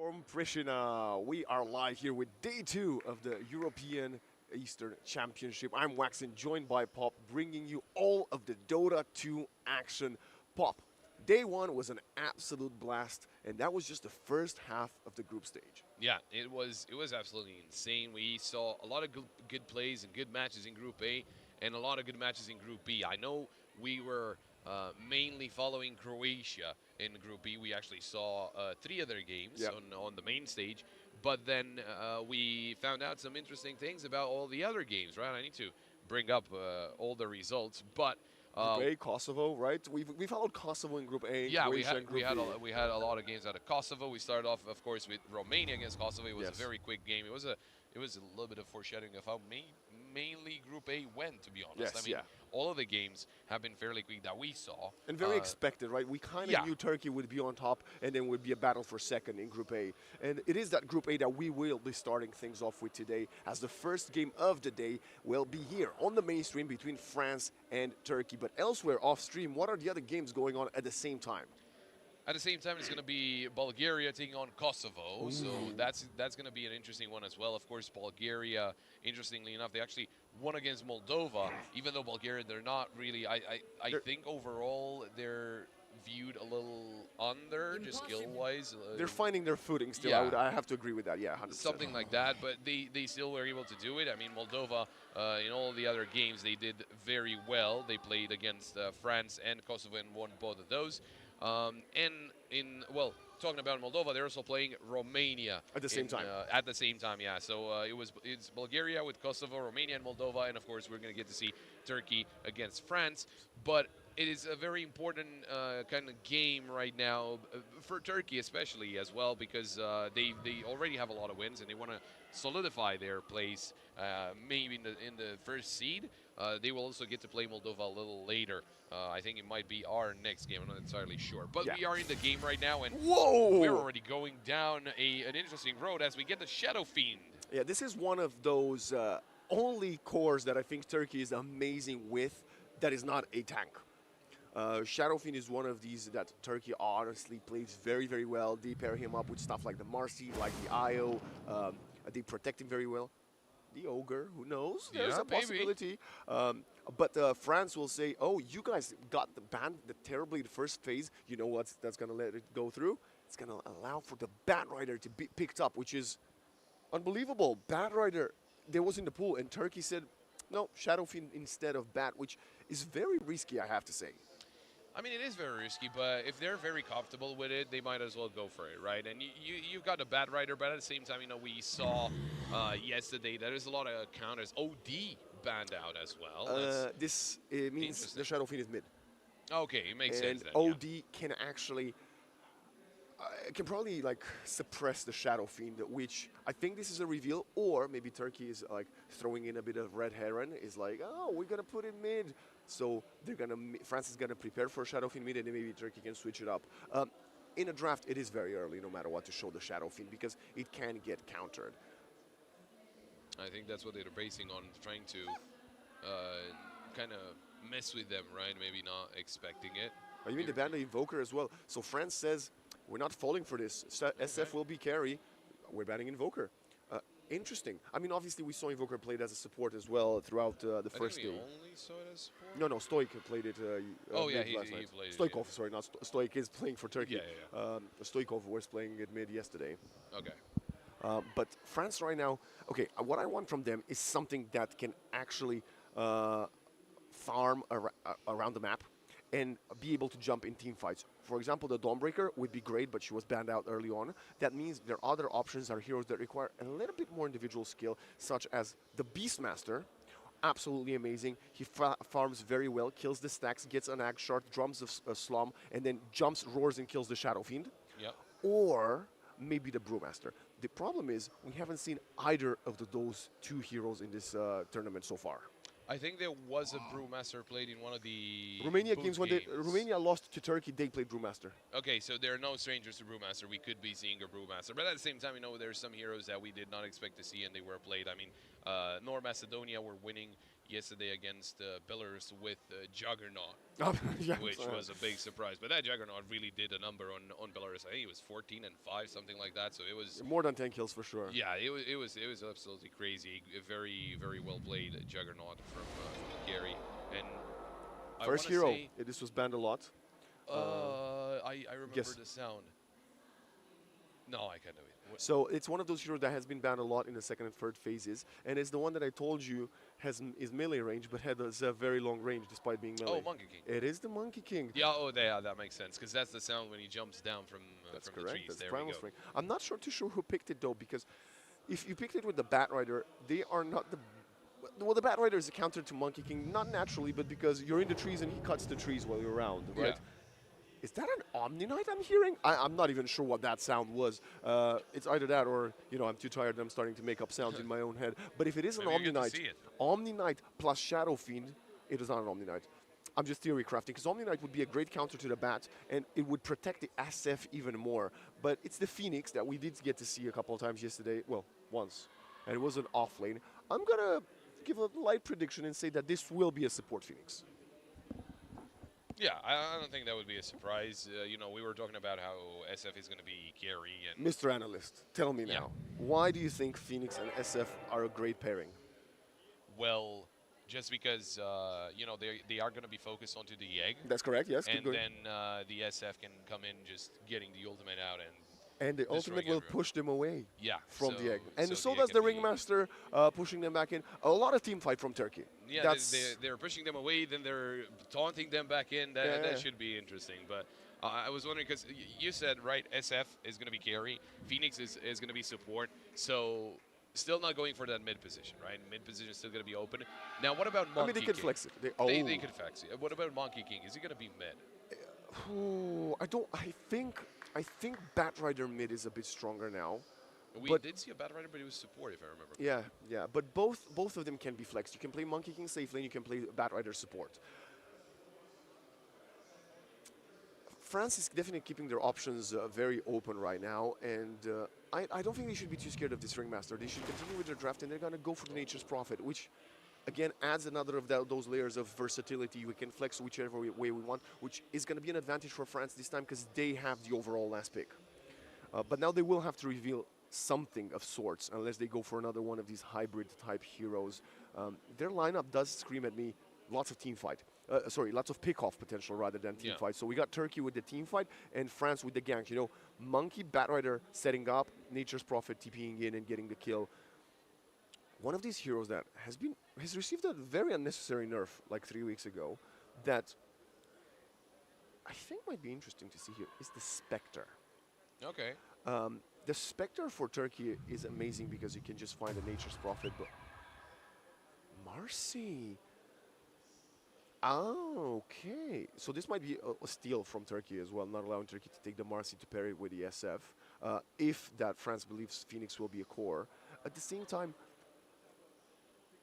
from Pristina. We are live here with day 2 of the European Eastern Championship. I'm Waxin, joined by Pop, bringing you all of the Dota 2 action. Pop, day 1 was an absolute blast, and that was just the first half of the group stage. Yeah, it was absolutely insane. We saw a lot of good plays and good matches in Group A, and a lot of good matches in Group B. I know we were mainly following Croatia in Group B. We actually saw 3 other games on the main stage, but then we found out some interesting things about all the other games, right? I need to bring up all the results, but Group A, Kosovo, right? We followed Kosovo in Group A. Yeah, Croatia in Group B. we had a lot of games out of Kosovo. We started off, of course, with Romania against Kosovo. It was a very quick game. It was a little bit of foreshadowing of how mainly Group A went, to be honest. Yes, I mean, all of the games have been fairly quick that we saw. And very expected, right? We kind of knew Turkey would be on top, and then would be a battle for second in Group A. And it is that Group A that we will be starting things off with today, as the first game of the day will be here on the mainstream between France and Turkey. But elsewhere off stream, what are the other games going on at the same time? At the same time, it's going to be Bulgaria taking on Kosovo, Ooh. so that's going to be an interesting one as well. Of course, Bulgaria, interestingly enough, they actually won against Moldova, even though Bulgaria, they're not really, I think overall they're viewed a little under, just skill-wise. They're finding their footing still. Yeah. I have to agree with that, yeah, 100%. Something like that, but they still were able to do it. I mean, Moldova, in all the other games, they did very well. They played against France and Kosovo and won both of those. Talking about Moldova, they're also playing Romania at the same time. At the same time, yeah. So it's Bulgaria with Kosovo, Romania, and Moldova, and of course we're going to get to see Turkey against France. But it is a very important kind of game right now for Turkey, especially as well, because they already have a lot of wins and they want to solidify their place, maybe in the first seed. They will also get to play Moldova a little later. I think it might be our next game. I'm not entirely sure. But we are in the game right now, and we're already going down an interesting road as we get the Shadow Fiend. Yeah, this is one of those only cores that I think Turkey is amazing with that is not a tank. Shadow Fiend is one of these that Turkey honestly plays very, very well. They pair him up with stuff like the Marcy, like the IO. They protect him very well. The Ogre, who knows? There's a possibility. But France will say, oh, you guys got the ban terribly the first phase. You know what? That's going to let it go through. It's going to allow for the Bat Rider to be picked up, which is unbelievable. Bat Rider, there was in the pool, and Turkey said, no, Shadow Fiend instead of Bat, which is very risky, I have to say. I mean, it is very risky, but if they're very comfortable with it, they might as well go for it, right? And you've got a Bat Rider, but at the same time, you know, we saw yesterday that there's a lot of counters. OD banned out as well. This means the Shadow Fiend is mid. Okay, it makes sense then, OD can actually, can probably like suppress the Shadow Fiend, which I think this is a reveal, or maybe Turkey is like throwing in a bit of red herring, is like, oh, we're gonna put it mid. So they're gonna, France is gonna prepare for Shadow Fiend mid, and then maybe Turkey can switch it up. In a draft, it is very early, no matter what, to show the Shadow Fiend because it can get countered. I think that's what they're basing on, trying to kind of mess with them, right? Maybe not expecting it. You mean they banned the Invoker as well? So France says, we're not falling for this. SF will be carry. We're banning Invoker. Interesting. I mean, obviously, we saw Invoker played as a support as well throughout the first game. Only saw it as support? No, Stoik played it. He played Stoikov, it. Sorry, not Stoik is playing for Turkey. Yeah. Stoikov was playing it mid yesterday. Okay. But France right now, okay, what I want from them is something that can actually farm around the map and be able to jump in team fights. For example, the Dawnbreaker would be great, but she was banned out early on. That means their other options are heroes that require a little bit more individual skill, such as the Beastmaster. Absolutely amazing. He farms very well, kills the stacks, gets an Axe Shard, drums a Slum, and then jumps, roars, and kills the Shadow Fiend. Yep. Or maybe the Brewmaster. The problem is we haven't seen either of those two heroes in this tournament so far. I think there was a Brewmaster played in one of the Romania games. When Romania lost to Turkey, they played Brewmaster. Okay, so there are no strangers to Brewmaster. We could be seeing a Brewmaster. But at the same time, you know, there's some heroes that we did not expect to see, and they were played. I mean, North Macedonia were winning yesterday against Belarus with Juggernaut, Yeah, which was a big surprise. But that Juggernaut really did a number on Belarus. I think it was 14 and 5, something like that. So it was, more than 10 kills for sure. yeah, it was absolutely crazy. A very very well played Juggernaut from Gary. And First I wanna hero, say, this was banned a lot. I remember guess. the sound. No, I can't do it. So it's one of those heroes that has been banned a lot in the second and third phases, and it's the one that I told you is melee range, but has a very long range despite being melee. Oh, Monkey King. It is the Monkey King. Yeah, yeah, that makes sense because that's the sound when he jumps down from That's from the correct. trees. That's There primal we go. strength. I'm not too sure who picked it though, because if you picked it with the Bat Rider, they are not the. Well, the Bat Rider is a counter to Monkey King, not naturally, but because you're in the trees and he cuts the trees while you're around, right? Yeah. Is that an Omni Knight I'm hearing? I'm not even sure what that sound was. It's either that or, I'm too tired and I'm starting to make up sounds in my own head. But if it is an Maybe you Omni get to Knight, see it. Omni Knight plus Shadow Fiend, it is not an Omni Knight. I'm just theory crafting, because Omni Knight would be a great counter to the Bat, and it would protect the SF even more. But it's the Phoenix that we did get to see a couple of times yesterday, well, once, and it was an off lane. I'm going to give a light prediction and say that this will be a support Phoenix. Yeah, I don't think that would be a surprise. We were talking about how SF is going to be Gary and Mr. Analyst, tell me now, why do you think Phoenix and SF are a great pairing? well, just because they are going to be focused onto the egg, That's correct, yes. keep and going. then the SF can come in just getting the ultimate out and And the ultimate will everyone. push them away from the egg. And so the egg does the can be- Ringmaster, pushing them back in. A lot of team fight from Turkey. Yeah, That's they're pushing them away, then they're taunting them back in. That should be interesting. But I was wondering, because you said, right, SF is going to be carry, Phoenix is going to be support, so still not going for that mid position, right? Mid position is still going to be open. Now, what about Monkey they could King? flex it. They could flex it. What about Monkey King? Is he going to be mid? I think Bat Rider mid is a bit stronger now. We But- did see a Bat Rider, but he was support, if I remember. Yeah. But both of them can be flexed. You can play Monkey King safe lane, you can play Bat Rider support. France is definitely keeping their options very open right now, and I don't think they should be too scared of this Ringmaster. They should continue with their draft, and they're going to go for the Nature's Prophet, which, again, adds another of those layers of versatility. We can flex whichever way we want, which is going to be an advantage for France this time because they have the overall last pick. But now they will have to reveal something of sorts unless they go for another one of these hybrid-type heroes. Their lineup does scream at me lots of team fight. Lots of pick-off potential rather than team fight. So we got Turkey with the team fight and France with the gank. Monkey, Bat Rider setting up, Nature's Prophet TPing in and getting the kill. One of these heroes that has received a very unnecessary nerf like 3 weeks ago that I think might be interesting to see here is the Spectre. Okay. The Spectre for Turkey is amazing because you can just find a Nature's Prophet, but Marcy. Oh, okay. So this might be a steal from Turkey as well, not allowing Turkey to take the Marcy to pair it with the SF, if that France believes Phoenix will be a core. At the same time,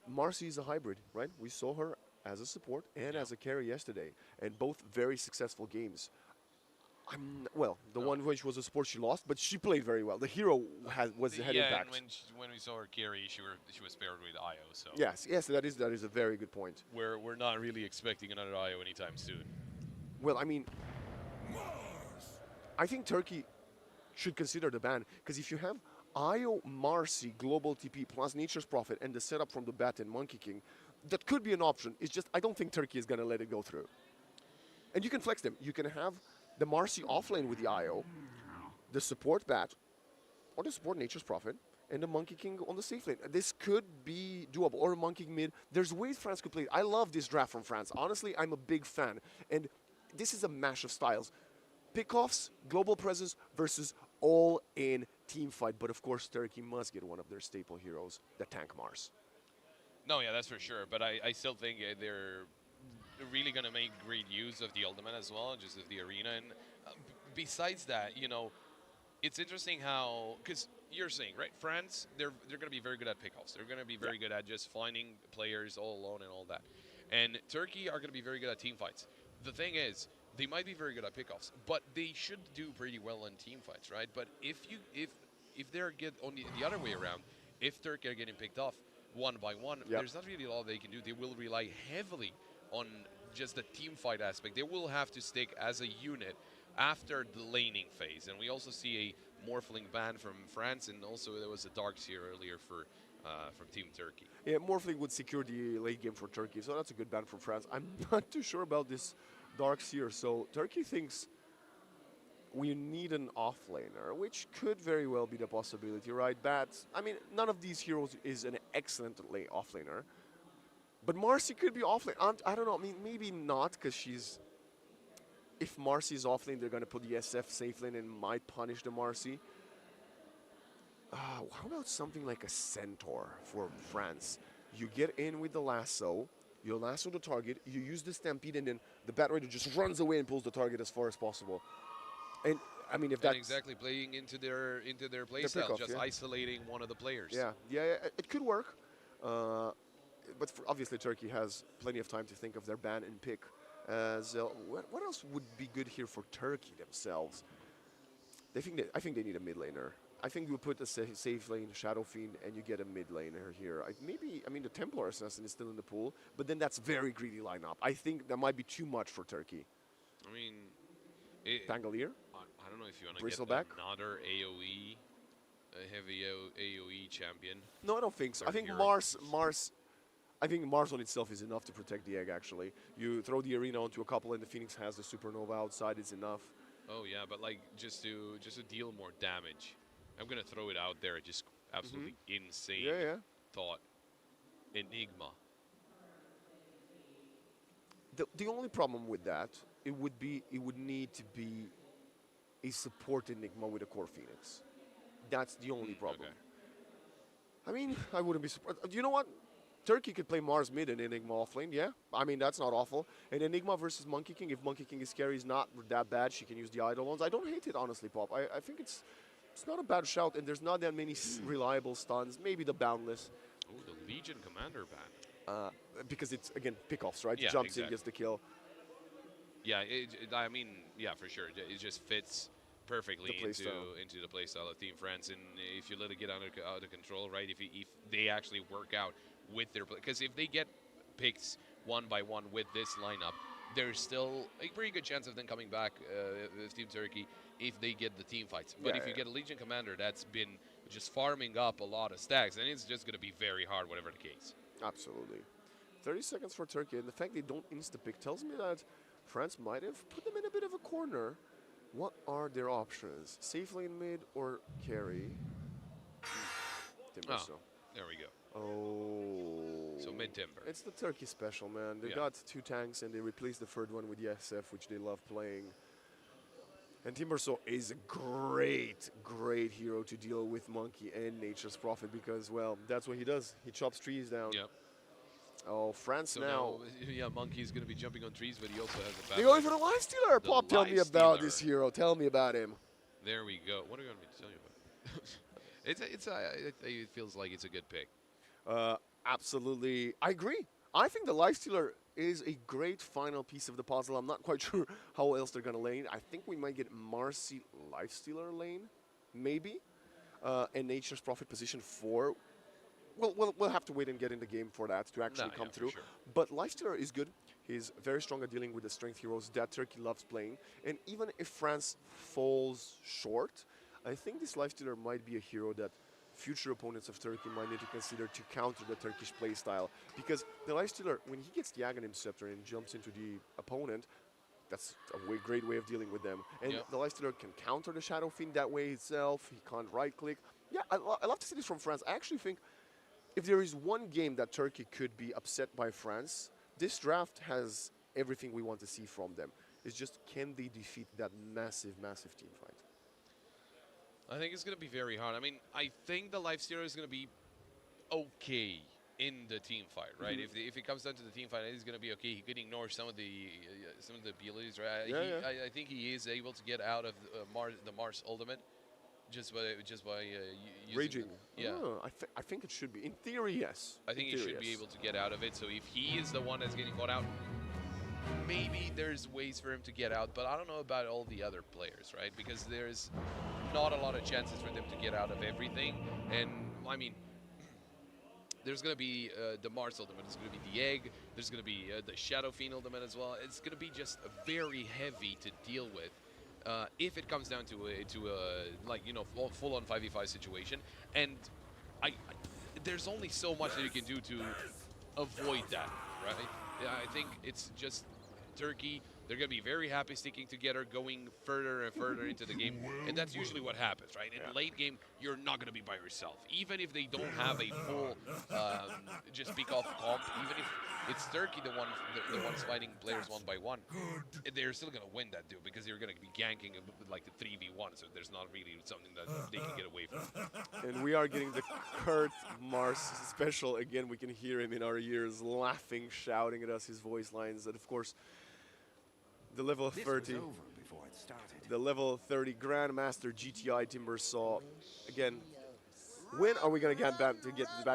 Marcy is a hybrid, right? We saw her as a support and as a carry yesterday, and both very successful games. The one which was a support she lost, but she played very well. The hero had impact. And when we saw her carry, she was paired with Io. So Yes, that is a very good point. we're not really expecting another Io anytime soon. Well, I mean, I think Turkey should consider the ban, because if you have Io, Marcy, Global TP plus Nature's Prophet and the setup from the Bat and Monkey King, that could be an option. It's just I don't think Turkey is going to let it go through. And you can flex them. You can have the Marcy offlane with the Io, the support Bat, or the support Nature's Prophet, and the Monkey King on the safe lane. This could be doable, or a Monkey King mid. There's ways France could play it. I love this draft from France. Honestly, I'm a big fan. And this is a mash of styles. Pickoffs, global presence versus all-in team fight. But of course, Turkey must get one of their staple heroes, the tank Mars. No, yeah, that's for sure. But I still think they're really going to make great use of the ultimate as well, just of the arena. And besides that, it's interesting how, because you're saying, right, France, they're going to be very good at pickoffs. They're going to be very good at just finding players all alone and all that. And Turkey are going to be very good at team fights. The thing is, they might be very good at pickoffs, but they should do pretty well in team fights, right? But if they're get on the other way around, if Turkey are getting picked off, one by one, Yep. there's not really a lot they can do. They will rely heavily on just the team fight aspect. They will have to stick as a unit after the laning phase. And we also see a Morphling ban from France, and also there was a Dark Seer earlier for from Team Turkey. Yeah, Morphling would secure the late game for Turkey, so that's a good ban from France. I'm not too sure about this Dark Seer, so Turkey thinks we need an offlaner, which could very well be the possibility, right? I mean, none of these heroes is an excellent offlaner, but Marcy could be offlane. I don't know, I mean, maybe not, because she's... If Marcy's offlane, they're going to put the SF safe lane and might punish the Marcy. How about something like a Centaur for France? You get in with the lasso, you lasso the target, you use the Stampede, and then the Bat Raider just runs away and pulls the target as far as possible. And I mean, if that's exactly playing into their playstyle, just isolating one of the players. Yeah, it could work. But obviously, Turkey has plenty of time to think of their ban and pick. What else would be good here for Turkey themselves? I think they need a mid laner. I think you put a safe lane, Shadow Fiend, and you get a mid laner here. I mean, the Templar Assassin is still in the pool, but then that's very greedy lineup. I think that might be too much for Turkey. I mean, Pangolier? I don't know if you want to Bristleback? get another AoE, a heavy AoE champion. No, I don't think so. I think I think Mars on itself is enough to protect the egg, actually. You throw the arena onto a couple and the Phoenix has the supernova outside, it's enough. Oh yeah, but like just to deal more damage. I'm gonna throw it out there, just absolutely insane thought. Enigma. The only problem with that, it would need to be a support Enigma with a core Phoenix. That's the only problem. Okay. I mean, I wouldn't be surprised. You know what? Turkey could play Mars mid and Enigma offlane, yeah. I mean, that's not awful. And Enigma versus Monkey King, if Monkey King is scary, is not that bad. She can use the idle ones. I don't hate it, honestly, Pop. I think it's not a bad shout, and there's not that many reliable stuns. Maybe the Boundless. Oh, the Legion Commander ban. Because it's, again, pickoffs, right? Yeah, Jumps in, gets the kill. Yeah, I mean, yeah, for sure. It just fits perfectly into the playstyle of Team France. And if you let it get out of control, right, if they actually work out with their play, because if they get picked one by one with this lineup, there's still a pretty good chance of them coming back with Team Turkey if they get the team fights. But if you get a Legion Commander that's been just farming up a lot of stacks, then it's just going to be very hard, whatever the case. Absolutely. 30 seconds for Turkey, and the fact they don't insta-pick tells me that France might have put them in a bit of a corner. What are their options? Safe lane mid or carry? Timber, there we go. Oh. So mid-timber. It's the Turkey special, man. They got 2 tanks, and they replaced the third one with Iesf, which they love playing. And Timbersaw is a great, great hero to deal with Monkey and Nature's Prophet because, well, that's what he does. He chops trees down. Yep. Oh, France So now. yeah, Monkey's going to be jumping on trees, but he also has a bad. They're going for the Lifestealer. Pop, tell me about this hero. Tell me about him. There we go. What do you want me to tell you about? It feels like it's a good pick. Absolutely. I agree. I think the Lifestealer is a great final piece of the puzzle. I'm not quite sure how else they're going to lane. I think we might get Marcy Lifestealer lane, maybe, and Nature's Prophet position 4. We'll have to wait and get in the game for that to actually come through. Sure. But Lifestealer is good. He's very strong at dealing with the strength heroes that Turkey loves playing. And even if France falls short, I think this Lifestealer might be a hero that future opponents of Turkey might need to consider to counter the Turkish playstyle. Because the Lifestealer, when he gets the Aghanim Scepter and jumps into the opponent, that's a great way of dealing with them. And the Lifestealer can counter the Shadow Fiend that way itself. He can't right-click. Yeah, I love to see this from France. I actually think if there is one game that Turkey could be upset by France, this draft has everything we want to see from them. It's just, can they defeat that massive, massive team fight? I think it's going to be very hard. I mean, I think the Lifestealer is going to be okay in the team fight, right? If it comes down to the team fight, he's going to be okay. He could ignore some of the abilities, right? I think he is able to get out of the Mars ultimate just by using Raging. Oh, I think it should be. In theory, yes. I think he should be able to get out of it. So if he is the one that's getting caught out, maybe there's ways for him to get out. But I don't know about all the other players, right? Because there's not a lot of chances for them to get out of everything. And, I mean, there's going to be the Mars ultimate, there's going to be the Egg, there's going to be the Shadow Fiend ultimate as well. It's going to be just very heavy to deal with if it comes down to a like, you know, full-on 5v5 situation. And there's only so much that you can do to avoid that, right? Yeah, I think it's just Turkey. They're going to be very happy sticking together, going further and further into the game. And that's usually what happens, right? In late game, you're not going to be by yourself. Even if they don't have a full just pick off comp, even if it's Turkey the ones fighting players one by one, they're still going to win that duel because they're going to be ganking like the 3v1, so there's not really something that they can get away from. And we are getting the Kurt Mars special. Again, we can hear him in our ears laughing, shouting at us, his voice lines. And of course, the level 30, the level 30 Grandmaster GTI Timbersaw. Again, when are we going to get ban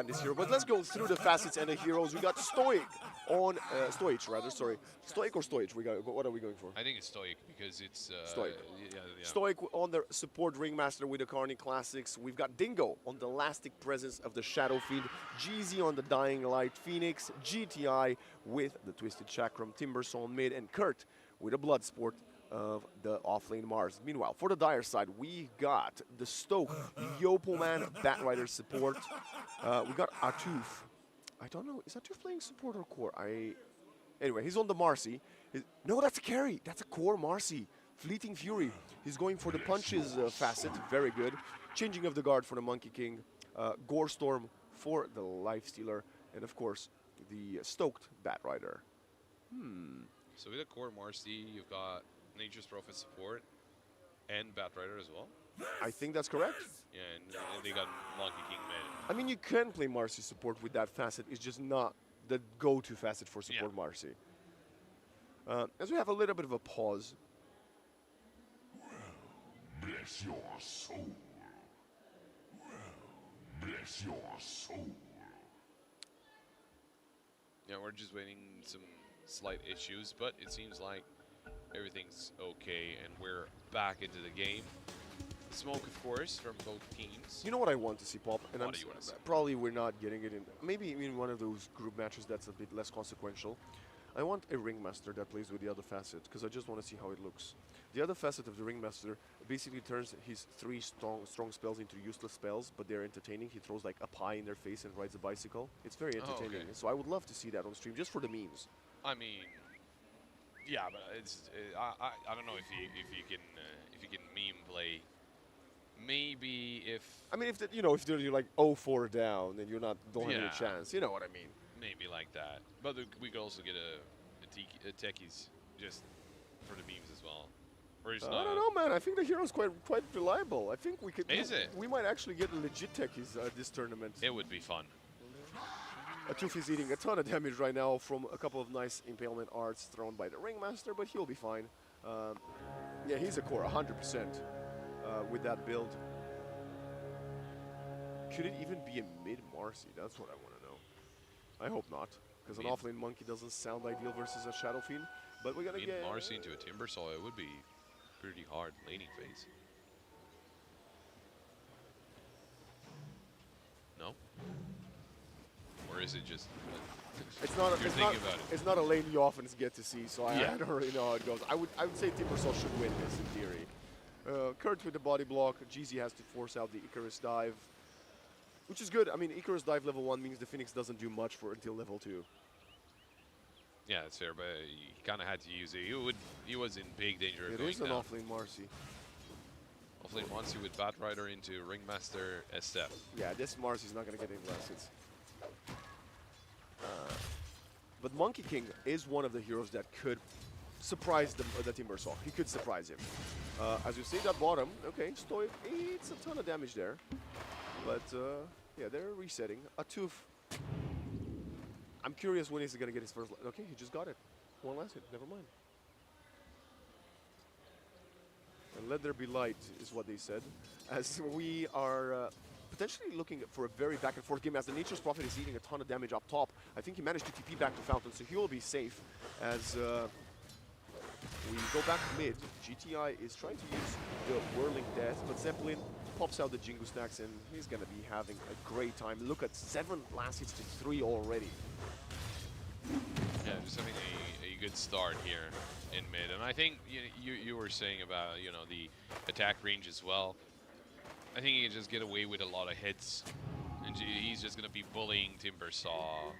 this hero? But let's go through the facets and the heroes. We got Stoic on Stoic, rather. Sorry, Stoic or Stoic? What are we going for? I think it's Stoic because it's Stoic. Yeah. Stoic on the support Ringmaster with the Carney Classics. We've got Dingo on the Elastic Presence of the Shadow Fiend. Jeezy on the Dying Light Phoenix. GTI with the Twisted Chakram Timbersaw on mid, and Kurt with a Blood Sport of the offlane Mars. Meanwhile, for the Dire side, we got the Stoke, Yopoman, Batrider support. We got Atuf. I don't know, is Atuf playing support or core? Anyway, he's on the Marcy. No, that's a carry. That's a core Marcy. Fleeting Fury. He's going for the punches facet. Very good. Changing of the guard for the Monkey King. Gore Storm for the Lifestealer. And of course, the Stoked Batrider. So with the core Marcy, you've got Nature's Prophet support and Batrider as well. I think that's correct. Yeah, and they got Monkey King man. I mean, you can play Marcy support with that facet. It's just not the go-to facet for support Marcy. As we have a little bit of a pause. Bless your soul. Bless your soul. Yeah, we're just waiting some slight issues, but it seems like everything's okay and we're back into the game. Smoke, of course, from both teams. You know what I want to see, Pop? And What do you want to see? probably we're not getting it in. Maybe in one of those group matches that's a bit less consequential. I want a Ringmaster that plays with the other facet, because I just want to see how it looks. The other facet of the Ringmaster basically turns his 3 strong spells into useless spells, but they're entertaining. He throws like a pie in their face and rides a bicycle. It's very entertaining. Okay. So I would love to see that on stream, just for the memes. I mean, yeah, but it's I don't know if you can meme play. Maybe if if you're like 0-4 down, then don't have any chance. You know what I mean? maybe like that. But we could also get a techies just for the memes as well. Or is I don't know, man. I think the hero's quite reliable. I think we could. Is it? We might actually get legit techies this tournament. It would be fun. Atuf is eating a ton of damage right now from a couple of nice impalement arts thrown by the Ringmaster, but he'll be fine. Yeah, he's a core 100% with that build. Could it even be a mid-Marcy? That's what I want to know. I hope not, because an offlane monkey doesn't sound ideal versus a Shadow Fiend. But we're gonna get Marcy into a Timbersaw. It would be pretty hard laning phase. No? Or is it just? It's not. You're thinking about it. It's not a lane you often get to see, so I don't really know how it goes. I would say Timbersaw should win this in theory. Kurt with the body block. GZ has to force out the Icarus dive, which is good. I mean, Icarus dive level 1 means the Phoenix doesn't do much for until level 2. Yeah, that's fair, but he kind of had to use it. He was in big danger of It going is an down. offlane Marcy. Offlane Marcy with Batrider into Ringmaster SF. Yeah, this Marcy's not going to get any lessons. But Monkey King is one of the heroes that could surprise the Timbersaw. He could surprise him. As you see that bottom, okay, Stoic eats a ton of damage there. But yeah, they're resetting. Atuf. I'm curious when he's going to get his first. Okay, he just got it. One last hit. Never mind. And let there be light is what they said. As we are potentially looking for a very back and forth game, as the Nature's Prophet is eating a ton of damage up top. I think he managed to TP back to Fountain, so he will be safe. As we go back mid, GTI is trying to use the Whirling Death, but Zeppelin pops out the Jingu stacks, and he's gonna be having a great time. Look at 7 last hits to 3 already. Yeah, just having a good start here in mid, and I think you were saying about the attack range as well. I think he can just get away with a lot of hits, and he's just gonna be bullying Timbersaw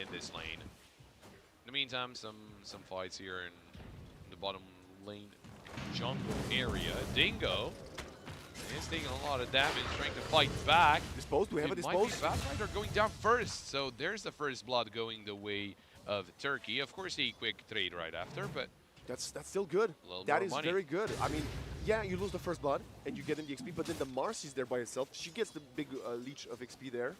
in this lane. In the meantime, some fights here in the bottom lane jungle area. Dingo is taking a lot of damage, trying to fight back. Disposed? Do we have a It might be dispose? Bad Rider going down first, so there's the first blood going the way of Turkey. Of course, a quick trade right after, but That's still good. A little That more is money. very good. I mean, yeah, you lose the first blood and you get in the XP, but then the Marcy's there by itself. She gets the big leech of XP there.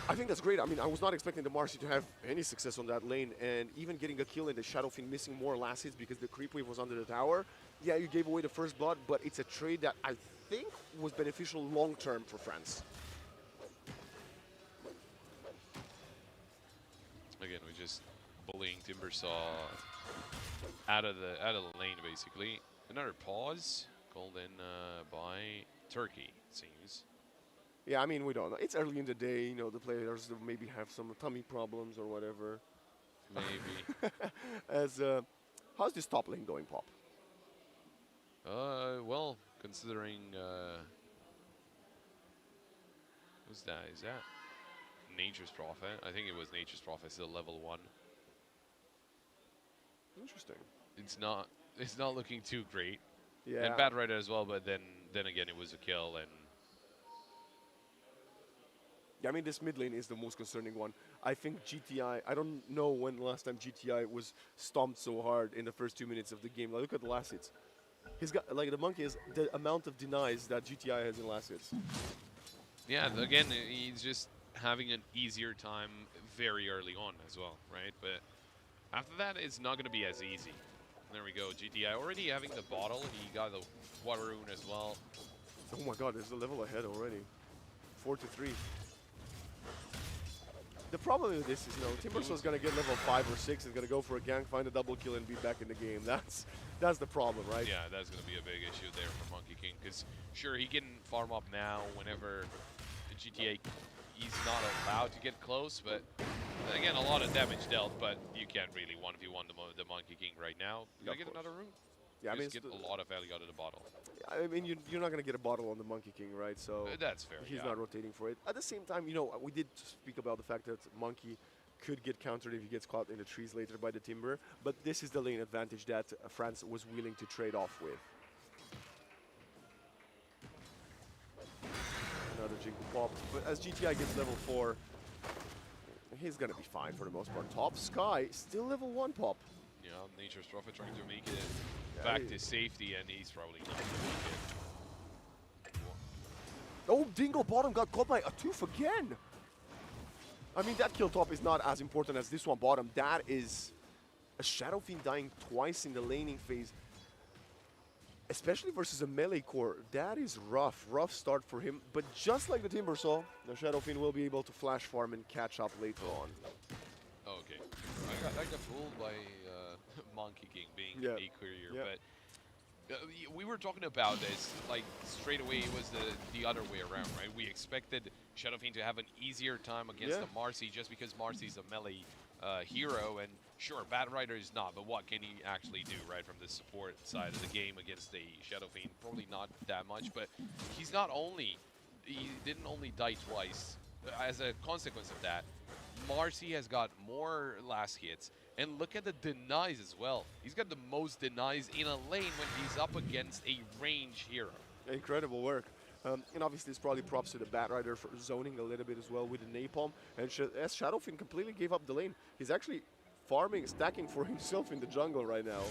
I think that's great. I mean, I was not expecting the Marcy to have any success on that lane, and even getting a kill in the Shadowfiend, missing more last hits because the creep wave was under the tower. Yeah, you gave away the first blood, but it's a trade that I think was beneficial long term for France. again, we're just bullying Timbersaw out of the lane, basically. Another pause called in by Turkey, it seems. Yeah, I mean, we don't know. It's early in the day, you know, the players maybe have some tummy problems or whatever. Maybe. How's this top lane going, Pop? Well, considering who's that? Is that Nature's Prophet? I think it was Nature's Prophet, still level 1. Interesting. It's not looking too great. Yeah. And Bad Rider as well, but then again it was a kill. And Yeah, I mean, this mid lane is the most concerning one. I think GTI, I don't know when the last time GTI was stomped so hard in the first 2 minutes of the game. Like, look at the last hits. He's got, like, the monkey is the amount of denies that GTI has in last hits. yeah, again, he's just having an easier time very early on as well, right? But after that, it's not going to be as easy. There we go, GTI already having the bottle. He got the water rune as well. Oh my god, there's a level ahead already. 4-3. The problem with this is, you know, Timbersaw's going to get level 5 or 6, is going to go for a gank, find a double kill, and be back in the game. That's the problem, right? Yeah, that's going to be a big issue there for Monkey King. Because, sure, he can farm up now whenever the GTA, he's not allowed to get close. But, again, a lot of damage dealt. But you can't really 1v1 the Monkey King right now. You got to get another rune. Yeah, I mean, just get a lot of value out of the bottle. I mean, you're not going to get a bottle on the Monkey King, right? So That's fair, he's yeah. not rotating for it. At the same time, you know, we did speak about the fact that Monkey could get countered if he gets caught in the trees later by the Timber, but this is the lane advantage that France was willing to trade off with. Another Jingle Pop, but as GTI gets level 4, he's going to be fine for the most part. Top Sky, still level 1 Pop. Yeah, Nature's Prophet trying to make it back to safety, and he's probably not going to make it. Oh, Dingo bottom got caught by a tooth again. I mean, that kill top is not as important as this one bottom. That is a Shadow Fiend dying twice in the laning phase, especially versus a melee core. That is rough. Rough start for him. But just like the Timbersaw, the Shadow Fiend will be able to flash farm and catch up later on. Okay. I got fooled by Monkey King being a courier, but we were talking about this, like, straight away it was the other way around, right? We expected Shadow Fiend to have an easier time against the Marcy just because Marcy's a melee hero, and sure, Bad Rider is not, but what can he actually do, right, from the support side of the game against a Shadow Fiend? Probably not that much, but he didn't only die twice. As a consequence of that, Marcy has got more last hits, and look at the denies as well. He's got the most denies in a lane when he's up against a range hero. Incredible work. And obviously, it's probably props to the Bat Rider for zoning a little bit as well with the Napalm. And as Shadowfiend completely gave up the lane, he's actually farming, stacking for himself in the jungle right now.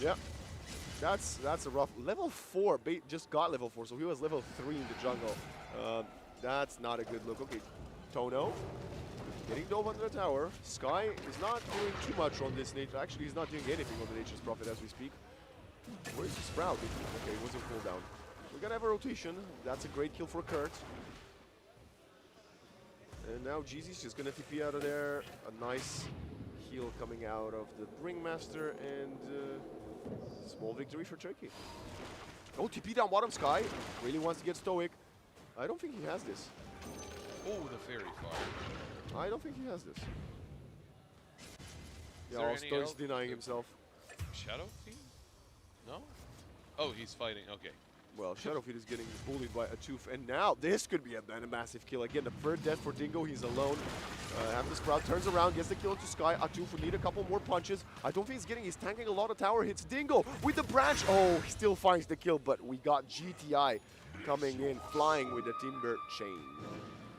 Yeah, that's a rough. Level 4, just got level 4, so he was level 3 in the jungle. That's not a good look. Okay, Tono. Getting dove under the tower. Sky is not doing too much on this nature. Actually, he's not doing anything on the Nature's Prophet as we speak. Where is the Sprout? Okay, it wasn't cooldown. We're gonna have a rotation. That's a great kill for Kurt. And now Jeezy's just gonna TP out of there. A nice heal coming out of the Ringmaster, and Small victory for Turkey. Oh, TP down bottom. Sky really wants to get stoic. I don't think he has this. Oh, the fairy fire. I don't think he has this. Is Yeah, there any Stoic's help? denying himself. Shadowfiend? No? Oh, he's fighting. Okay. Well, Shadowfiend is getting bullied by a tooth, and now this could be a massive kill. Again, the third death for Dingo. He's alone. After this crowd turns around, gets the kill to Sky. Atuf would need a couple more punches. I don't think he's getting. He's tanking a lot of tower hits. Dingo with the branch. Oh, he still finds the kill, but we got GTI coming in, flying with the Timber chain.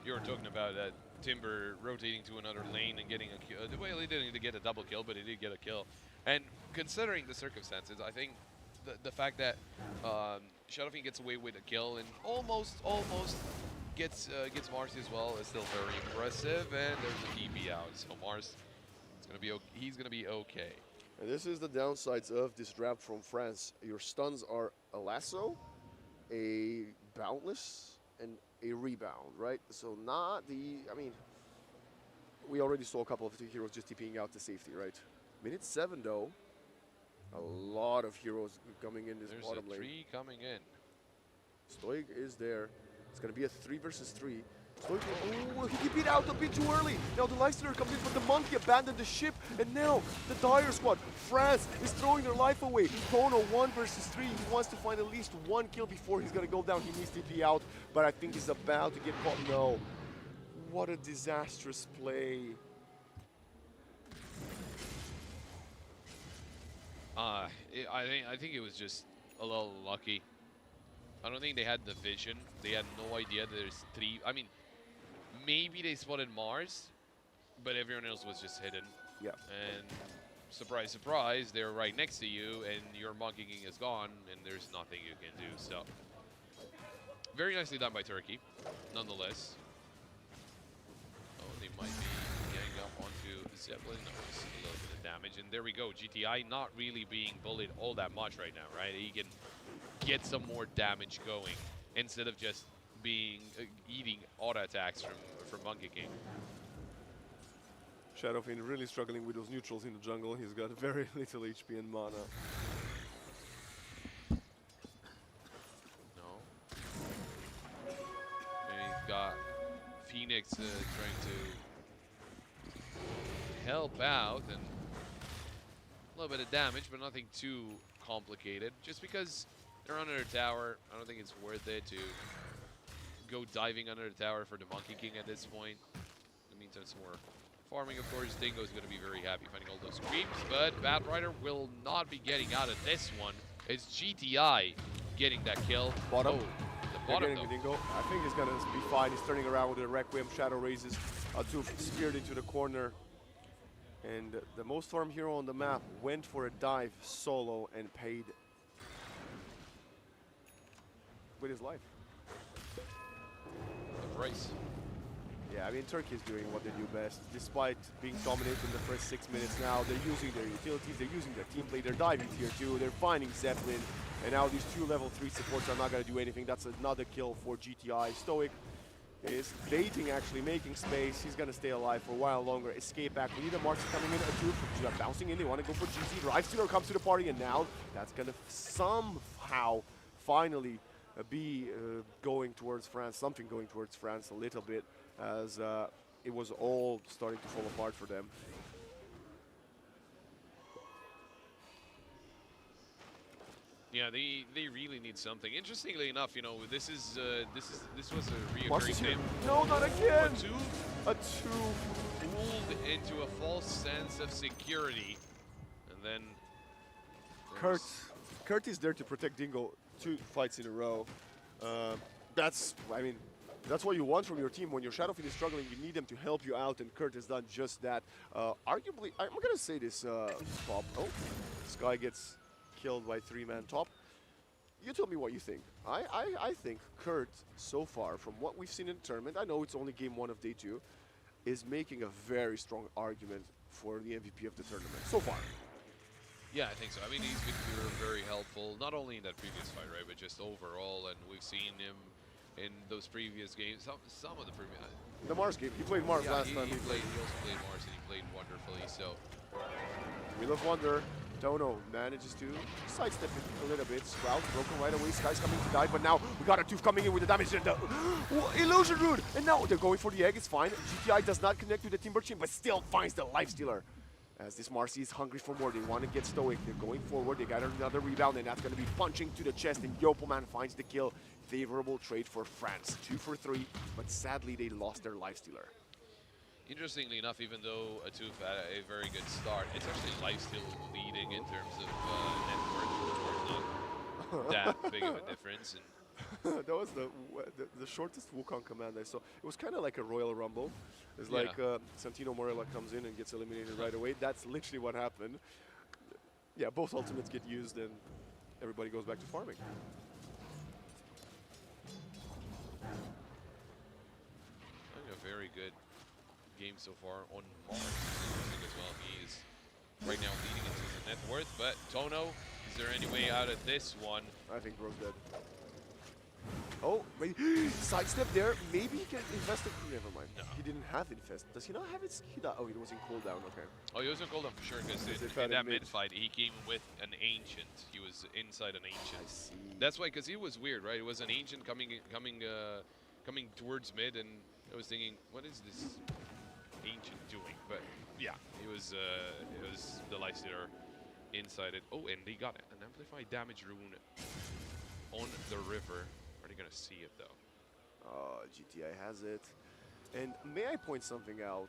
You were talking about that Timber rotating to another lane and getting a kill. Well, he didn't get a double kill, but he did get a kill. And considering the circumstances, I think the fact that Shadowfiend gets away with a kill and almost gets Mars as well is still very impressive. And there's a TP out, so Mars is gonna be he's gonna be okay. And this is the downsides of this draft from France. Your stuns are a lasso, a boundless, and a rebound, right? So not the, I mean, we already saw a couple of heroes just TPing out to safety, right? Minute 7 though, a lot of heroes coming in this bottom lane. There's a 3 coming in. Stoic is there. It's gonna be a 3 versus 3. Stoic, oh, he beat out a bit too early. Now the Leicester comes in, but the Monkey abandoned the ship, and now the Dire Squad, France, is throwing their life away. Tono 1 versus 3. He wants to find at least 1 kill before he's gonna go down. He needs TP out, but I think he's about to get caught. No. What a disastrous play. I think it was just a little lucky. I don't think they had the vision. They had no idea there's 3. I mean, maybe they spotted Mars, but everyone else was just hidden. Yeah. And surprise, surprise, they're right next to you, and your Monkey King is gone, and there's nothing you can do. So, very nicely done by Turkey, nonetheless. Oh, they might be getting up onto Zeppelin. No, just a little bit of damage, and there we go. GTI not really being bullied all that much right now, right? He can get some more damage going instead of just being eating auto attacks from Monkey King. Shadowfiend really struggling with those neutrals in the jungle. He's got very little HP and mana. No. And he's got Phoenix trying to help out, and a little bit of damage, but nothing too complicated. Just because they're under the tower, I don't think it's worth it to go diving under the tower for the Monkey King at this point. In the meantime, some more farming, of course. Dingo's going to be very happy finding all those creeps, but Bad Rider will not be getting out of this one. It's GTI getting that kill. Bottom. Oh, the bottom, though. Dingo. I think he's going to be fine. He's turning around with a Requiem. Shadow raises. Atuf speared into the corner. And the most farm hero on the map went for a dive solo and paid with his life. The price. Yeah, I mean, Turkey is doing what they do best. Despite being dominant in the first 6 minutes now, they're using their utilities, they're using their team play, they're diving tier 2, they're finding Zeppelin, and now these 2 level 3 supports are not going to do anything. That's another kill for GTI. Stoic is baiting, actually, making space. He's going to stay alive for a while longer. Escape back. We need a Mars coming in. A bouncing in. They want to go for GC. Rifestealer comes to the party, and now that's going to somehow finally be going towards France. Something going towards France a little bit, as it was all starting to fall apart for them. Yeah, they really need something. Interestingly enough, you know, this was a reoccurring game. No, not again. A two fooled into a false sense of security, and then Kurt is there to protect Dingo 2 fights in a row. That's what you want from your team. When your Shadowfiend is struggling, you need them to help you out, and Kurt has done just that. Arguably, I'm gonna say this, Bob. Oh, Sky gets killed by 3-man top. You tell me what you think. I think Kurt, so far, from what we've seen in the tournament, I know it's only game 1 of day 2, is making a very strong argument for the MVP of the tournament, so far. Yeah, I think so. I mean, he's been very helpful, not only in that previous fight, right, but just overall, and we've seen him in those previous games, some of the previous... The Mars game, he played Mars last time. He also played Mars, and he played wonderfully, so... Wheel of Wonder. Dono manages to sidestep it a little bit. Sprout broken right away. Sky's coming to die, but now we got a Tooth coming in with the damage and the illusion rune. And now they're going for the egg. It's fine. GTI does not connect with the Timber Chain, but still finds the Lifestealer. As this Marcy is hungry for more, they want to get stoic. They're going forward. They got another rebound, and that's going to be punching to the chest. And Yopelman finds the kill. Favorable trade for France. 2 for 3, but sadly they lost their Lifestealer. Interestingly enough, even though Atuf had a very good start, it's actually Lifesteal leading in terms of net worth, which was not that big of a difference. And That was the shortest Wukong command I saw. It was kind of like a Royal Rumble. It's Yeah. like Santino Morella comes in and gets eliminated right away. That's literally what happened. Yeah, both ultimates get used and everybody goes back to farming. having a very good game so far on Mars as well. He is right now leading into the net worth, but Tono, is there any way out of this one? I think Bro's dead. Oh, maybe sidestep there. Maybe he can invest it. Never mind. No. He didn't have infest. Does he not have it? Oh, it was in cooldown. Okay. Oh, he was on cooldown for sure, because Because they in found that it mid. mid fight, he came with an Ancient. He was inside an I Ancient. see. That's why, because he was weird, right? It was an Ancient coming towards mid, and I was thinking, what is this Ancient doing? But yeah, it was the Lifestealer inside it. Oh, and they got an amplified damage rune on the river. Are they gonna see it though? GTI has it. And may I point something out?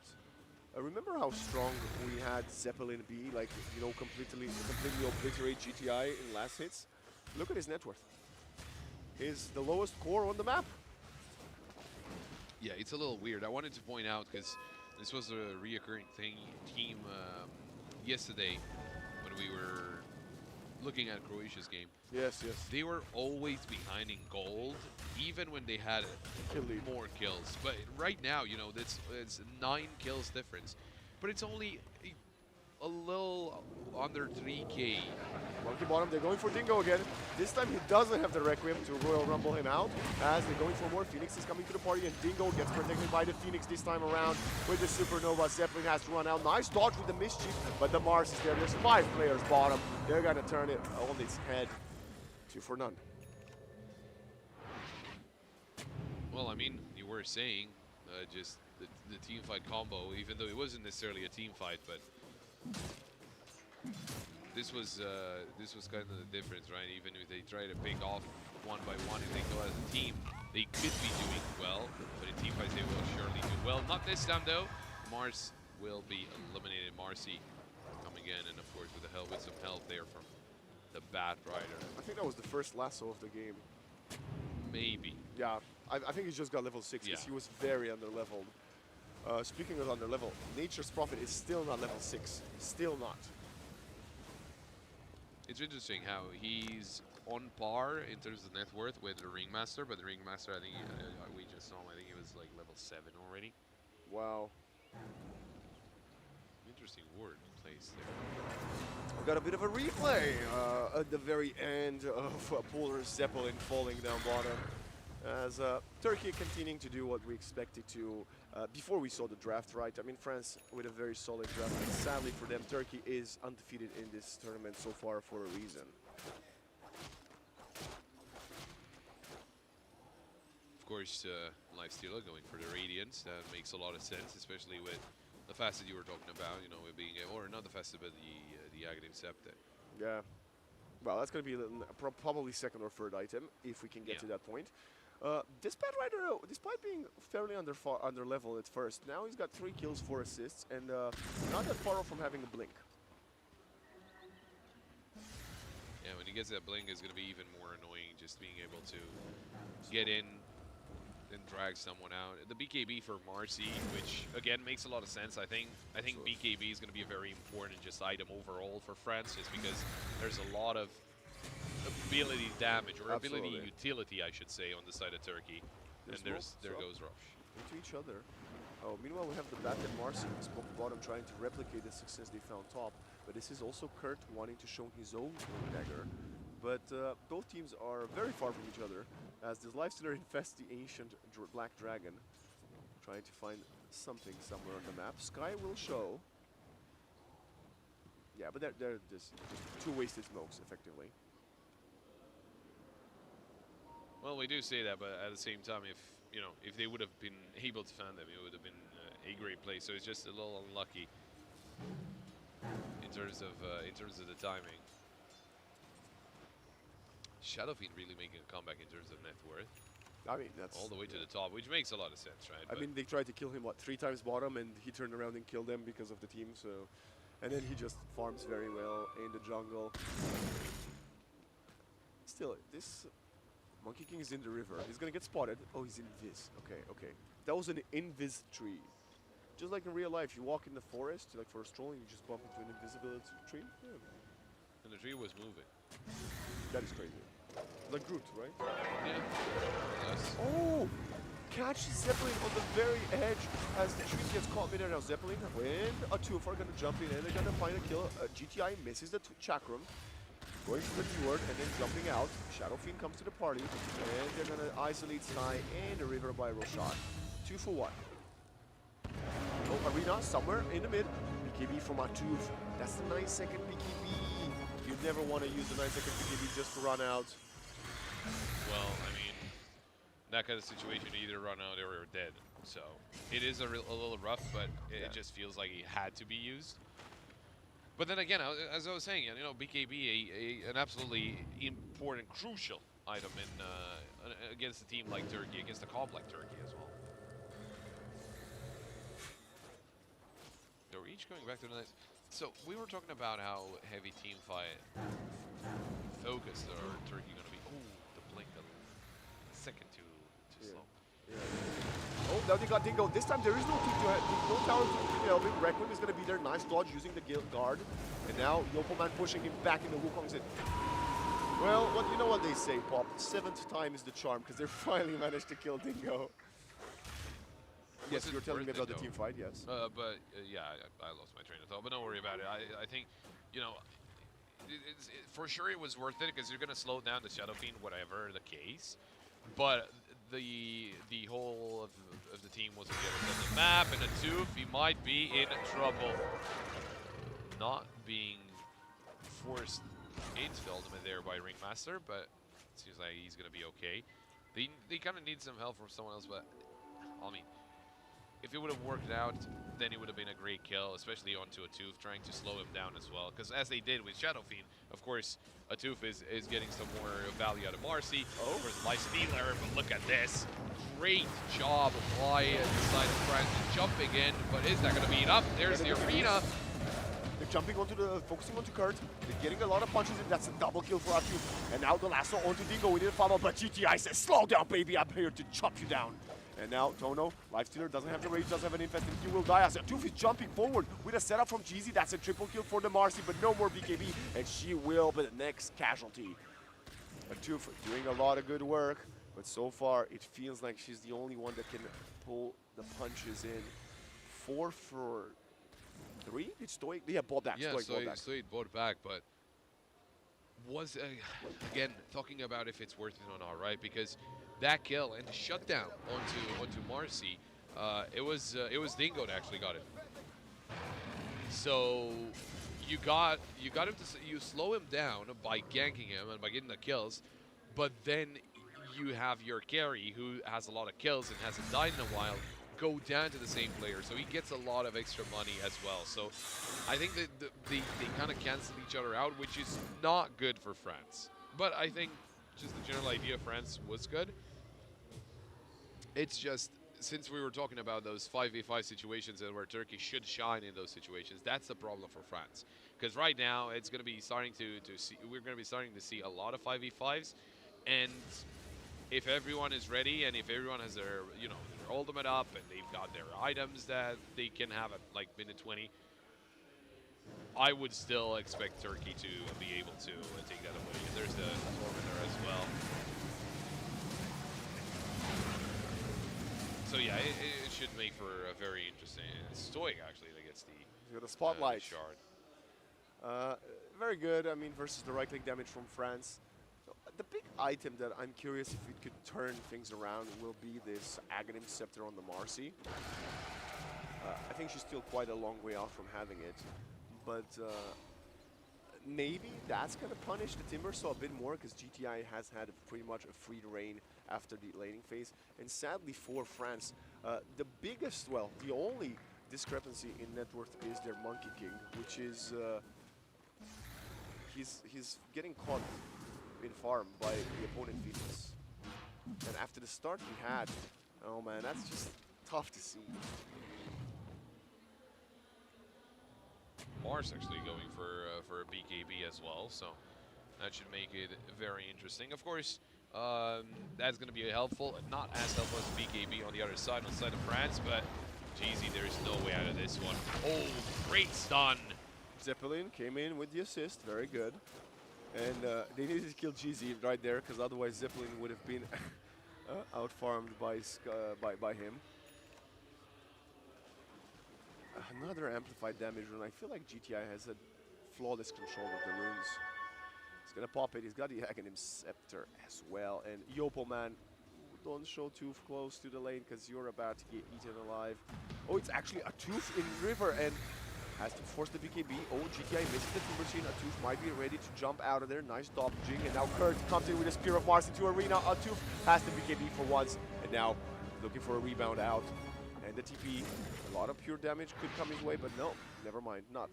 Remember how strong we had Zeppelin B, like, you know, completely obliterate GTI in last hits? Look at his net worth. He's the lowest core on the map. Yeah, it's a little weird. I wanted to point out, because this was a reoccurring theme yesterday when we were looking at Croatia's game. Yes, yes. They were always behind in gold, even when they had Kill lead. more kills. But right now, you know, it's 9 kills difference. But it's only a little under 3K. Monkey bottom, they're going for Dingo again. This time he doesn't have the Requiem to Royal Rumble him out, as they're going for more. Phoenix is coming to the party, and Dingo gets protected by the Phoenix this time around with the Supernova. Zeppelin has to run out. Nice dodge with the Mischief, but the Mars is there. There's 5 players bottom. They're gonna turn it on its head. 2 for none. Well, I mean, you were saying just the team fight combo, even though it wasn't necessarily a team fight, but this was kind of the difference, right? Even if they try to pick off one by one and they go as a team, they could be doing well, but in team fights they will surely do well. Not this time though. Mars will be eliminated. Marcy coming in, and of course with some help there from the Bat Rider. I think that was the first lasso of the game. Maybe. Yeah, I think he just got level 6 because Yeah. he was very under-leveled. Speaking of under-level, Nature's Prophet is still not level 6. Still not. It's interesting how he's on par in terms of net worth with the Ringmaster, but the Ringmaster, I think we just saw him, I think he was like level 7 already. Wow. Interesting word place there. We got a bit of a replay at the very end of Polar Zeppelin falling down bottom. As Turkey continuing to do what we expected to before we saw the draft, right? I mean, France with a very solid draft. And sadly for them, Turkey is undefeated in this tournament so far for a reason. Of course, Lifestealer going for the Radiance. That makes a lot of sense, especially with the facet you were talking about, you know, it being, or not the facet, but the Aghanim Scepter. Yeah. Well, that's going to be probably second or third item if we can get to that point. This Bat Rider, despite being fairly under level at first, now he's got 3 kills, 4 assists, and not that far off from having a blink. Yeah, when he gets that blink, it's going to be even more annoying just being able to get in and drag someone out. The BKB for Marcy, which again makes a lot of sense. I think BKB is going to be a very important just item overall for France, just because there's a lot of ability damage, or ability utility, I should say, on the side of Turkey. And there goes Rush. Into each other. Oh, meanwhile, we have the Bat and Marcy in smoke bottom trying to replicate the success they found top. But this is also Kurt wanting to show his own dagger. But both teams are very far from each other, as this Lifestealer infests the ancient Black Dragon, trying to find something somewhere on the map. Sky will show. Yeah, but they're just two wasted smokes, effectively. Well, we do say that, but at the same time, if if they would have been able to fan them, it would have been a great play. So it's just a little unlucky in terms of the timing. Shadowfiend really making a comeback in terms of net worth, I mean, that's all the way to the top, which makes a lot of sense, right? I mean, they tried to kill him, what, 3 times bottom, and he turned around and killed them because of the team, so... And then he just farms very well in the jungle. Still, this Monkey King is in the river. He's gonna get spotted. Oh, he's in Viz. Okay, okay. That was an invis tree. Just like in real life, you walk in the forest, like for a stroll, and you just bump into an invisibility tree. Yeah. And the tree was moving. That is crazy. Like Groot, right? Yeah. Yes. Oh! Catch Zeppelin on the very edge as the tree gets caught midair. Now Zeppelin and a Toof are gonna jump in and they're gonna find a kill. GTI misses the chakram, going for the Fjord and then jumping out. Shadowfiend comes to the party and they're gonna isolate Sky and the river by a real shot. 2 for 1. Oh, Arena somewhere in the mid. BKB from a Toof. That's the 9-second BKB. You'd never want to use the 9-second BKB just to run out. Well, I mean, that kind of situation, you either run out or you're dead. So it is a little rough, but it just feels like it had to be used. But then again, as I was saying, BKB an absolutely important, crucial item in against a team like Turkey, against a comp like Turkey as well. They're each going back to the next. So we were talking about how heavy team fight focused are Turkey going to be. Oh, the blink a second too slow. Yeah. Oh, now they got Dingo. This time there is no team to no tower to help him. Requiem is going to be there. Nice dodge using the guard. And now Yopoman pushing him back into Wukong's in. Well, you know what they say, Pop. 7th time is the charm, because they finally managed to kill Dingo. Yes, you were telling me about the team fight, yes. Yeah, I lost my train of thought, but don't worry about it. I think, for sure it was worth it because you're going to slow down the Shadowfiend, whatever the case. But the whole of the team wasn't getting on the map, and a Toof, he might be in trouble. Not being forced into the ultimate there by Ringmaster, but it seems like he's going to be okay. They kind of need some help from someone else, but I mean, if it would have worked out, then it would have been a great kill, especially onto a Toof, trying to slow him down as well. Because as they did with Shadowfiend, of course, a Toof is getting some more value out of Marcy. Oh. Of course, Life Stealer, but look at this. Great job by the side of France jumping in, but is that going to be enough? There's the arena. They're jumping onto focusing onto Kurt. They're getting a lot of punches in. That's a double kill for Atu. And now the lasso onto Dingo. We didn't follow, but GTI says, slow down, baby. I'm here to chop you down. And now Tono, Lifestealer, doesn't have the rage, doesn't have an infest, and he will die as Toof is jumping forward with a setup from Jeezy. That's a triple kill for the Marcy, but no more BKB, and she will be the next casualty. Toof doing a lot of good work, but so far it feels like she's the only one that can pull the punches in. 4 for 3? Did Stoic? Yeah, bought back. Yeah, Stoic bought back, but was, again, talking about if it's worth it or not, right? Because that kill and the shutdown onto Marcy, it was Dingo that actually got it. So you slow him down by ganking him and by getting the kills, but then you have your carry who has a lot of kills and hasn't died in a while go down to the same player, so he gets a lot of extra money as well. So I think that they kind of cancel each other out, which is not good for France. But I think just the general idea of France was good. It's just, since we were talking about those 5v5 situations and where Turkey should shine in those situations, that's the problem for France. Because right now, it's going to be starting we're going to be starting to see a lot of 5v5s, and if everyone is ready and if everyone has their, their ultimate up and they've got their items that they can have at like minute 20, I would still expect Turkey to be able to take that away. There's the Tormentor as well. So yeah, it should make for a very interesting Stoic actually that gets the spotlight shard. Very good. I mean, versus the right-click damage from France. The big item that I'm curious if it could turn things around will be this Aghanim Scepter on the Marcy. I think she's still quite a long way out from having it, but maybe that's going to punish the Timbersaw a bit more because GTI has had pretty much a free reign after the laning phase. And sadly for France, the biggest, well, the only discrepancy in net worth is their Monkey King, which is he's getting caught in farm by the opponent Phoenix. And after the start he had, oh man, that's just tough to see. Mars actually going for a BKB as well, so that should make it very interesting. Of course, that's going to be helpful, not as helpful as BKB on the other side, on the side of France, but GZ, there is no way out of this one. Oh, great stun! Zeppelin came in with the assist, very good. And they needed to kill GZ right there, because otherwise Zeppelin would have been out-farmed by him. Another amplified damage rune. I feel like GTI has a flawless control of the runes. He's gonna pop it. He's got the Aghanim Scepter as well. And Yopo, man, don't show too close to the lane because you're about to get eaten alive. Oh, it's actually a Tooth in river and has to force the BKB. Oh, GTI misses the Timber Chain. A Tooth might be ready to jump out of there. Nice dodging. And now Kurt comes in with a Spear of Mars into Arena. A Tooth has the BKB for once. And now looking for a rebound out. And the TP, a lot of pure damage could come his way, but no, never mind. Not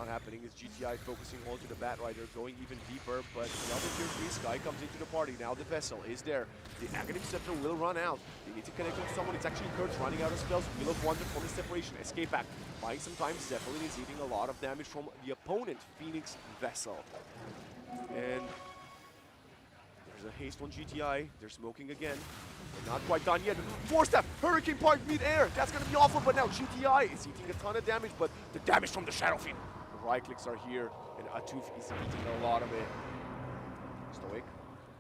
happening. It's GTI focusing onto the Bat Rider, going even deeper, but another tier 3 Sky comes into the party. Now the Vessel is there. The Aghanim Scepter will run out. They need to connect with someone. It's actually Kurt's running out of spells. Wheel of Wonder for the separation. Escape back. Buying some time. Zeppelin is eating a lot of damage from the opponent, Phoenix Vessel. And there's a haste on GTI. They're smoking again. They're not quite done yet. 4-step, Hurricane Park mid-air. That's going to be awful, but now GTI is eating a ton of damage, but the damage from the Shadow Fiend. The right clicks are here, and Atuf is eating a lot of it. Stoic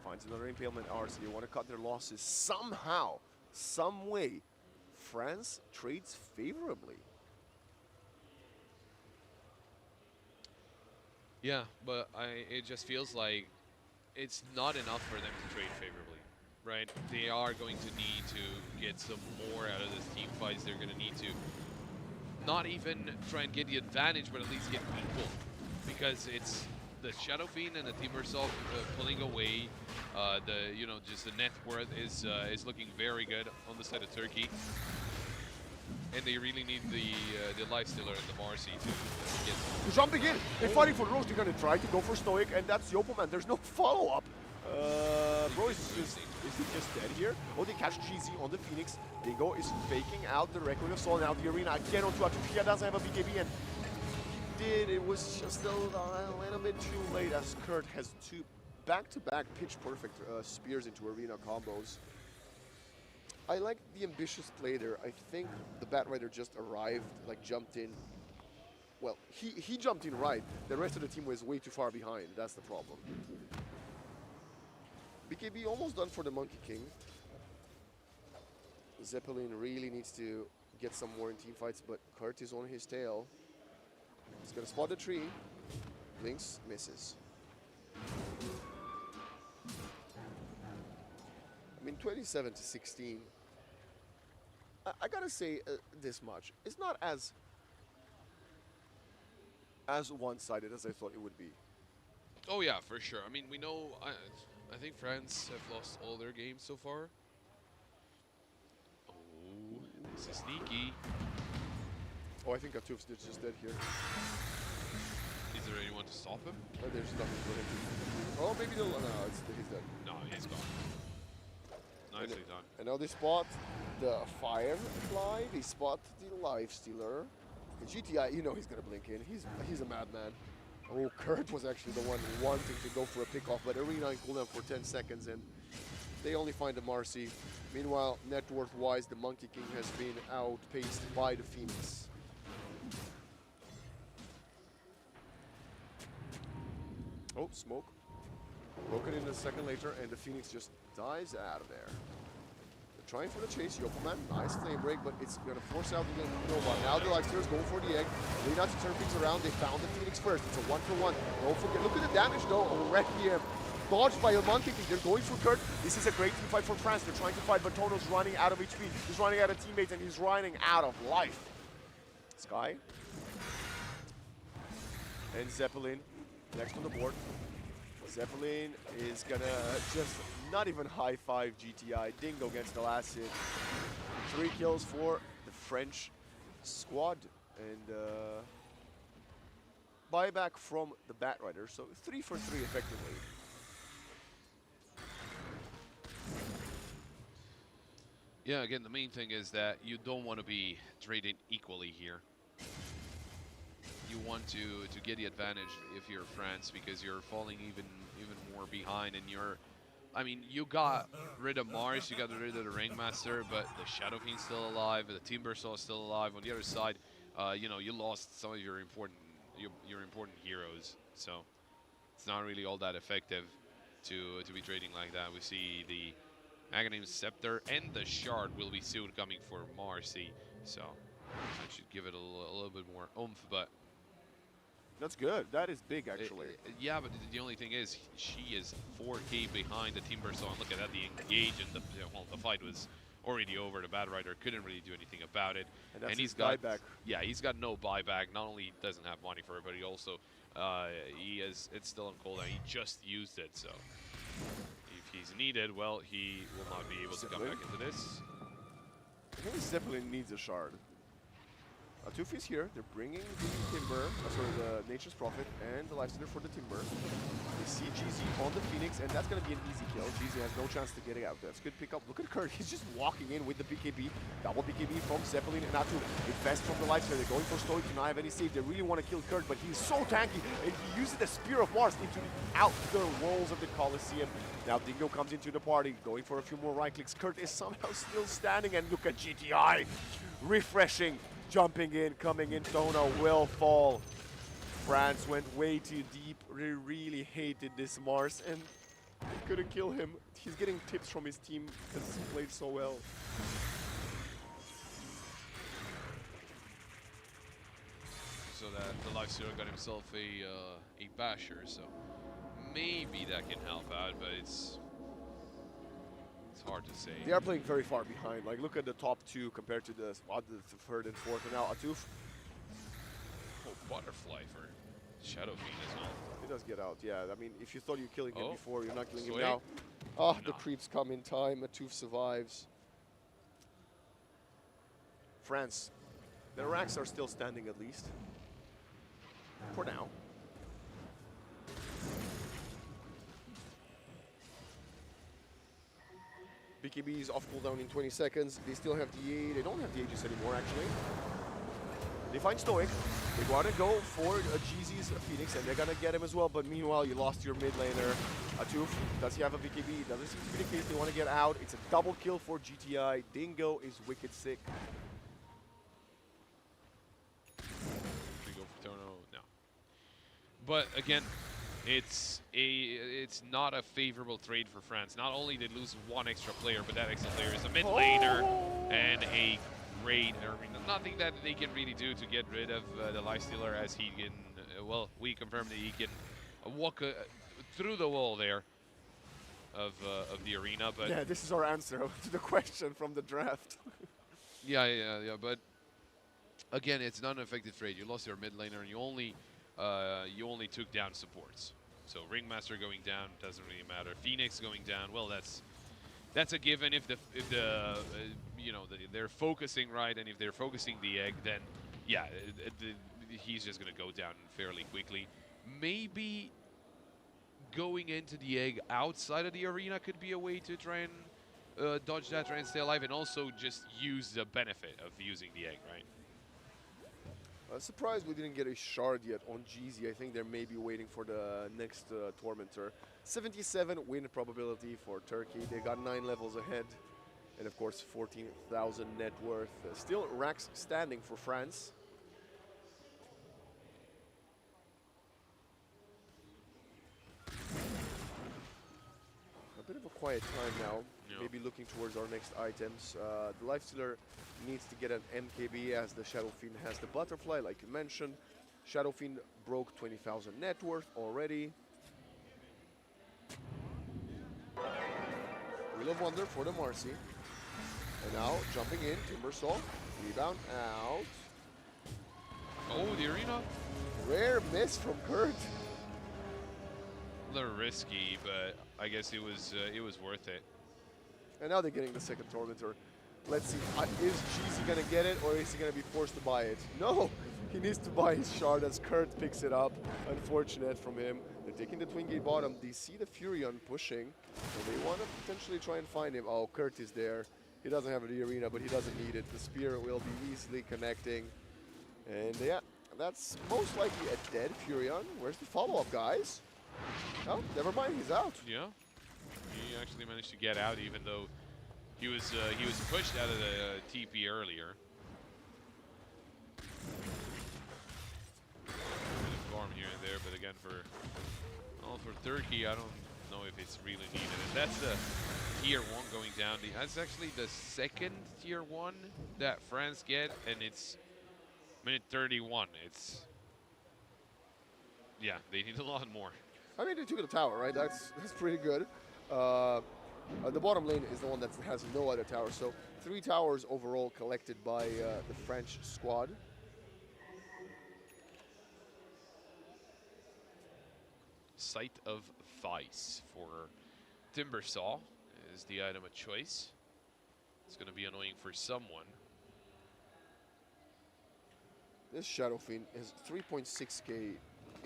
finds another impalement arts. They want to cut their losses somehow, some way. France trades favorably. Yeah, but it just feels like it's not enough for them to trade favorably, right? They are going to need to get some more out of this team fights. They're going to need to not even try and get the advantage, but at least get equal, because it's the Shadow Fiend and the Timbersaw pulling away. Just the net worth is looking very good on the side of Turkey, and they really need the Lifestealer and the Marcy to get. Jumping in, they're fighting for the Rose. They're gonna try to go for Stoic, and that's Yopo, man. There's no follow-up. Bro is he just dead here? Oh, they catch GZ on the Phoenix. Dingo is faking out the Requiem of Soul. Now the Arena again onto Atufia. Doesn't have a BKB, and he did. It was just a little bit too late as Kurt has two back-to-back pitch-perfect spears into Arena combos. I like the ambitious play there. I think the Bat Rider just arrived, like jumped in. Well, he jumped in right. The rest of the team was way too far behind. That's the problem. BKB almost done for the Monkey King. Zeppelin really needs to get some more in team fights, but Kurt is on his tail. He's gonna spot the tree. Blinks, misses. I mean, 27 to 16. I gotta say this much. It's not as one-sided as I thought it would be. Oh yeah, for sure. I mean, we know. I think France have lost all their games so far. Oh, this is sneaky. Oh, I think Atuf's just dead here. Is there anyone to stop him? There's nothing for him to do. Oh, maybe they'll. No, he's dead. No, he's gone. Nicely done. And now they spot the Firefly. They spot the Lifestealer. And GTI, you know he's gonna blink in. He's a madman. Oh, Kurt was actually the one wanting to go for a pickoff, but Arena in cooldown for 10 seconds, and they only find the Marcy. Meanwhile, net worth-wise, the Monkey King has been outpaced by the Phoenix. Oh, smoke. Broken in a second later, and the Phoenix just dives out of there. They're trying for the chase. Yopoman, nice flame break, but it's going to force out the Nova. Now the Lifestealers going for the egg. They not to turn things around. They found the Phoenix first. It's a 1-for-1. Don't forget. Look at the damage, though. Already dodged by a Monkey King. They're going for Kurt. This is a great team fight for France. They're trying to fight, but Tono's running out of HP. He's running out of teammates, and he's running out of life. Sky. And Zeppelin next on the board. Zeppelin is gonna just not even high-five GTI. Dingo gets the last hit. 3 kills for the French squad. And buyback from the Batrider, so 3 for 3 effectively. Yeah, again, the main thing is that you don't want to be traded equally here. You want to get the advantage if you're France, because you're falling even more behind, and you're, I mean, you got rid of Mars, you got rid of the Ringmaster, but the Shadow Fiend's still alive, the Timbersaw is still alive. On the other side, you know, you lost some of your important heroes, so it's not really all that effective to be trading like that. We see the Aghanim's Scepter and the Shard will be soon coming for Marcy, so that should give it a little bit more oomph, but that's good. That is big, actually. Yeah, but the only thing is, she is 4K behind the Timbersaw, and look at that, the engage, and the fight was already over. The Batrider couldn't really do anything about it. And that's he's his got buyback. Yeah, he's got no buyback. Not only doesn't have money for it, but he also it's still on cooldown. He just used it, so if he's needed, well, he will not be able to come back into this. I think Zeppelin needs a shard. Atuf is here. They're bringing the Timber, sorry, the Nature's Prophet and the Lifestealer for the Timber. They see GZ on the Phoenix, and that's going to be an easy kill. GZ has no chance to get it out. That's good pickup. Look at Kurt. He's just walking in with the BKB. Double BKB from Zeppelin and Atuf. Invest from the Lifestealer. They're going for Stoic to not have any save. They really want to kill Kurt, but he's so tanky, and he uses the Spear of Mars into the outer walls of the Colosseum. Now Dingo comes into the party, going for a few more right clicks. Kurt is somehow still standing, and look at GTI. Refreshing. Jumping in, coming in, Tona will fall. France went way too deep. They really hated this Mars, and they couldn't kill him. He's getting tips from his team because he played so well. So that the Lifestealer got himself a basher, so maybe that can help out, but it's hard to say. They are playing very far behind. Like, look at the top 2 compared to the third and fourth. And now Atuf. Oh, Butterfly for Shadow Fiend as well. He does get out, yeah. I mean, if you thought you were killing him before, you're not killing him Sweet. now. Ah, the creeps come in time. Atuf survives. France. Their racks are still standing at least. For now. BKB is off cooldown in 20 seconds. They still have the they don't have the Aegis anymore, actually. They find Stoic. They want to go for GZ's Phoenix, and they're going to get him as well. But meanwhile, you lost your mid laner. Atuf, does he have a BKB? Doesn't seem to be the case. They want to get out. It's a double kill for GTI. Dingo is wicked sick. Should we go for Tono? No. But again, it's not a favorable trade for France. Not only did they lose one extra player, but that extra player is a mid laner and a great arena. Nothing that they can really do to get rid of the Lifestealer, as he can, well, we confirmed that he can walk through the wall there of the arena. But yeah, this is our answer to the question from the draft. yeah, but again, it's not an effective trade. You lost your mid laner, and you only took down supports. So Ringmaster going down doesn't really matter. Phoenix going down, well, that's a given. If you know, they're focusing right, and if they're focusing the egg, then yeah, he's just gonna go down fairly quickly. Maybe going into the egg outside of the arena could be a way to try and dodge that, try and stay alive, and also just use the benefit of using the egg, right? I'm surprised we didn't get a shard yet on GZ. I think they're maybe waiting for the next Tormentor. 77 win probability for Turkey. They got 9 levels ahead. And of course, 14,000 net worth. Still racks standing for France. A bit of a quiet time now. Yeah. Maybe looking towards our next items. The Lifestealer needs to get an MKB, as the Shadow Fiend has the Butterfly, like you mentioned. Shadow Fiend broke 20,000 net worth already. Wheel of Wonder for the Marcy. And now jumping in, Timbersaw. Rebound out. Oh, the arena. Rare miss from Kurt. little risky, but I guess it was worth it. And now they're getting the second Tormentor. Let's see, is GZ gonna get it, or is he gonna be forced to buy it? No, he needs to buy his shard as Kurt picks it up. Unfortunate from him. They're taking the Twin Gate bottom. They see the Furion pushing, and they want to potentially try and find him. Oh, Kurt is there. He doesn't have the arena, but he doesn't need it. The spear will be easily connecting. And yeah, that's most likely a dead Furion. Where's the follow-up, guys? Oh, never mind, he's out. Yeah, he actually managed to get out, even though he was pushed out of the TP earlier. A bit of farm here and there, but again, for Turkey, I don't know if it's really needed. And that's the tier 1 going down. That's actually the second tier 1 that France get, and it's minute 31. It's, yeah, they need a lot more. I mean, they took the tower, right? That's pretty good. The bottom lane is the one that has no other tower. So 3 towers overall collected by the French squad. Sight of Vice for Timbersaw is the item of choice. It's going to be annoying for someone. This Shadow Fiend is 3.6k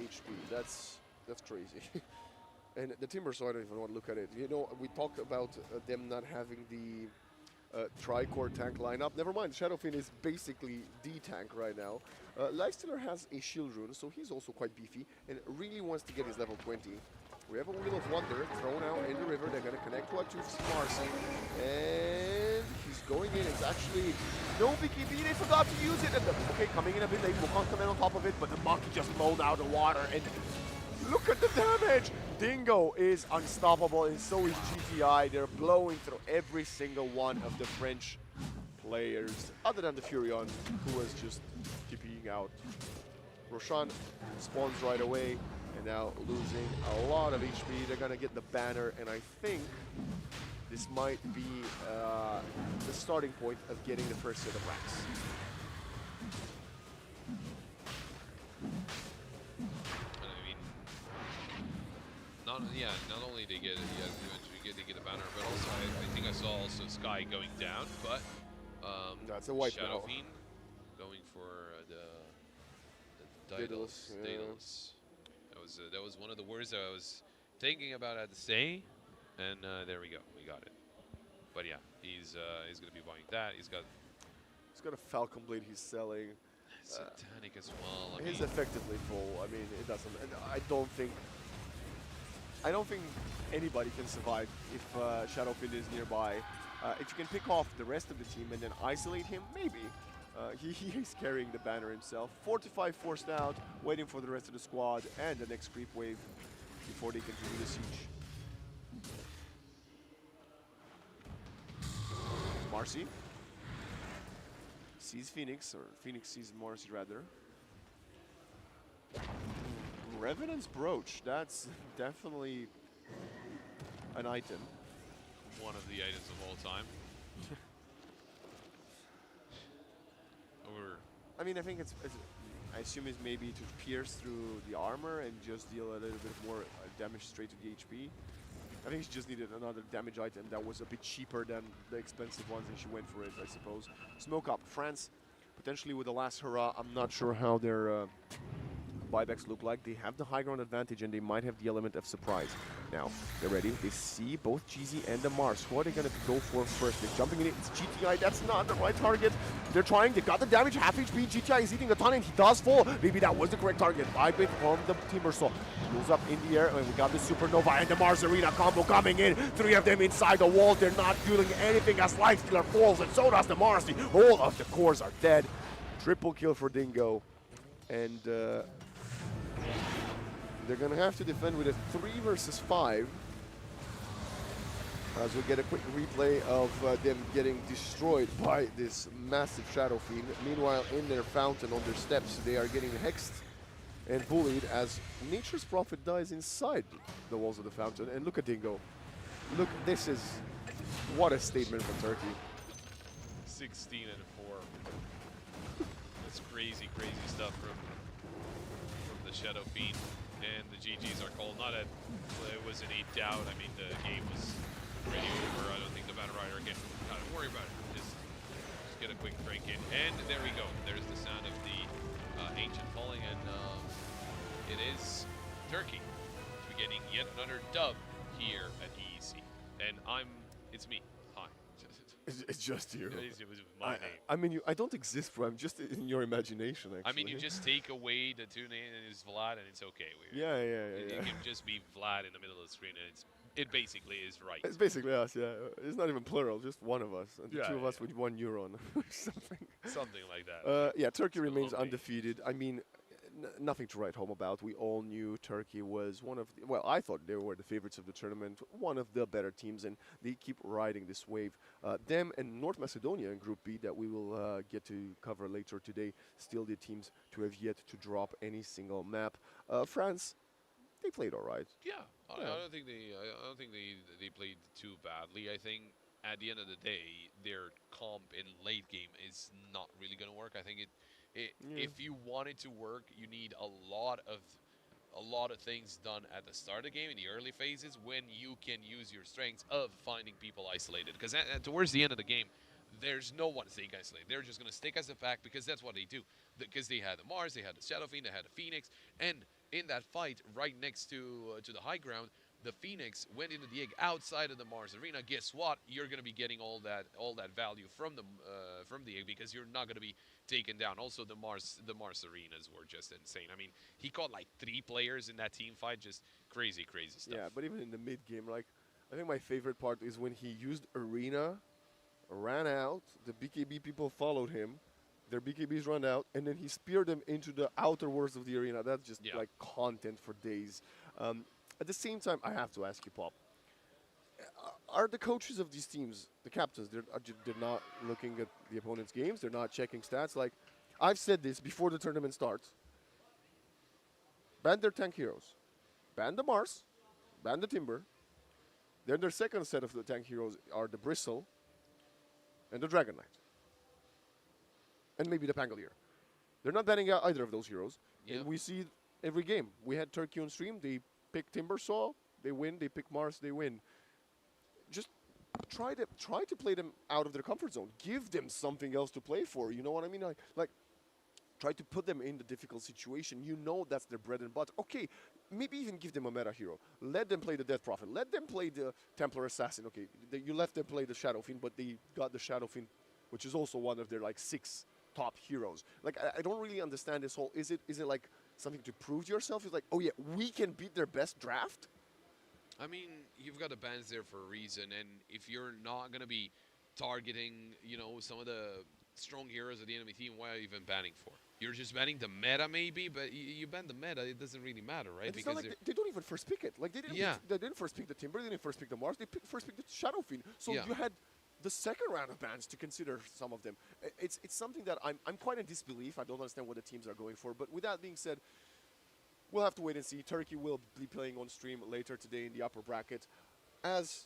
HP. That's crazy. And the Timbersaw, I don't even want to look at it. You know, we talked about them not having the tri-core tank lineup. Never mind, Shadow Fiend is basically the tank right now. Lifestealer has a shield rune, so he's also quite beefy and really wants to get his level 20. We have a Wheel of Wonder thrown out in the river. They're going to connect to Atuf's Marcy. And he's going in. It's actually no BKB. They forgot to use it. And okay, coming in a bit late. Wukong come in on top of it, but the monkey just blowed out the water. And look at the damage. Dingo is unstoppable, and so is GTI. They're blowing through every single one of the French players, other than the Furion, who was just TPing out. Roshan spawns right away, and now losing a lot of HP. They're gonna get the banner, and I think this might be the starting point of getting the first set of ranks. Not only they get a banner, but also I think I saw also Sky going down, but that's a wipe Shadow now. Fiend going for the Daedalus. Yeah. Daedalus. That was one of the words that I was thinking about to say, and there we go, we got it. But yeah, he's gonna be buying that. He's got a Falcon Blade he's selling. Satanic as well. He's effectively full. I mean, it doesn't. I don't think anybody can survive if Shadow Fiend is nearby. If you can pick off the rest of the team and then isolate him, maybe. He is carrying the banner himself. 4-5 forced out, waiting for the rest of the squad and the next creep wave before they continue the siege. Marcy sees Phoenix, or Phoenix sees Marcy rather. Revenant's Brooch, that's definitely an item. One of the items of all time. I mean, I think I assume it's maybe to pierce through the armor and just deal a little bit more damage straight to the HP. I think she just needed another damage item that was a bit cheaper than the expensive ones, and she went for it, I suppose. Smoke up, France, potentially with the last hurrah. I'm not sure how their buybacks look like. They have the high ground advantage, and they might have the element of surprise. Now, they're ready. They see both GZ and the Mars. Who are they going to go for first? They're jumping in it. It's GTI. That's not the right target. They're trying. They got the damage. Half HP. GTI is eating a ton, and he does fall. Maybe that was the correct target. Buyback from the Timbersaw. Moves up in the air, and we got the Supernova and the Mars Arena combo coming in. 3 of them inside the wall. They're not doing anything as Lifestealer falls, and so does the Mars. All of the cores are dead. Triple kill for Dingo. And they're going to have to defend with a 3 versus 5. As we get a quick replay of them getting destroyed by this massive Shadow Fiend. Meanwhile, in their fountain, on their steps, they are getting hexed and bullied as Nature's Prophet dies inside the walls of the fountain. And look at Dingo. Look, this is... what a statement from Turkey. 16 and 4. That's crazy, crazy stuff from the Shadow Fiend. And the GGs are called not at was any doubt. I mean, the game was pretty over. I don't think the Battle Rider can worry about it. Just get a quick break in. And there we go. There's the sound of the Ancient falling, and it is Turkey. We're getting yet another dub here at EEC. And it's me. Hi. It's just you. It was my name. I mean, I don't exist, bro. I'm just in your imagination, actually. I mean, you just take away the two names and it's Vlad, and it's okay. Yeah. It can just be Vlad in the middle of the screen, and it basically is right. It's basically us, yeah. It's not even plural, just one of us. And the two of us with €1 or something. Something like that. Yeah, Turkey Still remains okay. undefeated. I mean, nothing to write home about. We all knew Turkey was one of the, well, I thought they were the favorites of the tournament, one of the better teams, and they keep riding this wave. Them and North Macedonia in Group B that we will get to cover later today, still the teams to have yet to drop any single map. France, they played all right. Yeah, I don't think they played too badly. I think at the end of the day, their comp in late game is not really going to work. I think if you want it to work, you need a lot of things done at the start of the game in the early phases when you can use your strengths of finding people isolated. Because towards the end of the game, there's no one staying isolated. They're just going to stick as a pack because that's what they do. Because they had the Mars, they had the Shadow Fiend, they had the Phoenix, and in that fight right next to the high ground, the Phoenix went into the egg outside of the Mars arena. Guess what? You're going to be getting all that value from the egg because you're not going to be taken down. Also, the Mars arenas were just insane. I mean, he caught like 3 players in that team fight. Just crazy stuff. Yeah, but even in the mid game, like I think my favorite part is when he used arena, ran out. The BKB people followed him. Their BKBs run out, and then he speared them into the outer worlds of the arena. That's just like content for days. At the same time, I have to ask you, Pop, are the coaches of these teams, the captains, they're not looking at the opponent's games, they're not checking stats? Like, I've said this before the tournament starts. Ban their tank heroes. Ban the Mars. Ban the Timber. Then their second set of the tank heroes are the Bristle and the Dragon Knight. And maybe the Pangolier. They're not banning out either of those heroes. And we see every game. We had Turkey on stream. They pick Timbersaw, they win. They pick Mars, they win. Just try to play them out of their comfort zone. Give them something else to play for. You know what I mean? Like try to put them in the difficult situation. You know that's their bread and butter. Okay, maybe even give them a meta hero. Let them play the Death Prophet. Let them play the Templar Assassin. Okay, you let them play the Shadow Fiend, but they got the Shadow Fiend, which is also one of their like 6 top heroes. Like I don't really understand this whole. Is it like something to prove to yourself? It's like, oh yeah, we can beat their best draft. I mean, you've got the bans there for a reason, and if you're not going to be targeting, some of the strong heroes of the enemy team, why are you even banning for? You're just banning the meta, maybe, but you ban the meta, it doesn't really matter, right? And it's not like they don't even first pick it. Like they didn't first pick the Timber, they didn't first pick the Mars, they first picked the Shadow Fiend. So you had the second round of bans to consider some of them. It's something that I'm quite in disbelief. I don't understand what the teams are going for. But with that being said, we'll have to wait and see. Turkey will be playing on stream later today in the upper bracket. As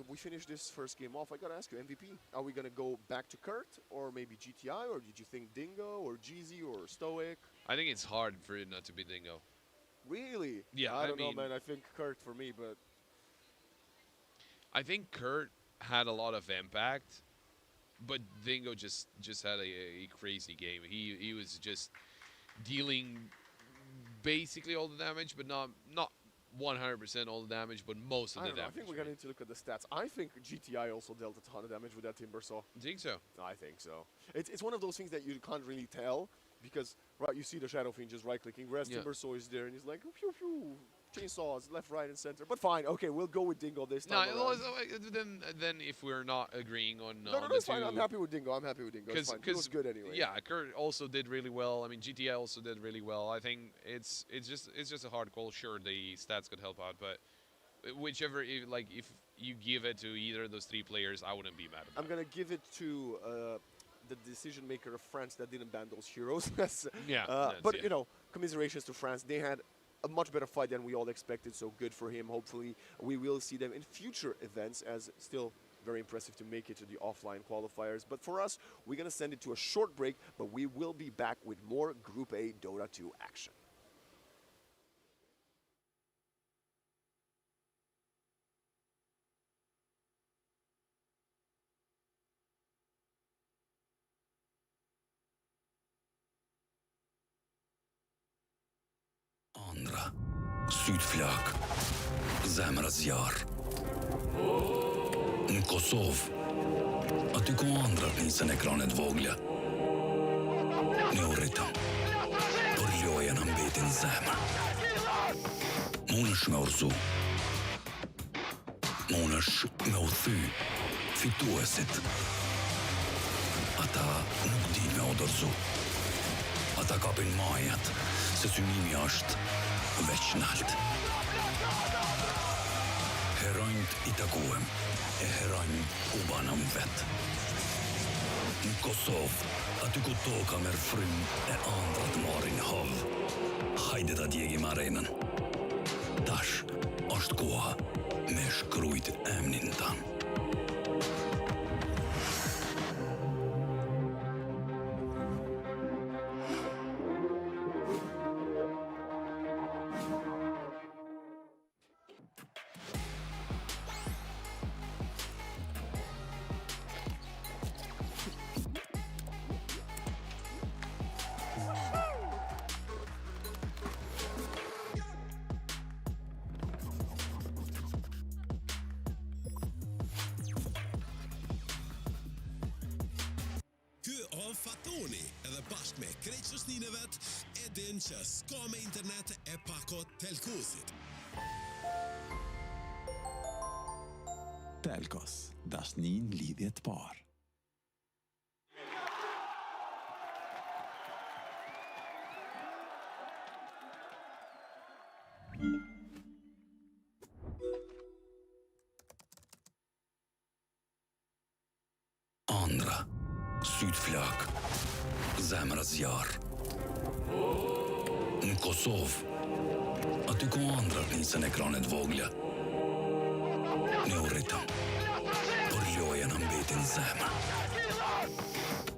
we finish this first game off, I got to ask you, MVP, are we going to go back to Kurt or maybe GTI, or did you think Dingo or Jeezy or Stoic? I think it's hard for it not to be Dingo. Really? Yeah, I don't know, man. I think Kurt for me, but... I think Kurt had a lot of impact, but Dingo just had a crazy game. He was just dealing basically all the damage, but not 100% all the damage, but most of the damage. I think we're going to need to look at the stats. I think GTI also dealt a ton of damage with that Timbersaw. Think so? I think so. It's one of those things that you can't really tell because you see the Shadow Fiend just right-clicking, whereas Timbersaw is there and he's like, pew, pew, chainsaws left, right, and center. But fine, okay, we'll go with Dingo this time. Then if we're not agreeing on no, it's fine. I'm happy with Dingo. Because it was good anyway. Yeah, Kurt also did really well. I mean, GTI also did really well. I think it's just a hard call. Sure, the stats could help out, but whichever, if you give it to either of those 3 players, I wouldn't be mad about it. I'm gonna give it to the decision maker of France that didn't ban those heroes. But commiserations to France. They had a much better fight than we all expected, so good for him. Hopefully we will see them in future events, as still very impressive to make it to the offline qualifiers. But for us, we're going to send it to a short break, but we will be back with more Group A Dota 2 action. Andra. Sydflak. Zemra zjarr. Në Kosovë, aty ku ëndrat nisën ekranet vogle. Ne u rritëm, por loja në mbetin zemër. Munësh me urzu. Munësh me u thy fituesit. Ata nuk din me u dorëzu. Ata kapin majat, se synimi është veç nalt. Heronjt I takuem, e heronjt u banëm vet. Në Kosovë, aty ku toka merr frym e ëndrat marrin hov. Hajde ta djegim arenën. Tash është koha me shkrujt emnin tan. Fatoni edhe bashkë me krejtëshnin e vet e din që s'ka me internet e pakot telkosit. Telkos, dashnin lidhjet parë. Andra. Sydflak. Zemra zjarr. Në Kosovë, aty ku ëndrat nisën ekranet vogle. Ne u rritëm, por loja në mbetin zemër.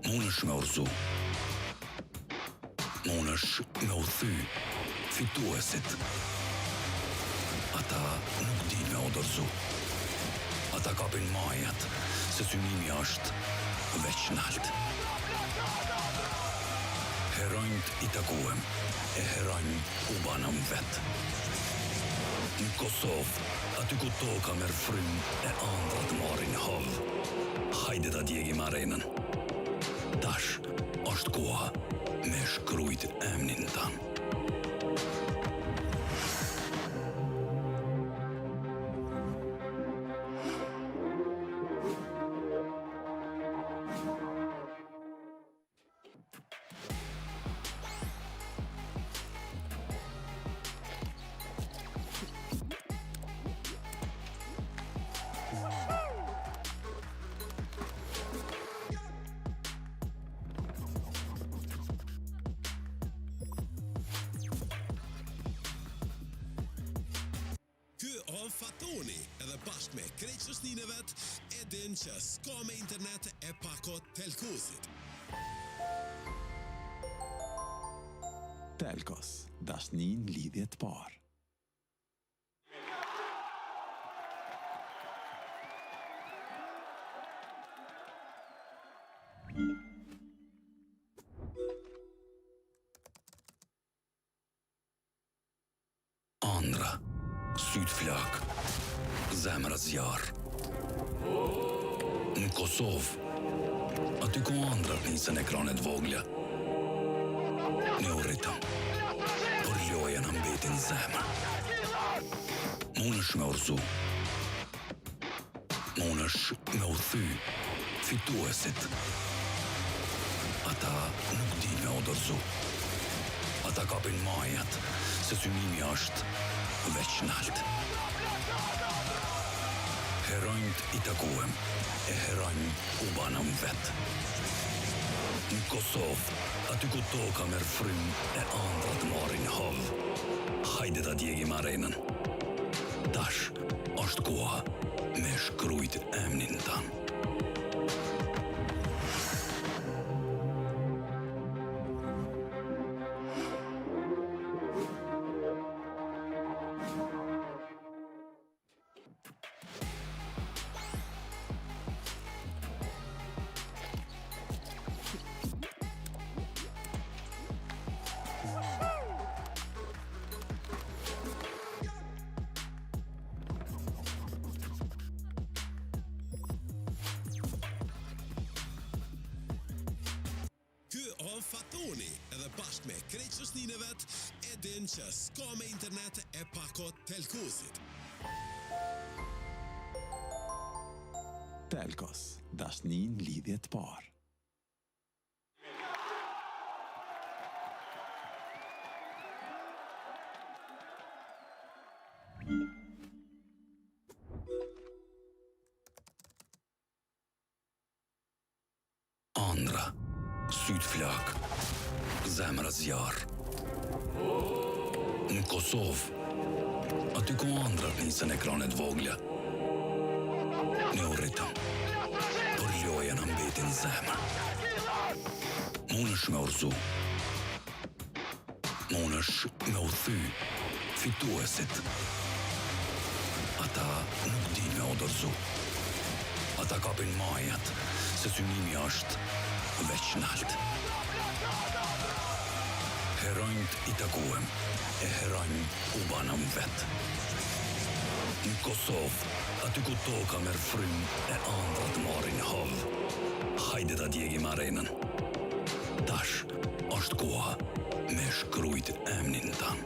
Munësh me urzu. Munësh me u thy fituesit. Ata nuk din me u dorëzu. Ata kapin majat, se synimi është veç nalt. Heronjt I takuem, e heronjt u banëm vet. Në Kosovë, aty ku toka merr frym e ëndrat marrin hov. Hajde ta djegim arenën. Tash është koha me shkrujt emnin tan. Fatoni edhe bashkë me krejtëshnin e vet e din që s'ka me internet e pakot telkosit. Telkos, dashnin lidhjet parë. Andra. Sydflak. Zemra zjarr. Në Kosovë, aty ku ëndrat nisën ekranet vogle. Ne u rritëm, por loja në mbetin zemër. Munësh me urzu. Munësh me u thy fituesit. Ata nuk din me u dorëzu. Ata kapin majat, se synimi është veç nalt. Heronjt I takuem, e heronjt u banëm vet. Në Kosovë, aty ku toka merr frym e ëndrat marrin hov. Hajde ta djegim arenën. Tash është koha me shkrujt emnin tan. Thoni edhe bashkë me kreqëshnin e vetë e din që s'ka me internet e pakot Telkosit. Telkos, dashnin lidhjet parë. Andra, syt flak, zemra zjarë. Në Kosovë, aty ku andrat nisën ekranet voglja. Ne u rritëm, por loja në mbetin zemër. Mun është me urzu. Mun është me u thy fituesit. Ata nuk din me odorzu. Ata kapin majat, se synimi është veç nalt. Heronjt I takuem, e heronjt u banëm vetë. Në Kosovë, aty ku toka merr frym e andrat marrin hov. Hajde ta djegim arenën. Tash është koha me shkrujt emnin tan.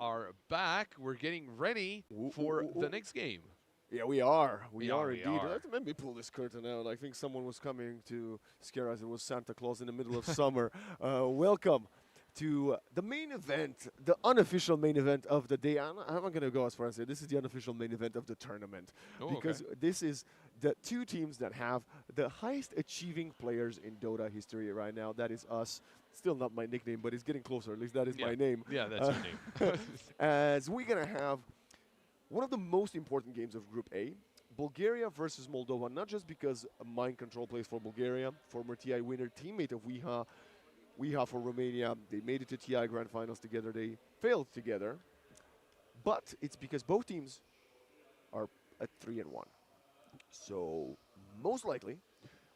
are back. We're getting ready for the next game. Yeah, we are. We are we indeed. are. Let me pull this curtain out. I think someone was coming to scare us. It was Santa Claus in the middle of summer. Welcome to the main event, the unofficial main event of the day. I'm not going to go as far as say this is the unofficial main event of the tournament. Oh, because this is the two teams that have the highest achieving players in Dota history right now. That is us. Still not my nickname, but it's getting closer. At least that is my name. Yeah, that's your name. As we're going to have one of the most important games of Group A, Bulgaria versus Moldova, not just because Mind Control plays for Bulgaria, former TI winner, teammate of Weha for Romania. They made it to TI Grand Finals together. They failed together. But it's because both teams are at 3-1. So most likely,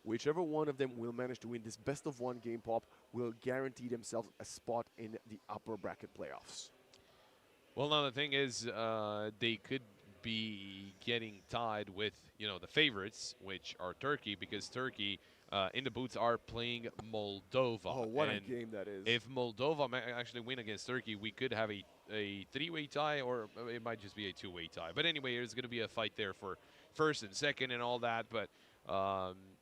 whichever one of them will manage to win this best-of-1 game pop will guarantee themselves a spot in the upper bracket playoffs. Well, now the thing is, they could be getting tied with, the favorites, which are Turkey, because Turkey in the boots are playing Moldova. Oh, what and a game that is. If Moldova actually win against Turkey, we could have a three-way tie, or it might just be a two-way tie. But anyway, there's going to be a fight there for first and second and all that. But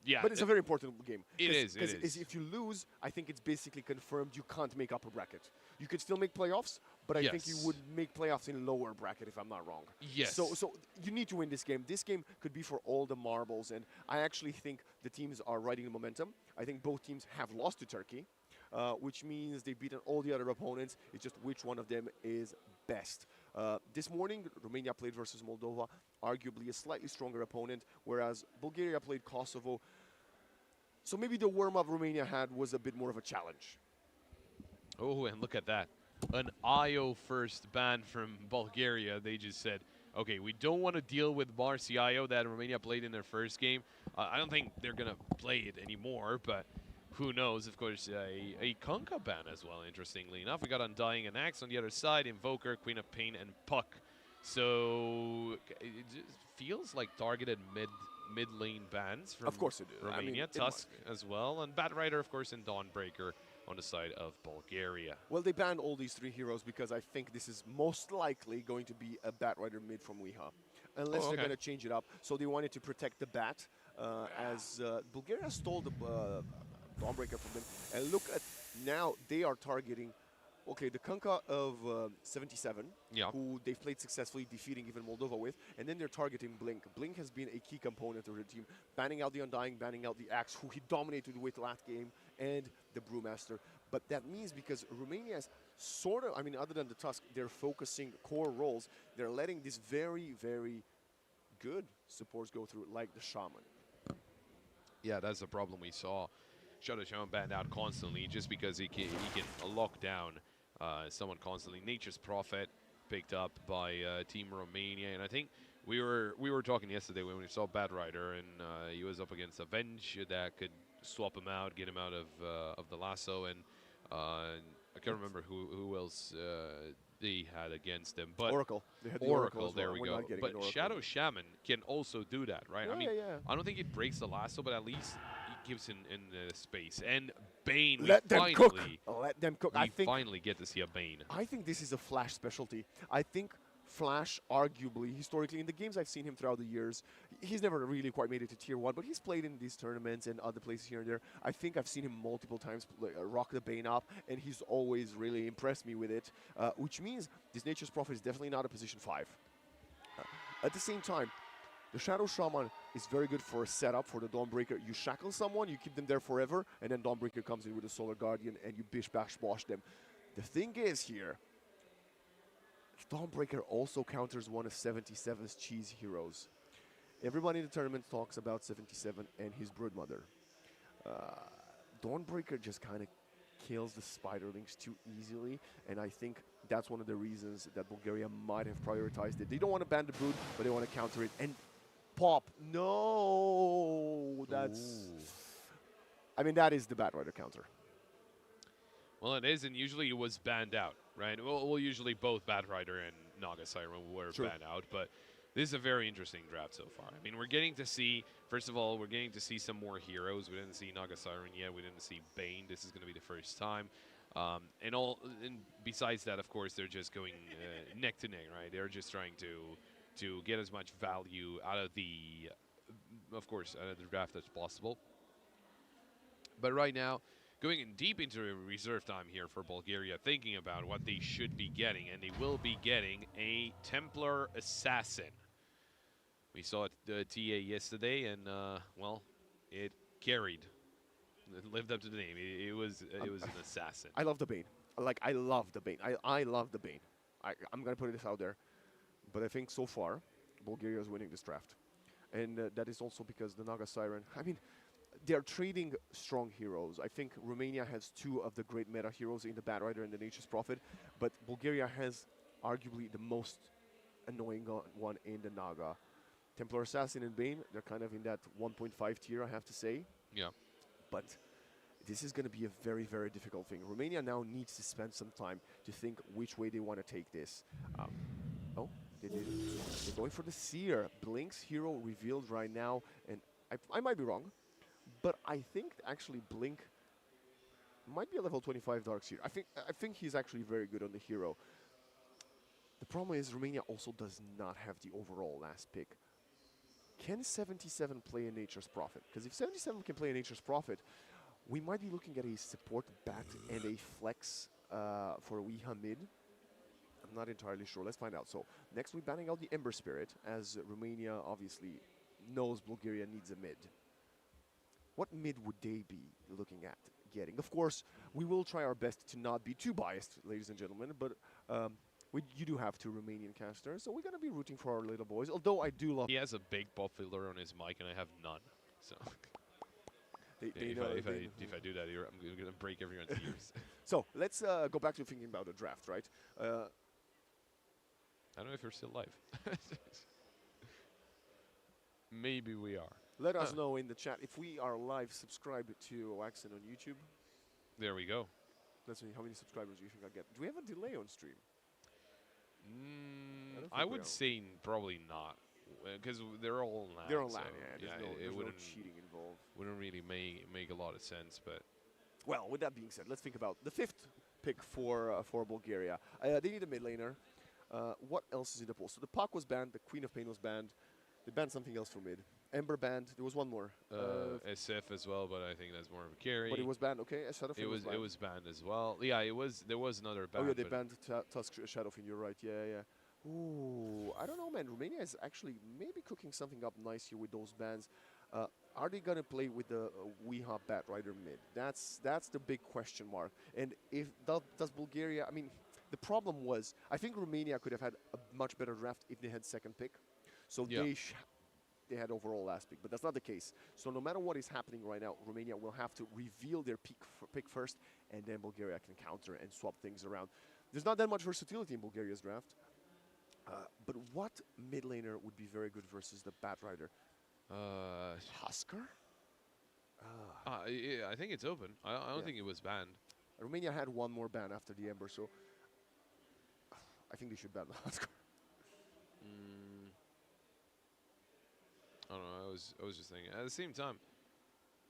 yeah. But it's a very important game. It is. If you lose, I think it's basically confirmed you can't make upper bracket. You could still make playoffs, but I think you would make playoffs in lower bracket if I'm not wrong. Yes. So you need to win this game. This game could be for all the marbles, and I actually think the teams are riding the momentum. I think both teams have lost to Turkey, which means they've beaten all the other opponents. It's just which one of them is best. This morning, Romania played versus Moldova, arguably a slightly stronger opponent, whereas Bulgaria played Kosovo. So maybe the warm-up Romania had was a bit more of a challenge. Oh, and look at that. An IO first ban from Bulgaria. They just said, okay, we don't want to deal with Marcy IO that Romania played in their first game. I don't think they're going to play it anymore, but who knows? Of course, a Kunkka ban as well, interestingly enough. We got Undying and Axe on the other side, Invoker, Queen of Pain, and Puck. So it just feels like targeted mid-lane bans from Of course it is. Romania. I mean, Tusk as well, and Batrider, of course, and Dawnbreaker on the side of Bulgaria. Well, they banned all these three heroes because I think this is most likely going to be a Batrider mid from Weha. Unless they're going to change it up. So they wanted to protect the Bat as Bulgaria stole the Dawnbreaker from them. And look at now they are targeting, okay, the Kunkka of 77, who they've played successfully, defeating even Moldova with. And then they're targeting Blink. Blink has been a key component of the team, banning out the Undying, banning out the Axe, who he dominated with last game, and the Brewmaster. But that means because Romania is sort of, I mean, other than the Tusk, they're focusing core roles. They're letting these very, very good supports go through, like the Shaman. Yeah, that's the problem we saw. Shadow Shaman banned out constantly just because he can lock down someone constantly. Nature's Prophet picked up by Team Romania, and I think we were talking yesterday when we saw Batrider, and he was up against Avenge that could swap him out, get him out of the lasso, and I can't remember who else they had against them, but Oracle. They had the Oracle, as there well. we go. But Shadow Shaman can also do that, right? I mean, I don't think it breaks the lasso, but at least it gives in the space. And Bane, Let them cook. Let them cook. I think finally get to see a Bane. I think this is a Flash specialty. I think Flash, arguably, historically, in the games I've seen him throughout the years, he's never really quite made it to Tier 1, but he's played in these tournaments and other places here and there. I think I've seen him multiple times rock the Bane up, and he's always really impressed me with it, which means this Nature's Prophet is definitely not a position 5. At the same time, the Shadow Shaman is very good for a setup for the Dawnbreaker. You shackle someone, you keep them there forever, and then Dawnbreaker comes in with a Solar Guardian, and you bish bash bosh them. The thing is here, Dawnbreaker also counters one of 77's cheese heroes. Everybody in the tournament talks about 77 and his broodmother. Dawnbreaker just kind of kills the Spiderlings too easily, and I think that's one of the reasons that Bulgaria might have prioritized it. They don't want to ban the brood, but they want to counter it. And Pop, no, that's... Ooh. I mean, that is the Batrider counter. Well, it is, and usually it was banned out, right? Well usually both Batrider and Naga Siren were banned out, but this is a very interesting draft so far. I mean, we're getting to see, first of all, we're getting to see some more heroes. We didn't see Naga Siren yet. We didn't see Bane. This is going to be the first time. And besides that, of course, they're just going neck to neck, right? They're just trying to get as much value out of the, of course, out of the draft as possible. But right now, going in deep into reserve time here for Bulgaria, thinking about what they should be getting, and they will be getting a Templar Assassin. We saw it TA yesterday, and well, it carried. It lived up to the name. It was an assassin. I love the Bane. I love the Bane. I love the Bane. I'm going to put this out there. But I think so far, Bulgaria is winning this draft. And that is also because the Naga Siren, I mean, they're trading strong heroes. I think Romania has two of the great meta heroes in the Bat Rider and the Nature's Prophet. But Bulgaria has arguably the most annoying one in the Naga. Templar Assassin and Bane, they're kind of in that 1.5 tier, I have to say. Yeah. But this is going to be a very, very difficult thing. Romania now needs to spend some time to think which way they want to take this. Oh, they're going for the Seer. Blink's hero revealed right now, and I might be wrong, but I think actually Blink might be a level 25 Dark Seer. I think he's actually very good on the hero. The problem is Romania also does not have the overall last pick. Can 77 play a Nature's Prophet? Because if 77 can play a Nature's Prophet, we might be looking at a support bat and a flex for a Weeha mid. I'm not entirely sure. Let's find out. So next we're banning out the Ember Spirit, as Romania obviously knows Bulgaria needs a mid. What mid would they be looking at getting? Of course, we will try our best to not be too biased, ladies and gentlemen, but you do have two Romanian casters, so we're going to be rooting for our little boys, although I do love... He has a big buff filler on his mic, and I have none. So if I do that, I'm going to break everyone's ears. So let's go back to thinking about the draft, right? I don't know if you're still live. Maybe we are. Let us know in the chat if we are live. Subscribe to Waxen on YouTube. There we go. Let's see how many subscribers do you think I get. Do we have a delay on stream? I would say probably not, because they're all on LAN. They're on so LAN, yeah. There's no cheating involved. Wouldn't really make a lot of sense, but... Well, with that being said, let's think about the fifth pick for Bulgaria. They need a mid laner. What else is in the pool? So the Puck was banned, the Queen of Pain was banned. They banned something else for mid. Ember banned. There was one more. SF as well, but I think that's more of a carry. But it was banned, okay? It was banned as well. Yeah, there was another ban. Oh yeah, they banned Tusk Shadowfin. You're right. Yeah. Ooh, I don't know, man. Romania is actually maybe cooking something up nice here with those bans. Are they gonna play with the Weeha Bat Rider mid? That's the big question mark. And if does Bulgaria? I mean, the problem was I think Romania could have had a much better draft if they had second pick. So they had overall last pick, but that's not the case. So no matter what is happening right now, Romania will have to reveal their pick first, and then Bulgaria can counter and swap things around. There's not that much versatility in Bulgaria's draft. But what mid laner would be very good versus the Bat Rider? Husker? Yeah, I think it's open. I don't think it was banned. Romania had one more ban after the Ember, so I think they should ban the Husker. I don't know. I was just thinking. At the same time,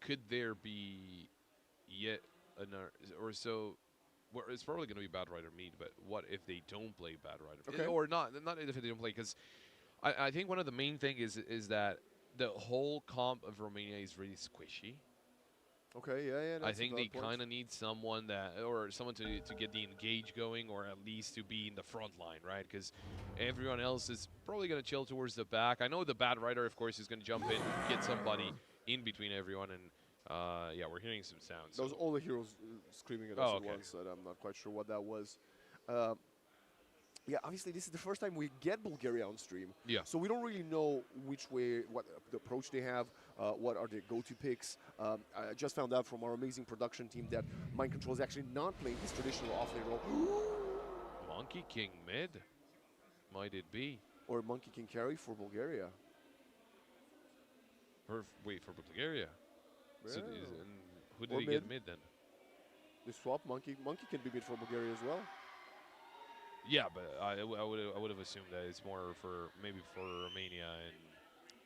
could there be yet another or so? Well, it's probably going to be Bad Rider Mead, but what if they don't play Bad Rider? Okay. Or not if they don't play, because I think one of the main thing is that the whole comp of Romania is really squishy. Okay, yeah. I think they kind of need someone to get the engage going, or at least to be in the front line, right? Because everyone else is probably going to chill towards the back. I know the Bad Rider, of course, is going to jump in, get somebody in between everyone, and yeah, we're hearing some sounds. Those all the heroes screaming at us at once, and I'm not quite sure what that was. Yeah, obviously this is the first time we get Bulgaria on stream. Yeah. So we don't really know which way, what the approach they have, what are their go-to picks. I just found out from our amazing production team that Mind Control is actually not playing his traditional off-lane role. Monkey King mid, might it be? Or Monkey King carry for Bulgaria. For Bulgaria. Yeah. So who did he get mid then? They swap Monkey. Monkey can be mid for Bulgaria as well. Yeah, but I would have assumed that it's more for maybe for Romania and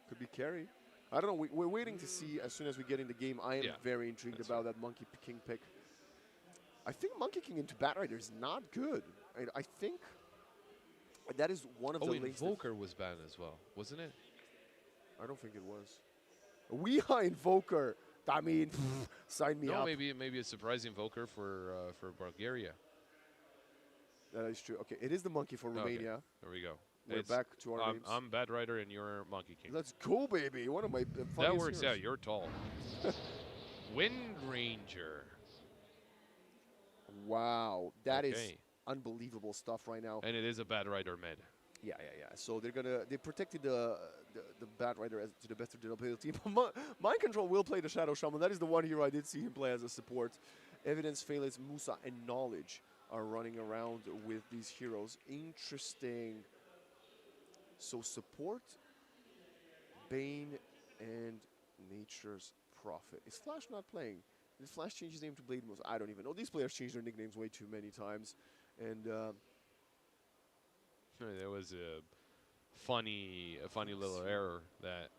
could be carry. I don't know. We're waiting to see as soon as we get in the game. I am very intrigued about that Monkey King pick. I think Monkey King into Bat Rider is not good. I think that is one of the links. Invoker was banned as well, wasn't it? I don't think it was. Weeha Invoker. I mean, sign me No, up. maybe a surprise Invoker for Bulgaria. That is true. Okay, it is the monkey for Romania. Okay, there we go. We're back to our names. I'm Bat Rider and you're Monkey King. Let's go, baby. One of my funniest That works heroes. out. You're tall. Wind Ranger. Wow, that is Okay. unbelievable stuff right now. And it is a Bat Rider mid. Yeah. So they protected the Bat Rider to the best of their ability. Mind Control will play the Shadow Shaman. That is the one hero I did see him play as a support. Evidence, Phalanx, Musa, and Knowledge are running around with these heroes. Interesting. So support, Bane, and Nature's Prophet. Is Flash not playing? Did Flash change his name to Blade Moose? I don't even know. These players change their nicknames way too many times. And There was a funny little error that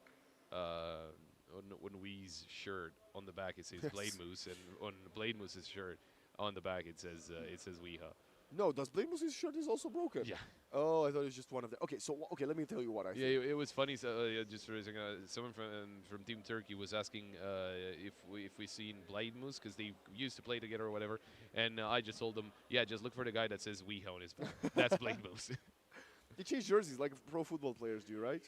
on Wee's shirt on the back it says Blade Moose, and on Blade Moose's shirt on the back it says Weeha. no, does Blade Moose's shirt is also broken? Yeah. Oh, I thought it was just one of them. Okay, so let me tell you what I Yeah, think. it was funny. So, just for a second, someone from Team Turkey was asking if we seen Blade Moose because they used to play together or whatever, and I just told them, yeah, just look for the guy that says Weeha on his back. That's Blade Moose. They change jerseys like pro football players do, right?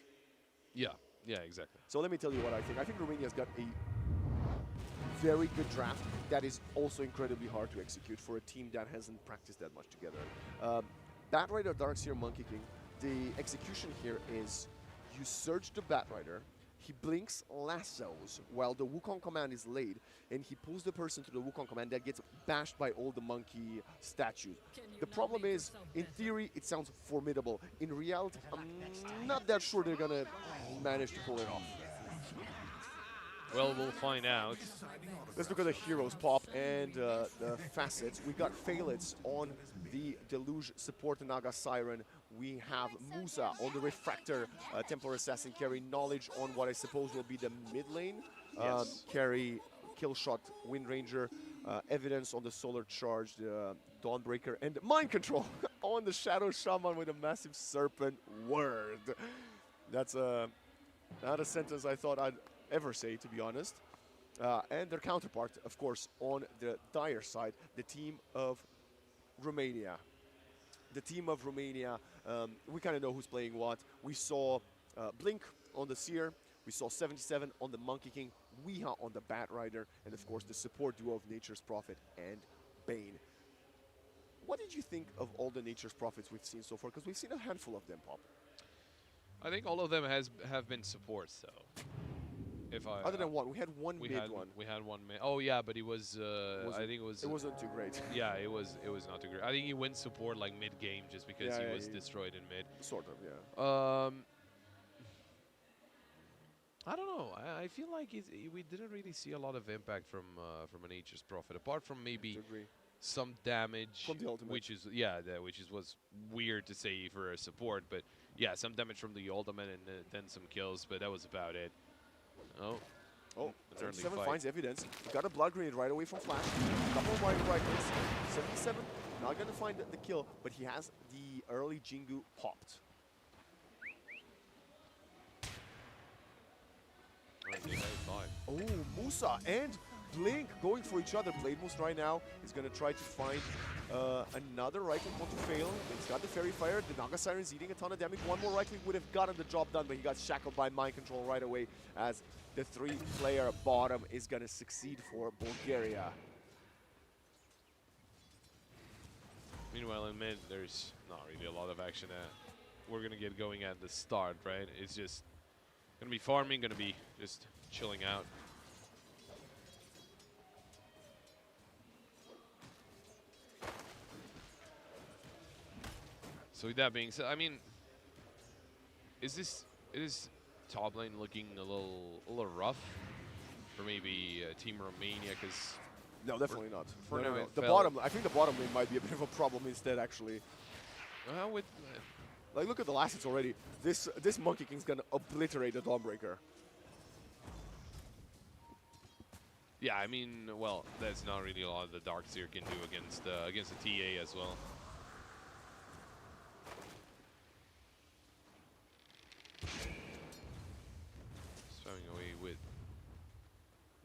Yeah, exactly. So let me tell you what I think. I think Romania's got a very good draft that is also incredibly hard to execute for a team that hasn't practiced that much together. Bat Rider, Darkseer, Monkey King. The execution here is you surge the Bat Rider, he blinks lassos while the Wukong command is laid, and he pulls the person to the Wukong command that gets bashed by all the monkey statues. The problem is, in theory, it sounds formidable. In reality, I'm not that sure they're gonna manage to pull it off. Well, we'll find out. Let's look at the heroes pop and the facets. We got Phalanx on the Deluge support Naga Siren. We have Musa on the Refractor Templar Assassin carry. Knowledge on what I suppose will be the mid lane. Yes. Carry Killshot Wind Ranger. Evidence on the Solar Charged Dawnbreaker. And Mind Control on the Shadow Shaman with a massive Serpent Word. That's not a sentence I thought I'd ever say, to be honest. And their counterpart, of course, on the dire side, the team of Romania. The team of Romania, we kind of know who's playing what. We saw Blink on the Seer, we saw 77 on the Monkey King, Weeha on the Bat Rider, and of course the support duo of Nature's Prophet and Bane. What did you think of all the Nature's Prophets we've seen so far? Because we've seen a handful of them pop. I think all of them have been supports though. Other than one, we had one we mid had one. We had one mid. Oh yeah, but it was. I think it was. It wasn't too great. Yeah, it was not too great. I think he wins support like mid game just because Yeah, he was destroyed in mid. Sort of, yeah. I don't know. I feel like we didn't really see a lot of impact from an Nature's Prophet, apart from maybe Agree. some damage From the ultimate. which is was weird to say for a support, but yeah, some damage from the ultimate and then some kills, but that was about it. Oh, Oh, early 77 fight. finds evidence. He got a blood grenade right away from Flash. Couple of right clicks. 77 not gonna find the kill, but he has the early Jingu popped. Oh, Musa and Blink going for each other. Blade Moose right now is going to try to find another right click to fail. He's got the Fairy Fire. The Naga Siren's eating a ton of damage. One more right click would have gotten the job done, but he got shackled by Mind Control right away as the three-player bottom is going to succeed for Bulgaria. Meanwhile, in mid, there's not really a lot of action that we're going to get going at the start, right? It's just going to be farming, going to be just chilling out. So with that being said, I mean, is top lane looking a little rough for maybe Team Romania? Because No, definitely not. for No, no, now no. it The felt- bottom, I think the bottom lane might be a bit of a problem instead, actually. with Like, look at the last hits already. This Monkey King's gonna obliterate the Dawnbreaker. Yeah, I mean, well, that's not really a lot the Darkseer can do against a TA as well. Throwing away with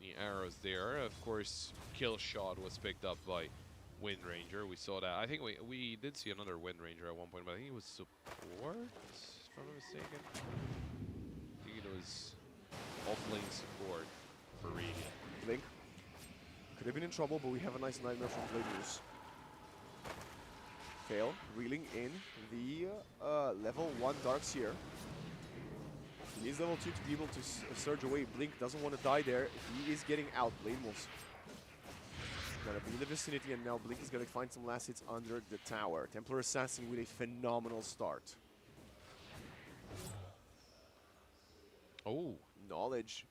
the arrows there. Of course, kill shot was picked up by Wind Ranger. We saw that. I think we did see another Wind Ranger at one point, but I think it was support, if I'm not mistaken. I think it was off-lane support for Radiant. Blink. Could have been in trouble, but we have a nice nightmare from Belarus. Fail, reeling in the level 1 Darkseer. He needs level 2 to be able to surge away. Blink doesn't want to die there. He is getting out. Blameless gonna be in the vicinity, and now Blink is gonna find some last hits under the tower. Templar Assassin with a phenomenal start. Oh. Knowledge.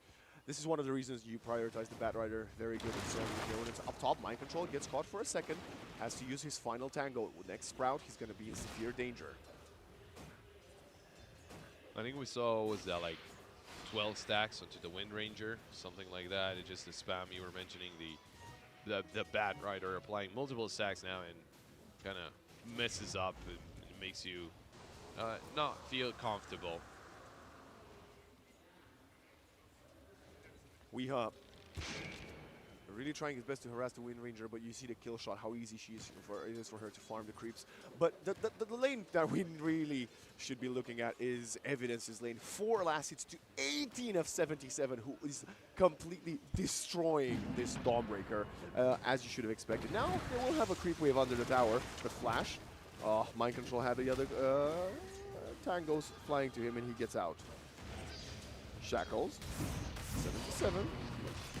This is one of the reasons you prioritize the Batrider. Very good at selling the opponents up top. Mind control gets caught for a second. Has to use his final tango. Next Sprout, he's going to be in severe danger. I think we saw was that like 12 stacks onto the Wind Ranger, something like that. It's just the spam you were mentioning, the Batrider applying multiple stacks now and kind of messes up and it makes you not feel comfortable. Weeha really trying his best to harass the Wind Ranger, but you see the kill shot, how easy it is for her to farm the creeps. But the lane that we really should be looking at is Evidence's lane. 4 last hits to 18 of 77, who is completely destroying this Dawnbreaker, as you should have expected. Now they will have a creep wave under the tower, but Flash, Mind Control had the other tangos flying to him, and he gets out. Shackles. 77,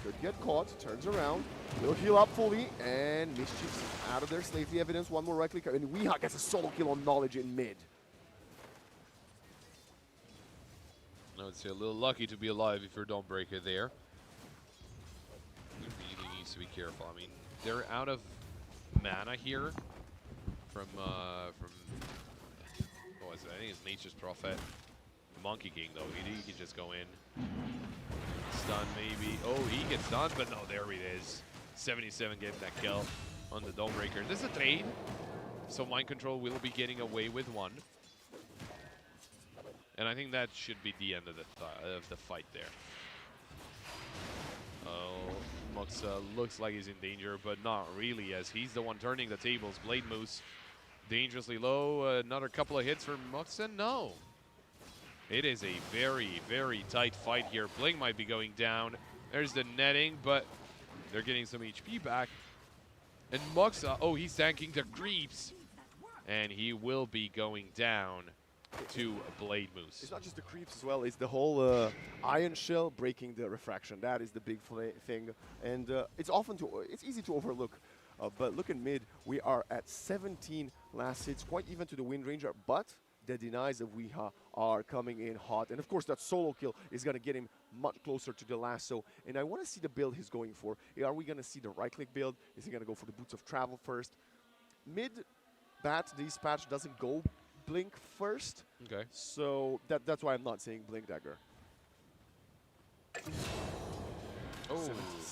could get caught, turns around, will heal up fully, and Mischief's out of there, slaves the Evidence, one more right click, and Weeha gets a solo kill on Knowledge in mid. I would say a little lucky to be alive if you're Dawnbreaker there. He really needs to be careful. I mean, they're out of mana here from what was it? I think it's Nature's Prophet. Monkey King though, he can just go in. Stun maybe. Oh, he gets stunned, but no, there it is. 77 getting that kill on the Dawnbreaker. This is a trade, so Mind Control will be getting away with one. And I think that should be the end of the fight there. Oh, Moxa looks like he's in danger, but not really, as he's the one turning the tables. Blade Moose dangerously low. Another couple of hits for Moxa. No. It is a very, very tight fight here. Blink might be going down. There's the netting, but they're getting some HP back. And Moxa, oh, he's tanking the creeps. And he will be going down to Blade Moose. It's not just the creeps as well, it's the whole Iron Shell breaking the refraction. That is the big thing. And it's easy to overlook. But look in mid, we are at 17 last hits, quite even to the Wind Ranger, but the denies of Weeha are coming in hot. And of course, that solo kill is going to get him much closer to the lasso. And I want to see the build he's going for. Are we going to see the right-click build? Is he going to go for the Boots of Travel first? Mid-bat, this patch doesn't go Blink first. Okay. So that's why I'm not saying Blink Dagger. Oh,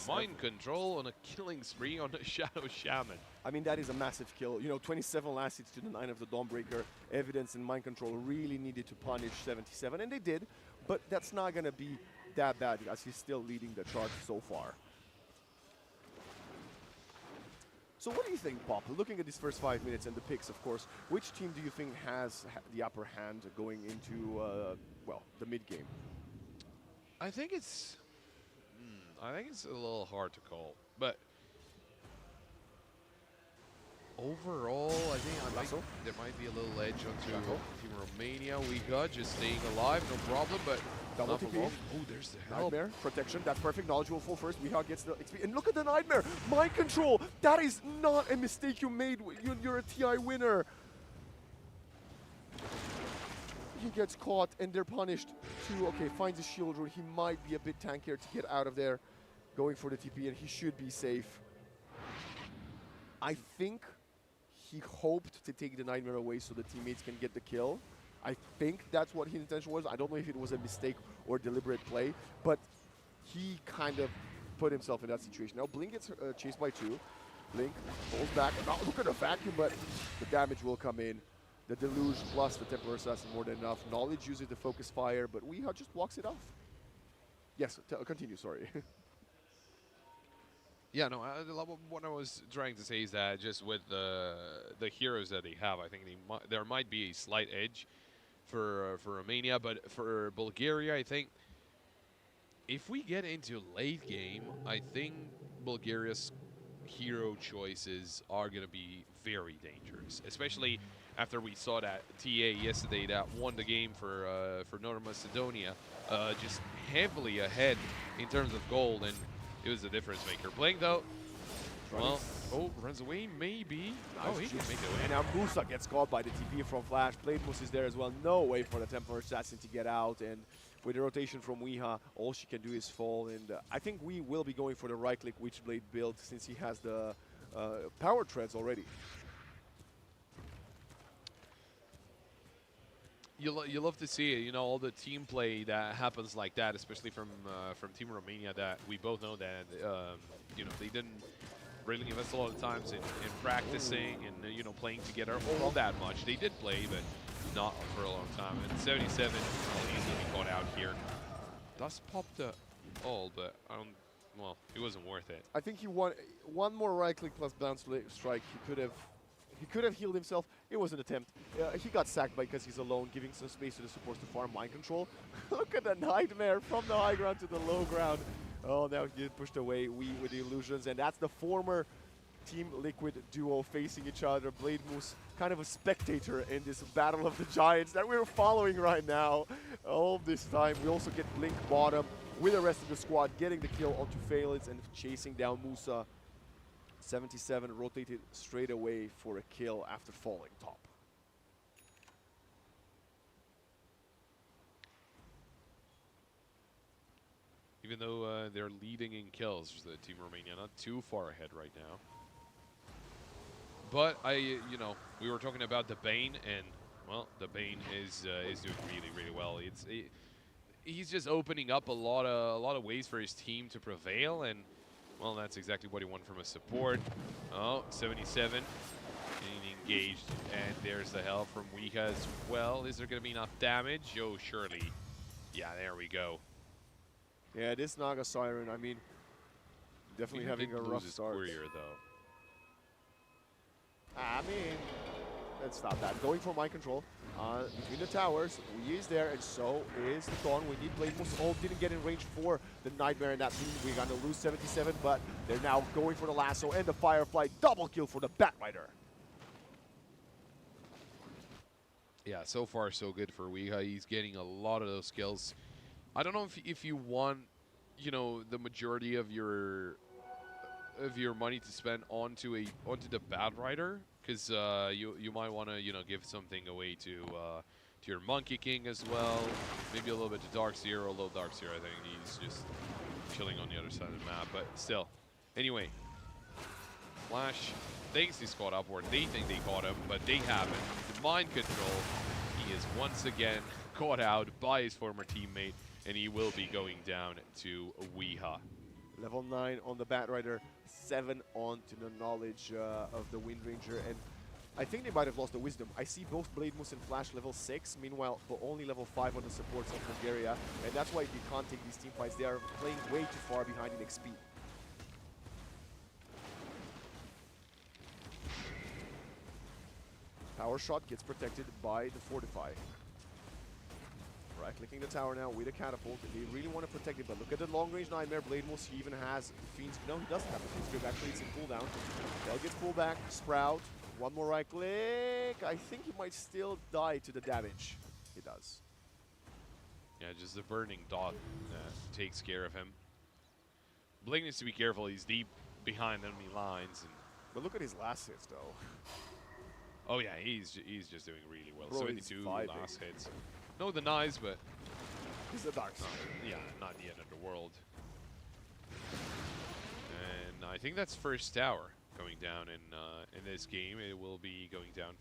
Mind Control on a killing spree on the Shadow Shaman. I mean, that is a massive kill. You know, 27 last hits to the 9 of the Dawnbreaker. Evidence and Mind Control really needed to punish 77, and they did. But that's not going to be that bad, as he's still leading the charge so far. So what do you think, Pop? Looking at these first 5 minutes and the picks, of course, which team do you think has the upper hand going into, well, the mid-game? I think it's a little hard to call, but overall, I think there might be a little edge onto Team Romania. We got just staying alive, no problem, but double not for TP. long. Oh, there's the help. Nightmare, protection, that's perfect. Knowledge will fall first. Weeha gets the XP. And look at the Nightmare! Mind Control! That is not a mistake you made. You're a TI winner. He gets caught and they're punished. Okay, finds a shield rune. He might be a bit tankier to get out of there. Going for the TP, and he should be safe. I think he hoped to take the Nightmare away so the teammates can get the kill. I think that's what his intention was. I don't know if it was a mistake or deliberate play, but he kind of put himself in that situation. Now Blink gets chased by 2. Blink pulls back. Oh, look at the vacuum, but the damage will come in. The Deluge plus the Temporary Assassin more than enough. Knowledge uses the focus fire, but Weeha just walks it off. Yes, continue, sorry. Yeah, no, what I was trying to say is that just with the heroes that they have, I think there might be a slight edge for Romania, but for Bulgaria, I think if we get into late game, I think Bulgaria's hero choices are going to be very dangerous, especially after we saw that TA yesterday that won the game for North Macedonia, just heavily ahead in terms of gold, and it was a difference maker. Blink though, well, runs away maybe. Nice He can make it away. And now Musa gets caught by the TP from Flash. Blademus is there as well. No way for the Temporary Assassin to get out, and with the rotation from Weeha, all she can do is fall, and I think we will be going for the right-click Witchblade build since he has the power treads already. You love to see it, you know, all the team play that happens like that, especially from Team Romania. That we both know that you know, they didn't really invest a lot of times in practicing and you know, playing together all that much. They did play, but not for a long time. And 77 will easily be caught out here. Does pop the ult, but I don't. Well, it wasn't worth it. I think he won one more right-click plus bounce strike. He could have healed himself. It was an attempt. He got sacked because he's alone, giving some space to the supports to farm mind control. Look at the Nightmare from the high ground to the low ground. Oh, now he get pushed away. We with the illusions, and that's the former Team Liquid duo facing each other. Blademus, kind of a spectator in this battle of the giants that we're following right now. All this time, we also get Blink bottom with the rest of the squad getting the kill onto Phalanx and chasing down Musa. 77 rotated straight away for a kill after falling top. Even though they're leading in kills, the Team Romania not too far ahead right now. But you know, we were talking about the Bane, and well, the Bane is doing really well. He's just opening up a lot of ways for his team to prevail, and well, that's exactly what he wanted from a support. Oh, 77 getting engaged, and there's the help from Weeha as well. Is there going to be enough damage? Oh, surely. Yeah, there we go. Yeah, this Naga Siren, I mean, definitely having a rough start. Courier, though. I mean, let's stop that. Going for mind control between the towers. We is there, and so is the Thorn. We need Blademus. Oh, didn't get in range for the Nightmare in that team. We're going to lose 77, but they're now going for the lasso and the Firefly. Double kill for the Batrider. Yeah, so far so good for Weeha. He's getting a lot of those kills. I don't know if you want, you know, the majority of your money to spend onto the Batrider, because you might want to, you know, give something away to your Monkey King as well. Maybe a little bit to Darkseer, or a little Darkseer. I think he's just chilling on the other side of the map, but still. Anyway, Flash thinks he's caught up, or they think they caught him, but they haven't. The mind control, he is once again caught out by his former teammate, and he will be going down to Weeha. Level 9 on the Batrider, 7 on to the knowledge of the Wind Ranger, and I think they might have lost the Wisdom. I see both Blademus and Flash level 6, meanwhile, but only level 5 on the supports of Bulgaria, and that's why they can't take these team fights. They are playing way too far behind in XP. Power shot gets protected by the Fortify. Right, clicking the tower now with a catapult. They really want to protect it, but look at the long-range Nightmare. Blademus, he even has Fiend's... No, he doesn't have the Fiend's Grip. Actually, it's in cooldown. They'll get pulled back. Sprout. One more right click. I think he might still die to the damage. He does. Yeah, just the burning dot takes care of him. Blink needs to be careful. He's deep behind enemy lines. And but look at his last hits, though. Oh, yeah, he's just doing really well. Bro, 72 last hits. No denies, but he's a dark side. Yeah, not the end of the world. And I think that's first tower going down in this game. It will be going down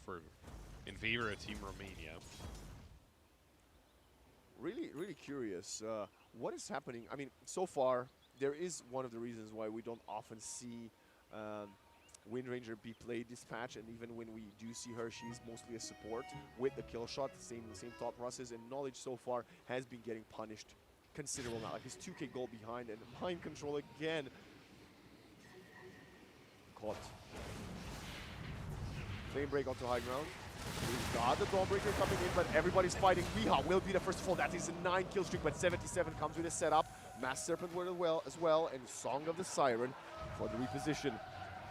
in favor of Team Romania. Really curious. What is happening? I mean, so far, there is one of the reasons why we don't often see Wind Ranger be played this patch, and even when we do see her, she's mostly a support with the kill shot, same thought process, and Knowledge so far has been getting punished considerable now. Like his 2K goal behind, and mind control again. Caught. Flame break onto high ground. We've got the Dawnbreaker coming in, but everybody's fighting. Weeha will be the first to fall. That is a 9-kill streak, but 77 comes with a setup. Mass Serpent as well, and Song of the Siren for the reposition.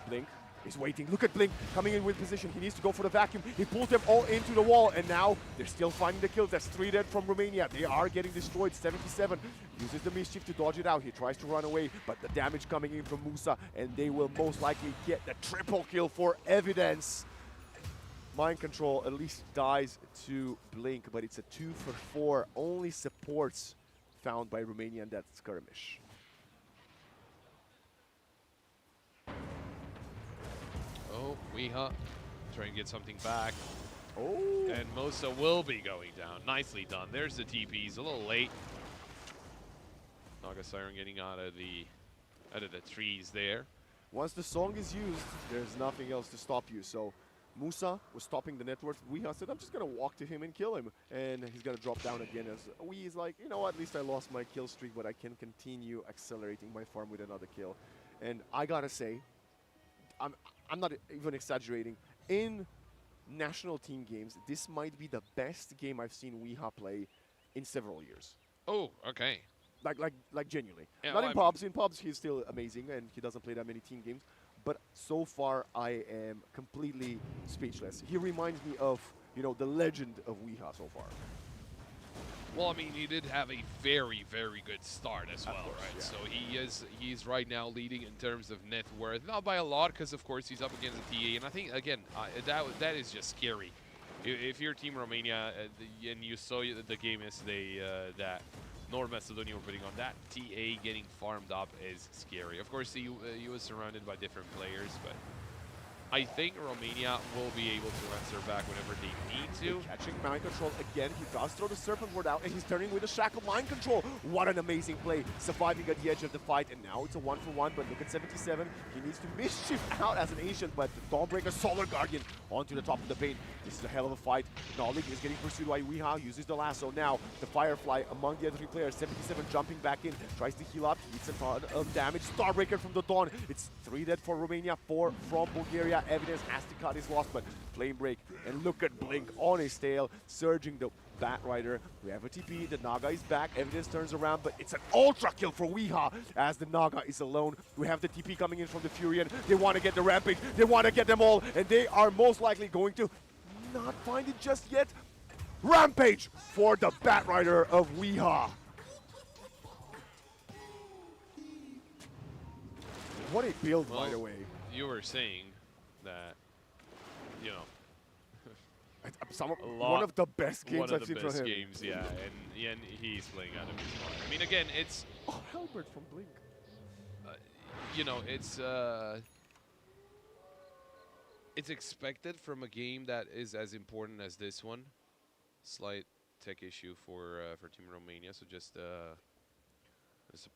Blink is waiting. Look at Blink coming in with position. He needs to go for the vacuum. He pulls them all into the wall, and now they're still finding the kills. That's 3 dead from Romania. They are getting destroyed. 77 uses the mischief to dodge it out. He tries to run away, but the damage coming in from Musa, and they will most likely get the triple kill for evidence. Mind control at least dies to Blink, but it's a 2 for 4. Only supports found by Romania in that skirmish. Oh, Weeha trying to get something back. Oh! And Mosa will be going down. Nicely done. There's the TP. He's a little late. Naga Siren getting out of the trees there. Once the song is used, there's nothing else to stop you. So Musa was stopping the network. Weeha said, I'm just going to walk to him and kill him. And he's going to drop down again as Wee's like, you know what, at least I lost my kill streak, but I can continue accelerating my farm with another kill. And I got to say, I'm not even exaggerating. In national team games, this might be the best game I've seen Weeha play in several years. Oh, okay. Like genuinely. Yeah, Not well, in pubs. In pubs, he's still amazing, and he doesn't play that many team games. But so far, I am completely speechless. He reminds me of, you know, the legend of Weeha so far. Well, I mean, he did have a very, very good start as well, course, right? yeah. So he's right now leading in terms of net worth, not by a lot, because of course he's up against the TA, and I think again that is just scary. If you're Team Romania and you saw the game yesterday that North Macedonia were putting on, that TA getting farmed up is scary. Of course, he was surrounded by different players, but I think Romania will be able to answer back whenever they need to. Catching mind control again. He does throw the Serpent Ward out, and he's turning with a Shackle mind control. What an amazing play. Surviving at the edge of the fight, and now it's a 1-for-1, but look at 77. He needs to mischief out as an Ancient, but the Dawnbreaker Solar Guardian onto the top of the paint. This is a hell of a fight. Knowledge is getting pursued by Weeha, uses the lasso. Now, the Firefly among the other 3 players. 77 jumping back in, tries to heal up, hits a ton of damage. Starbreaker from the Dawn. It's 3 dead for Romania, 4 from Bulgaria. Evidence has to cut his loss, but Flame Break, and look at Blink on his tail, surging the Bat Rider. We have a TP, the Naga is back, Evidence turns around, but it's an ultra kill for Weeha as the Naga is alone. We have the TP coming in from the Furion. They want to get the Rampage, they want to get them all, and they are most likely going to not find it just yet. Rampage for the Bat Rider of Weeha. What a build, by the way. You were saying that, you know, one of the best games I've seen from him. One of the best games, yeah, and he's playing out of his mind. I mean, again, it's... Oh, Halbert from Blink. You know, it's expected from a game that is as important as this one. Slight tech issue for Team Romania, so just a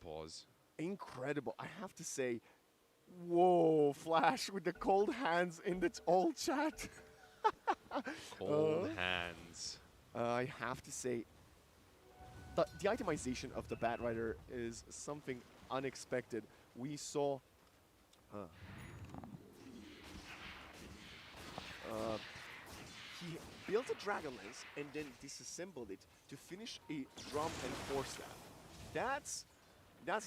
pause. Incredible, I have to say. Whoa, Flash with the cold hands in the old chat. Cold hands. I have to say, the itemization of the Bat Rider is something unexpected. We saw... he built a Dragon Lance and then disassembled it to finish a Drum and Force Staff. That's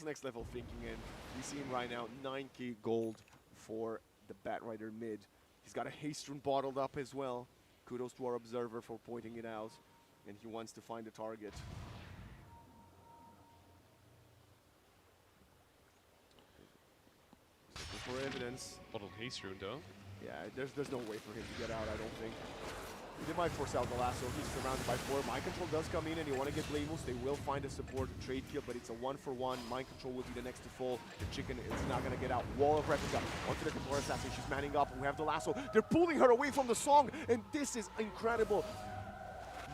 next level thinking, and we see him right now, 9k gold for the Bat Rider mid. He's got a Haste Rune bottled up as well. Kudos to our observer for pointing it out, and he wants to find a target. Looking for evidence. Bottled Haste Rune, though. Yeah, there's no way for him to get out, I don't think. They might force out the lasso. He's surrounded by 4. Mind Control does come in, and they want to get Blameless. They will find a support trade kill, but it's a 1-for-1. Mind Control will be the next to fall. The Chicken is not going to get out. Wall of Replica onto the Templar Assassin. She's manning up. We have the lasso. They're pulling her away from the song, and this is incredible.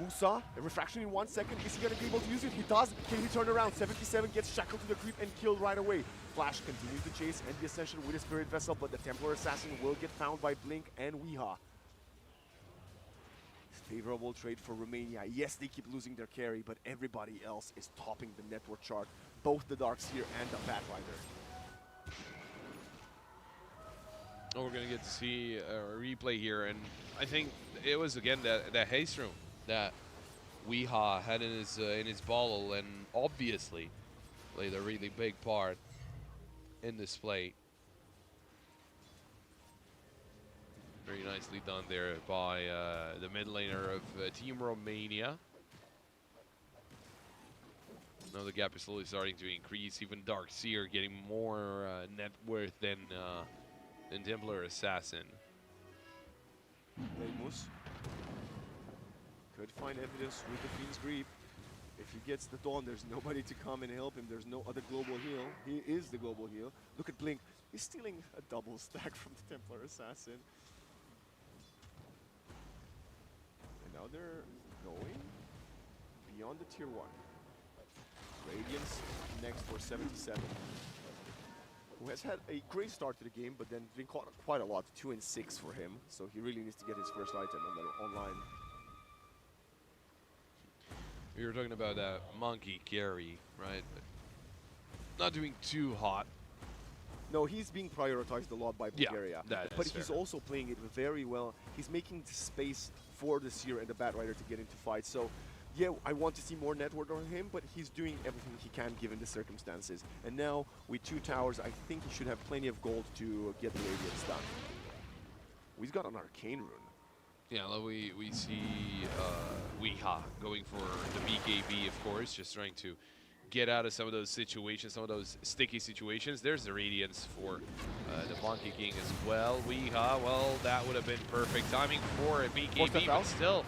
Musa, a refraction in 1 second. Is he going to be able to use it? He does. Can he turn around? 77 gets shackled to the creep and killed right away. Flash continues the chase and the ascension with a Spirit Vessel, but the Templar Assassin will get found by Blink and Weeha. Favorable trade for Romania. Yes, they keep losing their carry, but everybody else is topping the network chart. Both the Darkseer and the Batrider. Oh, we're gonna get to see a replay here, and I think it was again that haste room that Weeha had in his bottle, and obviously played a really big part in this play. Very nicely done there by the mid laner of Team Romania. Now the gap is slowly starting to increase. Even Darkseer getting more net worth than Templar Assassin. Leimus could find evidence with the Fiend's Grip. If he gets the Dawn, there's nobody to come and help him. There's no other global heal. He is the global heal. Look at Blink. He's stealing a double stack from the Templar Assassin. And now they're going beyond the tier 1. Radiance next for 77. Who has had a great start to the game, but then been caught quite a lot, 2 and 6 for him. So he really needs to get his first item on the online. We were talking about that monkey carry, right? But not doing too hot. No, he's being prioritized a lot by Bulgaria. Yeah, but he's also playing it very well. He's making space for the Seer and the Batrider to get into fights. So, yeah, I want to see more network on him, but he's doing everything he can given the circumstances. And now, with 2 towers, I think he should have plenty of gold to get the Radiance done. He's got an Arcane Rune. Yeah, we see Weeha going for the BKB, of course, just trying to get out of some of those situations, some of those sticky situations. There's the Radiance for the Monkey King as well. Weeha, well, that would have been perfect timing for a BKB, but still,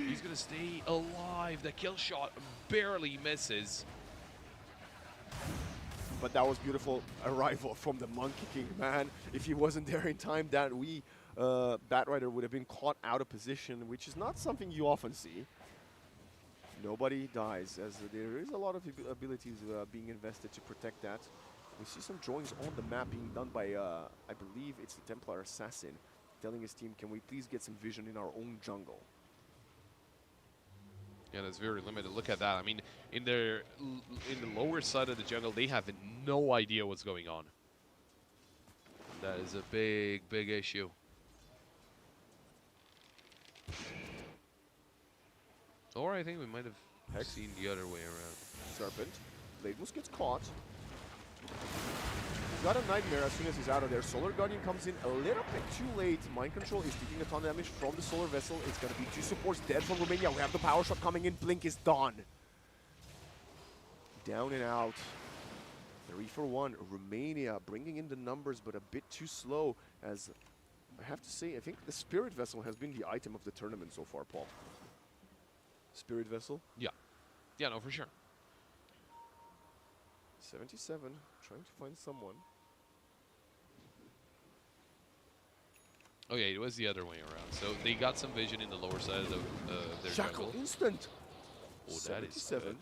he's going to stay alive. The kill shot barely misses. But that was beautiful arrival from the Monkey King, man. If he wasn't there in time, that Batrider would have been caught out of position, which is not something you often see. Nobody dies, as there is a lot of abilities being invested to protect that. We see some drawings on the map being done by, I believe it's the Templar Assassin, telling his team, can we please get some vision in our own jungle? Yeah, that's very limited. Look at that. I mean, in the lower side of the jungle, they have no idea what's going on. That is a big, big issue. Or I think we might have seen the other way around. Serpent. Leimus gets caught. He's got a Nightmare as soon as he's out of there. Solar Guardian comes in a little bit too late. Mind Control is taking a ton of damage from the Solar Vessel. It's going to be 2 supports dead from Romania. We have the power shot coming in. Blink is done. Down and out. 3 for 1. Romania bringing in the numbers, but a bit too slow. As I have to say, I think the Spirit Vessel has been the item of the tournament so far, Paul. Spirit Vessel? Yeah. Yeah, no, for sure. 77, trying to find someone. Oh yeah, it was the other way around. So they got some vision in the lower side of their Shackle jungle. instant! Oh, that is 77.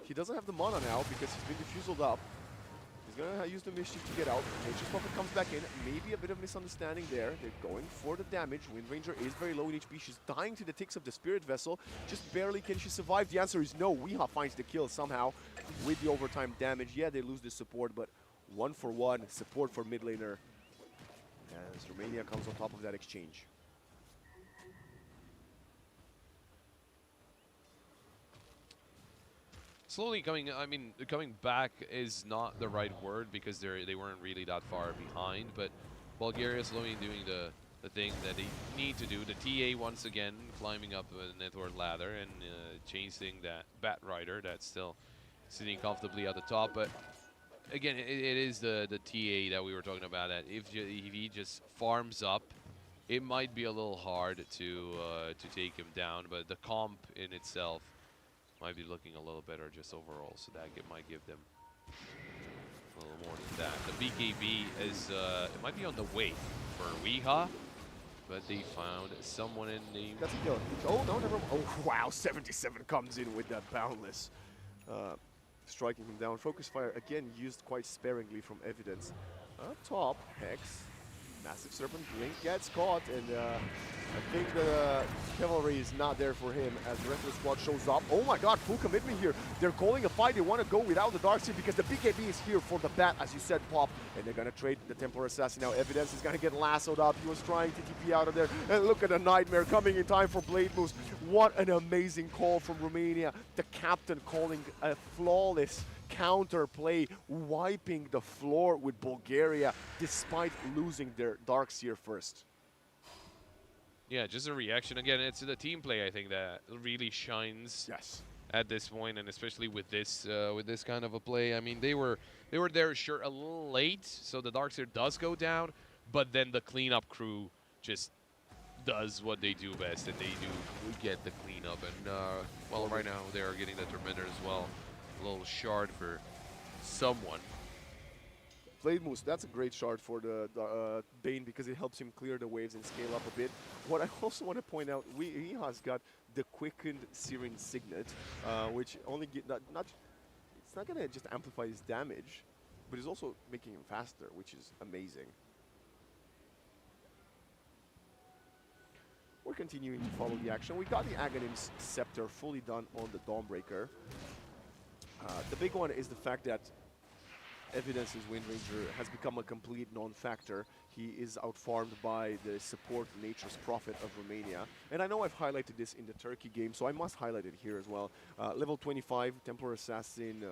He doesn't have the mana now because he's been diffused up. He's gonna use the Mischief to get out. Nature's Prophet comes back in. Maybe a bit of misunderstanding there. They're going for the damage. Wind Ranger is very low in HP. She's dying to the ticks of the Spirit Vessel. Just barely can she survive. The answer is no. Weeha finds the kill somehow with the overtime damage. Yeah, they lose the support, but 1 for 1 support for mid laner as Romania comes on top of that exchange. Slowly coming, I mean, coming back is not the right word because they weren't really that far behind, but Bulgaria slowly doing the thing that they need to do. The TA once again climbing up the network ladder and chasing that Batrider that's still sitting comfortably at the top. But again, it is the TA that we were talking about. That if he just farms up, it might be a little hard to take him down. But the comp in itself might be looking a little better just overall, so that might give them a little more than that. The BKB is it might be on the way for Weeha. but they found someone in the... That's a kill. Oh, no, never mind. Oh, wow, 77 comes in with that Boundless. Striking him down. Focus fire, again, used quite sparingly from Evidence. Up top, Hex. Massive Serpent Blink gets caught, and I think the cavalry is not there for him as the rest of the squad shows up. Oh my god, full commitment here. They're calling a fight. They want to go without the Darkseer because the BKB is here for the bat, as you said, Pop. And they're going to trade the Templar Assassin now. Evidence is going to get lassoed up. He was trying to TP out of there. And look at the Nightmare coming in time for Blade Moves. What an amazing call from Romania. The captain calling a flawless counter play, wiping the floor with Bulgaria despite losing their Darkseer first. Yeah, just a reaction. Again, it's the team play, I think, that really shines at this point, and especially with this kind of a play. I mean, they were there, sure, a little late, so the Darkseer does go down, but then the cleanup crew just does what they do best, and they do get the cleanup. And, well, right now they are getting the Tormentor as well. A little shard for someone. Blade Moose, that's a great shard for the Bane because it helps him clear the waves and scale up a bit. What I also want to point out, he has got the quickened Siren Signet, which only it's not going to just amplify his damage, but it's also making him faster, which is amazing. We're continuing to follow the action. We got the Aghanim's Scepter fully done on the Dawnbreaker. The big one is the fact that Evidence's Wind Ranger has become a complete non-factor. He is outfarmed by the support Nature's Prophet of Romania. And I know I've highlighted this in the Turkey game, so I must highlight it here as well. Level 25, Templar Assassin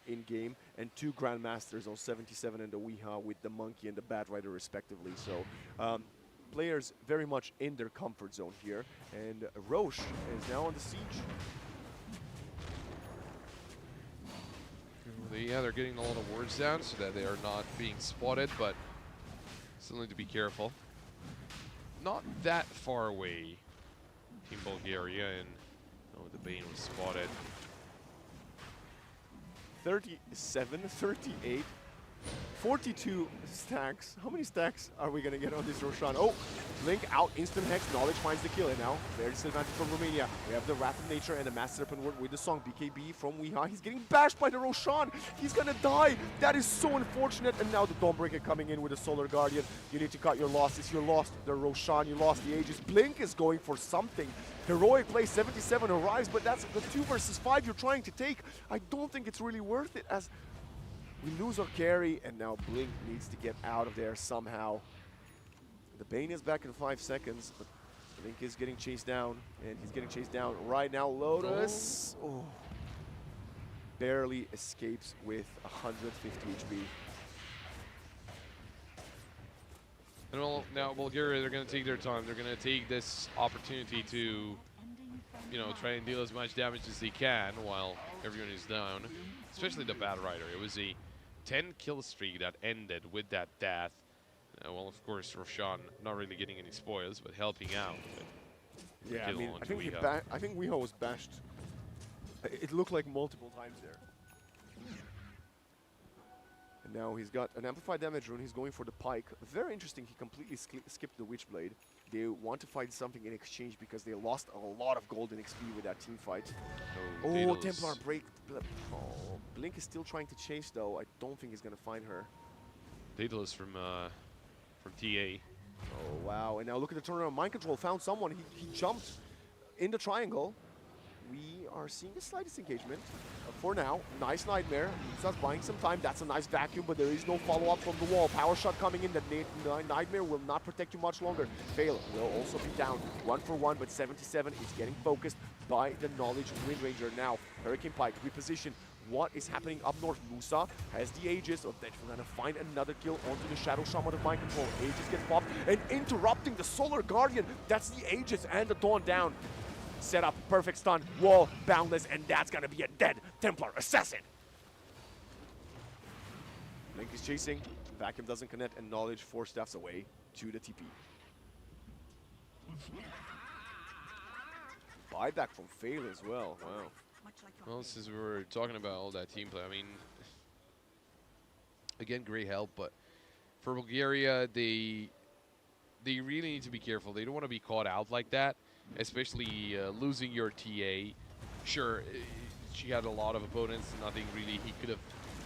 in-game, and 2 Grandmasters on 77 and the Weeha with the Monkey and the Bat Rider respectively. So players very much in their comfort zone here. And Roche is now on the siege. Yeah, they're getting a lot of words down so that they are not being spotted, but still need to be careful. Not that far away, Team Bulgaria, and oh, the Bane was spotted. 37, 38, 42 stacks. How many stacks are we going to get on this Roshan? Oh, Blink out, instant Hex, Knowledge finds the kill, and now very disadvantage from Romania. We have the Wrath of Nature and the Master Serpent Word with the song BKB from Weeha. He's getting bashed by the Roshan. He's going to die. That is so unfortunate. And now the Dawnbreaker coming in with the Solar Guardian. You need to cut your losses. You lost the Roshan, you lost the Aegis. Blink is going for something. Heroic play, 77 arrives, but that's the 2 versus 5 you're trying to take. I don't think it's really worth it as we lose our carry, and now Blink needs to get out of there somehow. The Bane is back in 5 seconds, but Blink is getting chased down, and he's getting chased down right now. Lotus barely escapes with 150 HP. And well, now Bulgaria, they're going to take their time. They're going to take this opportunity to, you know, try and deal as much damage as they can while everyone is down, especially the Bat Rider. It was a 10 kill streak that ended with that death. Well, of course, Roshan not really getting any spoils, but helping out. Yeah, I mean, I think Weeha was bashed. It looked like multiple times there. And now he's got an amplified damage rune. He's going for the Pike. Very interesting. He completely skipped the Witchblade. They want to find something in exchange because they lost a lot of golden XP with that team fight. Oh, Templar break. Oh, Blink is still trying to chase though. I don't think he's gonna find her. Daedalus from TA. Oh wow! And now look at the turnaround. Mind Control found someone. He jumped in the triangle. We are seeing a slight disengagement for now. Nice Nightmare. He starts buying some time. That's a nice vacuum, but there is no follow-up from the wall. Power shot coming in. The Nightmare will not protect you much longer. Fail will also be down 1 for 1, but 77 is getting focused by the Knowledge Wind Ranger. Now, Hurricane Pike reposition. What is happening up north? Musa has the Aegis. Oh, they're going to find another kill onto the Shadow Shaman of Mind Control. Aegis gets popped and interrupting the Solar Guardian. That's the Aegis and the Dawn down. Set up, perfect stun, wall, Boundless, and that's gonna be a dead Templar Assassin. Link is chasing, Vacuum doesn't connect, and Knowledge 4 staffs away to the TP. Buyback from Fail as well, wow. Well, since we were talking about all that team play, I mean, again, great help, but for Bulgaria, they they really need to be careful. They don't want to be caught out like that, especially losing your TA. Sure, she had a lot of opponents, nothing really he could have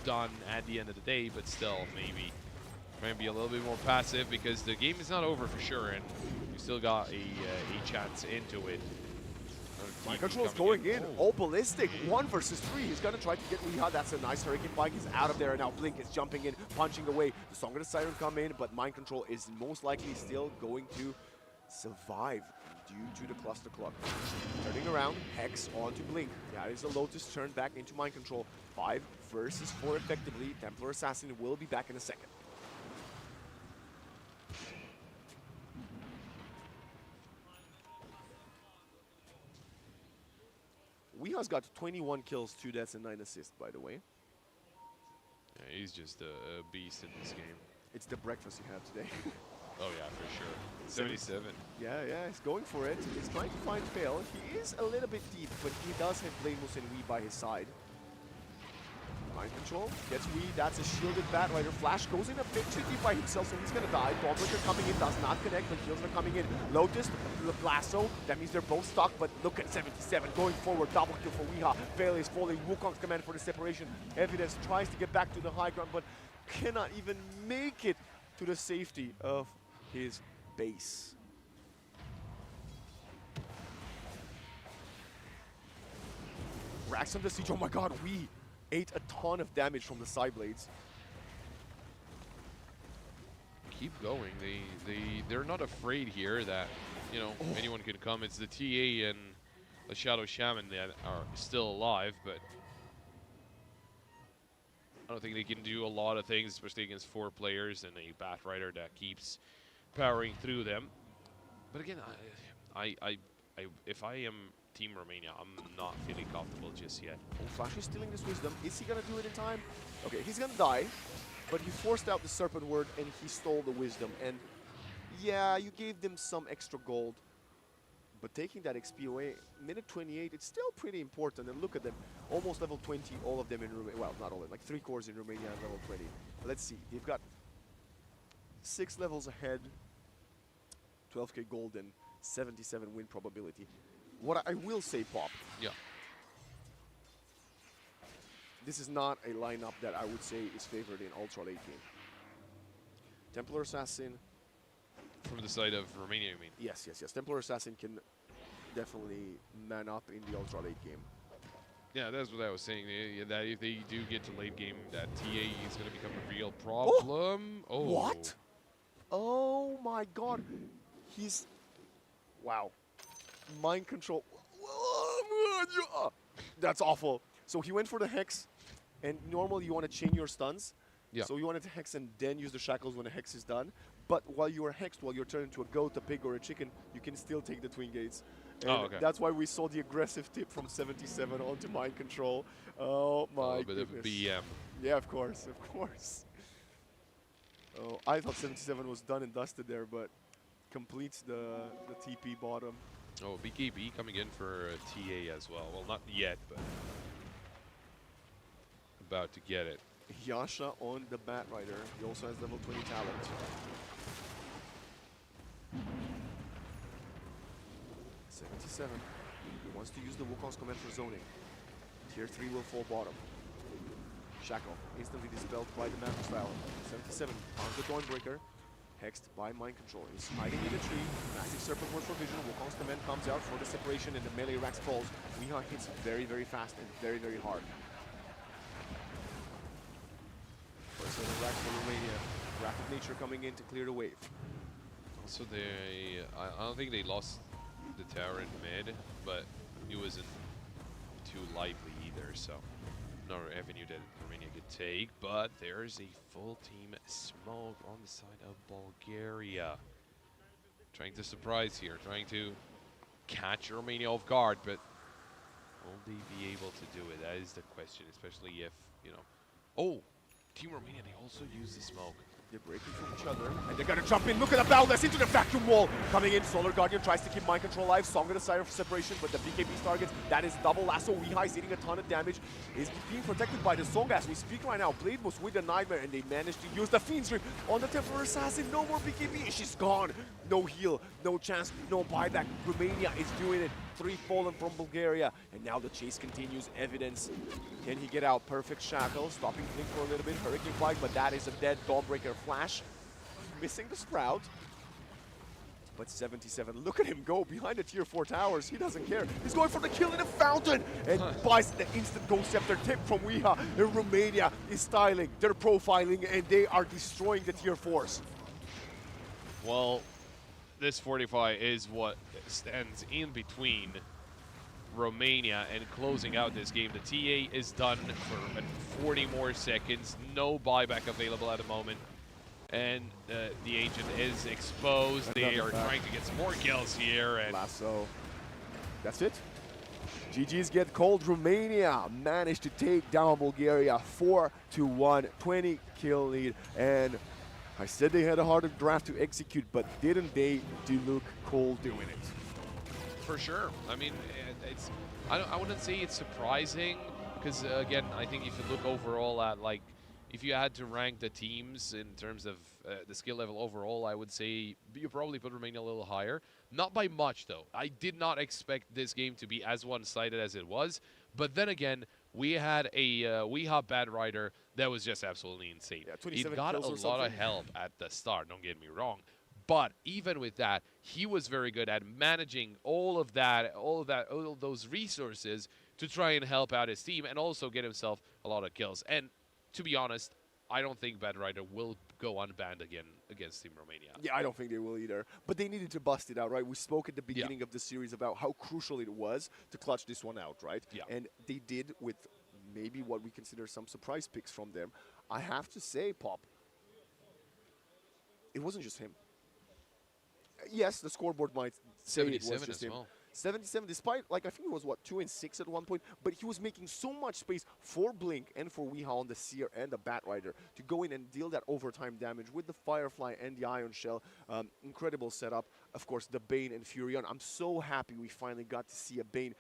done at the end of the day, but still, maybe be a little bit more passive because the game is not over for sure, and you still got a chance into it. Mind control's going in. Oh, ballistic. 1 versus 3. He's going to try to get Weeha. That's a nice Hurricane Bike. He's out of there. Now Blink is jumping in, punching away. The Song of the Siren come in, but Mind Control is most likely still going to survive due to the cluster clock. Turning around, Hex onto Blink. That is a Lotus turned back into Mind Control. 5 versus 4 effectively. Templar Assassin will be back in a second. Weeha's got 21 kills, 2 deaths, and 9 assists, by the way. Yeah, he's just a beast in this game. It's the breakfast he had today. Oh yeah, for sure. 77. Yeah, he's going for it. He's trying to find Fail. He is a little bit deep, but he does have Blameless and Wee by his side. Mind control, gets Wee, that's a shielded Batrider. Flash goes in a bit too deep by himself, so he's gonna die. Dawnbreaker coming in, does not connect, but shields are coming in. Lotus, the Blasto, that means they're both stuck, but look at 77, going forward, double kill for Weeha. Fail is falling, Wukong's command for the separation. Evidence tries to get back to the high ground, but cannot even make it to the safety of his base. Racks on the siege, oh my god, Wee ate a ton of damage from the side blades. Keep going. They're not afraid here that, you know, anyone can come. It's the TA and the Shadow Shaman that are still alive, but I don't think they can do a lot of things, especially against 4 players and a Batrider that keeps powering through them. But again, if I am Team Romania, I'm not feeling comfortable just yet. Oh, Flash is stealing this Wisdom. Is he gonna do it in time? Okay, he's gonna die, but he forced out the Serpent Word and he stole the Wisdom. And yeah, you gave them some extra gold, but taking that XP away, minute 28, it's still pretty important. And look at them, almost level 20, all of them in Romania. Well, not all of them, like 3 cores in Romania at level 20. But let's see, they've got 6 levels ahead, 12k gold and 77 win probability. What I will say, Pop. Yeah. This is not a lineup that I would say is favored in ultra late game. Templar Assassin. From the side of Romania, you mean? Yes. Templar Assassin can definitely man up in the ultra late game. Yeah, that's what I was saying. That if they do get to late game, that TA is going to become a real problem. Oh. What? Oh my god. He's... Wow. Mind control. That's awful. So he went for the Hex, and normally you want to chain your stuns. Yeah. So you wanted to Hex and then use the Shackles when the Hex is done. But while you are Hexed, while you're turned into a goat, a pig, or a chicken, you can still take the Twin Gates. And that's why we saw the aggressive tip from 77 onto Mind Control. Oh my goodness. A bit of BM. Yeah, of course. Oh, I thought 77 was done and dusted there, but completes the TP bottom. Oh, BKB coming in for TA as well. Well, not yet, but about to get it. Yasha on the Batrider. He also has level 20 talent. $77. He wants to use the Wukong's command for zoning. Tier 3 will fall bottom. Shackle instantly dispelled by the Manta Style. 77 finds the Dawnbreaker. Hexed by Mind Control. He's hiding in a tree. Massive Serpent Word for Vision. Wukong's command comes out for the separation and the melee racks falls. Weeha hits very, very fast and very, very hard. First of the rack for Romania. Wrath of Nature coming in to clear the wave. Also, I don't think they lost the tower in mid, but it wasn't too lively either, so another avenue that Romania could take. But there's a full team smoke on the side of Bulgaria. Trying to surprise here, trying to catch Romania off guard, but will they be able to do it? That is the question, especially if, you know... Oh! Team Romania, they also use the smoke. They're breaking from each other, and they're gonna jump in. Look at the Baldas into the vacuum wall. Coming in, Solar Guardian tries to keep Mind Control alive. Song on the side of separation, but the BKB's targets, that is double lasso. Weehai is eating a ton of damage. Is being protected by the Song as we speak right now. Blade was with the Nightmare, and they managed to use the Fiend's Grip on the Templar Assassin. No more BKB, she's gone. No heal, no chance, no buyback. Romania is doing it. 3 fallen from Bulgaria, and now the chase continues. Evidence. Can he get out? Perfect shackle, stopping Blink for a little bit. Hurricane Flight, but that is a dead Dawnbreaker flash. Missing the Sprout. But 77, look at him go behind the tier 4 towers. He doesn't care. He's going for the kill in the fountain and buys the instant Ghost Scepter tip from Weeha. And Romania is styling, they're profiling, and they are destroying the tier 4s. Well, this 45 is what stands in between Romania and closing out this game. The TA is done for 40 more seconds. No buyback available at the moment. And the Agent is exposed. They are trying to get some more kills here. And Lasso. That's it. GG's get cold. Romania managed to take down Bulgaria 4-1, 20 kill lead. And I said they had a harder draft to execute, but didn't they do look cold doing it? for sure. I mean, it's I wouldn't say it's surprising because again, I think if you look overall at like if you had to rank the teams in terms of the skill level overall, I would say you probably put Romania a little higher. Not by much though. I did not expect this game to be as one-sided as it was. But then again, we had a Weeha Bad Rider that was just absolutely insane. Yeah, he got a lot of help at the start, don't get me wrong. But even with that, he was very good at managing all of those resources to try and help out his team and also get himself a lot of kills. And to be honest, I don't think Bad Rider will go unbanned again against Team Romania. Yeah, I don't think they will either. But they needed to bust it out, right? We spoke at the beginning of the series about how crucial it was to clutch this one out, right? Yeah. And they did with maybe what we consider some surprise picks from them. I have to say, Pop, it wasn't just him. Yes, the scoreboard might say it was just him. Well. 77, despite, like, I think it was, what, 2 and 6 at one point, but he was making so much space for Blink and for Weeha on the Seer and the Bat Rider to go in and deal that overtime damage with the Firefly and the Ion Shell. Incredible setup. Of course, the Bane and Furion. I'm so happy we finally got to see a Bane.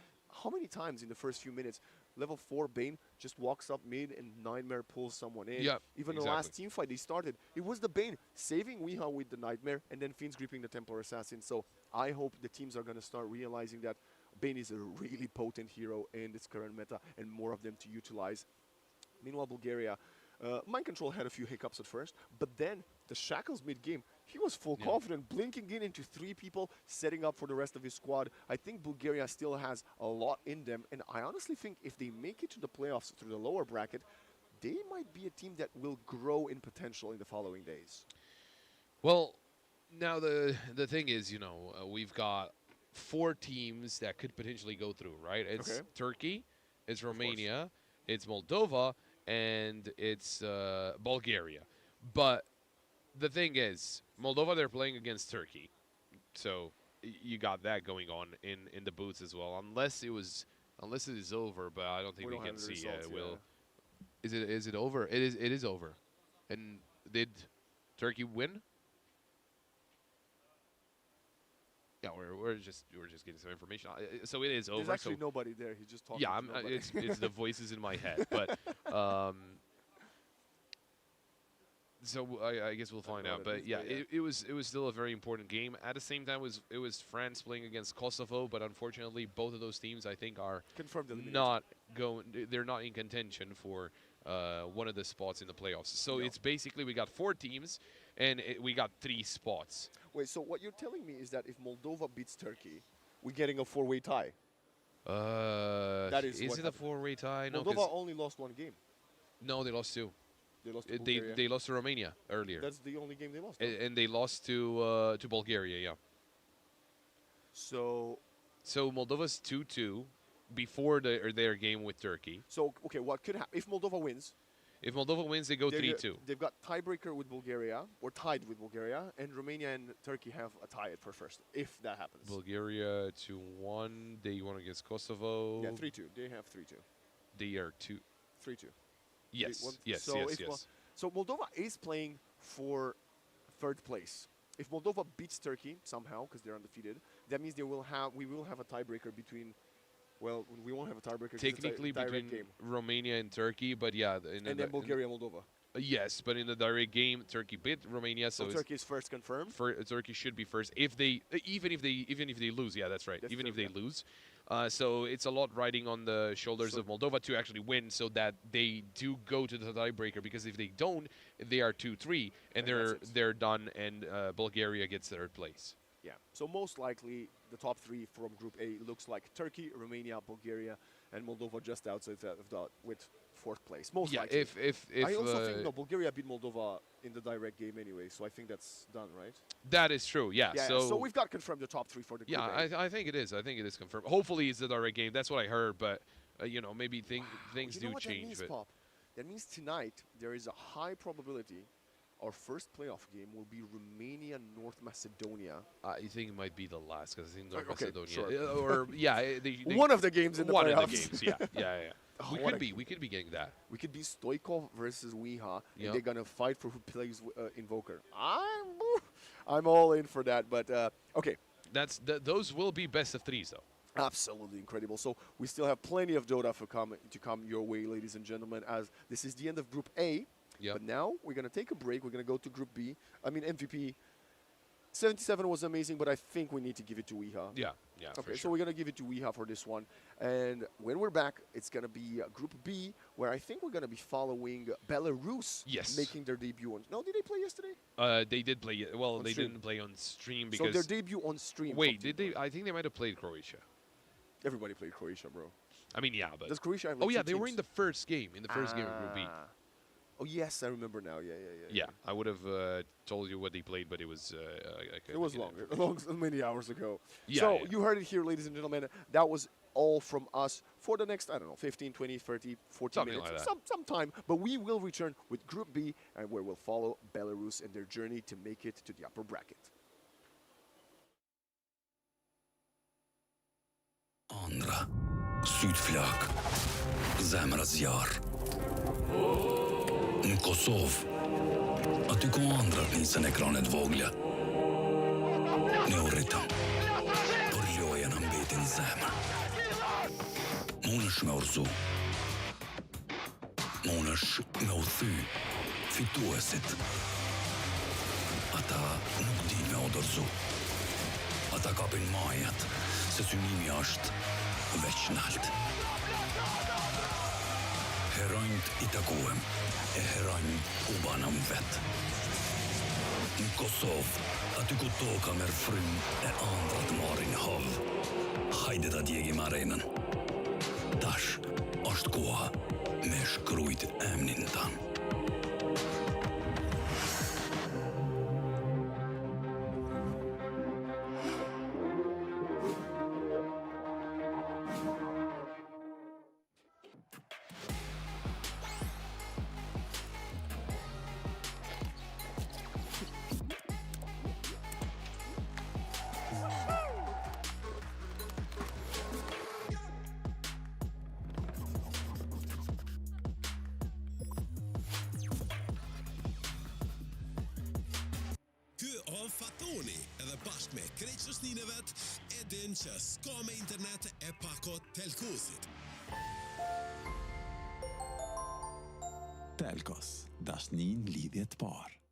How many times in the first few minutes, level 4 Bane just walks up mid and Nightmare pulls someone in. Yeah, Even the last team fight they started, it was the Bane saving Weeha with the Nightmare and then Fiends gripping the Templar Assassin. So I hope the teams are going to start realizing that Bane is a really potent hero in this current meta and more of them to utilize. Meanwhile, Bulgaria, Mind Control had a few hiccups at first, but then the Shackles mid-game, he was full confident, blinking in into 3 people, setting up for the rest of his squad. I think Bulgaria still has a lot in them, and I honestly think if they make it to the playoffs through the lower bracket, they might be a team that will grow in potential in the following days. Well, now the thing is, you know, we've got 4 teams that could potentially go through, right? It's Turkey, it's Romania, it's Moldova, and it's Bulgaria. But the thing is, Moldova, they're playing against Turkey. So you got that going on in the booths as well. Unless it is over, but I don't think we can see it. Is it over? It is over. And did Turkey win? Yeah, we're just getting some information. So it is over. There's actually nobody there. He's just talking. Yeah, to it's the voices in my head, but so I guess we'll find out. But yeah, it was still a very important game. At the same time, it was France playing against Kosovo, but unfortunately, both of those teams I think are not going. They're not in contention for one of the spots in the playoffs. So it's basically we got 4 teams, and we got 3 spots. Wait, so what you're telling me is that if Moldova beats Turkey, we're getting a 4-way tie? That is it a 4-way tie? No, Moldova only lost 1 game. No, they lost 2. They lost to Bulgaria. They lost to Romania earlier. That's the only game they lost. And they lost to Bulgaria, yeah. So Moldova's 2-2 before their game with Turkey. So okay, what could happen if Moldova wins? If Moldova wins, they go 3-2. They've got tiebreaker with Bulgaria, or tied with Bulgaria, and Romania and Turkey have a tie for first, if that happens. Bulgaria 2-1. They won against Kosovo. Yeah, 3-2. They have 3-2. They are 3-2. Yes. Yes. So Moldova is playing for third place. If Moldova beats Turkey somehow, because they're undefeated, that means we will have a tiebreaker between. Well, we won't have a tiebreaker. Technically it's a direct between game. Romania and Turkey, but yeah, And then Bulgaria, Moldova. Yes, but in the direct game, Turkey beat Romania, so Turkey is first confirmed. Turkey should be first if they even if they lose. Yeah, that's right. That's even true, if they yeah. lose, so it's a lot riding on the shoulders of Moldova to actually win, so that they do go to the tiebreaker. Because if they don't, they are 2-3, and they're done, and Bulgaria gets third place. Yeah. So most likely the top three from Group A looks like Turkey, Romania, Bulgaria, and Moldova just outside of that with fourth place. Most likely. If I also think Bulgaria beat Moldova in the direct game anyway, so I think that's done, right? that is true. Yeah. Yeah. So we've got confirmed the top three for the Group Yeah, A. I think it is. I think it is confirmed. Hopefully, it's the direct game. That's what I heard. But maybe things You know do what change. That means, But Pop? That means tonight there is a high probability our first playoff game will be Romania North Macedonia. I think it might be the last, because I think North Okay, Macedonia, sure. they One of the games in the one playoffs. of the games. Yeah. Oh, we what could a- be getting that. We could be Stoikov versus Wiha, Yeah. and they're gonna fight for who plays Invoker. I'm all in for that. But okay, Those will be best of threes, though. absolutely incredible. So we still have plenty of Dota to come your way, ladies and gentlemen. As this is the end of Group A. Yep. But now we're gonna take a break. We're gonna go to Group B. I mean MVP. 77 was amazing, but I think we need to give it to Wiha. Yeah. Okay, For so sure. we're gonna give it to Wiha for this one, and when we're back, it's gonna be Group B, where I think we're gonna be following Belarus. Yes. Making their debut on. No, did they play yesterday? They did play. Well, On they stream. didn't play on stream So because. their debut on stream. Wait, from did they? I think they might have played Croatia. Everybody played Croatia, bro. I mean, yeah, but. Does Croatia have? Oh like, yeah, two they were teams? in the first game. In the first game of Group B. Ah. Oh yes, I remember now. Yeah. Yeah, I would have told you what they played, but it was. It was longer, many hours ago. Yeah, So yeah. you heard it here, ladies and gentlemen. That was all from us for the next, I don't know, 15, 20, 30, 40 Something minutes, like that. some time. But we will return with Group B, and where we'll follow Belarus and their journey to make it to the upper bracket. Andra. Sydflak. Zemra zjar. Në Kosovë, aty ku ëndrat nisën ekranet vogla. Ne u rritëm, por loja na mbeti në zemër. Munësh me urzu. Munësh me u thy fituesit. Ata nuk din me u dorëzu. Ata kapin majat, se synimi është veç nalt. Heronjt I takuem, e heronjt u banëm vet. Në Kosovë, aty ku toka merr frym e ëndrat marrin hov. Hajde ta djegim arenën. Tash është koha me shkrujt emnin tan. Ky Fatoni edhe bashkë me kreqësnin e vet e din që s'ka me internet e pakot telkosit. Telkos, dashnin lidhje të parë.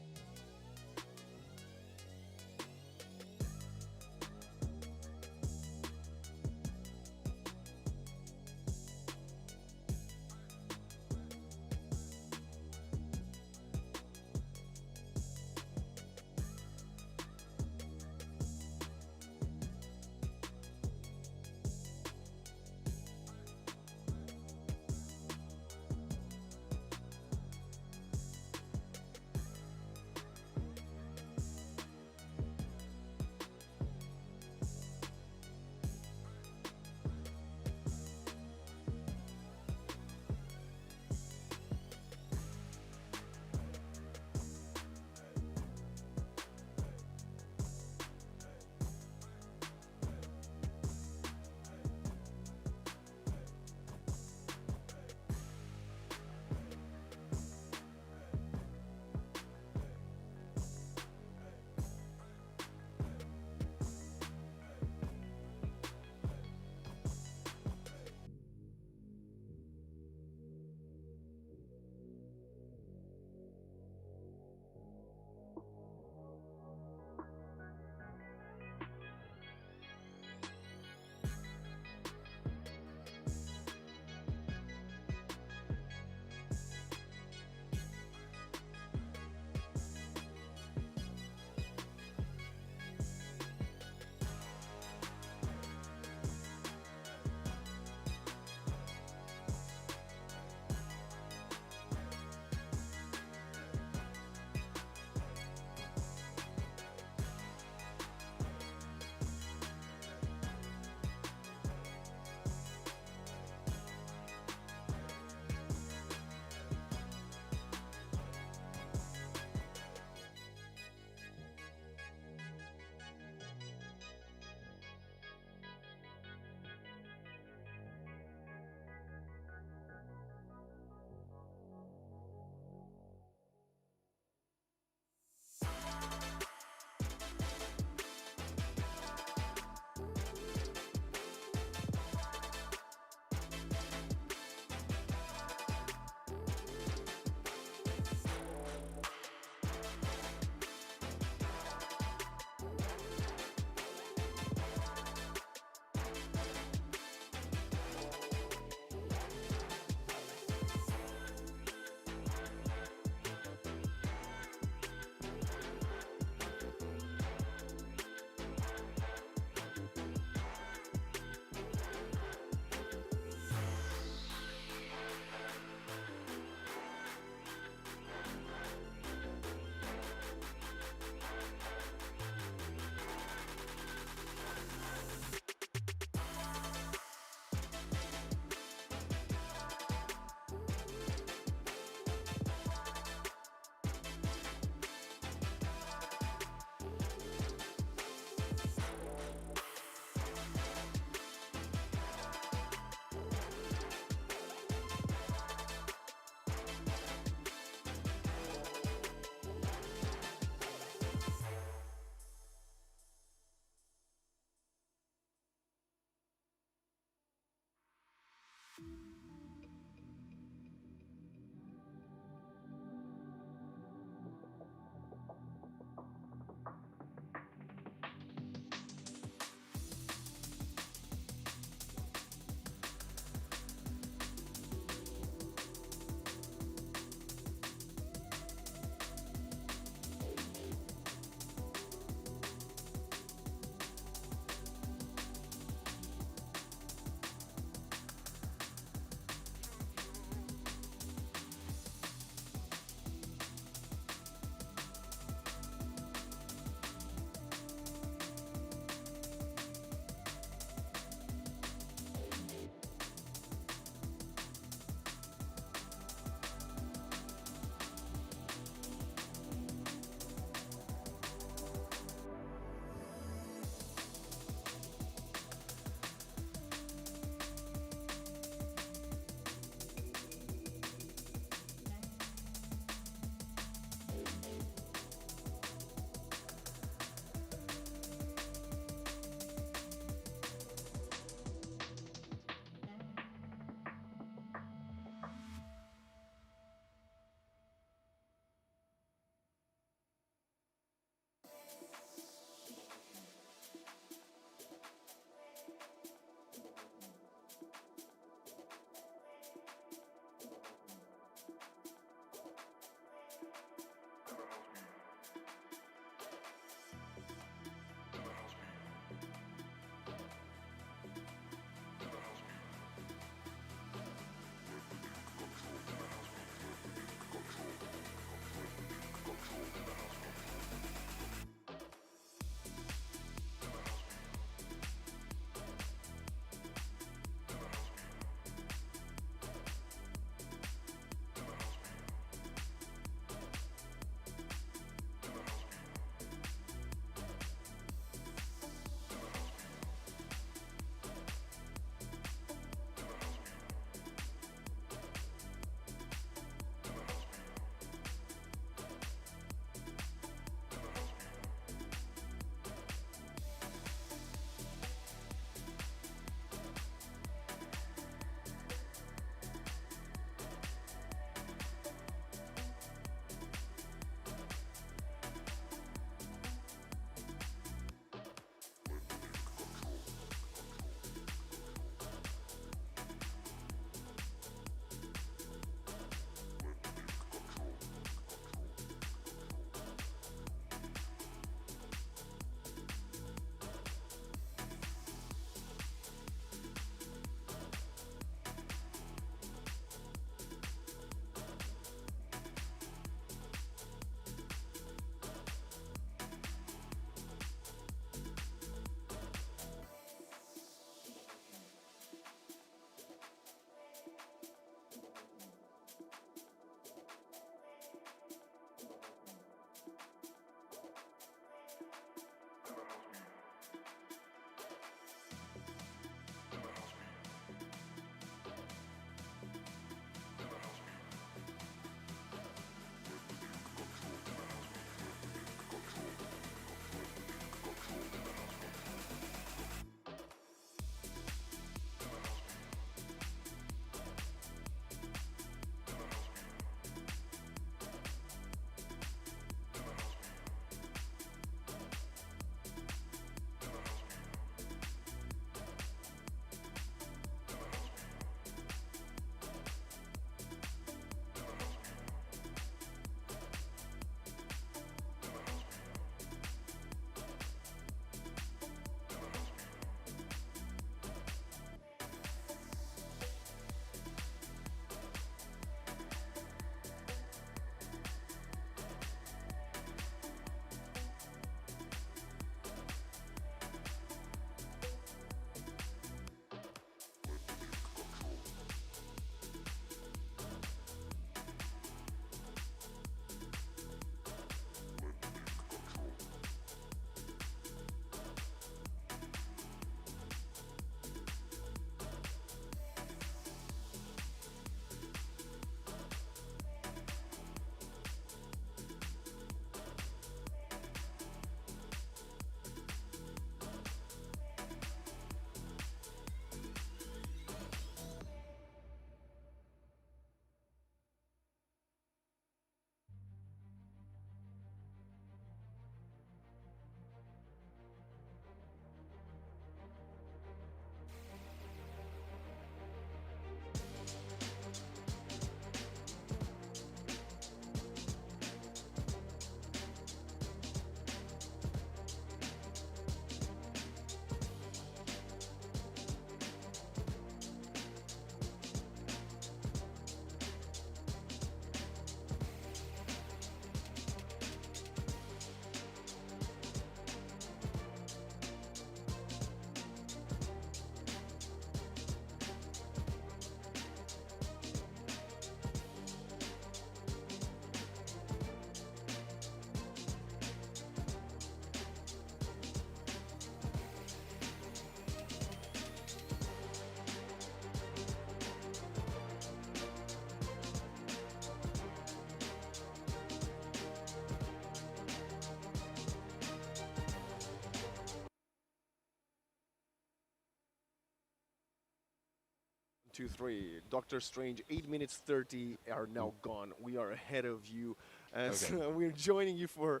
2-3. Doctor Strange, 8 minutes 30 are now gone. We are ahead of you as Okay. we're joining you for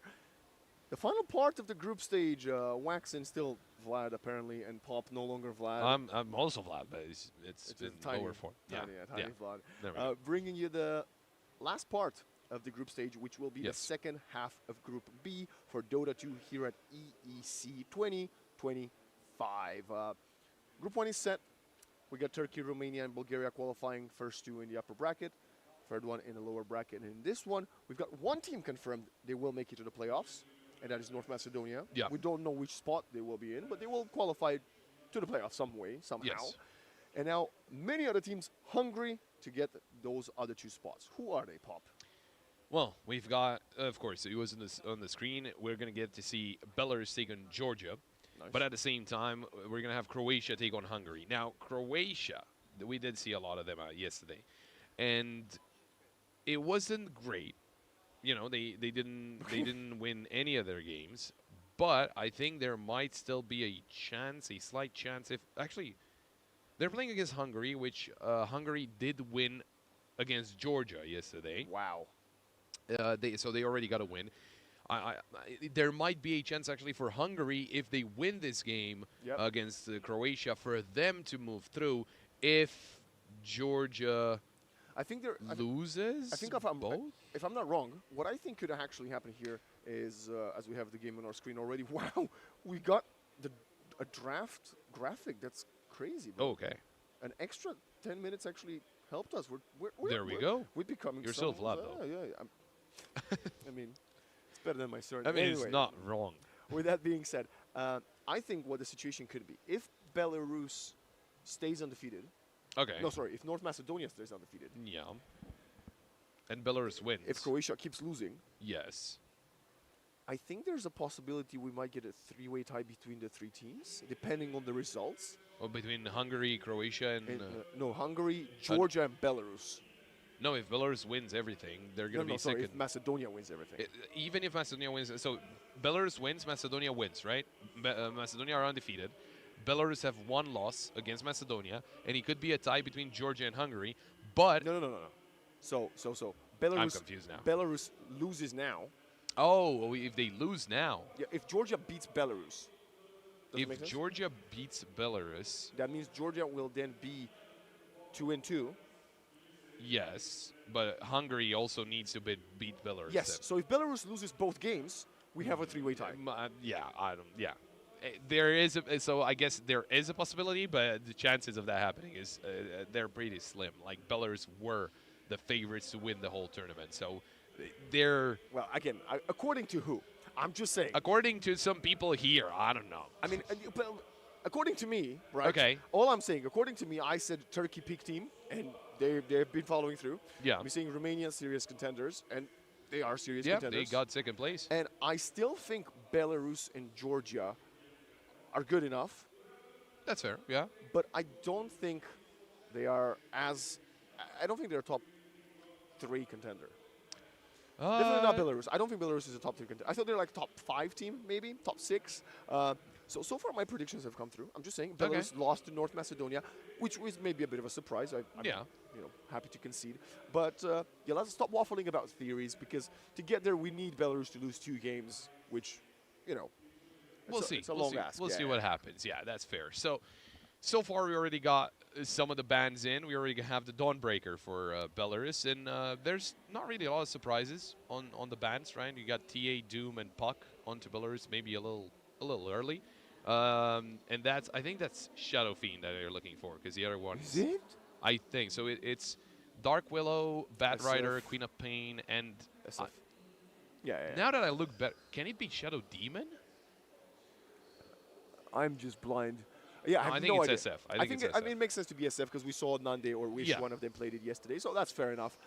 the final part of the group stage. Wax and still Vlad apparently, and Pop no longer Vlad. I'm also Vlad, but it's been a tiny, lower form. tiny, tiny Vlad. There we go. Bringing you the last part of the group stage, which will be the Yes. second half of Group B for Dota 2 here at EEC 2025. Group 1 is set. We got Turkey, Romania, and Bulgaria qualifying, first two in the upper bracket, third one in the lower bracket. And in this one, we've got one team confirmed they will make it to the playoffs, and that is North Macedonia. Yeah. We don't know which spot they will be in, but they will qualify to the playoffs some way, somehow. Yes. And now many other teams hungry to get those other two spots. Who are they, Pop? Well, we've got, of course, it was on the screen. We're going to get to see Belarus take on Georgia. Nice. But at the same time, we're going to have Croatia take on Hungary. Now, Croatia, we did see a lot of them yesterday. And it wasn't great. You know, they didn't win any of their games. But I think there might still be a chance, a slight chance. If actually, they're playing against Hungary, which Hungary did win against Georgia yesterday. Wow. So they already got a win. There might be a chance actually for Hungary if they win this game Yep. against Croatia for them to move through. If Georgia I think they're. loses, I think if I'm not wrong, what I think could actually happen here is, as we have the game on our screen already, wow, we got a draft graphic. That's crazy, bro. Okay, An extra 10 minutes actually helped us. There we go. We're becoming You're still some- Vlad, though. Yeah. I mean, it's better than my surname. I mean Anyway, it's not wrong. with that being said, I think what the situation could be, if Belarus stays undefeated, Okay. no, sorry, if North Macedonia stays undefeated, Yeah. And Belarus wins. if Croatia keeps losing, Yes. I think there's a possibility we might get a three-way tie between the three teams, depending on the results. Well, between Hungary, Croatia, and And, no, Hungary, Georgia, and Belarus. no, if Belarus wins everything, they're No, going to no, be sorry, second. if Macedonia wins everything. Even if Macedonia wins, so Belarus wins, Macedonia wins, right? Macedonia are undefeated. Belarus have one loss against Macedonia, and it could be a tie between Georgia and Hungary. But No. So Belarus. I'm confused now. Belarus loses now. oh, if they lose now, Yeah, if Georgia beats Belarus, does it make if sense? Georgia beats Belarus, That means Georgia will then be 2-2. yes, but Hungary also needs to beat Belarus. Yes. So if Belarus loses both games, we have a three-way tie. Yeah, I don't. Yeah, there is. So I guess there is a possibility, but the chances of that happening is they're pretty slim. Like Belarus were the favorites to win the whole tournament, so they're Well, again, according to who? I'm just saying. according to some people here. I don't know. I mean, but according to me, right? Okay. All I'm saying, according to me, I said Turkey peak team, and they've been following through. Yeah. I'm saying Romania serious contenders, and they are serious Yeah, contenders. they got second place. And I still think Belarus and Georgia are good enough, That's fair. Yeah. but I don't think they are as. I don't think they're a top 3 contender. Definitely not Belarus. I don't think Belarus is a top 3 contender. I thought they're like top 5 team, maybe top 6. So far my predictions have come through. I'm just saying Belarus lost to North Macedonia, which was maybe a bit of a surprise. I'm Yeah. happy to concede. But yeah, let's stop waffling about theories, because to get there we need Belarus to lose 2 games, which We'll see. It's a we'll long see. ask. We'll Yeah, see yeah. what happens. Yeah, that's fair. So far we already got some of the bands in. We already have the Dawnbreaker for Belarus, and there's not really a lot of surprises on the bands, right? You got TA, Doom, and Puck onto Belarus, maybe a little early. And I think that's Shadow Fiend that they're looking for, because the other one Is it? I think so. It's Dark Willow, Bat Rider, SF. Queen of Pain, and SF. Yeah. now that I look better, can it be Shadow Demon? I'm just blind. Yeah, No, I have I think no it's idea. SF. I think it's I SF. mean, it makes sense to be SF because we saw Nande or Wish, Yeah. one of them played it yesterday, so that's fair enough.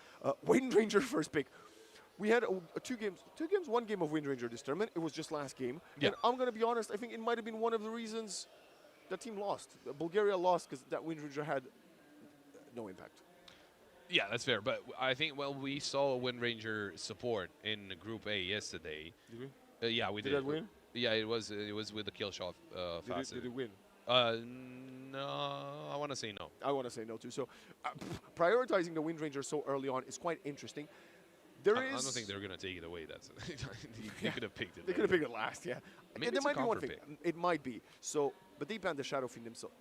Wind Ranger first pick. We had 2 games, 1 game of Wind Ranger this tournament. It was just last game. Yeah. And I'm going to be honest, I think it might have been one of the reasons the team lost. Bulgaria lost because that Wind Ranger had no impact. Yeah, that's fair. But I think, we saw Wind Ranger support in Group A yesterday. Did we? Yeah, we Did did. that win? Yeah, it was with the kill shot Did facet. it win? No, I want to say no. I want to say no too. So prioritizing the Wind Ranger so early on is quite interesting. I I don't think they're going to take it away. That's they could have picked it. They could have picked it last, yeah. Maybe there it's a might be one counter thing. pick. It might be. So, but they banned the Shadow Fiend themselves.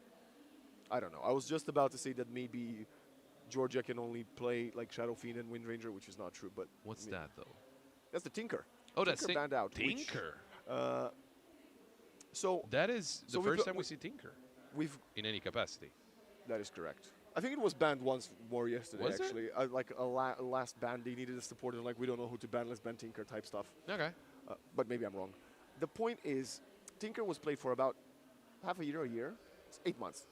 I don't know. I was just about to say that maybe Georgia can only play like Shadow Fiend and Wind Ranger, which is not true. But What's that though? That's the Tinker. Oh, that's Tinker banned out. which, Tinker. so That is the so we've first got- time we see Tinker we've. in any capacity. That is correct. I think it was banned once more yesterday. Was it? actually, like a last ban, they needed a support and like we don't know who to ban. Let's ban Tinker type stuff. Okay. But maybe I'm wrong. The point is, Tinker was played for about half a year. It's 8 months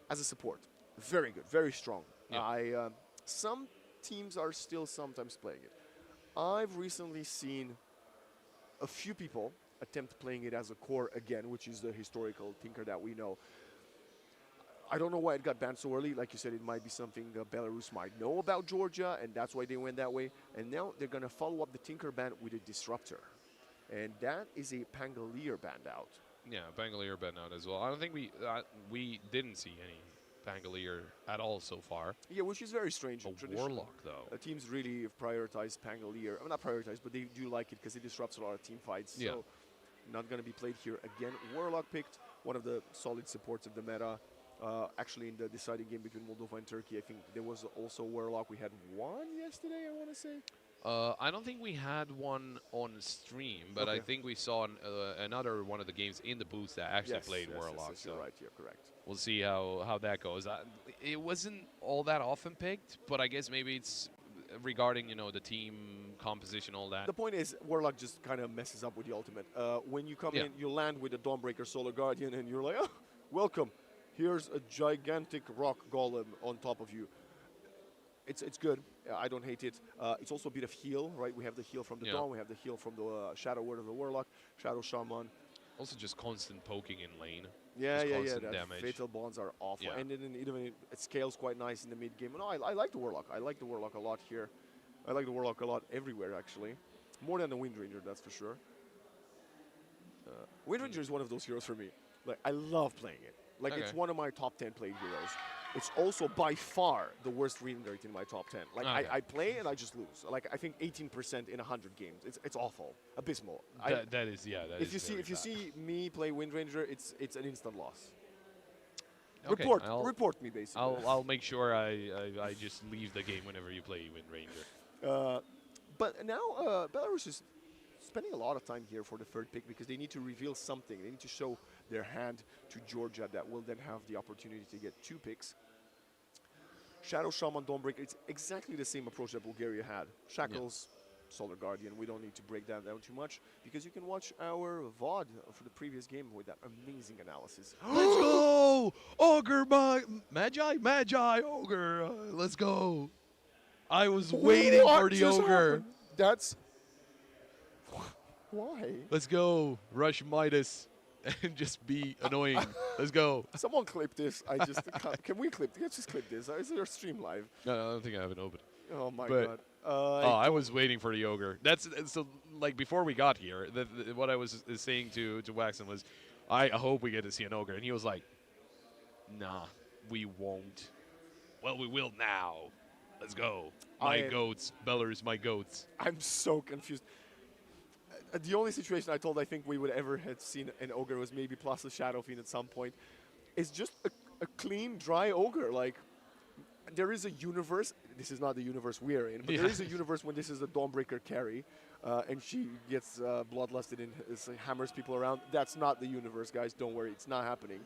as a support. Very good, very strong. Yeah. Some teams are still sometimes playing it. I've recently seen a few people attempt playing it as a core again, which is the historical Tinker that we know. I don't know why it got banned so early. Like you said, it might be something Belarus might know about Georgia, and that's why they went that way. And now they're going to follow up the Tinker ban with a Disruptor. And that is a Pangolier banned out. Yeah, Pangolier banned out as well. I don't think we didn't see any Pangolier at all so far. Yeah, which is very strange. A Traditionally, Warlock though. teams really have prioritized Pangolier. Well, not prioritized, but they do like it because it disrupts a lot of team fights. Yeah. So not going to be played here again. Warlock picked, one of the solid supports of the meta. Actually, in the deciding game between Moldova and Turkey, I think there was also Warlock. We had one yesterday, I want to say. I don't think we had one on stream, but I Okay. think we saw another one of the games in the booth that actually played Warlock. Yes, So you're right. You're correct. we'll see how that goes. It wasn't all that often picked, but I guess maybe it's regarding the team composition, all that. The point is, Warlock just kind of messes up with the ultimate. When you come Yeah. in, you land with the Dawnbreaker Solar Guardian, and you're like, oh, welcome. Here's a gigantic rock golem on top of you. It's good. I don't hate it. It's also a bit of heal, right? We have the heal from the Yeah. Dawn. We have the heal from the Shadow Word of the Warlock, Shadow Shaman. Also, just constant poking in lane. Yeah, Just yeah, yeah. constant That damage. fatal bonds are awful, Yeah. and then even it scales quite nice in the mid game. No, I like the Warlock. I like the Warlock a lot here. I like the Warlock a lot everywhere, actually. More than the Wind Ranger, that's for sure. Wind Ranger is one of those heroes for me. Like, I love playing it. Like, it's Okay. one of my top 10 played heroes. It's also by far the worst win rate in my top 10. Like, Okay. I play and I just lose. Like, I think 18% in 100 games. It's awful, abysmal. That is, yeah. That if is you very bad. see me play Wind Ranger, it's an instant loss. Okay, Report me, basically. I'll make sure I just leave the game whenever you play Wind Ranger. But now Belarus is spending a lot of time here for the third pick because they need to reveal something. They need to show their hand to Georgia that will then have the opportunity to get 2 picks. Shadow Shaman, Dawnbreaker, it's exactly the same approach that Bulgaria had. Shackles, Solar Guardian. We don't need to break that down too much because you can watch our VOD for the previous game with that amazing analysis. Let's go! Ogre, Magi, Ogre. Let's go. I was waiting What for the just Ogre. happened? That's... Why? Let's go. Rush Midas and just be annoying. Let's go. Someone clip this. I just... can we clip? Let's just clip this. Is there stream live? No, I don't think I have it open. Oh my But- god. I was waiting for the Ogre. That's so. Like before we got here, what I was saying to Waxon was, I hope we get to see an Ogre, and he was like, "Nah, we won't." Well, we will now. Let's go. My goats, Belarus, my goats. I'm so confused. The only situation I think we would ever have seen an ogre was maybe plus a Shadow Fiend at some point. It's just a clean, dry ogre. Like, there is a universe. This is not the universe we're in, but there is a universe when this is a Dawnbreaker carry, and she gets bloodlusted and hammers people around. That's not the universe, guys. Don't worry. It's not happening.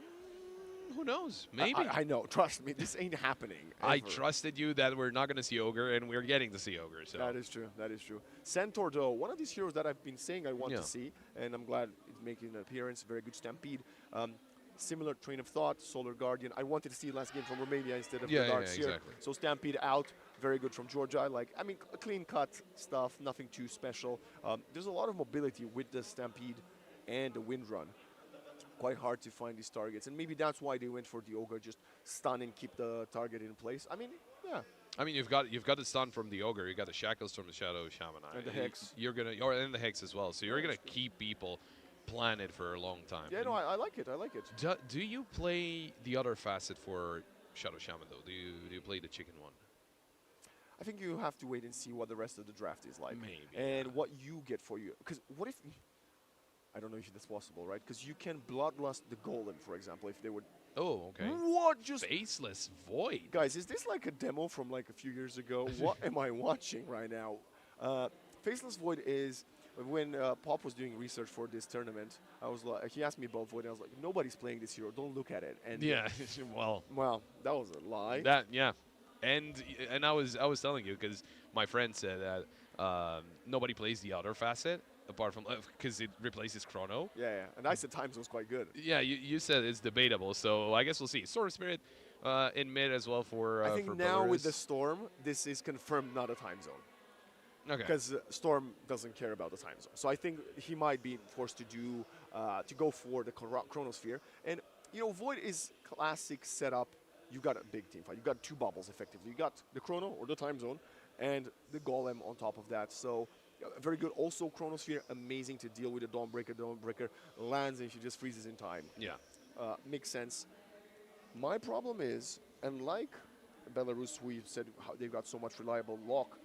Who knows? Maybe. I know. Trust me. This ain't happening. I ever. trusted you that we're not going to see Ogre, and we're getting to see Ogre. So That is true. That is true. Centaur, though, one of these heroes that I've been saying I want Yeah. to see, and I'm glad it's making an appearance. Very good Stampede. Similar train of thought, Solar Guardian. I wanted to see last game from Romania instead of Yeah, the Darks yeah, here. exactly. So Stampede out. Very good from Georgia. I mean, clean cut stuff. Nothing too special. There's a lot of mobility with the Stampede and the Wind Run. Quite hard to find these targets, and maybe that's why they went for the Ogre, just stun and keep the target in place. I mean, yeah. I mean, you've got the stun from the Ogre, you got the shackles from the Shadow Shaman, And the Hex. and the Hex as well. So you're gonna keep people plan it for a long time. Yeah, no, I like it. I like it. Do you play the other facet for Shadow Shaman though? Do you play the chicken one? I think you have to wait and see what the rest of the draft is like. Maybe, And yeah. what you get for you. Because what if... I don't know if that's possible, right? Because you can Bloodlust the Golem, for example, if they would... Oh, okay. What just... Faceless Void. Guys, is this like a demo from like a few years ago? What am I watching right now? Faceless Void is... When Pop was doing research for this tournament, I was like, he asked me about Void, and I was like, nobody's playing this hero. Don't look at it. And Yeah, well, well, that was a lie. yeah, and I was telling you because my friend said that nobody plays the other facet apart from because it replaces Chrono. Yeah, and I said Time Zone's quite good. Yeah, you said it's debatable, so I guess we'll see. Storm Spirit in mid as well for. I think for now with Belarus. the Storm, this is confirmed not a Time Zone. Okay. Because Storm doesn't care about the time zone. So I think he might be forced to do to go for the Chronosphere. And, you know, Void is classic setup. You got a big team fight. You got two bubbles, effectively. You got the Chrono, or the time zone, and the Golem on top of that. So very good. Also, Chronosphere, amazing to deal with the Dawnbreaker. Dawnbreaker lands and she just freezes in time. Yeah. Makes sense. My problem is, unlike Belarus, we said how they've got so much reliable lock,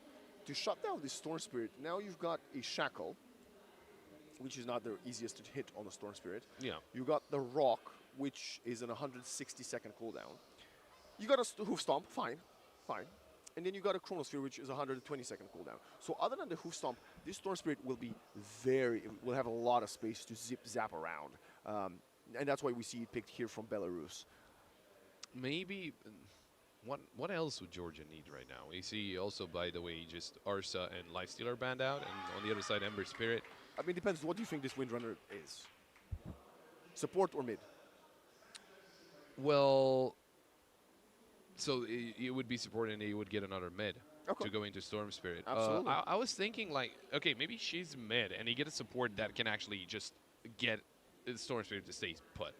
to shut down this Storm Spirit, now you've got a Shackle, which is not the easiest to hit on the Storm Spirit. Yeah. You got the Rock, which is an 160-second cooldown. You got a Hoof Stomp, fine. And then you got a Chronosphere, which is a 120-second cooldown. So other than the Hoof Stomp, this Storm Spirit will be will have a lot of space to zap around. And that's why we see it picked here from Belarus. Maybe. What else would Georgia need right now? We see also, by the way, just Arsa and Lifestealer banned out, and on the other side, Ember Spirit. I mean, it depends. What do you think this Windrunner is? Support or mid? Well, so it would be support, and you would get another mid Okay. to go into Storm Spirit. Absolutely. I was thinking, like, okay, maybe she's mid, and you get a support that can actually just get the Storm Spirit to stay put.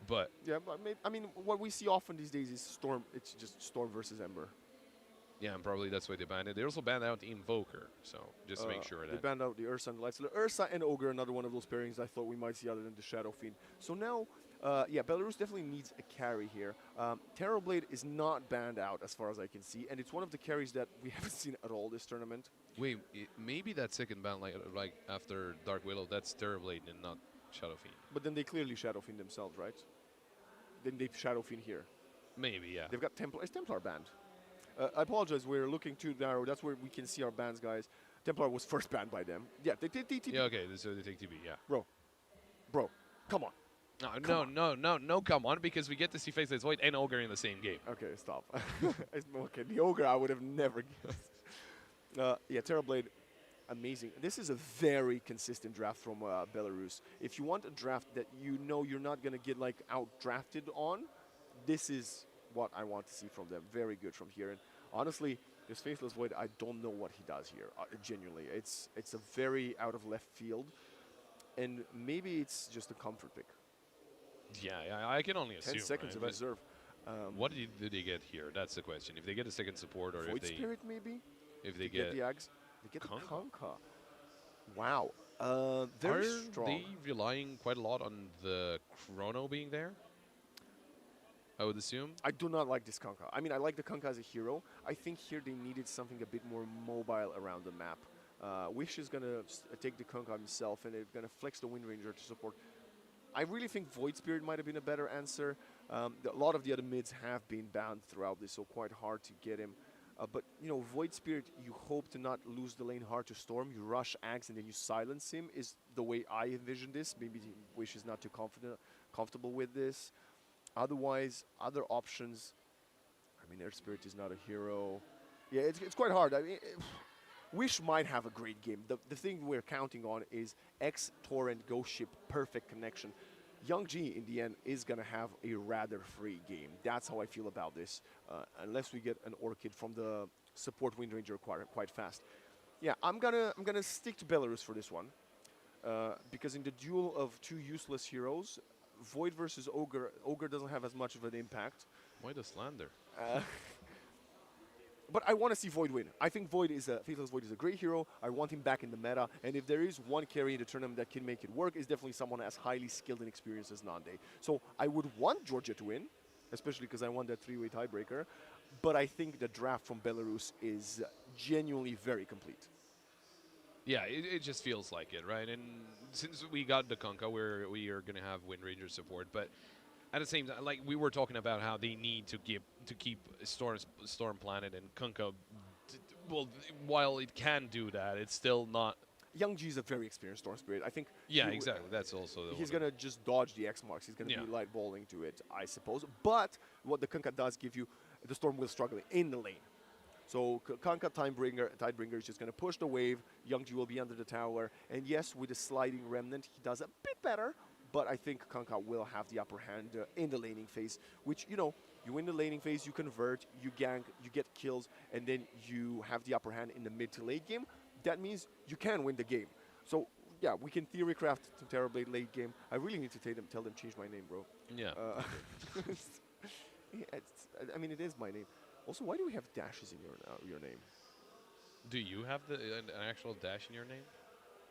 But Yeah, but I mean, what we see often these days is Storm. It's just Storm versus Ember. yeah, and probably that's why they banned it. They also banned out the Invoker, so just to make sure They that. banned out the Ursa and the Lifestealer. Ursa and Ogre, another one of those pairings I thought we might see other than the Shadow Fiend. So now, yeah, Belarus definitely needs a carry here. Terrorblade is not banned out as far as I can see, and it's one of the carries that we haven't seen at all this tournament. Wait, maybe that second ban, like after Dark Willow, that's Terrorblade and not Shadow Fiend. But then they clearly Shadow Fiend themselves, right? Then they Shadow Fiend here. Maybe, yeah. They've got Templar. Is Templar banned? I apologize, we're looking too narrow. That's where we can see our bans, guys. Templar was first banned by them. Yeah, they did TTP. Yeah, okay, so they take TB, yeah. Bro, come on. No, come on, because we get to see Faceless Void and Ogre in the same game. Okay, stop. Okay, the Ogre I would have never guessed. Yeah, Terrorblade, amazing. This is a very consistent draft from Belarus. If you want a draft that you know you're not going to get like out-drafted on, this is what I want to see from them. Very good from here. And honestly, this Faceless Void, I don't know what he does here, genuinely. It's a very out of left field, and maybe it's just a comfort pick. Yeah, I can only assume. 10 seconds right? of But reserve. what do they get here? That's the question. If they get a second support, or Void if they Spirit, maybe? if they Get get, the Ags. They get Kunkka. the Kunkka. Wow. Very are strong. they relying quite a lot on the Chrono being there? I would assume. I do not like this Kunkka. I mean, I like the Kunkka as a hero. I think here they needed something a bit more mobile around the map. Wish is going to take the Kunkka himself, and they're going to flex the Wind Ranger to support. I really think Void Spirit might have been a better answer. A lot of the other mids have been banned throughout this, so quite hard to get him. But, you know, Void Spirit, you hope to not lose the lane hard to Storm. You rush Axe and then you silence him is the way I envision this. Maybe Wish is not too comfortable with this. Otherwise, other options, I mean, Air Spirit is not a hero. Yeah, it's quite hard. I mean, Wish might have a great game. The thing we're counting on is X Torrent Ghost Ship perfect connection. Young G, in the end, is going to have a rather free game. That's how I feel about this, unless we get an Orchid from the support Wind Ranger quite fast. Yeah, I'm gonna stick to Belarus for this one, because in the duel of two useless heroes, Void versus Ogre, Ogre doesn't have as much of an impact. Why the slander? But I want to see Void win. I think Faithless Void is a great hero. I want him back in the meta. And if there is one carry in the tournament that can make it work, it's definitely someone as highly skilled and experienced as Nande. So I would want Georgia to win, especially because I want that three-way tiebreaker. But I think the draft from Belarus is genuinely very complete. Yeah, it just feels like it, right? And since we got the Kunkka, we are going to have Wind Ranger support, but at the same time, like we were talking about how they need to keep Storm Planet and Kunkka. Well, while it can do that, it's still not. Young G is a very experienced Storm Spirit. I think. Yeah, exactly. That's also. He's gonna just dodge the X marks. He's gonna be light balling to it, I suppose. But what the Kunkka does give you, the Storm will struggle in the lane. So Kunkka Tidebringer is just going to push the wave. Young G will be under the tower. And yes, with a sliding remnant, he does a bit better. But I think Kunkka will have the upper hand in the laning phase, which, you win the laning phase, you convert, you gank, you get kills, and then you have the upper hand in the mid to late game. That means you can win the game. So, yeah, we can theory craft to Terrorblade late game. I really need to tell them change my name, bro. Yeah. I mean, it is my name. Also, why do we have dashes in your name? Do you have an actual dash in your name?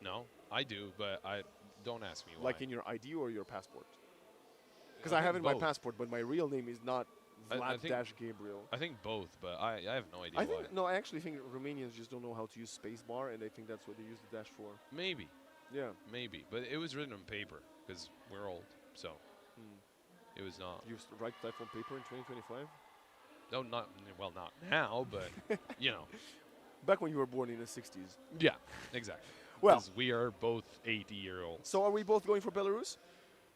No, I do, but don't ask me why. Like in your ID or your passport? Because I have it in my passport, but my real name is not Vlad Dash Gabriel. I think both, but I have no idea why. No, I actually think Romanians just don't know how to use spacebar, and I think that's what they use the dash for. Maybe. Yeah. Maybe, but it was written on paper because we're old, so it was not. You used to write type on paper in 2025? No, not now, but Back when you were born in the 60s. Yeah, exactly. Well, we are both 80-year-olds. So are we both going for Belarus?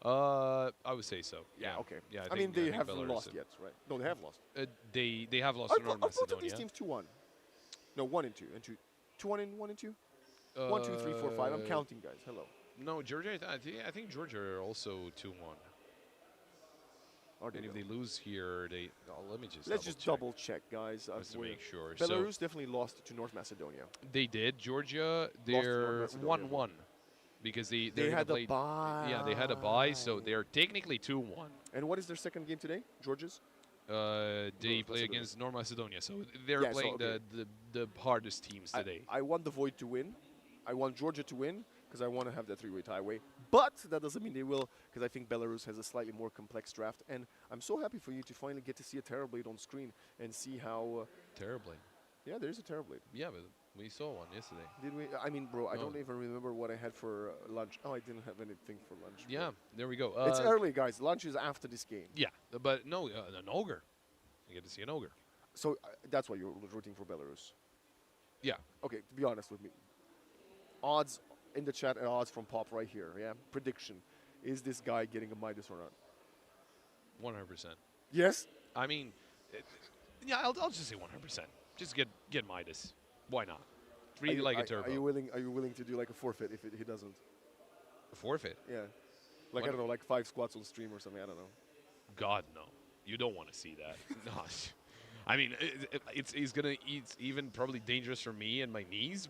I would say so. Yeah. Okay. Yeah. I mean, they haven't lost yet, right? No, they have lost. They have lost to North Macedonia. Both of these teams 2-1. No, 1 and 2 and 2. 2-1 and 1 and 2. 1, 2, 3, 4, 5. I'm counting, guys. Hello. No, Georgia. I think Georgia are also 2-1. And if they lose here, let me just. Let's just double check, guys. Just to make sure. Belarus definitely lost to North Macedonia. They did. Georgia, they're 1-1 because they had a bye. Yeah, they had a bye, so they're technically 2-1. And what is their second game today, Georgia's? They play against North Macedonia, so they're playing the hardest teams today. I want the Void to win. I want Georgia to win because I want to have that three-way tie-way. But that doesn't mean they will, because I think Belarus has a slightly more complex draft. And I'm so happy for you to finally get to see a Terrorblade on screen and see how... Terrorblade? Yeah, there's a Terrorblade. Yeah, but we saw one yesterday. Did we? I mean, bro, I don't even remember what I had for lunch. Oh, I didn't have anything for lunch. Yeah, there we go. It's early, guys. Lunch is after this game. Yeah, but no, an ogre. You get to see an ogre. So that's why you're rooting for Belarus? Yeah. Okay, to be honest with me. Odds in the chat and odds from Pop right here, yeah? Prediction. Is this guy getting a Midas or not? 100%. Yes? I mean, yeah, I'll just say 100%. Just get Midas. Why not? Treat it like a turbo. Are you willing to do like a forfeit if he doesn't? A forfeit? Yeah. Like, I don't know, like 5 squats on stream or something, I don't know. God, no. You don't want to see that. No. I mean, it's even probably dangerous for me and my knees,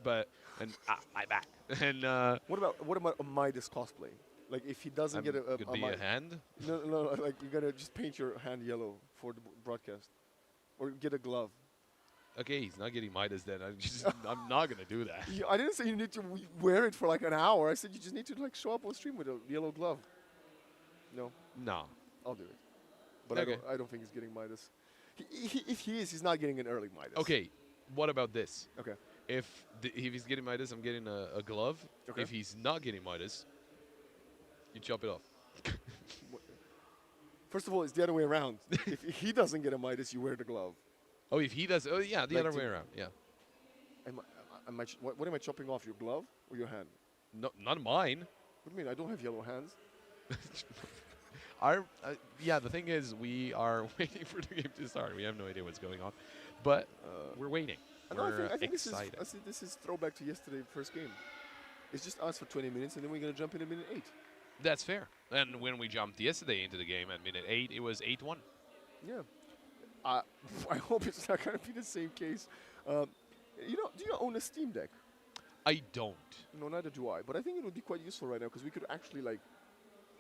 and my back. And what about a Midas cosplay? Like if he doesn't get could be a hand? No, like you gotta just paint your hand yellow for the broadcast, or get a glove. Okay, he's not getting Midas then. I'm not gonna do that. Yeah, I didn't say you need to wear it for like an hour. I said you just need to like show up on stream with a yellow glove. No. No. I'll do it. But okay. I don't think he's getting Midas. If he is, he's not getting an early Midas. Okay, what about this? Okay. If he's getting Midas, I'm getting a glove. Okay. If he's not getting Midas, you chop it off. First of all, it's the other way around. If he doesn't get a Midas, you wear the glove. Oh, if he does, yeah, the other way around, yeah. What am I chopping off, your glove or your hand? No, not mine. What do you mean? I don't have yellow hands. Yeah, the thing is, we are waiting for the game to start. We have no idea what's going on, but we're waiting. We're excited. This is throwback to yesterday, first game. It's just us for 20 minutes, and then we're going to jump in minute 8. That's fair. And when we jumped yesterday into the game at minute 8, it was 8-1. Yeah. I hope it's not going to be the same case. Do you own a Steam Deck? I don't. No, neither do I. But I think it would be quite useful right now because we could actually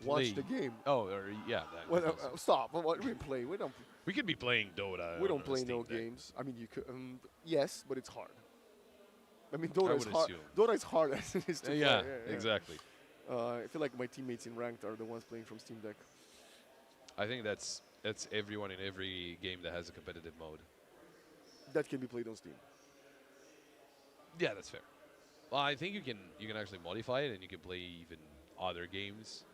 watch the game. Oh, or yeah. That Well, could also- stop. What we play? we could be playing Dota. We on don't a play Steam no Deck. games. I mean, you could. Yes, but it's hard. I mean, I Dota is would hard. assume. Dota is hard as it is to Yeah, play. exactly. I feel like my teammates in ranked are the ones playing from Steam Deck. I think that's everyone in every game that has a competitive mode. That can be played on Steam. Yeah, that's fair. Well, I think you can actually modify it and you can play even other games.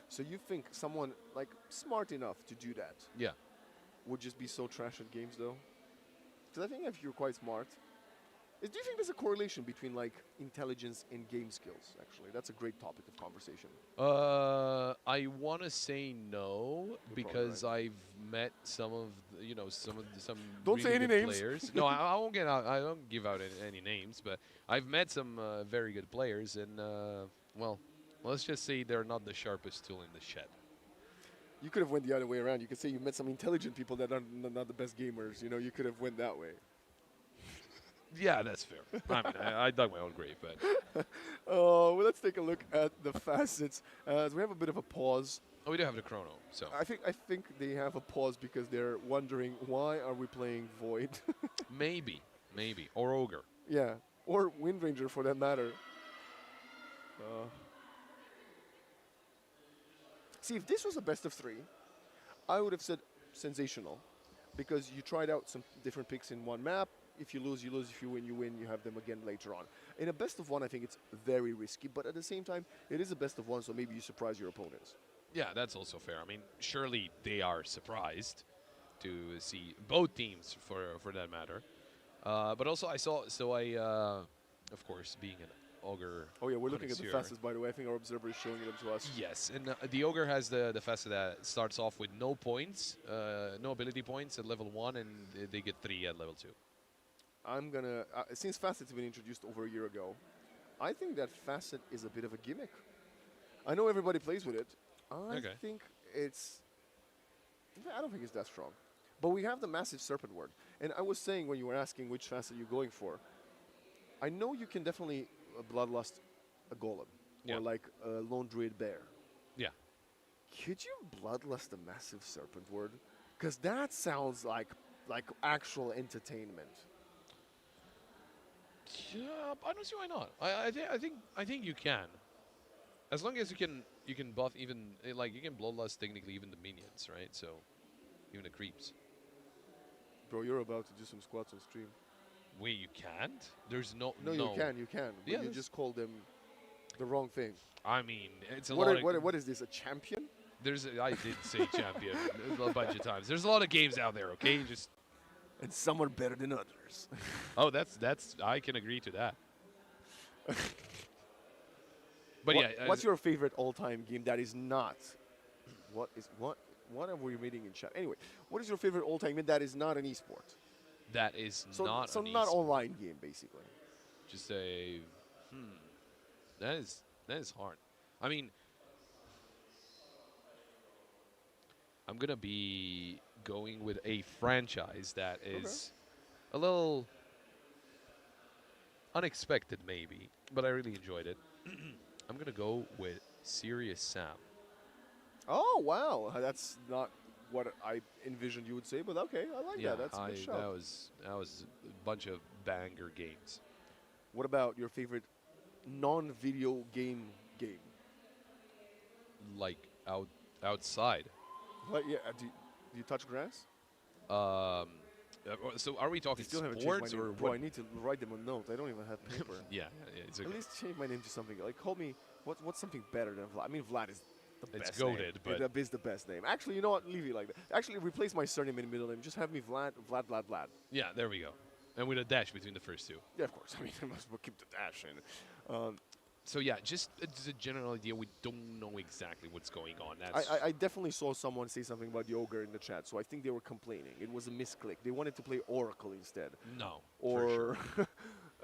So you think someone like smart enough to do that Yeah. would just be so trash at games, though? Because I think if you're quite smart, do you think there's a correlation between like intelligence and game skills? Actually, that's a great topic of conversation. I want to say no You're because probably I've met some of some Don't say really any good names. players. No, I won't get out. I don't give out any names, but I've met some very good players, and well, let's just say they're not the sharpest tool in the shed. You could have went the other way around. You could say you met some intelligent people that are not the best gamers. You know, you could have went that way. Yeah, that's fair. I mean, I dug my own grave, but Well, let's take a look at the facets. We have a bit of a pause. oh, we do have the chrono, so I think they have a pause because they're wondering why are we playing Void? maybe, or ogre. Yeah, or Wind Ranger for that matter. See, if this was a best of 3, I would have said sensational, because you tried out some different picks in one map. If you lose, you lose. If you win, you win. You have them again later on. In a best of 1, I think it's very risky, but at the same time, it is a best of 1, so maybe you surprise your opponents. Yeah, that's also fair. I mean, surely they are surprised to see both teams, for that matter. But also, of course, being an ogre. Oh yeah, we're looking at the connoisseur. fastest, by the way. I think our observer is showing it to us. Yes, and the ogre has the facet that starts off with no points, no ability points at level 1, and they get 3 at level 2. I'm gonna, since facet's been introduced over a year ago, I think that facet is a bit of a gimmick. I know everybody plays with it. I Okay. think I don't think it's that strong. But we have the massive serpent word. And I was saying when you were asking which facet you're going for, I know you can definitely bloodlust a golem, Yeah. or like a lone druid bear. Yeah. Could you bloodlust a massive serpent word? Because that sounds like actual entertainment. Yeah, I don't see why not. I think you can, as long as you can buff even like you can bloodlust technically even the minions, right? So even the creeps. Bro, you're about to do some squats on stream. Wait, you can't? There's no. No, you can. But Yeah, you there's- just called them the wrong thing. I mean, it's a What, lot. what is this, a champion? I did say champion a bunch of times. There's a lot of games out there. Okay, just. And some are better than others. Oh, that's. I can agree to that. But yeah, What's your favorite all-time game that is not? What are we reading in chat? Anyway, what is your favorite all-time game that is not an esport? that is So not. so an not esport. online game basically. Just a. That is hard. I mean, I'm gonna be going with a franchise that is a little unexpected, maybe, but I really enjoyed it. I'm gonna go with Serious Sam. Oh wow, that's not what I envisioned you would say, but okay, I like that. That's a good shout. that was a bunch of banger games. What about your favorite non-video game? Like outside. Like yeah, do you touch grass? So are we I talking still haven't sports changed my or name. Bro, what? I need to write them a note. I don't even have paper. Yeah, it's okay. At least change my name to something. Like, call me, what's something better than Vlad? I mean, Vlad is the It's best goated, name. but- That is the best name. Actually, you know what? Leave it like that. Actually, replace my surname and middle name. Just have me Vlad. Yeah, there we go. And with a dash between the first two. Yeah, of course. I mean, I must as well keep the dash in. So yeah, just a general idea. We don't know exactly what's going on. That's I definitely saw someone say something about the ogre in the chat, so I think they were complaining. It was a misclick. They wanted to play Oracle instead. no. For Or sure.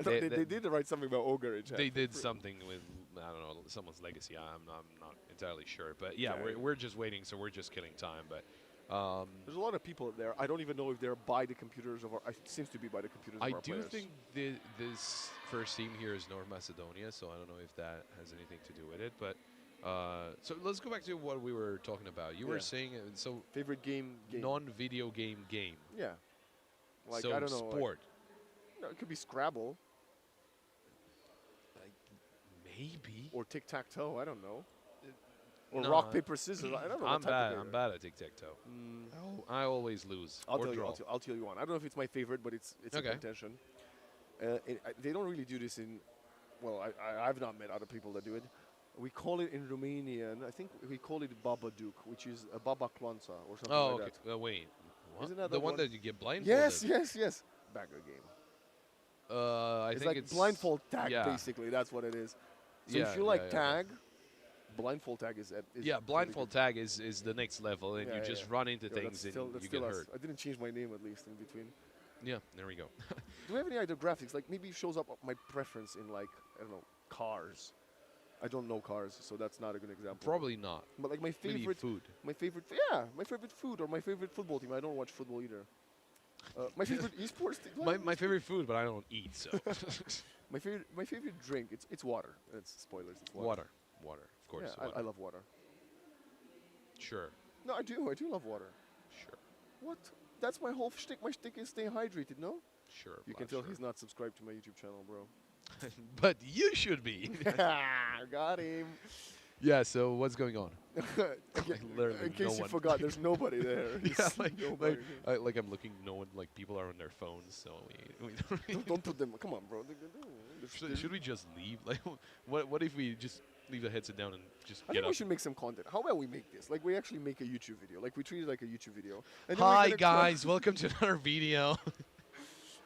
they did write something about ogre in chat. They did something with I don't know someone's legacy. I'm not entirely sure, but yeah, Okay. we're just waiting. So we're just killing time. But There's a lot of people there. I don't even know if they're by the computers of our. It seems to be by the computers I of our do players. think this first team here is North Macedonia, so I don't know if that has anything to do with it. But So let's go back to what we were talking about. You were Yeah. saying so Favorite game? non-video game. Yeah. Like, so I don't know. Like, sport. no, it could be Scrabble Maybe. or tic-tac-toe. I don't know. Or No, rock, paper, scissors. I don't know. I'm what type bad. of I'm game. bad at tic-tac-toe. I always lose I'll or tell you. draw. I'll tell you one. I don't know if it's my favorite, but it's Okay. a contention. They don't really do this in. Well, I've not met other people that do it. We call it in Romanian. I think we call it Babadook, which is a Baba Clonsa or something Oh, like okay. that. Wait. What? Isn't that the the one one- that you get blindfolded? Yes. Bagger game. I It's think like it's blindfold tag, yeah. basically. That's what it is. So Yeah, if you like yeah. tag, blindfold tag is Yeah, really blindfold good. tag is the next level, and Yeah, you yeah, just yeah. run into Yeah, things and that's you still get us. hurt. I didn't change my name at least in between. Yeah, there we go. Do we have any other graphics? Like maybe it shows up my preference in like I don't know cars. I don't know cars, so that's not a good example. Probably not. But like my Maybe favorite, food. my favorite food or my favorite football team. I don't watch football either. My favorite esports team. My favorite food, but I don't eat, so. my favorite drink. It's water. It's spoilers. It's water. Water, of course. Yeah, water. I love water. Sure, No, I do love water. sure, What? That's my whole shtick. My shtick is stay hydrated. No. sure. You can Vlad, tell sure. he's not subscribed to my YouTube channel, bro. But you should be. Got him. Yeah. So what's going on? Literally In case no you one. forgot, there's nobody there. Yeah, There's like, nobody. like I'm looking. No one. Like people are on their phones, so we don't really. Don't put them. Come on, bro. Should we just leave? Like, what if we just leave the headset down and just I get think we up? should make some content. How about we make this? Like we actually make a YouTube video. Like we treat it like a YouTube video. And then we're Hi gonna guys, welcome to another video.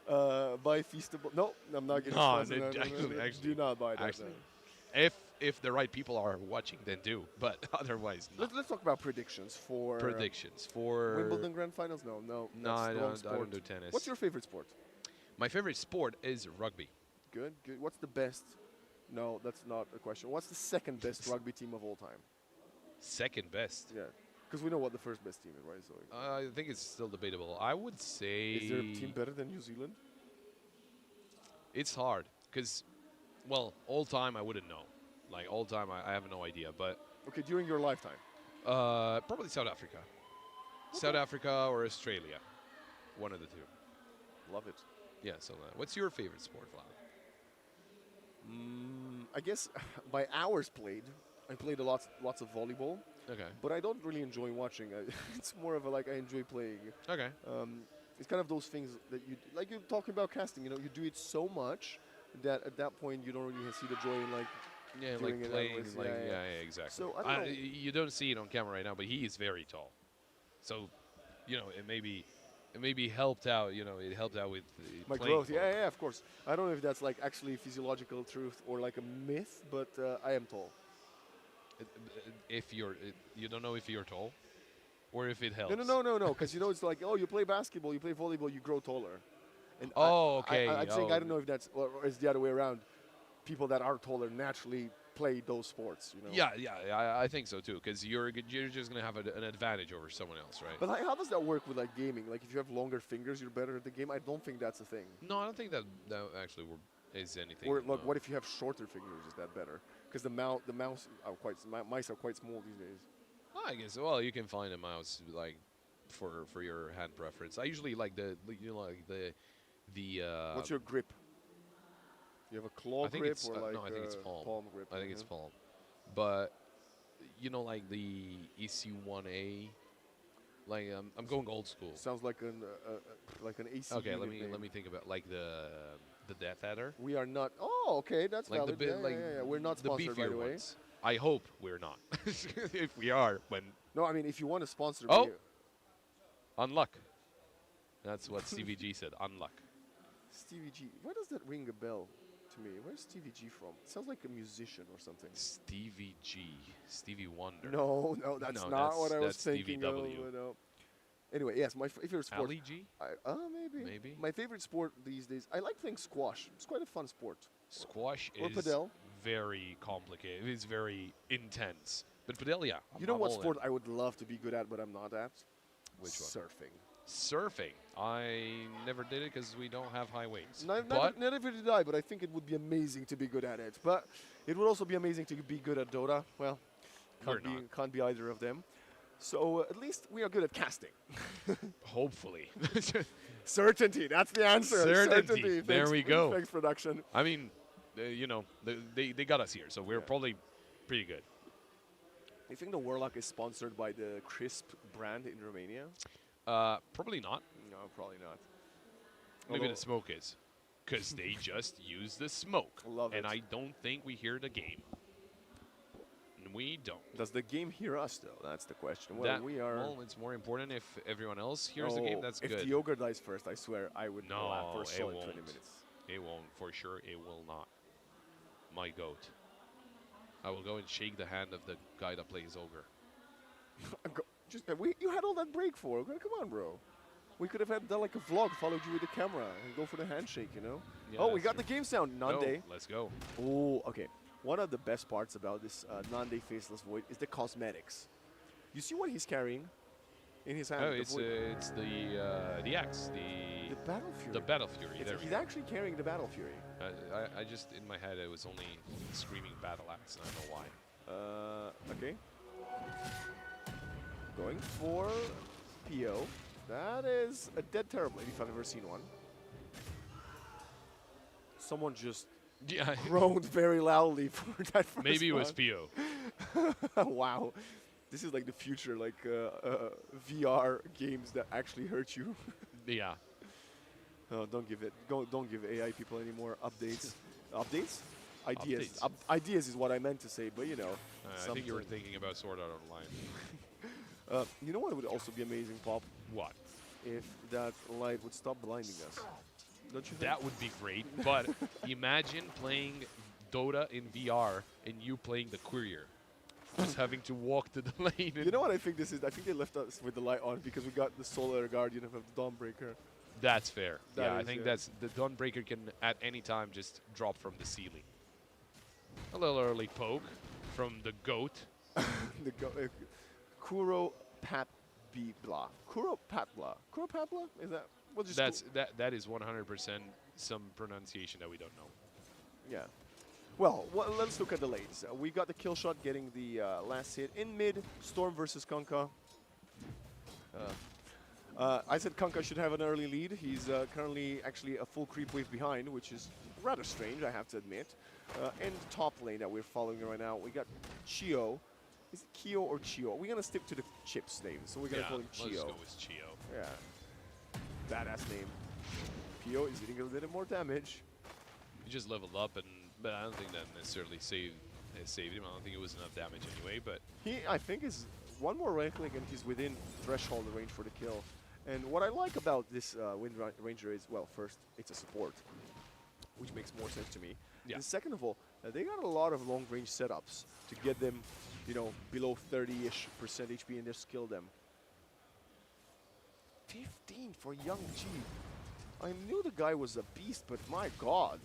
buy Feastable. No, I'm not getting No, sponsored. actually, do not buy that. actually. no. If the right people are watching, then do. But otherwise, no. Let's talk about predictions for Predictions for Wimbledon Grand Finals. No, No, that's I the wrong don't sport. do tennis. What's your favorite sport? My favorite sport is rugby. Good. What's the best? No, that's not a question. What's the second best rugby team of all time? Second best. Yeah, because we know what the first best team is, right? So I think it's still debatable. I would say is there a team better than New Zealand? it's hard because, well, all time I wouldn't know. Like all time, I have no idea. But Okay, during your lifetime. probably South Africa, South Africa or Australia, one of the two. Love it. Yeah. So what's your favorite sport, Vlad? I guess by hours played, I played lots of volleyball, Okay. but I don't really enjoy watching. It's more of a like I enjoy playing. Okay. It's kind of those things that you like. You're talking about casting. You know, you do it so much that at that point you don't really see the joy in like. Yeah, doing like it playing, anyways. like Yeah, yeah. exactly. So, I don't know. You don't see it on camera right now, but he is very tall. So, you know, it maybe helped out. You know, it helped out with My playing growth, volleyball. yeah, of course. I don't know if that's like actually physiological truth or like a myth, but I am tall. If you don't know if you're tall, or if it helps. No, because you know it's like, oh, you play basketball, you play volleyball, you grow taller. And Oh, okay. I'm saying I Oh. don't know if that's or it's the other way around. People that are taller naturally play those sports, you know. Yeah, I think so too. Because you're just gonna have an advantage over someone else, right? But like, how does that work with like gaming? Like, if you have longer fingers, you're better at the game. I don't think that's a thing. No, I don't think that actually is anything. Or look, no. what if you have shorter fingers? Is that better? Because mice are quite small these days. I guess. Well, you can find a mouse like for your hand preference. I usually like the What's your grip? You have a claw I think grip it's or like no, I think it's palm. palm grip? I think it's mhm. palm. But you know, like the EC1A. Like I'm going old school. Sounds like an AC. Okay, unit let name. me think about like the Death Adder. We are not. Oh, okay, that's Like valid. the bit, Yeah. We're not the sponsored, by beefier the way. ones. I hope we're not. If we are, when No, I mean if you want to sponsor Oh! me, unluck. That's what Stevie G said. Unluck. Stevie G. Why does that ring a bell to me? Where's Stevie G from? It sounds like a musician or something. Stevie G. Stevie Wonder. No, that's No, not what I was that's Stevie thinking W. of. No. Anyway, yes, my favorite sport. Ali G. Maybe. Maybe. My favorite sport these days. I like playing squash. It's quite a fun sport. Squash Or is padel. very complicated. It's very intense. But padel, yeah. You know I'm what all in. sport I would love to be good at, but I'm not at? Which one? Surfing. Surfing. I never did it because we don't have high waves. Never did I, but I think it would be amazing to be good at it. But it would also be amazing to be good at Dota. Well, We're not. Can't be either of them. So at least we are good at casting. Hopefully. Certainty, that's the answer. Certainty. There Thanks, we go. Thanks, production. I mean, you know, they got us here, so we're probably pretty good. You think the Warlock is sponsored by the Crisp brand in Romania? Probably not. No, probably not. Maybe Although- the smoke is. Because they just use the smoke. Love and it. I don't think we hear the game. We don't. Does the game hear us, though? That's the question. Well, That, we are... well, it's more important if everyone else hears the game. That's if good. the Ogre dies first, I swear, I would laugh for a it solid 20 won't. minutes. It won't. For sure, it will not. My goat. I will go and shake the hand of the guy that plays Ogre. You had all that break for. Come on, bro. We could have had done like a vlog, followed you with the camera, and go for the handshake, you know? Yeah, Oh, we that's got the true. game sound, No, Nande. let's go. Oh, okay. One of the best parts about this Nande Faceless Void is the cosmetics. You see what he's carrying in his hand? Oh, the it's Void? the axe, The Battle Fury. the Battle Fury. There we He's go. actually carrying the Battle Fury. I just in my head it was only screaming battle axe. I don't know why. Okay. Going for PO. That is a dead Terrorblade if I've ever seen one. Someone just Yeah, groaned very loudly for that first maybe it was one. PO. Wow. This is like the future, like VR games that actually hurt you. Yeah. Oh, don't give AI people any more updates. Updates? Ideas. Updates. Ideas is what I meant to say, but you know. I think you were something. thinking about Sword Art Online. You know what would also be amazing, Pop? What? If that light would stop blinding us. Don't you think? That would be great. But imagine playing Dota in VR and you playing the courier, just having to walk to the lane. You know what I think this is? I think they left us with the light on because we got the Solar Guardian of the Dawnbreaker. That's fair. That Yeah, I is, think yeah. that's the Dawnbreaker can at any time just drop from the ceiling. A little early poke from the goat. The Kuro Patbla. Kuro Patbla. Kuro Patbla? Is that? We'll just That is 100% some pronunciation that we don't know. yeah. Well, let's look at the lanes. We got the kill shot getting the last hit in mid. Storm versus Kanka. I said Kanka should have an early lead. He's currently actually a full creep wave behind, which is rather strange, I have to admit. And top lane that we're following right now, we got Chio. Is it Kyo or Chio? We're going to stick to the Chip's name, so we're going to call him let's Chio. go with Chio. Yeah. Badass name. Pio is getting a little more damage. He just leveled up, but I don't think that necessarily saved him. I don't think it was enough damage anyway. But He, I think, is one more right click and he's within threshold range for the kill. And what I like about this Wind Ranger is, well, first, it's a support, which makes more sense to me. Yeah. And second of all, they got a lot of long range setups to get them, you know, below 30-ish% HP and just kill them. 15 for Young G. I knew the guy was a beast, but my god.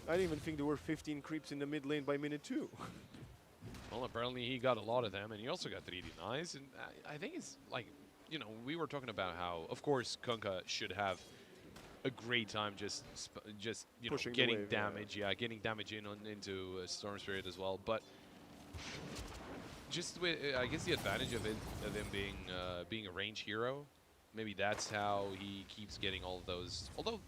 I didn't even think there were 15 creeps in the mid lane by minute 2. well, apparently he got a lot of them, and he also got 3 denies. And I think it's like, you know, we were talking about how, of course, Kunkka should have a great time just you know, Pushing the getting wave, yeah. damage, getting damage into Storm Spirit as well. But just with, I guess the advantage of him being a range hero, maybe that's how he keeps getting all of those. Although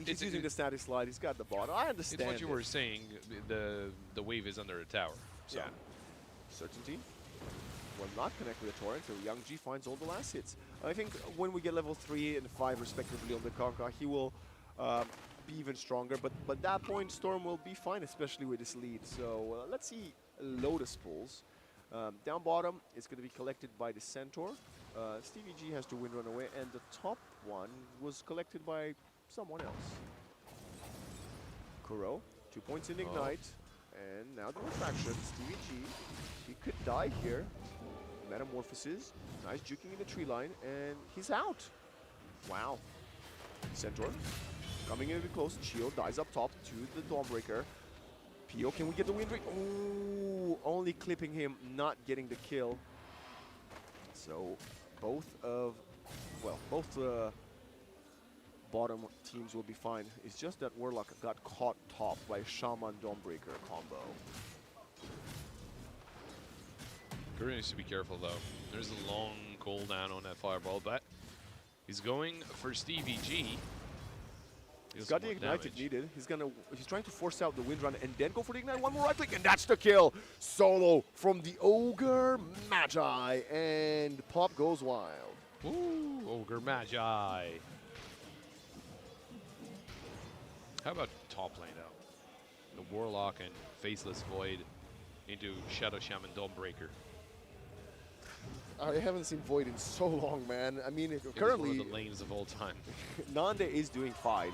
He's using the static slide. He's got the bot. I understand. it's what you it. were saying, the wave is under a tower. So. Yeah. Certainty will not connect with the torrent, so Young G finds all the last hits. I think when we get level 3 and 5 respectively on the Kanka, he will be even stronger. But at that point, Storm will be fine, especially with his lead. So let's see Lotus pulls. Down bottom is going to be collected by the Centaur. Stevie G has to win run away, and the top one was collected by someone else. Kuro, 2 points in Ignite, and now the refraction. Stevie G, he could die here. Metamorphosis, nice juking in the tree line, and he's out. Wow. Centaur coming in a bit close. Chio dies up top to the Dawnbreaker. Pio, can we get the win rate? Oh, only clipping him, not getting the kill. So both bottom teams will be fine. It's just that Warlock got caught top by Shaman Dawnbreaker combo. Kuro needs to be careful though. There's a long cooldown on that fireball, but he's going for Stevie G. He's got the ignite if needed. He's trying to force out the wind run and then go for the ignite. One more right click, and that's the kill. Solo from the Ogre Magi, and Pop goes wild. Ooh, Ogre Magi. How about top lane though? The Warlock and Faceless Void into Shadow Shaman Dawnbreaker. I haven't seen Void in so long, man. I mean, It currently, is one of the lanes of all time. Nande is doing fine,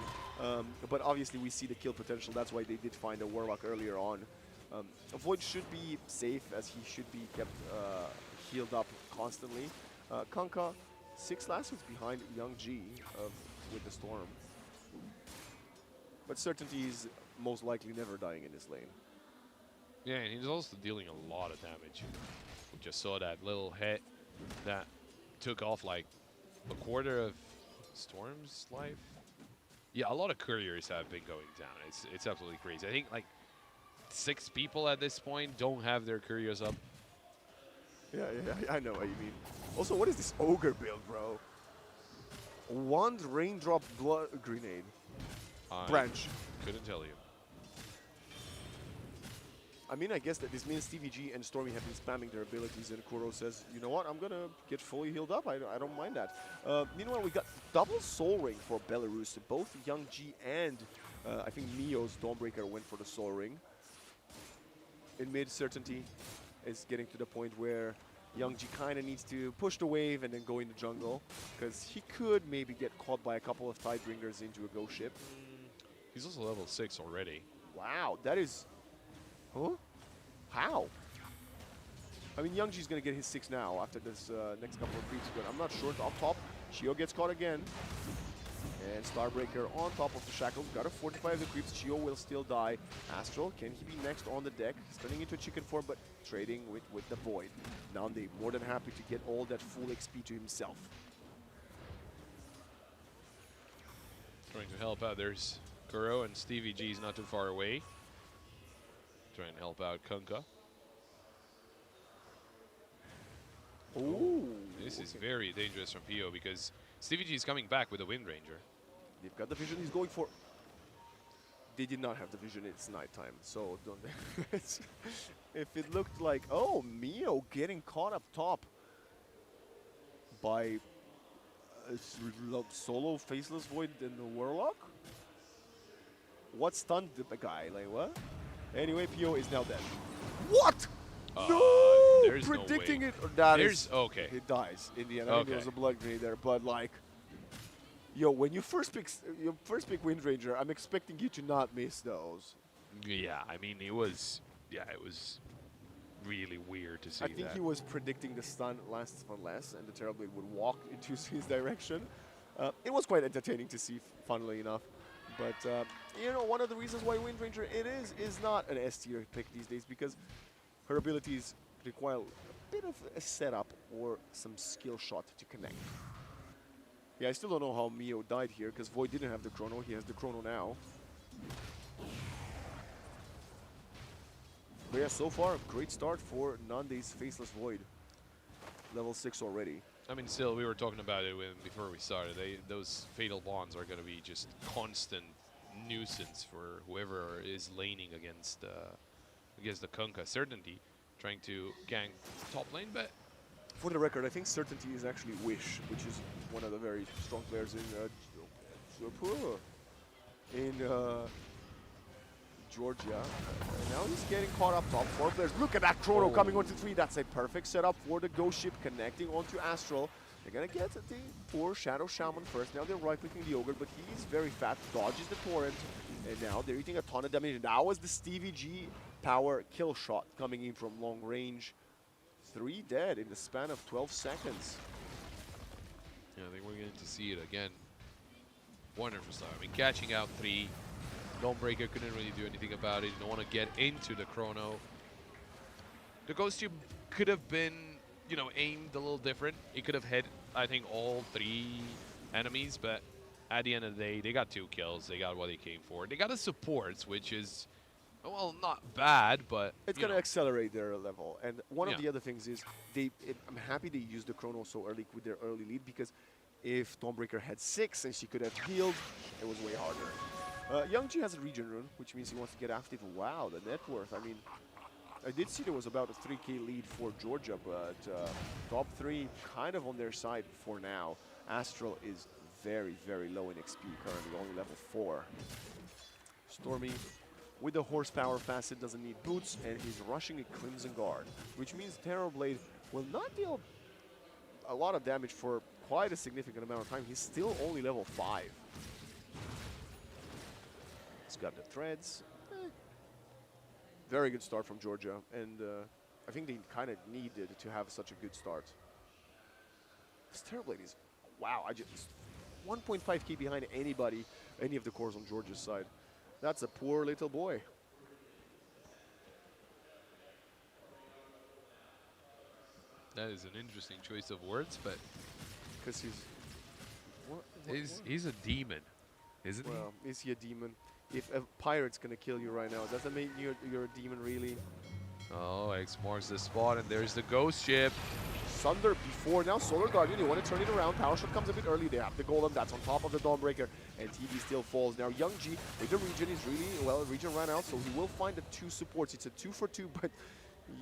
but obviously we see the kill potential. That's why they did find a Warlock earlier on. Void should be safe, as he should be kept healed up constantly. Kanka, 6 last hits behind Young G with the Storm. But Certainty is most likely never dying in this lane. Yeah, and he's also dealing a lot of damage. We just saw that little hit that took off like a quarter of Storm's life. Yeah, a lot of couriers have been going down. It's absolutely crazy. I think like 6 people at this point don't have their couriers up. Yeah, I know what you mean. Also, what is this Ogre build, bro? Wand, Raindrop, Blood Grenade. Branch. Couldn't tell you. I mean, I guess that this means Stevie G and Stormy have been spamming their abilities, and Kuro says, you know what, I'm going to get fully healed up. I don't mind that. Meanwhile, we got double Soul Ring for Belarus. Both Young G and I think Mio's Dawnbreaker went for the Soul Ring. In mid, Certainty is getting to the point where Young G kind of needs to push the wave and then go in the jungle, because he could maybe get caught by a couple of Tidebringers into a ghost ship. He's also level 6 already. Wow, that is... Huh? How? I mean, Young G's going to get his 6 now after this next couple of creeps, but I'm not sure. Up top, Chio gets caught again. And Starbreaker on top of the shackles. Got to fortify the creeps. Chio will still die. Astral, can he be next on the deck? He's turning into a chicken form, but trading with the Void. Nande more than happy to get all that full XP to himself. Trying to help out. There's Kuro and Stevie G's not too far away. Trying to help out Kunkka. Ooh. This is very dangerous from Pio because Stevie G is coming back with a Wind Ranger. They've got the vision he's going for. They did not have the vision, it's nighttime, so don't if it looked like, oh, Mio getting caught up top by solo Faceless Void and the Warlock? What stunned the guy? Like, what? Anyway, Pio is now dead. What? No! There's Predicting no way. it. Or that There's is, okay. It dies in the end. I think there was a blood grenade there, but like, yo, when you first pick Wind Ranger, I'm expecting you to not miss those. Yeah, I mean it was really weird to see I think that. he was predicting the stun lasts for less, and the Terrorblade would walk into his direction. It was quite entertaining to see, funnily enough. But you know, one of the reasons why Wind Ranger is not an S tier pick these days, because her abilities require a bit of a setup or some skill shot to connect. Yeah, I still don't know how Mio died here, because Void didn't have the Chrono. He has the Chrono now. But yeah, so far, great start for Nande's Faceless Void. Level 6 already. I mean, still, we were talking about it before we started. Those Fatal Bonds are going to be just constant nuisance for whoever is laning against the Kunkka. Certainty trying to gang top lane, but For the record, I think Certainty is actually Wish, which is one of the very strong players in Georgia. Now he's getting caught up top. 4 players. Look at that Chrono coming onto 3. That's a perfect setup for the Ghost Ship connecting onto Astral. They're going to get the poor Shadow Shaman first. Now they're right-clicking the Ogre, but he's very fat. Dodges the Torrent. And now they're eating a ton of damage. And that was the Stevie G power kill shot coming in from long range. 3 dead in the span of 12 seconds. yeah, I think we're going to see it again. Wonderful start. I mean, catching out 3. Dawnbreaker couldn't really do anything about it. Didn't want to get into the Chrono. The Ghost Tube could have been, you know, aimed a little different. It could have hit, I think, all 3 enemies, but at the end of the day, they got 2 kills. They got what they came for. They got a support, which is Well, not bad, but It's you going to know. accelerate their level. And one of Yeah. the other things is I'm happy they used the chrono so early with their early lead, because if Dawnbreaker had 6 and she could have healed, it was way harder. Youngji has a region rune, which means he wants to get active. Wow, the net worth. I mean, I did see there was about a 3k lead for Georgia, but top 3 kind of on their side for now. Astral is very, very low in XP currently, only level 4. Stormy, with the horsepower facet, doesn't need boots, and he's rushing a Crimson Guard, which means Terrorblade will not deal a lot of damage for quite a significant amount of time. He's still only level 5. He's got the threads. Very good start from Georgia, and I think they kind of needed to have such a good start. This Terrorblade is, wow, 1.5k behind anybody, any of the cores on Georgia's side. That's a poor little boy. That is an interesting choice of words, but Because he's... he's a demon, isn't he? Well, is he a demon? If a pirate's gonna kill you right now, does that mean you're a demon really? Oh, X marks the spot, and there's the ghost ship. Sunder before, now Solar Guardian, you want to turn it around. Power Shot comes a bit early. They have the Golem, that's on top of the Dawnbreaker, and TV still falls. Now Youngji, with the region, is really, well, region ran out, so he will find the 2 supports. It's a 2 for 2, but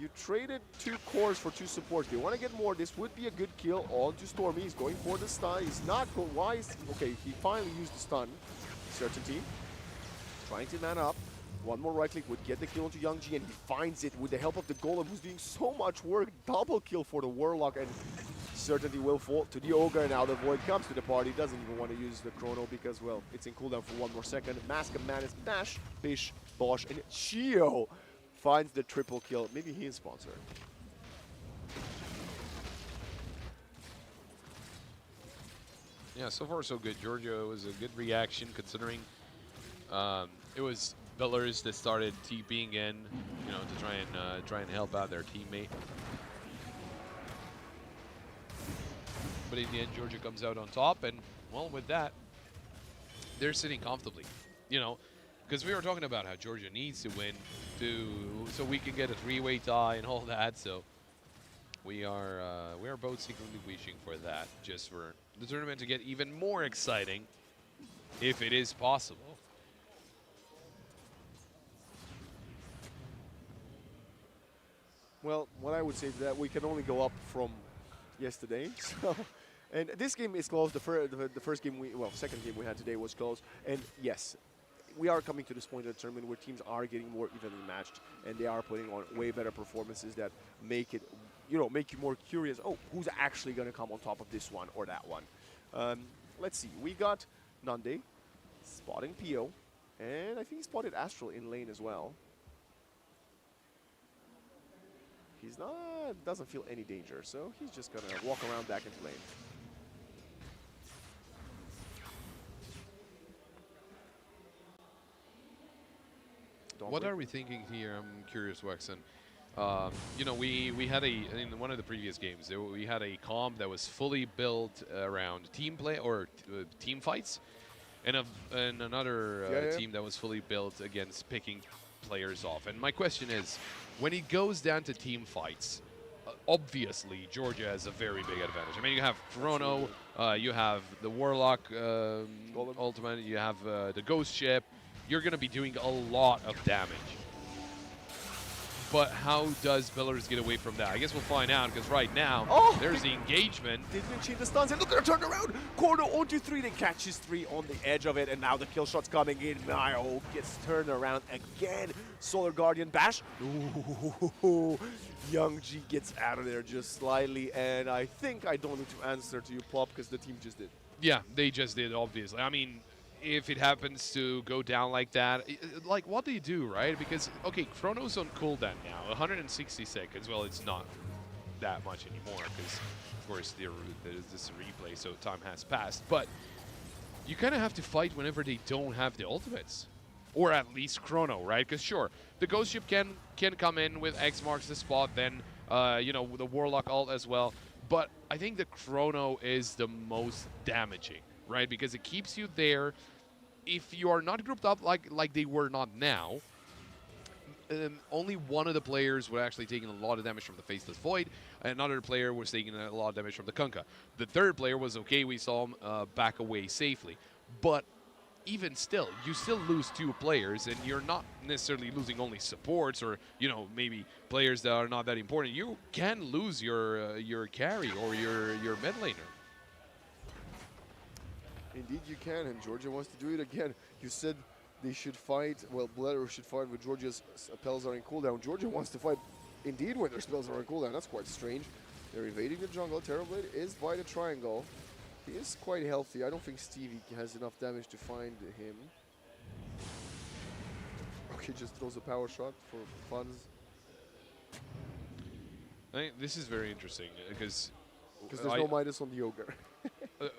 you traded 2 cores for 2 supports. They want to get more. This would be a good kill onto Stormy. He's going for the stun. He's not going, why is, okay, he finally used the stun. Certainty. Trying to man up. One more right click would get the kill onto Youngji, and he finds it with the help of the Golem, who's doing so much work. Double kill for the Warlock, and Certainty will fall to the Ogre. Now the Void comes to the party. Doesn't even want to use the Chrono because, well, it's in cooldown for 1 more second. Mask of Madness, Dash, Bish, Bosch, and Chio finds the triple kill. Maybe he is sponsored. Yeah, so far so good. Georgia was a good reaction considering it was Belarus that started TPing in, you know, to try and help out their teammate. But in the end, Georgia comes out on top, and well, with that, they're sitting comfortably, you know, because we were talking about how Georgia needs to win so we can get a 3-way tie and all that. So we are both secretly wishing for that, just for the tournament to get even more exciting, if it is possible. Well, what I would say to that, we can only go up from yesterday. So, and this game is close. The first game second game we had today was close. And yes, we are coming to this point of the tournament where teams are getting more evenly matched, and they are putting on way better performances that make it, you know, make you more curious. Oh, who's actually going to come on top of this one or that one? Let's see. We got Nande spotting Pio, and I think he spotted Astral in lane as well. He's doesn't feel any danger, so he's just gonna walk around back into lane. What are we thinking here? I'm curious, Wexen. You know, we had in one of the previous games, we had a comp that was fully built around team play or team fights, and another team that was fully built against picking players off. And my question is, when it goes down to team fights, obviously Georgia has a very big advantage. I mean, you have Chrono, you have the Warlock ultimate, you have the Ghost Ship. You're going to be doing a lot of damage. But how does Belarus get away from that? I guess we'll find out, because right now, there's the engagement. Didn't achieve the stuns, and look at her turn around! Corner onto 3, then catches 3 on the edge of it, and now the kill shot's coming in. Mayo gets turned around again. Solar Guardian bash. Ooh, Youngji gets out of there just slightly, and I think I don't need to answer to you, Plop, because the team just did. Yeah, they just did, obviously. I mean, if it happens to go down like that, like, what do you do, right? Because, okay, Chrono's on cooldown now, 160 seconds. Well, it's not that much anymore, because, of course, there's this replay, so time has passed. But you kind of have to fight whenever they don't have the ultimates. Or at least Chrono, right? Because, sure, the Ghost Ship can come in with X marks the spot, then, you know, the Warlock ult as well. But I think the Chrono is the most damaging, right? Because it keeps you there. If you are not grouped up like they were not now, only one of the players were actually taking a lot of damage from the Faceless Void. Another player was taking a lot of damage from the Kunkka. The third player was okay. We saw him back away safely. But even still, you still lose 2 players, and you're not necessarily losing only supports or, you know, maybe players that are not that important. You can lose your carry or your mid laner. Indeed you can, and Georgia wants to do it again. You said they should fight, well, Belarus should fight when Georgia's spells are in cooldown. Georgia wants to fight indeed when their spells are in cooldown. That's quite strange. They're invading the jungle. Terrorblade is by the triangle. He is quite healthy. I don't think Stevie has enough damage to find him. Okay, just throws a power shot for funds. I think this is very interesting because Because there's no Midas on the Ogre.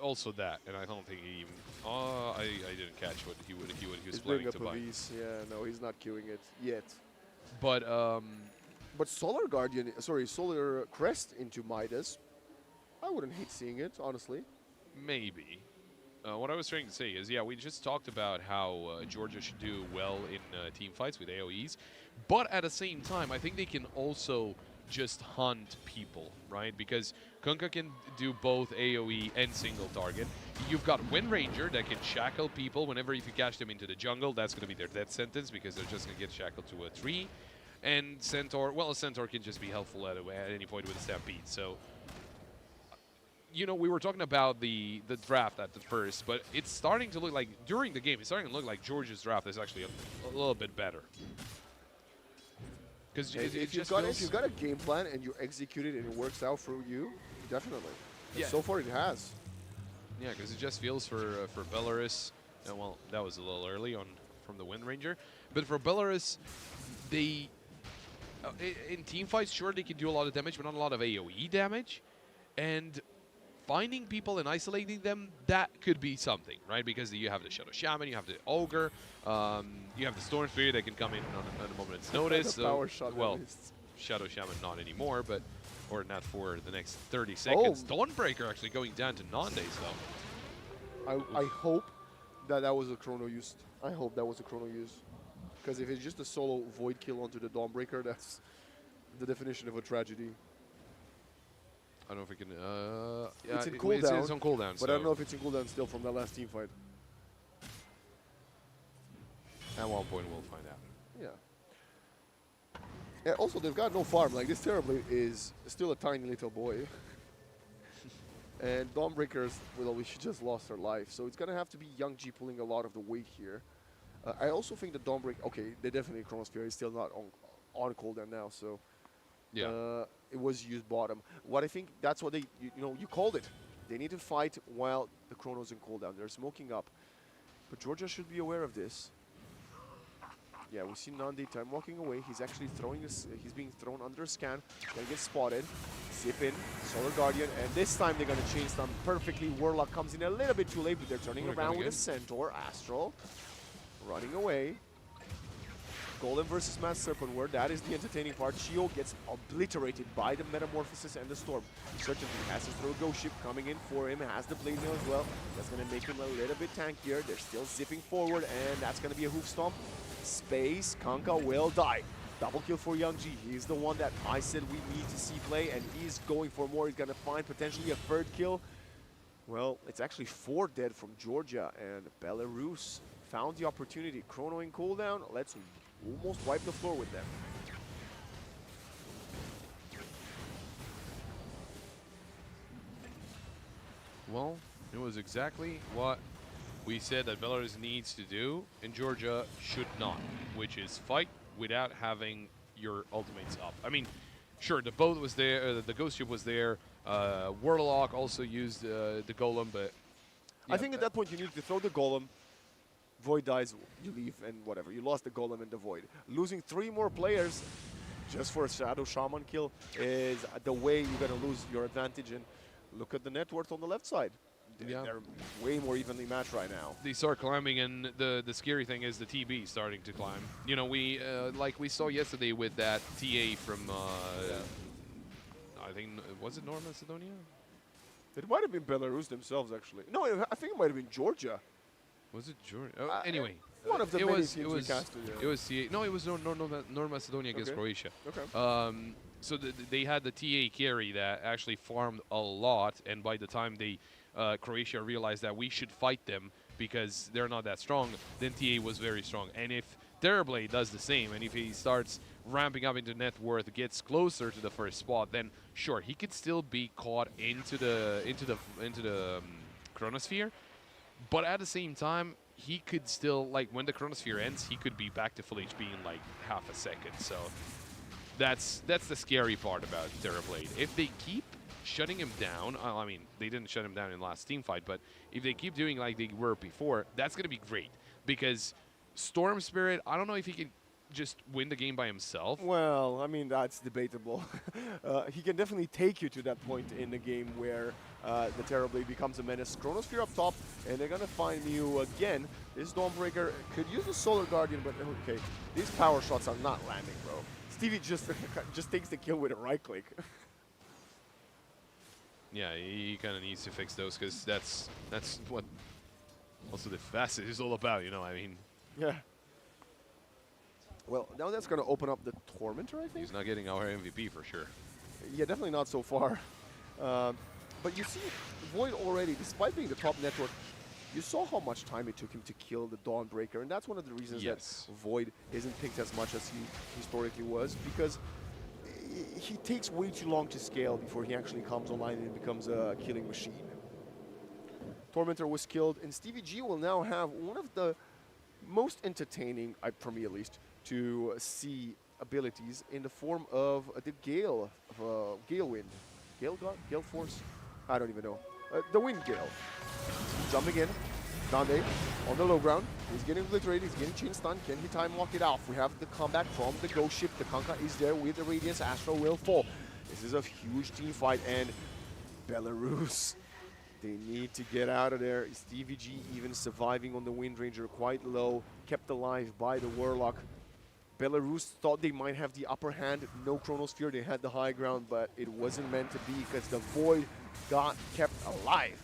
also that, and I don't think he even. I didn't catch what he was He's planning bringing to up a buy. Vs. Yeah, no, he's not queuing it yet. But But Solar Guardian, sorry, Solar Crest into Midas. I wouldn't hate seeing it, honestly. maybe. What I was trying to say is, yeah, we just talked about how Georgia should do well in team fights with AoEs, but at the same time, I think they can also just hunt people, right? Because Kunkka can do both AoE and single target. You've got Wind Ranger that can shackle people whenever if you catch them into the jungle. That's going to be their death sentence because they're just going to get shackled to a tree. And Centaur, well, a Centaur can just be helpful at any point with a Stampede. So, you know, we were talking about the draft at the first, but it's starting to look like, during the game, it's starting to look like Georgia's draft is actually a little bit better. Because If you've got a game plan and you execute it and it works out for you, definitely. And Yeah. so far it has. Yeah, because it just feels for Belarus, well, that was a little early on from the Wind Ranger, but for Belarus, they, in team fights, sure, they can do a lot of damage, but not a lot of AoE damage, and finding people and isolating them, that could be something, right? Because you have the Shadow Shaman, you have the Ogre, you have the Storm Spirit that can come in on a moment's notice. The power shot well, at least. Shadow Shaman not anymore, but or not for the next 30 seconds. Oh. Dawnbreaker actually going down to non-days though. I hope that was a chrono use. I hope that was a chrono use. Because if it's just a solo void kill onto the Dawnbreaker, that's the definition of a tragedy. I don't know if we can. Yeah, It's in cooldown. It's on cooldown. But so I don't know if it's in cooldown still from that last team fight. At one point we'll find out. Yeah. Yeah, also, they've got no farm. Like, this Terrorblade is still a tiny little boy. And Dawnbreakers, well, she just lost her life. So it's going to have to be Young G pulling a lot of the weight here. I also think the Dawnbreaker, okay, they definitely Chronosphere is still not on cooldown now, so Yeah. it was used bottom. What I think, that's what they, you called it. They need to fight while the Chrono's in cooldown. They're smoking up. But Georgia should be aware of this. Yeah, we see Nandi time walking away. He's actually throwing this. He's being thrown under a scan. Gonna get spotted. Zip in. Solar Guardian. And this time they're gonna chase them perfectly. Warlock comes in a little bit too late, but they're turning We're around gonna with a get- Centaur. Astral. Running away. Golem versus Mad Serpent Ward. That is the entertaining part. Chio gets obliterated by the Metamorphosis and the Storm. Certainly has his throw Ghost Ship coming in for him. Has the Blade Mail as well. That's going to make him a little bit tankier. They're still zipping forward, and that's going to be a hoof stomp. Space. Kunkka will die. Double kill for Young G. He's the one that I said we need to see play, and he's going for more. He's going to find potentially a third kill. Well, it's actually 4 dead from Georgia, and Belarus found the opportunity. Chrono in cooldown. Let's almost wipe the floor with them. Well, it was exactly what we said that Belarus needs to do, and Georgia should not, which is fight without having your ultimates up. I mean, sure, the boat was there, the Ghost Ship was there, Warlock also used the Golem, but... I think at that point you need to throw the Golem. Void dies, you leave, and whatever. You lost the Golem and the Void. Losing 3 more players just for a Shadow Shaman kill is the way you're going to lose your advantage. And look at the net worth on the left side. Yeah. They're way more evenly matched right now. They start climbing, and the scary thing is the TB starting to climb. You know, we like we saw yesterday with that TA from I think, was it North Macedonia? It might have been Belarus themselves, actually. No, I think it might have been Georgia. Was it Georgia? Oh, anyway, one of the it many was teams it we was casted, yeah. it was no, it was North Macedonia against Okay. Croatia. Okay. So they had the TA carry that actually farmed a lot, and by the time Croatia realized that we should fight them because they're not that strong, then TA was very strong. And if Terrorblade does the same, and if he starts ramping up into net worth, gets closer to the first spot, then sure, he could still be caught into the chronosphere. But at the same time, he could still, like, when the chronosphere ends, he could be back to full HP in like half a second. So that's the scary part about Terrorblade. If they keep shutting him down, I mean, they didn't shut him down in the last team fight, but if they keep doing like they were before, that's going to be great. Because Storm Spirit, I don't know if he can just win the game by himself. Well, I mean, that's debatable. He can definitely take you to that point in the game where the Terrorblade becomes a menace. Chronosphere up top, and they're going to find you again. This Dawnbreaker could use a Solar Guardian, but okay, these power shots are not landing, bro. Stevie just takes the kill with a right click. Yeah, he kind of needs to fix those because that's what also the facet is all about, you know. I mean, Yeah. Well, now that's going to open up the Tormentor, I think. he's not getting our MVP for sure. Yeah, definitely not so far. But you see, Void already, despite being the top network, you saw how much time it took him to kill the Dawnbreaker, and that's one of the reasons Yes. that Void isn't picked as much as he historically was, because he takes way too long to scale before he actually comes online and becomes a killing machine. Tormentor was killed, and Stevie G will now have one of the most entertaining, for me at least, to see abilities in the form of the Gale, Gale Wind. Gale God? Gale Force? I don't even know. The Wind Gale. Jumping in. Dande on the low ground. He's getting obliterated. He's getting chain stun. Can he time lock it off? We have the comeback from the Ghost Ship. The Kanka is there with the Radiance. Astro will fall. This is a huge team fight, and Belarus, they need to get out of there. Stevie G even surviving on the Wind Ranger, quite low, kept alive by the Warlock. Belarus thought they might have the upper hand. No Chronosphere, they had the high ground, but it wasn't meant to be because the Void got kept alive.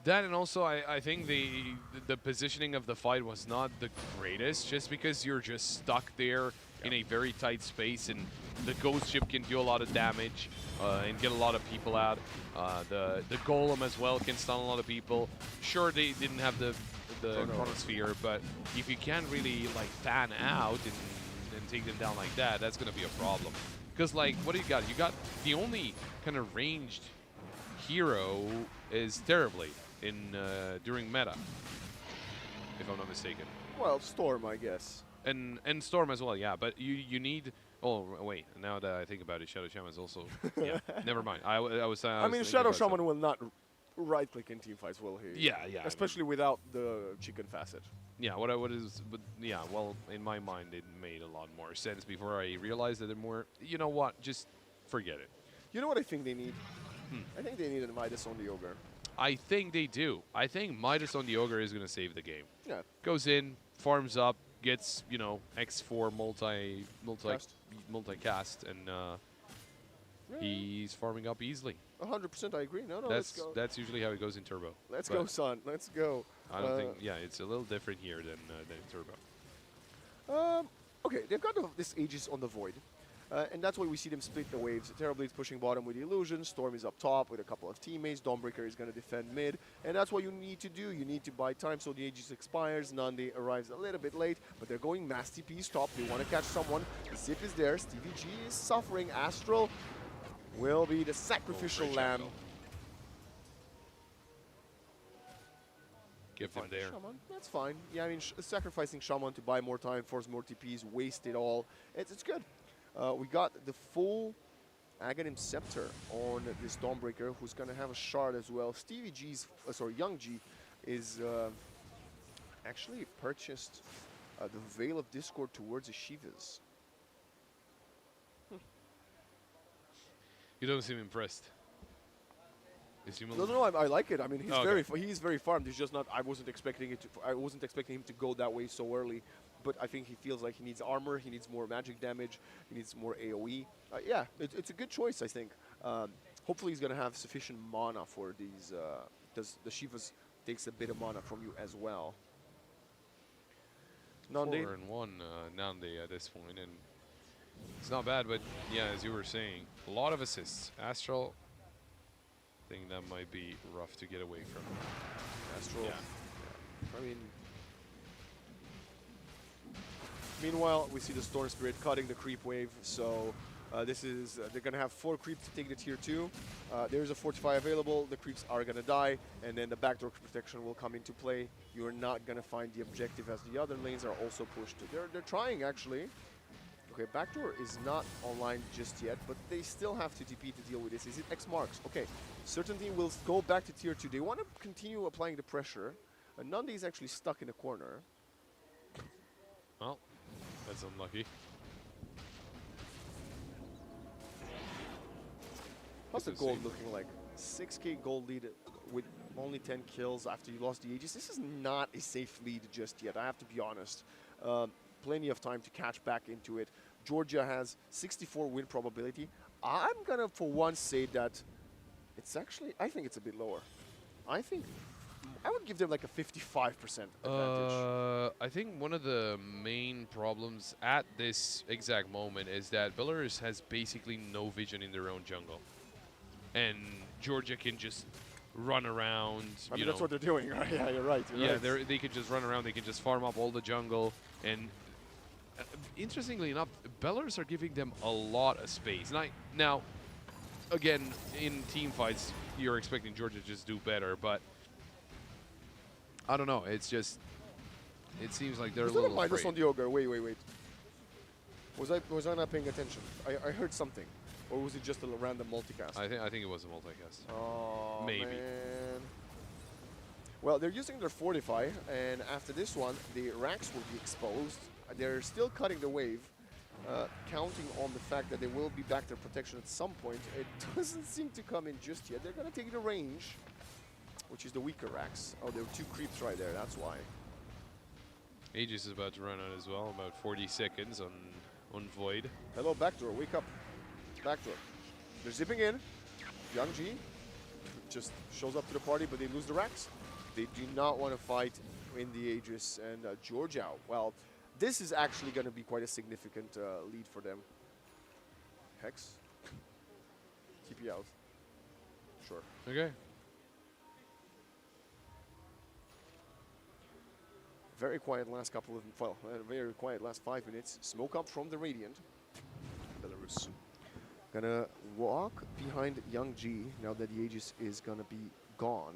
That, and also I think the positioning of the fight was not the greatest, just because you're just stuck there in a very tight space, and the Ghost Ship can do a lot of damage and get a lot of people out. The Golem as well can stun a lot of people. Sure, they didn't have the Chronosphere, but if you can't really like fan out and take them down like that, that's gonna be a problem. Because like, what do you got? You got the only kind of ranged hero is Terrorblade in during meta, if I'm not mistaken. Well, Storm, I guess. And Storm as well, yeah. But you need. Oh wait, now that I think about it, Shadow Shaman is also. Yeah, never mind. I was. I mean, Shadow Shaman will not right-click in team fights, will he? Yeah, yeah. Especially without the chicken facet. Yeah, but yeah, well, in my mind, it made a lot more sense before I realized that they're more. You know what? Just forget it. You know what I think they need? I think they need a Midas on the Ogre. I think they do. I think Midas on the Ogre is going to save the game. Yeah. Goes in, farms up, gets, you know, X4 multi-cast, and he's farming up easily. 100%, I agree. No, let's go. That's usually how it goes in Turbo. Let's go, son. Let's go. I don't think, yeah, it's a little different here than in Turbo. Okay, they've got this Aegis on the Void. And that's why we see them split the waves. Terrorblade's pushing bottom with the Illusion. Storm is up top with a couple of teammates. Dawnbreaker is going to defend mid. And that's what you need to do. You need to buy time so the Aegis expires. Nande arrives a little bit late, but they're going Mass TP top. They want to catch someone. The Zip is there. Stevie G is suffering. Astral will be the sacrificial lamb. Give him there. Shaman. That's fine. Yeah, I mean, sacrificing Shaman to buy more time, force more TPs, waste it all. It's good. We got the full Aghanim Scepter on this Dawnbreaker, who's going to have a shard as well. Stevie G's, Young G is actually purchased the Veil of Discord towards the Shivas. You don't seem impressed. You seem No, I like it. I mean, he's okay. he's very farmed. He's just not. I wasn't expecting him to go that way so early. But I think he feels like he needs armor, he needs more magic damage, he needs more AoE. Yeah, it's a good choice, I think. Hopefully he's going to have sufficient mana for these, because the Shivas takes a bit of mana from you as well. Nandi? 4-1 Nandi at this point, and it's not bad, but yeah, as you were saying, a lot of assists. Astral, I think that might be rough to get away from. Astral. Yeah. I mean, meanwhile, we see the Storm Spirit cutting the creep wave, so this is, they're going to have 4 creeps to take the tier 2. There's a Fortify available, the creeps are going to die, and then the backdoor protection will come into play. You're not going to find the objective as the other lanes are also pushed. They're trying, actually. Okay, backdoor is not online just yet, but they still have to TP to deal with this. Is it X marks? Okay, certain team will go back to tier 2. They want to continue applying the pressure. Nandi is actually stuck in the corner. Well, that's unlucky. How's the gold looking like? 6k gold lead with only 10 kills after you lost the Aegis. This is not a safe lead just yet, I have to be honest. Plenty of time to catch back into it. Georgia has 64 win probability. I'm gonna for once say that it's actually, I think it's a bit lower. I think I would give them like a 55% advantage. I think one of the main problems at this exact moment is that Belarus has basically no vision in their own jungle. And Georgia can just run around. I mean, that's what they're doing, right? Yeah, you're right. You're right. They can just run around. They can just farm up all the jungle. And interestingly enough, Belarus are giving them a lot of space. Now, again, in team fights, you're expecting Georgia to just do better, but I don't know. It's just, it seems like they're a little afraid. Minus on the Ogre. Wait. Was I not paying attention? I heard something. Or was it just a random multicast? I think it was a multicast. Oh, maybe. Man. Well, they're using their Fortify, and after this one, the racks will be exposed. They're still cutting the wave, counting on the fact that they will be back to protection at some point. It doesn't seem to come in just yet. They're going to take the range, which is the weaker racks. Oh, there were 2 creeps right there, that's why. Aegis is about to run out as well, about 40 seconds on Void. Hello, backdoor, wake up. Backdoor. They're zipping in. Young G just shows up to the party, but they lose the racks. They do not want to fight in the Aegis. And Georgia, well, this is actually going to be quite a significant lead for them. Hex. TP out. Sure. Okay. Very quiet last couple of, well, very quiet last 5 minutes. Smoke up from the Radiant. Belarus. Gonna walk behind Young G now that the Aegis is gonna be gone.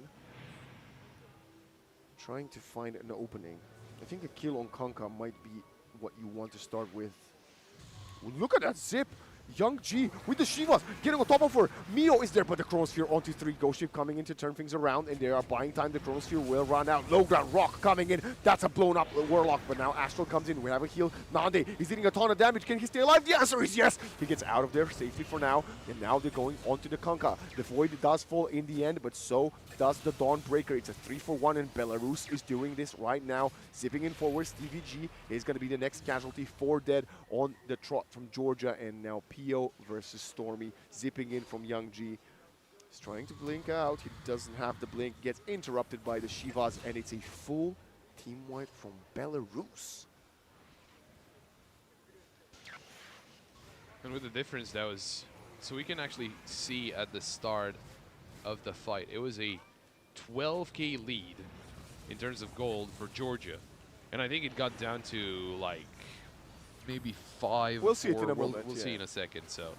Trying to find an opening. I think a kill on Kanka might be what you want to start with. Look at that zip! Young G with the Shivas getting on top of her. Mio is there, but the Chronosphere onto 3. Ghost Ship coming in to turn things around, and they are buying time. The Chronosphere will run out. Low ground Rock coming in. That's a blown up Warlock, but now Astral comes in. We have a heal. Nande is dealing a ton of damage. Can he stay alive? The answer is yes. He gets out of there safely for now, and now they're going onto the Kanka. The Void does fall in the end, but so does the Dawnbreaker. It's a 3-for-1, and Belarus is doing this right now. Zipping in forward. Stevie G is going to be the next casualty. 4 dead on the trot from Georgia, and now Pio versus Stormy, zipping in from Young G. He's trying to blink out. He doesn't have the blink. Gets interrupted by the Shivas, and it's a full team wipe from Belarus. And with the difference, that was, so we can actually see at the start of the fight, it was a 12k lead in terms of gold for Georgia. And I think it got down to like maybe 5. We'll see it in a moment. We'll see in a second. So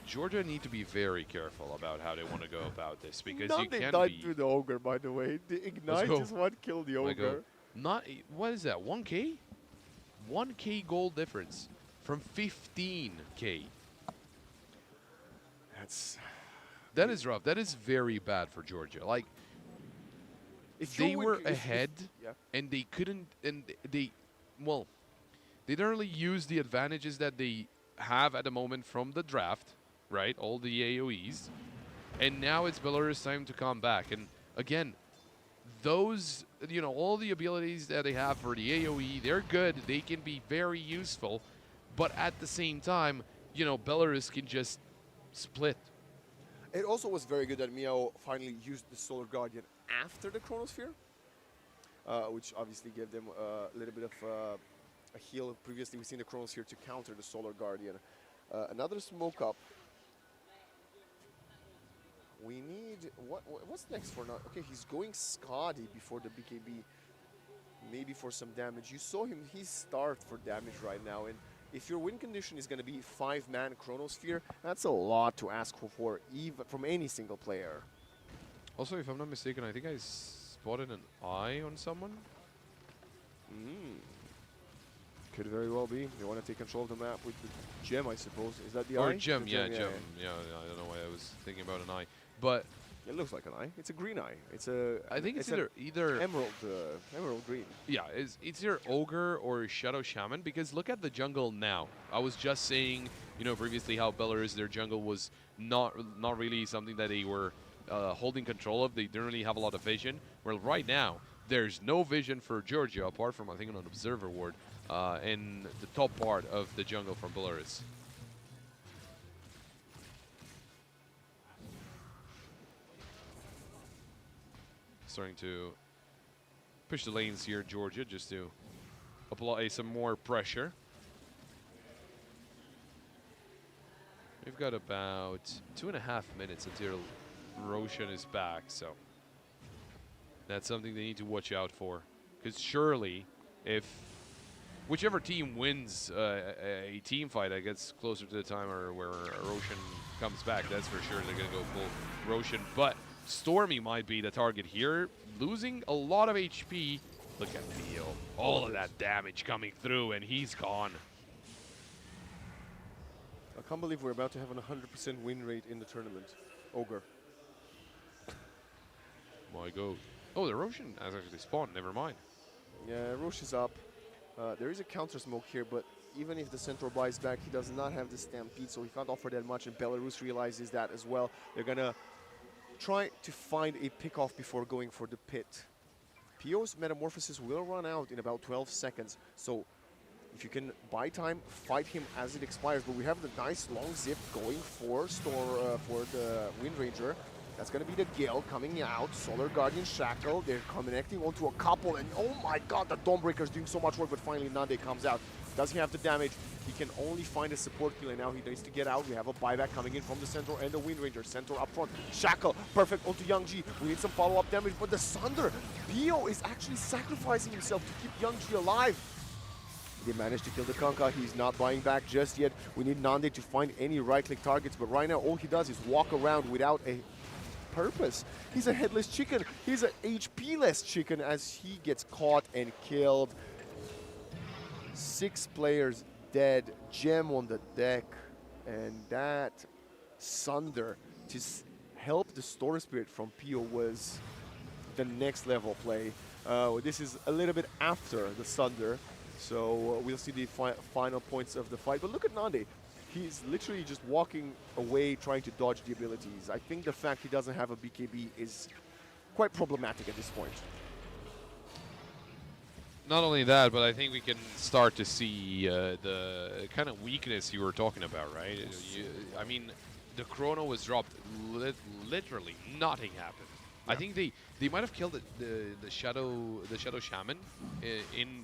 Georgia need to be very careful about how they want to go about this, because you they can died be. through the Ogre, by the way. The Ignite is what killed the Ogre. Not, what is that? 1k? 1k gold difference from 15k. That is rough. That is very bad for Georgia. Like, if they were ahead and they couldn't, and they, well, they don't really use the advantages that they have at the moment from the draft, right? All the AoEs. And now it's Belarus' time to come back. And again, those, you know, all the abilities that they have for the AoE, they're good. They can be very useful. But at the same time, you know, Belarus can just split. It also was very good that Miao finally used the Solar Guardian after the Chronosphere, which obviously gave them a little bit of a heal. Previously, we've seen the Chronosphere to counter the Solar Guardian. Another smoke up. We need what's next for now? Okay, he's going Skadi before the BKB, maybe for some damage. You saw him; he's starved for damage right now, and if your win condition is going to be 5-man Chronosphere, that's a lot to ask for even from any single player. Also, if I'm not mistaken, I think I spotted an eye on someone. Could very well be. They want to take control of the map with the gem, I suppose. Is that the Or eye? gem, The yeah, gem. Yeah, I don't know why I was thinking about an eye. But It looks like an eye. It's a green eye. It's a. I think it's an either emerald green. yeah, it's either ogre or shadow shaman, because look at the jungle now. I was just saying, you know, previously how Belarus, their jungle was not really something that they were holding control of. They didn't really have a lot of vision. Well, right now there's no vision for Georgia apart from I think an observer ward in the top part of the jungle from Belarus. Starting to push the lanes here, Georgia, just to apply some more pressure. We've got about 2.5 minutes until Roshan is back, so that's something they need to watch out for. Because surely, if whichever team wins a team fight that gets closer to the time or where Roshan comes back, that's for sure they're going to go full Roshan. But Stormy might be the target here, losing a lot of HP. Look at Theo. All of that damage coming through, and he's gone. I can't believe we're about to have an 100% win rate in the tournament. Ogre. My God. Oh, the Roshan has actually spawned. Never mind. Yeah, Roche is up. There is a counter smoke here, but even if the Centaur buys back, he does not have the Stampede, so he can't offer that much, and Belarus realizes that as well. They're going to try to find a pick-off before going for the pit. Pio's Metamorphosis will run out in about 12 seconds, so if you can buy time, fight him as it expires. But we have the nice long zip going for the Wind Ranger. That's going to be the Gale coming out. Solar Guardian Shackle. They're connecting onto a couple. And oh my god, the Dawnbreaker is doing so much work. But finally, Nande comes out. Does he have the damage? He can only find a support kill. And now he needs to get out. We have a buyback coming in from the Centaur and the Wind Ranger. Centaur up front. Shackle. Perfect onto Young G. We need some follow-up damage. But the Sunder. Pio is actually sacrificing himself to keep Young G alive. They managed to kill the Kanka. He's not buying back just yet. We need Nande to find any right-click targets. But right now, all he does is walk around without a purpose. He's a headless chicken. He's an HP-less chicken as he gets caught and killed. 6 players dead. Gem on the deck. And that Sunder to help the Storm Spirit from Pio was the next level play. This is a little bit after the Sunder. So we'll see the final points of the fight. But look at Nande. He's literally just walking away, trying to dodge the abilities. I think the fact he doesn't have a BKB is quite problematic at this point. Not only that, but I think we can start to see the kind of weakness you were talking about, right? I mean, the Chrono was dropped. Literally, nothing happened. Yeah. I think they might have killed the Shadow Shaman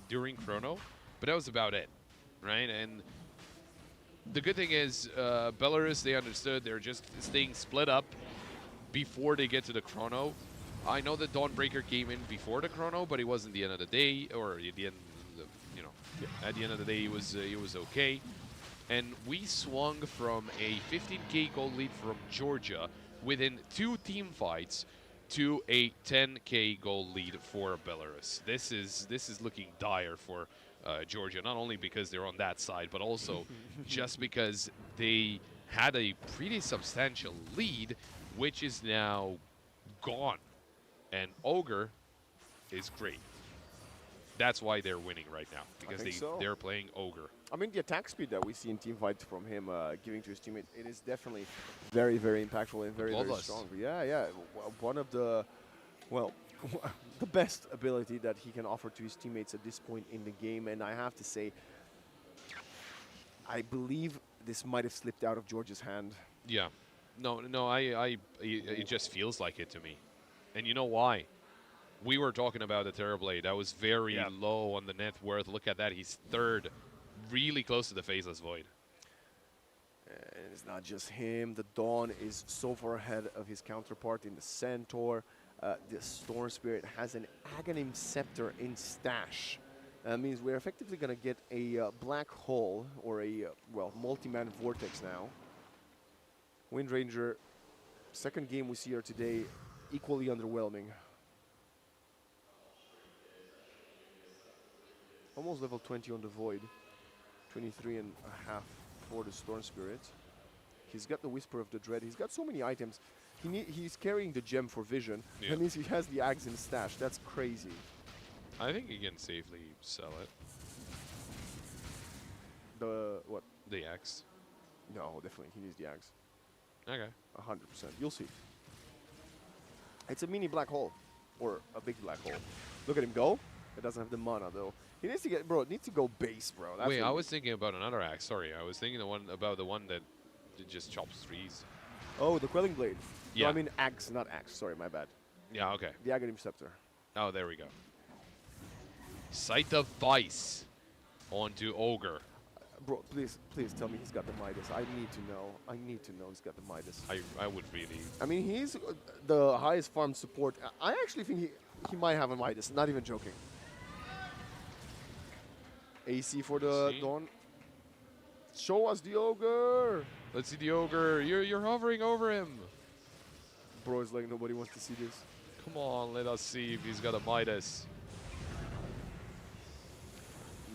during Chrono, but that was about it, right? And the good thing is Belarus, they understood they're just staying split up before they get to the Chrono. I know the Dawnbreaker came in before the Chrono, but it wasn't the end of the day, or at the end of the, at the end of the day it was okay. And we swung from a 15k gold lead from Georgia within 2 team fights to a 10k gold lead for Belarus. This is looking dire for Georgia, not only because they're on that side, but also just because they had a pretty substantial lead, which is now gone. And Ogre is great. That's why they're winning right now, because they're playing Ogre. I mean, the attack speed that we see in team fights from him giving to his teammate, it is definitely very, very impactful and very, very strong. Yeah. One of the, well, the best ability that he can offer to his teammates at this point in the game. And I have to say, I believe this might have slipped out of George's hand. Yeah. No, no, it just feels like it to me. And you know why? We were talking about the Terrorblade. That was very low on the net worth. Look at that. He's third, really close to the Faceless Void. And it's not just him. The Dawn is so far ahead of his counterpart in the Centaur. The Storm Spirit has an Aghanim Scepter in stash. That means we're effectively going to get a black hole or a, well, multi-man vortex now. Wind Ranger, second game we see her today, equally underwhelming. Almost level 20 on the Void. 23.5 for the Storm Spirit. He's got the Whisper of the Dread. He's got so many items. He's carrying the gem for vision. Yeah. That means he has the Axe in stash. That's crazy. I think he can safely sell it. The what? The Axe. No, definitely. He needs the Axe. Okay. 100%. You'll see. It's a mini black hole. Or a big black hole. Look at him go. It doesn't have the mana, though. He needs to get... Bro, it needs to go base, bro. That's Wait, I was thinking about another axe. Sorry, I was thinking about the one that just chops trees. Oh, the Quelling Blade. Yeah. No, I mean Axe, not Axe. Sorry, my bad. Yeah, okay. The Aghanim Scepter. Oh, there we go. Sight of Vice onto Ogre. Bro, please tell me he's got the Midas. I need to know. I need to know he's got the Midas. I would really... I mean, he's the highest farm support. I actually think he might have a Midas. Not even joking. AC for the Dawn. Show us the Ogre. Let's see the Ogre. You're hovering over him. Bro, it's like nobody wants to see this. Come on, let us see if he's got a Midas.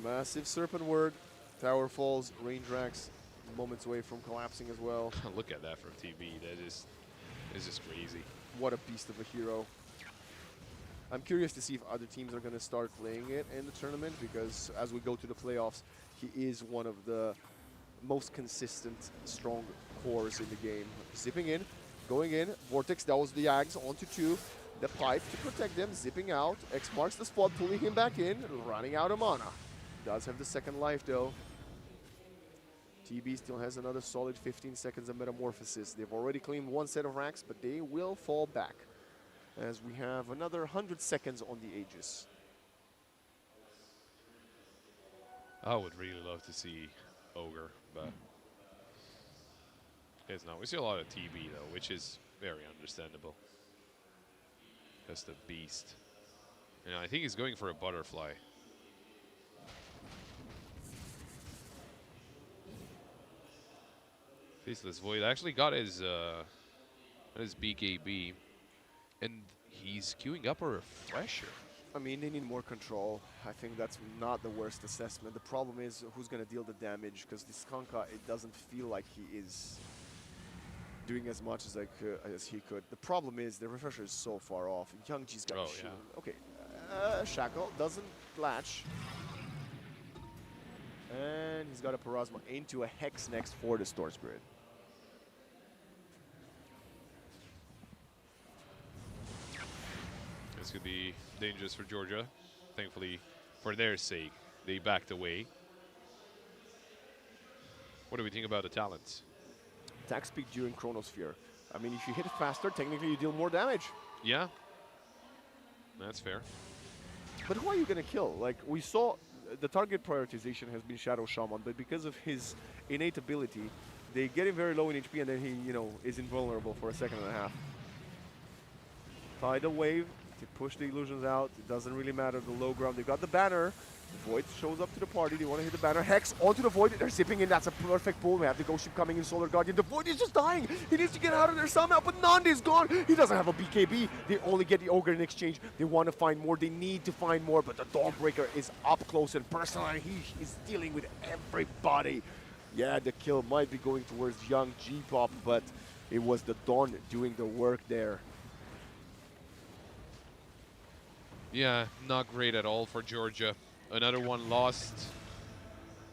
Massive Serpent Word. Tower falls. Range racks. Moments away from collapsing as well. Look at that from TV. That is just crazy. What a beast of a hero. I'm curious to see if other teams are going to start playing it in the tournament, because as we go to the playoffs, he is one of the most consistent, strong cores in the game. Zipping in, going in, Vortex, that was the Ags, onto 2. The Pipe to protect them, zipping out. X marks the spot, pulling him back in, running out of mana. Does have the second life though. TB still has another solid 15 seconds of Metamorphosis. They've already claimed one set of racks, but they will fall back as we have another 100 seconds on the Aegis. I would really love to see Ogre, but it's not. We see a lot of TB though, which is very understandable. Just a beast. And I think he's going for a butterfly. Faceless Void actually got his BKB, and he's queuing up a refresher. I mean, they need more control. I think that's not the worst assessment. The problem is who's going to deal the damage, because this Kanka, it doesn't feel like he is doing as much as he could. The problem is the refresher is so far off. Young G's got shield. Yeah. Okay, Shackle doesn't latch. And he's got a Parasma into a Hex next for the Storm Spirit. This could be dangerous for Georgia. Thankfully, for their sake, they backed away. What do we think about the talents? Attack speed during Chronosphere. I mean, if you hit it faster, technically you deal more damage. Yeah, that's fair. But who are you going to kill? Like, we saw the target prioritization has been Shadow Shaman, but because of his innate ability, they get him very low in HP and then he, you know, is invulnerable for a second and a half. Tidal Wave to push the illusions out. It doesn't really matter the low ground. They got the banner. The Void shows up to the party. They want to hit the banner. Hex onto the Void. They're zipping in. That's a perfect pull. We have the Ghost Ship coming in. Solar Guardian. The Void is just dying. He needs to get out of there somehow, but Nandi's gone. He doesn't have a BKB. They only get the Ogre in exchange. They want to find more. They need to find more, but the Dawnbreaker is up close and personal. He is dealing with everybody. Yeah, the kill might be going towards young G-Pop, but it was the Dawn doing the work there. Yeah, not great at all for Georgia. Another one lost.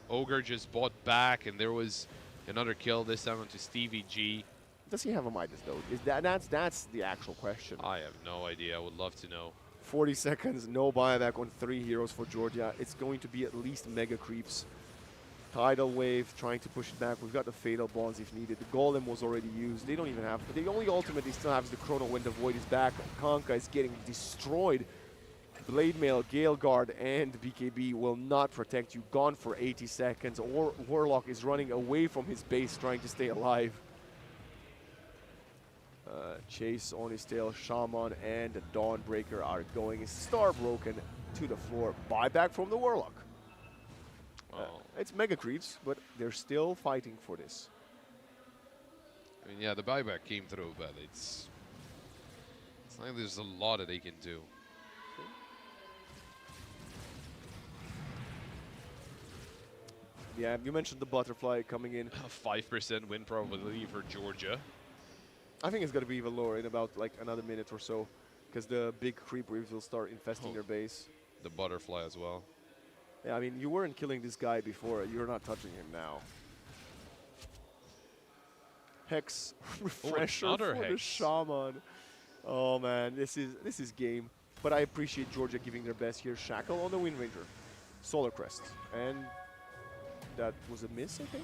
Ogre just bought back, and there was another kill, this time onto Stevie G. Does he have a Midas, though? That's the actual question. I have no idea. I would love to know. 40 seconds, no buyback on 3 heroes for Georgia. It's going to be at least mega creeps. Tidal Wave trying to push it back. We've got the Fatal Bonds if needed. The Golem was already used. They don't even have... The only ultimate they still have is the Chrono when the Void is back. Kanka is getting destroyed. Blade Mail, Gale Guard, and BKB will not protect you. Gone for 80 seconds. Or Warlock is running away from his base trying to stay alive. Chase on his tail. Shaman and the Dawnbreaker are going Star Broken to the floor. Buyback from the Warlock. It's Mega Creeps, but they're still fighting for this. I mean, yeah, the buyback came through, but it's like there's a lot that they can do. Yeah, you mentioned the Butterfly coming in. 5% win probability for Georgia. I think it's going to be even lower in about like another minute or so, because the big creep waves will start infesting their base. The Butterfly as well. Yeah, I mean, you weren't killing this guy before. You're not touching him now. Hex refresher for the Shaman. Oh man, this is game. But I appreciate Georgia giving their best here. Shackle on the Wind Ranger, Solar Crest, and that was a miss, I think.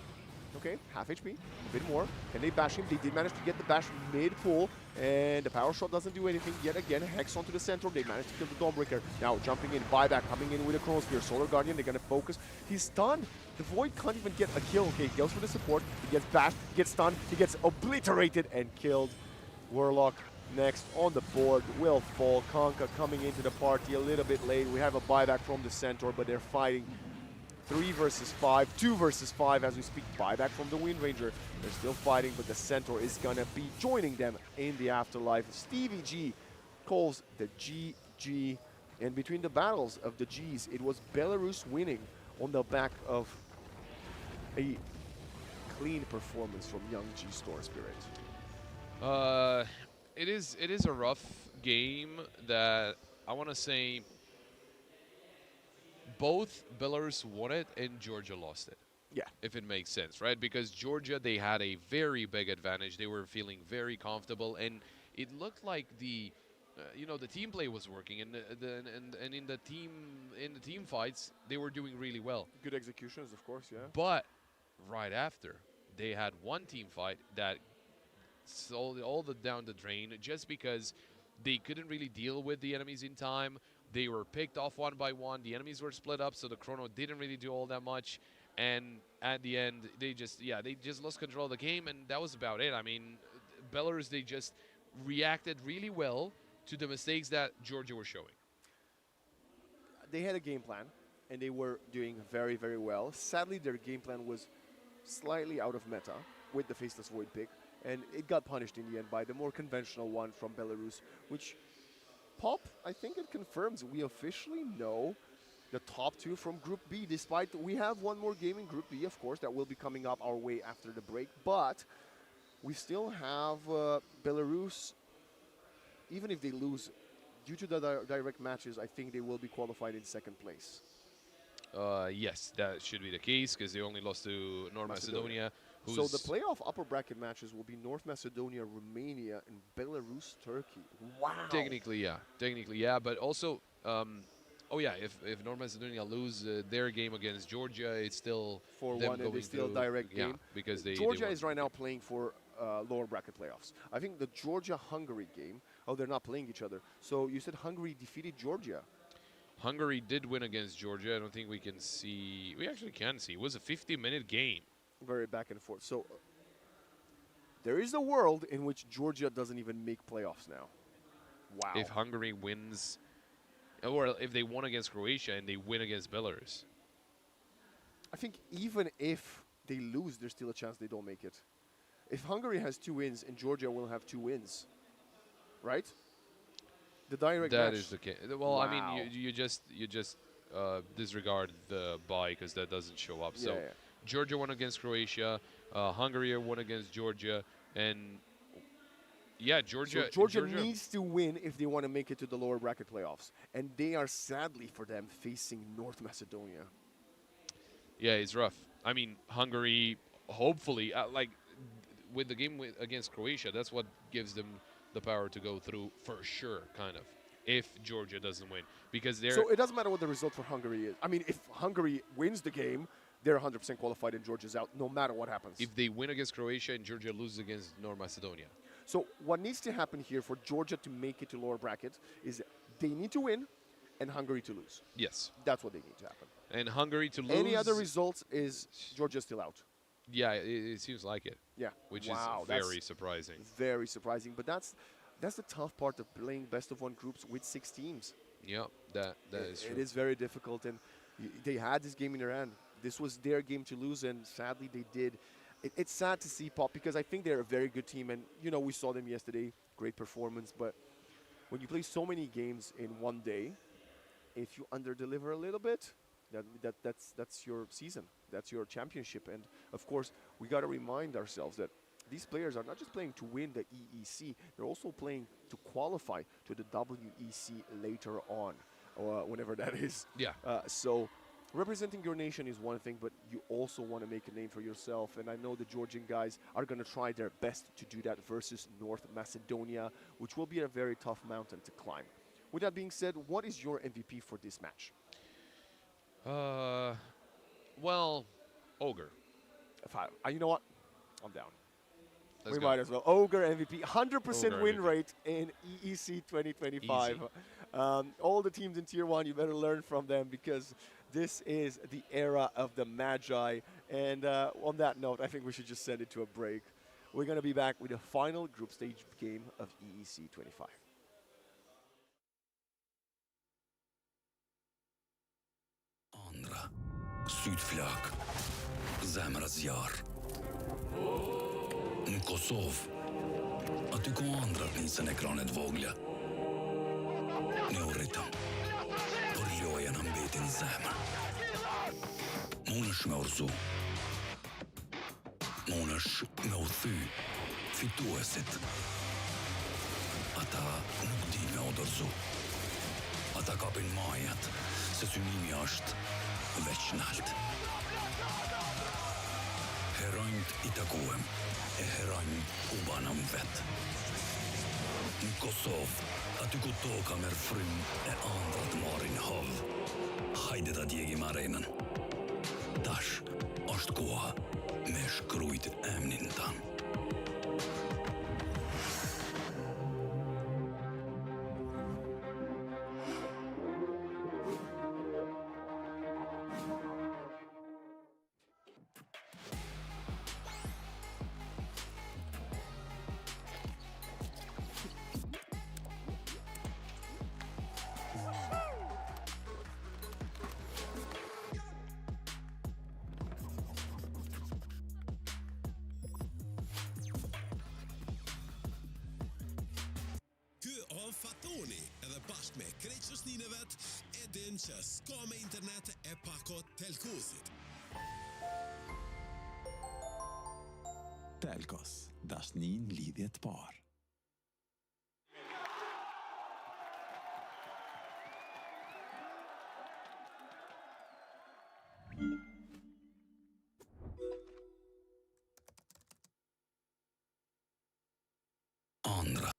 Okay, half HP, a bit more. Can they bash him? They did manage to get the bash mid-pull, and the power shot doesn't do anything yet again. Hex onto the center. They managed to kill the Dawnbreaker. Now jumping in, buyback, coming in with a Chronosphere. Solar Guardian, they're gonna focus. He's stunned. The Void can't even get a kill. Okay, he goes for the support. He gets bashed, gets stunned, he gets obliterated and killed. Warlock next on the board will fall. Kanka coming into the party a little bit late. We have a buyback from the Centaur, but they're fighting 3 versus 5, 2 versus 5 as we speak. Buyback from the Wind Ranger. They're still fighting, but the Centaur is gonna be joining them in the afterlife. Stevie G calls the GG. And between the battles of the Gs, it was Belarus winning on the back of a clean performance from young G Storm Spirit. It is a rough game that I want to say both Belarus won it and Georgia lost it. Yeah. If it makes sense, right? Because Georgia, they had a very big advantage. They were feeling very comfortable, and it looked like the the team play was working, and in the team fights they were doing really well. Good executions, of course, yeah. But right after, they had one team fight that sold all down the drain just because they couldn't really deal with the enemies in time. They were picked off one by one. The enemies were split up, so the Chrono didn't really do all that much. And at the end, they just lost control of the game, and that was about it. I mean, Belarus, they just reacted really well to the mistakes that Georgia were showing. They had a game plan, and they were doing very, very well. Sadly, their game plan was slightly out of meta with the Faceless Void pick, and it got punished in the end by the more conventional one from Belarus, which, Pop, I think it confirms we officially know the top 2 from Group B, despite we have one more game in Group B, of course, that will be coming up our way after the break, but we still have Belarus. Even if they lose, due to the direct matches, I think they will be qualified in 2nd place. Yes, that should be the case, because they only lost to North Macedonia. So the playoff upper bracket matches will be North Macedonia, Romania, and Belarus, Turkey. Wow. Technically, yeah. But also, if North Macedonia lose their game against Georgia, it's still 4-1 and it's still direct game. Yeah, because Georgia is right now playing for lower bracket playoffs. I think the Georgia-Hungary game, they're not playing each other. So you said Hungary defeated Georgia. Hungary did win against Georgia. I don't think we can see. We actually can see. It was a 50-minute game. Very back and forth. So there is a world in which Georgia doesn't even make playoffs now. Wow. If Hungary wins, or if they won against Croatia and they win against Belarus. I think even if they lose, there's still a chance they don't make it. If Hungary has 2 wins and Georgia will have 2 wins, right? The direct match. That is the case. Well, wow. I mean, you just disregard the bye because that doesn't show up. So Georgia won against Croatia, Hungary won against Georgia, and Georgia. So Georgia needs to win if they want to make it to the lower bracket playoffs, and they are sadly for them facing North Macedonia. Yeah, it's rough. I mean, Hungary, hopefully, with the game against Croatia, that's what gives them the power to go through for sure, kind of, if Georgia doesn't win. Because they're... So it doesn't matter what the result for Hungary is. I mean, if Hungary wins the game, they're 100% qualified and Georgia's out, no matter what happens. If they win against Croatia and Georgia loses against North Macedonia. So what needs to happen here for Georgia to make it to lower bracket is they need to win and Hungary to lose. Yes. That's what they need to happen. And Hungary to lose. Any other results is Georgia still out. Yeah, it seems like it. Yeah. Which wow, is very surprising. Very surprising. But that's the tough part of playing best of one groups with 6 teams. Yeah, that is true. It is very difficult, and they had this game in their hand. This was their game to lose, and sadly they did. It's sad to see Pop because I think they're a very good team, and we saw them yesterday, great performance. But when you play so many games in one day, if you underdeliver a little bit, that's your season, that's your championship. And of course, we got to remind ourselves that these players are not just playing to win the EEC, they're also playing to qualify to the WEC later on, whenever that is. Yeah. So representing your nation is one thing, but you also want to make a name for yourself. And I know the Georgian guys are going to try their best to do that versus North Macedonia, which will be a very tough mountain to climb. With that being said, what is your MVP for this match? Well, Ogre. You know what? I'm down. Let's we go. might as well. Ogre MVP, 100% Ogre win MVP. rate in EEC 2025. All the teams in Tier 1, you better learn from them because this is the era of the Magi. And on that note, I think we should just send it to a break. We're going to be back with the final group stage game of EEC 25. Andra, Sydflak, zemra zjarr. Në Kosovë, aty ku andrat nisën ekranet vogle. Ne u rritëm, por loja në mbetin zemër. Munësh me urzu. Munësh me u thy fituesit. Ata nuk di me u dorzu. Ata kapin majat, se synimi është veç nalt. Heronjt I takuem, e heronjt u banëm vet. Në Kosovë, aty ku toka merr frym e andrat marrin hov. Hajde ta djegim arenën. Tash është koha me shkrujt emnin tan. Fatoni edhe bashkë me Kreqës vet e din që s'ka me internet e pakot telkosit. Telkos, dashnin lidhje të parë. Andra.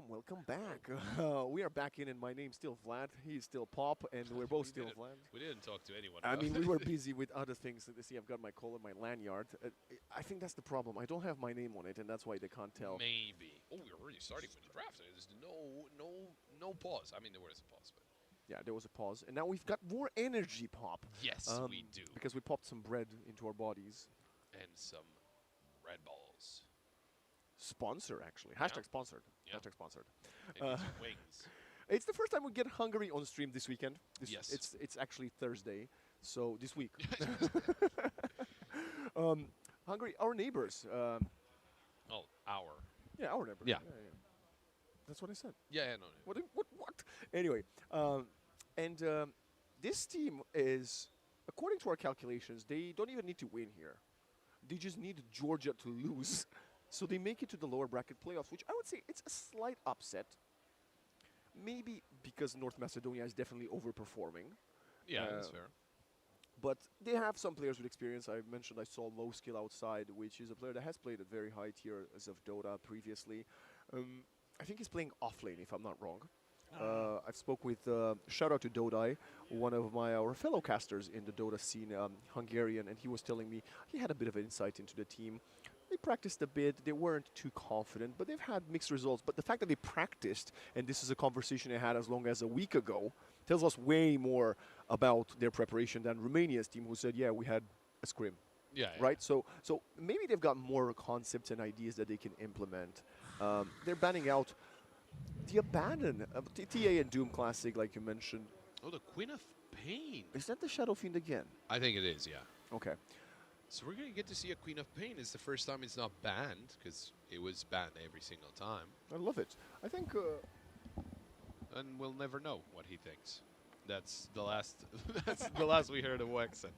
welcome back. We are back in, and my name's still Vlad. He's still Pop, and we're both still Vlad. We didn't talk to anyone. I about mean, it. we were busy with other things. See, I've got my collar, my lanyard. I think that's the problem. I don't have my name on it, and that's why they can't tell. Maybe. Oh, we're already starting with the draft. There's no pause. I mean, there was a pause, but Yeah, there was a pause, and now we've got more energy, Pop. yes, we do. Because we popped some bread into our bodies. And some Red Balls. Sponsor, actually. Hashtag sponsored. Yeah. Hashtag sponsored. Maybe some wings. It's the first time we get Hungary on stream this weekend. Yes. It's actually Thursday, so this week. Hungary, our neighbors. Oh, our. Yeah, our neighbors. Yeah. That's what I said. Yeah, no. What? Anyway, this team is, according to our calculations, they don't even need to win here. They just need Georgia to lose. So they make it to the lower bracket playoffs, which I would say it's a slight upset. Maybe because North Macedonia is definitely overperforming. Yeah, that's fair. But they have some players with experience. I mentioned I saw Low Skill outside, which is a player that has played at very high tier as of Dota previously. I think he's playing off lane, if I'm not wrong. I've spoke with, shout out to Dodai, one of our fellow casters in the Dota scene, Hungarian, and he was telling me he had a bit of insight into the team. They practiced a bit, they weren't too confident, but they've had mixed results. But the fact that they practiced, and this is a conversation I had as long as a week ago, tells us way more about their preparation than Romania's team, who said, yeah, we had a scrim. Yeah. Right? So maybe they've got more concepts and ideas that they can implement. They're banning out the Abandon, TA and Doom Classic, like you mentioned. Oh, the Queen of Pain. Is that the Shadow Fiend again? I think it is, yeah. Okay. So we're going to get to see a Queen of Pain. It's the first time it's not banned, because it was banned every single time. I love it. I think... and we'll never know what he thinks. That's the last that's the last we heard of Wexen.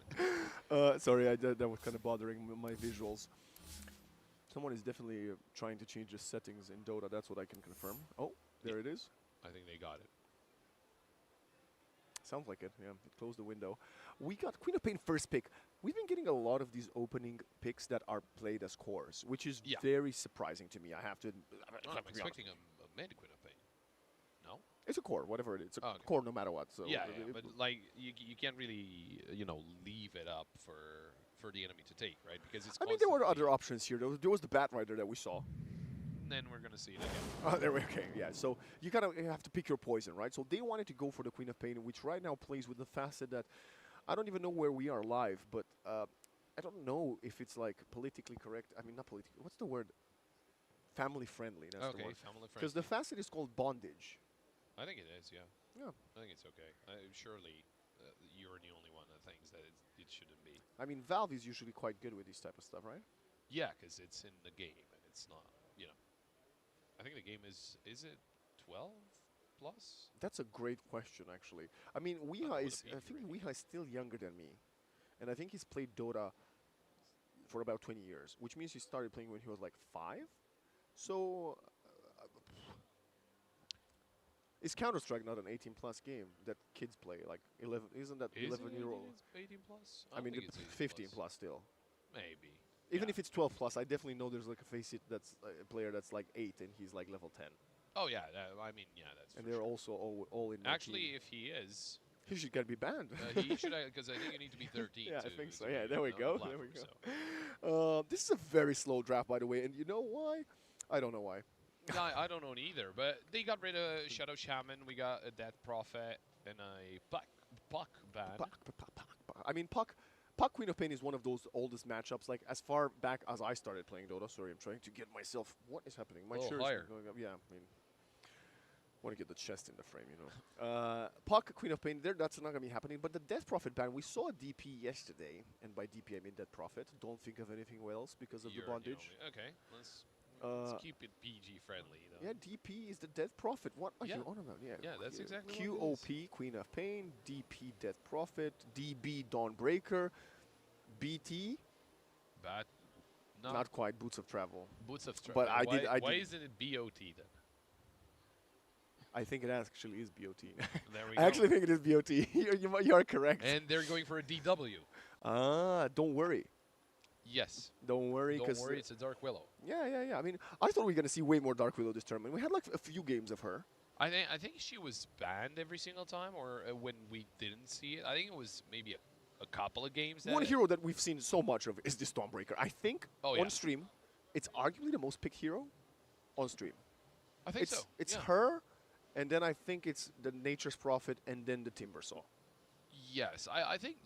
sorry, that was kind of bothering my visuals. Someone is definitely trying to change the settings in Dota. That's what I can confirm. Oh, there it is. I think they got it. Sounds like it, yeah. It closed the window. We got Queen of Pain first pick. We've been getting a lot of these opening picks that are played as cores, which is very surprising to me. I have to admit. I'm expecting a mid Queen of Pain. No? It's a core, whatever it is. It's a core no matter what. So yeah, but like you can't really leave it up for the enemy to take, right? Because it's. I mean, there were other options here. There was the Bat Rider that we saw. Then we're gonna see it again. Oh, there we go. Okay, yeah. So you have to pick your poison, right? So they wanted to go for the Queen of Pain, which right now plays with the facet that I don't even know where we are live, but I don't know if it's like politically correct. I mean, not politically. What's the word? Family friendly. That's the word. Family friendly. Because the facet is called bondage. I think it is. Yeah. Yeah. I think it's okay. Surely you're the only one that thinks that it shouldn't be. I mean, Valve is usually quite good with this type of stuff, right? Yeah, because it's in the game and it's not. I think the game is it 12 plus? That's a great question, actually. I mean, I think Weeha is still younger than me. And I think he's played Dota for about 20 years, which means he started playing when he was like 5. So, is Counter-Strike not an 18-plus game that kids play? Like 11, isn't that 11-year-old? 18 plus? I mean, 15 plus still. Maybe. Even if it's 12 plus, I definitely know there's like a face it that's a player that's like 8 and he's like level 10. Oh yeah, I mean that's. And they're also all in. Actually, if he is, he should gotta be banned. he should, because I think you need to be 13. Yeah, to, I think so. to Yeah, be there we on go. the There we platform, go. so. This is a very slow draft, by the way, and you know why? I don't know why. No, I don't know either. But they got rid of Shadow Shaman. We got a Death Prophet and a Puck ban. I mean, Puck Queen of Pain is one of those oldest matchups. Like as far back as I started playing Dota. Sorry, I'm trying to get myself. What is happening? My chair is going up. Yeah, I mean, want to get the chest in the frame, you know. Puck Queen of Pain. That's not gonna be happening. But the Death Prophet ban, we saw a DP yesterday, and by DP I mean Death Prophet. Don't think of anything else because of the bondage. Okay, let's keep it PG friendly. Though. Yeah, DP is the Death Prophet. What are you on about? Yeah, that's exactly QOP, Queen of Pain, DP, Death Prophet, DB, Dawnbreaker, BT. Not quite, Boots of Travel. Boots of Travel. But why isn't it BOT then? I think it actually is BOT. There we go. I actually think it is BOT. You are correct. And they're going for a DW. Don't worry. Yes. Don't worry, Don't because worry, it's a Dark Willow. yeah. I mean, I thought we were gonna see way more Dark Willow this tournament. We had like a few games of her. I think she was banned every single time, or when we didn't see it. I think it was maybe a couple of games. One hero that we've seen so much of is the Stormbreaker. I think Oh, yeah. on stream, it's arguably the most picked hero on stream. I think It's so. it's yeah. her, and then I think it's the Nature's Prophet, and then the Timbersaw. Yes, I think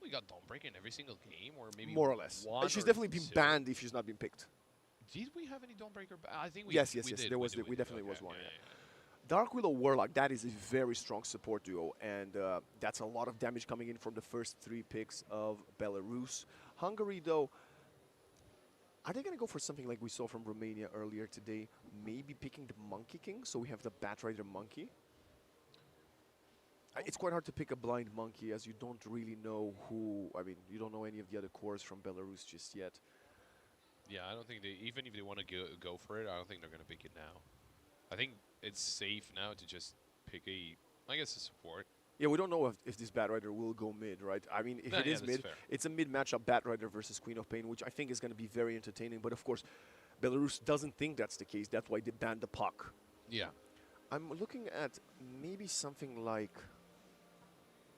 we got Dawnbreaker in every single game, or maybe More or less. one She's or definitely been two. banned if she's not been picked. Did we have any Dawnbreaker? I think we Yes. we did. There was. did, We did. definitely was Okay, one. yeah, Yeah. Dark Willow Warlock, that is a very strong support duo, and that's a lot of damage coming in from the first 3 picks of Belarus. Hungary, though, are they going to go for something like we saw from Romania earlier today? Maybe picking the Monkey King, so we have the Bat Rider Monkey? It's quite hard to pick a blind monkey, as you don't really know who... I mean, you don't know any of the other cores from Belarus just yet. Yeah, I don't think they, even if they want to go for it, I don't think they're going to pick it now. I think it's safe now to just pick I guess, a support. Yeah, we don't know if this Bat Rider will go mid, right? I mean, if No, it yeah, is that's mid, fair. it's a mid matchup, Bat Rider versus Queen of Pain, which I think is going to be very entertaining. But of course, Belarus doesn't think that's the case. That's why they banned the puck. Yeah. I'm looking at maybe something like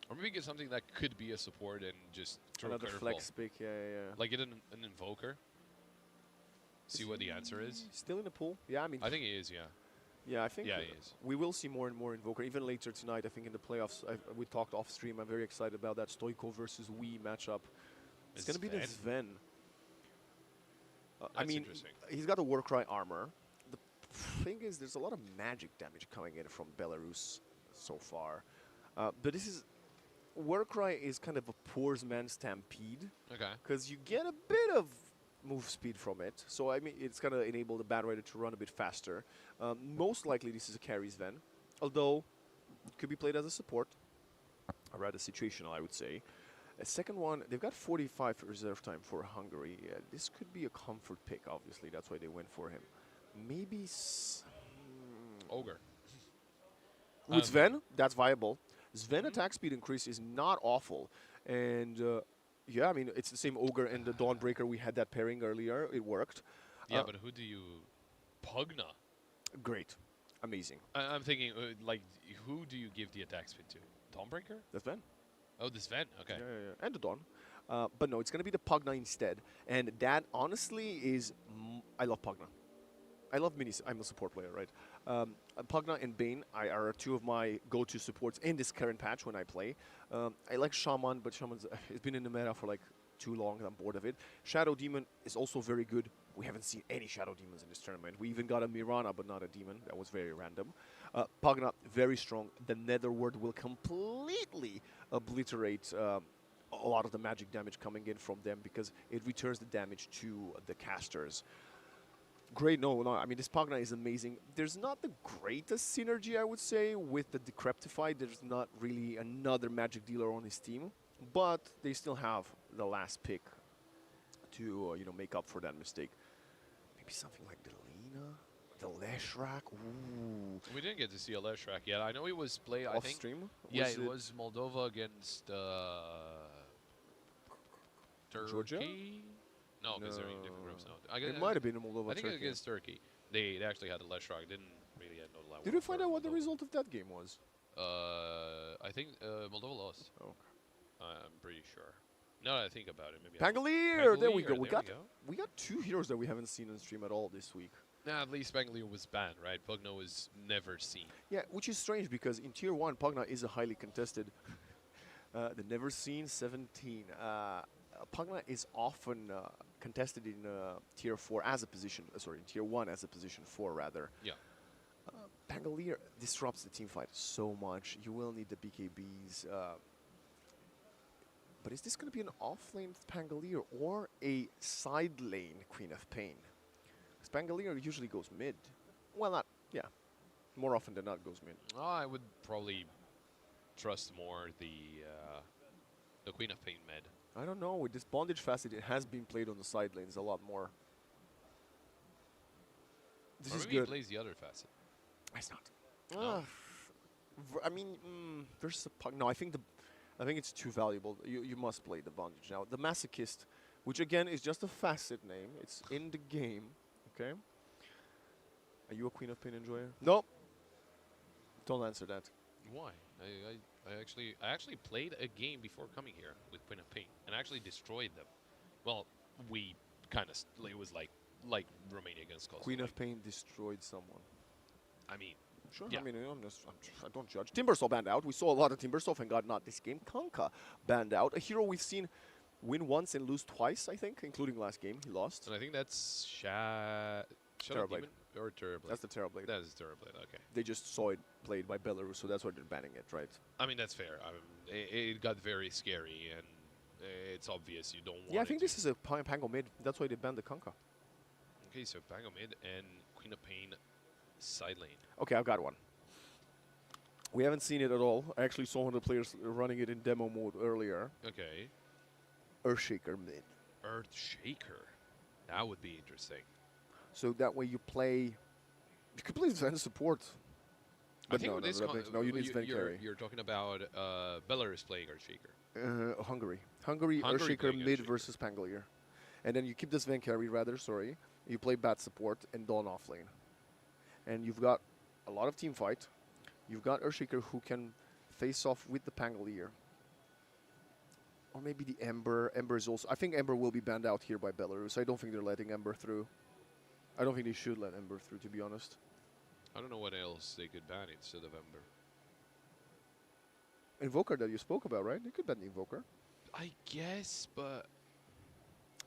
Or maybe get something that could be a support and just throw another a curveball. flex pick. Yeah. Like get an invoker. See what the answer is. Still in the pool? Yeah, I mean, I think he is, yeah. yeah, I think Yeah, he is. we will see more and more Invoker. Even later tonight, I think in the playoffs, we talked off stream. I'm very excited about that Stoico versus Wii matchup. It's going to be the Sven. I That's mean, interesting. he's got a Warcry armor. The thing is, there's a lot of magic damage coming in from Belarus so far. But this is... Warcry is kind of a poor man's stampede. Okay. Because you get a bit of move speed from it. So, I mean, it's going to enable the Bat Rider to run a bit faster. Most likely, this is a carry Sven. Although, it could be played as a support. Or rather, situational, I would say. A second one, they've got 45 reserve time for Hungary. This could be a comfort pick, obviously. That's why they went for him. Maybe... Ogre. With Sven, that's viable. Sven attack speed increase is not awful. And... yeah, I mean, it's the same Ogre and the Dawnbreaker. We had that pairing earlier. It worked. Yeah, but who do you... Pugna. Great. Amazing. I'm thinking, like, who do you give the attack speed to? Dawnbreaker? The Sven. Oh, the Sven. Okay. Yeah. And the Dawn. But no, it's going to be the Pugna instead. And that, honestly, is... I love Pugna. I love minis. I'm a support player, right? Pugna and Bane are two of my go-to supports in this current patch when I play. I like Shaman, but Shaman's it's been in the meta for like too long. I'm bored of it. Shadow Demon is also very good. We haven't seen any Shadow Demons in this tournament. We even got a Mirana, but not a Demon. That was very random. Pugna, very strong. The Netherworld will completely obliterate a lot of the magic damage coming in from them because it returns the damage to the casters. Great, no, I mean, this Pugna is amazing. There's not the greatest synergy, I would say, with the Decreptified. There's not really another magic dealer on his team, but they still have the last pick to, make up for that mistake. Maybe something like the Lena, the Leshrak. Ooh. We didn't get to see a Leshrak yet. I know he was played, I Off think. stream? Yeah, it was Moldova against Turkey. Georgia? No, because they're in different groups now. It might have been in Moldova. I think Turkey. against Turkey. They actually had a Leshrak. Didn't really had no line. Did you find out what the result of that game was? I think Moldova lost. Okay. I'm pretty sure. Now that I think about it, maybe. Pangolier! There we go. Pangolier, We got two heroes that we haven't seen on stream at all this week. Nah, at least Pangolier was banned, right? Pugna was never seen. Yeah, which is strange because in Tier 1, Pugna is a highly contested. The never seen 17. Pugna is often contested in Tier 4 as a position, in Tier 1 as a position 4, rather. Yeah. Pangolier disrupts the team fight so much. You will need the BKBs. But is this going to be an off-lane Pangolier or a side lane Queen of Pain? Because Pangolier usually goes mid. Well, not, yeah. More often than not goes mid. I would probably trust more the Queen of Pain med. I don't know. With this bondage facet, it has been played on the side lanes a lot more. This Or is maybe he good. plays the other facet. It's not. No. I mean, versus a Pug. No, I think it's too valuable. You must play the bondage now. The Masochist which again is just a facet name. It's in the game, okay? Are you a Queen of Pain enjoyer? No. Don't answer that. Why? I actually played a game before coming here with Queen of Pain and actually destroyed them. Well, we kind of it was like Romania against Kosovo. Queen of Pain destroyed someone. I mean, Sure. yeah. I mean, I don't judge. Timbersaw banned out. We saw a lot of Timbersaw and got not this game. Kanka banned out. A hero we've seen win once and lose twice, I think, including last game. He lost. And I think that's Shadow Terrorblade. Demon or Terrorblade. That's the Terrorblade. That is Terrorblade. Okay. They just saw it played by Belarus, so that's why they're banning it, right? I mean, that's fair. It got very scary, and it's obvious you don't want. Yeah, I think this is a Pango mid. That's why they banned the Kanka. Okay, so Pango mid and Queen of Pain side lane. Okay, I've got one. We haven't seen it at all. I actually saw one of the players running it in demo mode earlier. Okay. Earthshaker mid. Earthshaker. That would be interesting. So that way you could play Sven support. I But think no, with this no, you need Sven carry. you're talking about Belarus playing Earthshaker. Hungary. Hungary Hungary Earthshaker playing mid Earthshaker. versus Pangolier. And then you keep the Sven carry, rather, sorry. You play bat support and Dawn off lane. And you've got a lot of team fight. You've got Earthshaker who can face off with the Pangolier. Or maybe the Ember. Ember is also... I think Ember will be banned out here by Belarus. I don't think they're letting Ember through. I don't think they should let Ember through, to be honest. I don't know what else they could ban instead of Ember. Invoker that you spoke about, right? They could ban the Invoker. I guess, but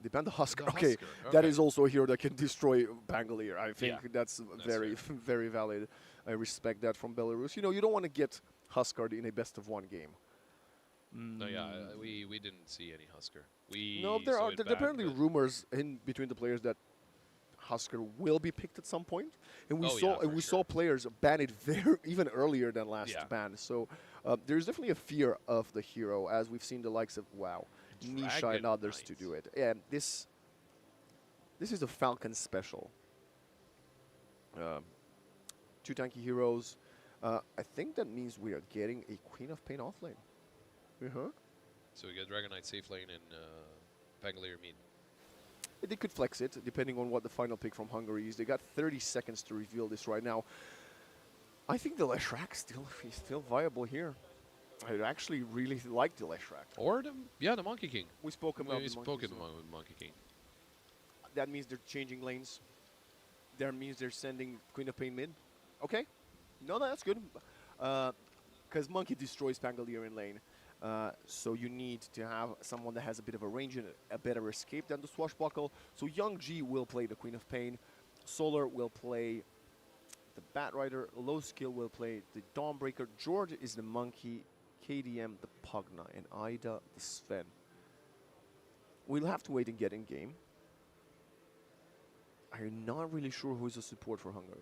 They banned the Husker. The Okay, Husker, that okay. is also a hero that can destroy Pangolier. I think Yeah, that's very, fair. very valid. I respect that from Belarus. You know, you don't want to get Huskard in a best-of-1 game. no, yeah, we didn't see any Husker. We No, there saw are it there banned, apparently but- rumors in between the players that Husker will be picked at some point, and we Oh, saw yeah, for saw players ban it very even earlier than last Yeah. ban. So there's definitely a fear of the hero, as we've seen the likes of Nisha Dragon and others to Knight. do it. And this is the Falcon special. Two tanky heroes. I think that means we are getting a Queen of Pain off lane. So we got Dragon Knight safe lane and Pangolier mid. They could flex it, depending on what the final pick from Hungary is. They got 30 seconds to reveal this right now. I think the Leshrac is still viable here. I actually really like the Leshrac. Or the Monkey King. We spoke about We the spoke monkeys, about so Monkey King. that means they're changing lanes. That means they're sending Queen of Pain mid. Okay. No, that's good. Because Monkey destroys Pangolier in lane. So you need to have someone that has a bit of a range and a better escape than the Swashbuckle. So Young G will play the Queen of Pain. Solar will play the Batrider. Low Skill will play the Dawnbreaker. George is the Monkey. KDM the Pugna. And Ida the Sven. We'll have to wait and get in game. I'm not really sure who is the support for Hungary.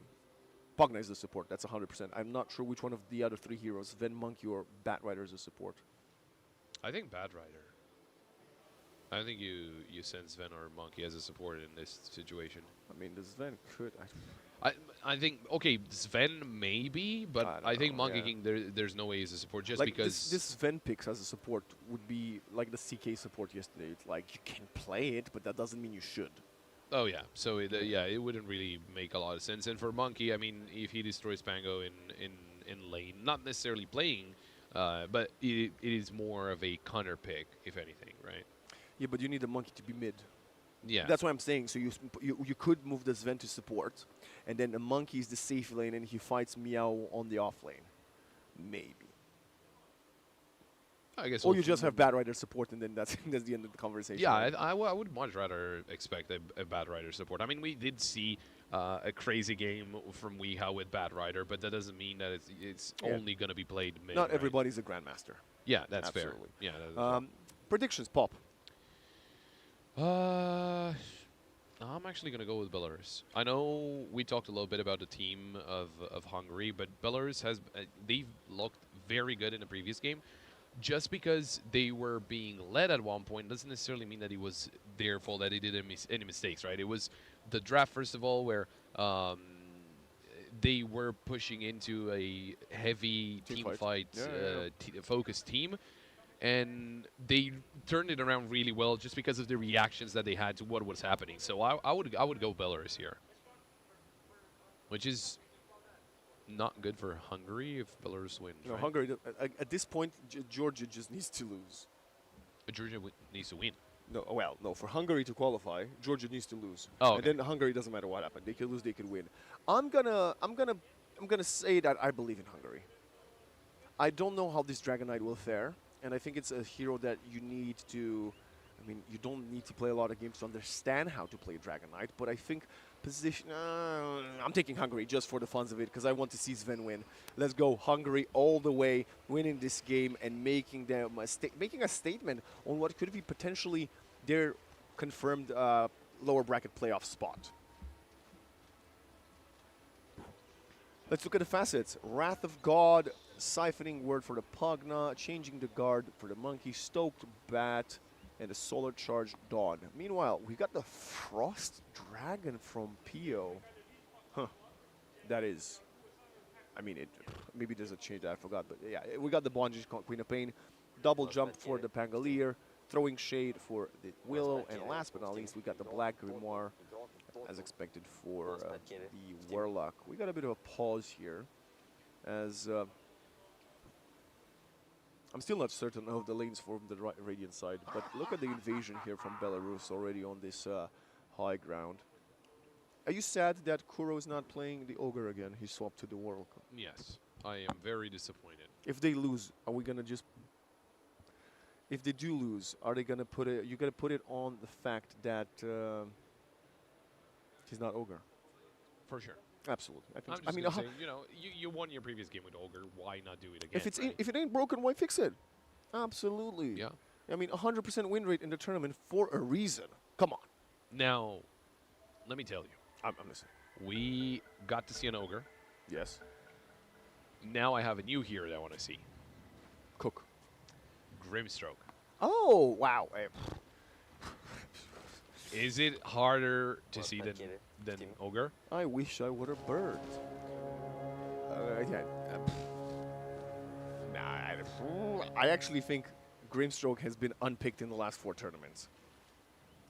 Pugna is the support, that's 100%. I'm not sure which one of the other three heroes, Sven, Monkey, or Batrider is the support. I think Batrider. I think you send Sven or Monkey as a support in this situation. I mean, the Sven could... I think, okay, Sven maybe, but I don't I think know, Monkey yeah. King, there's no way he's a support just like because... this Sven picks as a support would be like the CK support yesterday. It's like, you can play it, but that doesn't mean you should. Oh, yeah. So, it wouldn't really make a lot of sense. And for Monkey, I mean, if he destroys Pango in lane, not necessarily playing, but it is more of a counter pick, if anything, right? Yeah, but you need the Monkey to be mid. Yeah. That's what I'm saying. So you could move the Sven to support, and then the Monkey is the safe lane, and he fights Meow on the off lane. Maybe. I guess. Or you just have Batrider support, and then that's the end of the conversation. Yeah, right? I would much rather expect a Batrider support. I mean, we did see a crazy game from Weeha with Batrider, but that doesn't mean that it's only going to be played mid. Not right? everybody's a grandmaster. Yeah, that's Absolutely. fair. Yeah. Predictions, Pop. I'm actually going to go with Belarus. I know we talked a little bit about the team of Hungary, but Belarus has they've looked very good in the previous game. Just because they were being led at one point doesn't necessarily mean that it was their fault that they did any mistakes, right? It was the draft, first of all, where they were pushing into a heavy team fight Yeah. focused team. and they turned it around really well just because of the reactions that they had to what was happening. So I would go Belarus here, which is not good for Hungary if Belarus wins. No, right? Hungary, at this point, Georgia just needs to lose. Georgia needs to win. No, well, no. For Hungary to qualify, Georgia needs to lose. Oh, And then Hungary doesn't matter what happened. They could lose, they could win. I'm gonna say that I believe in Hungary. I don't know how this Dragon Knight will fare, and I think it's a hero that you need to. I mean, you don't need to play a lot of games to understand how to play Dragon Knight, but I think position. I'm taking Hungary just for the funs of it because I want to see Sven win. Let's go Hungary all the way, winning this game and making them making a statement on what could be potentially their confirmed lower bracket playoff spot. Let's look at the facets. Wrath of God, siphoning word for the Pugna, changing the guard for the monkey, stoked bat, and the solar charged dawn. Meanwhile, we got the frost dragon from Pio. Huh. That is. I mean, maybe there's a change that I forgot, but yeah, we got the Bonji's Queen of Pain, double jump for the Pangolier, throwing shade for the Willow, and last but not least, we got the Black Grimoire, as expected for the Warlock. We got a bit of a pause here, as I'm still not certain of the lanes from the Radiant side, but look at the invasion here from Belarus already on this high ground. Are you sad that Kuro is not playing the Ogre again? He swapped to the World Cup. Yes, I am very disappointed. If they lose, are we gonna just? If they do lose, are they gonna put it? You gonna put it on the fact that he's not Ogre? For sure. Absolutely. I think. I'm just saying, you know, you won your previous game with Ogre. Why not do it again? If it's right? if it ain't broken, why fix it? Absolutely. Yeah. I mean, 100% win rate in the tournament for a reason. Come on. Now, let me tell you, I'm listening. we got to see an Ogre. Yes. Now I have a new hero that I want to see. Cook. Grimstroke. Oh wow. Is it harder to see than Ogre? I wish I were a bird. Yeah. I actually think Grimstroke has been unpicked in the last 4 tournaments.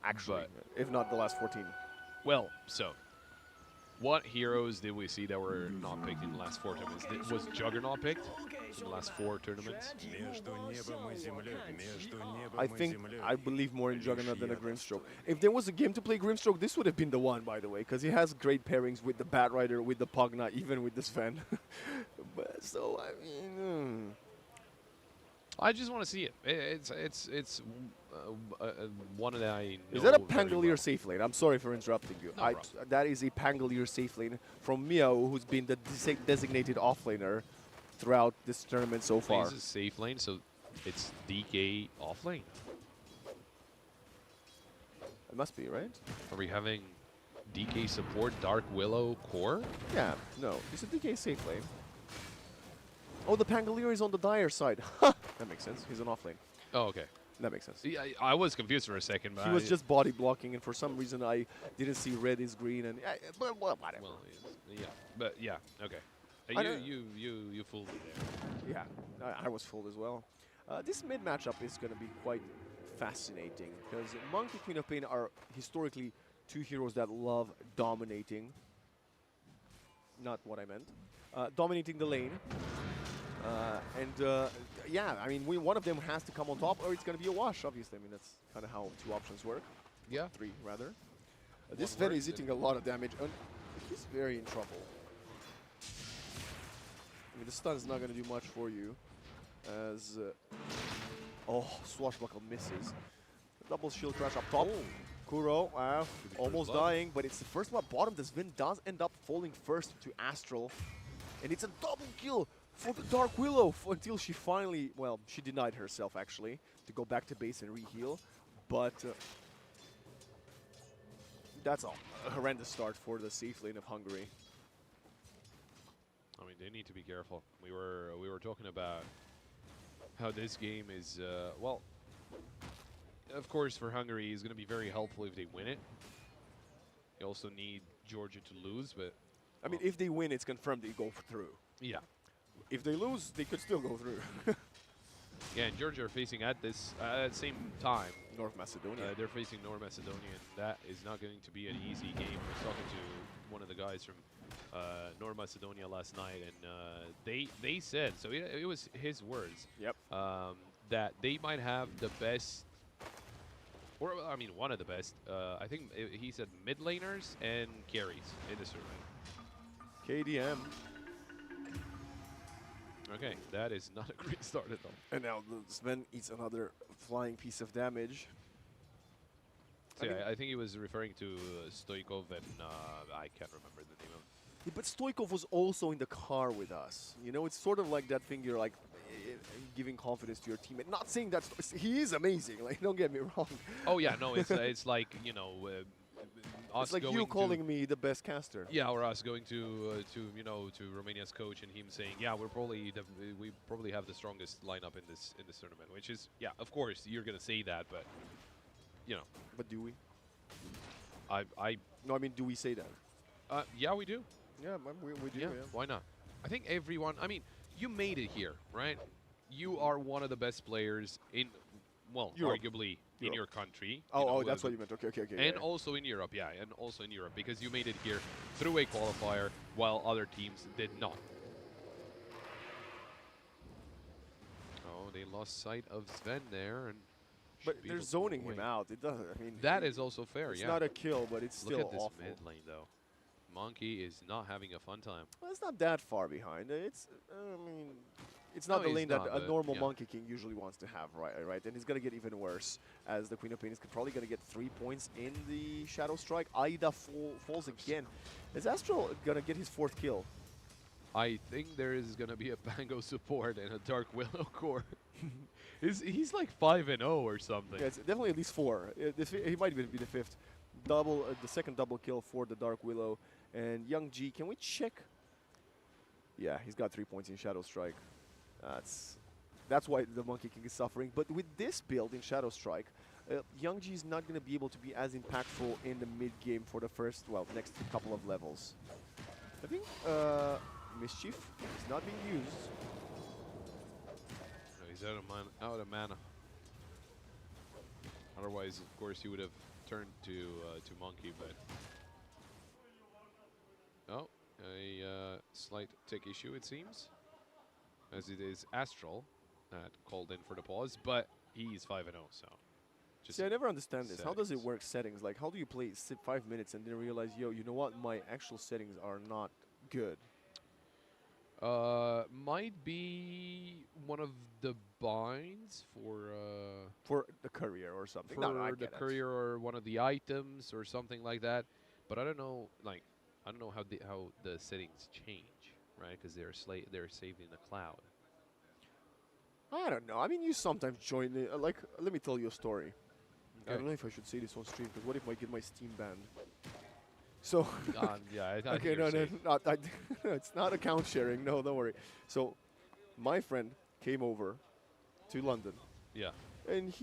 Actually, if not the last 14. Well, so what heroes did we see that were not picked in the last 4 tournaments? Was Juggernaut picked in the last 4 tournaments? I believe more in Juggernaut than a Grimstroke. If there was a game to play Grimstroke, this would have been the one, by the way, because he has great pairings with the Bat Rider, with the Pugna, even with the Sven. But so I mean. I just want to see it. It's one that I know. Is that a very Pangolier well. safe lane? I'm sorry for interrupting you. No problem. That is a Pangolier safe lane from Miao, who's been the designated offlaner throughout this tournament so far. This is safe lane, so it's DK off lane. It must be, right? Are we having DK support Dark Willow core? Yeah, no. It's a DK safe lane. Oh, the Pangolier is on the Dire side. That makes sense. He's an offlane. Oh, okay. That makes sense. Yeah, I was confused for a second, but He was just body blocking, and for some reason I didn't see red is green, and whatever. well, yeah, but yeah, okay. I don't- You fooled me there. Yeah, I was fooled as well. This mid matchup is going to be quite fascinating because Monkey Queen of Pain are historically 2 heroes that love dominating. Not what I meant. Dominating the lane. Yeah, I mean, one of them has to come on top or it's going to be a wash, obviously. I mean, that's kind of how 2 options work. Yeah. 3, rather. This Sven is eating a lot of damage, and he's very in trouble. I mean, the stun is not going to do much for you, as... oh, Swashbuckle misses. Double shield crash up top. Kuro, almost dying, but it's the first one bottom. The Sven does end up falling first to Astral, and it's a double kill for the Dark Willow until she finally, well, she denied herself actually to go back to base and re-heal, but that's a horrendous start for the safe lane of Hungary. I mean, they need to be careful. We were talking about how this game is, well, of course for Hungary is going to be very helpful if they win it. You also need Georgia to lose, but... I mean, if they win, it's confirmed they go through. Yeah. If they lose, they could still go through. Yeah, and Georgia are facing at this same time. North Macedonia. They're facing North Macedonia, and that is not going to be an easy game. I was talking to one of the guys from North Macedonia last night, and they said, so it was his words, Yep. that they might have the best, or I mean one of the best. I think he said mid laners and carries in the tournament. KDM. Okay, that is not a great start at all. And now Sven eats another flying piece of damage. So I mean- yeah, I think he was referring to Stoikov, and I can't remember the name of. Yeah, but Stoikov was also in the car with us. You know, it's sort of like that thing you're like giving confidence to your teammate. Not saying that he is amazing, like don't get me wrong. Oh yeah, no, it's like, you know, us It's like going you to, calling me the best caster. yeah, or us going to you know, to Romania's coach and him saying, yeah, we probably have the strongest lineup in this tournament, which is, yeah, of course you're gonna say that, but you know, But do we? I No, I mean, do we say that? yeah, we do. Yeah, we do. Yeah, why not? I think everyone. I mean, you made it here, right? You are one of the best players in, well, Europe. arguably in your country. Oh, you know, that's what you meant. Okay. And also in Europe, yeah, and also in Europe, because you made it here through a qualifier while other teams did not. Oh, they lost sight of Sven there, and But should be they're able to zoning win. him out. It doesn't. I mean, That is also fair, it's yeah. not a kill, but it's Look still at this awful. mid lane, though. Monkey is not having a fun time. Well, it's not that far behind. It's, I mean, it's No, not the he's lane that not, a but normal yeah. Monkey King usually wants to have, right? And it's gonna get even worse as the Queen of Pain is probably gonna get 3 points in the Shadow Strike. Aida falls again. Is Astral gonna get his 4th kill? I think there is going to be a Pango support and a Dark Willow core. He's like 5-0 or something. Yeah, it's definitely at least 4. He might even be the 5th. The second double kill for the Dark Willow. And Young G, can we check? Yeah, he's got 3 points in Shadow Strike. That's why the Monkey King is suffering. But with this build in Shadow Strike, Young G is not going to be able to be as impactful in the mid game for the next couple of levels. I think Mischief is not being used. No, he's out of mana. Otherwise, of course, he would have turned to Monkey, but oh, a slight tech issue it seems, as it is Astral that called in for the pause, but he's 5-0, so. Just See, I never understand this. How does it settings. work settings? Like, how do you play 5 minutes and then realize, yo, you know what? My actual settings are not good. Might be one of the binds For the courier or something. for No, I the get it. courier or one of the items or something like that. But I don't know, like, I don't know how the settings change, right? Because they're saved in the cloud. I don't know. I mean, you sometimes join the, like, let me tell you a story. I Okay. don't know if I should say this on stream, because what if I get my Steam banned? So, Yeah, I think okay, you're no, safe. it's not account sharing. No, don't worry. So, my friend came over to London, Yeah. and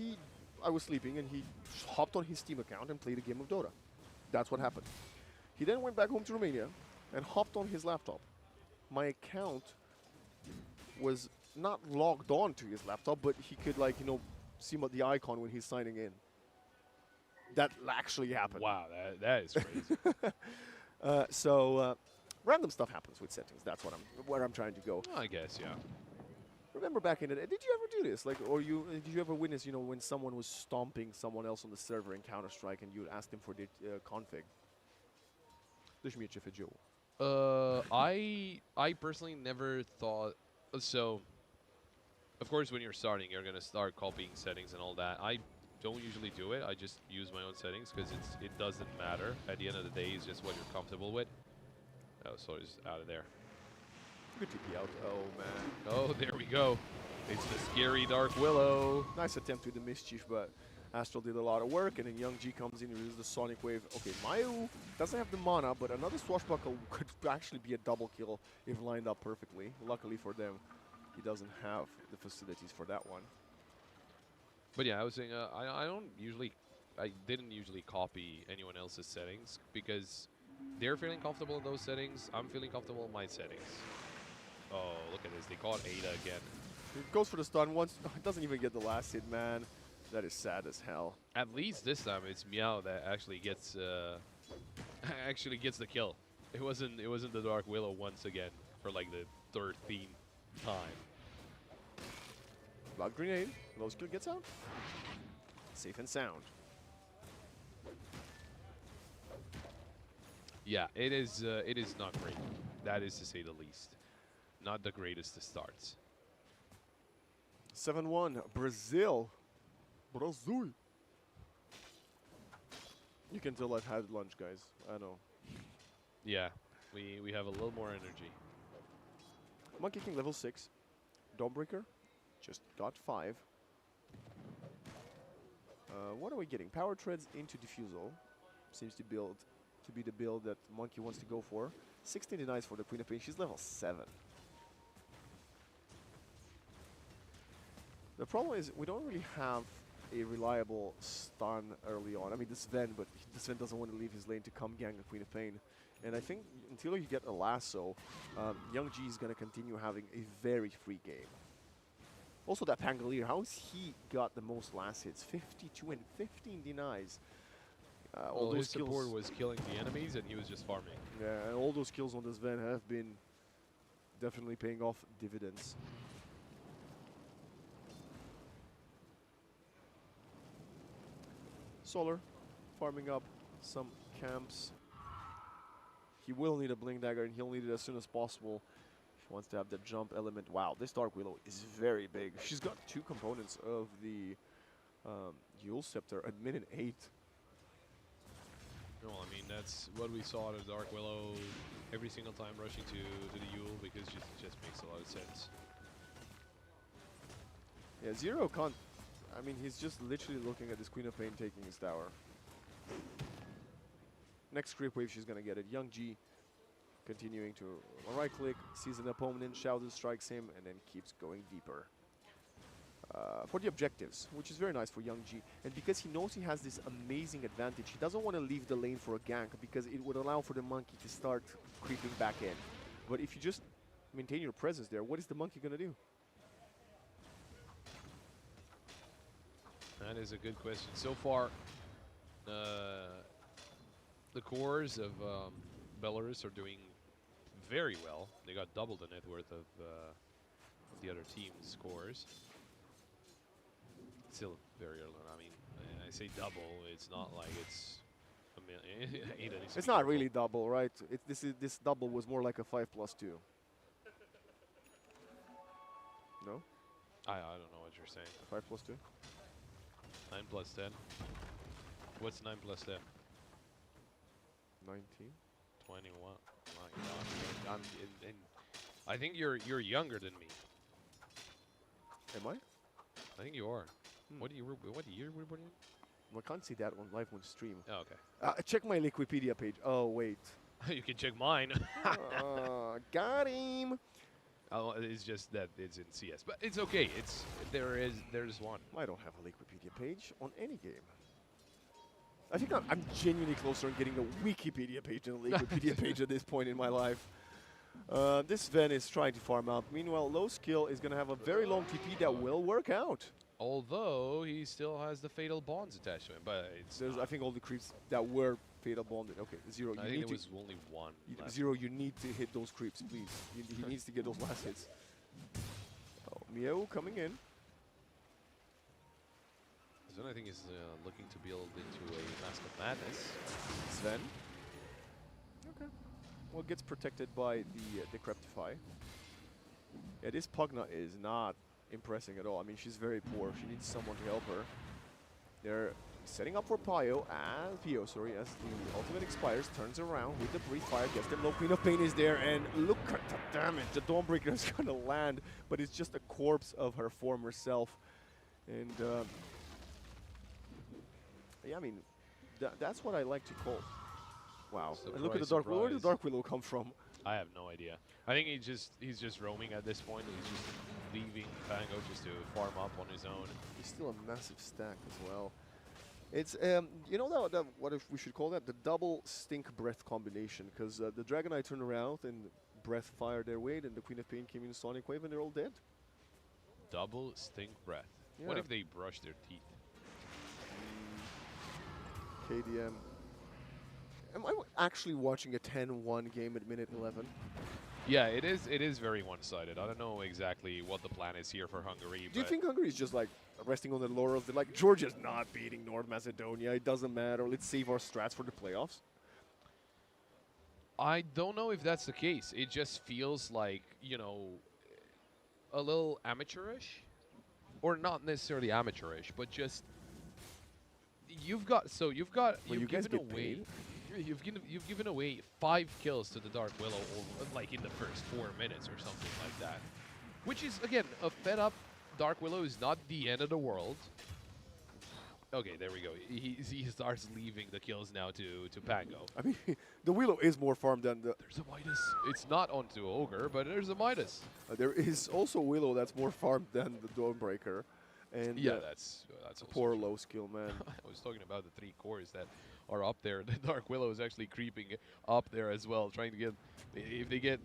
I was sleeping, and he hopped on his Steam account and played a game of Dota. That's what happened. He then went back home to Romania and hopped on his laptop. My account was not logged on to his laptop, but he could, like, you know, see the icon when he's signing in. That actually happened. Wow, that is crazy. So random stuff happens with settings. That's where I'm trying to go. I guess, yeah. Remember back in the day, did you ever do this? Like, or did you ever witness, you know, when someone was stomping someone else on the server in Counter-Strike and you asked them for the config? Deixa me te feijão. I personally never thought so. Of course, when you're starting, you're gonna start copying settings and all that. I don't usually do it. I just use my own settings because it doesn't matter. At the end of the day, it's just what you're comfortable with. Oh, so it's out of there. Good TP out. Oh, man. Oh, there we go. It's the scary Dark Willow. Nice attempt with the mischief, but Astral did a lot of work, and then Young G comes in and uses the Sonic Wave. Okay, Mayu doesn't have the mana, but another Swashbuckle could actually be a double kill if lined up perfectly. Luckily for them, he doesn't have the facilities for that one. But yeah, I was saying I didn't usually copy anyone else's settings because they're feeling comfortable in those settings. I'm feeling comfortable in my settings. Oh, look at this. They caught Ada again. He goes for the stun once. Doesn't even get the last hit, man. That is sad as hell. At least this time it's Meow that actually gets the kill. It wasn't the Dark Willow once again for like the 13th time. Blood grenade. Low skill gets out. Safe and sound. Yeah, it is not great. That is to say the least. Not the greatest of starts. 7-1. Brazil. Brazil. You can tell I've had lunch, guys. I know. Yeah, we have a little more energy. Monkey King level 6. Dawnbreaker just got 5. What are we getting? Power Treads into Diffusal. Seems to be the build that Monkey wants to go for. 16 denies for the Queen of Pain. She's level 7. The problem is we don't really have a reliable stun early on. I mean, this Sven, but Sven doesn't want to leave his lane to come gang the Queen of Pain. And I think until you get a lasso, Young G is going to continue having a very free game. Also, that Pangolier, how has he got the most last hits? 52 and 15 denies. All Well, those his support was killing the enemies, and he was just farming. Yeah, and all those kills on this Sven have been definitely paying off dividends. Solar, farming up some camps. He will need a Blink Dagger, and he'll need it as soon as possible if he wants to have the jump element. Wow, this Dark Willow is very big. She's got 2 components of the Yule Scepter at minute 8. No, I mean, that's what we saw out of Dark Willow every single time rushing to the Yule, because it just makes a lot of sense. Yeah, Zero can't. I mean, he's just literally looking at this Queen of Pain taking his tower. Next creep wave, she's gonna get it. Young G continuing to right click, sees an opponent, shouts and strikes him, and then keeps going deeper. For the objectives, which is very nice for Young G. And because he knows he has this amazing advantage, he doesn't want to leave the lane for a gank, because it would allow for the monkey to start creeping back in. But if you just maintain your presence there, what is the monkey gonna do? That is a good question. So far, the cores of Belarus are doing very well. They got double the net worth of the other team's cores. Still very early. I mean, I say double. It's not like it's a million. It's not really double, right? This double was more like a 5+2. No? I don't know what you're saying. 5+2? 9 plus 10. What's 9 plus 10? 19. 21. My God. And I think you're younger than me. Am I? I think you are. What year were you born in? Well, I can't see that on live on stream. Oh, okay. Check my Wikipedia page. Oh, wait. You can check mine. Got him. Oh, it's just that it's in CS, but it's okay. There's one. I don't have a Wikipedia page on any game. I think I'm genuinely closer on getting a Wikipedia page than a Wikipedia page at this point in my life. This Sven is trying to farm out. Meanwhile, low skill is going to have a very long TP that will work out. Although he still has the fatal bonds attached to him, but There's, I think, all the creeps that were fatal bonded. Okay, Zero, I think there was only one. Zero, you need to hit those creeps, please. He needs to get those last hits. Oh, Meow coming in. Sven, I think, is looking to build into a Mask of Madness. Sven. Okay. Well, gets protected by the Decreptify. Yeah, this Pugna is not impressing at all. I mean, she's very poor. She needs someone to help her. They're setting up for Pio, as the ultimate expires, turns around with the brief fire, gets them low. Queen of Pain is there, and look at the damage. The Dawnbreaker is going to land, but it's just a corpse of her former self. And yeah, I mean, that's what I like to call. Wow. And look at the Dark Willow. Where did the Dark Willow come from? I have no idea. I think he's just roaming at this point. He's just leaving Pango just to farm up on his own. He's still a massive stack as well. It's you know what if we should call that the double stink breath combination, because the Dragon Eye turned around and breath fired their way, and the Queen of Pain came in Sonic Wave, and they're all dead. double stink breath. What Yeah. if they brush their teeth? KDM. Am I actually watching a 10-1 game at minute 11? Yeah, it is. It is very one-sided. I don't know exactly what the plan is here for Hungary. Do you but think Hungary is just like resting on the laurels? They're like, Georgia's not beating North Macedonia. It doesn't matter. Let's save our strats for the playoffs. I don't know if that's the case. It just feels like, you know, a little amateurish, or not necessarily amateurish, but just you've got Well, you you've guys given get away paid. you've given away 5 kills to the Dark Willow, like in the first 4 minutes or something like that, which is again a fed up Dark Willow is not the end of the world. Okay, there we go. He starts leaving the kills now to Pango. I mean, the Willow is more farmed than the... There's a Midas. It's not onto Ogre, but there's a Midas. there is also Willow that's more farmed than the Dawnbreaker. And Yeah, that's also poor true. low skill, man. I was talking about the 3 cores that are up there. The Dark Willow is actually creeping up there as well, trying to get. If they get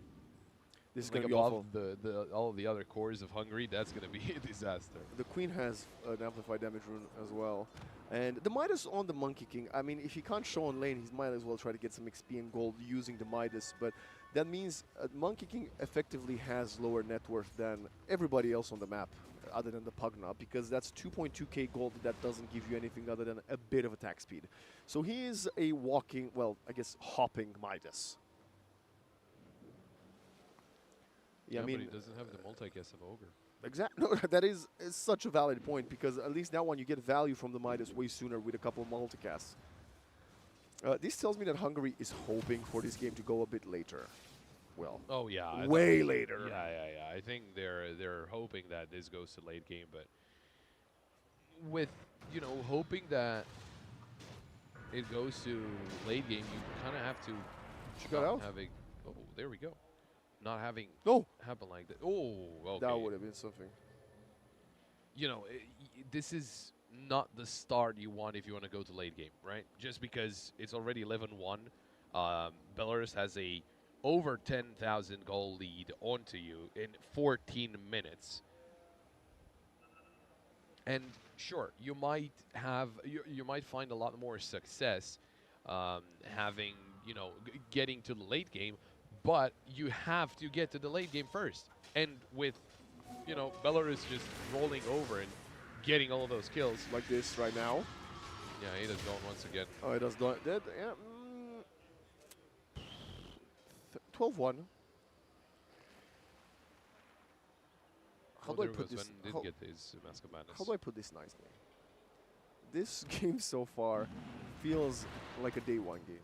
This is like going to be awful. above the all of the other cores of Hungary, that's going to be a disaster. The Queen has an amplified damage rune as well. And the Midas on the Monkey King, I mean, if he can't show on lane, he might as well try to get some XP and gold using the Midas. But that means Monkey King effectively has lower net worth than everybody else on the map, other than the Pugna, because that's 2.2k gold that doesn't give you anything other than a bit of attack speed. So he is a walking, well, I guess hopping Midas. Yeah, I mean, but he doesn't have the multi-cast of Ogre. exactly. No, that is such a valid point, because at least now when you get value from the Midas way sooner with a couple of multicasts. This tells me that Hungary is hoping for this game to go a bit later. Well, Oh yeah, way later. Yeah. I think they're hoping that this goes to late game, but with hoping that it goes to late game, you kind of have to got not out. having. Oh, there we go. Not having No, happen like that. Oh, okay. that would have been something. This is not the start you want if you want to go to late game, right? Just because it's already 11-1. Belarus has a over 10,000 goal lead onto you in 14 minutes. And sure, you might have you might find a lot more success having getting to the late game, but you have to get to the late game first. And with Belarus just rolling over and getting all of those kills. Like this right now. Yeah, Ada's going once again. Oh, it does not. That, yeah, 12-1. How do I put this? Did How, get his Mask of Madness. how do I put this nicely? This game so far feels like a day one game.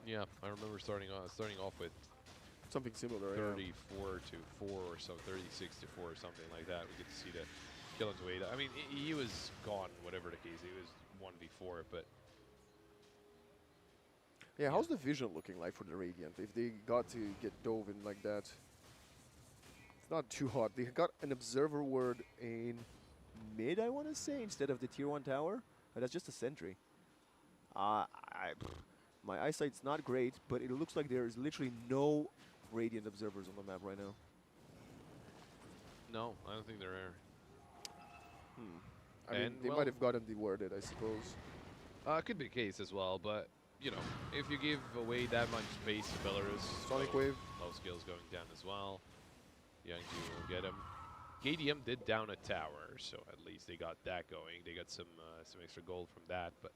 Yeah, I remember starting off with Something similar. Yeah. 34 to 4 or so, 36 to 4 or something like that. We get to see the kill into Ada. I mean, he was gone, whatever the case. He was 1v4, but Yeah, how's the vision looking like for the Radiant? If they got to get dove in like that, it's not too hot. They got an observer word in mid, I want to say, instead of the tier 1 tower. But that's just a sentry. My eyesight's not great, but it looks like there is literally no Radiant observers on the map right now. no, I don't think there are. I mean, And, they well- might have gotten deworded, I suppose. Could be the case as well, but if you give away that much space to Belarus, Sonic Wave. low skills going down as well. Young will get him. KDM did down a tower, so at least they got that going. They got some extra gold from that, but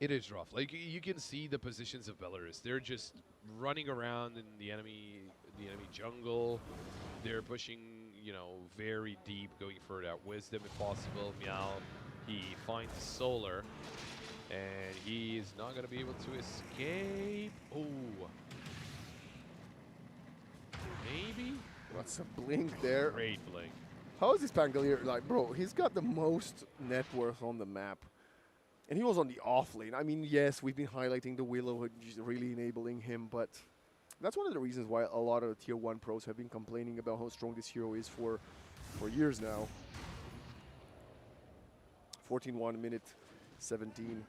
it is rough. Like you can see the positions of Belarus. They're just running around in the enemy jungle. They're pushing, very deep, going for that wisdom if possible. Meow. He finds Solar, and he is not going to be able to escape. Oh. Maybe? What's a blink there? Great blink. How is this Pangolier? Like, bro, he's got the most net worth on the map. And he was on the off lane. I mean, yes, we've been highlighting the Willow, which is really enabling him, but that's one of the reasons why a lot of tier 1 pros have been complaining about how strong this hero is for years now. 14-1, minute 17.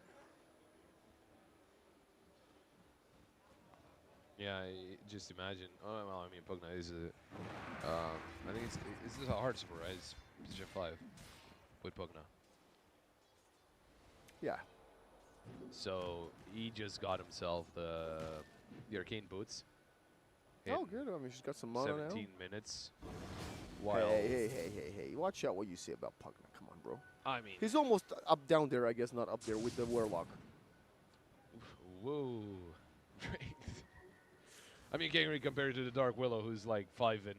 Yeah, just imagine. Oh, well, I mean, Pugna is a. I think it's a hard surprise. Position 5 with Pugna. Yeah. So he just got himself the arcane boots. Oh, in good. I mean, she's got some mana 17 now. minutes. Hey, While hey. Watch out what you say about Pugna. Come on, bro. I mean, He's almost up down there, I guess, not up there with the Warlock. whoa. I mean, getting compared to the Dark Willow, who's like 5 and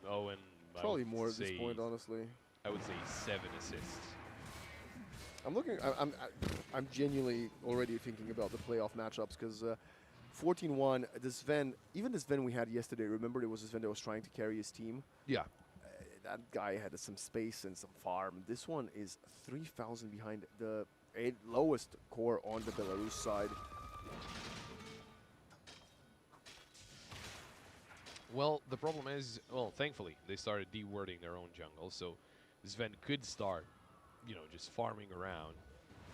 0 and Probably more at this point, honestly. I would say 7 assists. I'm looking. I'm genuinely already thinking about the playoff matchups because 14-1. The Sven, even the Sven we had yesterday. Remember, there was a Sven that was trying to carry his team. Yeah. That guy had some space and some farm. This one is 3,000 behind the lowest core on the Belarus side. Well, the problem is, well, thankfully, they started dewording their own jungle, so Sven could start, you know, just farming around.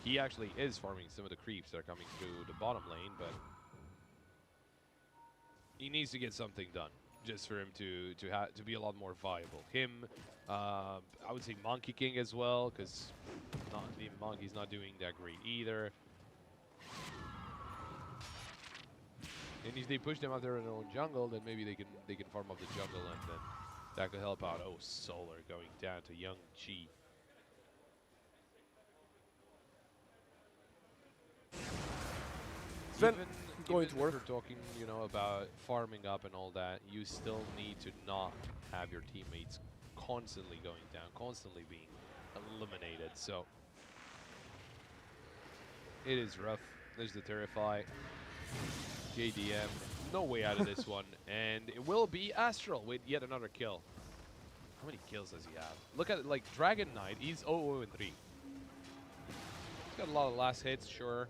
He actually is farming some of the creeps that are coming through the bottom lane, but he needs to get something done just for him to be a lot more viable. Him, I would say Monkey King as well, because the Monkey's not doing that great either. And if they push them out there in their own jungle, then maybe they can farm up the jungle, and then that could help out. Oh, Solar going down to Young Chi. Sven going to work. If we're talking, you know, about farming up and all that, you still need to not have your teammates constantly going down, constantly being eliminated. So it is rough. There's the Terrify. JDM, no way out of this one. And it will be Astral with yet another kill. How many kills does he have? Look at it, like Dragon Knight, he's 0-0-3. He's got a lot of last hits, sure.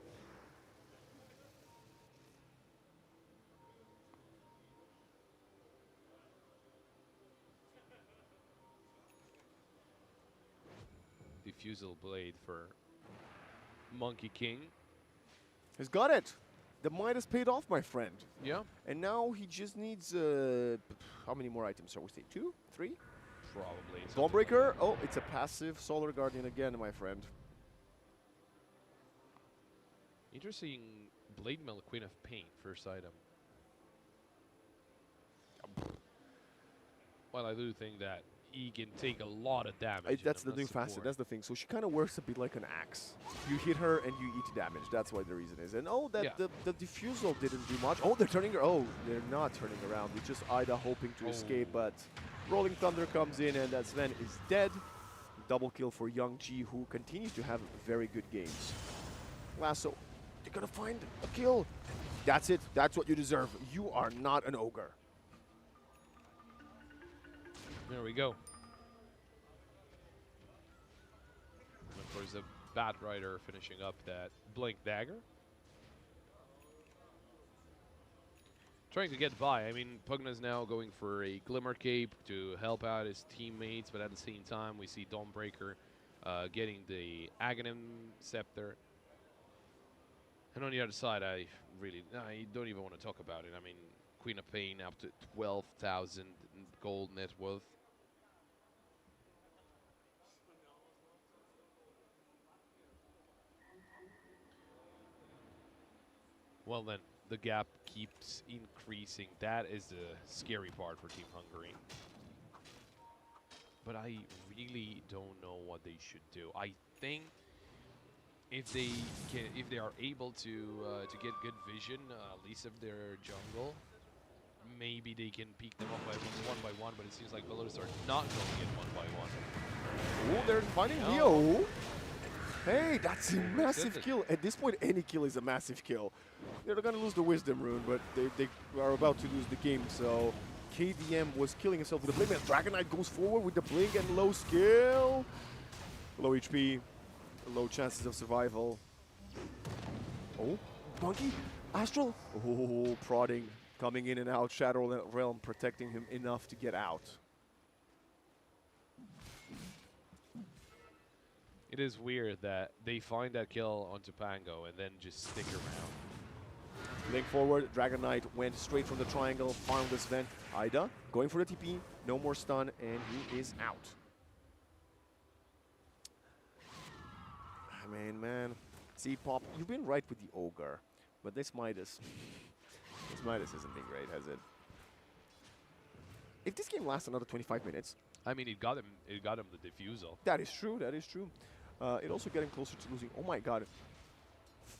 Diffusal Blade for Monkey King. He's got it. The Midas paid off, my friend. Yeah. And now he just needs, how many more items shall we say? 2? 3? Probably. Dawnbreaker. Like oh, it's a passive Solar Guardian again, my friend. Interesting. Blade Mail, Queen of Pain, first item. Well, I do think that he can take a lot of damage. That's the new facet. That's the thing. So she kind of works a bit like an axe. You hit her and you eat damage. That's why the reason is. And oh, that the diffusal didn't do much. Oh, they're turning. Oh, they're not turning around. It's just Ida hoping to escape, but Rolling Thunder comes in and that Sven is dead. Double kill for Young G, who continues to have very good games. Lasso, they're gonna find a kill. That's it. That's what you deserve. You are not an ogre. There we go. And of course, the Bat Rider finishing up that Blink Dagger. Trying to get by. I mean, Pugna's now going for a Glimmer Cape to help out his teammates, but at the same time, we see Dawnbreaker getting the Aghanim Scepter. And on the other side, I don't even want to talk about it. I mean, Queen of Pain up to 12,000 gold net worth. Well then, the gap keeps increasing. That is the scary part for Team Hungary. But I really don't know what they should do. I think if they are able to get good vision, at least of their jungle, maybe they can pick them up one by one. But it seems like Belarus are not going in one by one. Oh, they're finding Leo. Hey, that's a massive kill. At this point, any kill is a massive kill. They're going to lose the Wisdom Rune, but they are about to lose the game. So KDM was killing himself with the Blink. Dragon Knight goes forward with the Blink and low skill. Low HP, low chances of survival. Oh, Monkey, Astral. Oh, prodding, coming in and out. Shadow Realm protecting him enough to get out. It is weird that they find that kill on Topango and then just stick around. Link forward, Dragon Knight went straight from the triangle, farmed the Sven. Ida going for the TP, no more stun, and he is out. I mean, man. See, Pop, you've been right with the Ogre, but this Midas, this Midas isn't being great, has it? If this game lasts another 25 minutes, I mean, it got him the defusal. that is true. That is true. It also getting closer to losing. Oh my God,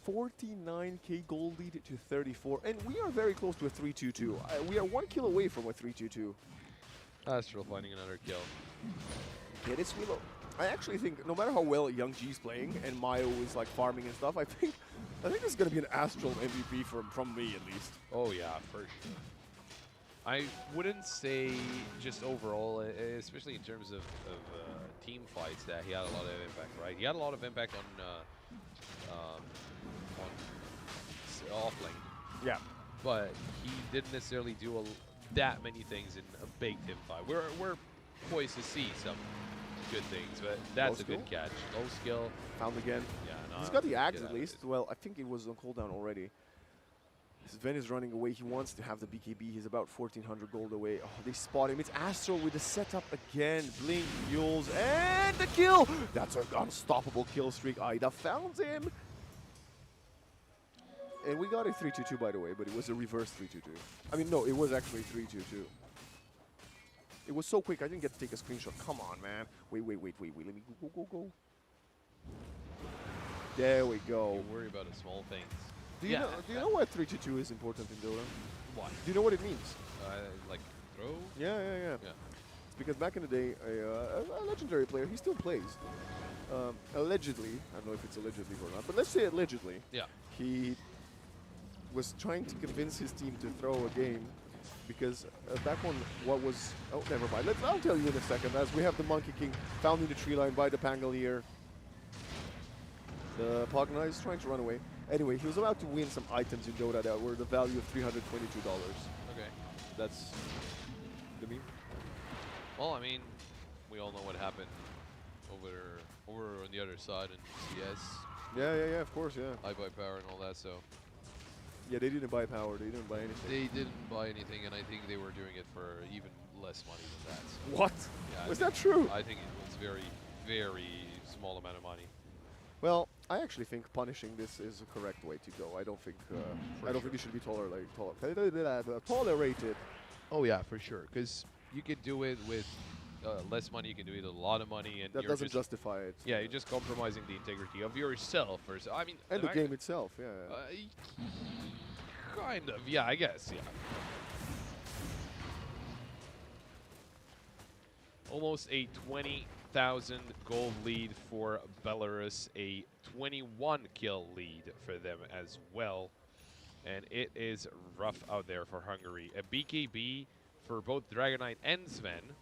49k gold lead to 34, and we are very close to a 3-2-2. We are 1 kill away from a 3-2-2. Astral finding another kill. Yeah, this Milo. I actually think no matter how well Young G's playing and Mayo is like farming and stuff, I think this is gonna be an Astral MVP from me at least. Oh yeah, for sure. I wouldn't say just overall, especially in terms of team fights, that he had a lot of impact, right? He had a lot of impact on offlane. Yeah. But he didn't necessarily do that many things in a big team fight. We're poised to see some good things, but that's a good catch. Low skill. Found again. Yeah, no, He's got the axe at least. Well, I think it was on cooldown already. Sven is running away. He wants to have the BKB. He's about 1,400 gold away. Oh, they spot him. It's Astral with the setup again. Blink, Yules, and the kill! That's an unstoppable kill streak. Ida found him. And we got a 3-2-2, by the way, but it was a reverse 3-2-2. I mean, no, it was actually 3-2-2. It was so quick, I didn't get to take a screenshot. Come on, man. Wait. Let me go. There we go. You worry about the small things. Do you know why 3-2-2 is important in Dota? Why? Do you know what it means? Like throw? Yeah. It's because back in the day, a legendary player, he still plays. Allegedly, I don't know if it's allegedly or not, but let's say allegedly. Yeah. He was trying to convince his team to throw a game because back on what was... Oh, never mind. I'll tell you in a second, as we have the Monkey King found in the tree line by the Pangolier. The Pogna is trying to run away. Anyway, he was about to win some items in Dota that were the value of $322. Okay. That's the meme. Well, I mean, we all know what happened over on the other side in CS. Yeah, of course, yeah. I buy power and all that, so. Yeah, they didn't buy power, they didn't buy anything. They didn't buy anything, and I think they were doing it for even less money than that. So What? yeah, Was that true? I think it was very, very small amount of money. Well, I actually think punishing this is a correct way to go. I don't think think it should be tolerated. Oh yeah, for sure. Because you could do it with less money, you can do it with a lot of money, and That doesn't justify it. Yeah, you're just compromising the integrity of yourself. I mean, And the game itself, yeah. Kind of, yeah, I guess, yeah. Almost a 20,000 gold lead for Belarus, a 21 kill lead for them as well. And it is rough out there for Hungary. A BKB for both Dragon Knight and Sven.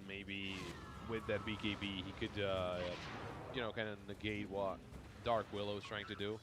Maybe with that BKB, he could, you know, kind of negate what Dark Willow's trying to do.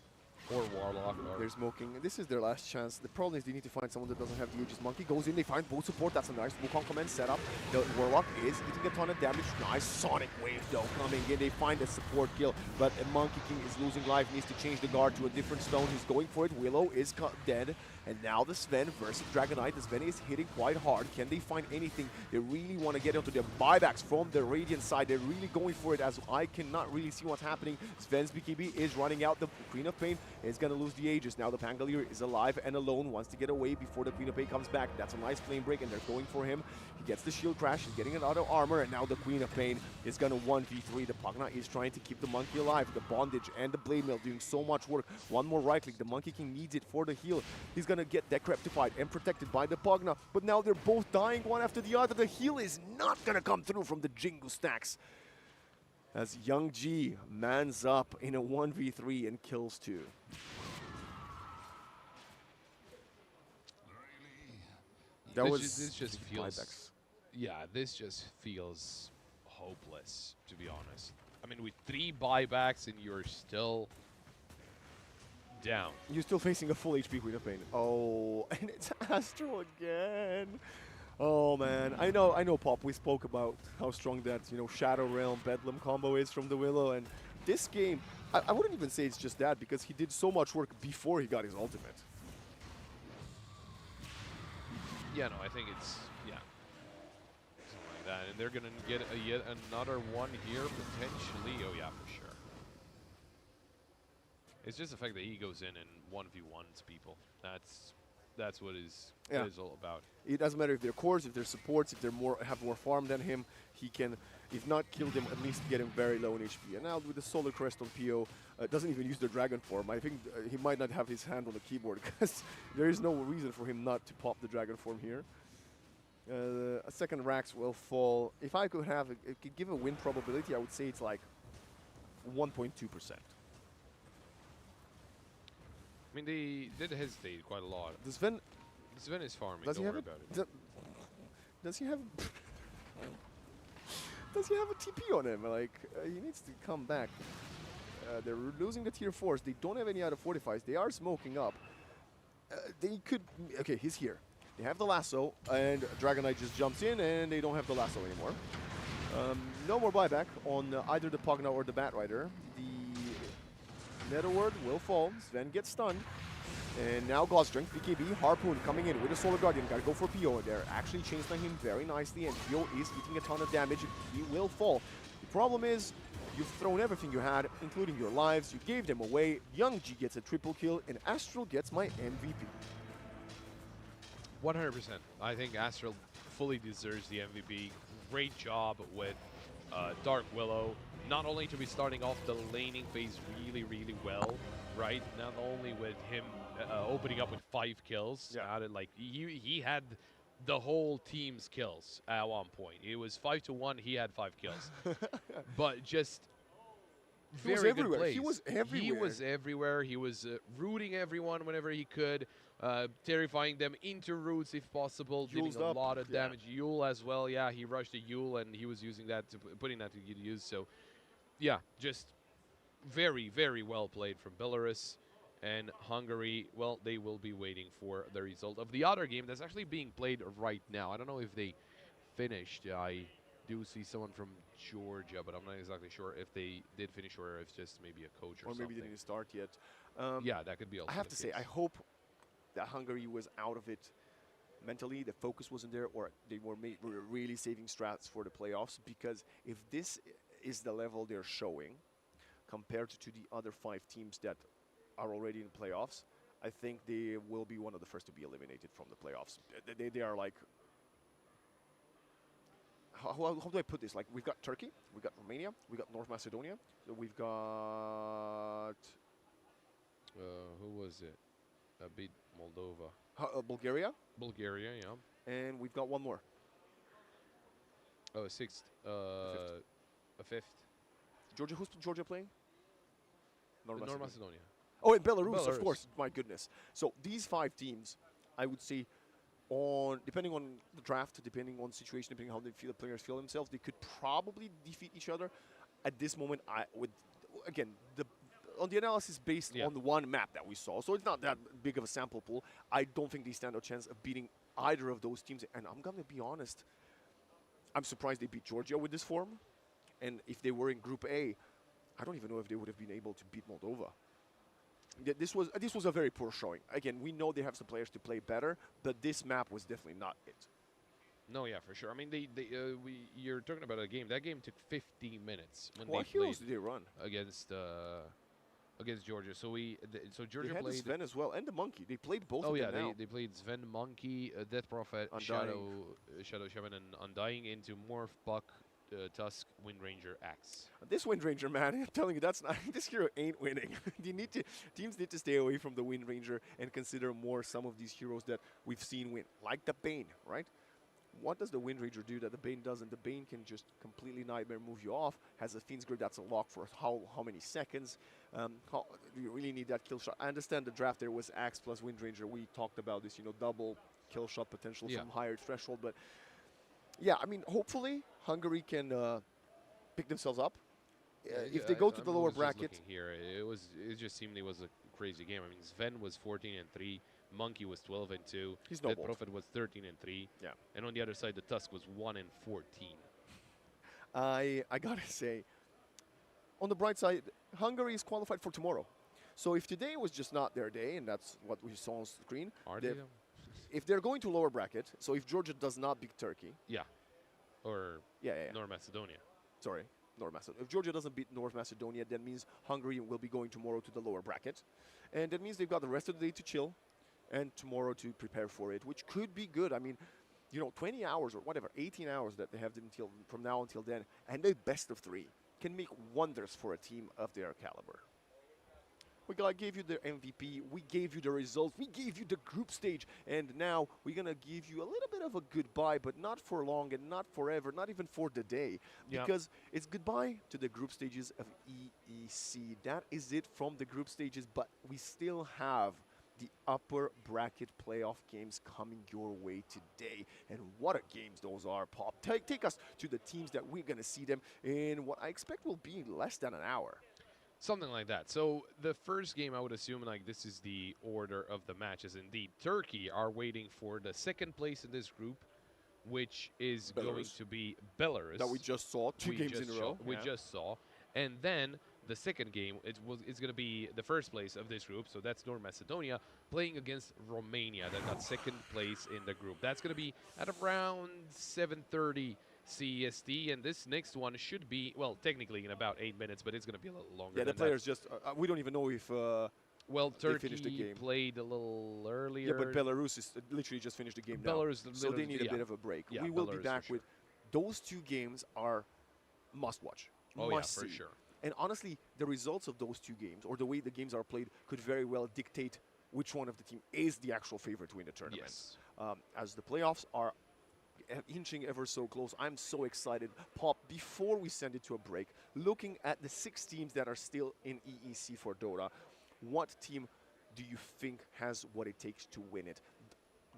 Or Warlock. Or They're smoking. This is their last chance. The problem is they need to find someone that doesn't have the Aegis Monkey. Goes in, they find both support. That's a nice Wukong command setup. The Warlock is eating a ton of damage. Nice Sonic Wave, though, coming in. They find a support kill, but a Monkey King is losing life. Needs to change the guard to a different stone. He's going for it. Willow is dead. And now the Sven versus Dragon Knight. The Sven is hitting quite hard. Can they find anything? They really want to get into their buybacks from the Radiant side. They're really going for it, as I cannot really see what's happening. Sven's BKB is running out. The Queen of Pain is going to lose the Aegis. Now the Pangolier is alive and alone, wants to get away before the Queen of Pain comes back. That's a nice flame break, and they're going for him. He gets the shield crash. He's getting another armor, and now the Queen of Pain is going to 1v3. The Pugna is trying to keep the Monkey alive. The Bondage and the Blade Mail doing so much work. One more right click. The Monkey King needs it for the heal. He's going to get decryptified and protected by the Pugna, but now they're both dying one after the other. The heal is not going to come through from the Jingu stacks, as Young G mans up in a 1v3 and kills two. This just feels... Yeah, this just feels hopeless, to be honest. I mean, with 3 buybacks and you're still down. You're still facing a full HP Queen of Pain. Oh, and it's Astral again. Oh man, I know, Pop. We spoke about how strong that Shadow Realm Bedlam combo is from the Willow, and this game, I wouldn't even say it's just that, because he did so much work before he got his ultimate. Yeah, no, I think it's, yeah, something like that. And they're going to get yet another one here, potentially. Oh, yeah, for sure. It's just the fact that he goes in and 1v1s people. That's what it is all about. It doesn't matter if they're cores, if they're supports, if they're have more farm than him. He can, if not kill them, at least get him very low in HP. And now with the Solar Crest on PO, doesn't even use the Dragon form. I think he might not have his hand on the keyboard, because there is no reason for him not to pop the Dragon form here. A second Rax will fall. If I could have, could give a win probability, I would say it's like 1.2%. I mean, they did hesitate quite a lot. Does Sven is farming, Does don't he have worry about it. Does he have? Does he have a TP on him? Like he needs to come back. They're losing the tier 4s. They don't have any other fortifies. They are smoking up. They could. Okay, he's here. They have the lasso, and Dragon Knight just jumps in, and they don't have the lasso anymore. No more buyback on either the Pugna or the Batrider. The Netherword will fall. Sven gets stunned. And now God Strength, BKB, Harpoon coming in with the Solar Guardian. Gotta go for PO. They're actually chainslaying him very nicely, and PO is eating a ton of damage. He will fall. The problem is, you've thrown everything you had, including your lives. You gave them away. Young G gets a triple kill, and Astral gets my MVP. 100%. I think Astral fully deserves the MVP. Great job with Dark Willow. Not only to be starting off the laning phase really, really well, right? Not only with him opening up with 5 kills. Yeah. Like he had the whole team's kills at one point. It was 5-1. He had 5 kills, but just very good plays. He was everywhere. He was everywhere. He was rooting everyone whenever he could, terrifying them into roots if possible, Yule's dealing a up. lot of Yeah. damage. Yule as well. Yeah, he rushed the Yule and he was using that to putting that to good use. So, yeah, just very, very well played from Belarus. And Hungary, well, they will be waiting for the result of the other game that's actually being played right now. I don't know if they finished. I do see someone from Georgia, but I'm not exactly sure if they did finish or if just maybe a coach or something. Or maybe they didn't start yet. Yeah, that could be also I have the to say, case. I hope that Hungary was out of it mentally, the focus wasn't there, or they were really saving strats for the playoffs, because if this is the level they're showing compared to the other 5 teams that are already in the playoffs, I think they will be one of the first to be eliminated from the playoffs. They are like, how do I put this? Like, we've got Turkey, we've got Romania, we've got North Macedonia, so we've got... Who was it? Beat Moldova. Bulgaria, Bulgaria, yeah. and we've got one more. Oh, a 6th. A 5th. Georgia, who's Georgia playing? North Macedonia. Oh, and Belarus, of Belarus. course. My goodness. So these 5 teams, I would say, depending on the draft, depending on the situation, depending on how the players feel themselves, they could probably defeat each other. At this moment, on the analysis based on the one map that we saw, so it's not that big of a sample pool, I don't think they stand a chance of beating either of those teams. And I'm going to be honest, I'm surprised they beat Georgia with this form. And if they were in Group A, I don't even know if they would have been able to beat Moldova. This was a very poor showing. Again, we know they have some players to play better, but this map was definitely not it. No, yeah, for sure. I mean, you're talking about a game. That game took 15 minutes when What they heroes played did they run? against Georgia. So Georgia They had the played Sven as well, and the Monkey. They played both Oh of yeah, them now. they played Sven, Monkey, Death Prophet, Undying. Shadow Shaman, and Undying into Morph, Buck, Tusk, Wind Ranger, Axe. This Wind Ranger, man, I'm telling you, that's not, this hero ain't winning. Teams need to stay away from the Wind Ranger and consider more some of these heroes that we've seen win, like the Bane, right? What does the Wind Ranger do that the Bane doesn't? The Bane can just completely nightmare move you off, has a Fiend's Grip that's unlocked for how many seconds. You really need that kill shot. I understand the draft there was Axe plus Wind Ranger. We talked about this, double kill shot potential from higher threshold. But yeah, I mean, hopefully Hungary can pick themselves up. If they go to the lower bracket. Here, it just seemed it was a crazy game. I mean, Sven was 14-3. Monkey was 12-2. He's Death snowballed. Prophet was 13-3. Yeah. And on the other side, the Tusk was 1-14. I gotta say, on the bright side, Hungary is qualified for tomorrow. So if today was just not their day, and that's what we saw on screen, Are they? Though? if they're going to lower bracket, so if Georgia does not beat Turkey, Yeah. Or yeah. North Macedonia. Sorry, North Macedonia. If Georgia doesn't beat North Macedonia, that means Hungary will be going tomorrow to the lower bracket. And that means they've got the rest of the day to chill and tomorrow to prepare for it, which could be good. I mean, 20 hours or whatever, 18 hours that they have from now until then, and the best of 3 can make wonders for a team of their caliber. We gave you the MVP, we gave you the results, we gave you the group stage, and now we're going to give you a little bit of a goodbye, but not for long and not forever, not even for the day, because it's goodbye to the group stages of EEC. That is it from the group stages, but we still have the upper bracket playoff games coming your way today. And what a games those are, Pop. Take us to the teams that we're going to see them in what I expect will be less than an hour. Something like that. So the first game, I would assume, like, this is the order of the matches. Indeed, Turkey are waiting for the second place in this group, which is going to be Belarus. That we just saw, two games in a row. We just saw. And then the second game, it's going to be the first place of this group, so that's North Macedonia, playing against Romania, that got second place in the group. That's going to be at around 7:30 CEST, and this next one should be, well, technically in about 8 minutes, but it's going to be a little longer. Yeah, the players just, we don't even know if Turkey finished the game. Played a little earlier. Yeah, but Belarus is literally just finished the game now. So they need a bit of a break. Yeah, we will Belarus be back with those 2 games are must-watch. Oh, yeah, must for see. sure. And honestly, the results of those 2 games, or the way the games are played, could very well dictate which one of the team is the actual favorite to win the tournament. Yes. As the playoffs are inching ever so close, I'm so excited. Pop, before we send it to a break, looking at the 6 teams that are still in EEC for Dota, what team do you think has what it takes to win it?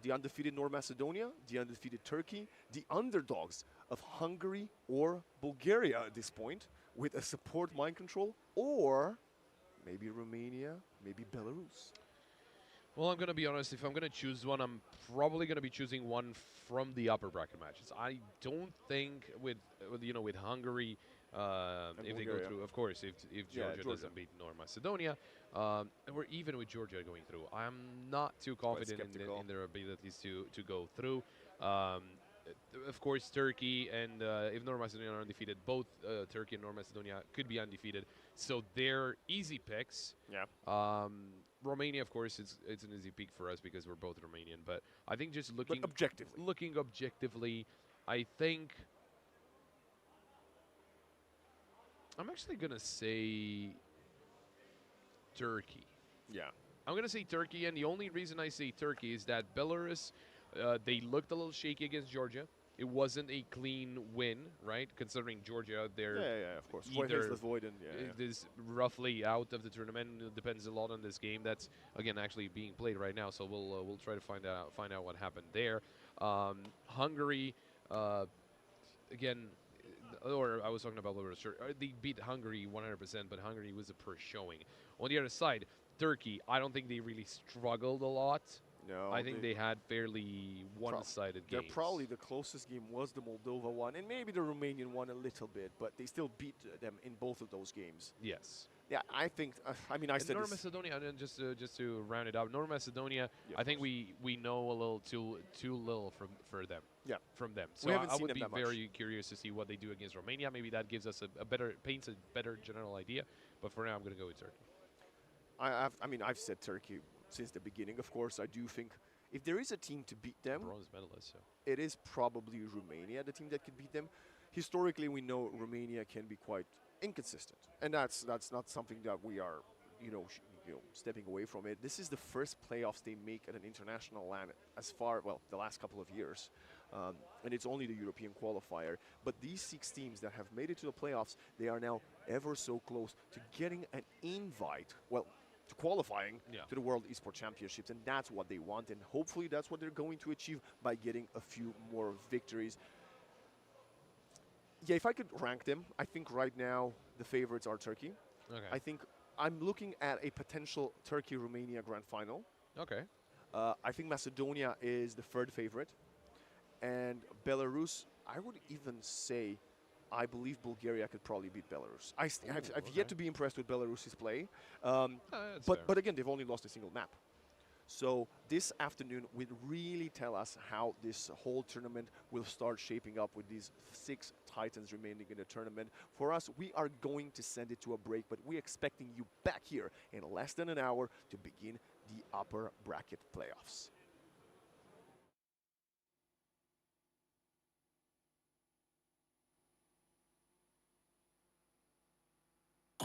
The undefeated North Macedonia, the undefeated Turkey, the underdogs of Hungary or Bulgaria at this point, with a support mind control, or maybe Romania, maybe Belarus? Well, I'm going to be honest. If I'm going to choose one, I'm probably going to be choosing one from the upper bracket matches. I don't think with Hungary, if they go through, of course, if Georgia doesn't beat North Macedonia, or even with Georgia going through, I'm not too confident in their abilities to go through. Of course, Turkey and if North Macedonia are undefeated, both Turkey and North Macedonia could be undefeated, so they're easy picks. Yeah. Romania, of course, it's an easy pick for us because we're both Romanian. But I think just looking objectively, I think I'm actually gonna say Turkey. Yeah. I'm gonna say Turkey, and the only reason I say Turkey is that Belarus, they looked a little shaky against Georgia. It wasn't a clean win, right? Considering Georgia, they're of course. Is roughly out of the tournament. It depends a lot on this game. That's again actually being played right now. So we'll try to find out what happened there. Hungary, again, or I was talking about they beat Hungary 100%, but Hungary was a poor showing. On the other side, Turkey, I don't think they really struggled a lot. No, I think they had fairly one-sided games. Probably the closest game was the Moldova one, and maybe the Romanian one a little bit, but they still beat them in both of those games. Yes. Yeah, I think. I said North Macedonia, and just to round it out, North Macedonia. Yeah, I think we know a little too little from them. Yeah. From them. So We haven't I seen would them be that much. very curious to see what they do against Romania. Maybe that gives us paints a better general idea. But for now, I'm going to go with Turkey. I've said Turkey since the beginning. Of course, I do think if there is a team to beat them, Bronze medalist. So. it is probably Romania, the team that could beat them. Historically, we know Romania can be quite inconsistent, and that's not something that we are, stepping away from it. This is the first playoffs they make at an international land the last couple of years, and it's only the European qualifier. But these 6 teams that have made it to the playoffs, they are now ever so close to getting an invite. Well, to qualifying to the World Esports Championships, and that's what they want, and hopefully that's what they're going to achieve by getting a few more victories. Yeah, if I could rank them, I think right now the favorites are Turkey. Okay. I think I'm looking at a potential Turkey-Romania grand final. Okay. I think Macedonia is the third favorite, and Belarus, I would even say, I believe Bulgaria could probably beat Belarus. I've okay. yet to be impressed with Belarus's play, That's fair. but again, they've only lost a single map. So this afternoon will really tell us how this whole tournament will start shaping up with these 6 Titans remaining in the tournament. For us, we are going to send it to a break, but we're expecting you back here in less than an hour to begin the upper bracket playoffs.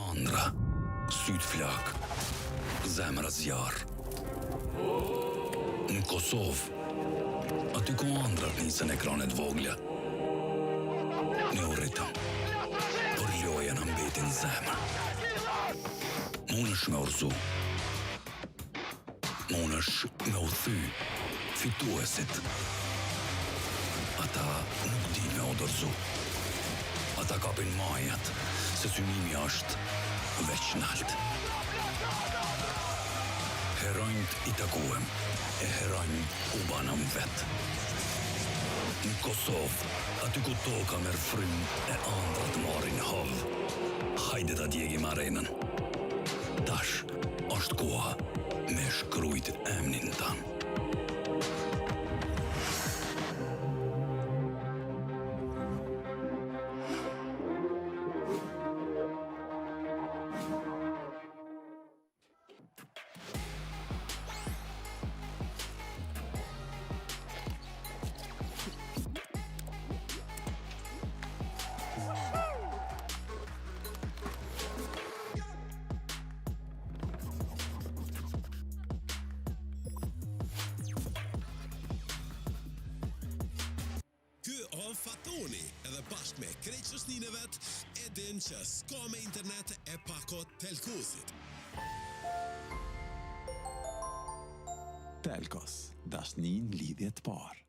Andra, Sydflak, Zemra zjar. Në Kosovë, aty ku andrat nisën ekranet vogla. Në u rritëm, por loja në mbetin zemër. Mund është me urzu. Mund është me u thy fituesit. Ata nuk di me u dorzu. Ata kapin majat, se synimi është veç nalt. Heronjt I takuem, e heronj u banëm vet. Në Kosovë, aty ku toka merr frym e ëndrat marrin hov. Hajde ta djegim arenën. Tash është koha me shkrujt emnin tan. Fatoni edhe bashkë me krejqëshnin e vet e din që s'ka me internet e pakot telkosit. Telkos, dashnin lidhje të parë.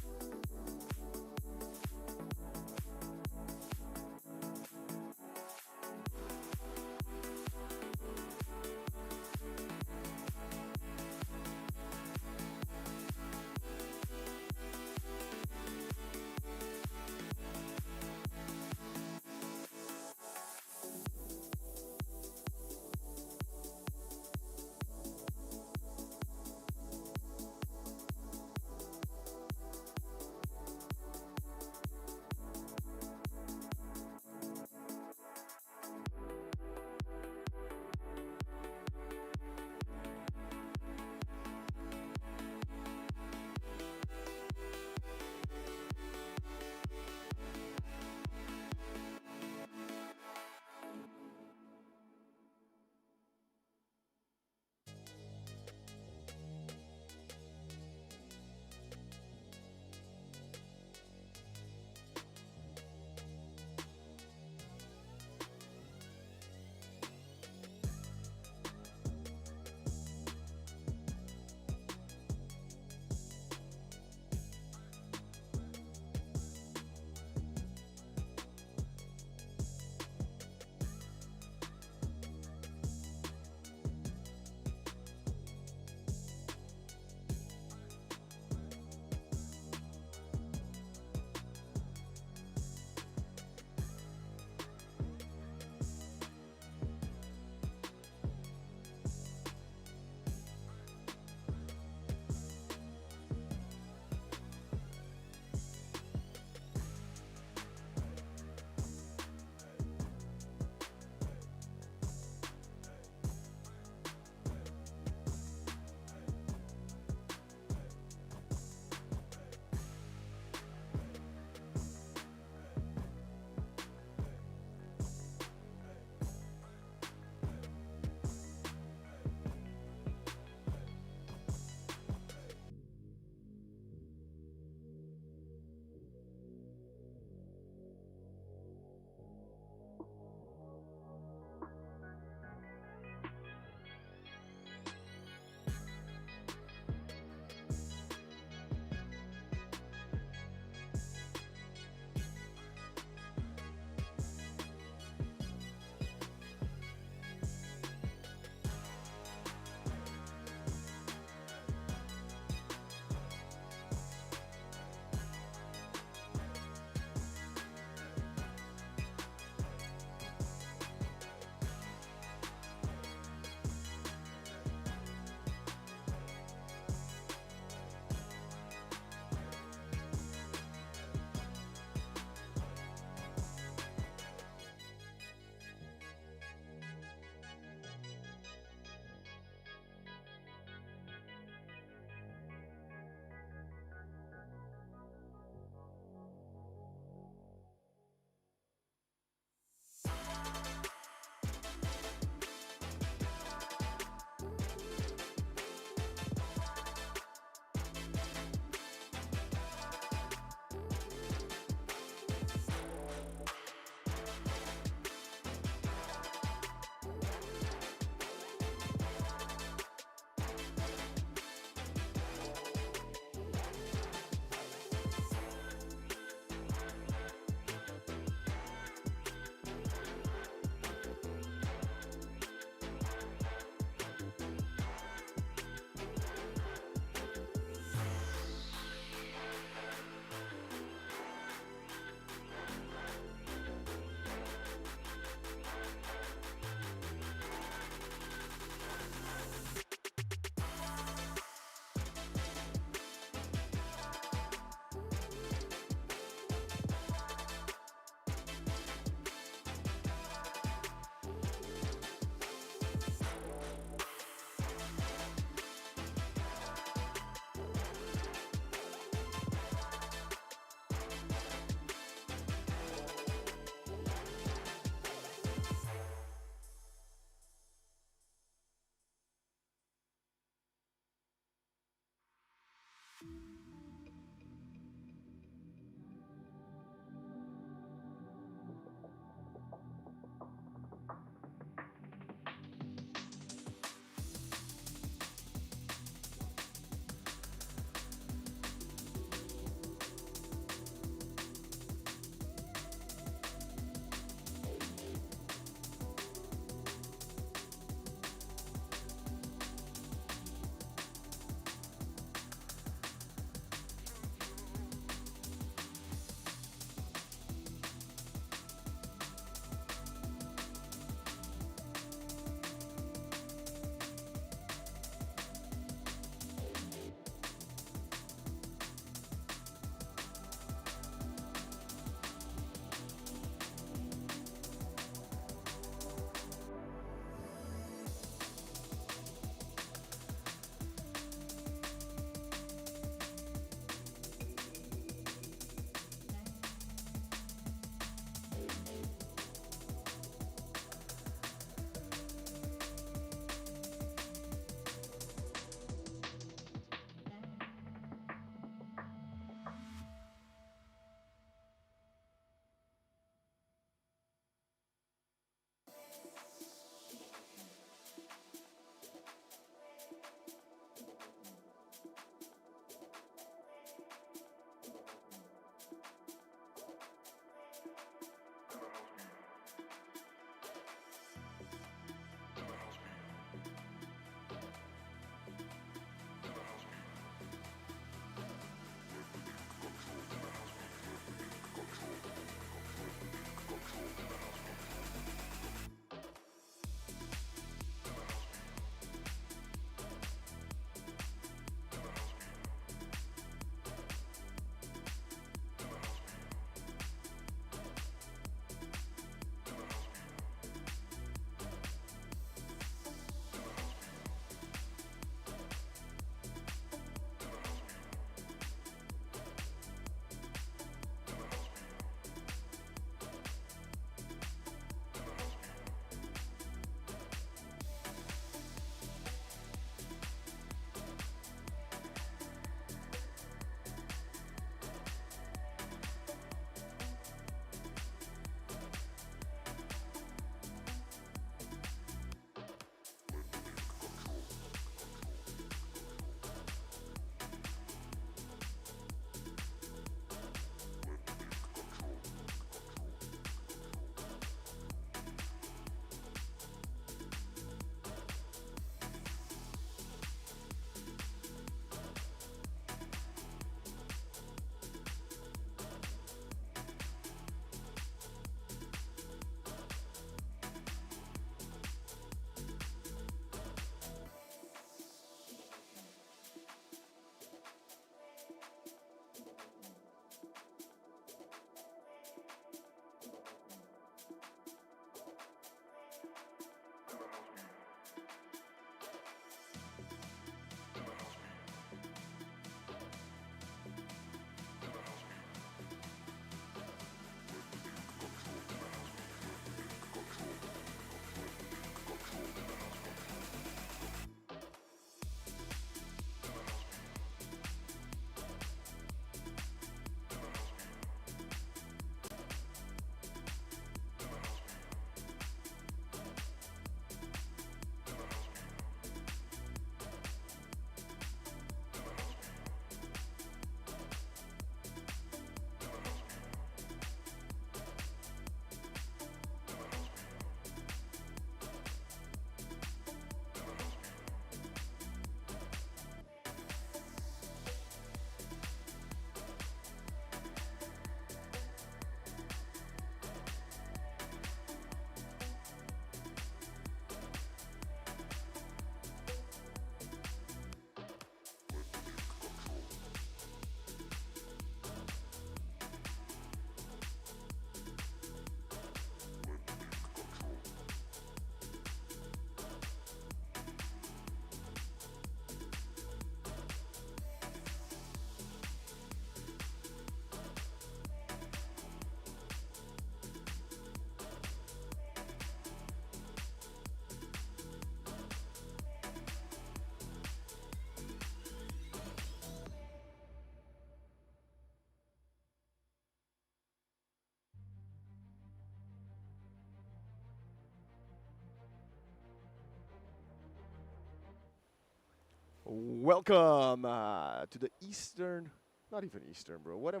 Welcome to the Eastern, not even Eastern, bro. What are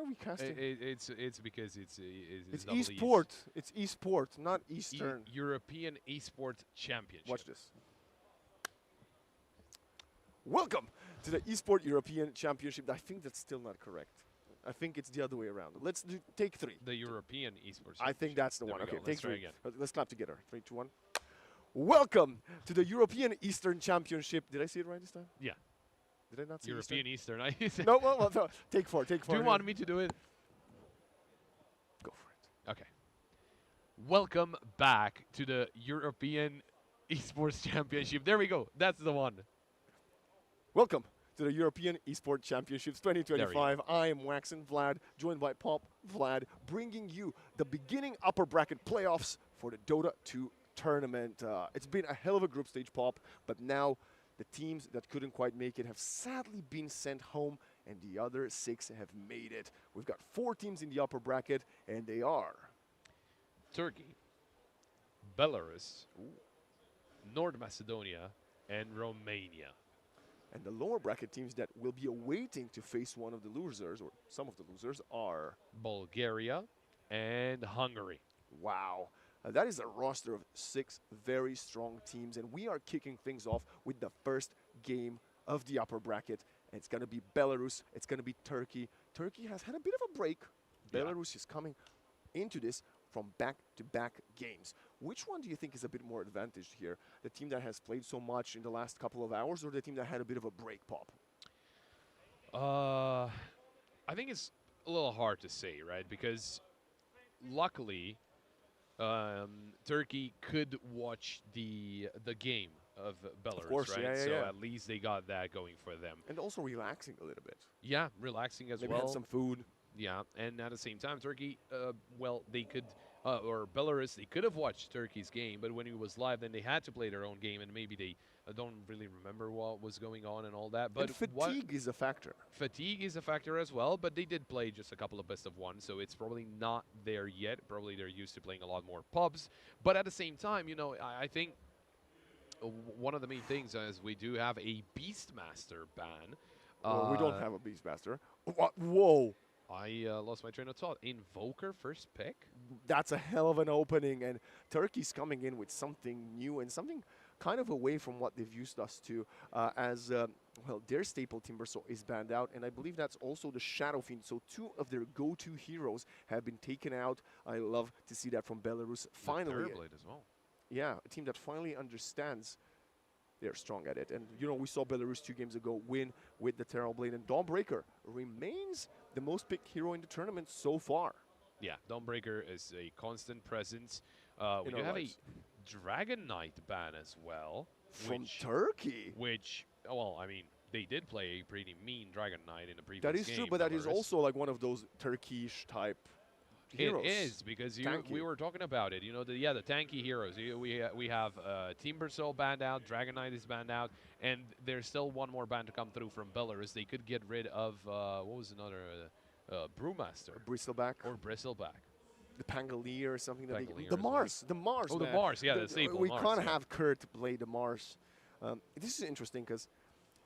we casting? It's because It's double E's. Esport. It's Esport, not Eastern. European Esports Championship. Watch this. Welcome to the Esport European Championship. I think that's still not correct. I think it's the other way around. Let's do take 3. The European Esports. I think that's the There one. we Okay, go. take Let's try 3. again. Let's clap together. 3, 2, 1. Welcome to the European Eastern Championship. Did I say it right this time? Yeah. Did I not say European Eastern. Eastern? No, no. Take 4. Take 4. Do you want me to do it? Go for it. Okay. Welcome back to the European Esports Championship. There we go. That's the one. Welcome to the European Esports Championships 2025. I am Waxen Vlad, joined by Pop Vlad, bringing you the beginning upper bracket playoffs for the Dota 2 tournament. It's been a hell of a group stage, Pop, but now the teams that couldn't quite make it have sadly been sent home, and the other 6 have made it. We've got 4 teams in the upper bracket, and they are Turkey, Belarus, North Macedonia, and Romania. And the lower bracket teams that will be awaiting to face one of the losers, or some of the losers, are Bulgaria and Hungary. wow. That is a roster of 6 very strong teams, and we are kicking things off with the first game of the upper bracket. And it's going to be Belarus. It's going to be Turkey. Turkey has had a bit of a break. Yeah. Belarus is coming into this from back-to-back games. Which one do you think is a bit more advantaged here? The team that has played so much in the last couple of hours, or the team that had a bit of a break, Pop? I think it's a little hard to say, right? Because luckily, Turkey could watch the game of Belarus, course, right? yeah, so yeah. at least they got that going for them. And also relaxing a little bit. Yeah, relaxing as Maybe well. had some food. Yeah, and at the same time, Turkey, well, they could, or Belarus, they could have watched Turkey's game, but when it was live, then they had to play their own game, and maybe they don't really remember what was going on and all that. But And fatigue is a factor. fatigue is a factor as well, but they did play just a couple of best of one, so it's probably not there yet. Probably they're used to playing a lot more pubs. But at the same time, you know, I think one of the main things is we do have a Beastmaster ban. Well, we don't have a Beastmaster. What? Whoa. I lost my train of thought. Invoker first pick? That's a hell of an opening, and Turkey's coming in with something new and something kind of away from what they've used us to, well, their staple Timbersaw is banned out, and I believe that's also the Shadow Fiend. So 2 of their go-to heroes have been taken out. I love to see that from Belarus. Finally, Terrorblade as well. yeah, a team that finally understands they're strong at it. And, you know, we saw Belarus 2 games ago win with the Terrorblade, and Dawnbreaker remains the most picked hero in the tournament so far. Yeah, Dawnbreaker is a constant presence. We In do our have lives. a Dragon Knight ban as well. From which, Turkey. Which, well, I mean, they did play a pretty mean Dragon Knight in the previous That is game. true, but that is Belarus. also like one of those Turkish type heroes. It is, because we Tanky. were talking about it. You know, the tanky heroes. We have Timbersaw banned out, Dragon Knight is banned out, and there's still one more ban to come through from Belarus. They could get rid of, what was another, Brewmaster Bristleback. or Bristleback. The Pangolier or something. That Pangolier the as well. Mars. The Mars, Oh, the man. Mars, yeah, the staple We Mars, can't yeah. have Kurt play the Mars. This is interesting because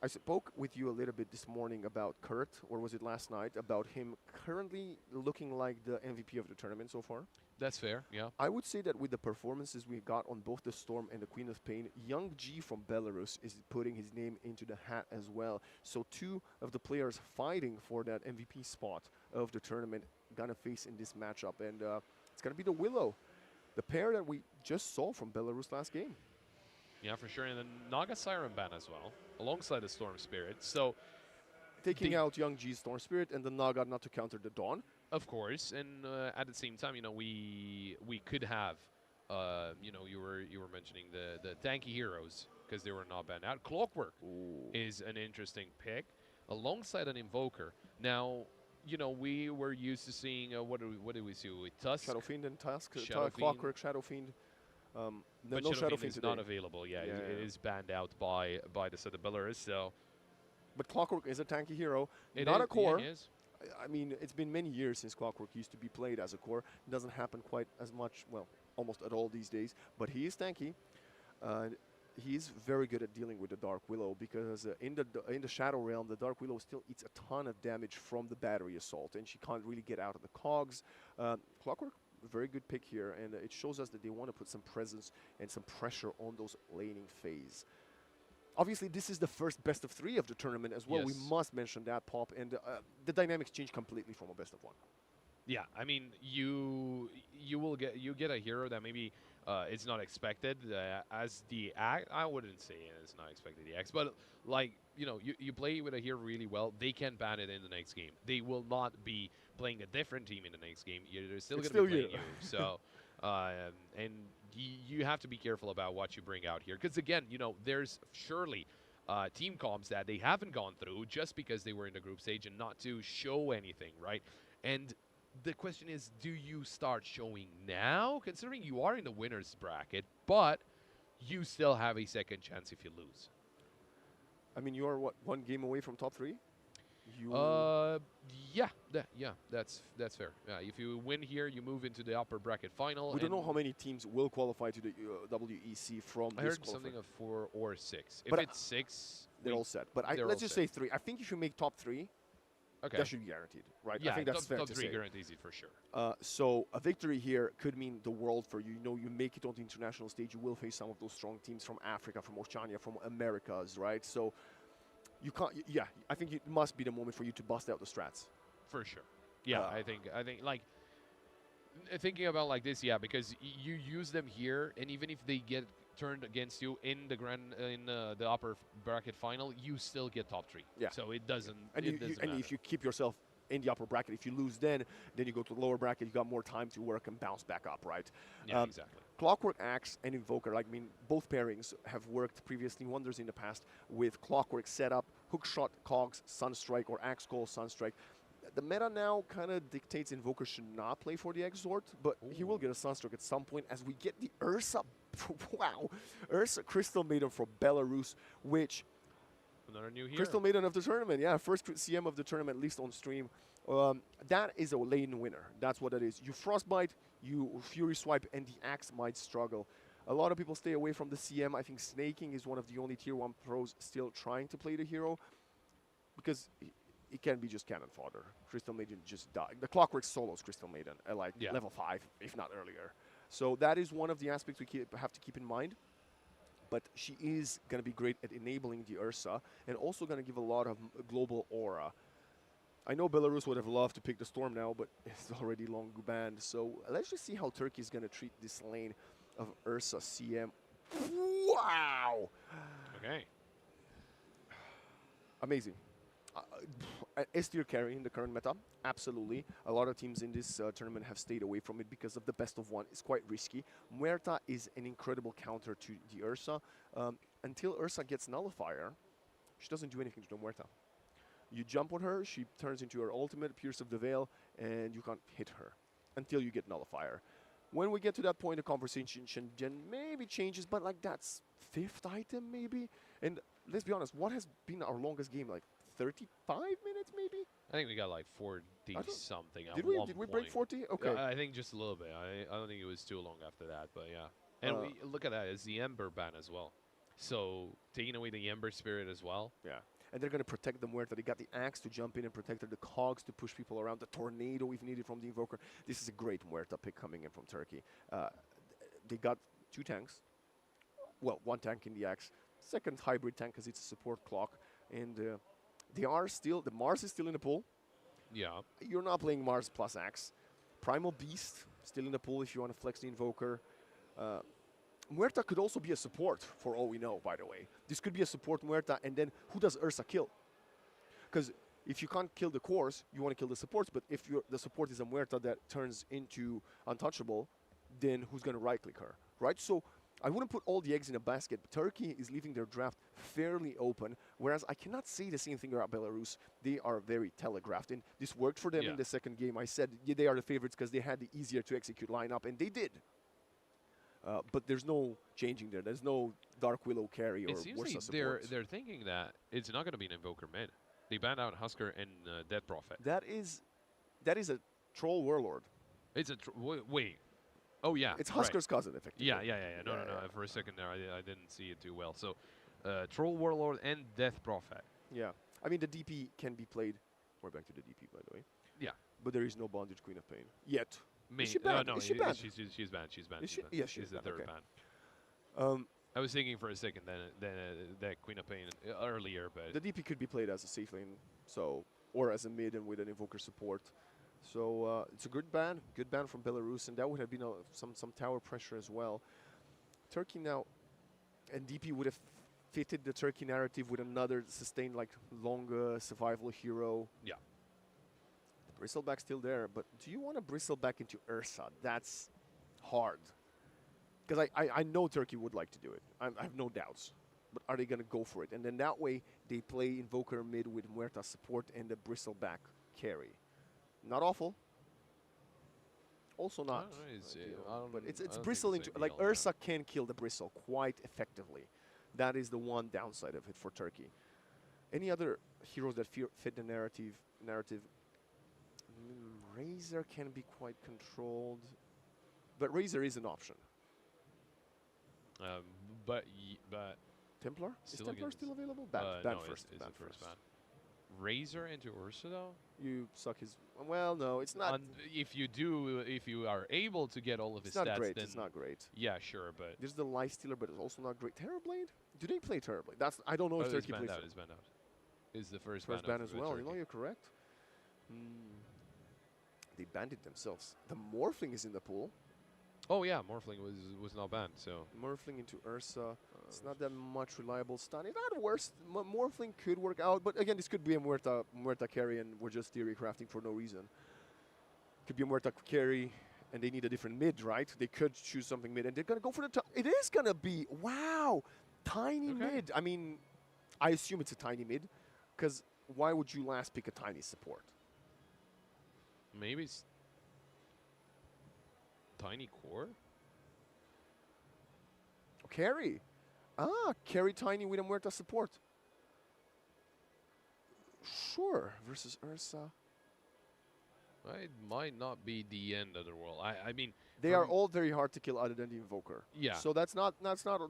I spoke with you a little bit this morning about Kurt, or was it last night, about him currently looking like the MVP of the tournament so far. That's fair, yeah. I would say that with the performances we got on both the Storm and the Queen of Pain, Young G from Belarus is putting his name into the hat as well. So 2 of the players fighting for that MVP spot of the tournament gonna face in this matchup, and it's gonna be the Willow, the pair that we just saw from Belarus last game. Yeah, for sure. And then Naga Siren ban as well, alongside the Storm Spirit. So, Taking out Young G's Storm Spirit and the Naga not to counter the Dawn. of course, and at the same time, you know, we could have, you know, you were mentioning the tanky heroes because they were not banned out. Clockwork is an interesting pick, alongside an Invoker. Now, you know, we were used to seeing what did we see with Tusk? Shadow Fiend and Tusk, Shadow Clockwork, Shadow Fiend. But no Shadow Fiend Fiend is today. not available. Yeah, it is banned out by the set of Belarus. So But Clockwork is a tanky hero, it not is- a core. Yeah, it is. I mean, it's been many years since Clockwork used to be played as a core. It doesn't happen quite as much, well, almost at all these days. But he is tanky. he's very good at dealing with the Dark Willow because in the Shadow Realm, the Dark Willow still eats a ton of damage from the Battery Assault, and she can't really get out of the cogs. Clockwork, very good pick here, and it shows us that they want to put some presence and some pressure on those laning phase. Obviously, this is the first best of 3 of the tournament as well. Yes. We must mention that, Pop, and the dynamics change completely from a best of 1. Yeah, I mean, you get a hero that maybe it's not expected as the act. I wouldn't say it's not expected the X, but like you play with a hero really well, they can ban it in the next game. They will not be playing a different team in the next game. They're still going to be playing you. So, and you have to be careful about what you bring out here, because again, there's surely team comps that they haven't gone through just because they were in the group stage and not to show anything, right? And the question is, do you start showing now, considering you are in the winner's bracket, but you still have a second chance if you lose? I mean, you are, what, 1 game away from top 3? Yeah, that's fair. If you win here, you move into the upper bracket final. We don't know how many teams will qualify to the WEC from I this heard something of 4 or 6. If but it's 6, they're all set. But let's just say 3. I think if you make top 3, okay, that should be guaranteed, right? Yeah, I think that's fair top to 3 say. guarantees it for sure. So a victory here could mean the world for you. You make it on the international stage, you will face some of those strong teams from Africa, from Oceania, from Americas, right? So you can't. Yeah, I think it must be the moment for you to bust out the strats. For sure. Yeah, I think like thinking about like this, yeah, because you use them here, and even if they get turned against you in the upper bracket final, you still get top 3. Yeah. So it doesn't. And, it doesn't and matter. if you keep yourself in the upper bracket, if you lose, then you go to the lower bracket. You got more time to work and bounce back up, right? Yeah, exactly. Clockwork Axe and Invoker, like, I mean, both pairings have worked previously wonders in the past with Clockwork setup, Hookshot, Cogs, Sunstrike, or Axe Call, Sunstrike. The meta now kind of dictates Invoker should not play for the Exort, but he will get a Sunstrike at some point as we get the Ursa. Wow. Ursa Crystal Maiden for Belarus, which... Another new hero. Crystal Maiden of the tournament, yeah. First CM of the tournament, at least on stream. That is a lane winner. That's what it is. You Frostbite, you Fury Swipe, and the Axe might struggle. A lot of people stay away from the CM. I think Snaking is one of the only Tier 1 pros still trying to play the hero because it can be just cannon fodder. Crystal Maiden just died. The Clockwork solos Crystal Maiden at like level 5, if not earlier. So that is one of the aspects we have to keep in mind. But she is going to be great at enabling the Ursa and also going to give a lot of global aura. I know Belarus would have loved to pick the Storm now, but it's already long banned. So let's just see how Turkey is going to treat this lane of Ursa CM. Wow! Okay. Amazing. S tier carry in the current meta, absolutely. A lot of teams in this tournament have stayed away from it because of the best of 1. It's quite risky. Muerta is an incredible counter to the Ursa. Until Ursa gets Nullifier, she doesn't do anything to the Muerta. You jump on her, she turns into her ultimate, Pierce of the Veil, and you can't hit her until you get Nullifier. When we get to that point, the conversation maybe changes, but like that's 5th item maybe. And let's be honest, what has been our longest game? Like 35 minutes maybe? I think we got like 40 something. Did we break 40? Okay. I think just a little bit. I don't think it was too long after that, but yeah. And we look at that, it's the Ember ban as well. So taking away the Ember Spirit as well. Yeah. And they're going to protect the Muerta. They got the Axe to jump in and protect her, the Cogs to push people around, the Tornado if needed from the Invoker. This is a great Muerta pick coming in from Turkey. They got 2 tanks. Well, 1 tank in the Axe. Second hybrid tank because it's a support clock. And they are still, the Mars is still in the pool. Yeah. You're not playing Mars plus Axe. Primal Beast still in the pool if you want to flex the Invoker. Muerta could also be a support, for all we know, by the way. This could be a support Muerta, and then who does Ursa kill? Because if you can't kill the cores, you want to kill the supports, but if the support is a Muerta that turns into untouchable, then who's going to right-click her, right? So I wouldn't put all the eggs in a basket. Turkey is leaving their draft fairly open, whereas I cannot say the same thing about Belarus. They are very telegraphed, and this worked for them in the second game. I said they are the favorites because they had the easier to execute lineup, and they did. But there's no changing there. There's no Dark Willow carry or it seems Ursa like supports. they're thinking that it's not going to be an Invoker mid. They banned out Husker and Dead Prophet. That is a troll warlord. It's a wait. Oh yeah, It's right. Husker's cousin, effectively. Yeah. No. For a second there, I didn't see it too well. So, Troll Warlord and Death Prophet. Yeah. I mean, the DP can be played. We're back to the DP, by the way. Yeah. But there is no Bondage Queen of Pain yet. Is she No, banned? no, Is she banned? she's banned. She's banned. Is She's she? banned. Yeah, she's she's the banned, third okay. ban. I was thinking for a second that Queen of Pain earlier, but The DP could be played as a safe lane, so or as a mid and with an invoker support. So it's a good ban from Belarus, and that would have been some tower pressure as well. Turkey now, and DP would have fitted the Turkey narrative with another sustained like long survival hero. yeah. The Bristleback's still there, but do you want to Bristleback into Ursa? That's hard. Because I know Turkey would like to do it. I have no doubts. But are they going to go for it? And then that way, they play Invoker mid with Muerta support and the Bristleback carry. Not awful. Also not. ideal. But it's Bristle into... Like, Ursa can kill the Bristle quite effectively. That is the one downside of it for Turkey. Any other heroes that fit the narrative? Razor can be quite controlled. But Razor is an option. But Templar? Is Still Templar against- still available? Ban no, first. It's Ban the first first. ban. Razor into Ursa though. You suck his... Well, no, it's not... If you are able to get all of his It's not stats, great. then It's not great. yeah, sure, but There's the Life Stealer, but it's also not great. Terrorblade? Do they play Terrorblade? That's I don't know if it's Turkey banned plays out. it. It's banned out. Is the first First ban ban of as well. Turkey. You know, you're correct. They banned it themselves. The Morphling is in the pool. Oh yeah, Morphling was not banned. So Morphling into Ursa. It's not that much reliable stun. It's not worse. Morphling could work out, but again, this could be a Muerta carry, and we're just theory crafting for no reason. Could be a Muerta carry, and they need a different mid, right? They could choose something mid, and they're gonna go for the. It is gonna be wow, tiny mid. I mean, I assume it's a tiny mid, because why would you last pick a tiny support? maybe it's Tiny Core. Carry. Carry tiny with a Muerta support. Sure, versus Ursa. It might not be the end of the world. I mean, They are all very hard to kill other than the Invoker. Yeah. So that's not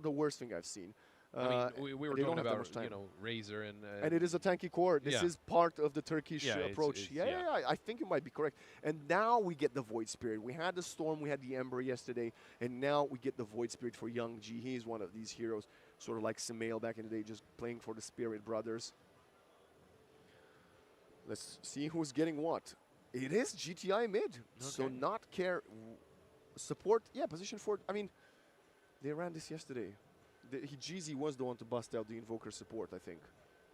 the worst thing I've seen. I mean, we were they don't talking have that about much time. Razor and it is a tanky core. This yeah. is part of the Turkish Yeah, approach. I think you might be correct. And now we get the Void Spirit. We had the Storm, we had the Ember yesterday, and now we get the Void Spirit for Young G. He is one of these heroes, sort of like Samael back in the day, just playing for the Spirit Brothers. Let's see who's getting what. It is GTI mid, so not care support. Yeah, position 4. I mean, they ran this yesterday. Jeezy was the one to bust out the Invoker support, I think,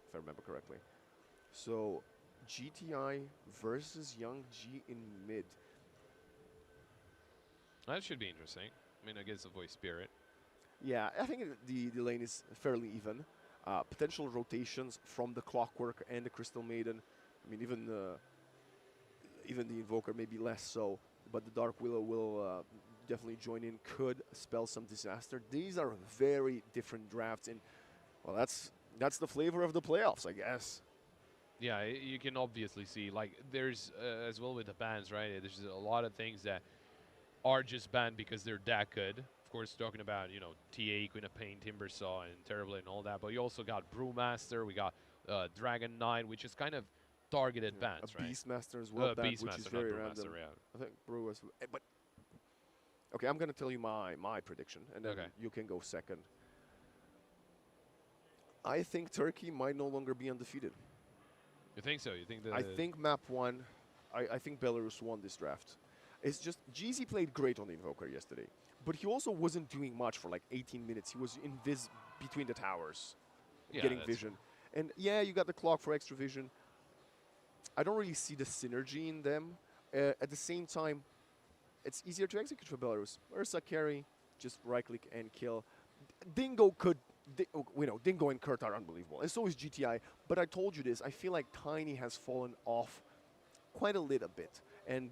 if I remember correctly. So, GTI versus Young G in mid. that should be interesting. I mean, against the Voice Spirit. Yeah, I think the lane is fairly even. Potential rotations from the Clockwork and the Crystal Maiden. I mean, even the Invoker maybe less so, but the Dark Willow will definitely join in, could spell some disaster. These are very different drafts, and well, that's the flavor of the playoffs, I guess. Yeah, you can obviously see, like, there's as well with the bans, right? There's a lot of things that are just banned because they're that good. Of course, talking about, TA, Queen of Pain, Timbersaw, and Terrible and all that, but you also got Brewmaster, we got Dragon Knight, which is kind of targeted bans, right? Beastmaster as well, which is Beastmaster, very not random. Brewmaster, yeah. I think Brew was, but okay, I'm gonna tell you my prediction, and then Okay. you can go second. I think Turkey might no longer be undefeated. You think so? You think that? I think map 1. I think Belarus won this draft. It's just Jeezy played great on the Invoker yesterday, but he also wasn't doing much for like 18 minutes. He was between the towers, getting that's vision, and yeah, you got the clock for extra vision. I don't really see the synergy in them. At the same time, it's easier to execute for Belarus. Ursa carry, just right click and kill. Dingo could, Dingo and Kurt are unbelievable, and so is GTI. But I told you this. I feel like Tiny has fallen off quite a little bit, and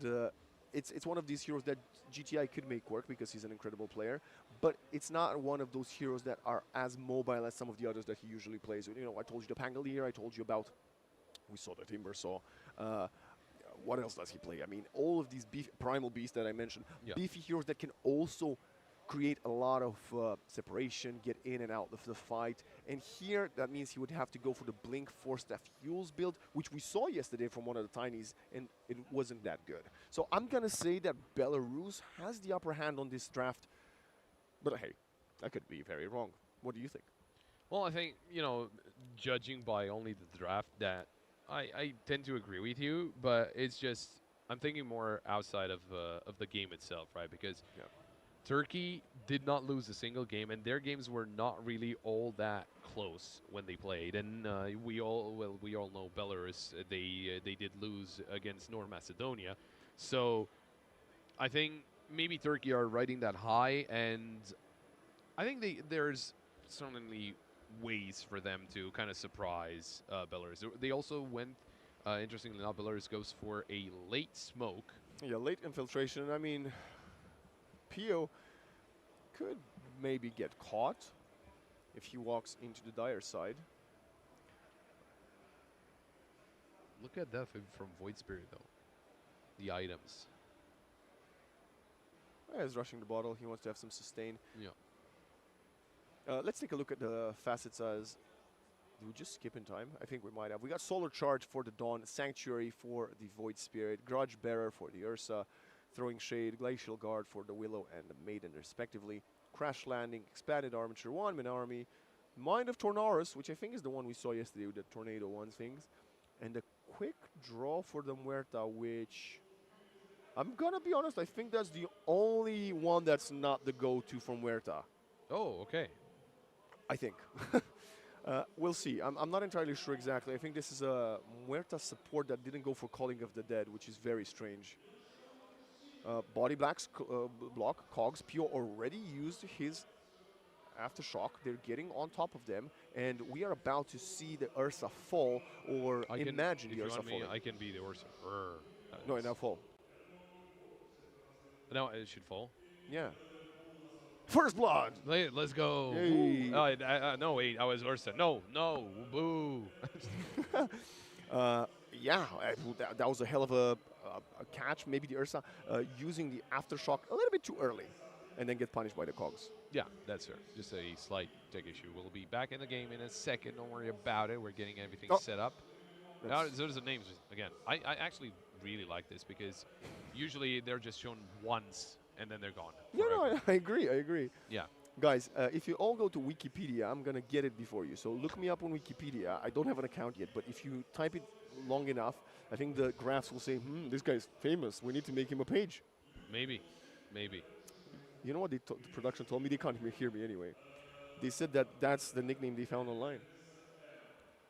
it's one of these heroes that GTI could make work because he's an incredible player. But it's not one of those heroes that are as mobile as some of the others that he usually plays with. I told you the Pangolier. I told you about. We saw the Timbersaw. what else does he play? I mean, all of these primal beasts that I mentioned, Yeah. beefy heroes that can also create a lot of separation, get in and out of the fight. And here, that means he would have to go for the Blink 4-staff Fuels build, which we saw yesterday from one of the Tinies, and it wasn't that good. So I'm going to say that Belarus has the upper hand on this draft. But hey, I could be very wrong. What do you think? Well, I think, judging by only the draft, that I tend to agree with you, but it's just I'm thinking more outside of the game itself, right? Because Yeah. Turkey did not lose a single game, and their games were not really all that close when they played. And we all know Belarus. They did lose against North Macedonia, so I think maybe Turkey are riding that high, and I think there's certainly ways for them to kind of surprise Belarus. They also went, interestingly enough, Belarus goes for a late smoke. Yeah, late infiltration. I mean, Pio could maybe get caught if he walks into the dire side. Look at that from Void Spirit, though. The items. Yeah, he's rushing the bottle. He wants to have some sustain. Yeah. Let's take a look at the facets as... Did we just skip in time? I think we might have. We got Solar Charge for the Dawn, Sanctuary for the Void Spirit, Grudge Bearer for the Ursa, Throwing Shade, Glacial Guard for the Willow and the Maiden, respectively. Crash Landing, Expanded Armature 1, Min Army, Mind of Tornaris, which I think is the one we saw yesterday with the Tornado 1 things, and a quick draw for the Muerta, which... I'm gonna be honest, I think that's the only one that's not the go-to from Muerta. Oh, okay. I think. We'll see. I'm not entirely sure exactly. I think this is a Muerta support that didn't go for Calling of the Dead, which is very strange. Body Black's block, Cogs. Pio already used his Aftershock. They're getting on top of them, and we are about to see the Ursa fall, or imagine the Ursa falling. I can be the Ursa. No, it now fall. No, it should fall. Yeah. First blood! Let's go. Yay. No, wait, I was Ursa. No, boo. Yeah, that was a hell of a catch. Maybe the Ursa using the Aftershock a little bit too early and then get punished by the Cogs. Yeah, that's fair. Just a slight tech issue. We'll be back in the game in a second. Don't worry about it. We're getting everything set up. Now, there's the names again. I actually really like this because usually they're just shown once and then they're gone. Yeah, no, I agree. Yeah. Guys, if you all go to Wikipedia, I'm going to get it before you. So look me up on Wikipedia. I don't have an account yet, but if you type it long enough, I think the graphs will say, this guy's famous. We need to make him a page. Maybe. You know what the production told me? They can't hear me anyway. They said that's the nickname they found online.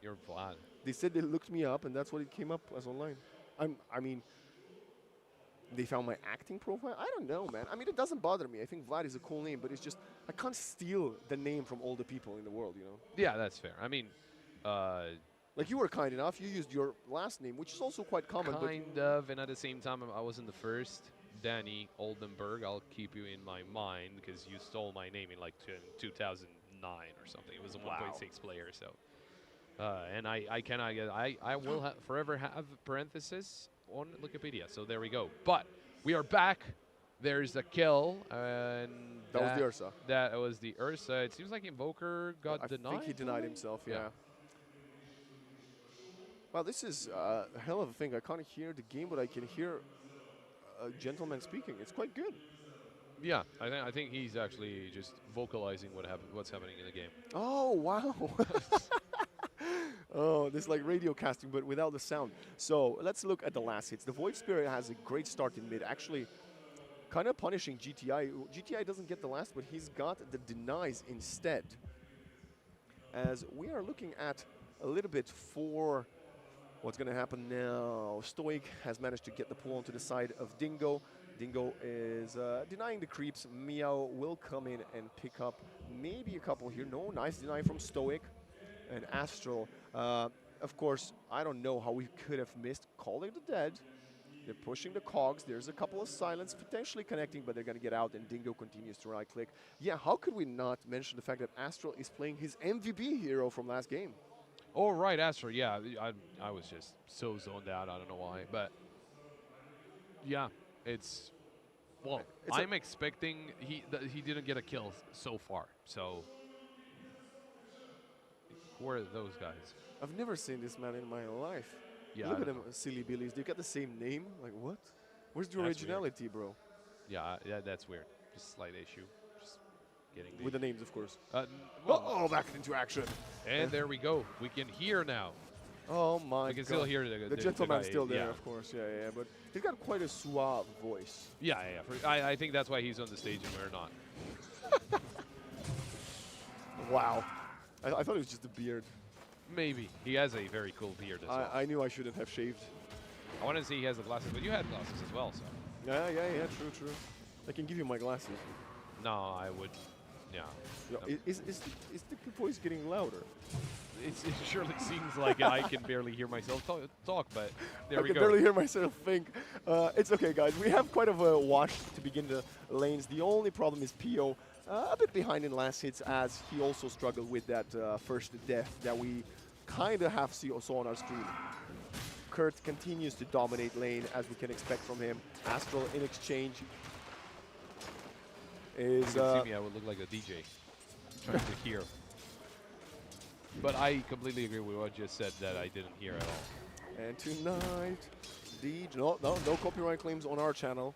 You're Vlad. They said they looked me up, and that's what it came up as online. I mean, they found my acting profile? I don't know, man. I mean, it doesn't bother me. I think Vlad is a cool name, but it's just, I can't steal the name from all the people in the world, you know? Yeah, that's fair. I mean, like, you were kind enough. You used your last name, which is also quite common. kind of, and at the same time, I wasn't the first. Danny Oldenburg, I'll keep you in my mind because you stole my name in like 2009 or something. It was a 1.6 player, so. And I cannot get, I will forever have parenthesis on Wikipedia. So there we go. But we are back. There's a kill, and that was the Ursa. That was the Ursa. It seems like Invoker got denied. I think he denied himself. Yeah. Well, this is a hell of a thing. I can't hear the game, but I can hear a gentleman speaking. It's quite good. Yeah, I think he's actually just vocalizing what's happening in the game. Oh wow. Oh, this is like radio casting, but without the sound. So let's look at the last hits. The Void Spirit has a great start in mid, actually kind of punishing GTI. GTI doesn't get the last, but he's got the denies instead. As we are looking at a little bit for what's going to happen now. Stoic has managed to get the pull onto the side of Dingo. Dingo is denying the creeps. Meow will come in and pick up maybe a couple here. No, nice deny from Stoic. And Astral, of course, I don't know how we could have missed Calling the Dead. They're pushing the Cogs. There's a couple of silence potentially connecting, but they're going to get out, and Dingo continues to right-click. Yeah, how could we not mention the fact that Astral is playing his MVP hero from last game? Oh, right, Astral. Yeah, I was just so zoned out. I don't know why. But Yeah, it's well. It's a- I'm expecting he didn't get a kill so far. So who are those guys? I've never seen this man in my life. Yeah, Look I at don't them, know. silly billies. They got the same name. Like what? Where's the That's weird. originality, bro? Yeah, that's weird. Just slight issue. Just getting With the names, of course. well, Oh, back into action. and there we go. We can hear now. Oh my We can god. still hear the gentleman's guy, still there, yeah. of course. Yeah, yeah. But he's got quite a suave voice. Yeah. I think that's why he's on the stage and we're not. Wow. I thought it was just a beard. Maybe. He has a very cool beard as well. I knew I shouldn't have shaved. I want to say he has the glasses, but you had glasses as well, so. Yeah, true. I can give you my glasses. No, I would. Yeah. You know, is the voice getting louder? It surely seems like it. I can barely hear myself talk, but there I we can go. barely hear myself think. It's okay, guys. We have quite of a wash to begin the lanes. The only problem is Pio a bit behind in last hits, as he also struggled with that first death that we kind of saw on our stream. Kurt continues to dominate lane, as we can expect from him. Astral in exchange is... You can see me, I would look like a DJ trying to hear. But I completely agree with what you just said that I didn't hear at all. And tonight, no copyright claims on our channel.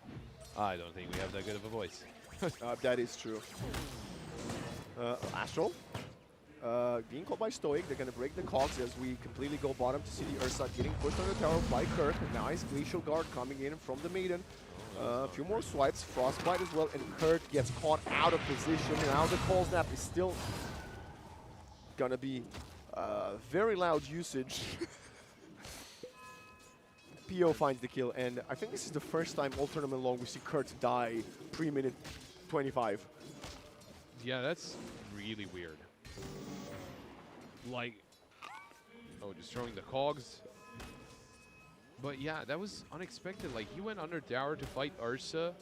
I don't think we have that good of a voice. That is true. Astral, being called by Stoic, they're going to break the cogs as we completely go bottom to see the Ursa getting pushed on the tower by Kirk. Nice Glacial Guard coming in from the Maiden. A few more swipes, Frostbite as well, and Kurt gets caught out of position. Now the call snap is still gonna be very loud usage. Pio finds the kill, and I think this is the first time all tournament long we see Kurt die pre-minute 25. Yeah, that's really weird. Like, oh, just throwing the cogs. But yeah, that was unexpected. Like, he went under tower to fight Ursa,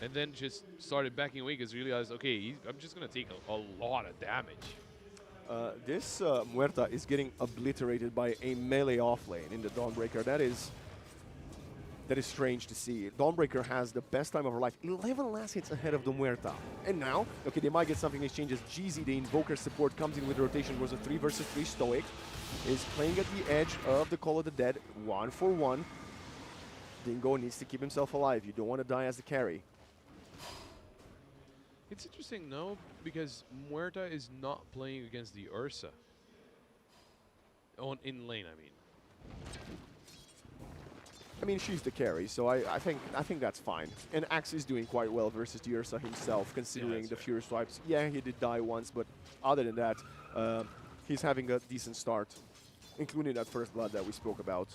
and then just started backing away because he realized, okay, I'm just going to take a lot of damage. This Muerta is getting obliterated by a melee offlane in the Dawnbreaker. That is strange to see. Dawnbreaker has the best time of her life. 11 last hits ahead of the Muerta. And now, okay, they might get something in exchange as GZ, the Invoker support, comes in with rotation. Was a 3 versus 3 Stoic. Is playing at the edge of the Call of the Dead, 1-for-1. Dingo needs to keep himself alive. You don't want to die as the carry. It's interesting, no, because Muerta is not playing against the Ursa. In lane, I mean. I mean, she's the carry, so I think that's fine. And Axe is doing quite well versus the Ursa himself, considering the Fury swipes. Yeah, he did die once, but other than that, he's having a decent start, including that first blood that we spoke about.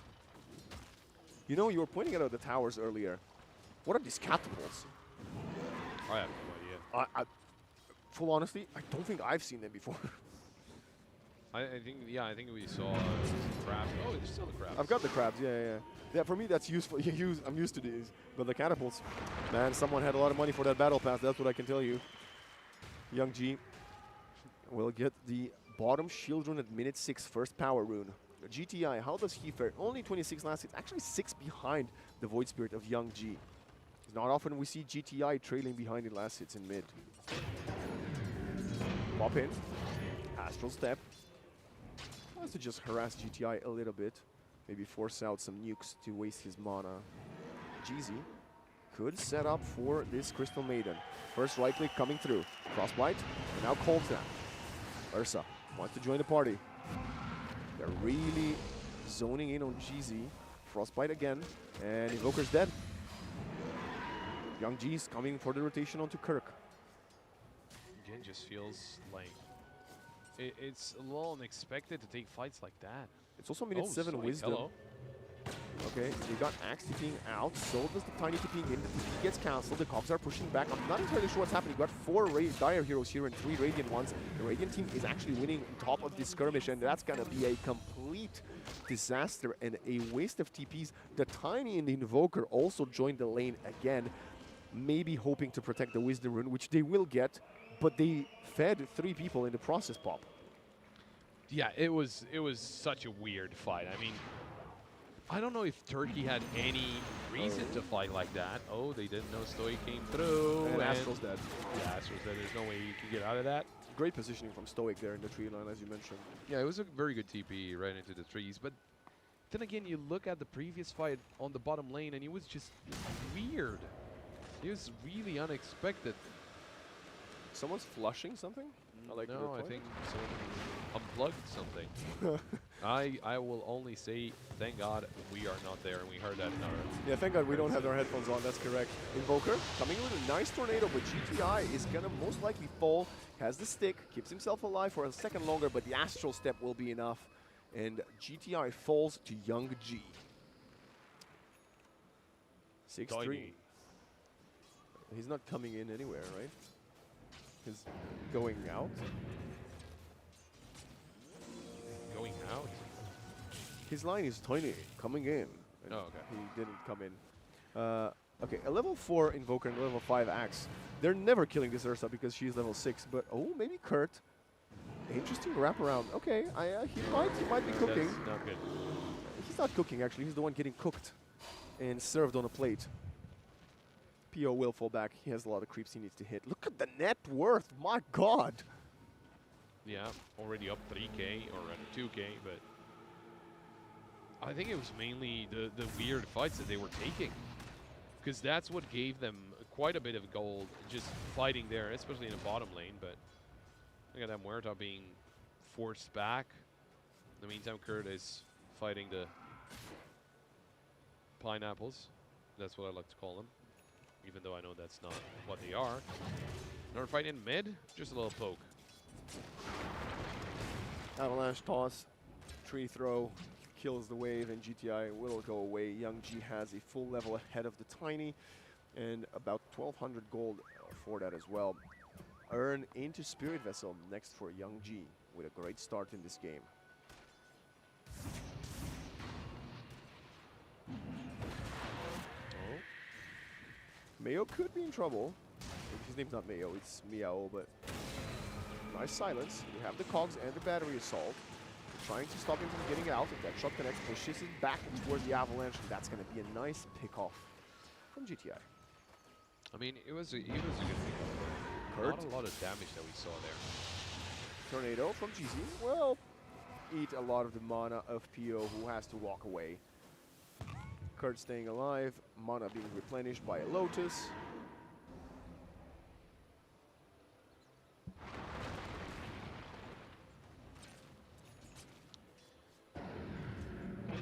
You know, you were pointing out the towers earlier. What are these catapults? I have no idea. Full honesty, I don't think I've seen them before. I think we saw crabs. Oh, there's still the crabs. I've got the crabs, yeah. Yeah, for me that's useful. I'm used to these. But the catapults, man, someone had a lot of money for that battle pass. That's what I can tell you. Young G will get the bottom shield rune at minute 6, first power rune. GTI, how does he fare? Only 26 last hits, actually 6 behind the Void Spirit of Young G. It's not often we see GTI trailing behind in last hits in mid. Pop in, Astral Step. Wants to just harass GTI a little bit. Maybe force out some nukes to waste his mana. GZ could set up for this Crystal Maiden. First right click coming through. Frostbite, and now Cold Snap. Ursa wants to join the party. They're really zoning in on GZ. Frostbite again, and Invoker's dead. Young G's coming for the rotation onto Kirk. Again, just feels like it's a little unexpected to take fights like that. It's also minute 7 Stoic, wisdom. hello. Okay, they got Axe TPing out, so does the Tiny TPing in. The TP gets cancelled, the Cogs are pushing back. I'm not entirely sure what's happening. You got 4 Dire Heroes here and 3 Radiant ones. The Radiant team is actually winning on top of this skirmish, and that's gonna be a complete disaster and a waste of TPs. The Tiny and the Invoker also joined the lane again, maybe hoping to protect the Wisdom Rune, which they will get, but they fed 3 people in the process pop. Yeah, it was such a weird fight. I mean, I don't know if Turkey had any reason to fight like that. Oh, they didn't know Stoic came through. And Astral's dead. Yeah, Astral's dead. There's no way you can get out of that. Great positioning from Stoic there in the tree line, as you mentioned. Yeah, it was a very good TP right into the trees. But then again, you look at the previous fight on the bottom lane, and it was just weird. It was really unexpected. Someone's flushing something? I like no, I think someone unplugged something. I will only say, thank God we are not there, and we heard that in our... Yeah, thank God we don't have our headphones on, that's correct. Invoker coming in with a nice tornado, but GTI is gonna most likely fall. Has the stick, keeps himself alive for a second longer, but the Astral Step will be enough. And GTI falls to Young G. 6-3. He's not coming in anywhere, right? He's going out. Going out? His line is tiny, coming in. And Oh, okay. He didn't come in. Okay, a level 4 Invoker and a level 5 Axe. They're never killing this Ursa because she's level 6, but oh, maybe Kurt. Interesting wraparound. Okay, he might be cooking. That's not good. He's not cooking, actually. He's the one getting cooked and served on a plate. PO will fall back. He has a lot of creeps he needs to hit. Look at the net worth. My God. Yeah, already up 3K or rather 2K, but I think it was mainly the weird fights that they were taking, because that's what gave them quite a bit of gold just fighting there, especially in the bottom lane. But look at that Muerta being forced back. In the meantime, Kurt is fighting the pineapples. That's what I like to call them, even though I know that's not what they are. Another fight in mid, just a little poke. Avalanche toss, tree throw, kills the wave, and GTI will go away. Young G has a full level ahead of the Tiny, and about 1,200 gold for that as well. Earn into Spirit Vessel next for Young G with a great start in this game. Oh. Mayo could be in trouble. His name's not Mayo, it's Miao, but nice silence. We have the cogs and the battery assault. We're trying to stop him from getting out. If that shot connects, pushes it back towards the avalanche, and that's going to be a nice pick-off from GTI. I mean, it was a good pick. Kurt. Not a lot of damage that we saw there. Tornado from GZ. Well, eat a lot of the mana of PO, who has to walk away. Kurt staying alive, mana being replenished by a Lotus.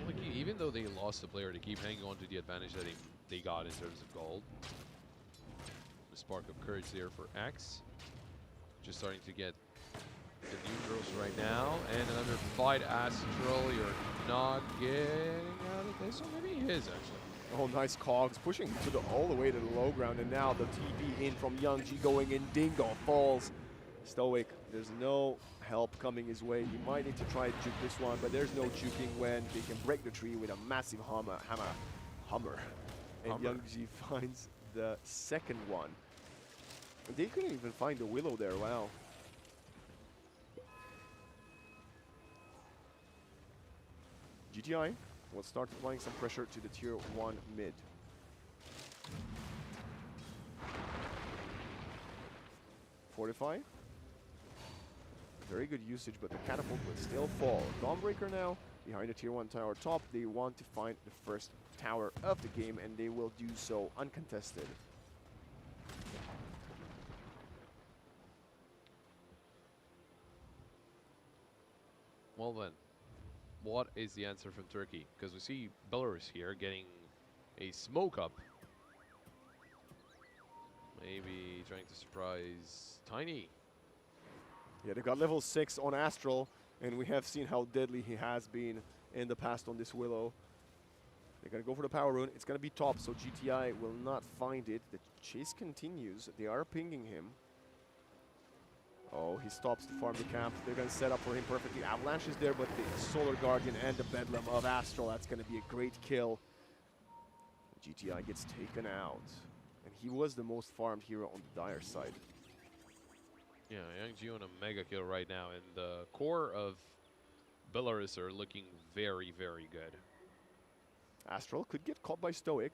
Like, even though they lost the player, they keep hanging on to the advantage that they got in terms of gold. The spark of courage there for X. Just starting to get the neutrals right now. And another fight, Astral. You're not getting out of this. Or maybe he is, actually. Oh, nice cogs, pushing to all the way to the low ground, and now the TP in from Young G going in. Dingo falls. Stoic, there's no help coming his way. He might need to try to juke this one, but there's no juking when they can break the tree with a massive hammer. And Young G finds the second one. They couldn't even find the Willow there, wow. GTI will start applying some pressure to the tier 1 mid. Fortify. Very good usage, but the catapult will still fall. Dawnbreaker now behind the tier 1 tower top. They want to find the first tower of the game, and they will do so uncontested. Well then, what is the answer from Turkey? Because we see Belarus here getting a smoke up. Maybe trying to surprise Tiny. Yeah, they got level 6 on Astral, and we have seen how deadly he has been in the past on this Willow. They're going to go for the power rune. It's going to be top, so GTI will not find it. The chase continues. They are pinging him. Oh, he stops to farm the camp. They're going to set up for him perfectly. Avalanche is there, but the Solar Guardian and the Bedlam of Astral, that's going to be a great kill. GTI gets taken out. And he was the most farmed hero on the Dire side. Yeah, Young G on a mega kill right now, and the core of Belarus are looking very, very good. Astral could get caught by Stoic.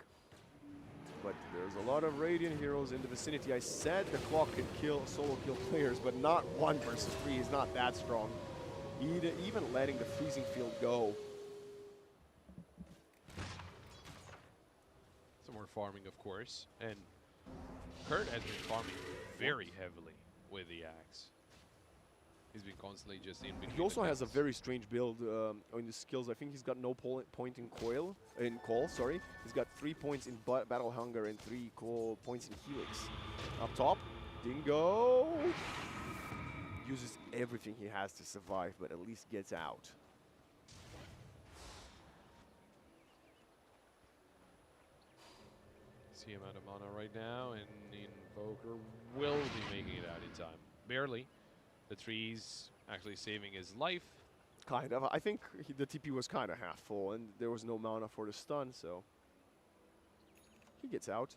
But there's a lot of Radiant heroes in the vicinity. I said the clock can kill solo kill players, but not 1 versus 3. He's not that strong. Even letting the freezing field go. Some more farming, of course. And Kurt has been farming very heavily with the axe. He's been constantly just in between. He also has a defenses. very strange build on his skills. I think he's got no point in call, sorry. He's got 3 points in battle hunger and 3 points in helix. Up top, Dingo uses everything he has to survive, but at least gets out. See him out of mana right now, and Invoker will be making it out in time. Barely. The trees actually saving his life. Kind of. I think the TP was kind of half full, and there was no mana for the stun, so he gets out.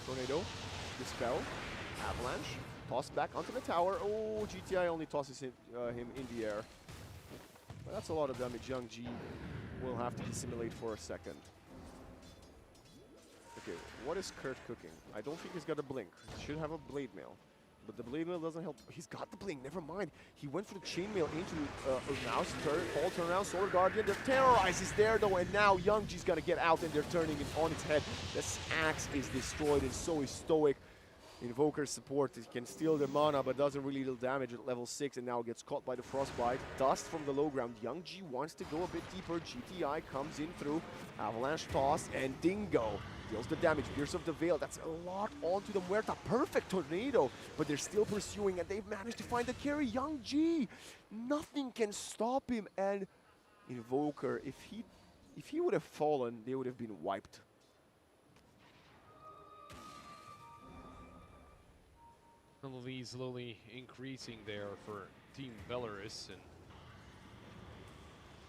Tornado, Dispel, Avalanche, toss back onto the tower. Oh, GTI only tosses him in the air. But that's a lot of damage. Young G will have to dissimulate for a second. Okay, what is Kurt cooking? I don't think he's got a blink. He should have a blade mail. But the blade mail doesn't help. He's got the blink, never mind. He went for the chainmail into Urnaus, turn around, Solar Guardian. The Terrorize is there though, and now Young G's gonna get out and they're turning it on its head. This axe is destroyed and so is Stoic. Invoker support, he can steal the mana but doesn't really deal damage at level 6 and now gets caught by the Frostbite. Dust from the low ground. Young G wants to go a bit deeper. GTI comes in through. Avalanche toss and Dingo deals the damage. Pierce of the Veil, that's a lot onto the Muerta. Perfect tornado, but they're still pursuing and they've managed to find the carry. Young G, nothing can stop him, and Invoker, if he would have fallen, they would have been wiped. Penalty slowly increasing there for Team Belarus, and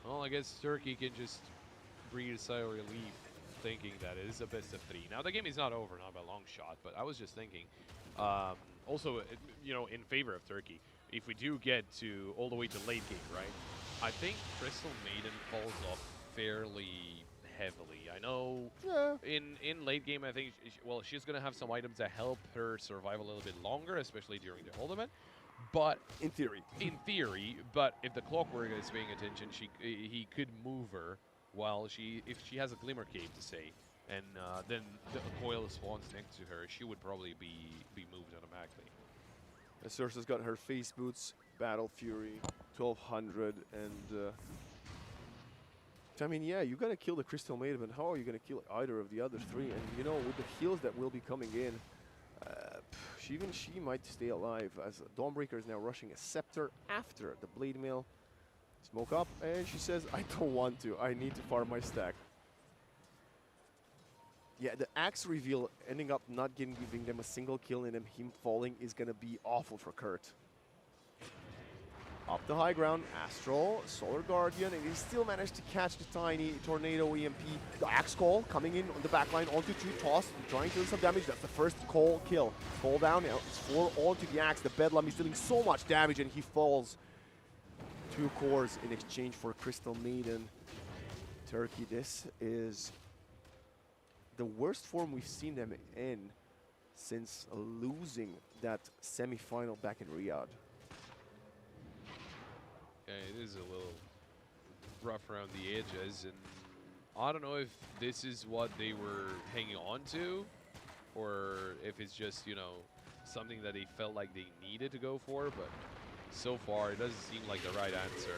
well, I guess Turkey can just breathe a sigh of relief, thinking that it is a best of 3. Now the game is not over, not by a long shot, but I was just thinking, also, you know, in favor of Turkey, if we do get to all the way to late game, right? I think Crystal Maiden falls off fairly heavily. I know in late game, I think, well, she's going to have some items that help her survive a little bit longer, especially during the ultimate. But in theory, but if the Clockwork is paying attention, he could move her while if she has a Glimmer Cave to say, and then the coil spawns next to her, she would probably be moved automatically. Sursa's got her face boots, Battle Fury, 1200, and I mean, yeah, you gotta kill the Crystal Maiden, but how are you gonna kill either of the other 3? And you know, with the heals that will be coming in, even she might stay alive, as Dawnbreaker is now rushing a Scepter after the Blade Mail. Smoke up, and she says, I don't want to, I need to farm my stack. Yeah, the axe reveal ending up not giving them a single kill and him falling is gonna be awful for Kurt. Up the high ground, Astral, Solar Guardian, and he still managed to catch the tiny Tornado EMP. The Axe Call coming in on the backline onto 2, toss, trying to do some damage. That's the first Call kill. Fall down, now it's 4 onto the Axe. The Bedlam is dealing so much damage and he falls. 2 cores in exchange for Crystal Maiden. Turkey, this is the worst form we've seen them in since losing that semi-final back in Riyadh. Yeah, it is a little rough around the edges, and I don't know if this is what they were hanging on to, or if it's just, you know, something that they felt like they needed to go for, but so far it doesn't seem like the right answer.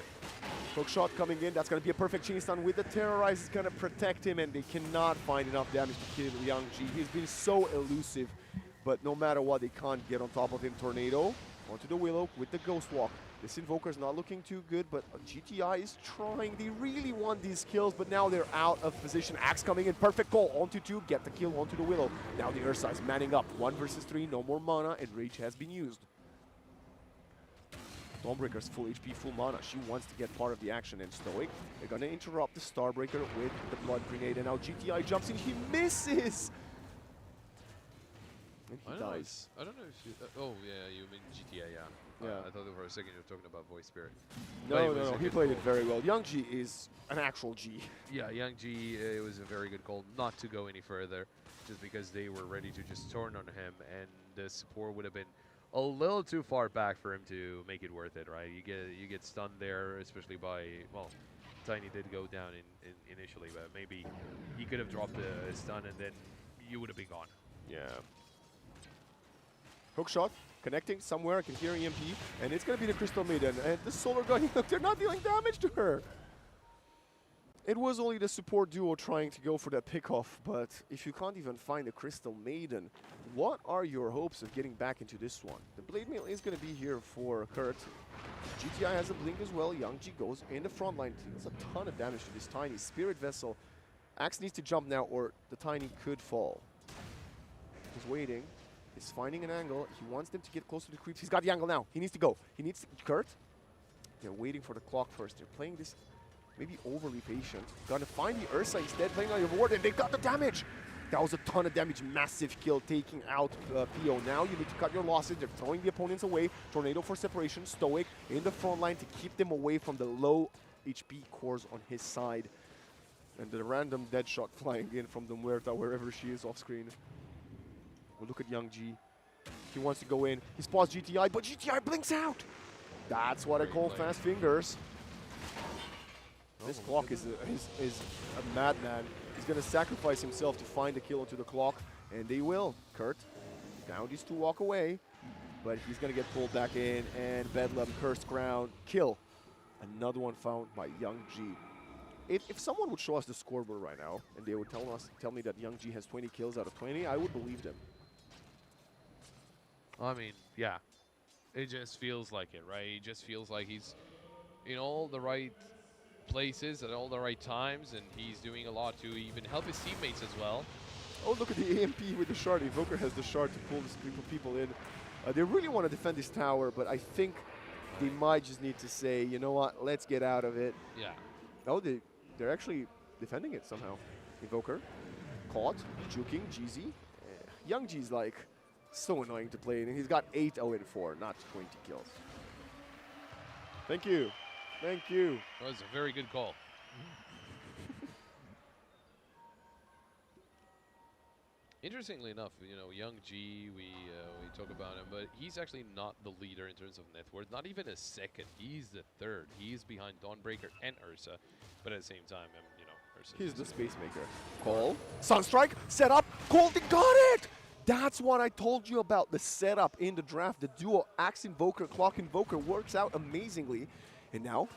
Hook shot coming in, that's going to be a perfect chain stun with the Terrorize. Is going to protect him, and they cannot find enough damage to kill Young G. He's been so elusive, but no matter what, they can't get on top of him. Tornado onto the Willow with the Ghost Walk. This Invoker's not looking too good, but GTI is trying. They really want these kills, but now they're out of position. Axe coming in, perfect call onto 2, get the kill onto the Willow. Now the Ursa is manning up, 1 versus 3, no more mana, and Rage has been used. Dawnbreaker's full HP, full mana. She wants to get part of the action, and Stoic, they're gonna interrupt the Starbreaker with the Blood Grenade, and now GTI jumps in, he misses! And I he don't know dies. I don't know if you... oh, yeah, you mean GTA, yeah. Yeah. I thought for a second you were talking about Voice Spirit. But No, it was no, a he good played it call. very well. Young G is an actual G. Yeah, Young G, it was a very good call not to go any further, just because they were ready to just turn on him, and the support would have been a little too far back for him to make it worth it, right? You get stunned there, especially by, well, Tiny did go down in initially, but maybe he could have dropped a stun and then you would have been gone. Yeah. Hook shot, connecting somewhere. I can hear EMP, and it's going to be the Crystal Maiden. And the Solar Gun, look, they're not dealing damage to her. It was only the support duo trying to go for that pickoff, but if you can't even find the Crystal Maiden, what are your hopes of getting back into this one? The Blade Mail is going to be here for Kurt. GTI has a blink as well. Young G goes in the front line, deals a ton of damage to this Tiny. Spirit Vessel. Axe needs to jump now, or the Tiny could fall. He's waiting. He's finding an angle. He wants them to get close to the creeps. He's got the angle now. He needs to go. He needs to... Kurt? They're waiting for the clock first. They're playing this maybe overly patient. Gonna find the Ursa instead, playing on your ward, and they got the damage! That was a ton of damage. Massive kill, taking out PO. Now you need to cut your losses. They're throwing the opponents away. Tornado for separation. Stoic in the front line to keep them away from the low HP cores on his side. And the random dead shot flying in from the Muerta, wherever she is off screen. Well, look at Young G. He wants to go in. He spots GTI, but GTI blinks out! That's what I call fast fingers. This clock is a madman. He's going to sacrifice himself to find a kill onto the clock, and they will. Kurt found these two walk away, but he's going to get pulled back in, and Bedlam, Cursed Ground, kill. Another one found by Young G. If someone would show us the scoreboard right now, and they would tell me that Young G has 20 kills out of 20, I would believe them. I mean, yeah. It just feels like it, right? It just feels like he's in all the right places at all the right times, and he's doing a lot to even help his teammates as well. Oh, look at the AMP with the shard. Evoker has the shard to pull this group of people in. They really want to defend this tower, but I think they might just need to say, you know what, let's get out of it. Yeah. Oh, they're actually defending it somehow. Evoker, caught, juking, GZ. Young G's like so annoying to play, and he's got 8 0 4, not 20 kills. Thank you. Thank you. That was a very good call. Interestingly enough, you know, Young G, we talk about him, but he's actually not the leader in terms of net worth. Not even a second. He's the third. He's behind Dawnbreaker and Ursa, but at the same time, you know, Ursa. He's the space maker. Call. Sunstrike. Set up. Called and got it! That's what I told you about the setup in the draft. The duo Axe Invoker, Clock Invoker works out amazingly. And now,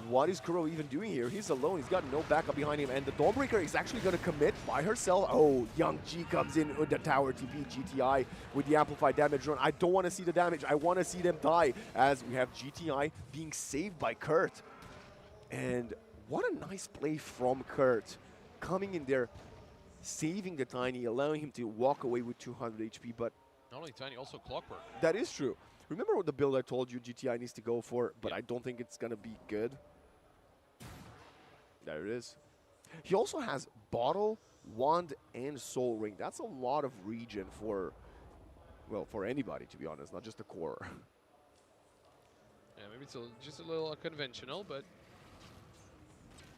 what is Kuro even doing here? He's alone. He's got no backup behind him. And the Dawnbreaker is actually going to commit by herself. Oh, Young G comes in with the tower TP. GTI with the amplified damage run. I don't want to see the damage. I want to see them die as we have GTI being saved by Kurt. And what a nice play from Kurt. Coming in there, saving the Tiny, allowing him to walk away with 200 HP. But not only Tiny, also Clockwork. that is true. Remember what the build I told you GTI needs to go for, but I don't think it's going to be good. There it is. He also has Bottle, Wand, and Soul Ring. That's a lot of regen for, well, for anybody, to be honest, not just the core. Yeah, maybe it's just a little unconventional, but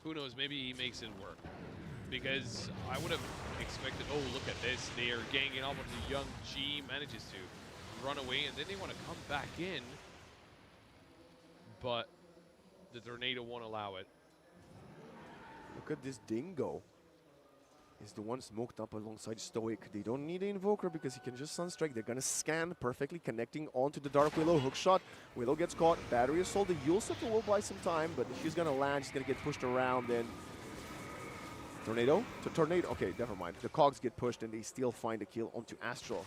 who knows? Maybe he makes it work. Because I would have expected, oh, look at this. They are ganging up on the Young G, manages to run away, and then they want to come back in, but the Tornado won't allow it. Look at this Dingo. He's the one smoked up alongside Stoic. They don't need an Invoker because he can just Sunstrike. They're going to scan perfectly, connecting onto the Dark Willow. Hookshot. Willow gets caught. Battery Assault. The Yule Scepter will buy some time, but if she's going to land, she's going to get pushed around, and Tornado? To Tornado. Okay, never mind. The cogs get pushed, and they still find a kill onto Astral.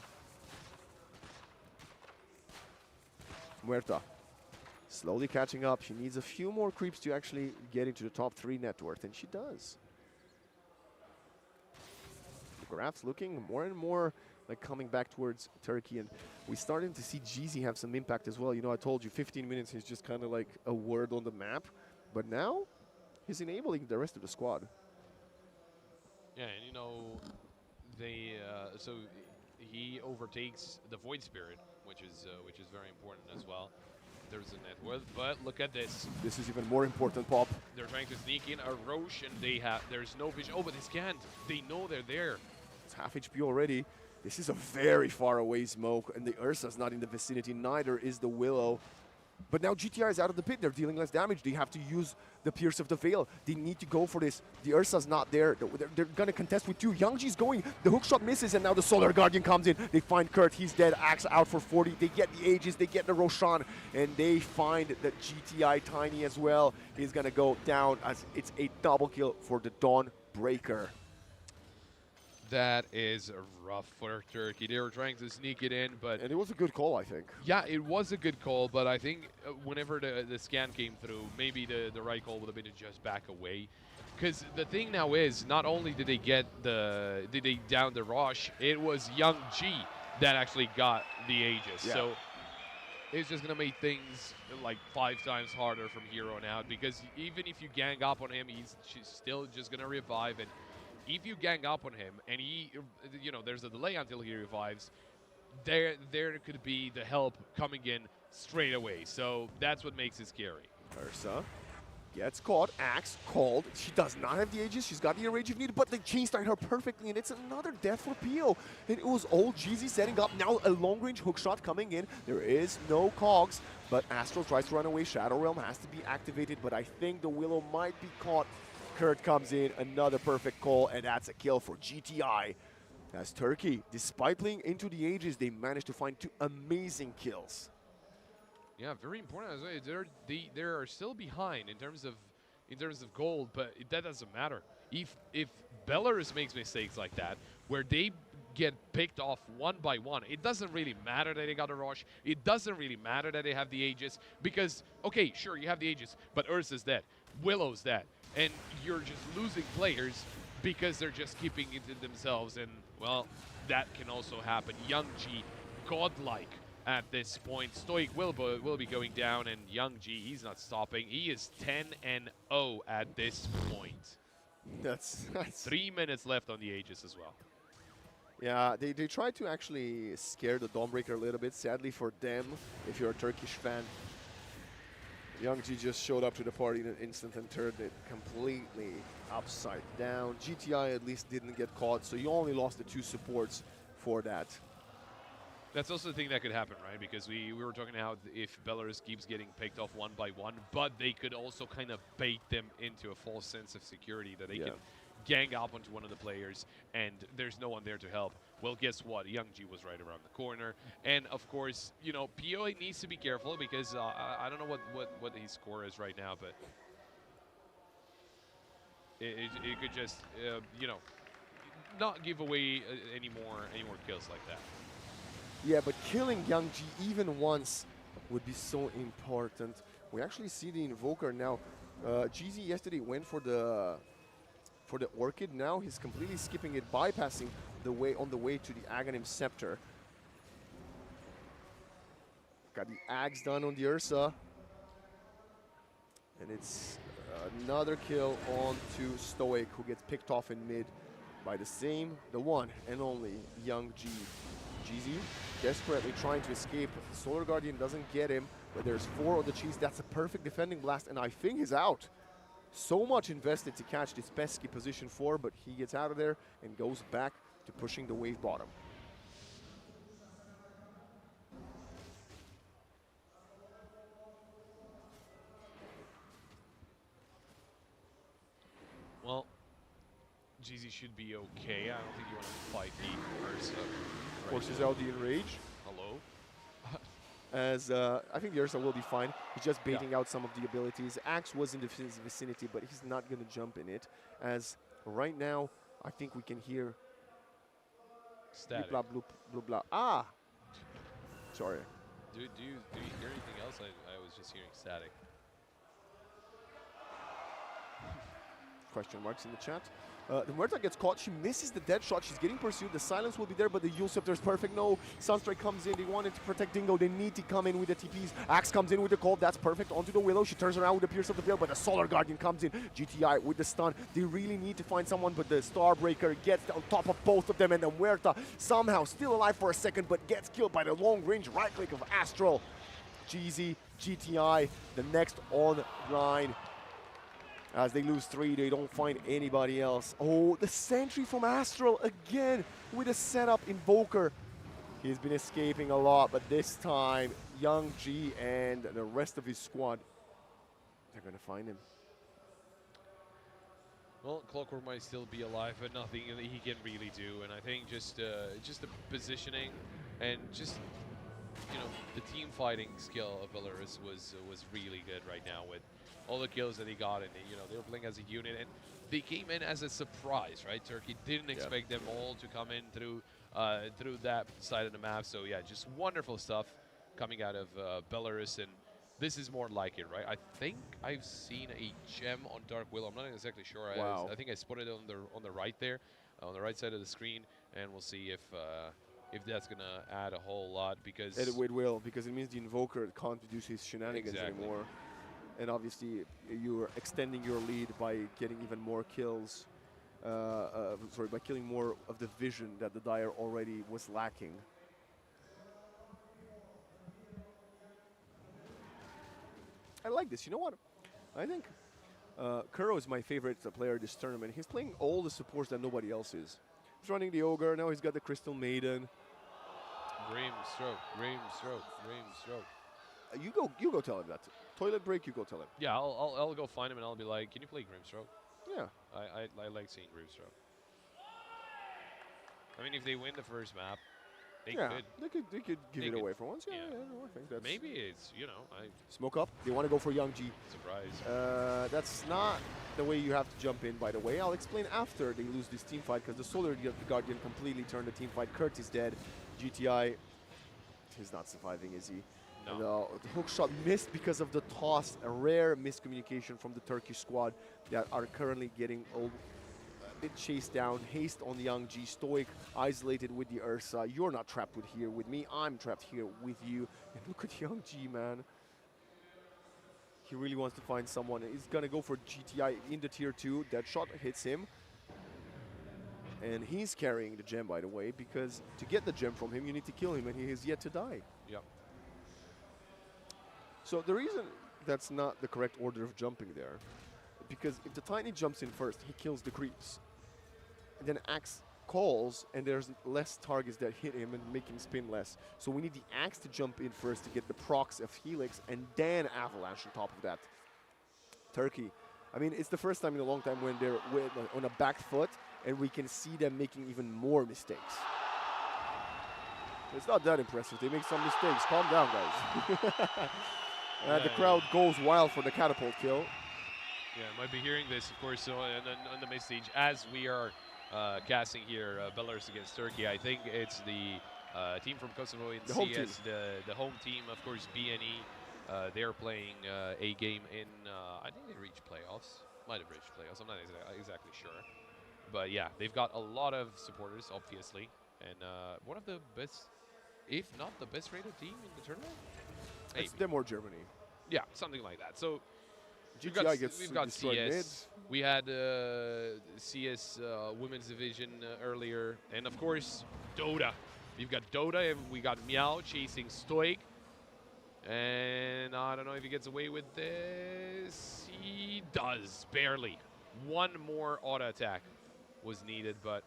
Muerta. Slowly catching up. She needs a few more creeps to actually get into the top 3 net worth, and she does. The graph's looking more and more like coming back towards Turkey, and we're starting to see GZ have some impact as well. You know, I told you 15 minutes, he's just kind of like a word on the map, but now he's enabling the rest of the squad. Yeah, and you know, they so he overtakes the Void Spirit, which is very important as well. There's a net worth, but look at this. This is even more important, Pop. They're trying to sneak in a Roche, and there's no vision. Oh, but they scanned. They know they're there. It's half HP already. This is a very far away smoke, and the Ursa's not in the vicinity, neither is the Willow. But now GTI is out of the pit. They're dealing less damage. They have to use the Pierce of the Veil. They need to go for this. The Ursa's not there. They're going to contest with two. Youngji's going. The hookshot misses, and now the Solar Guardian comes in. They find Kurt. He's dead. Axe out for 40. They get the Aegis. They get the Roshan, and they find that GTI Tiny as well is going to go down as it's a double kill for the Dawnbreaker. That is rough for Turkey. They were trying to sneak it in, but... And it was a good call, I think. Yeah, it was a good call, but I think whenever the scan came through, maybe the right call would have been to just back away. Because the thing now is, not only did they down the Rosh, it was Young G that actually got the Aegis. Yeah. So it's just going to make things like 5 times harder from here on out, because even if you gang up on him, he's still just going to revive. And if you gang up on him and there's a delay until he revives, there could be the help coming in straight away. So that's what makes it scary. Ursa gets caught. Axe called. She does not have the Aegis. She's got the Enrage if needed, but they chain stun her perfectly, and it's another death for Pio. And it was old Jeezy setting up. Now a long-range hookshot coming in. There is no cogs, but Astral tries to run away. Shadow Realm has to be activated, but I think the Willow might be caught. Kurt comes in, another perfect call, and that's a kill for GTI. As Turkey, despite playing into the Aegis, they managed to find 2 amazing kills. Yeah, very important. They are still behind in terms of gold, but that doesn't matter. If Belarus makes mistakes like that, where they get picked off one by one, it doesn't really matter that they got a rush. It doesn't really matter that they have the Aegis, because okay, sure, you have the Aegis, but Ursa's dead, Willow's dead, and you're just losing players because they're just keeping it to themselves. And well, that can also happen. Young G, godlike at this point. Stoic will be going down, and Young G, he's not stopping. He is 10-0 at this point. That's 3 minutes left on the Aegis as well. Yeah, they tried to actually scare the Dawnbreaker a little bit. Sadly for them, if you're a Turkish fan, Young G just showed up to the party in an instant and turned it completely upside down. GTI at least didn't get caught, so you only lost the 2 supports for that. That's also the thing that could happen, right? Because we were talking about if Belarus keeps getting picked off one by one, but they could also kind of bait them into a false sense of security that they can gang up onto one of the players and there's no one there to help. Well, guess what? Young G was right around the corner. And of course, you know, PO needs to be careful because I don't know what his score is right now, but it could just, you know, not give away any more kills like that. Yeah, but killing Young G even once would be so important. We actually see the Invoker now. GZ yesterday went for the Orchid. Now he's completely skipping it, bypassing the way on the way to the Aghanim Scepter. Got the Axe done on the Ursa. And it's another kill on to Stoic, who gets picked off in mid by the one and only Young G. GZ desperately trying to escape. Solar Guardian doesn't get him, but there's 4 on the cheese. That's a perfect defending blast, and I think he's out. So much invested to catch this pesky position 4, but he gets out of there and goes back to pushing the wave bottom. Well, GZ should be okay. I don't think you want to fight the Ursa. Forces out the Enrage. Hello? As I think the Ursa will be fine. He's just baiting out some of the abilities. Axe was in the vicinity, but he's not going to jump in it. As right now, I think we can hear Static. blah blah blah blah. Ah, sorry. Do you hear anything else? I was just hearing static. question marks in the chat. The Muerta gets caught. She misses the dead shot. She's getting pursued. The silence will be there, but the Iesf is perfect. No, Sunstrike comes in. They wanted to protect Dingo. They need to come in with the TPs. Axe comes in with the call. That's perfect. Onto the Willow. She turns around with the Pierce of the Veil, but the Solar Guardian comes in. GTI with the stun. They really need to find someone, but the Starbreaker gets on top of both of them, and the Muerta somehow still alive for a second, but gets killed by the long-range right-click of Astral. Jeezy, GTI, the next online. As they lose 3, they don't find anybody else. Oh, the sentry from Astral again with a setup Invoker. He's been escaping a lot, but this time, Young G and the rest of his squad, they're going to find him. Well, Clockwork might still be alive, but nothing that he can really do. And I think just the positioning and just, you know, the team fighting skill of Belarus was really good right now with all the kills that he got, and you know, they were playing as a unit, and they came in as a surprise, right? Turkey didn't expect them all to come in through that side of the map. So yeah, just wonderful stuff coming out of Belarus, and this is more like it, right? I think I've seen a gem on Dark Willow. I'm not exactly sure. Wow. I think I spotted it on the right there, on the right side of the screen, and we'll see if that's gonna add a whole lot, because It will, because it means the Invoker can't produce his shenanigans anymore. And obviously, you're extending your lead by getting even more kills. By killing more of the vision that the Dire already was lacking. I like this. You know what? I think Kuro is my favorite player this tournament. He's playing all the supports that nobody else is. He's running the Ogre. Now he's got the Crystal Maiden. Grimstroke, Grimstroke, Grimstroke. You go tell him that. Toilet break, you go tell him. Yeah, I'll go find him and I'll be like, can you play Grimstroke? Yeah. I like seeing Grimstroke. I mean, if they win the first map, they could give it away for once. Yeah, I think that's maybe it's, you know, smoke up. They want to go for Young G. Surprise. That's not the way you have to jump in, by the way. I'll explain after they lose this team fight, because the Solar Guardian completely turned the team fight. Kurt is dead. GTI, he's not surviving, is he? No. And, the hook shot missed because of the toss. A rare miscommunication from the Turkish squad that are currently getting a bit chased down. Haste on the Young G. Stoic isolated with the Ursa. You're not trapped here with me. I'm trapped here with you. And look at Young G, man. He really wants to find someone. He's going to go for GTI in the tier 2. That shot hits him. And he's carrying the gem, by the way, because to get the gem from him, you need to kill him, and he has yet to die. Yep. So the reason that's not the correct order of jumping there, because if the Tiny jumps in first, he kills the creeps. And then Axe calls, and there's less targets that hit him and make him spin less. So we need the Axe to jump in first to get the procs of Helix, and then Avalanche on top of that. Turkey. I mean, it's the first time in a long time when they're on a back foot, and we can see them making even more mistakes. It's not that impressive. They make some mistakes. Calm down, guys. The crowd goes wild for the catapult kill. Yeah, might be hearing this, of course, on the mid stage as we are casting here Belarus against Turkey. I think it's the team from Kosovo in CS, the home team, of course, BNE. They're playing a game in, I think they reached playoffs. Might have reached playoffs. I'm not exactly sure. But yeah, they've got a lot of supporters, obviously. And one of the best, if not the best rated team in the tournament? It's them or Germany. Yeah, something like that. So we've got CS. Mids. We had CS women's division earlier. And of course, Dota. We've got Dota and we got Meow chasing Stoic. And I don't know if he gets away with this. He does, barely. One more auto attack was needed, but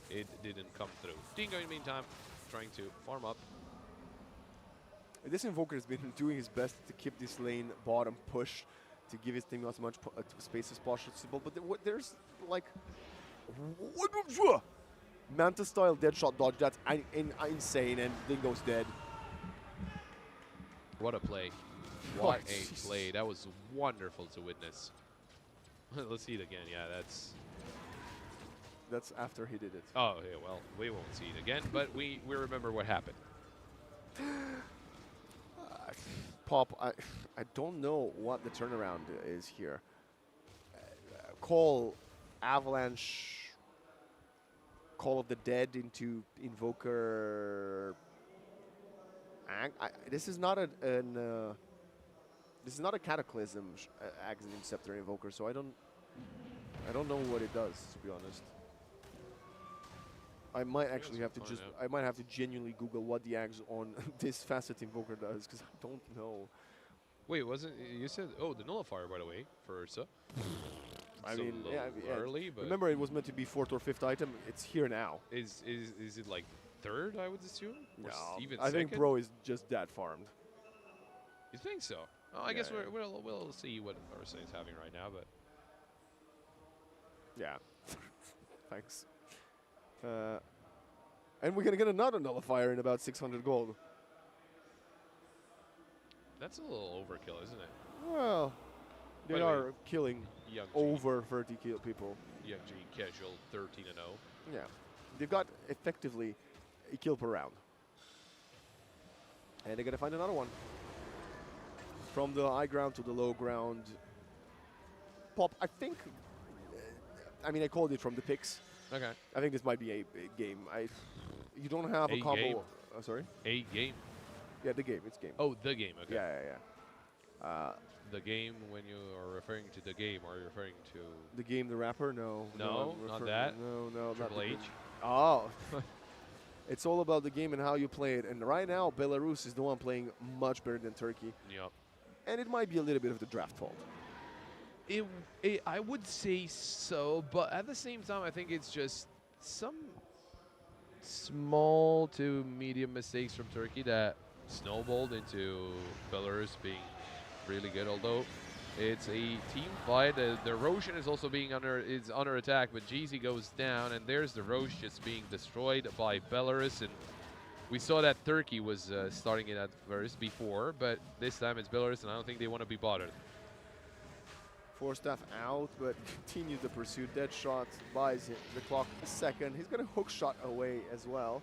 it didn't come through. Dingo, in the meantime, trying to farm up. This Invoker has been doing his best to keep this lane bottom push, to give his team as much space as possible. But there's like Manta style dead shot dodge. That's insane, and Dingo's dead. What a play. What a play. That was wonderful to witness. Let's see it again. Yeah, that's after he did it. Oh, yeah, well, we won't see it again, but we remember what happened. Pop, I don't know what the turnaround is here. call Avalanche Call of the Dead into Invoker. This is not this is not a Cataclysm Axenim Scepter Invoker, so I don't know what it does, to be honest. I might actually have to I might have to genuinely Google what the Axe on this Facet Invoker does, because I don't know. Wait, wasn't you said? Oh, the Nullifier, by the way, for Ursa. I So mean, yeah, early, but remember it was meant to be 4th or 5th item. It's here now. is it like 3rd? I would assume. Or even I think second? Bro is just that farmed. You think so? Oh, I guess we'll see what Ursa is having right now, but Yeah. Thanks. And we're gonna get another Nullifier in about 600 gold. that's a little overkill, isn't it? Well, they By the way, are killing Young G, over 30 people. Young G, casual, 13-0. Yeah. They've got effectively a kill per round. And they're gonna find another one. From the high ground to the low ground. Pop, I think, I mean, I called it from the picks. Okay. I think this might be a game. You don't have a A combo. game? Sorry? A game. Yeah, the game. It's game. Oh, the game. Okay. Yeah. The game. When you are referring to the game, are you referring to The game, the rapper? No. No, I'm not referring- that. No, not Triple the H? game. Oh. It's all about the game and how you play it. And right now, Belarus is the one playing much better than Turkey. Yep. And it might be a little bit of the draft fault. I would say so, but at the same time, I think it's just some small to medium mistakes from Turkey that snowballed into Belarus being really good. Although it's a team fight, the Roshan is also being under attack, but Jeezy goes down, and there's the Rosh just being destroyed by Belarus. And we saw that Turkey was starting it at first before, but this time it's Belarus, and I don't think they want to be bothered. Four staff out, but continues the pursuit. Dead shot buys the clock a second. He's going to hook shot away as well.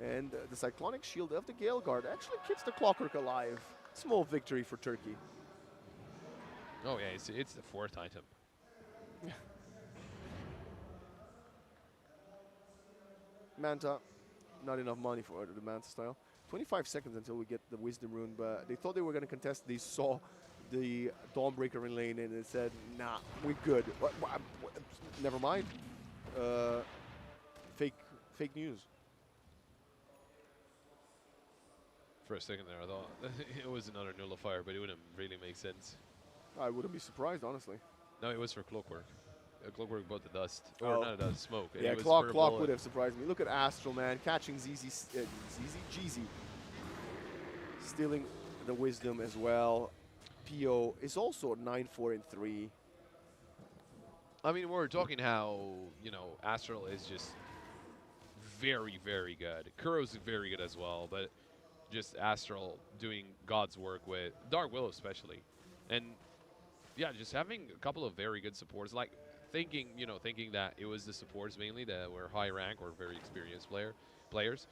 And the Cyclonic Shield of the Gale Guard actually keeps the Clockwork alive. Small victory for Turkey. Oh yeah, it's the 4th item. Manta, not enough money for the Manta style. 25 seconds until we get the Wisdom Rune, but they thought they were going to contest. They saw the Dawnbreaker in lane and they said, nah, we're good. Never mind. Fake news. For a second there, I thought it was another Nullifier, but it wouldn't really make sense. I wouldn't be surprised, honestly. No, it was for Clockwork. Clockwork bought the dust. Or Oh. not the dust, smoke. Yeah, It was Clock for a would bullet. have surprised me. Look at Astral, man, catching Jeezy. Stealing the Wisdom as well. PO is also 9-4 and 3. I mean, we're talking how, you know, Astral is just very, very good. Kuro's very good as well, but just Astral doing God's work with Dark Willow especially. And yeah, just having a couple of very good supports, like thinking that it was the supports mainly that were high rank or very experienced players.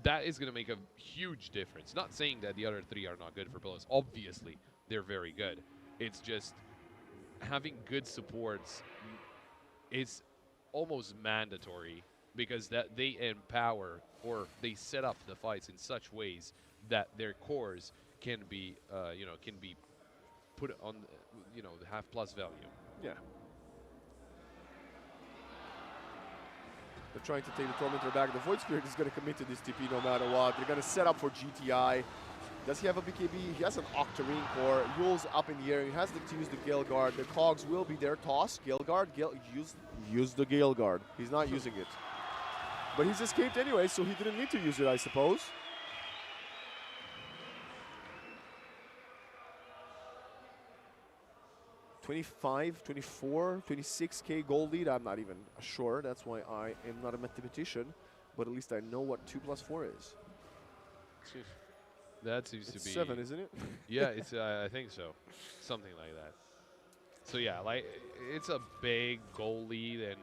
That is going to make a huge difference. Not saying that the other 3 are not good for Belarus. Obviously, they're very good. It's just having good supports is almost mandatory because that they empower or they set up the fights in such ways that their cores can be, can be put on, the half plus value. Yeah. They're trying to take the Tormentor back. The Void Spirit is going to commit to this TP no matter what. They're going to set up for GTI. Does he have a BKB? He has an Octarine core. Yule's up in the air. He has to use the Gale Guard. The Cogs will be there. Toss. Gale Guard. Use the Gale Guard. He's not using it. But he's escaped anyway, so he didn't need to use it, I suppose. $25, $24, $26K gold lead. I'm not even sure. That's why I am not a mathematician. But at least I know what 2 + 4 is. That seems It's to be 7, isn't it? Yeah, it's I think so, something like that. So yeah, like it's a big goal lead, and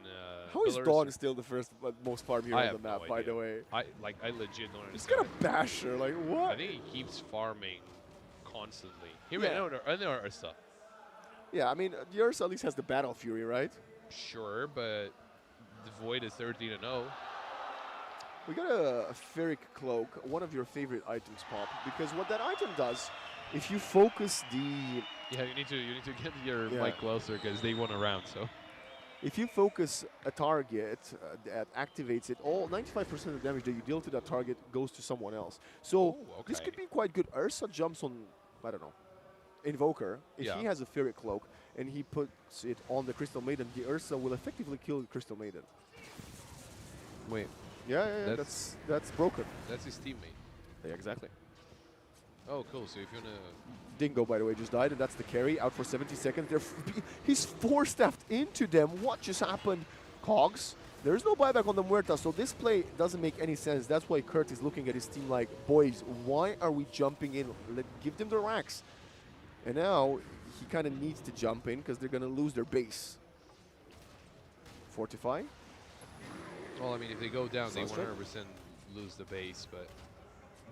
How is Belarus Dawn still the first most farm hero I on have the map, no by idea. the way? I legit don't He's understand. got a basher, like what? I think he keeps farming constantly. He Yeah. ran out of Ursa. Yeah, I mean, the Ursa at least has the Battle Fury, right? Sure, but the Void is 13-0. We got a Ferric Cloak, one of your favorite items, Pop, because what that item does, if you focus the... Yeah, you need to get your Yeah. mic closer because they won a round. So If you focus a target that activates it, all 95% of the damage that you deal to that target goes to someone else. So this okay. could be quite good. Ursa jumps on, I don't know, Invoker. If Yeah. he has a Ferric Cloak and he puts it on the Crystal Maiden, the Ursa will effectively kill the Crystal Maiden. wait, Yeah, that's broken. that's his teammate. Yeah, exactly. Oh, cool. So if you wanna, Dingo, by the way, just died, and that's the carry, out for 70 seconds. He's four-staffed into them. What just happened? Cogs, there's no buyback on the Muerta, so this play doesn't make any sense. That's why Kurt is looking at his team like, boys, why are we jumping in? Give them the racks. And now he kind of needs to jump in because they're going to lose their base. Fortify. well, I mean, if they go down, they Sunstrike? 100% lose the base. But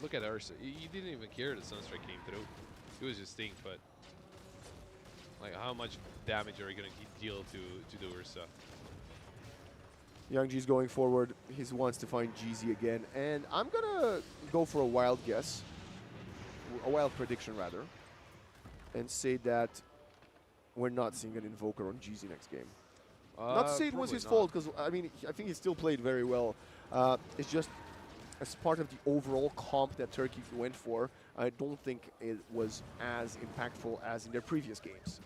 look at Ursa. He didn't even care that Sunstrike came through. He was just think, but like, how much damage are you gonna deal to the Ursa? Young G's going forward. He wants to find GZ again. And I'm going to go for a wild guess. A wild prediction, rather. And say that we're not seeing an Invoker on GZ next game. Not to say it was Probably his not. fault, because, I mean, I think he still played very well. It's just, as part of the overall comp that Turkey went for, I don't think it was as impactful as in their previous games.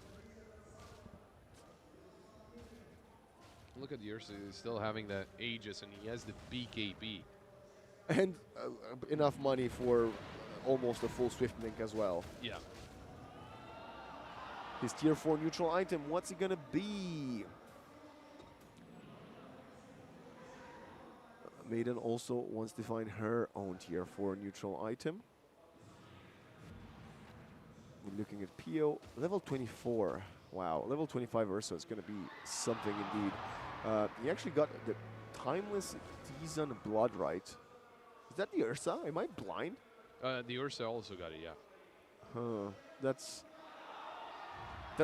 Look at the Ursa. He's still having that Aegis, and he has the BKB. And enough money for almost a full Swift Link as well. Yeah. His tier 4 neutral item, what's it gonna be? Maiden also wants to find her own tier 4 neutral item. We're looking at Pio, level 24. Wow, level 25 Ursa is gonna be something indeed. He actually got the Timeless Tizan Blood right. Is that the Ursa? Am I blind? The Ursa also got it, yeah. Huh, that's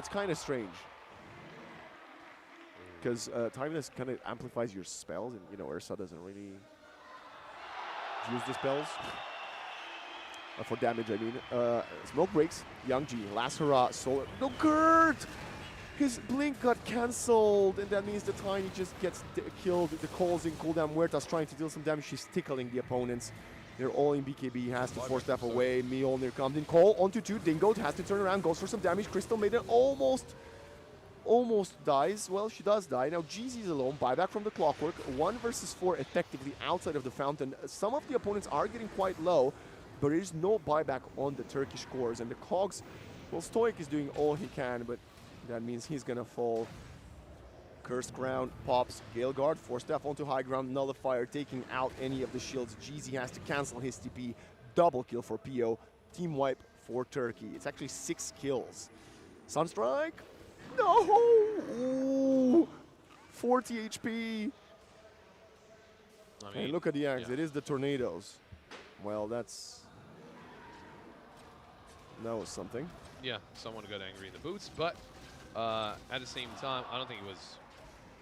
kind of strange. Because Timeless kind of amplifies your spells, and you know Ursa doesn't really use the spells. For damage, I mean. Smoke breaks. Young G, last hurrah, solar. No, Gert! His blink got cancelled, and that means the Tiny just gets killed. The calls in cooldown. Muerta's trying to deal some damage. She's tickling the opponents. They're all in BKB. He has to force staff away. Mjolnir comes in. Call onto 2. Dingo has to turn around. Goes for some damage. Crystal Maiden almost dies. Well, she does die. Now GZ's alone. Buyback from the Clockwork. 1 versus 4 effectively outside of the fountain. Some of the opponents are getting quite low, but there is no buyback on the Turkish cores. And the Cogs, well, Stoic is doing all he can, but that means he's going to fall. Cursed Ground pops. Gale Guard, force staff onto high ground. Nullifier taking out any of the shields. GZ has to cancel his TP. Double kill for PO. Team wipe for Turkey. It's actually 6 kills. Sunstrike. No! Ooh. 40 HP. I Hey, mean, look at the Yanks. yeah. It is the Tornadoes. Well, that was something. Yeah, someone got angry in the boots, but at the same time, I don't think it was.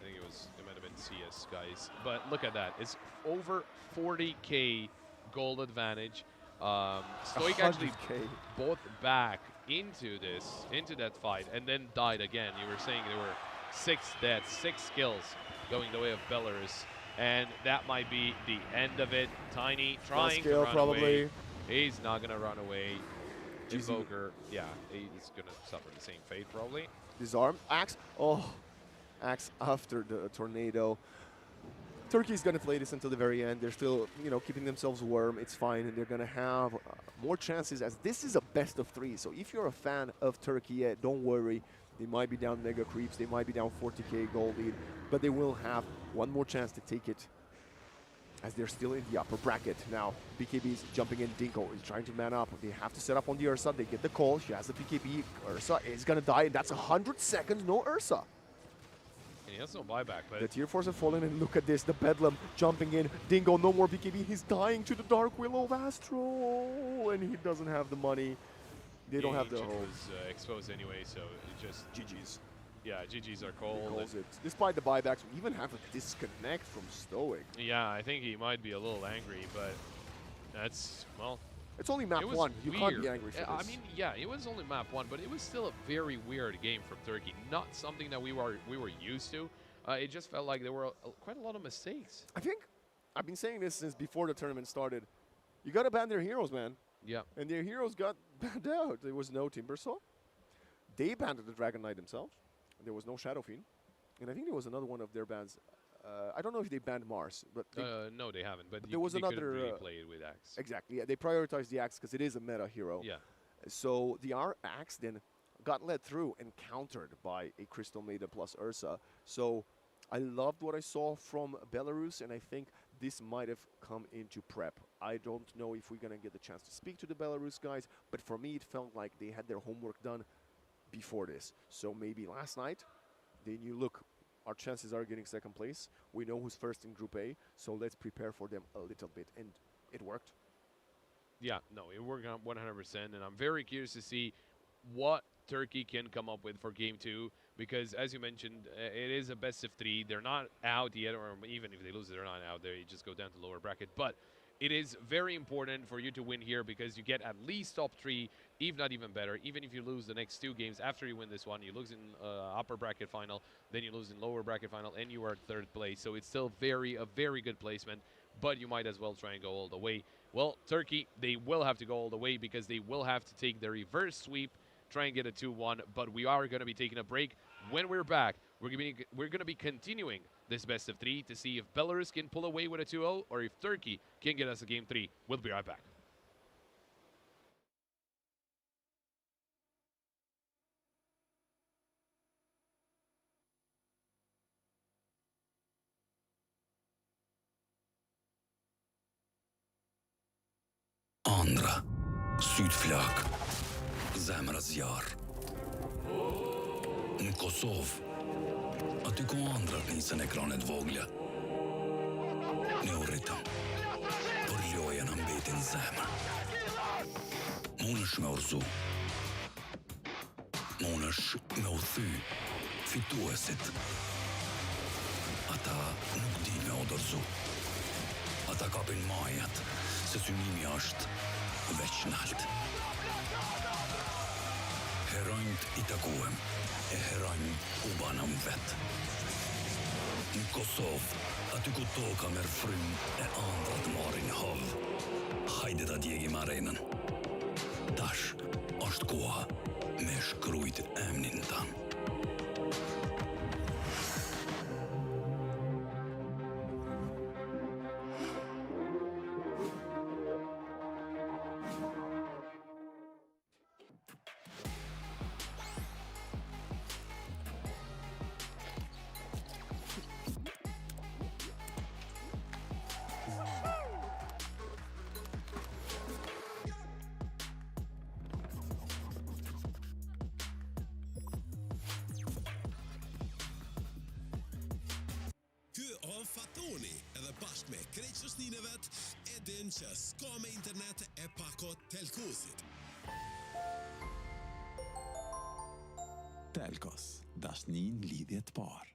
I think it might have been CS guys. But look at that. It's over 40k gold advantage. Stoic actually 100K. bought back into that fight, and then died again. You were saying there were 6 deaths, 6 kills going the way of Belarus, and that might be the end of it. Tiny trying to run probably. away. He's not gonna run away. GZ. Invoker, yeah, he's gonna suffer the same fate probably. Disarm. Axe. Oh. Axe after the tornado. Turkey's going to play this until the very end. They're still, keeping themselves warm. It's fine. And they're going to have more chances, as this is a best of 3. So if you're a fan of Turkiye, don't worry. They might be down mega creeps. They might be down 40k gold lead. But they will have one more chance to take it, as they're still in the upper bracket. Now, BKB's jumping in. Dinko is trying to man up. They have to set up on the Ursa. They get the call. She has the BKB. Ursa is going to die, and that's 100 seconds. No Ursa. And he has no buyback, but The tier 4s have fallen, and look at this. The Bedlam jumping in. Dingo, no more BKB. He's dying to the Dark Will of Astro, and he doesn't have the money. They don't have the Ancient whole was exposed anyway, so it just GGs. yeah, GGs are He cold. calls it. Despite the buybacks, we even have a disconnect from Stoic. Yeah, I think he might be a little angry, but that's well. It's only map It was one. You can't be weird. angry for this. I mean, yeah, it was only map one, but it was still a very weird game from Turkey. Not something that we were used to. It just felt like there were quite a lot of mistakes. I think I've been saying this since before the tournament started. You gotta ban their heroes, man. Yeah. And their heroes got banned out. There was no Timbersaw. They banned the Dragon Knight themselves. There was no Shadow Fiend. And I think there was another one of their bans. I don't know if they banned Mars, but they No, they haven't. But there was they couldn't another, really play it with Axe. exactly. Yeah, they prioritized the Axe because it is a meta hero. Yeah. So the Axe then got led through and countered by a Crystal Maiden plus Ursa. So I loved what I saw from Belarus, and I think this might have come into prep. I don't know if we're going to get the chance to speak to the Belarus guys, but for me it felt like they had their homework done before this. So maybe last night they knew, look, our chances are getting second place. We know who's first in Group A, so let's prepare for them a little bit. And it worked. Yeah, no, it worked out 100%, and I'm very curious to see what Turkey can come up with for Game 2, because as you mentioned, it is a best of 3. They're not out yet, or even if they lose, they're not out. They just go down to lower bracket. But it is very important for you to win here because you get at least top 3, if not even better. Even if you lose the next 2 games after you win this one, you lose in upper bracket final, then you lose in lower bracket final, and you are 3rd place. So it's still a very good placement, but you might as well try and go all the way. Well, Turkey, they will have to go all the way because they will have to take the reverse sweep, try and get a 2-1, but we are going to be taking a break. When we're back, we're going to be continuing this best of 3 to see if Belarus can pull away with a 2-0 or if Turkey can get us a Game 3. We'll be right back. Andra, Sydflak, Zemra zjarr. Në Kosovë, aty ku andrat nisën ekranet vogla. Ne u rritëm, por loja në mbetin zemër. Munësh me urzu. Munësh me u thy fituesit. Ata nuk din me odorzu. Ata kapin majat, se synimi është veç nalt. Heronjt I takuem, e heronj u banëm vet. Në Kosovë, aty ku toka merr frym e ëndrat marrin hov. Hajde ta djegim arenën. Tash është koha me shkrujt emnin tan. Fatoni edhe bashkë me krejtëshninevet e din që s'ka me internet e pakot telkosit. Telkos, dashnin lidhje të parë.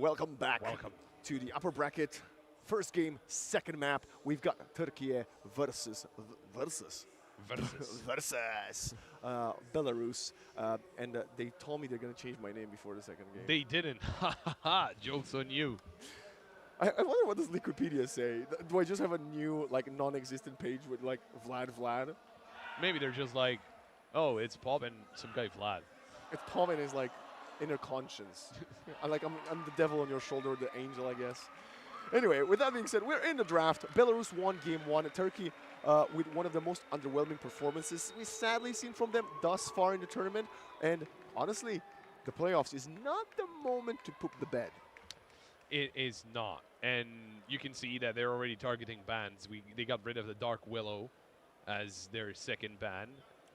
Welcome back. Welcome. To the upper bracket. First game, second map. We've got Turkiye versus Belarus. And they told me they're going to change my name before the second game. They didn't. Ha ha ha. Joke's on you. I wonder what does Wikipedia say. Do I just have a new, like, non-existent page with, like, Vlad? Maybe they're just like, oh, it's Pop and some guy Vlad. It's Tom and his, like, inner conscience. I'm the devil on your shoulder, the angel, I guess. Anyway, with that being said, we're in the draft. Belarus won game one. Turkey with one of the most underwhelming performances we've sadly seen from them thus far in the tournament. And honestly, the playoffs is not the moment to poop the bed. It is not. And you can see that they're already targeting bans. They got rid of the Dark Willow as their second ban.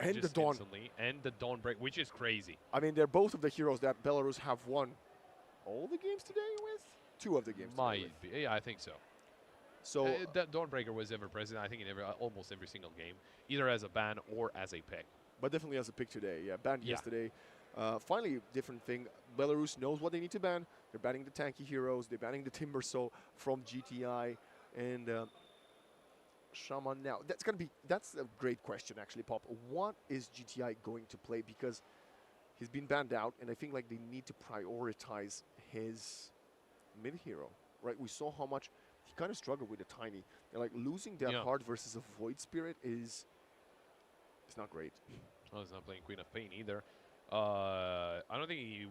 And the Dawn. Instantly. And the Dawnbreak, which is crazy. I mean, they're both of the heroes that Belarus have won all the games today with? 2 of the games today Might with. be. Yeah, I think so. So that Dawnbreaker was ever present, I think, in almost every single game, either as a ban or as a pick. but definitely as a pick today. Yeah, banned Yeah. yesterday. Finally, different thing. Belarus knows what they need to ban. They're banning the tanky heroes. They're banning the Timbersaw from GTI. And Shaman now. That's a great question, actually, Pop. What is GTI going to play? Because he's been banned out, and I think like they need to prioritize his mid hero, right? We saw how much he kind of struggled with the Tiny. And like losing that hard versus a Void Spirit is not great. Oh, he's not playing Queen of Pain either. I don't think he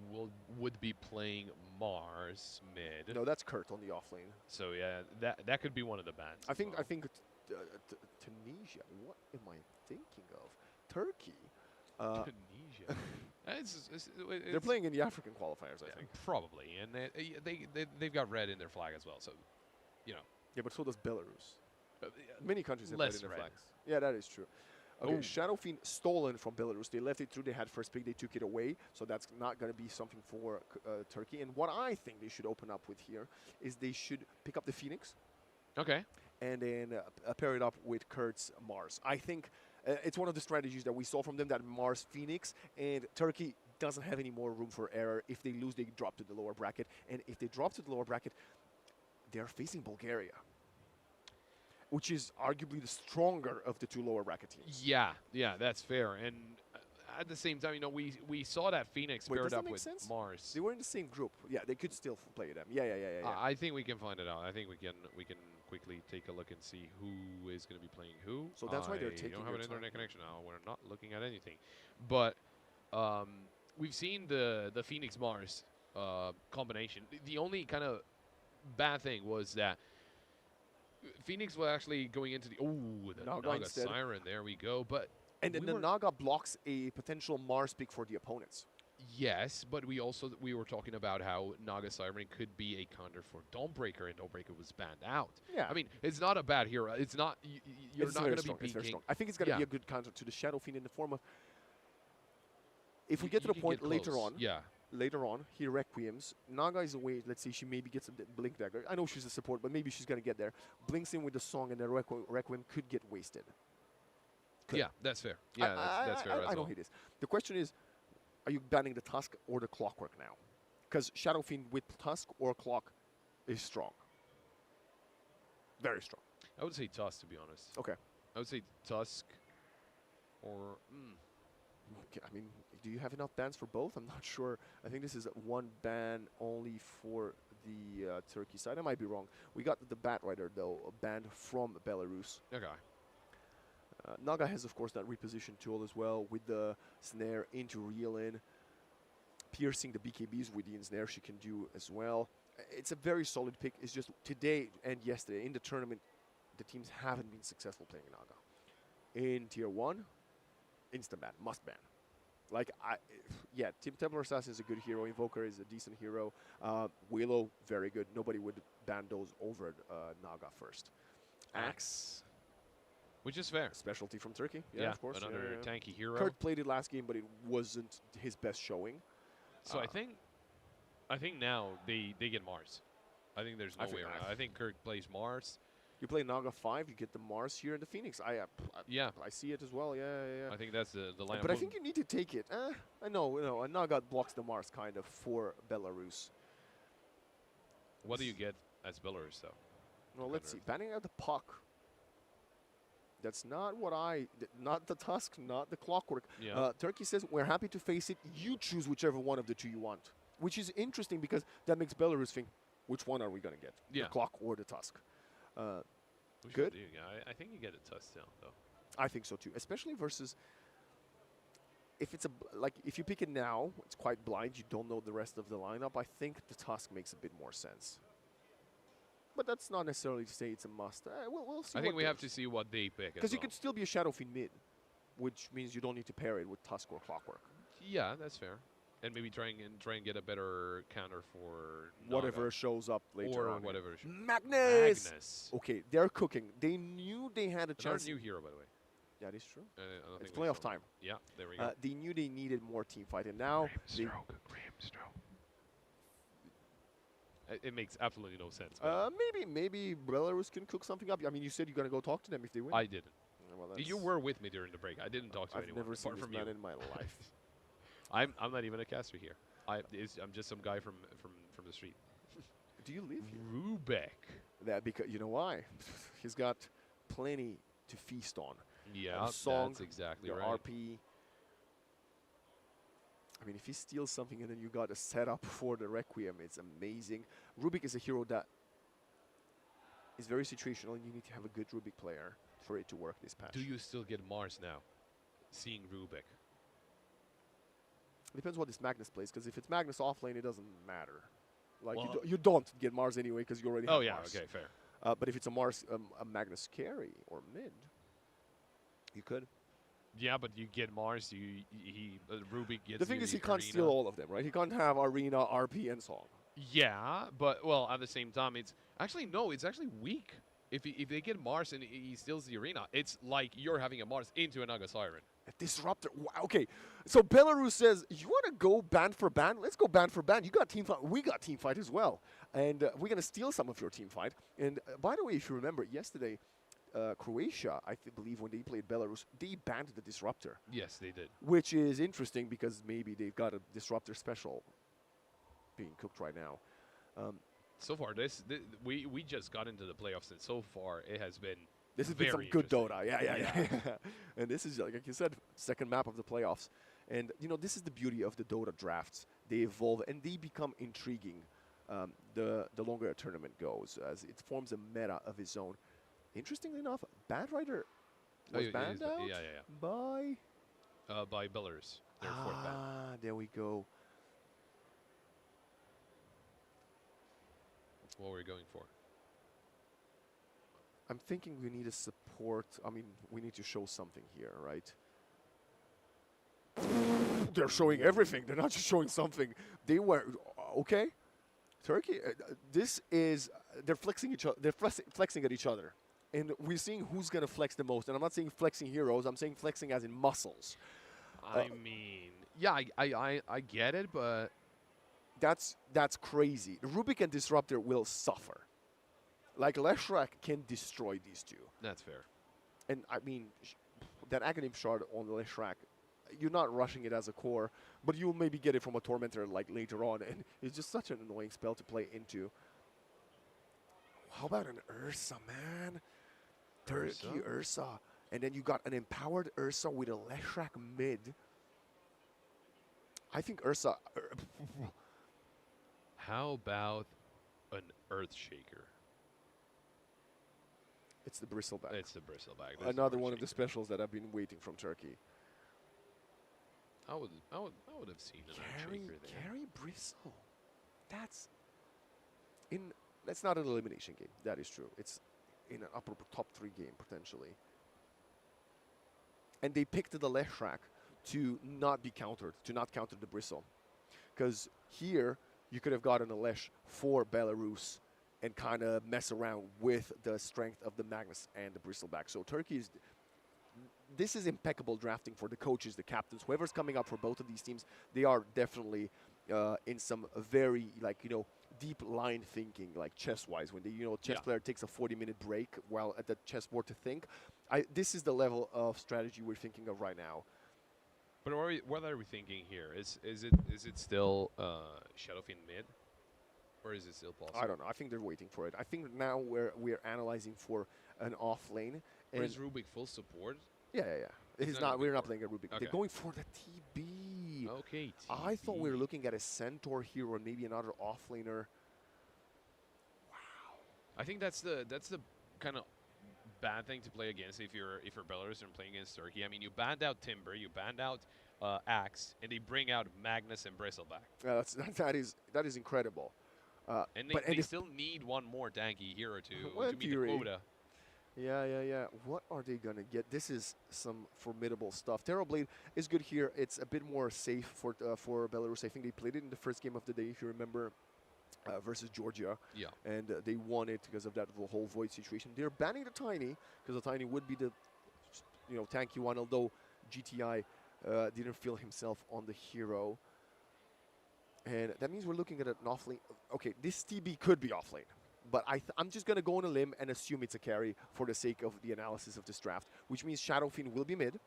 would be playing Mars mid. No, that's Kurt on the off lane. So yeah, that could be one of the bans. I as think well. Tunisia. What am I thinking of? Turkey. Tunisia. They're playing in the African qualifiers, I think. Probably, and they've got red in their flag as well. So, you know, Yeah, but so does Belarus. Many countries have less red in their red. flags. Yeah, that is true. Okay, Oh. Shadow Fiend stolen from Belarus. They left it through. They had first pick. They took it away. So that's not going to be something for Turkey. And what I think they should open up with here is they should pick up the Phoenix okay. and then pair it up with Kurt's Mars. I think it's one of the strategies that we saw from them, that Mars Phoenix, and Turkey doesn't have any more room for error. If they lose, they drop to the lower bracket. And if they drop to the lower bracket, they're facing Bulgaria, which is arguably the stronger of the 2 lower bracket teams. Yeah, that's fair. And at the same time, you know, we saw that Phoenix Wait, paired does that up make with sense? Mars. They were in the same group. Yeah, they could still play them. Yeah. I think we can find it out. I think we can quickly take a look and see who is going to be playing who. So that's why they're I taking don't have their an time. internet connection now. We're not looking at anything. But we've seen the Phoenix Mars combination. The only kind of bad thing was that Phoenix was actually going into the Naga Naga instead. Siren. There we go. But And then we the were- Naga blocks a potential Mars pick for the opponents. Yes, but we were talking about how Naga Siren could be a counter for Dawnbreaker, and Dawnbreaker was banned out. Yeah. I mean, it's not a bad hero. It's not. You're It's not very going to be strong. It's very peeking. strong. I think it's going to be Yeah. a good counter to the Shadow Fiend in the form of. If we You- get to you the can point get later close. on, Yeah. later on, he Requiems. Naga is away. Let's say she maybe gets a Blink Dagger. I know she's a support, but maybe she's going to get there. Blinks in with the song, and the Requiem could get wasted. Could. Yeah, that's fair. Yeah, that's fair as I know well. he is. The question is, are you banning the Tusk or the Clockwork now? Because Shadow Fiend with Tusk or Clock is strong. Very strong. I would say Tusk, to be honest. Okay. I would say Tusk or... Okay, I mean, do you have enough bans for both? I'm not sure. I think this is one ban only for the Turkey side. I might be wrong. We got the Bat Rider, though, banned from Belarus. Okay. Naga has, of course, that reposition tool as well with the snare into reel in. Piercing the BKBs with the snare she can do as well. It's a very solid pick. It's just today and yesterday in the tournament, the teams haven't been successful playing Naga. In Tier 1, instant ban, must ban. Like, yeah, Timetable Assassin is a good hero. Invoker is a decent hero. Willow, very good. Nobody would ban those over Naga first. Axe, Which is fair. specialty from Turkey. Yeah, of course. Another yeah. tanky hero. Kurt played it last game, but it wasn't his best showing. So I think now they get Mars. I think there's I no think- way around. I think Kirk plays Mars. You play Naga 5, you get the Mars here in the Phoenix. I Yeah. see it as well. Yeah. I think that's the lineup. But I think you need to take it. I know, a Naga blocks the Mars kind of for Belarus. What do you get as Belarus, though? Well, let's see. Banning out the puck. That's not what not the Tusk, not the Clockwork. Yeah. Turkey says, we're happy to face it. You choose whichever one of the two you want. Which is interesting because that makes Belarus think, which one are we going to get? Yeah. The Clock or the Tusk? Which Good. one do you get? I think you get a touchdown, though. I think so too, especially versus if it's if you pick it now, it's quite blind. You don't know the rest of the lineup. I think the Tusk makes a bit more sense. But that's not necessarily to say it's a must. We'll see. I think we have to see what they pick. Because you could still be a Shadowfiend mid, which means you don't need to pair it with Tusk or Clockwork. Yeah, that's fair. And maybe try and get a better counter for Whatever Naga. shows up later Or on. whatever. Magnus! Okay, they're cooking. They knew they had a Another chance. new hero, by the way. That is true. I don't It's think we playoff saw time. him. Yeah, there we go. They knew they needed more team fight, and now they, It makes absolutely no sense. but maybe Belarus can cook something up. I mean, you said you're gonna go talk to them if they win. I didn't. Well, You were with me during the break. I didn't talk to I've anyone never seen apart this from man you. in my life. I'm not even a caster here. I'm just some guy from the street. Do you live here? Rubek. That because you know why? He's got plenty to feast on. Yeah, Song, that's exactly your right. RP. I mean, if he steals something and then you got a setup for the Requiem, it's amazing. Rubik is a hero that is very situational, and you need to have a good Rubik player for it to work this patch. Do you still get Mars now? Seeing Rubik. Depends what this Magnus plays, because if it's Magnus offlane, it doesn't matter. Like Well, you don't get Mars anyway, because you already have Oh yeah, Mars. okay, fair. But if it's a Mars, a Magnus carry or mid, you could. Yeah, but you get Mars. Rubik gets. The thing you is, he the can't arena. steal all of them, right? He can't have Arena, RP, and Song. Yeah, but well, at the same time, it's actually no. It's actually weak. If they get Mars and he steals the arena, it's like you're having a Mars into a Naga Siren. A Disruptor. Wow, okay, so Belarus says, you want to go band for band? Let's go band for band. You got team fight. We got team fight as well. And we're going to steal some of your team fight. And by the way, if you remember, yesterday, Croatia, I believe, when they played Belarus, they banned the Disruptor. Yes, they did. Which is interesting because maybe they've got a Disruptor special being cooked right now. So far, we just got into the playoffs, and so far it has been. This has been some very good interesting. Dota. Yeah. And this is, like you said, second map of the playoffs. And, you know, this is the beauty of the Dota drafts. They evolve and they become intriguing the longer a tournament goes, as it forms a meta of its own. Interestingly enough, Bad Rider was banned out by Belarus. Their fourth ban. There we go. What were we going for? I'm thinking we need a support. I mean, we need to show something here, right? They're showing everything. They're not just showing something. They were okay. Turkey. This is they're flexing each other. They're flexing at each other, and we're seeing who's gonna flex the most. And I'm not saying flexing heroes. I'm saying flexing as in muscles. I mean, yeah, I get it, but that's crazy. Rubik and Disruptor will suffer. Like Leshrak can destroy these two. that's fair. And I mean, that Aghanim shard on Leshrak, you're not rushing it as a core, but you'll maybe get it from a Tormentor like later on, and it's just such an annoying spell to play into. How about an Ursa, man? Turkey Ursa. And then you got an empowered Ursa with a Leshrak mid. I think Ursa... How about an Earthshaker? It's the Bristleback. It's the Bristleback. That's Another the one of the Earthshaker. specials that I've been waiting from Turkey. I would have seen an Earthshaker there. Carry Bristle. That's not an elimination game. That is true. It's in an upper top 3 game potentially. And they picked the Leshrak to not be countered, to not counter the Bristle. Because here you could have gotten a Lesh for Belarus and kind of mess around with the strength of the Magnus and the Bristleback. So this is impeccable drafting for the coaches, the captains, whoever's coming up for both of these teams. They are definitely in some very, deep line thinking, like chess-wise. When the chess player takes a 40-minute break while at the chessboard to think. This is the level of strategy we're thinking of right now. But what are we thinking here? Is it still Shadowfiend mid? Or is it still possible? I don't know. I think they're waiting for it. I think now we're analyzing for an off lane. Or And is Rubik full support? yeah. He's He's not not. We're Rubik not core. playing a Rubik. Okay. They're going for the TB. Okay. I thought we were TB. looking at a Centaur hero and maybe another offlaner. I think that's the kind of bad thing to play against if you're Belarus and playing against Turkey. I mean, you banned out Timber, you banned out Axe, and they bring out Magnus and Bristleback. That is incredible. And but they if- still need one more tanky hero Well, to meet theory. the quota. Yeah. What are they gonna get? This is some formidable stuff. Terrorblade is good here. It's a bit more safe for Belarus. I think they played it in the first game of the day, if you remember, versus Georgia. Yeah. And they won it because of that whole void situation. They're banning the Tiny because the Tiny would be the tanky one. Although GTI didn't feel himself on the hero, and that means we're looking at an offlane. Okay, this TB could be offlane. But I'm just going to go on a limb and assume it's a carry for the sake of the analysis of this draft, which means Shadowfiend will be mid.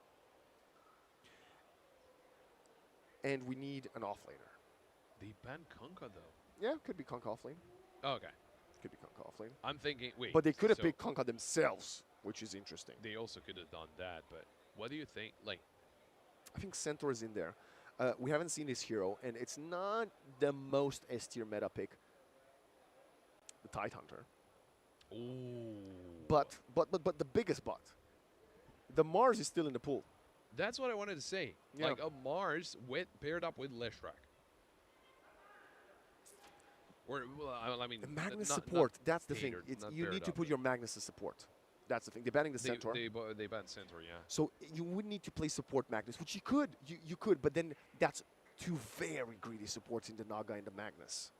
And we need an offlaner. They banned Kunkka, though. Yeah, could be Kunkka offlane. Oh, okay. Could be Kunkka offlane. I'm thinking, wait. But they could have so picked Kunkka themselves, which is interesting. They also could have done that, but what do you think? Like, I think Centaur is in there. We haven't seen this hero, and it's not the most S tier meta pick. The Tide Hunter. ooh. But the biggest but. The Mars is still in the pool. That's what I wanted to say. Yeah. Like a Mars paired up with Leshrak. Or, well, I mean, The Magnus not support, that's the thing. catered, It's, not you paired need to up, put but your Magnus as support. That's the thing. They're banning the Centaur. They banned Centaur, yeah. So you would need to play support Magnus, which you could. You could, but then that's two very greedy supports in the Naga and the Magnus.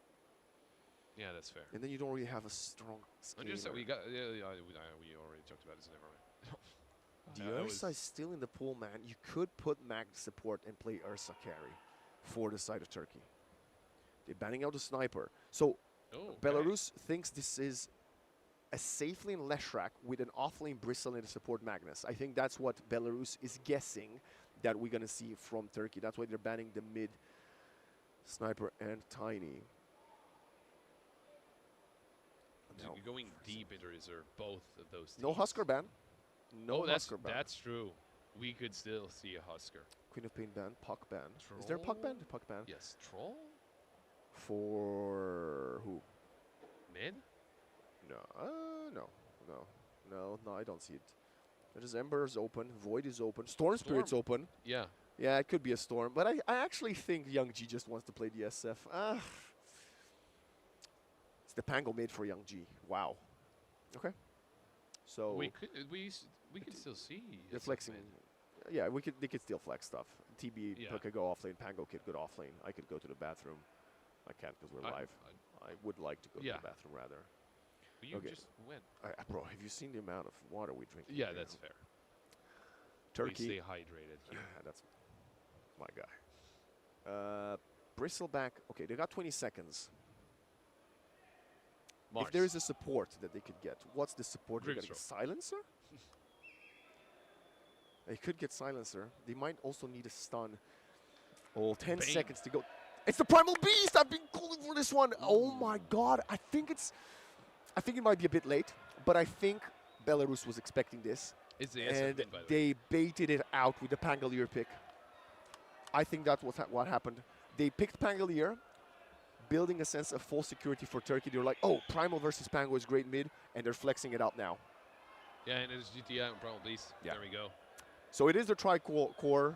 Yeah, that's fair. And then you don't really have a strong I'm just scaler. we got we already talked about this. Never mind. The Ursa is still in the pool, man. You could put Magnus support and play Ursa carry for the side of Turkey. They're banning out the sniper. So Oh, Belarus thinks this is a safe lane Leshrak with an off-lane Bristle and a support Magnus. I think that's what Belarus is guessing that we're going to see from Turkey. That's why they're banning the mid Sniper and Tiny. No, You're going deep into reserve, both of those teams. no Husker ban. No Oh, that's Husker ban. that's true. We could still see a Husker. Queen of Pain ban, Puck ban. Is there a Puck ban? Puck ban. Yes, Troll? For who? Mid? No, I don't see it. There's Ember's open, Void is open, Storm Spirit's open. Yeah. Yeah, it could be a Storm, but I actually think Young G just wants to play the SF. It's the Pango made for Young G. Wow. Okay. So We could still see. they're SF flexing. mid. Yeah, they could still flex stuff. TB Yeah. could go off lane, Pango could go off lane. I could go to the bathroom. I can't because we're live. I would like to go to Yeah. the bathroom rather. But you Okay. just went. Bro, have you seen the amount of water we drink? Yeah, here? that's fair. Turkey. We stay hydrated here. That's my guy. Bristleback. Okay, they got 20 seconds. Mars. If there is a support that they could get, what's the support they're getting? Grigstroke. Silencer? They could get Silencer. They might also need a stun. Oh, 10 Bane. seconds to go. It's the Primal Beast! I've been calling for this one. Oh my god. I think it might be a bit late, but I think Belarus was expecting this. It's the And SF mid, by the way. they baited it out with the Pangolier pick. I think that's what happened. They picked Pangolier, building a sense of full security for Turkey. They're like, oh, Primal versus Pango is great mid, and they're flexing it out now. Yeah, and it's GTI and Primal Beast. Yeah. There we go. So it is the tri-core,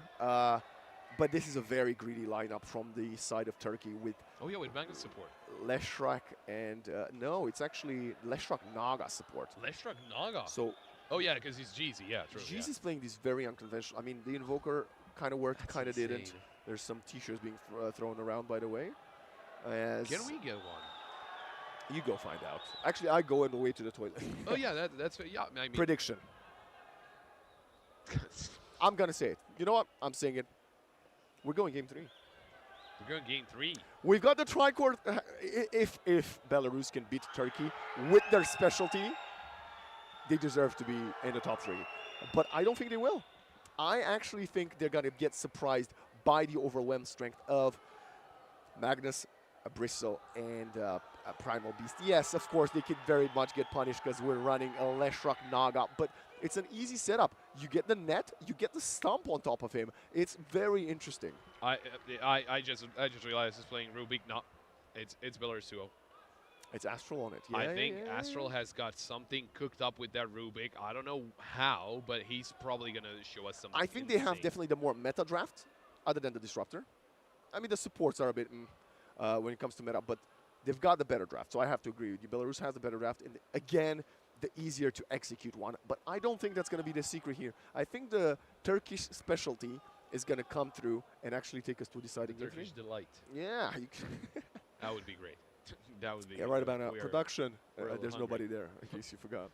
but this is a very greedy lineup from the side of Turkey with Oh yeah, with Magnus support. Leshrak and, no, it's actually Leshrak Naga support. Leshrak Naga. So Oh yeah, because he's Jeezy. Yeah, true. Jeez is playing this very unconventional. I mean, the Invoker kind of worked, That's kind of didn't. insane. There's some t-shirts being thrown around, by the way. As Can we get one? You go find out. Actually, I go on the way to the toilet. Oh yeah, that's yeah. I mean, Prediction. I'm going to say it. You know what? I'm saying it. We're going game 3. we're going game 3. We've got the tri-core. If Belarus can beat Turkey with their specialty, they deserve to be in the top 3. But I don't think they will. I actually think they're going to get surprised by the overwhelmed strength of Magnus, Bristle, and a Primal Beast. Yes, of course, they could very much get punished because we're running a Leshrac Naga, but it's an easy setup. You get the net, you get the stomp on top of him. It's very interesting. I just realized he's playing Rubik. No, it's Belarus 2-0. It's Astral on it. Yeah, I think yeah, Astral has got something cooked up with that Rubik. I don't know how, but he's probably going to show us something. I think they have definitely the more meta draft, other than the Disruptor. I mean, the supports are a bit when it comes to meta, but they've got the better draft, so I have to agree with you. Belarus has the better draft, and again, the easier to execute one. But I don't think that's going to be the secret here. I think the Turkish specialty is going to come through and actually take us to a deciding victory. Turkish delight. Yeah. That would be great. That would be yeah, right about now. Production, we're there's hungry. nobody there, in case you forgot.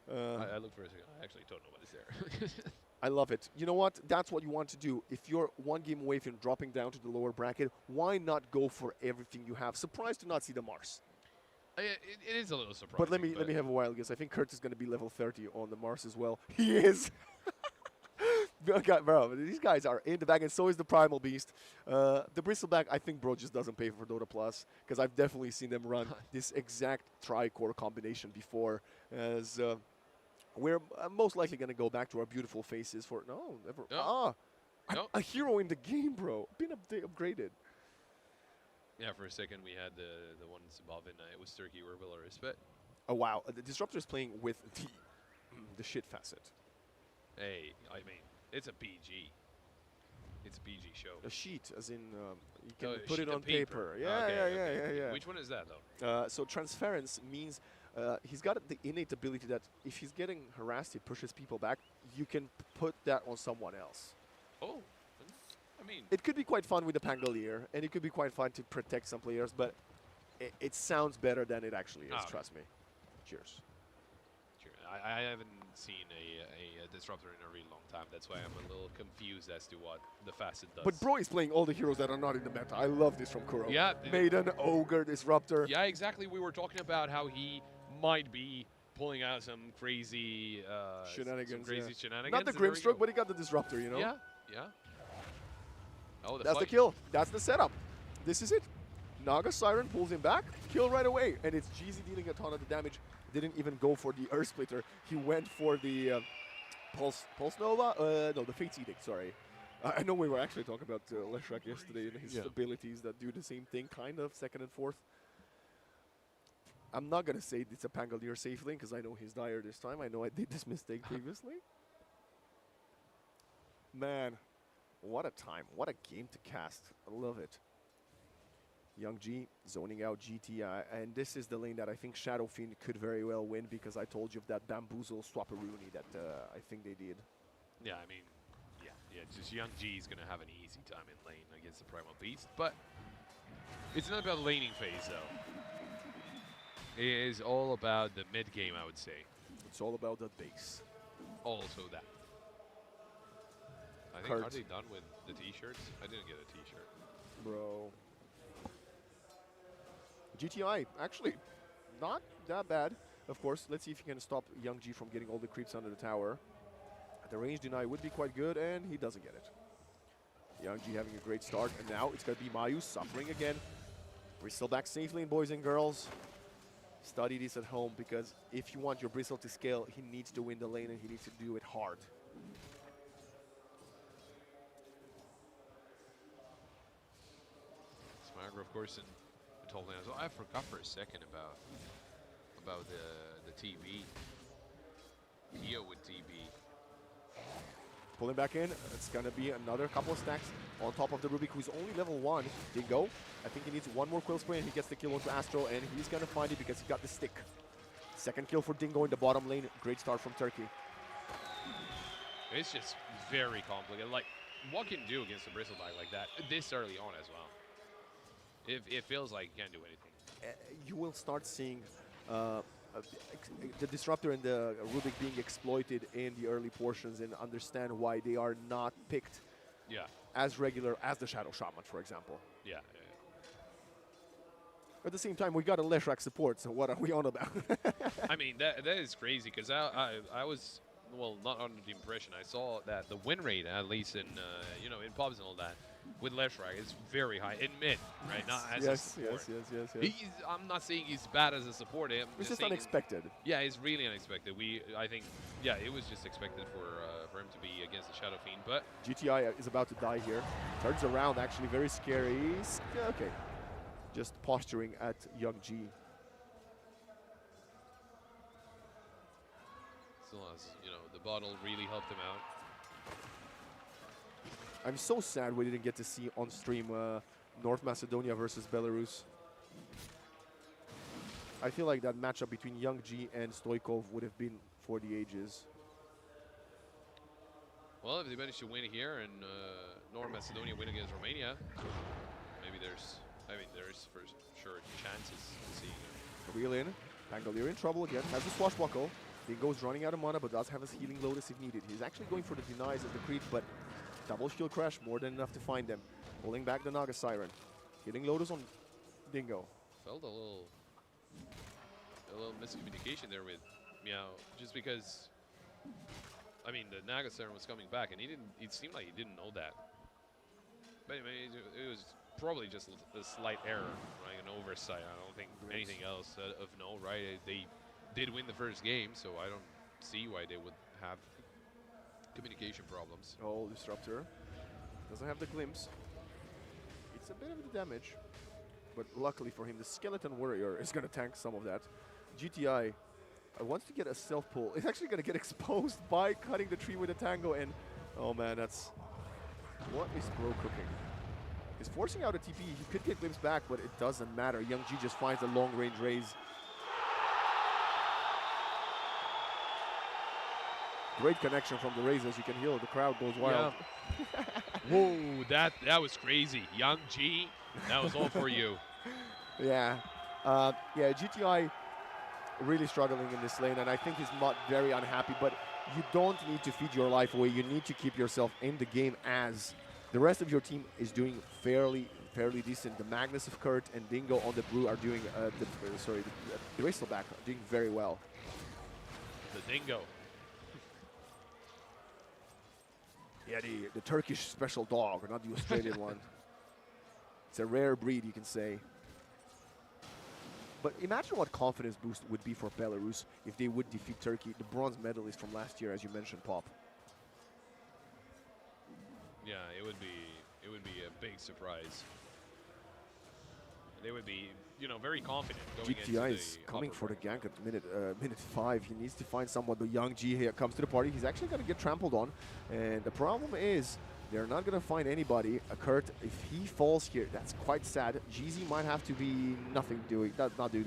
I looked for a second. I actually don't know what is there. I love it. You know what? That's what you want to do. If you're one game away from dropping down to the lower bracket, why not go for everything you have? Surprised to not see the Mars. It is a little surprising. But let me have a wild guess. I think Kurt is going to be level 30 on the Mars as well. He is. Bro, these guys are in the bag, and so is the Primal Beast. The Bristleback, I think, bro, just doesn't pay for Dota Plus, because I've definitely seen them run this exact tri-core combination before, as we're most likely going to go back to our beautiful faces for... No, never. No. No. A hero in the game, bro. Been upgraded. Yeah, for a second we had the ones above, and it was Turkey or Belarus, but... Oh, wow. The Disruptor is playing with the shit facet. Hey, I mean, it's a PG. It's a PG show. A sheet, as in you can a put sheet it on of paper. Yeah, Okay, yeah. Which one is that, though? So transference means he's got the innate ability that if he's getting harassed, he pushes people back. You can put that on someone else. Oh, I mean... It could be quite fun with the Pangolier, and it could be quite fun to protect some players, but it sounds better than it actually is, trust me. Cheers. Sure. I haven't seen a Disruptor in a really long time. That's why I'm a little confused as to what the facet does. But bro is playing all the heroes that are not in the meta. I love this from Kuro. Yeah. Maiden, Ogre, Disruptor. Yeah, exactly. We were talking about how he might be pulling out some crazy shenanigans. Shenanigans. Not the Grimstroke, but he got the Disruptor, you know? Yeah, yeah. Oh, that's the kill. That's the setup. This is it. Naga Siren pulls him back. Kill right away. And it's GZ dealing a ton of the damage. Didn't even go for the Earth Splitter. He went for the Pulse Nova? No, the Fate's Edict, sorry. I know we were actually talking about Leshrac yesterday and his abilities that do the same thing, kind of, second and fourth. I'm not going to say it's a Pangolier safe lane, because I know he's dire this time. I know I did this mistake previously. Man, what a time. What a game to cast. I love it. Young G zoning out GTI, and this is the lane that I think Shadow Fiend could very well win, because I told you of that Bamboozle Swapperoonie that I think they did. Yeah, I mean, yeah, just Young G is going to have an easy time in lane against the Primal Beast, but it's not about the laning phase, though. It is all about the mid game, I would say. It's all about the base. Also that. I think, are they done with the t-shirts? I didn't get a t-shirt. Bro. GTI, actually, not that bad. Of course, let's see if he can stop Young G from getting all the creeps under the tower. The range deny would be quite good, and he doesn't get it. Young G having a great start, and now it's going to be Mayu suffering again. We're still back safely, boys and girls. Study this at home, because if you want your Bristle to scale, he needs to win the lane, and he needs to do it hard. Smagra, of course, and totally. So I forgot for a second about the TB. Pio with TB. Pulling back in, it's going to be another couple of stacks on top of the Rubik, who's only level 1. Dingo, I think he needs one more Quill Spray, and he gets the kill onto Astro, and he's going to find it because he got the stick. Second kill for Dingo in the bottom lane. Great start from Turkey. It's just very complicated. Like, what can you do against a Bristleback like that this early on as well? It feels like you can't do anything. You will start seeing the Disruptor and the Rubik being exploited in the early portions, and understand why they are not picked as regular as the Shadow Shaman, for example. Yeah. At the same time, we got a Leshrac support, so what are we on about? I mean, that is crazy, because I was, well, not under the impression. I saw that the win rate, at least in, in pubs and all that, with Leshrak is very high in mid, right? Not as a Yes, support. yes. I'm not saying he's bad as a support. I'm It's just saying unexpected. Yeah, it's really unexpected. I think, yeah, it was just expected for him to be against the Shadow Fiend, but GTI is about to die here. Turns around, actually very scary. Okay, just posturing at Young G. still has, the bottle really helped him out. I'm so sad we didn't get to see on stream North Macedonia versus Belarus. I feel like that matchup between Young G and Stoikov would have been for the ages. Well, if they manage to win here and North Macedonia win against Romania, maybe there is for sure chances to see. Reel in. Pangolier in trouble again. Has the swashbuckle. Dingo's running out of mana, but does have his healing lotus if needed. He's actually going for the denies of the creep, but double shield crash, more than enough to find them. Pulling back the Naga Siren. Healing lotus on Dingo. Felt a little miscommunication there with Meow, just because, I mean, the Naga Siren was coming back, and it seemed like he didn't know that. But anyway, it was probably just a slight error, right? An oversight. I don't think anything else of note, right? They did win the first game, so I don't see why they would have communication problems. Oh, Disruptor. Doesn't have the glimpse. It's a bit of the damage, but luckily for him, the Skeleton Warrior is going to tank some of that. GTI wants to get a self-pull. It's actually going to get exposed by cutting the tree with a tango, and oh man, that's... What is Bro cooking? He's forcing out a TP. He could get glimpse back, but it doesn't matter. Young G just finds a long-range raise. Great connection from the raise, as you can hear. The crowd goes wild. Yeah. Whoa, that was crazy. Young G, that was all for you. Yeah. Yeah, GTI really struggling in this lane, and I think he's not very unhappy, but you don't need to feed your life away. You need to keep yourself in the game, as the rest of your team is doing fairly decent. The Magnus of Kurt and Dingo on the Brew are doing, the Raceback are doing very well. The Dingo. Yeah, the Turkish special dog, not the Australian one. It's a rare breed, you can say. But imagine what confidence boost would be for Belarus if they would defeat Turkey, the bronze medalist from last year, as you mentioned, Pop. Yeah, it would be a big surprise. They would be, very confident going into GTI the is coming upper for the bracket. gank at minute 5. He needs to find someone, but Young G here comes to the party. He's actually going to get trampled on, and the problem is they're not going to find anybody. Kurt, if he falls here, that's quite sad. GZ might have to be not do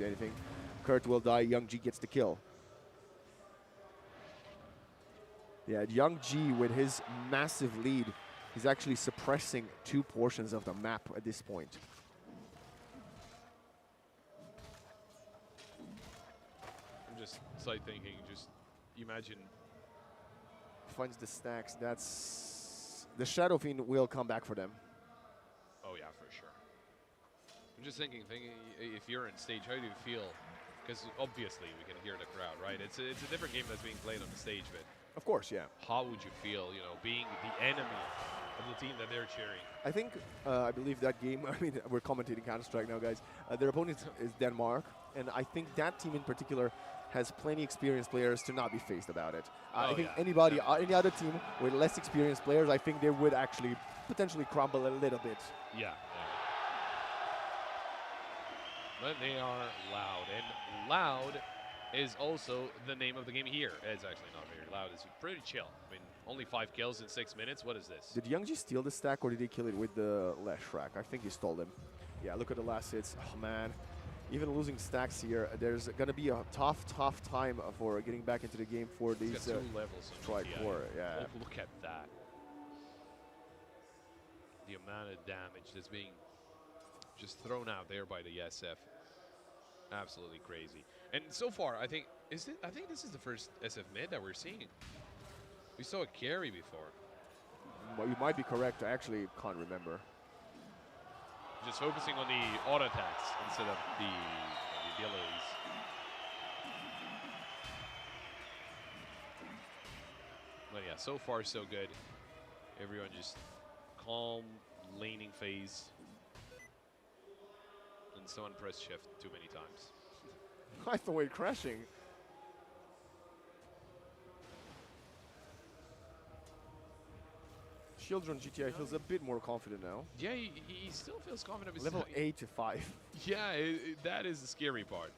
anything. Kurt will die. Young G gets the kill. Yeah, Young G with his massive lead, he's actually suppressing 2 portions of the map at this point. I'm just side thinking, just imagine. Finds the stacks. That's the Shadow Fiend will come back for them. Oh yeah, for sure. I'm just thinking if you're on stage, how do you feel? Because obviously we can hear the crowd, right? It's a different game that's being played on the stage, but Of course, yeah. how would you feel, being the enemy of the team that they're cheering? I think, I believe that game, I mean, we're commentating Counter-Strike now, guys. Their opponent is Denmark, and I think that team in particular has plenty experienced players to not be phased about it. I think yeah, any other team with less experienced players, I think they would actually potentially crumble a little bit. Yeah. But they are loud, and loud is also the name of the game here. It's actually not very loud. It's pretty chill. I mean, only 5 kills in 6 minutes. What is this? Did Youngji steal the stack, or did he kill it with the Leshrak? I think he stole them. Yeah, look at the last hits. Oh, man. Even losing stacks here, there's going to be a tough time for getting back into the game for these He's got 2 levels on Strike GTI. 4. Yeah. Look at that. The amount of damage that's being just thrown out there by the Iesf. Absolutely crazy. And so far, I think this is the first SF mid that we're seeing. We saw a carry before. Well, you might be correct. I actually can't remember. Just focusing on the auto attacks instead of the abilities. But yeah, so far so good. Everyone just calm, laning phase. And someone pressed shift too many times. I thought we were crashing. Children GTI feels a bit more confident now. Yeah, he still feels confident. Level 85. Yeah, that is the scary part.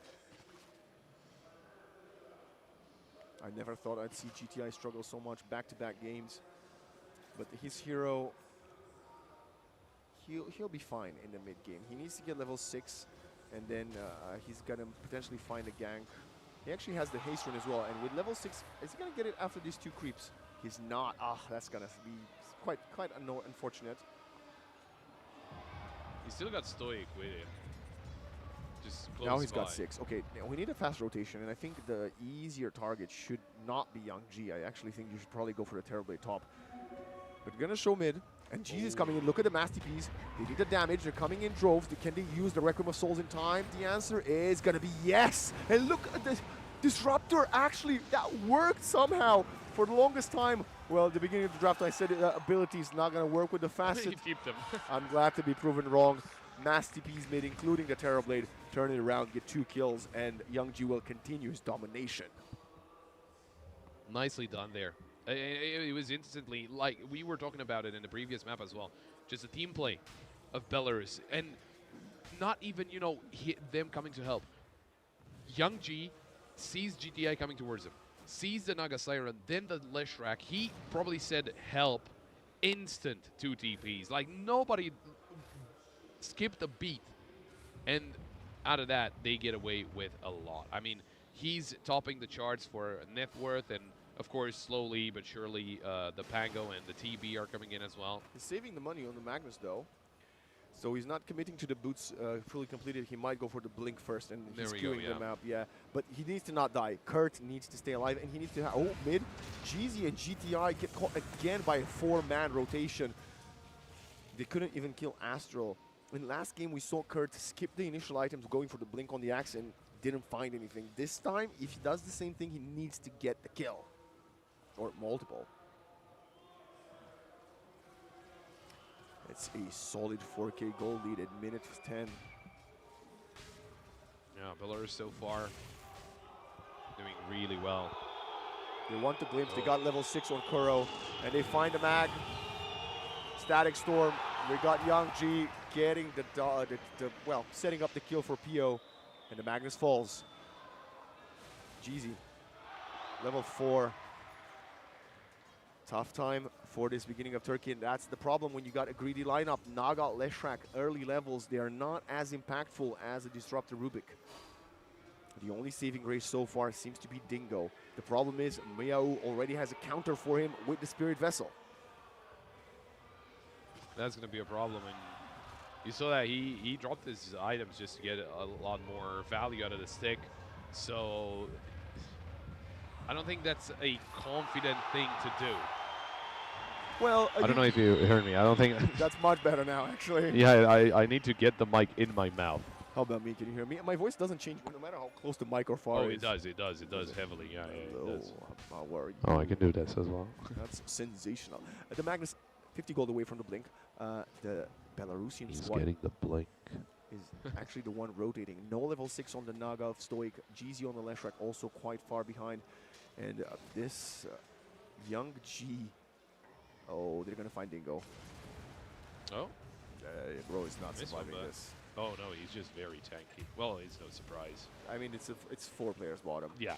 I never thought I'd see GTI struggle so much back-to-back games. But his hero, he'll be fine in the mid-game. He needs to get level 6, and then he's going to potentially find a gank. He actually has the haste run as well, and with level 6, is he going to get it after these 2 creeps? He's not. Ah, that's going to be quite unfortunate. He still got Stoic with him. Just close Now he's by. got 6. Okay, now we need a fast rotation, and I think the easier target should not be Young G. I actually think you should probably go for the Terrorblade top. But we're gonna show mid, and G is coming in. Look at the Mass TPs. They need the damage. They're coming in droves. Can they use the Requiem of Souls in time? The answer is gonna be yes. And look at this Disruptor. Actually, that worked somehow for the longest time. Well, at the beginning of the draft, I said ability is not gonna work with the fastest. He keep them. I'm glad to be proven wrong. Mass TPs mid, including the Terrorblade, turn it around, get 2 kills, and Young G will continue his domination. Nicely done there. It was instantly, like we were talking about it in the previous map as well, just a team play of Belarus, and not even, you know, them coming to help. Young G sees GTI coming towards him, sees the Naga Siren, then the Leshrak. He probably said help, instant 2 TPs. Like nobody skipped a beat, and out of that they get away with a lot. I mean, he's topping the charts for net worth, and of course slowly but surely the Pango and the TB are coming in as well. He's saving the money on the Magnus though, so he's not committing to the boots fully completed. He might go for the blink first, and he's queuing them up. Yeah, but he needs to not die. Kurt needs to stay alive, and he needs to have mid. Jeezy and GTI get caught again by a 4-man rotation. They couldn't even kill Astral. In last game, we saw Kurt skip the initial items going for the blink on the axe and didn't find anything. This time, if he does the same thing, he needs to get the kill. Or multiple. It's a solid 4K goal lead at minute 10. Yeah, Belarus so far doing really well. They want the glimpse. They got level 6 on Kuro, and they find the mag. Static Storm. We got Young G getting well, setting up the kill for PO, and the Magnus falls. Jeezy, level 4. Tough time for this beginning of Turkey, and that's the problem when you got a greedy lineup. Naga, Leshrak, early levels, they are not as impactful as a Disruptor Rubik. The only saving grace so far seems to be Dingo. The problem is Miao already has a counter for him with the Spirit Vessel. That's going to be a problem, and you saw that he dropped his items just to get a lot more value out of the stick. So I don't think that's a confident thing to do. Well, I don't know if you heard me. I don't think that's much better now, actually. Yeah, I need to get the mic in my mouth. How about me? Can you hear me? My voice doesn't change no matter how close the mic or far Oh, is. it does heavily. Yeah, it does. I'm not worried. Oh, I can do this as well. That's sensational. The Magnus, 50 gold away from the blink. The Belarusian He's squad getting the blink. is actually the one rotating. No level 6 on the Naga of Stoic. GZ on the Leshrak also quite far behind. And this Young G. Oh, they're going to find Dingo. Oh? Bro is not This surviving one, this. Oh, no, he's just very tanky. Well, it's no surprise. I mean, it's 4 players bottom. Yeah.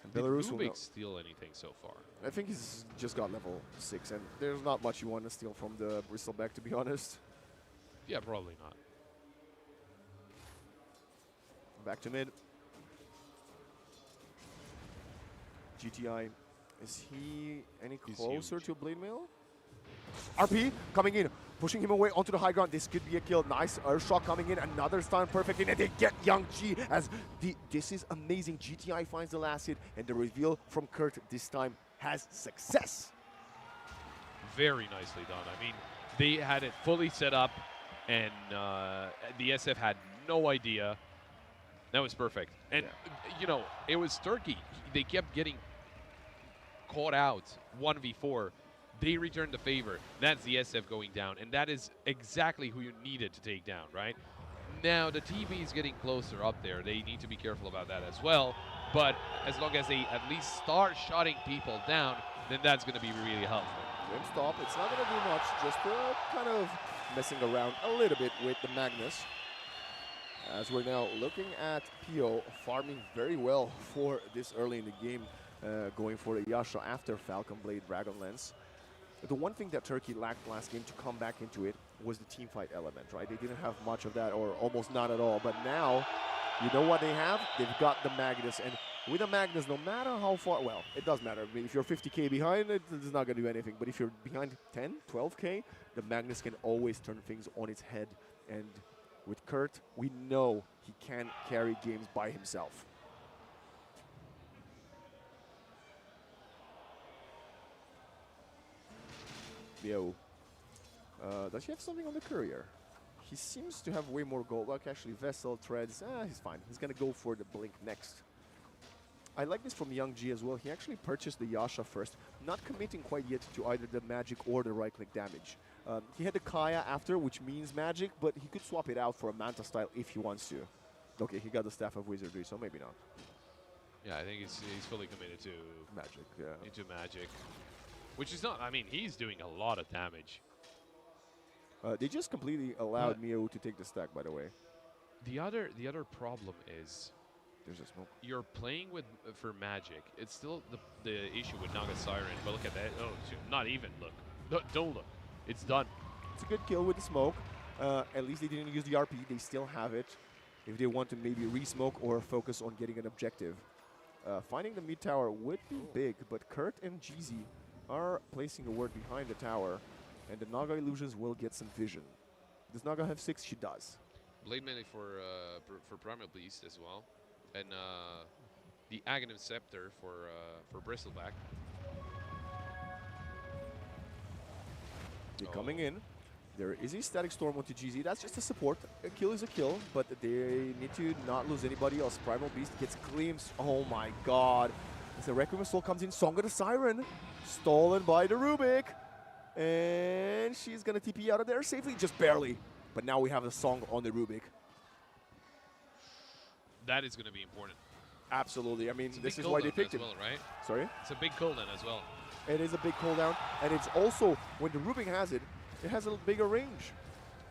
And Did Belarus will Rubik steal anything so far? I think he's just got level 6, and there's not much you want to steal from the Bristleback, to be honest. Yeah, probably not. Back to mid. GTI, is he any He's closer huge. to a Blade Mail? RP coming in, pushing him away onto the high ground. This could be a kill. Nice Earthshock coming in, another stun perfect in, and they get Young G as this is amazing. GTI finds the last hit, and the reveal from Kurt this time has success. Very nicely done. I mean, they had it fully set up, and the SF had no idea. That was perfect. And, you know, it was Turkey. They kept getting caught out 1v4 they return the favor. That's the Iesf going down, and that is exactly who you needed to take down, right? Now, the TB is getting closer up there. They need to be careful about that as well. But as long as they at least start shutting people down, then that's going to be really helpful. Game stop. It's not going to do much. Just kind of messing around a little bit with the Magnus. As we're now looking at Pio farming very well for this early in the game, going for the Yasha after Falcon Blade Dragonlance. The one thing that Turkey lacked last game to come back into it was the team fight element, right? They didn't have much of that, or almost not at all. But now, you know what they have? They've got the Magnus. And with the Magnus, no matter how far, well, it does matter. I mean, if you're 50k behind, it's not going to do anything. But if you're behind 10, 12k, the Magnus can always turn things on its head. And with Kurt, we know he can carry games by himself. Yo. Does he have something on the courier? He seems to have way more gold. Like actually, Vessel, Treads, he's fine. He's going to go for the Blink next. I like this from Young G as well. He actually purchased the Yasha first, not committing quite yet to either the magic or the right-click damage. He had the Kaya after, which means magic, but he could swap it out for a Manta style if he wants to. Okay, he got the Staff of Wizardry, so maybe not. Yeah, I think he's fully committed to magic. Yeah. Into magic, which is not. I mean, he's doing a lot of damage. They just completely allowed Mio to take the stack, by the way. The other problem is there's a smoke. You're playing with for magic. It's still the issue with Naga Siren, but look at that. Oh, not even look. No, don't look. It's done. It's a good kill with the smoke. At least they didn't use the RP. They still have it. If they want to maybe re-smoke or focus on getting an objective. Finding the mid tower would be big, but Kurt and Jeezy are placing a ward behind the tower, and the Naga Illusions will get some vision. Does Naga have 6? She does. Blade melee for Primal Beast as well, and the Aghanim Scepter for Bristleback. They're coming in. There is a Static Storm onto GZ. That's just a support. A kill is a kill, but they need to not lose anybody else. Primal Beast gets glimpsed. Oh my god. As the Requiem Soul comes in, Song of the Siren. Stolen by the Rubik. And she's going to TP out of there safely, just barely. But now we have the Song on the Rubik. That is going to be important. Absolutely. I mean, this is why they picked him. Well, right? Sorry? It's a big cooldown as well. It is a big cooldown. And it's also, when the Rubik has it, it has a bigger range.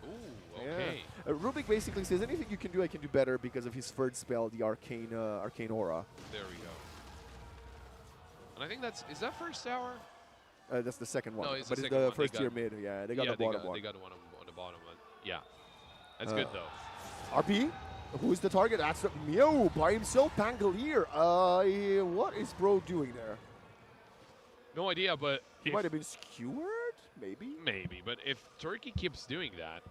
Ooh, okay. Yeah. Rubik basically says, anything you can do, I can do better because of his third spell, the Arcane Aura. There we go. And I think is that first tower? That's the second one. No, it's but the it's the one. first tier mid. Yeah, they got the bottom one. They got one on the bottom one. Yeah. That's good, though. RP? Who is the target? That's the Mio by himself, Pangolier. What is bro doing there? No idea, but he might have been skewered, maybe? Maybe, but if Turkey keeps doing that,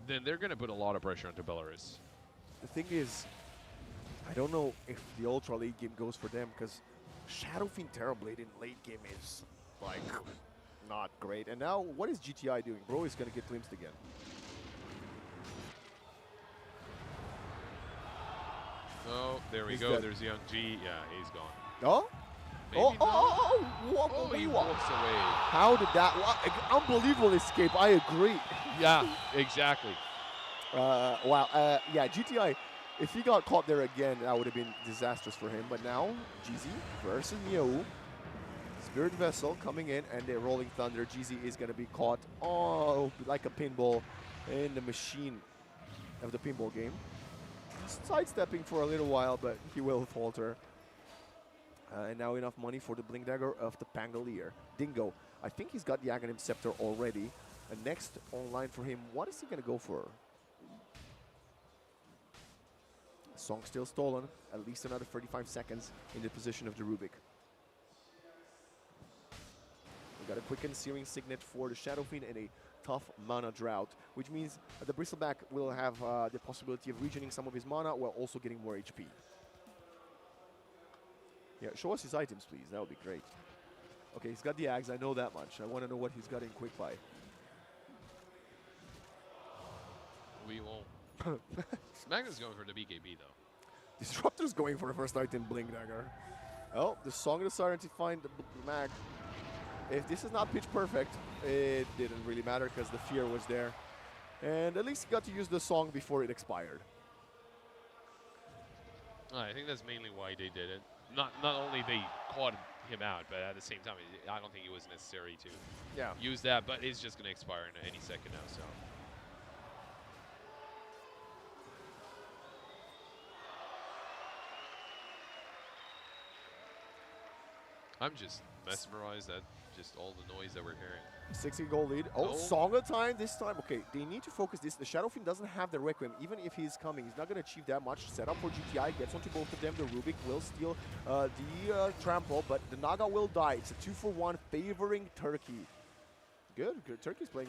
then they're going to put a lot of pressure onto Belarus. The thing is, I don't know if the Ultra late game goes for them, because Shadowfiend Terrorblade in late game is, like, not great. And now, what is GTI doing? Bro is going to get glimpsed again. Oh, there we He's go. dead. There's Young G. Yeah, he's gone. Oh? Maybe He walks away. How did that? Unbelievable escape. I agree. Yeah, exactly. Wow. Yeah, GTI. If he got caught there again, that would have been disastrous for him. But now, GZ versus Mio. Spirit Vessel coming in, and they're rolling Thunder. GZ is going to be caught, like a pinball in the machine of the pinball game. Sidestepping for a little while, but he will falter. And now enough money for the Blink Dagger of the Pangolier. Dingo. I think he's got the Aghanim Scepter already. And next online for him, what is he going to go for? Song still stolen. At least another 35 seconds in the position of the Rubik. We got a quick and searing signet for the Shadowfiend and a tough mana drought, which means the Bristleback will have the possibility of regening some of his mana while also getting more HP. Yeah, show us his items, please. That would be great. Okay, he's got the Ags. I know that much. I want to know what he's got in Quick Buy. We won't. Magnus going for the BKB, though. Disruptor's going for the first item, Blink Dagger. Oh, the Song of the Siren to find the Mag. if this is not pitch perfect, it didn't really matter because the fear was there. And at least he got to use the song before it expired. I think that's mainly why they did it. Not only they caught him out, but at the same time, I don't think it was necessary to use that. But it's just going to expire in any second now, so. I'm just mesmerized at just all the noise that we're hearing. 60-goal lead. Oh, song of time this time. Okay, they need to focus this. The Shadow Fiend doesn't have the Requiem. Even if he's coming, he's not going to achieve that much. Set up for GTI, gets onto both of them. The Rubik will steal the Trample, but the Naga will die. It's a 2-for-1 favoring Turkey. Good. Turkey's playing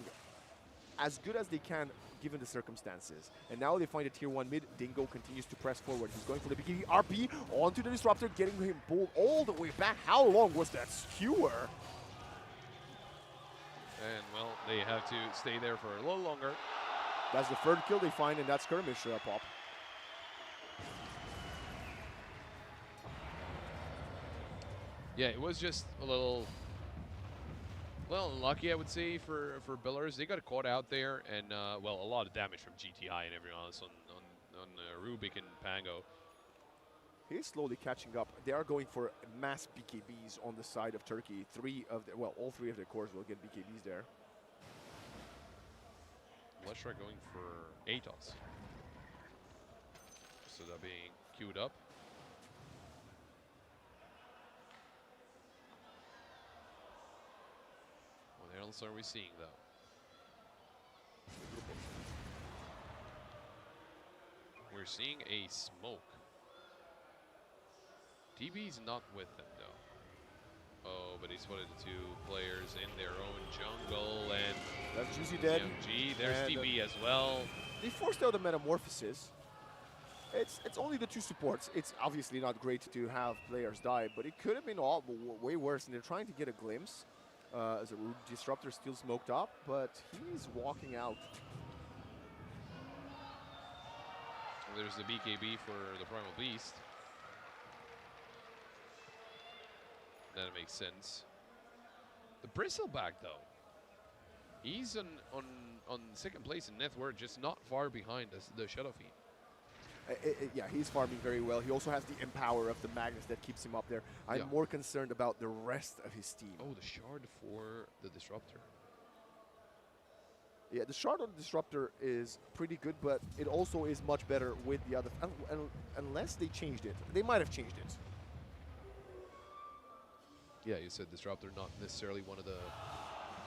as good as they can given the circumstances. And now they find a tier 1 mid. Dingo continues to press forward. He's going for the BKB RP onto the Disruptor, getting him pulled all the way back. How long was that skewer? And, well, they have to stay there for a little longer. That's the third kill they find in that skirmish, Pop. Yeah, it was just a little, well, unlucky, I would say, for Belarus. They got caught out there, and, well, a lot of damage from GTI and everyone else on Rubik and Pango. He's slowly catching up. They are going for mass BKBs on the side of Turkey. All three of their cores will get BKBs there. Leshra going for Atos. So that being queued up. What else are we seeing, though? We're seeing a smoke. TB's not with them, though. Oh, but he spotted the two players in their own jungle, and that's Juicy dead. CMG, there's TB as well. They forced out a Metamorphosis. It's only the two supports. It's obviously not great to have players die, but it could have been way worse, and they're trying to get a glimpse. As a Disruptor still smoked up, but he's walking out. There's the BKB for the Primal Beast. That makes sense. The Bristleback, though, he's on second place in net worth, just not far behind the Shadow Fiend. Yeah, he's farming very well. He also has the Empower of the Magnus that keeps him up there. I'm more concerned about the rest of his team. Oh, the Shard for the Disruptor. Yeah, the Shard on the Disruptor is pretty good, but it also is much better with the other. Unless they changed it. They might have changed it. Yeah, you said Disruptor, not necessarily one of the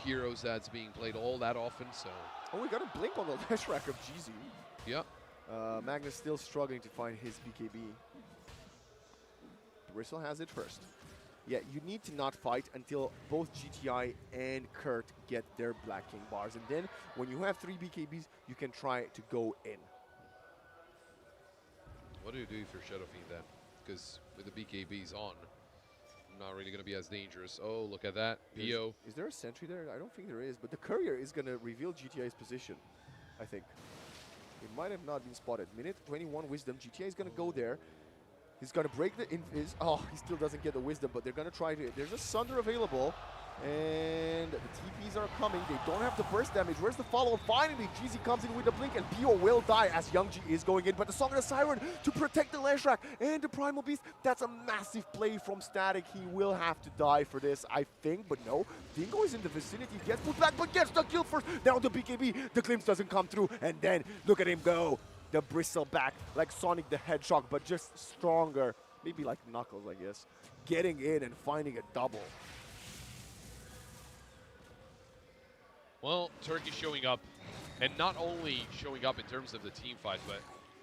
heroes that's being played all that often, so. Oh, we got a blink on the last rack of GZ. Yeah. Magnus still struggling to find his BKB. Bristle has it first. Yeah, you need to not fight until both GTI and Kurt get their Black King bars. And then when you have 3 BKBs, you can try to go in. What do you do for Shadow Fiend then? Because with the BKBs on, not really going to be as dangerous. Oh, look at that. PO. Is there a sentry there? I don't think there is, but the courier is going to reveal GTI's position, I think. It might have not been spotted. Minute 21 Wisdom. GTA is going to go there. He's going to break the invis. Oh, he still doesn't get the Wisdom, but they're going to try to. There's a Sunder available, and the TPs are coming. They don't have the burst damage. Where's the follow-up? Finally, GZ comes in with the blink, and PO will die as Youngji is going in. But the Song of the Siren to protect the Leshrac and the Primal Beast. That's a massive play from Static. He will have to die for this, I think, but no. Dingo is in the vicinity, gets put back, but gets the kill first. Down to BKB. The glimpse doesn't come through, and then look at him go. The Bristleback, like Sonic the Hedgehog, but just stronger. Maybe like Knuckles, I guess. Getting in and finding a double. Well, Turkey showing up, and not only showing up in terms of the team fight, but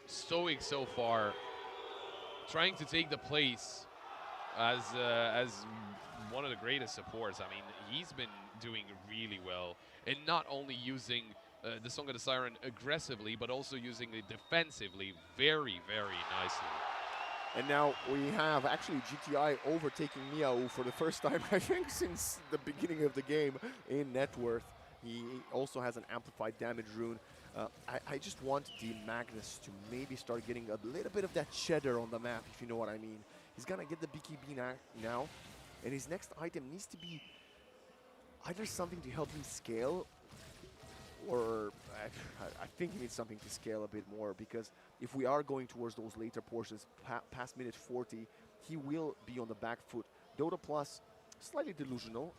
stoic so far, trying to take the place as one of the greatest supports. I mean, he's been doing really well, and not only using the Song of the Siren aggressively, but also using it defensively very, very nicely. And now we have actually GTI overtaking Miao for the first time, I think, since the beginning of the game in net worth. He also has an amplified damage rune. I just want the Magnus to maybe start getting a little bit of that cheddar on the map, if you know what I mean. He's gonna get the BKB now, and his next item needs to be either something to help him scale, or I think he needs something to scale a bit more, because if we are going towards those later portions, past minute 40, he will be on the back foot. Dota Plus, slightly delusional.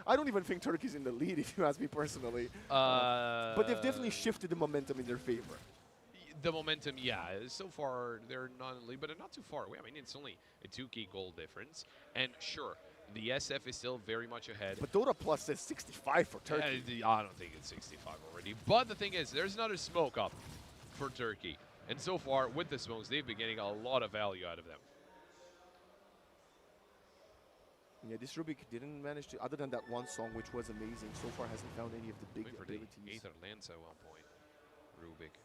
I don't even think Turkey's in the lead, if you ask me personally. But they've definitely shifted the momentum in their favor. The momentum, yeah. So far, they're not in the lead, but they're not too far away. I mean, it's only a 2K goal difference. And sure, the SF is still very much ahead. But Dota Plus says 65 for Turkey. I don't think it's 65 already. But the thing is, there's another smoke up for Turkey. And so far, with the smokes, they've been getting a lot of value out of them. Yeah, this Rubik didn't manage to, other than that one song, which was amazing, so far hasn't found any of the big abilities. Aether lands at one point. Rubik.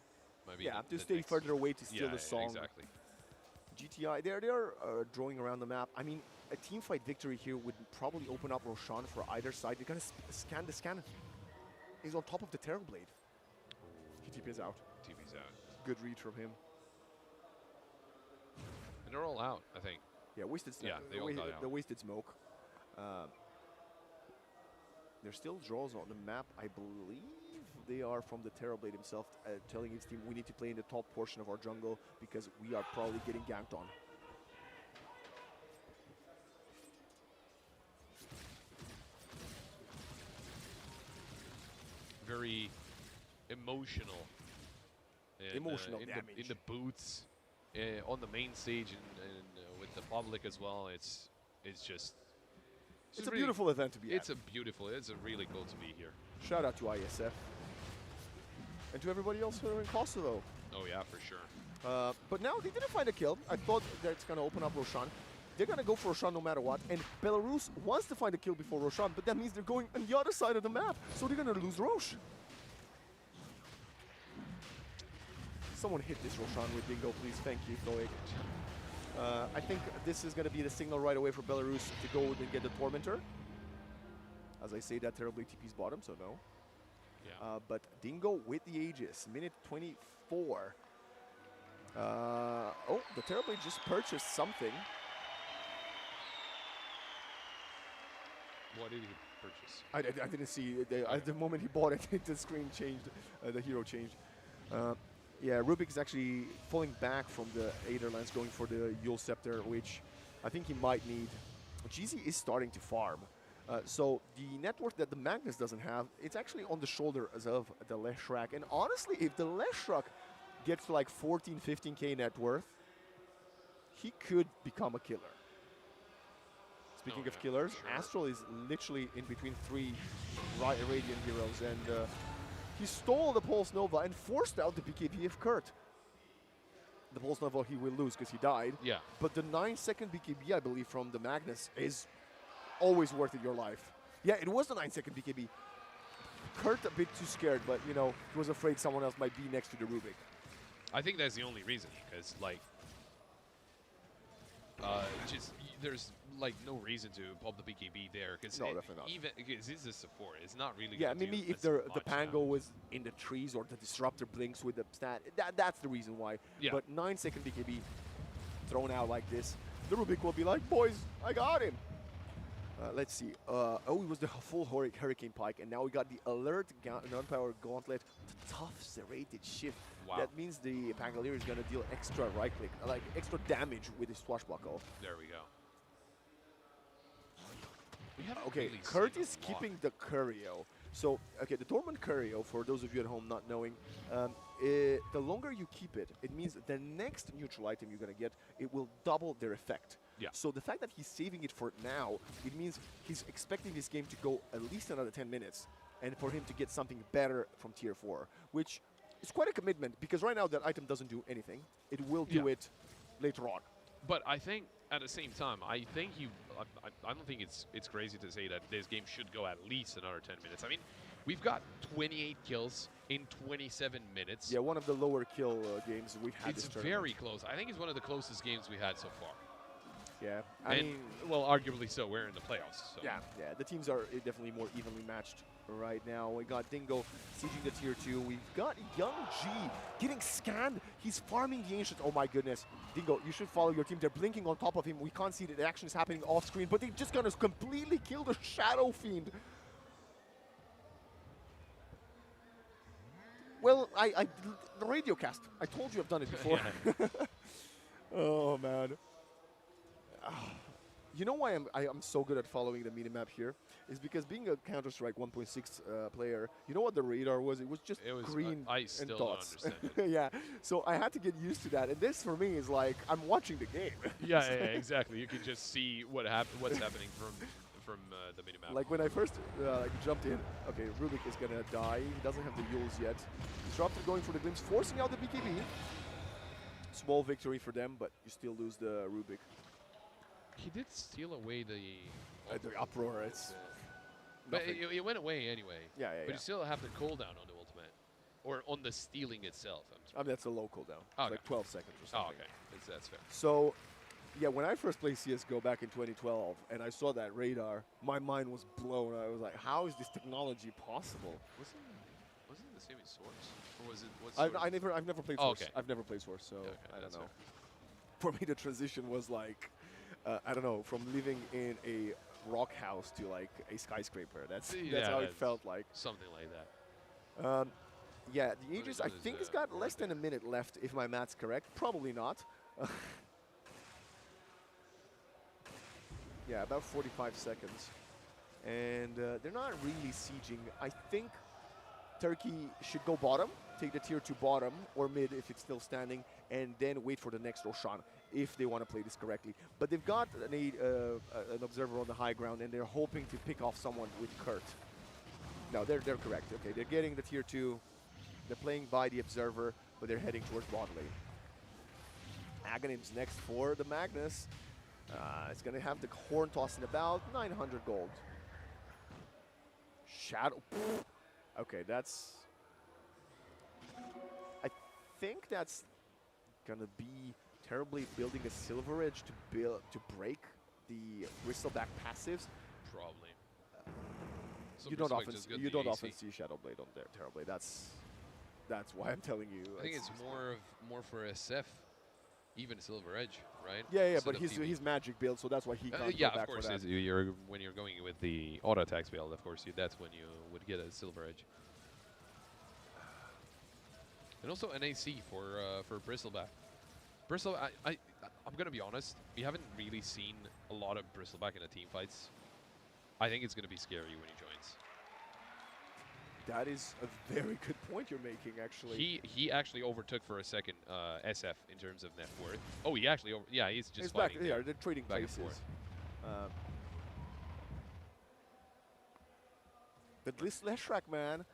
Might be Yeah, the to stay next. further away to steal Yeah, the song. exactly. GTI, they're drawing around the map. I mean, a team fight victory here would probably open up Roshan for either side. They're going to scan the scan. He's on top of the Terrorblade. He TP's out. TP's out. Good read from him. And they're all out, I think. Yeah, wasted. Yeah, they all got out. The wasted smoke. There's still draws on the map. I believe they are from the Terrorblade himself, telling his team we need to play in the top portion of our jungle because we are probably getting ganked on. Very emotional. Emotional in damage. in the booths, on the main stage, and with the public as well. It's just. It's a beautiful event to be at. It's really cool to be here. Shout out to Iesf. And to everybody else who are in Kosovo. Oh yeah, for sure. But now they didn't find a kill. I thought that's going to open up Roshan. They're going to go for Roshan no matter what. And Belarus wants to find a kill before Roshan, but that means they're going on the other side of the map. So they're going to lose Rosh. Someone hit this Roshan with Dingo, please. Thank you, Toig. I think this is going to be the signal right away for Belarus to go and get the Tormentor. As I say, that terribly TP's bottom, so no. Yeah. But Dingo with the Aegis, minute 24. Oh, the Terrorblade just purchased something. What did he purchase? I didn't see it. At the moment he bought it, the screen changed, the hero changed. Yeah, Rubik is actually falling back from the Aether Lance, going for the Yule Scepter, which I think he might need. GZ is starting to farm. So the net worth that the Magnus doesn't have, it's actually on the shoulder as of the Leshrak. And honestly, if the Leshrak gets to like 14, 15k net worth, he could become a killer. Speaking of killers, sure. Astral is literally in between three Radiant heroes, and he stole the Pulse Nova and forced out the BKB of Kurt. The Pulse Nova he will lose because he died. Yeah. But the 9-second BKB, I believe, from the Magnus is always worth it your life. Yeah, it was the 9-second BKB. Kurt a bit too scared, but, you know, he was afraid someone else might be next to the Rubik. I think that's the only reason, because, like, there's, like, no reason to pop the BKB there, because no, definitely not. Even because it's a support, it's not really. Yeah, gonna maybe do if the Pango damage. was in the trees or the Disruptor blinks with the stat, that's the reason why. Yeah. But 9-second BKB thrown out like this, the Rubik will be like, boys, I got him. Let's see. Oh, it was the full Hurricane Pike, and now we got the Alert Non-Power Gauntlet, the tough serrated shift. Wow. That means the Pangolier is going to deal extra right-click, like extra damage with his Swashbuckle. There we go. We haven't Okay, really Kurt seen is a lot. keeping the Curio. So, okay, the Dormant Curio, for those of you at home not knowing, the longer you keep it, it means the next neutral item you're going to get, it will double their effect. Yeah. So the fact that he's saving it for now, it means he's expecting this game to go at least another 10 minutes and for him to get something better from tier 4, which is quite a commitment because right now that item doesn't do anything. It will do it later on. But I think at the same time, I think I don't think it's crazy to say that this game should go at least another 10 minutes. I mean, we've got 28 kills in 27 minutes. Yeah, one of the lower kill games we've had It's this tournament. very close. I think it's one of the closest games we had so far. Yeah, I mean, well, arguably so. We're in the playoffs. So. yeah, the teams are definitely more evenly matched right now. We got Dingo sieging the tier 2. We've got Young G getting scanned. He's farming the Ancients. Oh my goodness. Dingo, you should follow your team. They're blinking on top of him. We can't see that the action is happening off screen, but they're just gonna completely kill the Shadow Fiend. Well, the radio cast. I told you I've done it before. Oh man. You know why I'm so good at following the minimap here? Is because being a Counter-Strike 1.6 player, you know what the radar was? It was just green I and still dots. don't understand it. Yeah, so I had to get used to that. And this for me is like, I'm watching the game. Yeah, exactly. You can just see what's happening from the minimap. Like when I first jumped in, okay, Rubik is gonna die. He doesn't have the Yules yet. Disruptor going for the glimpse, forcing out the BKB. Small victory for them, but you still lose the Rubik. He did steal away the uproar. It's but it went away anyway. Yeah. But you still have the cooldown on the ultimate, or on the stealing itself. I mean, that's a low cooldown. Okay. It's like 12 seconds or something. Oh, okay. That's fair. So, yeah, when I first played CS:GO back in 2012, and I saw that radar, my mind was blown. I was like, how is this technology possible? Wasn't it the same as Source, or was it? I've never played Source. Okay. I've never played Source, so Okay, I don't that's know. fair. For me, the transition was like, I don't know, from living in a rock house to like a skyscraper. That's how it felt like. Something like that. Yeah, the Aegis, I is, think it's got less than a minute left, if my math's correct. Probably not. Yeah, about 45 seconds. And they're not really sieging. I think Turkey should go bottom, take the tier 2 bottom, or mid if it's still standing, and then wait for the next Roshan if they want to play this correctly. But they've got an observer on the high ground, and they're hoping to pick off someone with Kurt. No, they're correct. Okay, they're getting the tier 2. They're playing by the observer, but they're heading towards bot lane. Aghanim's next for the Magnus. It's going to have the horn toss in about 900 gold. Shadow. Okay, that's... I think that's going to be terribly building a Silver Edge to break the Bristleback passives. Probably. You don't often see Shadowblade on there terribly. That's why I'm telling you. I think it's more for SF, even Silver Edge, right? Yeah, but he's magic build, so that's why he can't yeah, go back of course. for that. When you're going with the auto attacks build, of course, that's when you would get a Silver Edge. And also an AC for Bristleback. I'm gonna be honest. We haven't really seen a lot of Bristleback in the team fights. I think it's gonna be scary when he joins. That is a very good point you're making, actually. He actually overtook for a second SF in terms of net worth. Oh, he actually he's just back. fighting. Yeah, they're trading back and places. forth. But this Leshrak, man,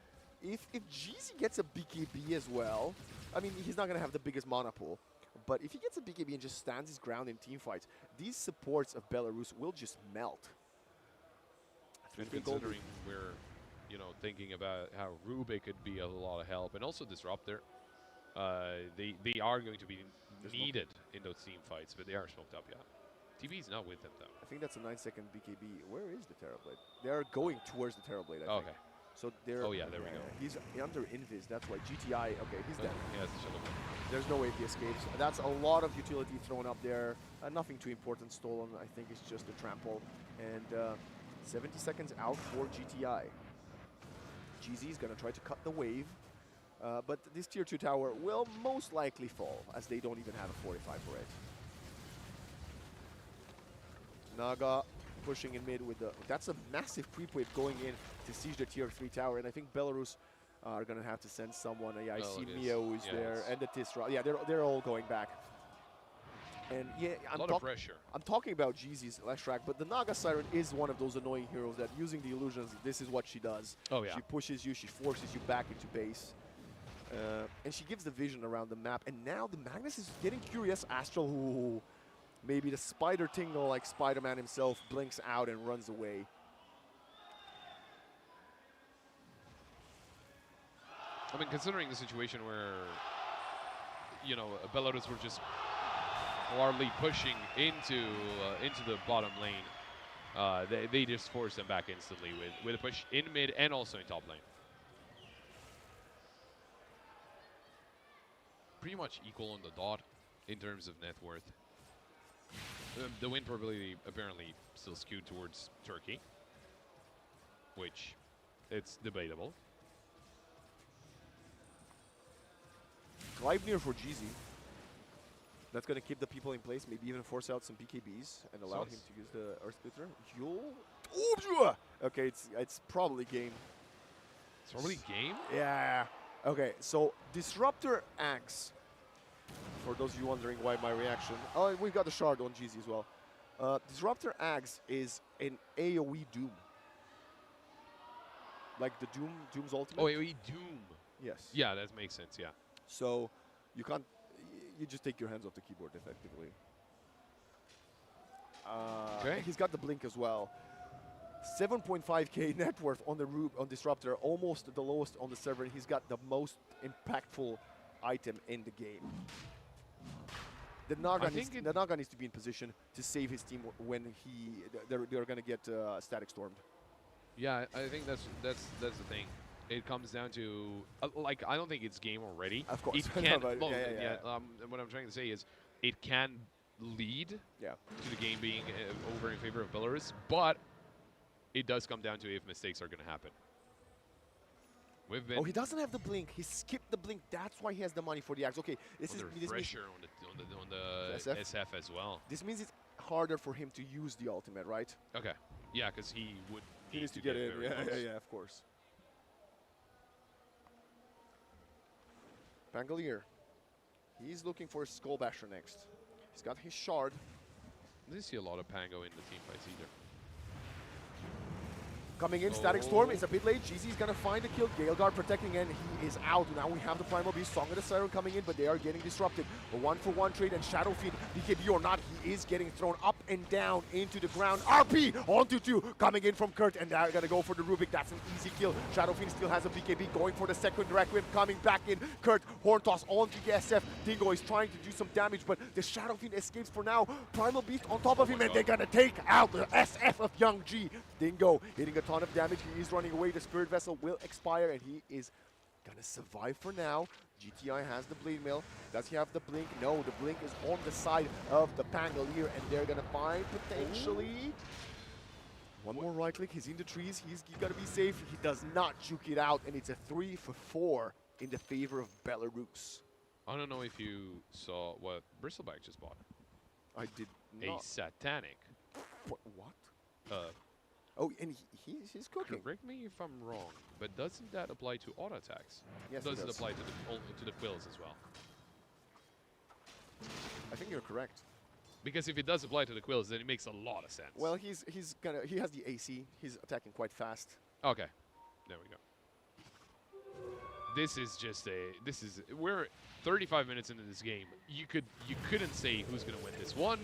if Jeezy gets a BKB as well, I mean, he's not going to have the biggest mana pool, but if he gets a BKB and just stands his ground in team fights, these supports of Belarus will just melt. And considering we're thinking about how Rubik could be a lot of help, and also Disruptor, they are going to be needed in those team fights, but they are smoked up, yeah. TV's not with them, though. I think that's a 9-second BKB. Where is the Terrorblade? They are going towards the Terrorblade, I think. Okay. So they're... Oh, yeah, there we go. He's under Invis, that's why. GTI, okay, he's dead. Yeah, it's the Shadowblade. There's no way he escapes. That's a lot of utility thrown up there. Nothing too important stolen. I think it's just a trample. And 70 seconds out for GTI. GZ is going to try to cut the wave. But this tier 2 tower will most likely fall, as they don't even have a 45 for it. Naga pushing in mid with the... That's a massive creep wave going in to siege the tier 3 tower. And I think Belarus are going to have to send someone. Yeah, I see Mio who's there, and the Tisra. Yeah, they're all going back. And yeah, a lot of pressure. I'm talking about Jeezy's Leshrak, but the Naga Siren is one of those annoying heroes that using the illusions, this is what she does. Oh, yeah. She pushes you, she forces you back into base. And she gives the vision around the map. And now the Magnus is getting curious. Astral, ooh, maybe the spider tingle like Spider-Man himself blinks out and runs away. I mean, considering the situation where, Belarus were just hardly pushing into the bottom lane, they just forced them back instantly with a push in mid and also in top lane. Pretty much equal on the dot in terms of net worth. The win probability apparently still skewed towards Turkey, which it's debatable. Sleipnir for GZ. That's going to keep the people in place, maybe even force out some BKBs and allow him to use the Earth Splitter. Okay, it's probably game. It's probably game? Yeah. Okay, so Disruptor Axe. For those of you wondering why my reaction. Oh, we've got the Shard on GZ as well. Disruptor Axe is an AoE Doom. Like the Doom's ultimate. Oh, AoE Doom. Yes. Yeah, that makes sense, yeah. So you can't, you just take your hands off the keyboard effectively. Okay. He's got the blink as well. 7.5k net worth on the on Disruptor, almost the lowest on the server. He's got the most impactful item in the game. The Naga needs to be in position to save his team when they're going to get static stormed. Yeah, I think that's the thing. It comes down to like I don't think it's game already. Of course. It can. Yeah. What I'm trying to say is it can lead to the game being over in favor of Belarus, but it does come down to if mistakes are going to happen. We've been. Oh, he doesn't have the blink. He skipped the blink. That's why he has the money for the axe. Okay, this pressure on the SF as well. This means it's harder for him to use the ultimate, right? Okay. Yeah, because he would. He needs to get in. Yeah, of course. Pangolier. He's looking for Skull Basher next. He's got his shard. I didn't see a lot of Pango in the team fights either. Coming in, Static Storm is a bit late. GZ's gonna find the kill. Galeguard protecting, and he is out. Now we have the Primal Beast, Song of the Siren coming in, but they are getting disrupted. A 1-for-1 trade, and Shadow Fiend, BKB or not, he is getting thrown up and down into the ground. RP onto 2, coming in from Kurt, and they're gonna go for the Rubik. That's an easy kill. Shadow Fiend still has a BKB, going for the second Requiem, coming back in. Kurt, Horn Toss onto the SF. Dingo is trying to do some damage, but the Shadow Fiend escapes for now. Primal Beast on top of him, and they're gonna take out the SF of Young G. Dingo hitting a ton of damage. He is running away. The Spirit Vessel will expire, and he is gonna survive for now. GTI has the Blade Mail. Does he have the blink? No, the blink is on the side of the Pangolier, and they're gonna find potentially one more right click. He's in the trees. He's gotta be safe. He does not juke it out, and it's a 3-for-4 in the favor of Belarus. I don't know if you saw what Bristleback just bought. I did not. A Satanic. What? Oh, and he's cooking. Correct me if I'm wrong, but doesn't that apply to auto attacks? Yes, does it it does. apply to the quills as well? I think you're correct. Because if it does apply to the quills, then it makes a lot of sense. Well, he has the AC. He's attacking quite fast. Okay, there we go. We're 35 minutes into this game. You couldn't say who's gonna win this one,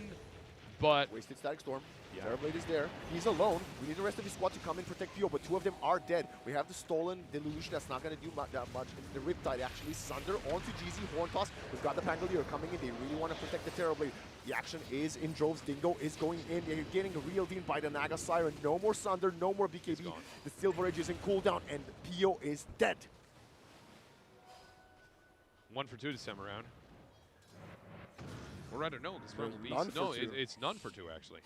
but Wasted Static Storm. Yeah. Terrorblade is there. He's alone. We need the rest of his squad to come and protect Pio, but 2 of them are dead. We have the stolen Delusion. That's not going to do that much. The Riptide actually. Sunder onto GZ. Horn Toss. We've got the Pangolier coming in. They really want to protect the Terrorblade. The action is in droves. Dingo is going in. They're getting reeled in by the Naga Siren. No more Sunder. No more BKB. The Silver Edge is in cooldown, and Pio is dead. 1 for 2 this time around. Or rather, no, because There's probably none for no, two. it's none for 2 actually.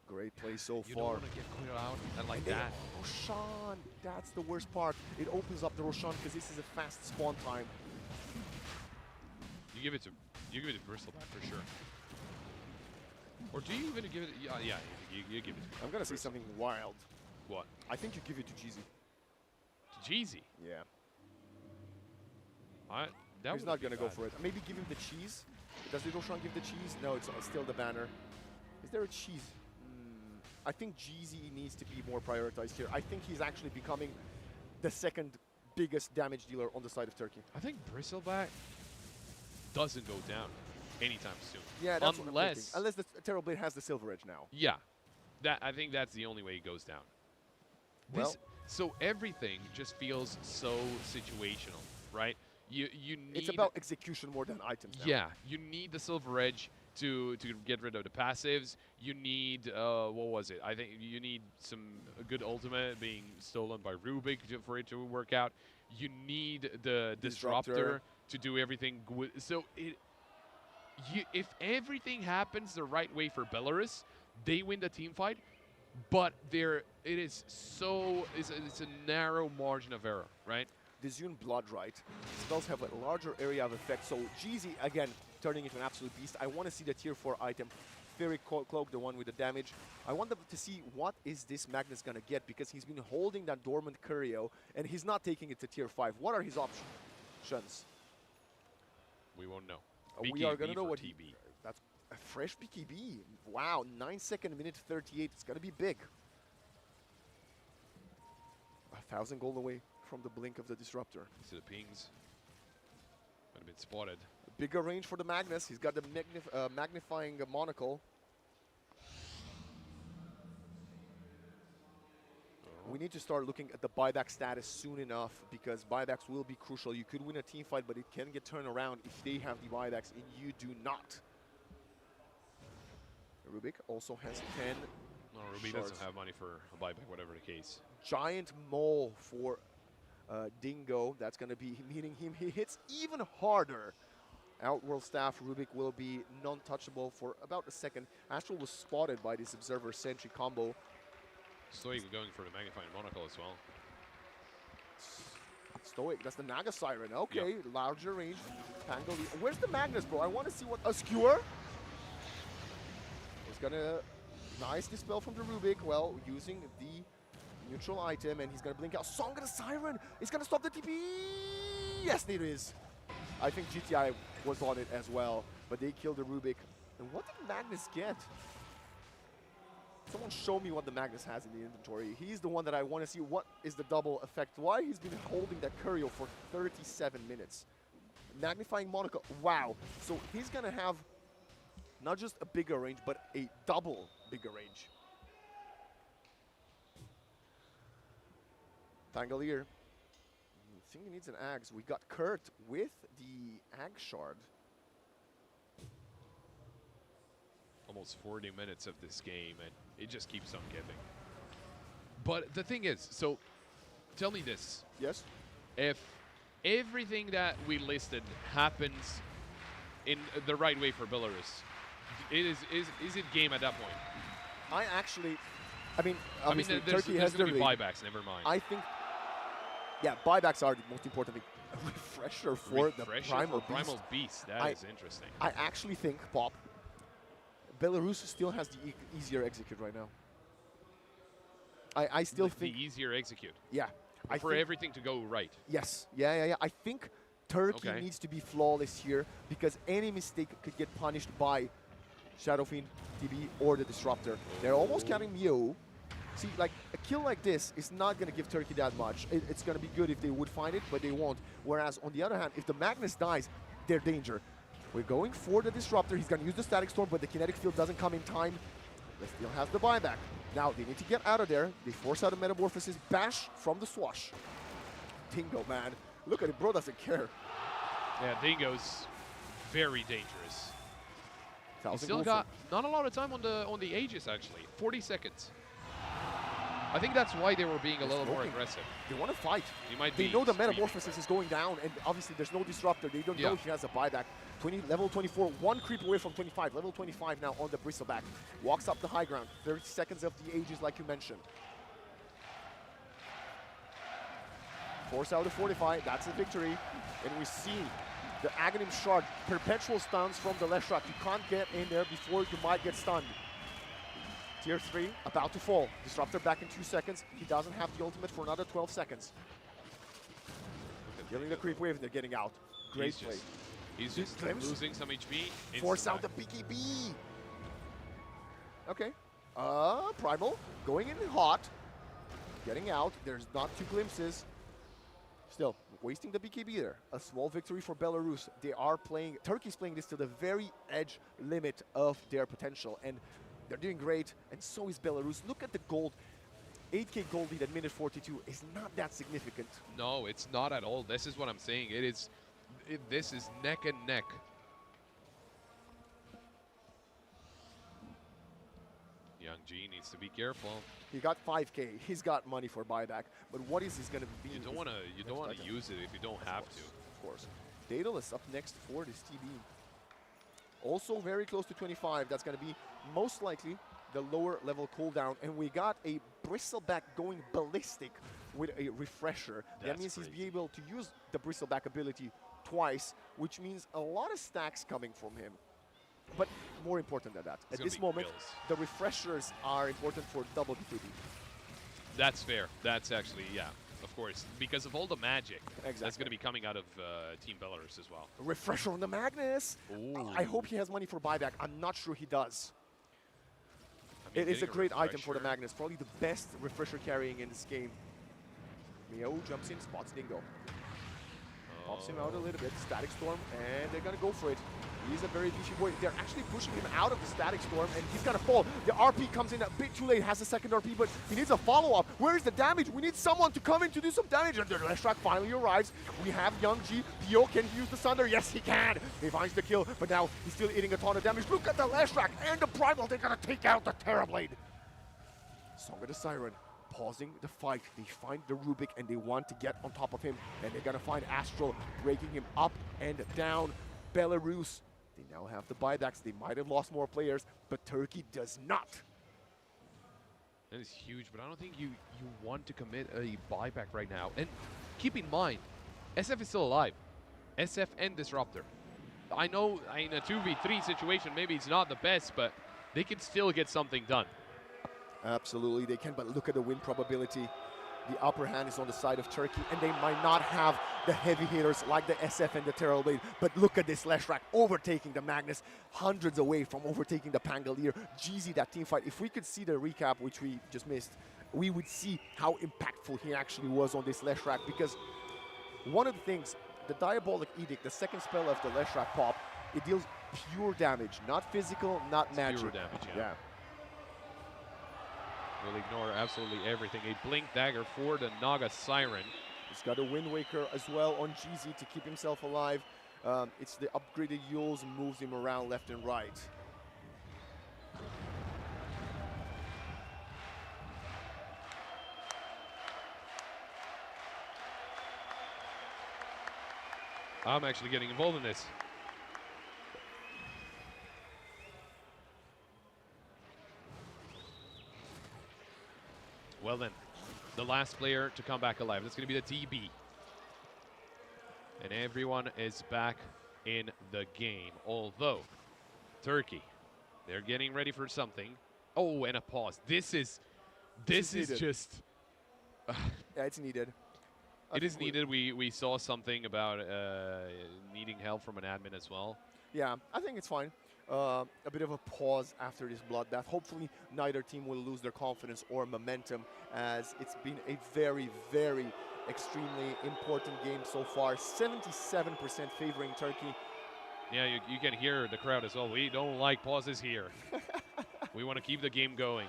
Great play so You far. don't want to get cleared out and like that. Roshan, that's the worst part. It opens up the Roshan because this is a fast spawn time. You give it to Bristleback for sure. Or do you even give it? Yeah, you give it. To I'm gonna say something wild. What? I think you give it to GZ. To Jeezy. Yeah. That He's not gonna go for it. Maybe give him the cheese. Does the Roshan give the cheese? No, it's still the banner. Is there a cheese? I think GZ needs to be more prioritized here. I think he's actually becoming the second biggest damage dealer on the side of Turkey. I think Bristleback doesn't go down anytime soon. Yeah, that's what I'm thinking. Unless the Terrorblade has the Silver Edge now. Yeah, I think that's the only way it goes down. Well, so everything just feels so situational, right? You need. It's about execution more than items now. Yeah, you need the Silver Edge to get rid of the passives. You need what was it? I think you need a good ultimate being stolen by Rubik for it to work out. You need the disruptor to do everything good. So if everything happens the right way for Belarus, they win the team fight. But it's a narrow margin of error, right? the Zune Bloodright. Spells have a larger area of effect, so Jeezy, again, turning into an absolute beast. I want to see the tier 4 item. Fairy Cloak, the one with the damage. I want them to see what is this Magnus gonna get, because he's been holding that dormant Curio, and he's not taking it to tier 5. What are his options? We won't know. We are gonna know what TB. That's a fresh BKB. Wow, 9-second, minute 38. It's gonna be big. 1,000 gold away from the blink of the Disruptor. See the pings. Might have been spotted. Bigger range for the Magnus. He's got the magnifying monocle. We need to start looking at the buyback status soon enough, because buybacks will be crucial. You could win a team fight, but it can get turned around if they have the buybacks and you do not. Rubik also has 10. No, Ruby shards. doesn't have money for a buyback, whatever the case. Giant mole for Dingo. That's going to be meaning he hits even harder. Outworld Staff, Rubik will be non-touchable for about a second. Astral was spotted by this Observer Sentry combo. Stoic going for the magnifying monocle as well. Stoic, that's the Naga Siren. Okay, Yep. larger range. Pangoli. Where's the Magnus, bro? I want to see what a skewer. He's gonna nice dispel from the Rubik. Well, using the neutral item, and he's gonna blink out. Song of the Siren. He's gonna stop the TP. Yes, it is. I think GTI was on it as well, but they killed the Rubik. And what did Magnus get? Someone show me what the Magnus has in the inventory. He's the one that I want to see. What is the double effect? Why he's been holding that Curio for 37 minutes. Magnifying monocle. Wow. So he's going to have not just a bigger range, but a double bigger range. Pangolier. I think he needs an Axe. We got Kurt with the Ag Shard. Almost 40 minutes of this game, and it just keeps on giving. But the thing is, so tell me this. Yes? If everything that we listed happens in the right way for Belarus, is it game at that point? I actually, I mean, I mean, obviously there's Turkey has going to their be league. buybacks, never mind. I think, yeah, buybacks are the most important thing. A refresher for the Primal Beast. That is interesting. I actually think, Pop, Belarus still has the easier execute right now. I still think the easier execute. Yeah. For everything to go right. Yes. Yeah. I think Turkey needs to be flawless here, because any mistake could get punished by Shadow Fiend, TB, or the Disruptor. They're almost counting Mio. See, like, a kill like this is not going to give Turkey that much. It's going to be good if they would find it, but they won't. Whereas, on the other hand, if the Magnus dies, they're danger. We're going for the Disruptor. He's going to use the Static Storm, but the Kinetic Field doesn't come in time. They still has the buyback. Now, they need to get out of there. They force out a Metamorphosis. Bash from the Swash. Dingo, man. Look at it. Bro doesn't care. Yeah, Dingo's very dangerous. He 1,000 still gold got not a lot of time on the Aegis, actually. 40 seconds. I think that's why they were being a little more aggressive. They want to fight. They know the Metamorphosis is going down, and obviously there's no Disruptor. They don't know if he has a buyback. Level 24, one creep away from 25. Level 25 now on the Bristleback. Walks up the high ground. 30 seconds of the Aegis, like you mentioned. Force out of Fortify. That's a victory. And we see the Aghanim Shard. Perpetual stuns from the Leshrac. You can't get in there before you might get stunned. Tier 3, about to fall. Disruptor back in 2 seconds. He doesn't have the ultimate for another 12 seconds. Killing the creep wave, they're getting out. Great play. He's just losing some HP. Force out the BKB. Okay. Primal going in hot. Getting out. There's not 2 glimpses. Still, wasting the BKB there. A small victory for Belarus. They are playing, Turkey's playing this to the very edge limit of their potential. And they're doing great, and so is Belarus. Look at the gold. 8K gold lead at minute 42 is not that significant. No, it's not at all. This is what I'm saying. This is neck and neck. Young G needs to be careful. He got 5K. He's got money for buyback, but what is he going to be? You don't want to use it if you don't have to. Of course. Daedalus up next for this TB. Also very close to 25. That's going to be most likely the lower level cooldown. And we got a Bristleback going ballistic with a refresher. That That's means he's crazy. be able to use the bristleback ability twice, which means a lot of stacks coming from him. But more important than that, It's at gonna this be moment, kills. the refreshers are important for double DPD. That's fair. That's actually, yeah, of course. Because of all the magic that's Exactly. going to be coming out of Team Belarus as well. Refresher on the Magnus. I hope he has money for buyback. I'm not sure he does. I mean, It is a getting great item for the refresher- Magnus. Probably the best refresher carrying in this game. Mio jumps in, spots Dingo. Pops him out a little bit, Static Storm, and they're gonna go for it. He's a very beefy boy. They're actually pushing him out of the Static Storm, and he's gonna fall. The RP comes in a bit too late, has a second RP, but he needs a follow-up. Where is the damage? We need someone to come in to do some damage, and the Leshrac finally arrives. We have Young G. Pio, can he use the Thunder? Yes, he can. He finds the kill, but now he's still eating a ton of damage. Look at the Leshrac and the Primal. They're gonna take out the Terrorblade. Song of the Siren. Pausing the fight, they find the Rubik and they want to get on top of him, and they're gonna find Astral, breaking him up and down. Belarus, they now have the buybacks. They might have lost more players, but Turkey does not. That is huge, but I don't think you want to commit a buyback right now. And keep in mind, SF is still alive. SF and Disruptor. I know in a 2v3 situation, maybe it's not the best, but they can still get something done. Absolutely, they can, but look at the win probability. The upper hand is on the side of Turkey, and they might not have the heavy hitters like the SF and the Terrorblade, but look at this Leshrac overtaking the Magnus, hundreds away from overtaking the Pangolier. Jeezy, that team fight, if we could see the recap, which we just missed, we would see how impactful he actually was on this Leshrac, because one of the things, the Diabolic Edict, the second spell of the Leshrac pop, it deals pure damage, not physical, not magic. Pure damage, Yeah. Will ignore absolutely everything. A Blink Dagger for the Naga Siren. He's got a Wind Waker as well on GZ to keep himself alive. It's the upgraded Yules, moves him around left and right. I'm actually getting involved in this. Well then, the last player to come back alive. That's going to be the TB. And everyone is back in the game. Although, Turkey, they're getting ready for something. Oh, and a pause. This is needed. just... Yeah, it's needed. It is needed. We saw something about needing help from an admin as well. Yeah, I think it's fine. A bit of a pause after this bloodbath. Hopefully, neither team will lose their confidence or momentum, as it's been a very, very extremely important game so far. 77% favoring Turkey. Yeah, you can hear the crowd as well. We don't like pauses here. We want to keep the game going.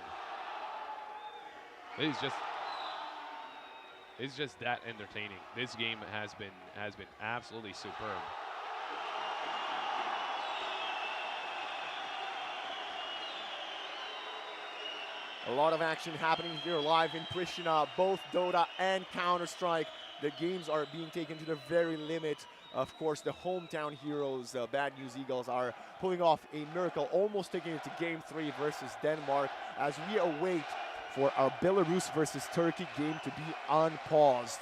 It's just that entertaining. This game has been absolutely superb. A lot of action happening here live in Pristina, both Dota and Counter-Strike. The games are being taken to the very limit. Of course, the hometown heroes, Bad News Eagles, are pulling off a miracle, almost taking it to Game 3 versus Denmark, as we await for our Belarus versus Turkey game to be unpaused.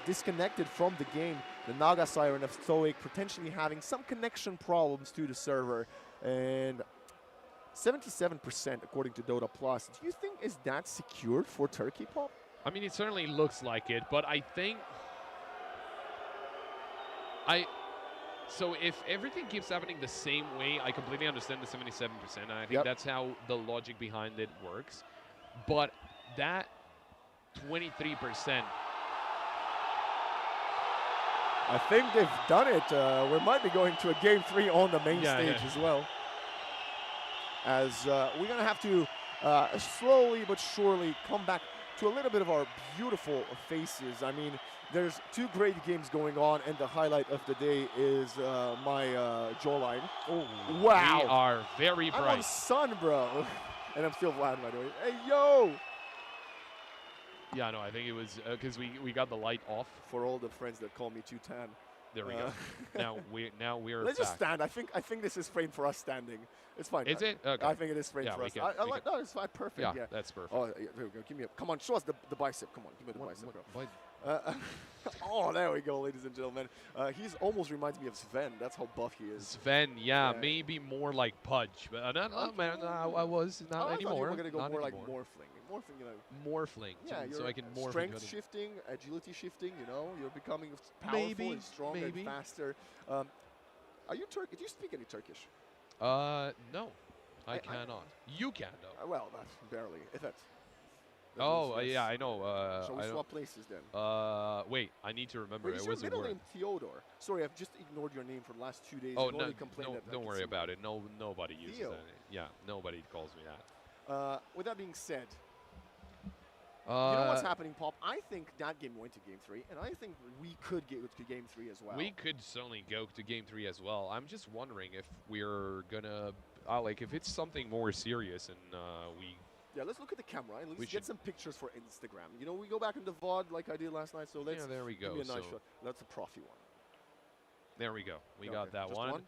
Disconnected from the game, the Naga Siren of Stoic potentially having some connection problems to the server, and 77% according to Dota Plus. Do you think is that secured for Turkey, Pop? I mean, it certainly looks like it, but I think so if everything keeps happening the same way, I completely understand the 77%, and I think that's how the logic behind it works. But that 23%, I think they've done it. We might be going to a Game 3 on the main stage as well. As we're going to have to slowly but surely come back to a little bit of our beautiful faces. I mean, there's two great games going on, and the highlight of the day is my jawline. Oh, wow. we are very I'm on bright. sun, bro. And I'm still flat, by the way. Hey, yo! Yeah, no, I think it was because we got the light off. For all the friends that call me too tan. There we go. Now we're Let's back. just stand. I think this is framed for us standing. It's fine. Is it? Okay. I think it is framed Yeah, for we us. can- we can- No, it's fine. Perfect. Yeah, Yeah. that's perfect. Oh, yeah, there we go. Give me. Come on, show us the bicep. Come on, give me the bicep, bro. What? Oh, there we go, ladies and gentlemen. He's almost reminds me of Sven. That's how buff he is. Sven, yeah, Yeah. maybe more like Pudge, but man, I was not I thought anymore. you were gonna go not more anymore. like Morphling. Morphling, you know. Morphling, Yeah, so I can morph strength into shifting, agility shifting. You know, you're becoming powerful Maybe, and stronger maybe. and faster. Are you Turkish? Do you speak any Turkish? No, I cannot. You can though. Well, that's barely. If that's. Oh, yeah, I know. Shall we I swap places then? wait, I need to remember. Wait, It is your was a middle word. name Theodore? Sorry, I've just ignored your name for the last 2 days. Oh You've no, already complained that I don't can worry see about it. No, nobody uses Theo. that. Yeah, nobody calls me that. With that being said, you know what's Uh, happening, Pop? I think that game went to Game 3, and I think we could get to Game 3 as well. We could certainly go to Game 3 as well. I'm just wondering if we're gonna, like, if it's something more serious and we. Yeah, let's look at the camera and let's We get should- some pictures for Instagram. You know, we go back in the VOD like I did last night, so let's Yeah, there we give go. me a nice So shot. That's a profy one. there we go. We Okay, got that just one.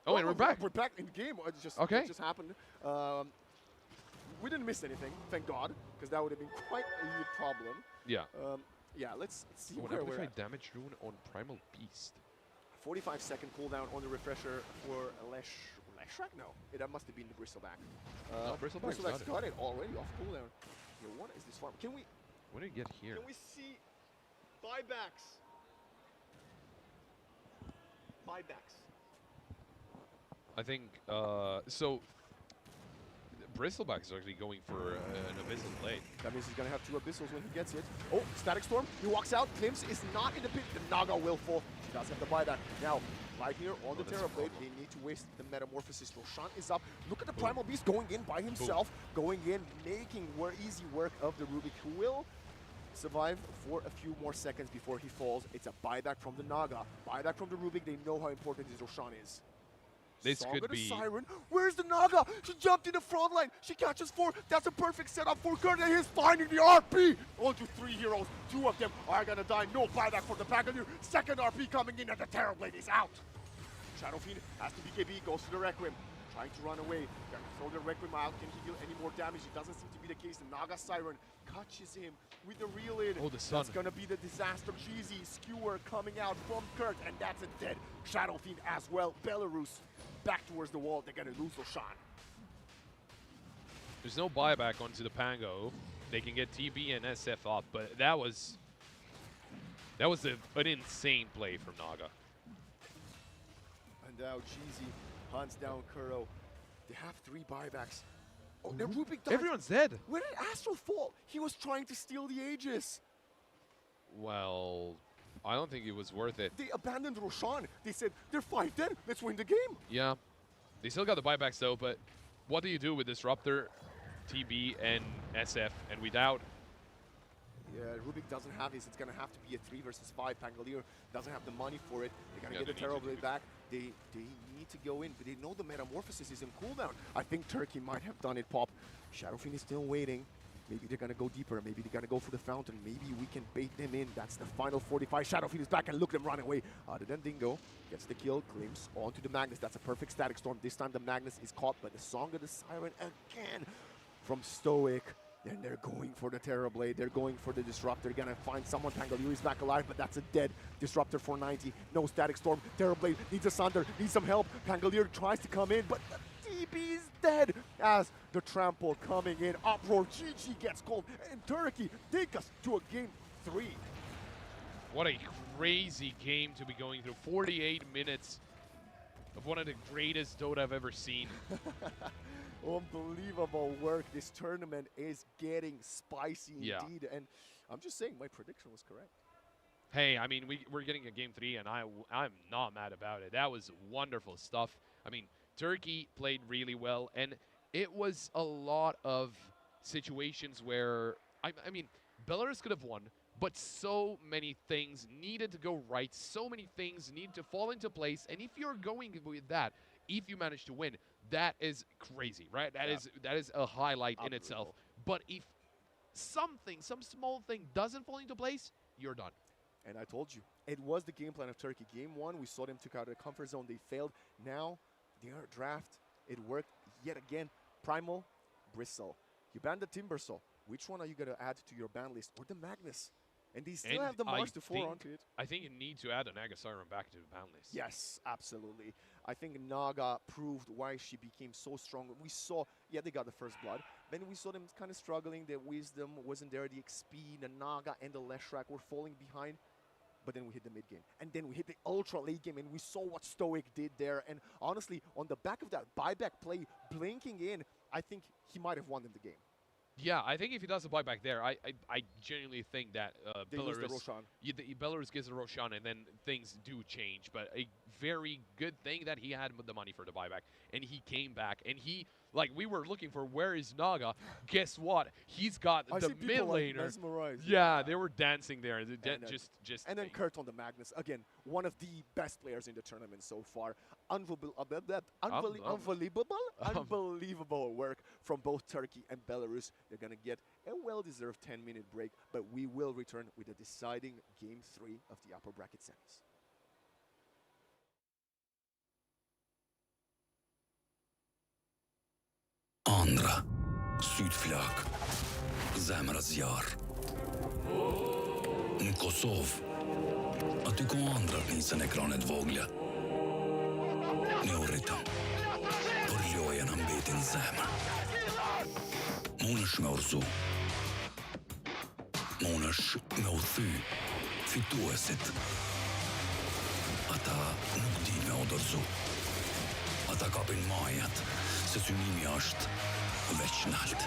Oh, and we're yeah, back. We're back in game. Okay. It just happened. We didn't miss anything, thank God, because that would have been quite a huge problem. Yeah. Yeah, let's see What where happened we're if I at. damage rune on Primal Beast? 45-second cooldown on the refresher for Leshrak? No, that must have been the Bristleback. No, Bristleback's got it. got it already off cooldown. Yeah, what is this farm? Can we What did it get here? see buybacks? Buybacks. I think so. Bristleback is actually going for an Abyssal Blade. That means he's going to have 2 Abyssals when he gets it. Oh, Static Storm. He walks out. Klims is not in the pit. The Naga will fall. He does have the buyback. Now, right here on the that's Terra a Blade, they need to waste the Metamorphosis. Roshan is up. Look at the Primal Beast going in by himself. Going in, making easy work of the Rubik, who will survive for a few more seconds before he falls. It's a buyback from the Naga. Buyback from the Rubik. They know how important this Roshan is. This Song could of the be. Siren. Where's the Naga? She jumped in the front line. She catches 4. That's a perfect setup for Kurt, and he's finding the RP. Onto 3 heroes. 2 of them are gonna die. No buyback for the Paganu. Second RP coming in, and the Terrorblade is out. Shadow Fiend has to BKB, goes to the Requiem. Trying to run away. Gonna throw the Requiem out. Can he deal any more damage? It doesn't seem to be the case. The Naga Siren catches him with the reel in. Oh, the sun. That's gonna be the disaster. Cheesy skewer coming out from Kurt, and that's a dead Shadow Fiend as well. Belarus back towards the wall. They're gonna lose Roshan. There's no buyback onto the Pango. They can get TB and SF up, but that was an insane play from Naga. And now Cheesy hunts down Kuro. They have 3 buybacks. Oh, their Rubik died. Everyone's dead. Where did Astral fall? He was trying to steal the Aegis. Well, I don't think it was worth it. They abandoned Roshan. They said, they're 5 dead. Let's win the game. Yeah, they still got the buybacks though. But what do you do with Disruptor, TB, and SF, and without? Yeah, Rubik doesn't have this. It's going to have to be a 3 versus 5. Pangolier doesn't have the money for it. They're going to Yeah, get the they need to Terrorblade back. They need to go in, but they know the Metamorphosis is in cooldown. I think Turkey might have done it, Pop. Shadow Fiend is still waiting. Maybe they're going to go deeper. Maybe they're going to go for the fountain. Maybe we can bait them in. That's the final 45. Shadow Fiend is back, and look at them run away. Other than Dingo gets the kill, claims onto the Magnus. That's a perfect Static Storm. This time the Magnus is caught by the Song of the Siren again from Stoic. Then they're going for the Terrorblade. They're going for the Disruptor. They're going to find someone. Pangolier is back alive, but that's a dead Disruptor for 90. No Static Storm. Terrorblade needs a Sunder, needs some help. Pangolier tries to come in, but the TB is dead as the Trample coming in. Uproar. GG gets called. And Turkey take us to a Game 3. What a crazy game to be going through. 48 minutes of one of the greatest Dota I've ever seen. Unbelievable work. This tournament is getting spicy Yeah. indeed. And I'm just saying my prediction was correct. Hey, I mean, we're getting a Game 3, and I'm not mad about it. That was wonderful stuff. I mean, Turkey played really well, and it was a lot of situations where, I mean, Belarus could have won, but so many things needed to go right. So many things need to fall into place, and if you're going with that, if you manage to win, that is crazy, right? That is a highlight in itself. But if some small thing doesn't fall into place, you're done. And I told you, it was the game plan of Turkey. Game 1, we saw them took out of the comfort zone. They failed. Now, their draft, it worked yet again. Primal, Bristle. You banned the Timbersaw. Which one are you going to add to your ban list? Or the Magnus? And they still have the Mars to 4 onto it. I think you need to add a Nagasiren back to the ban list. Yes, absolutely. I think Naga proved why she became so strong. We saw, yeah, they got the first blood. Then we saw them kind of struggling. Their wisdom wasn't there. The XP, the Naga, and the Leshrak were falling behind. But then we hit the mid game. And then we hit the ultra late game, and we saw what Stoic did there. And honestly, on the back of that buyback play, blinking in, I think he might have won them the game. Yeah, I think if he does a buyback there, I genuinely think that Belarus gets the Roshan, and then things do change. But a very good thing that he had the money for the buyback, and he came back, and he, like, we were looking for where is Naga. Guess what? He's got the mid laner. Yeah, they were dancing there. And then Kurt on the Magnus, again, one of the best players in the tournament so far. Unbelievable work from both Turkey and Belarus. They're going to get a well-deserved 10-minute break, but we will return with the deciding Game 3 of the upper bracket semis. Andra, Sydflak, Zemra zjar. Në Kosovë, aty ku andrat nisën ekranet vogla. Në u ritëm, për lojën mbetin zemër. Munësh me urzu. Munësh me u thy fituesit. Ata nuk di me u dorëzu. Ata kapin majat, se synimi është veç nalt.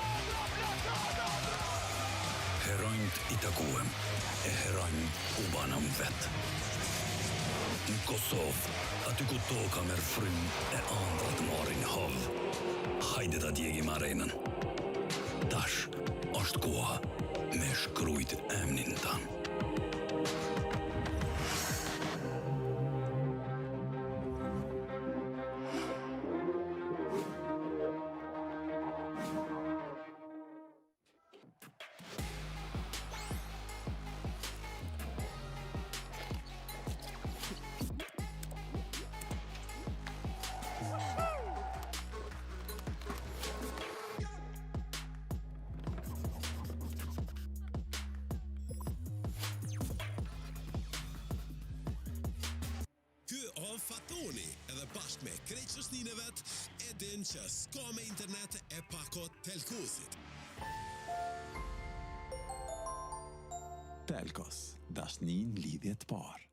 Heronjt I takuem, e heronjt u banëm vet. Në Kosovë, aty ku toka merr frym e andrat marrin hav. Hajde ta djegim arenën. Tash është koha me shkrujt emnin tan. Fatoni edhe bashkë me krejqështine vet e din që s'ka me internet e pakot telkosit. Telkos, dashnin lidhjet parë.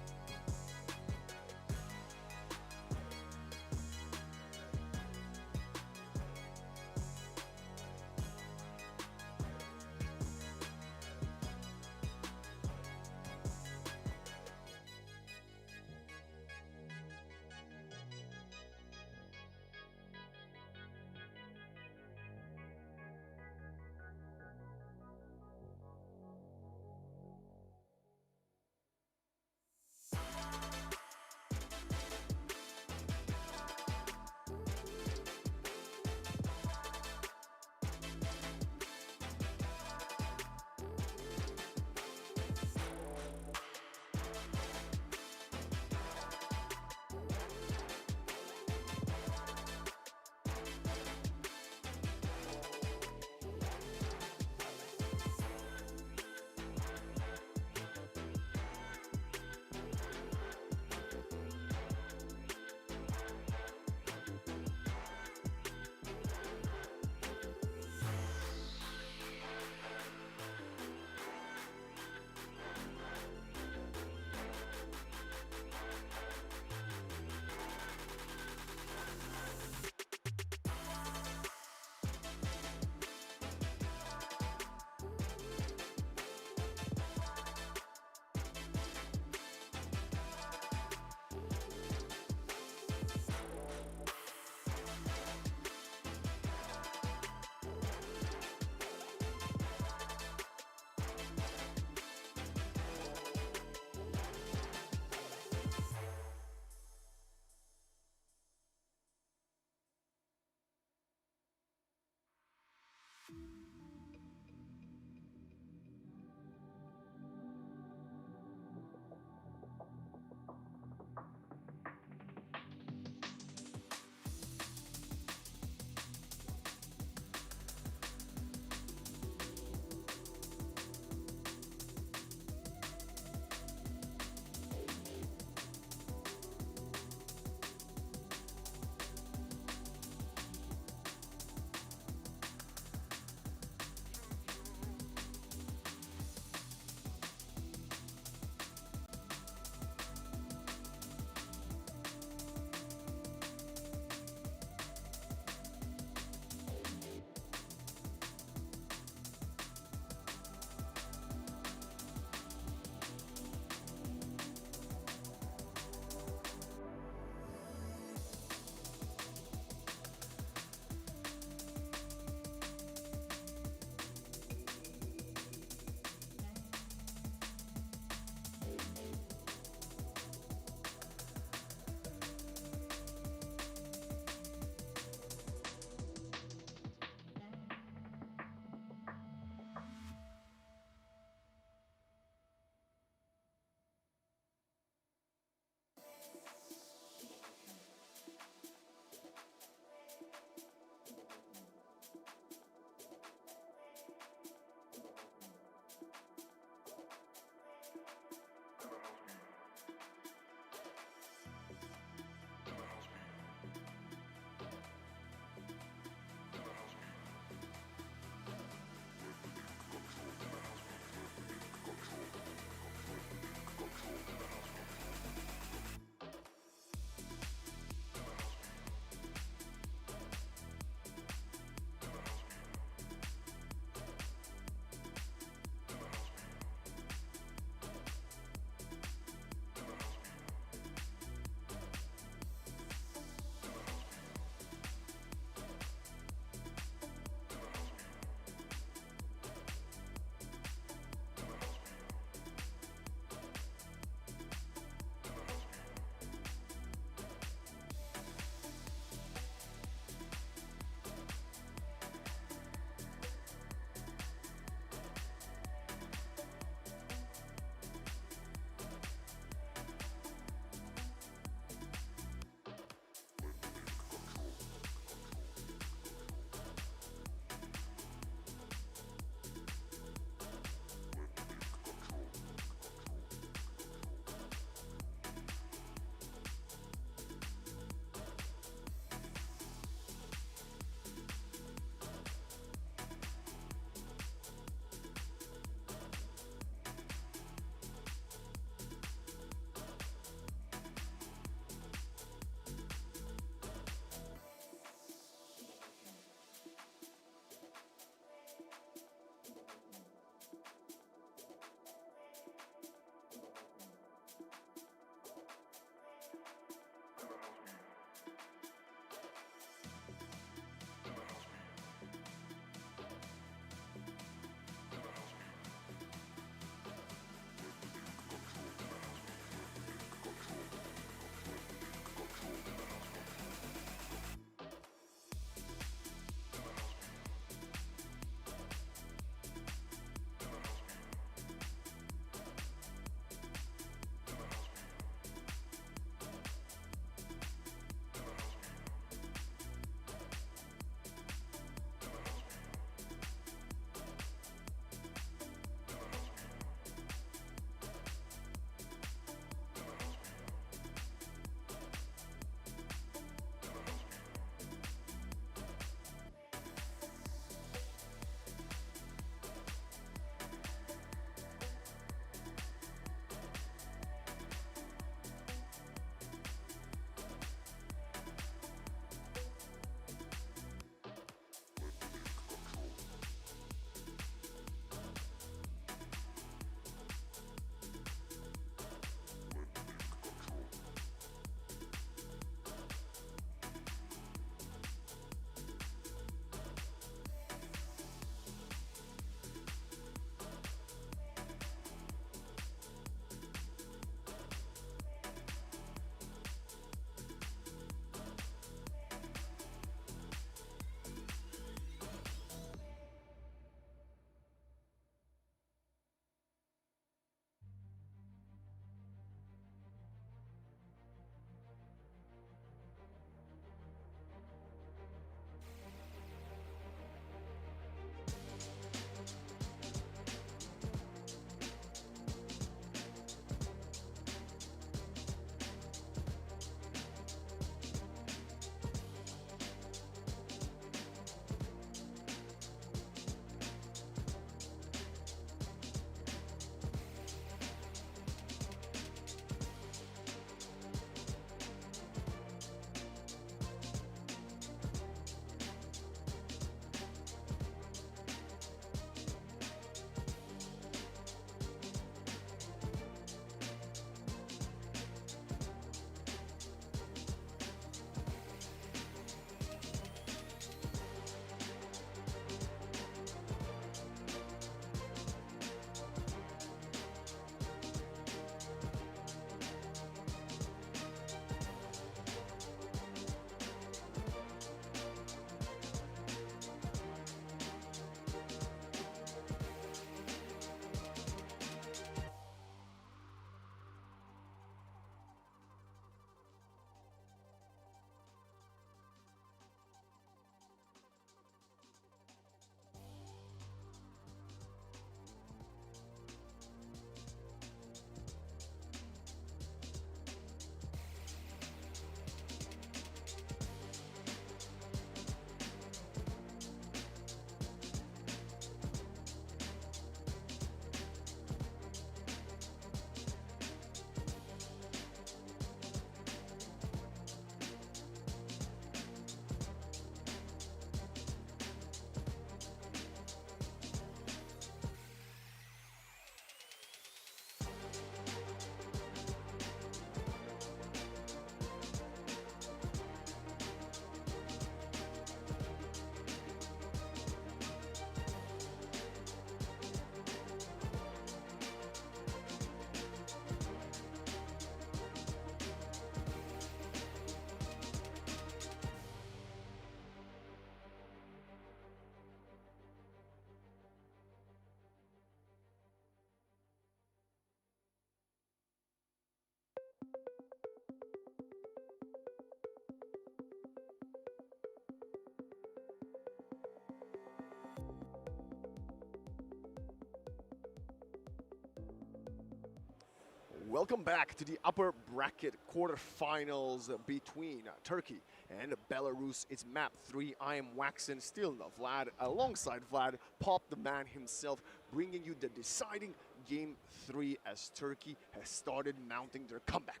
Welcome back to the upper bracket quarterfinals between Turkey and Belarus. It's map 3. I am Waxen, still Vlad, alongside Vlad, Pop the man himself, bringing you the deciding game 3 as Turkey has started mounting their comeback.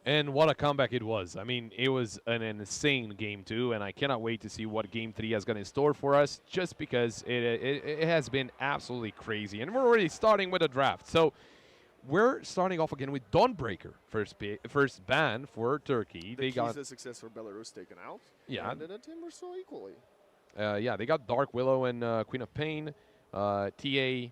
And what a comeback it was. I mean, it was an insane game 2, and I cannot wait to see what game 3 is going to store for us, just because it has been absolutely crazy. And we're already starting with a draft. So we're starting off again with Dawnbreaker, first ban for Turkey. They got the success for Belarus taken out. Yeah. And then the team were so equally. Yeah, they got Dark Willow and Queen of Pain. TA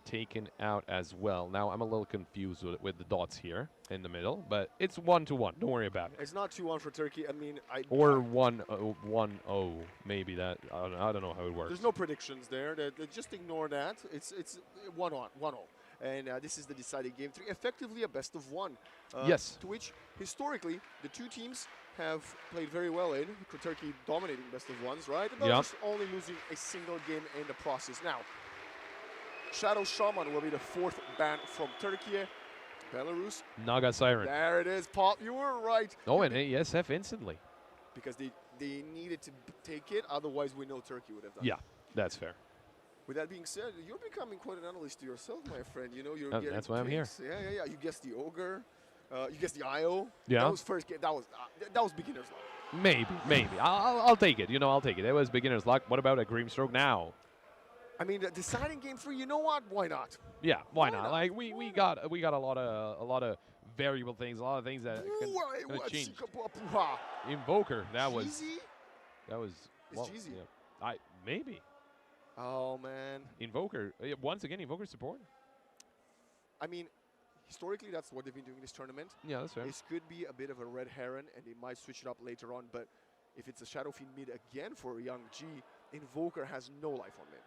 taken out as well. Now I'm a little confused with the dots here in the middle, but it's 1-1. Don't worry about it. It's not 2-1 for Turkey. I mean, or 1-0, maybe that. I don't know how it works. There's no predictions there. They just ignore that. It's 1-0. And this is the deciding game 3, effectively a best of 1. Yes. To which, historically, the two teams have played very well in. Turkey dominating best of 1s, right? And Belarus only losing a single game in the process. Now, Shadow Shaman will be the 4th ban from Turkiye. Belarus. Naga Siren. There it is, Pop. You were right. Oh, and Iesf instantly. Because they needed to take it. Otherwise, we know Turkey would have done it. Yeah, that's fair. With that being said, you're becoming quite an analyst yourself, my friend. You know, you're getting that's why I'm here. Yeah. You guessed the Ogre. You guessed the IO. Yeah. That was first game. That was beginner's luck. Maybe. I'll take it. I'll take it. It was beginner's luck. What about a Grimstroke now? I mean, deciding game 3. You know what? Why not? Yeah, why not? Like we got a lot of variable things, a lot of things that can change. Invoker. That was. It's Jeezy. Yeah, maybe. Oh man. Invoker. Once again, Invoker support. I mean, historically, that's what they've been doing in this tournament. Yeah, that's fair. This could be a bit of a red herring, and they might switch it up later on. But if it's a Shadow Fiend mid again for Young G, Invoker has no life on mid.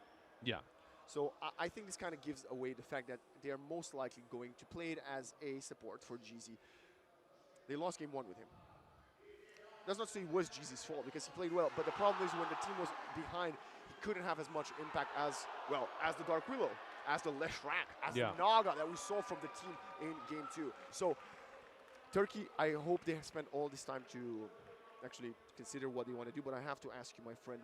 Yeah. So I think this kind of gives away the fact that they are most likely going to play it as a support for Jeezy. They lost game 1 with him. That's not to say it was Jeezy's fault, because he played well. But the problem is when the team was behind, he couldn't have as much impact as the Dark Willow, as the Leshrak, as the Naga that we saw from the team in game 2. So Turkey, I hope they have spent all this time to actually consider what they want to do. But I have to ask you, my friend,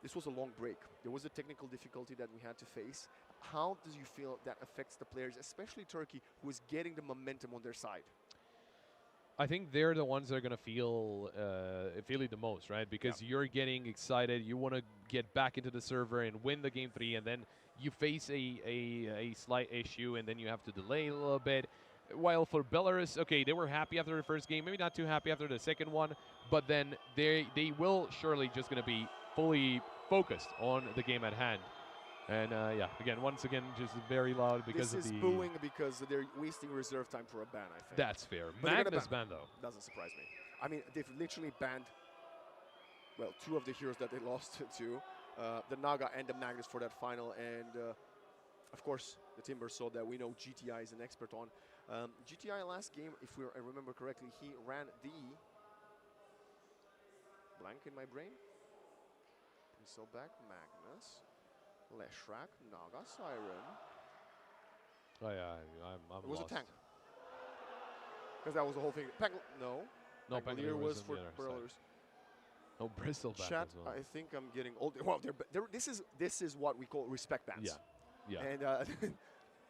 this was a long break. There was a technical difficulty that we had to face. How do you feel that affects the players, especially Turkey, who is getting the momentum on their side? I think they're the ones that are going to feel it the most, right? Because you're getting excited. You want to get back into the server and win the game 3, and then you face a slight issue, and then you have to delay a little bit. While for Belarus, okay, they were happy after the first game, maybe not too happy after the second one, but then they will surely just going to be fully focused on the game at hand. And once again, just very loud because this of the... This is booing because they're wasting reserve time for a ban, I think. That's fair. But Magnus ban, though. Doesn't surprise me. I mean, they've literally banned, well, 2 of the heroes that they lost to, the Naga and the Magnus for that final. And, of course, the Timber Sword that we know GTI is an expert on. GTI last game, if I remember correctly, he ran the... Blank in my brain. So back Magnus, Leshrak, Naga, Siren. Oh yeah, I'm It was lost. a tank. Because that was the whole thing. No, Pangolier was for Belarus. Oh, Bristol back Chat, as well. I think I'm getting old. Well, this is what we call respect bans. Yeah. And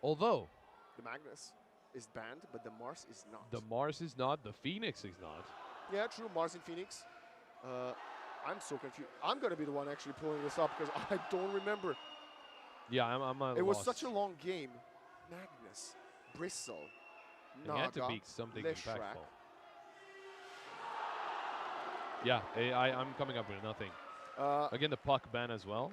although the Magnus is banned, but the Mars is not. the Mars is not, the Phoenix is not. Yeah, true. Mars and Phoenix. I'm so confused. I'm going to be the one actually pulling this up because I don't remember. Yeah, I'm It was lost. such a long game. Magnus, Bristle, It had to Naga, be something Leshrak. impactful. Yeah, I'm coming up with nothing. Again, the puck ban as well.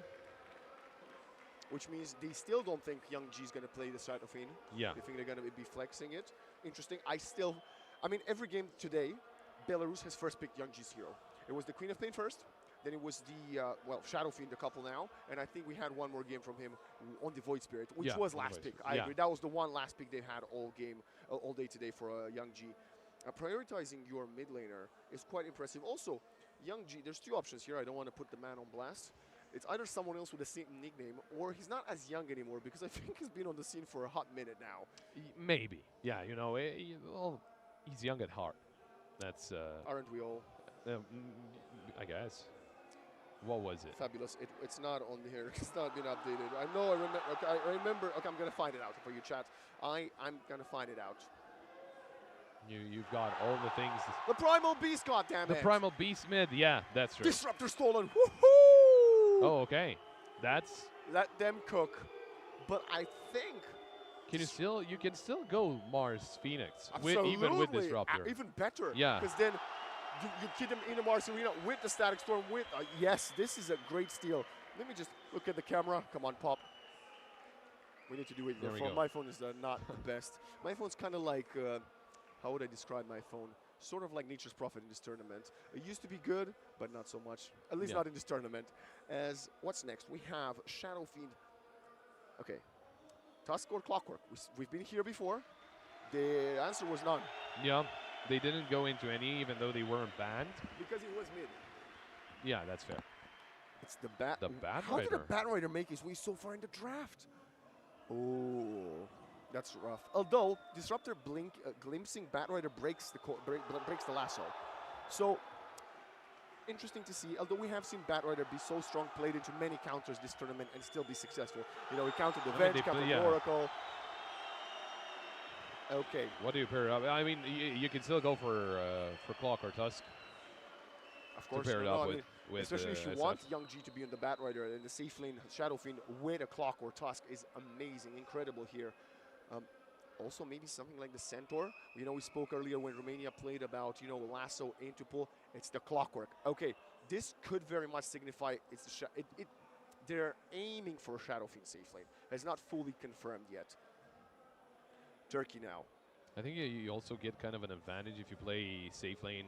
Which means they still don't think Young G is going to play the side of in. Yeah. They think they're going to be flexing it. Interesting. I mean, every game today, Belarus has first picked Young G's hero. It was the Queen of Pain first, then it was the, Shadow Fiend, the couple now, and I think we had one more game from him on the Void Spirit, which was last pick. I agree. That was the one last pick they had all day today for Young G. Prioritizing your mid laner is quite impressive. Also, Young G, there's 2 options here. I don't want to put the man on blast. it's either someone else with the same nickname, or he's not as young anymore, because I think he's been on the scene for a hot minute now. Maybe. Yeah, you know, well, he's young at heart. That's, Aren't we all? I guess. What was it? Fabulous. It's not on here. It's not been updated. I know. I remember. Okay, I remember. Okay, I'm gonna find it out for you, chat. I'm gonna find it out. You've got all the things. The Primal Beast, goddammit. The Primal Beast mid. Yeah, that's true. Disruptor stolen. Woohoo! Oh, okay. That's. Let them cook. But I think. You can still go Mars Phoenix Absolutely. even with Disruptor. Even better. Yeah. Because then you kid them in the Mars Arena with the Static Storm. With yes, this is a great steal. Let me just look at the camera. Come on, Pop. We need to do it. There we Phone. go. My phone is not the best. My phone's kind of like. How would I describe my phone? Sort of like Nature's Prophet in this tournament. It used to be good, but not so much. At least not in this tournament. As what's next? We have Shadow Fiend. Okay. Tusk or Clockwork? We've been here before. The answer was none. Yeah, they didn't go into any, even though they weren't banned. Because it was mid. Yeah, that's fair. It's the Bat. The Bat How did Rider. a Bat Rider make his way so far in the draft? Oh, that's rough. Although Disruptor glimpsing Bat Rider breaks the lasso. So interesting to see. Although we have seen Bat Rider be so strong, played into many counters this tournament, and still be successful. You know, he countered the Venge, countered the Oracle. Okay. What do you pair it up? I mean, you can still go for Clock or Tusk. Of course. To pair it up with especially if you SF. want Young G to be on the Bat Rider, and the safe lane Shadow Fiend with a Clock or Tusk is amazing, incredible here. Also, maybe something like the Centaur. You know, we spoke earlier when Romania played about, you know, lasso into pull. It's the Clockwork. Okay, this could very much signify it's the they're aiming for a Shadow Fiend safe lane. It's not fully confirmed yet. Turkey now. I think you also get kind of an advantage if you play safe lane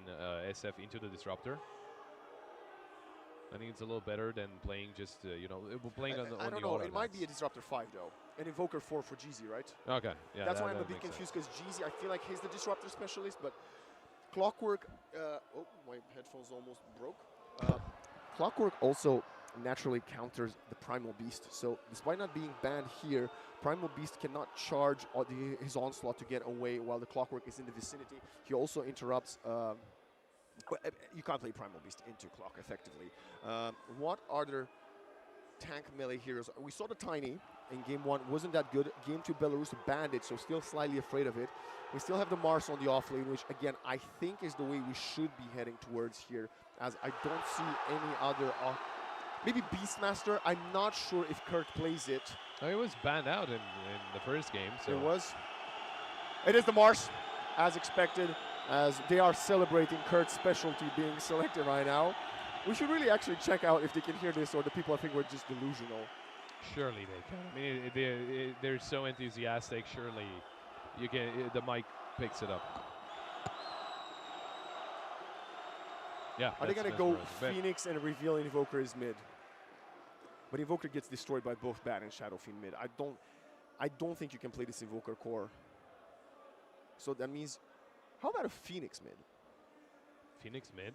SF into the Disruptor. I think it's a little better than playing just, you know, playing on the I don't know. It might be a Disruptor 5, though. An Invoker 4 for Jeezy, right? Okay, yeah. That's why I'm a that bit makes confused, because Jeezy, I feel like he's the Disruptor specialist, but Clockwork... oh, my headphones almost broke. Clockwork also naturally counters the Primal Beast. So despite not being banned here, Primal Beast cannot charge his onslaught to get away while the Clockwork is in the vicinity. He also interrupts... you can't play Primal Beast into Clock, effectively. What other tank melee heroes? We saw the Tiny in Game 1. Wasn't that good. Game 2, Belarus banned it, so still slightly afraid of it. We still have the Mars on the off lane, which, again, I think is the way we should be heading towards here, as I don't see any other... maybe Beastmaster. I'm not sure if Kurt plays it. No, it was banned out in the first game. So. It was. It is the Mars, as expected, as they are celebrating Kurt's specialty being selected right now. We should really actually check out if they can hear this, or the people I think were just delusional. Surely they can. I mean, they're so enthusiastic. Surely you can. The mic picks it up. Yeah. Are they going to go Phoenix and reveal Invoker is mid? But Invoker gets destroyed by both Bat and Shadow Fiend mid. I don't think you can play this Invoker core. So that means, how about a Phoenix mid? Phoenix mid?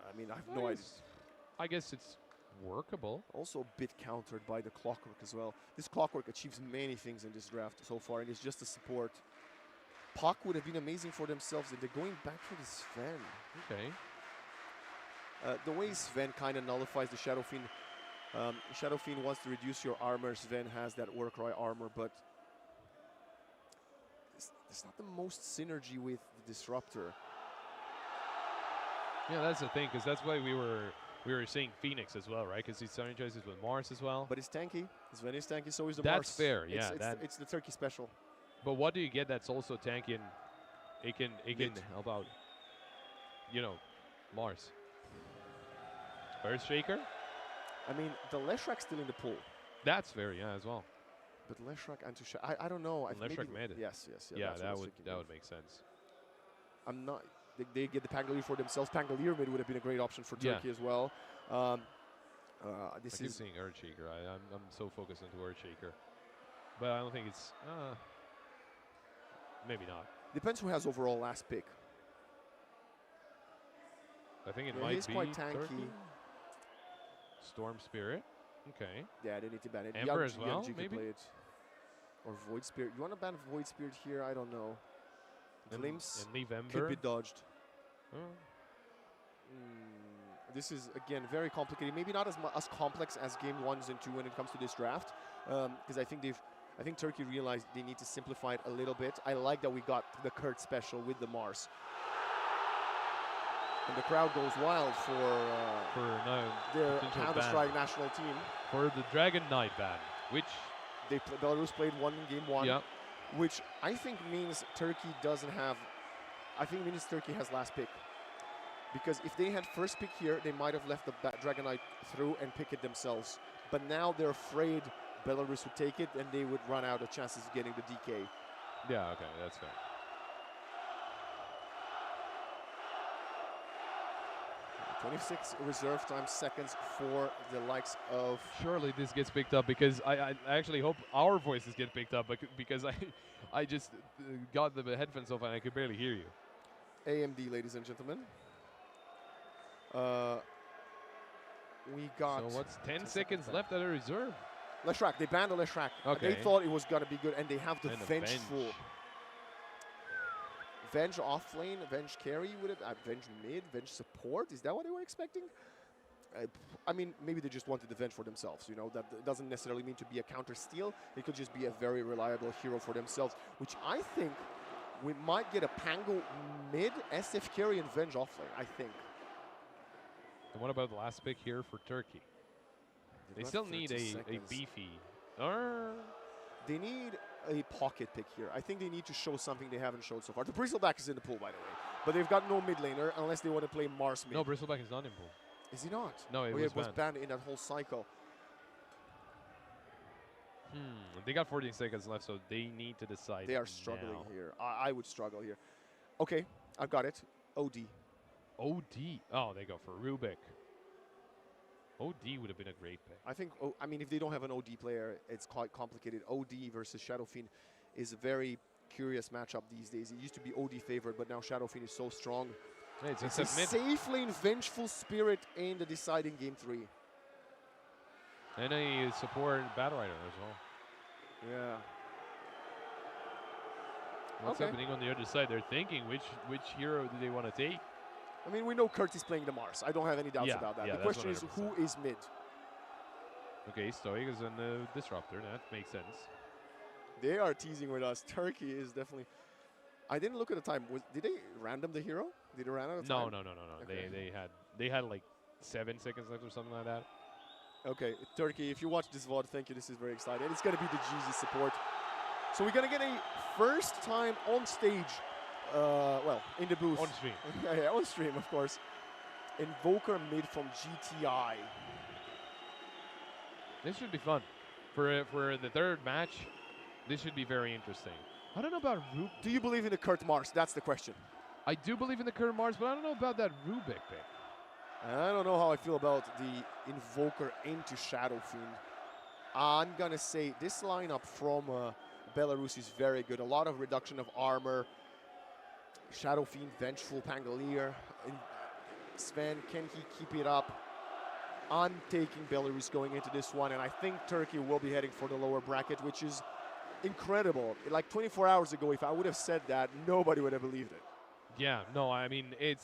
I mean, I have no idea. I guess it's workable. Also a bit countered by the Clockwork as well. This Clockwork achieves many things in this draft so far, and it's just a support. Puck would have been amazing for themselves, and they're going back for this Sven. Okay. The way Sven kind of nullifies the Shadow Fiend. Shadow Fiend wants to reduce your armor. Sven has that Warcry armor, but it's not the most synergy with the Disruptor. Yeah, that's the thing, because that's why we were saying Phoenix as well, right? Because he's synergizes with Mars as well. But it's tanky. Sven is tanky, so is the Mars. That's fair, yeah. It's the Turkey special. But what do you get that's also tanky, and it can help out, you know, Mars? Earthshaker? I mean, the Leshrak's still in the pool. That's fair, yeah, as well. But Leshrak and Tusha, I don't know. Leshrak mid. Yes. Yeah, that would make sense. I'm not. They get the Pangolier for themselves. Pangolier mid would have been a great option for Turkey as well. This I keep is seeing Earthshaker. I'm so focused into Earthshaker, but I don't think it's. Maybe not. Depends who has overall last pick. I think it might he's be quite tanky. Turkey. Storm Spirit. Okay. Yeah, they need to ban it. Ember as well, Young G maybe? could play it. Or Void Spirit. You want to ban Void Spirit here? I don't know. Glimpse And leave could Ember. be dodged. Oh. This is, again, very complicated. Maybe not as complex as game 1s and 2 when it comes to this draft. Because I think Turkey realized they need to simplify it a little bit. I like that we got the Kurt special with the Mars. And the crowd goes wild for their potential Counter-Strike national team. For the Dragon Knight ban, which Belarus played game 1, yeah, which I think means Turkey doesn't have. I think means Turkey has last pick, because if they had first pick here, they might have left the Dragon Knight through and pick it themselves. But now they're afraid Belarus would take it, and they would run out of chances of getting the DK. yeah, okay, that's fair. 26 reserve time seconds for the likes of. Surely this gets picked up, because I actually hope our voices get picked up, because I just got the headphones off and I could barely hear you. AMD, ladies and gentlemen. We got. So what's 10 seconds left at a reserve? Leshrak, they banned the Leshrak. Okay. They thought it was gonna be good, and they have the And a Vengeful. Venge off lane, Venge carry with it, Venge mid, Venge support. Is that what they were expecting? I mean, maybe they just wanted the Venge for themselves. You know, that doesn't necessarily mean to be a counter steal. It could just be a very reliable hero for themselves, which I think we might get a Pango mid, SF carry, and Venge off lane. I think. And what about the last pick here for Turkey? They got still need 30 a seconds. beefy. They need a pocket pick here. I think they need to show something they haven't showed so far. The Bristleback is in the pool, by the way. But they've got no mid laner unless they want to play Mars mid. No, Bristleback is not in pool. Is he not? No, it Oh, yeah, was banned in that whole cycle. They got 14 seconds left, so they need to decide. They are struggling now. here. I would struggle here. Okay, I've got it. OD. OD. Oh, they go for Rubik. OD would have been a great pick. I think, I mean, if they don't have an OD player, it's quite complicated. OD versus Shadowfiend is a very curious matchup these days. It used to be OD favored, but now Shadowfiend is so strong. Hey, it's a safe lane Vengeful Spirit in the deciding game 3. And a support Battle Rider as well. Yeah. What's happening on the other side? They're thinking which hero do they want to take? I mean, we know Kurt is playing the Mars. I don't have any doubts about that. Yeah, the question is, 100%. who is mid? Okay, Stoic is in the Disruptor. That makes sense. They are teasing with us. Turkey is definitely. I didn't look at the time. Did they random the hero? Did they random the time? No. Okay. They had like 7 seconds left or something like that. Okay, Turkey, if you watch this VOD, thank you. This is very exciting. It's going to be the GZ support. So we're going to get a first time on stage, well, in the booth. On stream. Yeah, on stream, of course. Invoker mid from GTI. This should be fun. For the third match, this should be very interesting. I don't know about Rubik. Do you believe in the Kurt Mars? That's the question. I do believe in the Kurt Mars, but I don't know about that Rubik pick. And I don't know how I feel about the Invoker into Shadowfiend. I'm going to say this lineup from Belarus is very good. A lot of reduction of armor. Shadowfiend, Vengeful, Pangolier. And Sven, can he keep it up? I'm taking Belarus going into this one, and I think Turkey will be heading for the lower bracket, which is incredible. Like 24 hours ago, if I would have said that, nobody would have believed it. Yeah, no, I mean it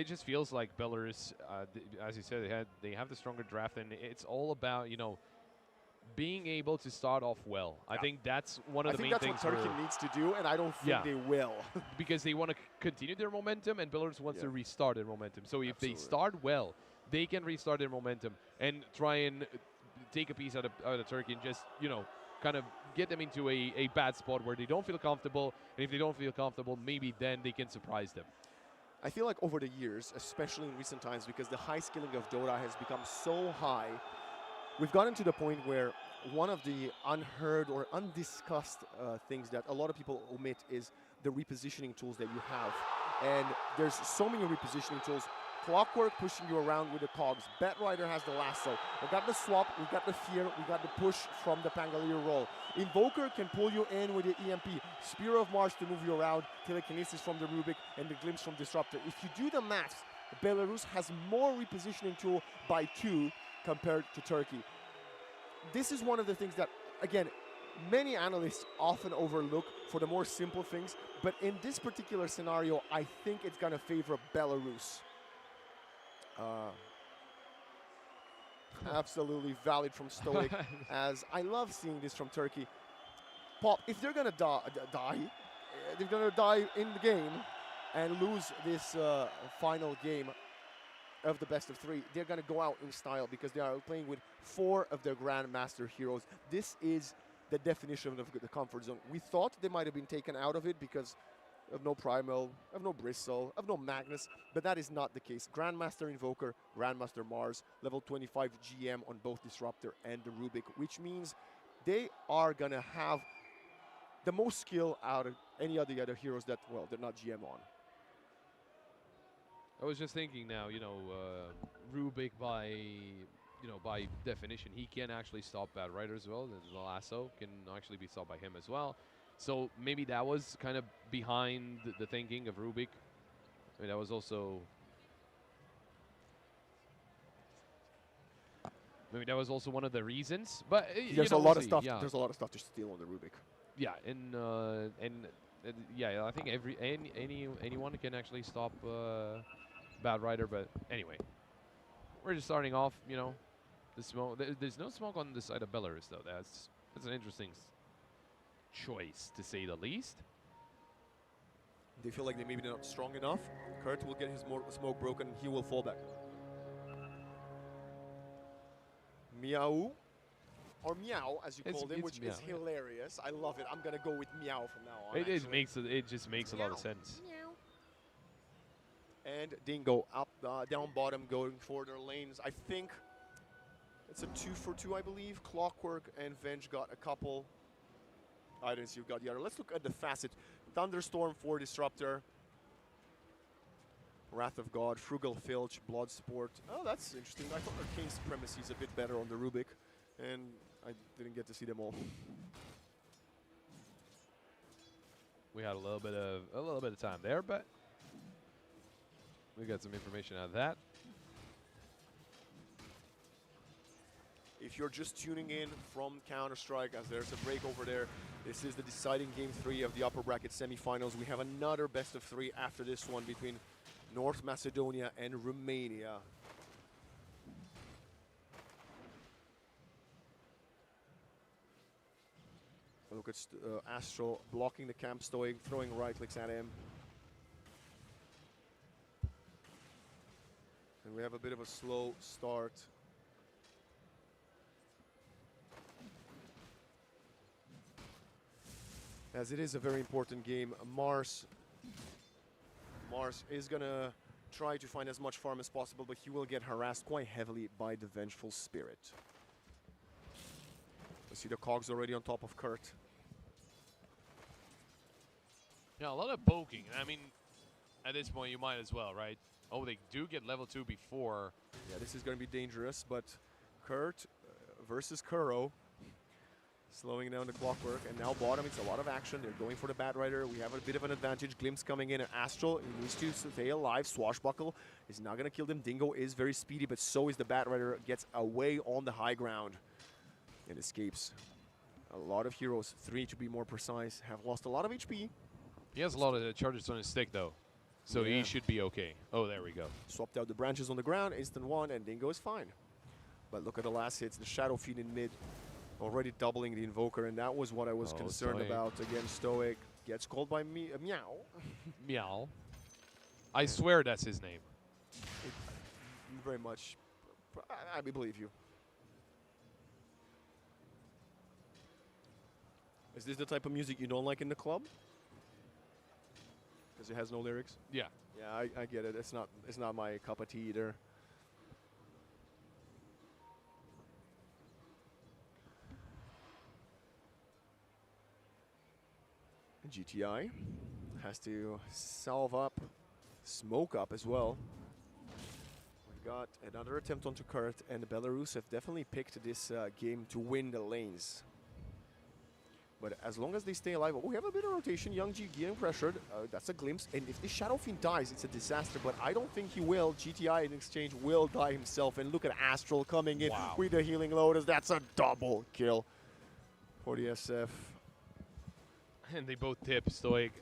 just feels like Belarus, as you said, they have the stronger draft, and it's all about being able to start off well. Yeah. I think that's one of the main things. I think that's what Turkey needs to do, and I don't think they will. Because they want to continue their momentum, and Belarus wants to restart their momentum. So if they start well, they can restart their momentum and try and take a piece out of Turkey and just, kind of get them into a bad spot where they don't feel comfortable. And if they don't feel comfortable, maybe then they can surprise them. I feel like over the years, especially in recent times, because the high skilling of Dota has become so high, we've gotten to the point where one of the unheard or undiscussed things that a lot of people omit is the repositioning tools that you have. And there's so many repositioning tools. Clockwork pushing you around with the cogs. Batrider has the lasso. We got the swap, we got the fear, we got the push from the Pangolier roll. Invoker can pull you in with the EMP. Spear of Mars to move you around. Telekinesis from the Rubik and the Glimpse from Disruptor. If you do the math, Belarus has more repositioning tool by 2 compared to Turkey. This is one of the things that, again, many analysts often overlook for the more simple things, but in this particular scenario, I think it's going to favor Belarus. Absolutely valid from Stoic, as I love seeing this from Turkey. Pop, if they're going to they're going to die in the game and lose this final game of the best of 3, they're going to go out in style because they are playing with 4 of their Grandmaster heroes. This is the definition of the comfort zone. We thought they might have been taken out of it because of no Primal, of no Bristle, of no Magnus, but that is not the case. Grandmaster Invoker, Grandmaster Mars, level 25 GM on both Disruptor and the Rubik, which means they are going to have the most skill out of any of the other heroes that, well, they're not GM on. I was just thinking now, Rubik by definition, he can actually stop Bad Rider as well. The lasso can actually be stopped by him as well. So maybe that was kind of behind the thinking of Rubik. I mean, that was also... Maybe that was also one of the reasons. But there's a lot of stuff. Yeah. There's a lot of stuff to steal on the Rubik. Yeah, and yeah, I think anyone can actually stop Bad Rider. But anyway, we're just starting off. The smoke. There's no smoke on the side of Belarus though. That's an interesting choice to say the least. They feel like they maybe not strong enough. Kurt will get his smoke broken. He will fall back. Meow. Or Meow, as you called him, which is hilarious. I love it. I'm going to go with Meow from now on. It just makes a lot of sense. Meow. And Dingo up, down bottom, going for their lanes. I think it's a 2-for-2, I believe. Clockwork and Venge got a couple. I didn't see who got the other. Let's look at the facet. Thunderstorm for Disruptor. Wrath of God, Frugal Filch, Bloodsport. Oh, that's interesting. I thought Arcane Supremacy is a bit better on the Rubik. And I didn't get to see them all. We had a little bit of time there, but we got some information out of that. If you're just tuning in from Counter-Strike, as there's a break over there, this is the deciding Game 3 of the upper bracket semifinals. We have another best of 3 after this one between North Macedonia and Romania. Look at Astro blocking the camp, Stoic, throwing right clicks at him. And we have a bit of a slow start. As it is a very important game, Mars is going to try to find as much farm as possible, but he will get harassed quite heavily by the Vengeful Spirit. You see the cogs already on top of Kurt. Yeah, a lot of poking. I mean, at this point, you might as well, right? Oh, they do get level 2 before. Yeah, this is going to be dangerous, but Kurt versus Kuro. Slowing down the Clockwork, and now bottom, it's a lot of action. They're going for the Bat Rider. We have a bit of an advantage. Glimpse coming in. Astral, he needs to stay alive. Swashbuckle is not going to kill them. Dingo is very speedy, but so is the Bat Rider. Gets away on the high ground and escapes. A lot of heroes, 3 to be more precise, have lost a lot of HP. He has a lot of charges on his stick, though, so he should be okay. Oh, there we go. Swapped out the branches on the ground, instant 1, and Dingo is fine. But look at the last hits. The Shadow Fiend in mid. Already doubling the Invoker, and that was what I was concerned about. Again, Stoic gets called by Meow. Meow. I swear that's his name. Very much. I believe you. Is this the type of music you don't like in the club? Because it has no lyrics? Yeah. Yeah, I get it. It's not my cup of tea either. GTI has to salve up, smoke up as well. We've got another attempt onto Kurt, and the Belarus have definitely picked this game to win the lanes. But as long as they stay alive, oh, we have a bit of rotation. Young G getting pressured. That's a glimpse. And if the Shadow Fiend dies, it's a disaster. But I don't think he will. GTI in exchange will die himself. And look at Astral coming in with the Healing Lotus. That's a double kill for the SF. And they both tip Stoic.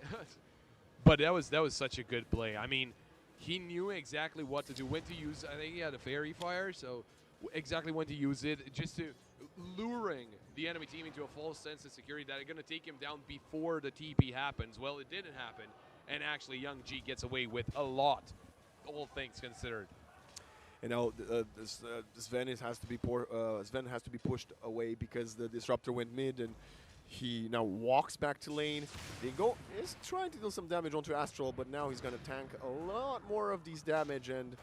But that was such a good play. I mean, he knew exactly what to do, when to use. I think he had a Fairy Fire, so exactly when to use it, just to luring the enemy team into a false sense of security that are going to take him down before the TP happens. Well, it didn't happen, and actually Young G gets away with a lot, all things considered. And now Sven has to be pushed away because the Disruptor went mid, and he now walks back to lane. Dingo is trying to deal some damage onto Astral, but now he's going to tank a lot more of these damage, and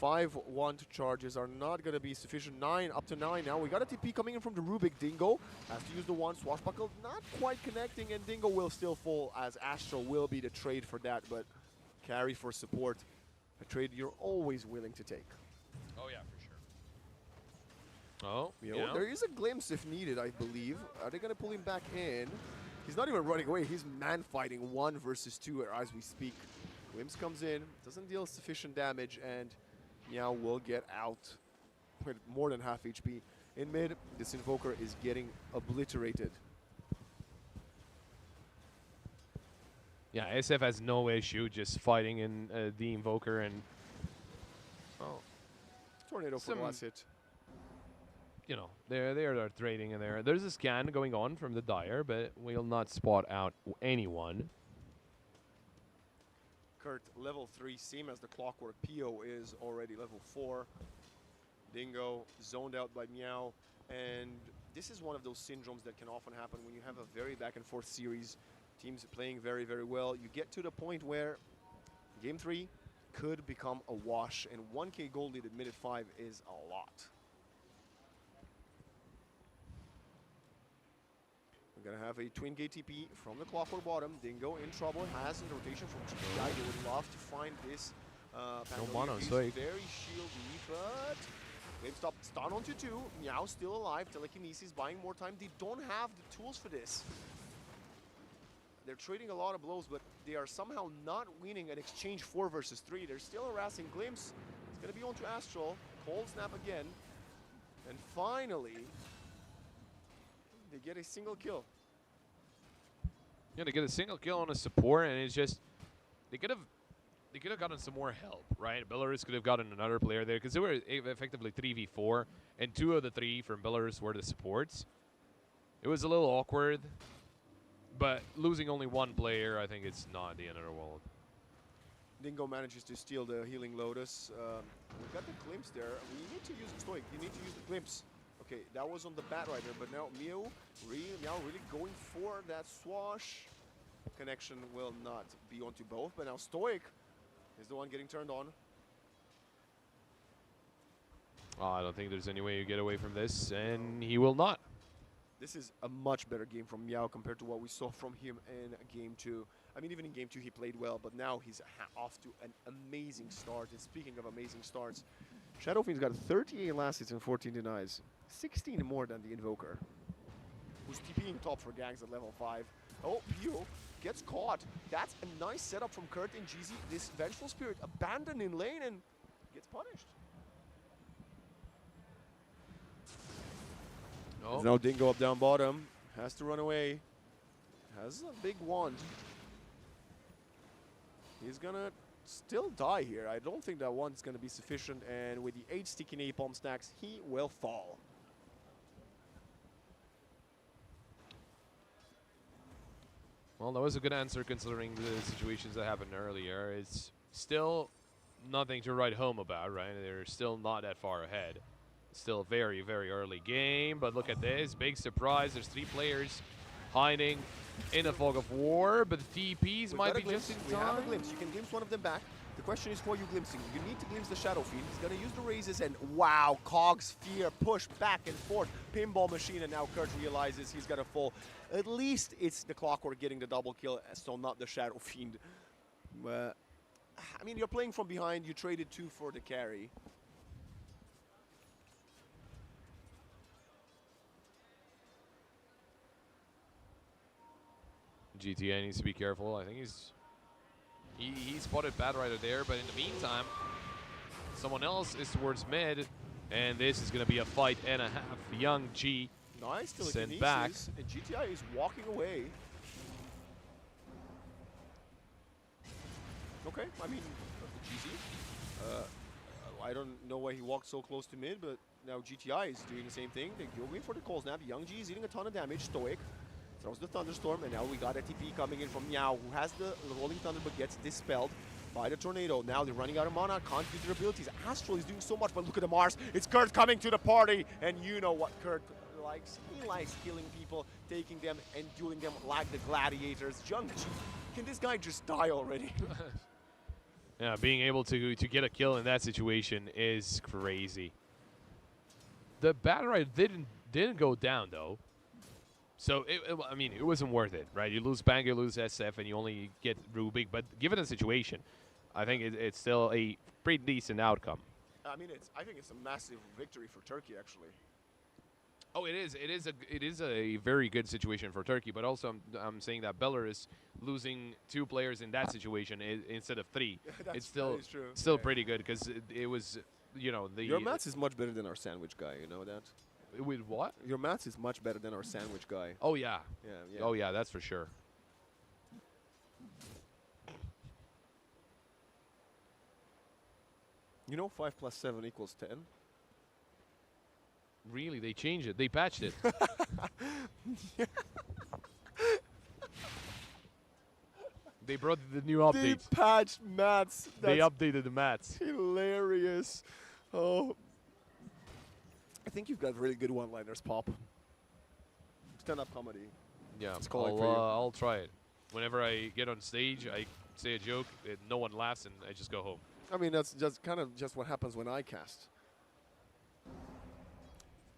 5-1 charges are not going to be sufficient. 9 up to 9 now. We got a TP coming in from the Rubik. Dingo has to use the one. Swashbuckle not quite connecting, and Dingo will still fall as Astral will be the trade for that, but carry for support, a trade you're always willing to take. Oh, yeah, for sure. Oh, yeah. There is a glimpse if needed, I believe. Are they going to pull him back in? He's not even running away. He's man-fighting 1 versus 2 as we speak. Glimpse comes in, doesn't deal sufficient damage, and Meow will get out with more than half HP. In mid, this Invoker is getting obliterated. Yeah, SF has no issue just fighting in the Invoker, and Tornado for the last hit. you know, they are trading in there. There's a scan going on from the Dire, but we'll not spot out anyone. Kurt, level 3, same as the Clockwork. Pio is already level 4. Dingo zoned out by Meow. And this is one of those syndromes that can often happen when you have a very back and forth series. Teams playing very, very well. You get to the point where game 3 could become a wash. And 1k gold lead at minute 5 is a lot. We're going to have a twin gate TP from the Clockwork bottom. Dingo in trouble, has a rotation from GPI. They would love to find this. No mono, He's so very shieldy, but Flame Stop stun onto 2. Meow still alive. Telekinesis buying more time. They don't have the tools for this. They're trading a lot of blows, but they are somehow not winning an exchange 4 versus 3. They're still harassing Glimpse. It's going to be onto Astral. Cold Snap again. And finally, they get a single kill. Yeah, they get a single kill on a support, and it's just they could have gotten some more help, right? Belarus could have gotten another player there because they were effectively 3v4, and 2 of the 3 from Belarus were the supports. It was a little awkward, but losing only 1 player, I think it's not the end of the world. Dingo manages to steal the Healing Lotus. We got the Glimpse there. We need to use Stoic. You need to use the Glimpse. Okay, that was on the Bat Rider, but now Meow really going for that swash. Connection will not be onto both, but now Stoic is the one getting turned on. Oh, I don't think there's any way you get away from this, and he will not. This is a much better game from Meow compared to what we saw from him in Game 2. I mean, even in Game 2 he played well, but now he's off to an amazing start. And speaking of amazing starts, Shadowfiend's got 38 last hits and 14 denies. 16 more than the Invoker, who's TPing top for gangs at level 5. Oh, Pio gets caught. That's a nice setup from Kurt and GZ. This Vengeful Spirit abandoned in lane and gets punished. Oh. Now Dingo up down bottom. Has to run away. Has a big wand. He's gonna still die here. I don't think that wand's gonna be sufficient, and with the 8 sticky napalm stacks, he will fall. Well, that was a good answer considering the situations that happened earlier. It's still nothing to write home about, right? They're still not that far ahead. Still a very, very early game, but look at this. Big surprise. There's 3 players hiding in a fog of war, but the TPs might be just in time. We have a glimpse. You can glimpse one of them back. The question is for you glimpsing. You need to glimpse the Shadow Fiend. He's going to use the raises, and wow, Cogs fear, push back and forth. Pinball machine, and now Kurt realizes he's going to fall. At least it's the Clockwork getting the double kill, so not the Shadow Fiend. I mean, you're playing from behind. You traded 2 for the carry. GTA needs to be careful. I think he spotted Bad Rider there, but in the meantime, someone else is towards mid, and this is going to be a fight and a half. Young G Nice sent back. telekinesis, and GTI is walking away. Okay, I mean, GZ. I don't know why he walked so close to mid, but now GTI is doing the same thing. They're going for the call snap. Young G is eating a ton of damage. Stoic throws the Thunderstorm, and now we got a TP coming in from Meow, who has the Rolling Thunder but gets dispelled by the Tornado. Now they're running out of mana, can't use their abilities. Astral is doing so much, but look at the Mars. It's Kurt coming to the party, and you know what Kurt likes. He likes killing people, taking them and dueling them like the gladiators. Young G, can this guy just die already? Yeah, being able to get a kill in that situation is crazy. The Bad Rider didn't go down though, so I mean it wasn't worth it, right? You lose Bang, you lose SF, and you only get Rubik. But given the situation, I think it's still a pretty decent outcome. I mean, I think it's a massive victory for Turkey, actually. Oh, it is a very good situation for Turkey, but also I'm saying that Belarus losing 2 players in that situation instead of 3, it's still pretty good, because it was, you know, your maths is much better than our sandwich guy. You know that? With what? Your maths is much better than our sandwich guy. Oh yeah. Yeah. Oh yeah, that's for sure. You know 5 + 7 = 10? Really, they changed it. They patched it. They brought the new updates. They patched maths. They updated the maths. Hilarious. Oh. I think you've got really good one-liners, Pop. Stand-up comedy. Yeah, It's calling for you. I'll try it. Whenever I get on stage, I say a joke, no one laughs, and I just go home. I mean, that's just kind of just what happens when I cast.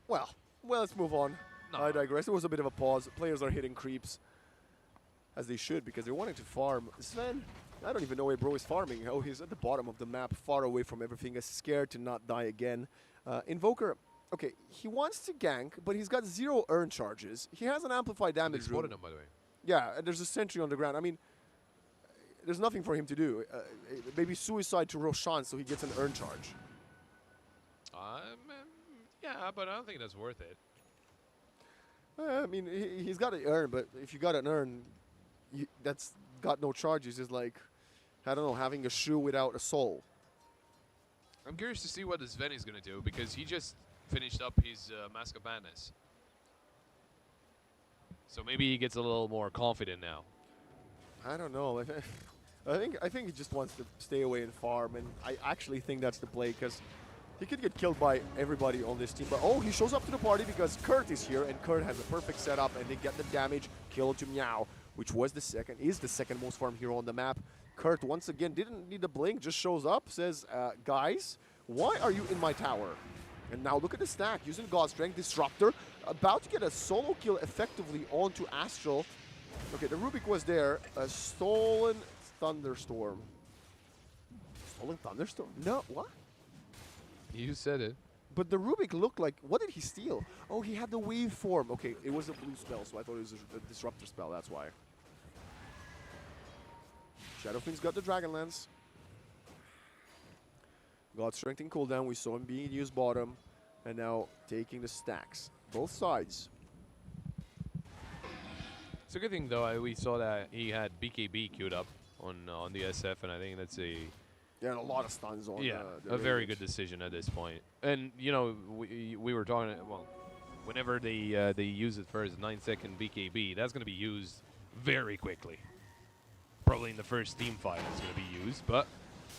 Well, let's move on. No. I digress. There was a bit of a pause. Players are hitting creeps, as they should, because they're wanting to farm. Sven, I don't even know where bro is farming. Oh, he's at the bottom of the map, far away from everything, is scared to not die again. Invoker, okay, he wants to gank, but he's got 0 earn charges. He has an amplified They damage spotted room. him, by the way. Yeah, and there's a sentry on the ground. I mean, there's nothing for him to do. Maybe suicide to Roshan so he gets an earn charge. Yeah, but I don't think that's worth it. I mean, he's got to earn, but if you got an earn, that's got no charges. It's like, I don't know, having a shoe without a sole. I'm curious to see what Sven is going to do, because he just finished up his Mask of Madness. So maybe he gets a little more confident now. I don't know. I think he just wants to stay away and farm, and I actually think that's the play, because he could get killed by everybody on this team. But oh, he shows up to the party because Kurt is here, and Kurt has a perfect setup, and they get the damage, kill to Meow, which is the second most farmed hero on the map. Kurt, once again, didn't need a blink, just shows up, says, guys, why are you in my tower? And now look at the stack, using God Strength, Disruptor, about to get a solo kill effectively onto Astral. Okay, the Rubik was there, a stolen Thunderstorm. Stolen Thunderstorm? No, what? You said it. But the Rubik looked like, what did he steal? Oh, he had the wave form. Okay, it was a blue spell, so I thought it was a Disruptor spell, that's why. Shadowfiend's got the Dragonlance. Got Strength in cooldown, we saw him being used bottom, and now taking the stacks. Both sides. It's a good thing, though. We saw that he had BKB queued up on the SF, and I think that's a... Yeah, and a lot of stuns on the a very Radiant. good decision at this point. And, you know, we were talking, well, whenever they use it for his 9-second BKB, that's going to be used very quickly. Probably in the first team fight it's going to be used, but...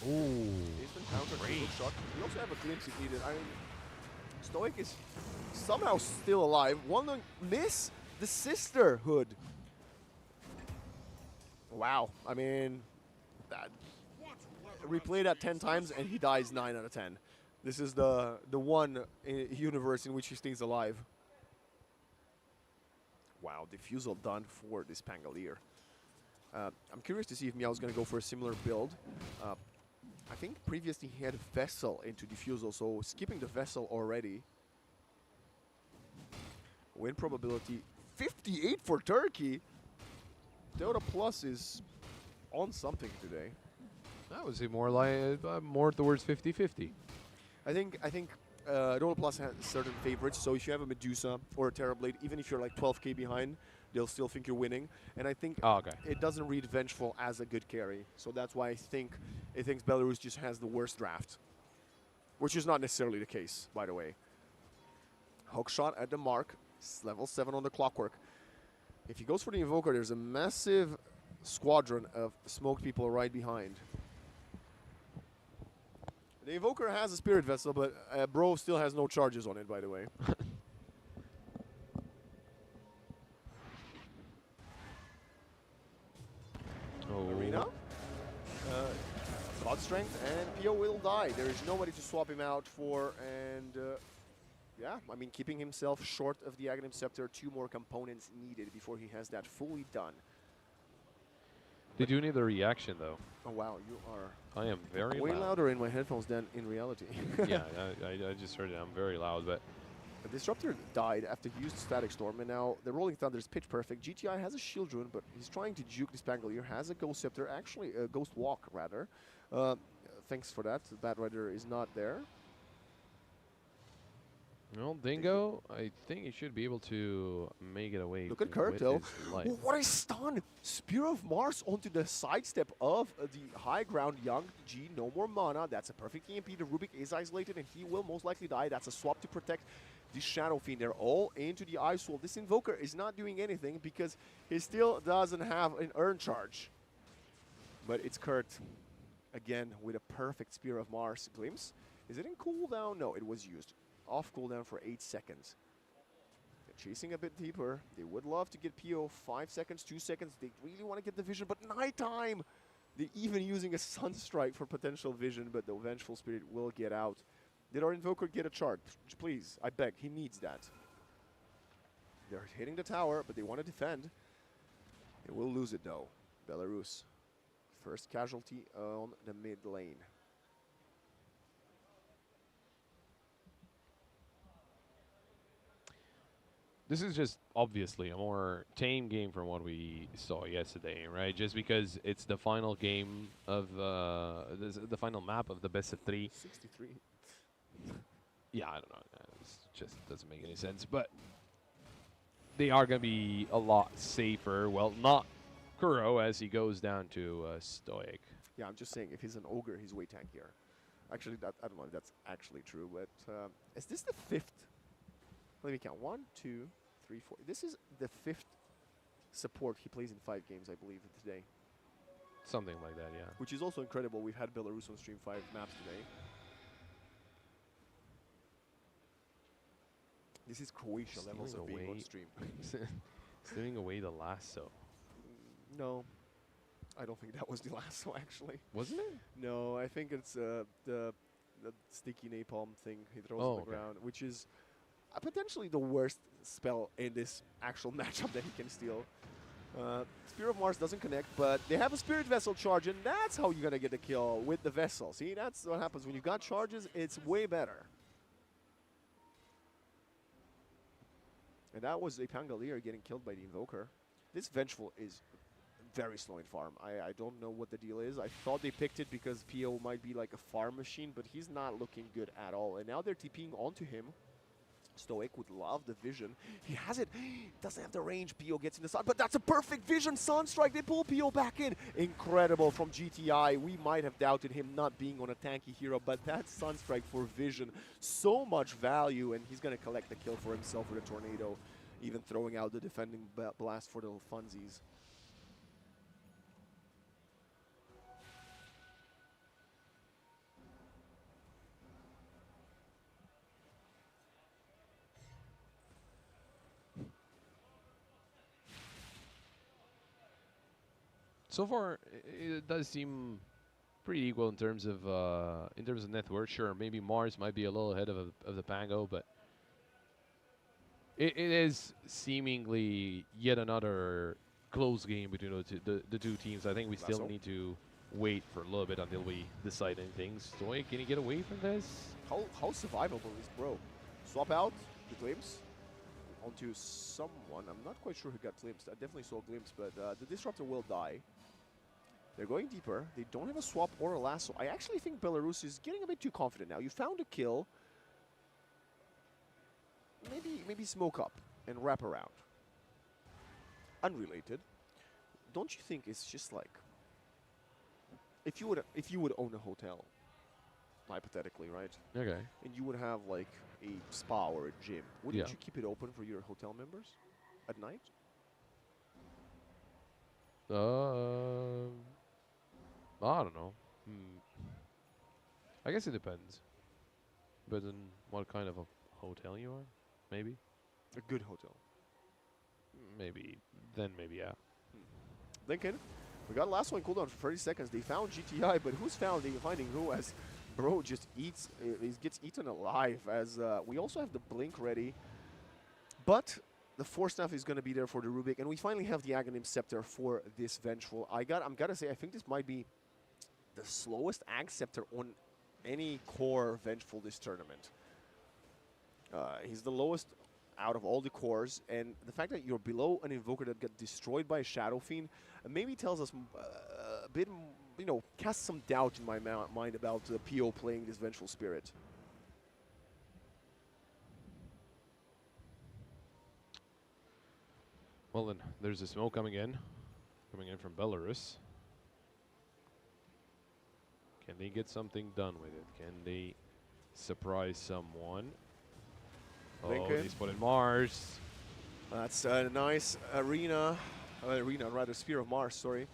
Ooh, Instant counter, great. good shot. We also have a glimpse if needed. I mean, Stoic is somehow still alive. One miss the sisterhood. Wow. I mean, replay that 10 times and he dies 9 out of 10. This is the one universe in which he stays alive. Wow, Diffusal done for this Pangolier. I'm curious to see if Meow's going to go for a similar build. I think previously he had Vessel into Diffusal, so skipping the Vessel already. Win probability 58 for Turkey. Dota Plus is on something today. I would say more like more towards 50-50. I think Dota Plus has certain favorites. So if you have a Medusa or a Terrorblade, even if you're like 12k behind, they'll still think you're winning. And I think it doesn't read Vengeful as a good carry. So that's why I think it thinks Belarus just has the worst draft, which is not necessarily the case, by the way. Hook shot at the mark, level 7 on the Clockwork. If he goes for the Invoker, there's a massive squadron of smoked people right behind. The Invoker has a Spirit Vessel, but Bro still has no charges on it, by the way. Arena. God Strength, and Pio will die. There is nobody to swap him out for, and yeah, I mean, keeping himself short of the Aghanim Scepter, 2 more components needed before he has that fully done. They do need a reaction, though. Oh, wow, you are I am very way loud. louder in my headphones than in reality. Yeah, I just heard it. I'm very loud, but The Disruptor died after he used Static Storm, and now the Rolling Thunder is pitch perfect. GTI has a Shield Rune, but he's trying to juke this Pangolier. Has a Ghost Scepter, actually a Ghost Walk, rather. Thanks for that. The Bad Rider is not there. well, Dingo, I think he should be able to make it away. Look at Kurt, with though. his life. What a stun! Spear of Mars onto the sidestep of the high ground Young G. No more mana. That's a perfect EMP. The Rubik is isolated, and he will most likely die. That's a swap to protect the Shadow Fiend. They're all into the Ice Wall. This Invoker is not doing anything because he still doesn't have an Urn Charge. But it's Kurt, again, with a perfect Spear of Mars. Glimpse. Is it in cooldown? No, it was used. Off cooldown for 8 seconds. They're chasing a bit deeper. They would love to get PO 5 seconds, 2 seconds. They really want to get the vision, but nighttime! They're even using a Sunstrike for potential vision, but the Vengeful Spirit will get out. Did our Invoker get a charge? Please, I beg, he needs that. They're hitting the tower, but they want to defend. They will lose it though. Belarus. First casualty on the mid lane. This is just obviously a more tame game from what we saw yesterday, right? Just because it's the final game of the final map of the best of 3. 63. Yeah, I don't know. It just doesn't make any sense. But they are going to be a lot safer. Well, not Kuro as he goes down to Stoic. Yeah, I'm just saying, if he's an ogre, he's way tankier. Actually, I don't know if that's actually true, but is this the 5th? Let me count. 1, 2, 3, 4. This is the 5th support he plays in 5 games, I believe, today. Something like that, yeah. Which is also incredible. We've had Belarus on stream 5 maps today. This is Croatia levels of being on stream. Stealing away the lasso. No, I don't think that was the lasso, actually. Wasn't it? No, I think it's the sticky napalm thing he throws on the ground, which is potentially the worst spell in this actual matchup that he can steal. Spear of Mars doesn't connect, but they have a Spirit Vessel charge, and that's how you're going to get the kill with the Vessel. See, that's what happens. When you've got charges, it's way better. And that was a Pangolier getting killed by the Invoker. This Vengeful is very slow in farm. I don't know what the deal is. I thought they picked it because PO might be like a farm machine, but he's not looking good at all. And now they're TPing onto him. Stoic would love the vision. He has it. Doesn't have the range. PO gets in the sun, but that's a perfect vision. Sunstrike. They pull PO back in. Incredible from GTI. We might have doubted him not being on a tanky hero, but that Sunstrike for vision. So much value, and he's going to collect the kill for himself with a Tornado, even throwing out the defending blast for the little funsies. So far, it does seem pretty equal in terms of net worth. Sure, maybe Mars might be a little ahead of the Pango, but it is seemingly yet another close game between the two teams. I think we still need to wait for a little bit until we decide anything. Stoic, can he get away from this? How survivable is Bro? Swap out the Glimpse. onto someone. I'm not quite sure who got glimpsed. I definitely saw a glimpse, but the Disruptor will die. They're going deeper. They don't have a swap or a lasso. I actually think Belarus is getting a bit too confident now. You found a kill. Maybe smoke up and wrap around. Unrelated. Don't you think it's just like if you would own a hotel, hypothetically, right? Okay. And you would have like a spa or a gym. Wouldn't Yeah. you keep it open for your hotel members at night? I don't know. I guess it depends. Depends on what kind of a hotel you are. Maybe. A good hotel. Maybe. Then maybe, yeah. Lincoln, we got last one cooldown for 30 seconds. They found GTI, but who's finding who as Bro just eats, he gets eaten alive as we also have the blink ready. But the Force Staff is going to be there for the Rubik, and we finally have the Aghanim Scepter for this Vengeful. I'm gotta say, I think this might be the slowest Ag Scepter on any core Vengeful this tournament. He's the lowest out of all the cores, and the fact that you're below an Invoker that got destroyed by a Shadow Fiend maybe tells us a bit, you know, casts some doubt in my mind about PO playing this Vengeful Spirit. Well, then there's a smoke coming in from Belarus. Can they get something done with it? Can they surprise someone? Oh, Lincoln. they spotted Mars. That's a nice Sphere of Mars, sorry.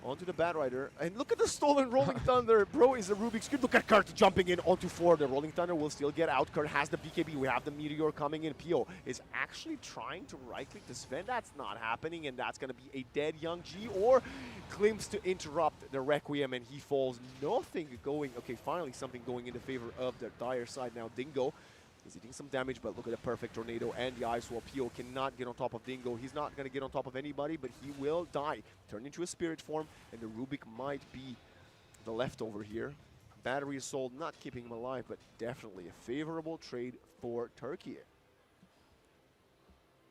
Onto the Bat Rider. And look at the stolen Rolling Thunder. Bro is a Rubik's Cube. Look at Kurt jumping in onto 4. The Rolling Thunder will still get out. Kurt has the BKB. We have the Meteor coming in. Pio is actually trying to right-click the Sven. That's not happening, and that's going to be a dead Young G. Or Klims to interrupt the Requiem, and he falls. Nothing going. Okay, finally something going in the favor of the dire side now. Dingo is eating some damage, but look at the perfect tornado and the Ice Wall. Pio cannot get on top of Dingo. He's not going to get on top of anybody, but he will die. Turn into a spirit form, and the Rubik might be the leftover here. Battery is sold, not keeping him alive, but definitely a favorable trade for Turkiye.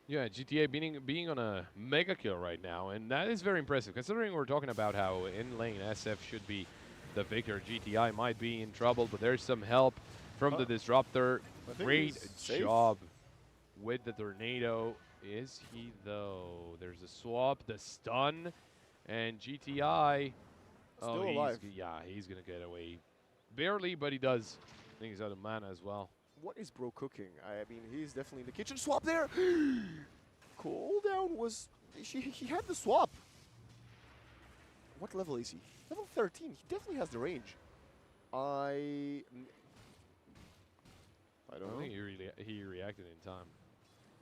Yeah, GTA being on a mega kill right now, and that is very impressive, considering we're talking about how in lane SF should be the victor. GTI might be in trouble, but there's some help from the Disruptor. Great job with the tornado. Is he, though? There's a swap, the stun, and GTI. Still alive. Yeah, he's going to get away. Barely, but he does. I think he's out of mana as well. What is Bro cooking? I mean, he's definitely in the kitchen. Swap there! Cooldown was... He had the swap. What level is he? Level 13. He definitely has the range. I don't know. I think he reacted in time.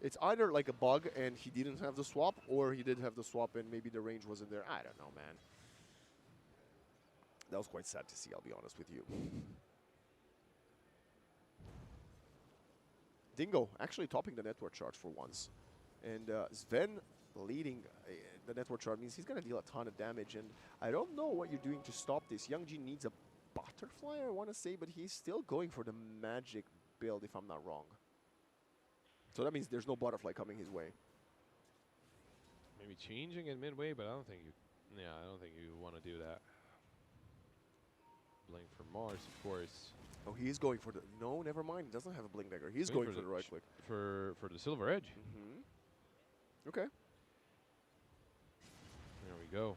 It's either like a bug and he didn't have the swap, or he did have the swap and maybe the range wasn't there. I don't know, man. That was quite sad to see, I'll be honest with you. Dingo actually topping the network charge for once. And Sven leading the network charge means he's going to deal a ton of damage. And I don't know what you're doing to stop this. Young G needs a butterfly, I want to say, but he's still going for the magic build, if I'm not wrong. So that means there's no butterfly coming his way. Maybe changing it midway, but I don't think you want to do that. Blink for Mars, of course. Oh, he is going for the... No, never mind. He doesn't have a blink dagger. He's going for the right click. For the Silver Edge. Mm-hmm. Okay. There we go.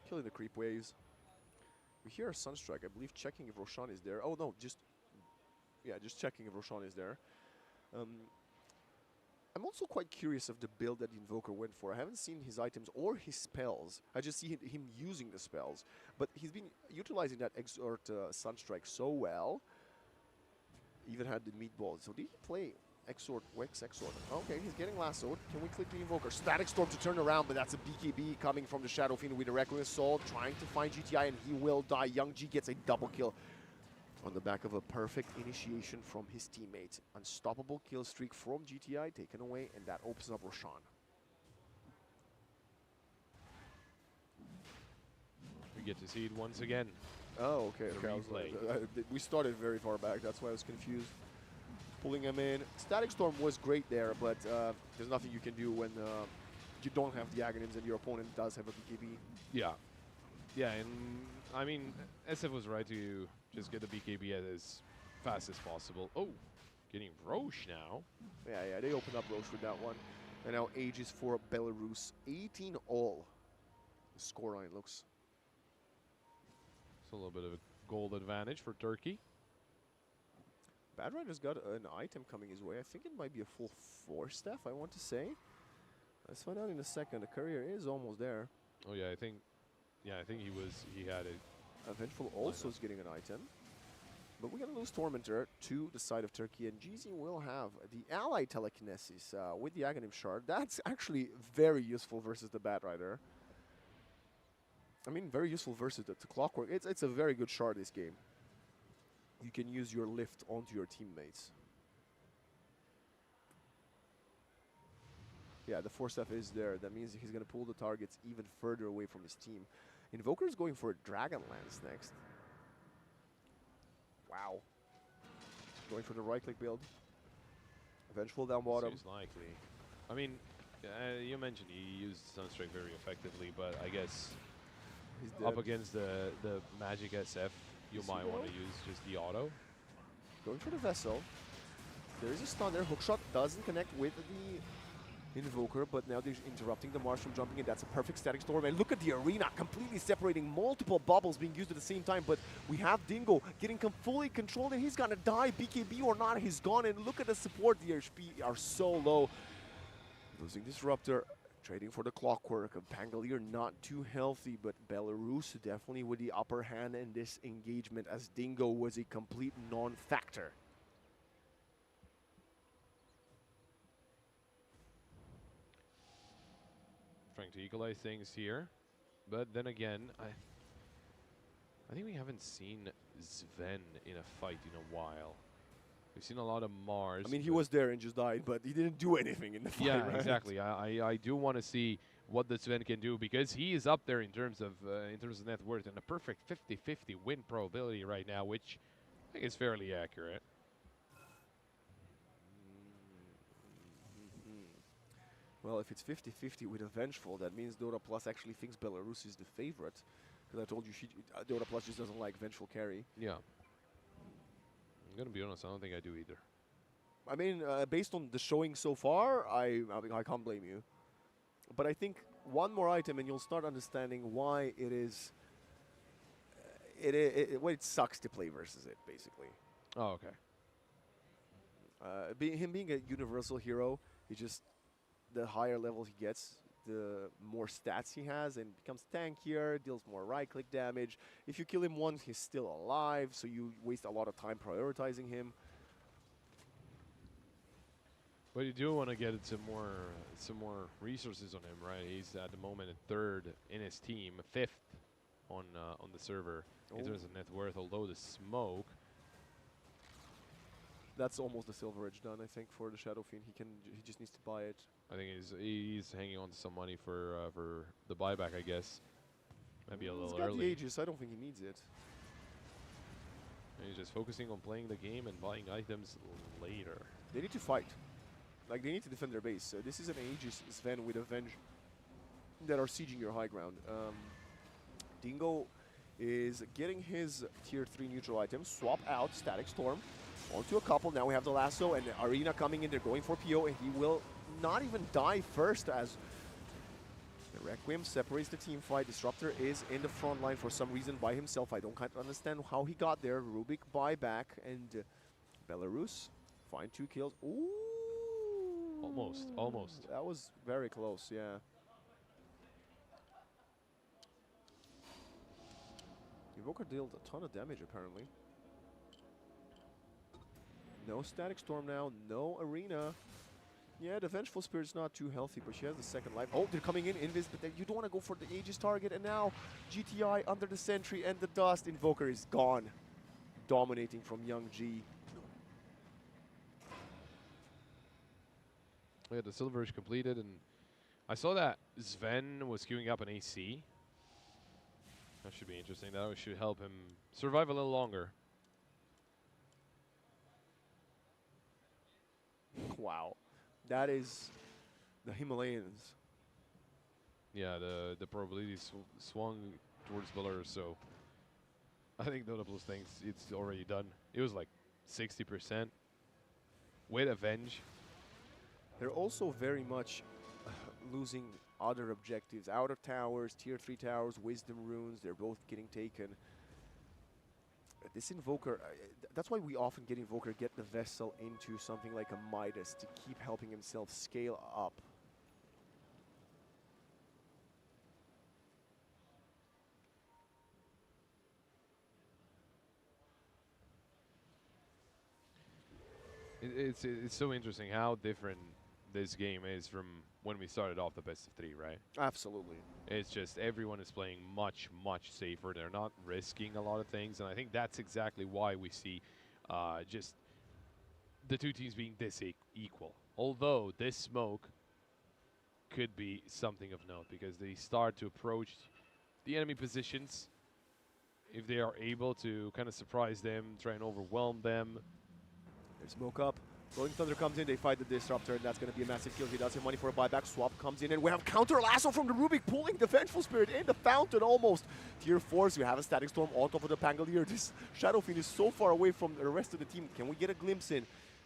Killing the creep waves. We hear a Sunstrike. I believe checking if Roshan is there. Oh, no, just checking if Roshan is there. I'm also quite curious of the build that the Invoker went for. I haven't seen his items or his spells. I just see him using the spells. But he's been utilizing that Exort Sunstrike so well. Even had the meatballs. So did he play Exort, Wex Exort? Okay, he's getting lassoed. Can we click the Invoker? Static Storm to turn around, but that's a BKB coming from the Shadow Fiend with a Requiem Soul, trying to find GTI, and he will die. Young G gets a double kill on the back of a perfect initiation from his teammates. Unstoppable kill streak from GTI taken away, and that opens up Roshan. We get to see it once again. Oh, okay. The Okay. replay. We started very far back. That's why I was confused. pulling him in. Static Storm was great there, but there's nothing you can do when you don't have the Aghanims and your opponent does have a BKB. Yeah. Yeah, and I mean, SF was right to just get the BKB as fast as possible. Oh, getting Roche now. Yeah, they opened up Roche with that one. And now Aegis for Belarus. 18 all. The scoreline looks. It's a little bit of a gold advantage for Turkey. Bad Rider's got an item coming his way. I think it might be a full 4-staff, I want to say. Let's find out in a second. The courier is almost there. Oh yeah, I think he had it. Vengeful also is getting an item. But we're going to lose Tormentor to the side of Turkey, and GZ will have the ally telekinesis with the Aghanim shard. That's actually very useful versus the Bat Rider. I mean, very useful versus the Clockwork. It's a very good shard this game. You can use your lift onto your teammates. Yeah, the 4-staff is there. That means he's going to pull the targets even further away from his team. Invoker is going for a Dragonlance next. Wow. Going for the right-click build. Vengeful down bottom. Seems likely. I mean, you mentioned he used Sunstrike very effectively, but I guess He's up dead. against the Magic SF, you Is he might want to low? use just the auto. Going for the Vessel. There is a stun there. Hookshot doesn't connect with the Invoker, but now they're interrupting the Mars from jumping in. That's a perfect Static Storm. And look at the arena, completely separating, multiple bubbles being used at the same time. But we have Dingo getting fully controlled, and he's gonna die. BKB or not, he's gone. And look at the support. The HP are so low. Losing Disruptor, trading for the Clockwork. Pangolier not too healthy, but Belarus definitely with the upper hand in this engagement, as Dingo was a complete non-factor. Trying to equalize things here, but then again, I think we haven't seen Sven in a fight in a while. We've seen a lot of Mars. I mean, he was there and just died, but he didn't do anything in the fight, yeah, right? exactly. I do want to see what the Sven can do, because he is up there in terms of net worth and a perfect 50-50 win probability right now, which I think is fairly accurate. Well, if it's 50-50 with a Vengeful, that means Dota Plus actually thinks Belarus is the favorite. Because I told you, Dota Plus just doesn't like Vengeful carry. Yeah. I'm going to be honest, I don't think I do either. I mean, based on the showing so far, I can't blame you. But I think one more item and you'll start understanding why it is... Well, it sucks to play versus it, basically. Oh, okay. Him being a universal hero, he just... The higher level he gets, the more stats he has, and becomes tankier, deals more right-click damage. If you kill him once, he's still alive, so you waste a lot of time prioritizing him. But you do want to get some more resources on him, right? He's at the moment a 3rd in his team, 5th on the server in terms of net worth. Although the smoke, that's almost the Silver Edge done, I think, for the Shadow Fiend. He just needs to buy it. I think he's hanging on to some money for the buyback, I guess. Maybe a little He's got early. the Aegis, I don't think he needs it. And he's just focusing on playing the game and buying items later. They need to fight. Like, they need to defend their base. This is an Aegis Sven with Avenge that are sieging your high ground. Dingo is getting his tier 3 neutral items. Swap out Static Storm onto a couple. Now we have the lasso and the Arena coming in. They're going for PO, and he will not even die first, as the Requiem separates the team fight. Disruptor is in the front line for some reason by himself. I don't quite understand how he got there. Rubik buyback, and Belarus find 2 kills. Ooh! Almost. That was very close, yeah. Invoker dealt a ton of damage, apparently. No Static Storm now, no Arena. Yeah, the Vengeful Spirit's not too healthy, but she has the second life. Oh, they're coming in, Invis, but then you don't want to go for the Aegis target, and now GTI under the Sentry and the Dust. Invoker is gone. Dominating from Young G. Yeah, the silver is completed, and I saw that Sven was queuing up an AC. That should be interesting. That should help him survive a little longer. Wow. That is the Himalayans. Yeah, the probability swung towards Belarus, so I think Dota Plus thinks it's already done. It was like 60% with Avenge. They're also very much losing other objectives. Outer towers, tier 3 towers, wisdom runes, they're both getting taken. This Invoker, that's why we often get Invoker, get the Vessel into something like a Midas to keep helping himself scale up. It's so interesting how different this game is from when we started off the best of 3, right? Absolutely. It's just everyone is playing much, much safer. They're not risking a lot of things, and I think that's exactly why we see just the two teams being this equal. Although this smoke could be something of note because they start to approach the enemy positions. If they are able to kind of surprise them, try and overwhelm them. There's smoke up. Rolling Thunder comes in, they fight the Disruptor, and that's going to be a massive kill. He does have money for a buyback. Swap comes in, and we have counter lasso from the Rubik, pulling the Vengeful Spirit in the fountain almost. Tier 4s, we have a Static Storm on top of the Pangolier. This Shadow Fiend is so far away from the rest of the team. Can we get a glimpse in?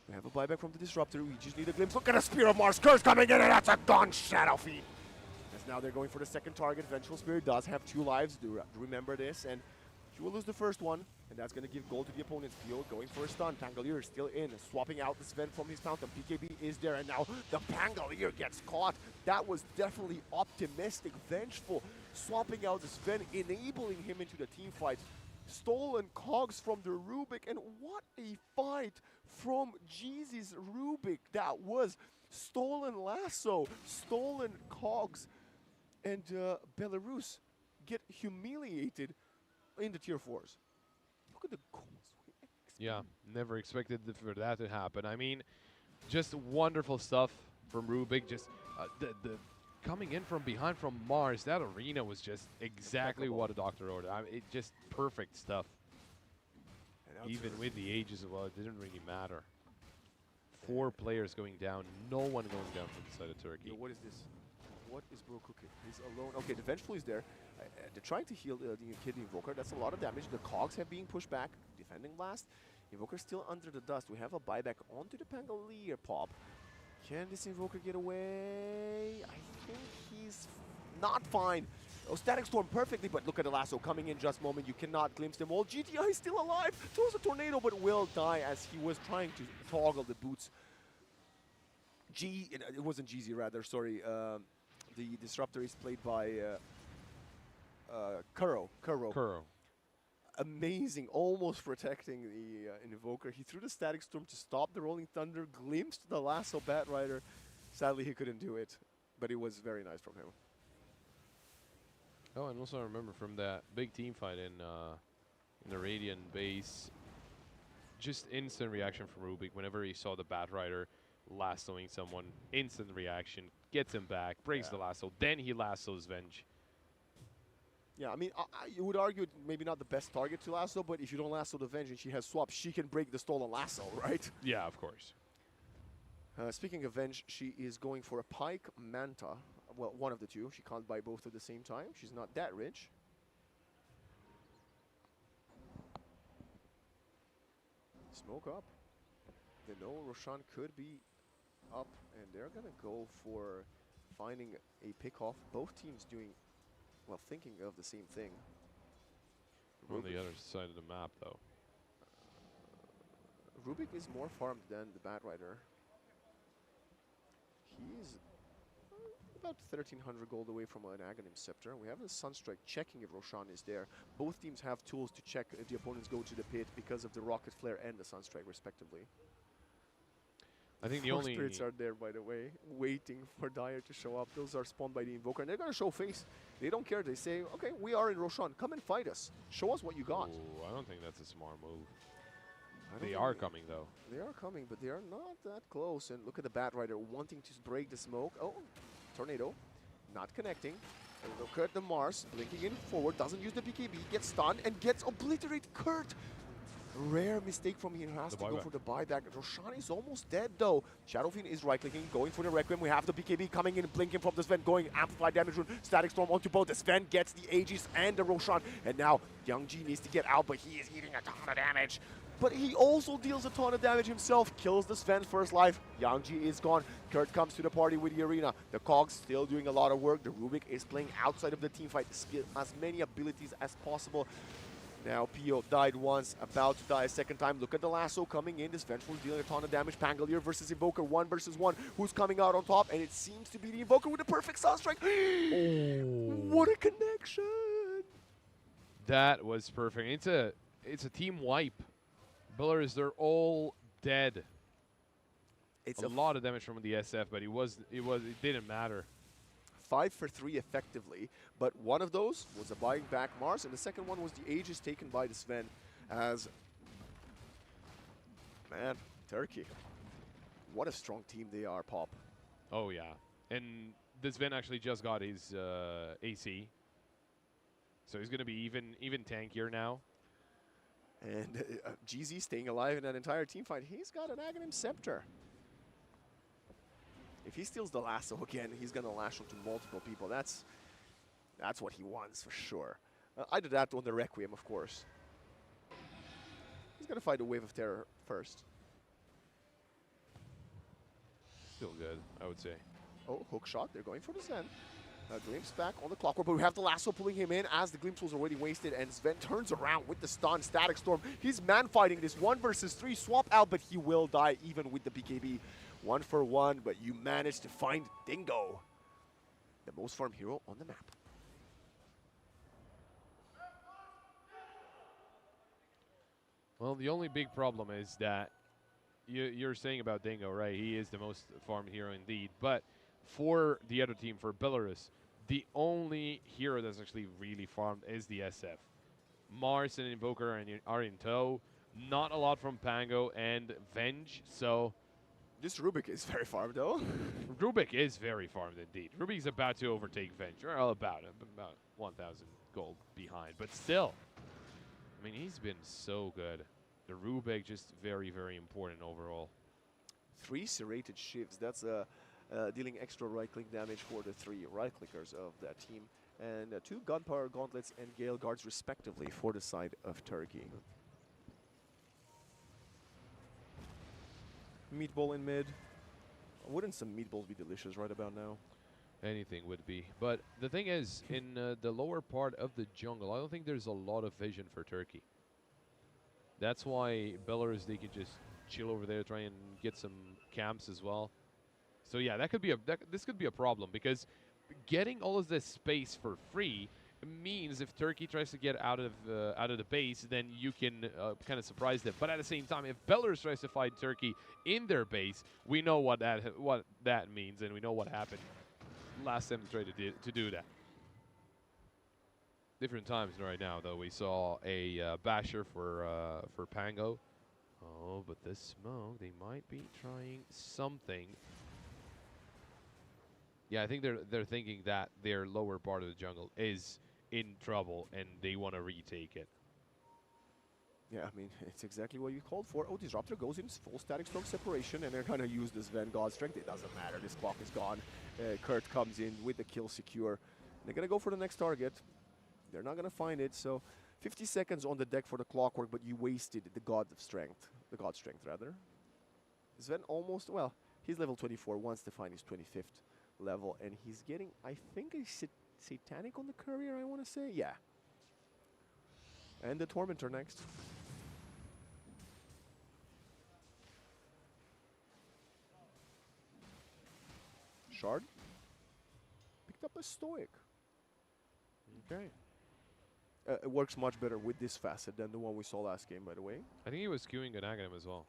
We have a buyback from the Disruptor. We just need a glimpse. Look at a Spear of Mars Curse coming in, and that's a done Shadow Fiend. As now they're going for the second target. Vengeful Spirit does have 2 lives. Do remember this, and he will lose the first one. And that's going to give gold to the opponent's field, going for a stun. Pangolier is still in, swapping out the Sven from his fountain. PKB is there, and now the Pangolier gets caught. That was definitely optimistic, vengeful, swapping out the Sven, enabling him into the team fight. Stolen cogs from the Rubik, and what a fight from Jeezy's Rubik that was. Stolen lasso, stolen cogs, and Belarus get humiliated in the tier 4s. Look at the goals. Yeah, never expected for that to happen. I mean, just wonderful stuff from Rubik. Just the coming in from behind from Mars. That arena was just exactly what a doctor ordered. I mean, it just perfect stuff. Even with the ages as well, it didn't really matter. 4 players going down, no one going down from the side of Turkey. Yo, what is this? What is Bro cooking? He's alone. Okay, the Vengeful is there. They're trying to heal the Kid Invoker. That's a lot of damage. The cogs have been pushed back. Defending blast. Invoker still under the dust. We have a buyback onto the Pangolier pop. Can this Invoker get away? I think he's not fine. Oh, Static Storm perfectly, but look at the lasso coming in just a moment. You cannot glimpse them all. GTI is still alive. Throws a tornado, but will die as he was trying to toggle the boots. It wasn't GZ rather, sorry. The Disruptor is played by Kuro. Amazing, almost protecting the Invoker. He threw the Static Storm to stop the Rolling Thunder, glimpsed the lasso Batrider. Sadly, he couldn't do it, but it was very nice from him. Oh, and also I remember from that big team fight in the Radiant base, just instant reaction from Rubik whenever he saw the Batrider lassoing someone. Instant reaction, gets him back, breaks the lasso, then he lassos Venge. Yeah, I mean, you would argue maybe not the best target to lasso, but if you don't lasso the Venge and she has swaps, she can break the stolen lasso, right? Yeah, of course. Speaking of Venge, she is going for a Pike Manta. Well, one of the two. She can't buy both at the same time. She's not that rich. Smoke up. They know Roshan could be up, and they're going to go for finding a pick-off. Both teams doing, well, thinking of the same thing. On the other side of the map, though. Rubik is more farmed than the Batrider. He's about 1,300 gold away from an Aghanim Scepter. We have a Sunstrike checking if Roshan is there. Both teams have tools to check if the opponents go to the pit because of the Rocket Flare and the Sunstrike, respectively. I think the Four only spirits are there, by the way, waiting for Dire to show up. Those are spawned by the Invoker, and they're going to show face. They don't care. They say, okay, we are in Roshan. Come and fight us. Show us what you got. Ooh, I don't think that's a smart move. They are coming, though. They are coming, but they are not that close. And look at the Batrider wanting to break the smoke. Oh, tornado. Not connecting. And look at the Mars blinking in forward. Doesn't use the BKB. Gets stunned and gets obliterated. Kurt Rare mistake from him. He has The to go buyback. for the buyback. Roshan is almost dead though. Shadowfiend is right-clicking, going for the Requiem. We have the BKB coming in, blinking from the Sven, going amplified damage rune. Static Storm onto both. The Sven gets the Aegis and the Roshan. And now Young G needs to get out, but he is eating a ton of damage. But he also deals a ton of damage himself, kills the Sven first life. Young G is gone. Kurt comes to the party with the arena. The Cogs still doing a lot of work. The Rubik is playing outside of the team fight to spill as many abilities as possible. Now Pio died once, about to die a second time. Look at the lasso coming in. This Vengeful is dealing a ton of damage. Pangolier versus Invoker, 1 versus 1. Who's coming out on top? And it seems to be the Invoker with a perfect Sunstrike. What a connection! That was perfect. It's a team wipe. Belarus, they're all dead. It's a lot of damage from the SF, but it didn't matter. 5 for 3 effectively, but one of those was a buying back Mars, and the second one was the Aegis taken by the Sven as, man, Turkey. What a strong team they are, Pop. Oh yeah, and this Sven actually just got his AC, so he's gonna be even tankier now. And GZ staying alive in that entire team fight. He's got an Aghanim Scepter. If he steals the lasso again, he's going to lash onto multiple people. That's what he wants for sure. I did that on the Requiem, of course. He's going to fight a Wave of Terror first. Still good, I would say. Oh, hook shot. They're going for the Sven. Glimpse back on the clockwork, but we have the lasso pulling him in as the glimpse was already wasted, and Sven turns around with the stun. Static Storm. He's man fighting this 1 versus 3 swap out, but he will die even with the BKB. 1 for 1, but you managed to find Dingo, the most farmed hero on the map. Well, the only big problem is that you're saying about Dingo, right? He is the most farmed hero indeed, but for the other team, for Belarus, the only hero that's actually really farmed is the SF. Mars and Invoker are in tow. Not a lot from Pango and Venge, so... This Rubik is very farmed, though. Rubik is very farmed indeed. Rubik's about to overtake Venge, or about 1,000 gold behind, but still. I mean, he's been so good. The Rubik just very, very important overall. 3 serrated shifts. That's dealing extra right-click damage for the 3 right-clickers of that team. And 2 Gunpowder Gauntlets and Gale Guards, respectively, for the side of Turkey. Meatball in mid. Wouldn't some meatballs be delicious right about now? Anything would be. But the thing is, in the lower part of the jungle, I don't think there's a lot of vision for Turkey. That's why Belarus, they can just chill over there, try and get some camps as well. So yeah, that could be this could be a problem, because getting all of this space for free means if Turkey tries to get out of the base, then you can kind of surprise them. But at the same time, if Belarus tries to fight Turkey in their base, we know what that means, and we know what happened last time they tried to do that. Different times right now, though. We saw a basher for Pango. Oh, but this smoke, they might be trying something. Yeah, I think they're thinking that their lower part of the jungle is in trouble and they want to retake it. Yeah, I mean, it's exactly what you called for. Oh, Disruptor goes in full Static Storm separation, and they're going to use this Vanguard strength. It doesn't matter. This clock is gone. Kurt comes in with the kill secure. They're going to go for the next target. They're not going to find it, so 50 seconds on the deck for the clockwork, but you wasted the God of Strength. The God Strength, rather. Sven almost, well, he's level 24, wants to find his 25th level, and he's getting, I think, a Satanic on the Courier, I want to say. Yeah. And the Tormentor next. Shard. Picked up a Stoic. Okay. It works much better with this facet than the one we saw last game, by the way. I think he was queuing an Aghanim as well.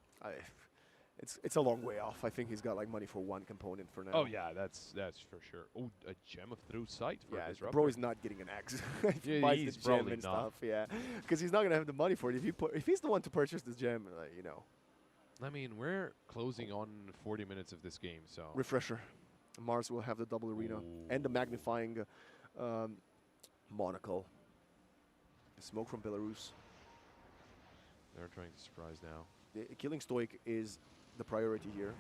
It's a long way off. I think he's got like money for one component for now. Oh yeah, that's for sure. Oh, a Gem of Through Sight for Disruptor. Bro is not getting an axe. Yeah, he's probably not. Stuff, yeah, because he's not gonna have the money for it. If he's the one to purchase this gem, you know. I mean, we're closing on 40 minutes of this game, so. Refresher. Mars will have the double arena and the magnifying monocle. The smoke from Belarus. They're trying to surprise now. Killing Stoic is the priority here.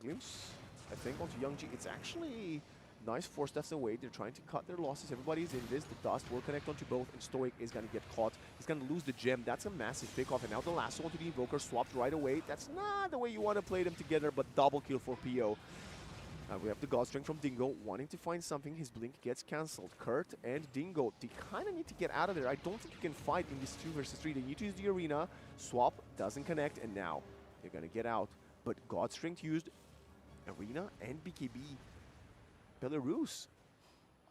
Glimpse, I think, onto Youngji. It's actually nice 4 steps away. They're trying to cut their losses. Everybody's in this. The dust will connect onto both, and Stoic is going to get caught. He's going to lose the gem. That's a massive pickoff. And now the lasso onto the Invoker swapped right away. That's not the way you want to play them together, but double kill for PO. We have the God Strength from Dingo wanting to find something. His blink gets cancelled. Kurt and Dingo, they kind of need to get out of there. I don't think you can fight in this 2 versus 3. They need to use the arena. Swap doesn't connect, and now they're going to get out. But God Strength used arena and BKB. Belarus,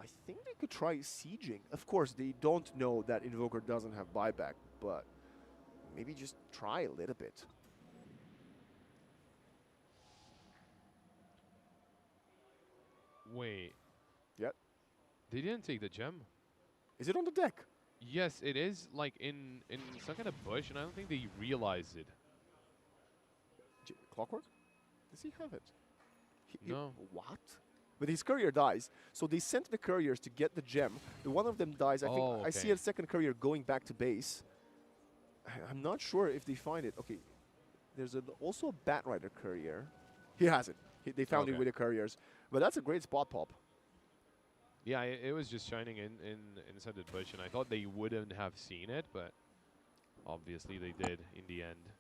I think they could try sieging. Of course, they don't know that Invoker doesn't have buyback, but maybe just try a little bit. Wait. Yep. They didn't take the gem. Is it on the deck? Yes, it is like in some kind of bush, and I don't think they realized it. Clockwork? Does he have it? No. What? But his courier dies, so they sent the couriers to get the gem. The one of them dies. I think I see a second courier going back to base. I'm not sure if they find it. Okay, there's also a Batrider courier. He has it. They found it with the couriers. But that's a great spot pop. Yeah, it was just shining inside the bush, and I thought they wouldn't have seen it, but obviously they did in the end.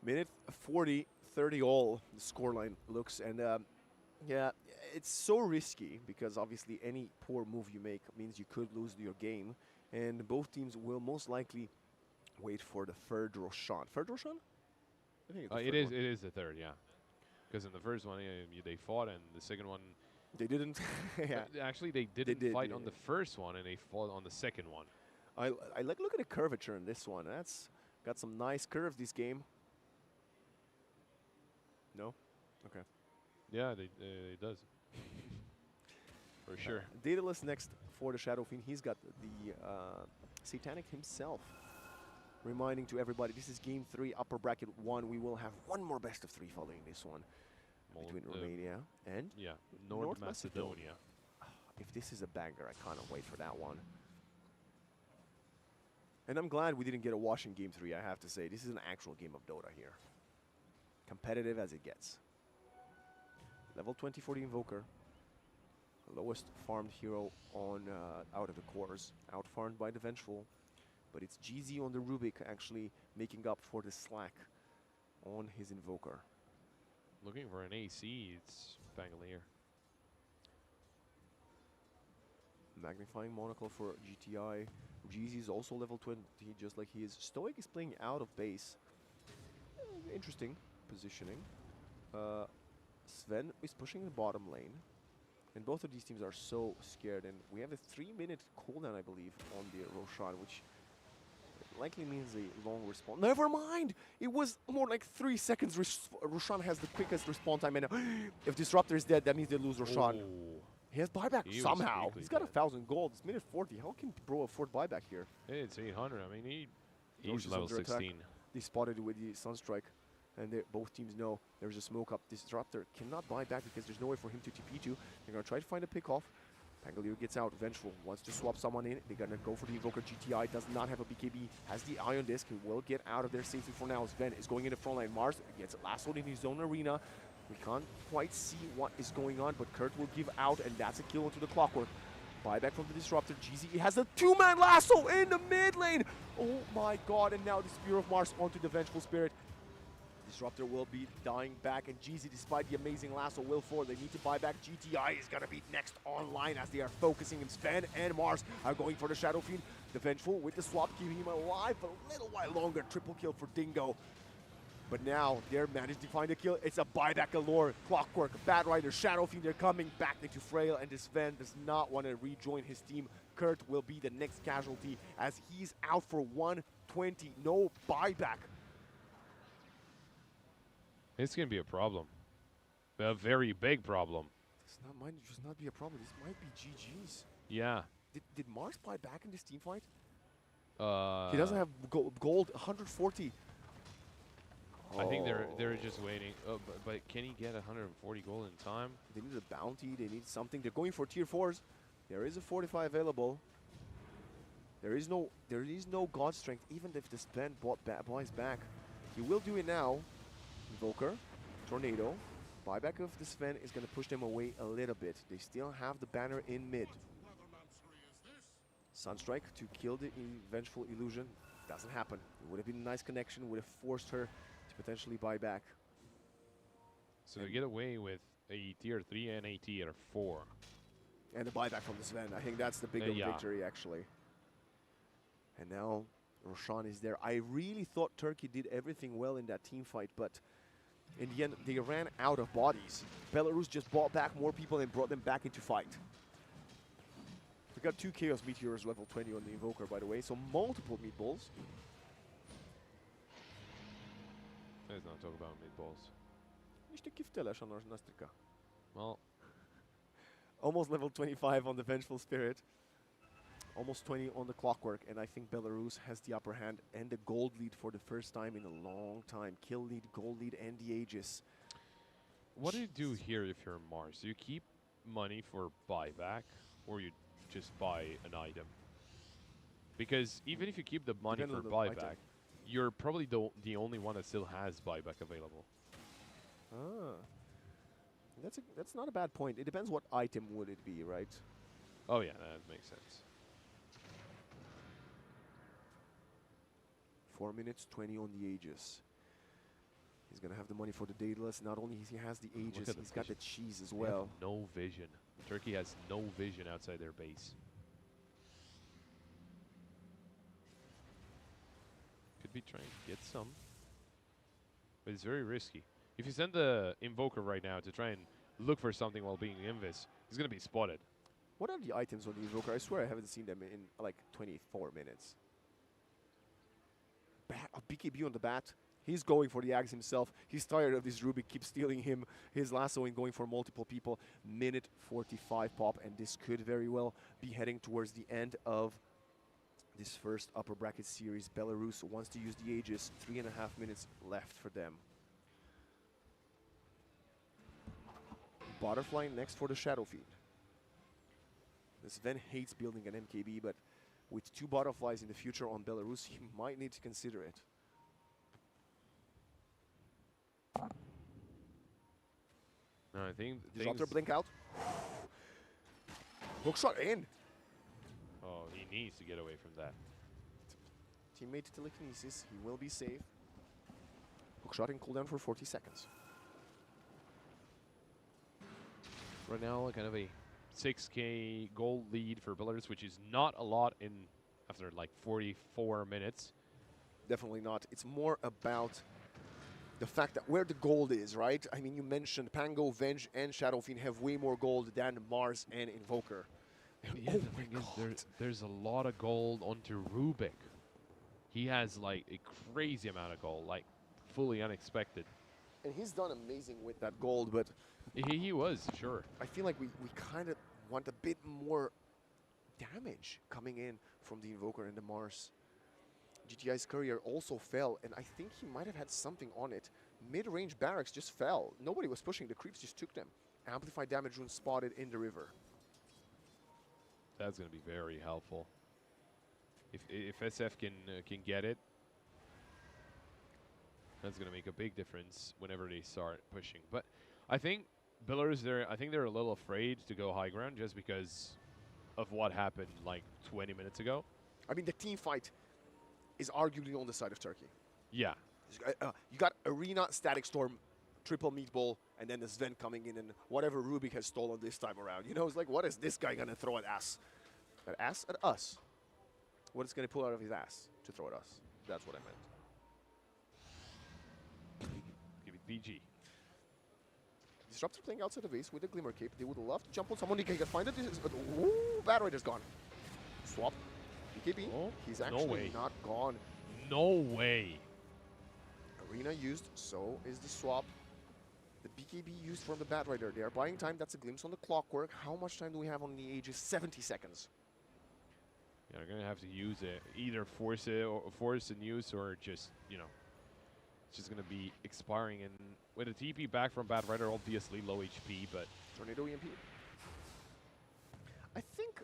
Minute 40, 30 all, the scoreline looks. And yeah, it's so risky because obviously any poor move you make means you could lose your game. And both teams will most likely wait for the third Roshan. Third Roshan? I think it's it is the third, yeah. Because in the first one, they fought, and the second one... They didn't. Yeah. Actually, they didn't fight on the first one, and they fought on the second one. I like look at the curvature in this one. That's got some nice curves this game. No? Okay. Yeah, it does. For sure. Daedalus next for the Shadow Fiend. He's got the Satanic himself. Reminding to everybody, this is game 3, upper bracket 1. We will have one more best of 3 following this one. Between Romania and North Macedonia. If this is a banger, I can't wait for that one. And I'm glad we didn't get a wash in game 3, I have to say. This is an actual game of Dota here. Competitive as it gets. Level 20 for the Invoker. Lowest farmed hero on out of the cores. Out-farmed by the Vengeful. But it's GZ on the Rubik actually making up for the slack on his Invoker. Looking for an AC, it's Bangalore. Magnifying Monocle for GTI. GZ is also level 20, just like he is. Stoic is playing out of base. Interesting positioning. Sven is pushing the bottom lane. And both of these teams are so scared. And we have a 3-minute cooldown, I believe, on the Roshan, which likely means a long respawn. Never mind! It was more like 3 seconds. Roshan has the quickest respawn time. And if Disruptor is dead, that means they lose Roshan. Oh. He has buyback somehow. He's got 1,000 gold. It's minute 40. How can Bro afford buyback here? It's 800. I mean, he's level 16. They spotted it with the Sunstrike. And both teams know there's a smoke up. Disruptor cannot buy back because there's no way for him to TP to. They're going to try to find a pick off. Pangolier gets out. Vengeful wants to swap someone in. They're going to go for the Invoker. GTI does not have a BKB. Has the Ion Disc. He will get out of there safely for now. Sven is going in the front line. Mars gets lassoed in his own arena. We can't quite see what is going on, but Kurt will give out, and that's a kill onto the Clockwork. Buyback from the Disruptor. GZ has a 2-man lasso in the mid lane. Oh my god, and now the Spear of Mars onto the Vengeful Spirit. Disruptor will be dying back, and GZ, despite the amazing lasso, will forward. They need to buy back. GTI is going to be next online as they are focusing, and Sven and Mars are going for the Shadow Fiend. The Vengeful with the swap, keeping him alive for a little while longer. Triple kill for Dingo. But now they're managed to find a kill. It's a buyback galore. Clockwork, Batrider, Shadow Fiend, they're coming back into Frail, and this Sven does not want to rejoin his team. Kurt will be the next casualty as he's out for 120. No buyback. It's going to be a problem. A very big problem. This might just not be a problem. This might be GG's. Yeah. Did Mars buy back in this team fight? He He doesn't have gold, 140. I think they're just waiting. Oh, but can he get 140 gold in time? They need a bounty. They need something. They're going for tier 4s. There is a 45 available. There is no God Strength, even if the Sven buys back. He will do it now. Invoker, Tornado. Buyback of the Sven is going to push them away a little bit. They still have the banner in mid. Sunstrike to kill the Vengeful Illusion. Doesn't happen. It would have been a nice connection, would have forced her to potentially buy back. So they get away with a tier 3 and a tier 4. And the buyback from the Sven. I think that's the bigger Yeah. victory, actually. And now Roshan is there. I really thought Turkey did everything well in that team fight, but in the end, they ran out of bodies. Belarus just bought back more people and brought them back into fight. We got 2 Chaos Meteors level 20 on the Invoker, by the way, so multiple meatballs. Let's not talk about meatballs. Niște chiftele așa n-ar strica. Well, Almost level 25 on the Vengeful Spirit. Almost 20 on the Clockwork, and I think Belarus has the upper hand and the gold lead for the first time in a long time. Kill lead, gold lead, and the Aegis. what do you do here if you're Mars? Do you keep money for buyback, or you just buy an item? Because even if you keep the money Depends for on the item. buyback, you're probably the only one that still has buyback available. Ah. That's not a bad point. It depends what item would it be, right? Oh yeah, that makes sense. 4 minutes, 20 on the Aegis. He's going to have the money for the Daedalus. Not only he has the Aegis, at the he's got the vision. cheese as They well. have no vision. Turkey has no vision outside their base. Could be trying to get some, but it's very risky. If you send the Invoker right now to try and look for something while being Invis, he's going to be spotted. What are the items on the Invoker? I swear I haven't seen them in like 24 minutes. A BKB on the bat. He's going for the axe himself. He's tired of this Rubik. Keeps stealing him. His lasso and going for multiple people. Minute 45 pop, and this could very well be heading towards the end of this first upper bracket series. Belarus wants to use the Aegis. 3.5 minutes left for them. Butterfly next for the Shadow Fiend. Sven hates building an MKB, but with 2 butterflies in the future on Belarus, he might need to consider it. No, I think Disruptor blink out. Hook shot in. Oh, he needs to get away from that. Teammate telekinesis. He will be safe. Hook shot in cooldown for 40 seconds. Right now, kind of a 6k gold lead for Belarus, which is not a lot in after like 44 minutes. Definitely not. It's more about the fact that where the gold is, right? I mean, you mentioned Pango, Venge, and Shadow Fiend have way more gold than Mars and Invoker. Yeah, Oh the my thing is, God. there's a lot of gold onto Rubik. He has like a crazy amount of gold, like fully unexpected. And he's done amazing with that gold, but He was, sure. I feel like we kind of want a bit more damage coming in from the Invoker and the Mars. GTI's courier also fell, and I think he might have had something on it. Mid-range barracks just fell. Nobody was pushing. The creeps just took them. Amplified damage rune spotted in the river. That's going to be very helpful. If SF can get it, that's going to make a big difference whenever they start pushing. But I think Belarus, they're a little afraid to go high ground just because of what happened like 20 minutes ago. I mean, the team fight is arguably on the side of Turkey. Yeah. You got Arena, Static Storm, triple meatball, and then the Sven coming in and whatever Rubik has stolen this time around. You know, it's like, what is this guy going to throw at us? At us? At us. What is going to pull out of his ass to throw at us? That's what I meant. Give it BG. Disruptor playing outside the base with the Glimmer Cape. They would love to jump on someone. They can find it. Ooh, Bad Rider's gone. Swap. BKB. Oh, He's no actually way. not gone. No way. Arena used, so is the swap. The BKB used from the Bat Rider. They are buying time. That's a glimpse on the Clockwork. How much time do we have on the Aegis? 70 seconds. Yeah, they're gonna have to use it. Either force it or force and use, or just it's just gonna be expiring. And with a TP back from Bad Rider, obviously low HP, but Tornado EMP. I think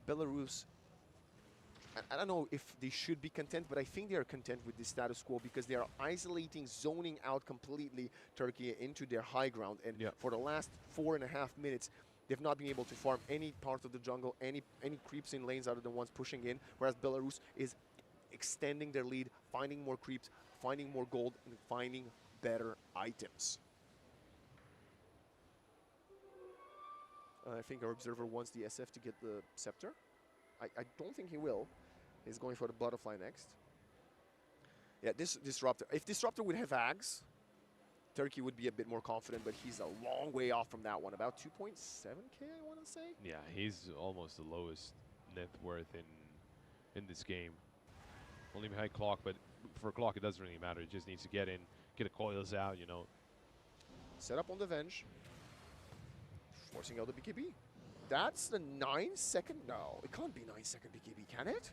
Belarus I don't know if they should be content, but I think they are content with the status quo because they are isolating, zoning out completely Turkey into their high ground. And for the last 4.5 minutes, they've not been able to farm any part of the jungle, any creeps in lanes other than ones pushing in, whereas Belarus is extending their lead, finding more creeps, finding more gold, and finding better items. I think our observer wants the SF to get the scepter. I don't think he will. He's going for the butterfly next. Yeah, this Disruptor. If Disruptor would have Ags, Turkey would be a bit more confident, but he's a long way off from that one. About 2.7k, I want to say. Yeah, he's almost the lowest net worth in this game. Only behind Clock, but for Clock it doesn't really matter. He just needs to get in, get the coils out, you know. Set up on the Venge. Forcing out the BKB. That's the 9-second? No, it can't be 9-second BKB, can it?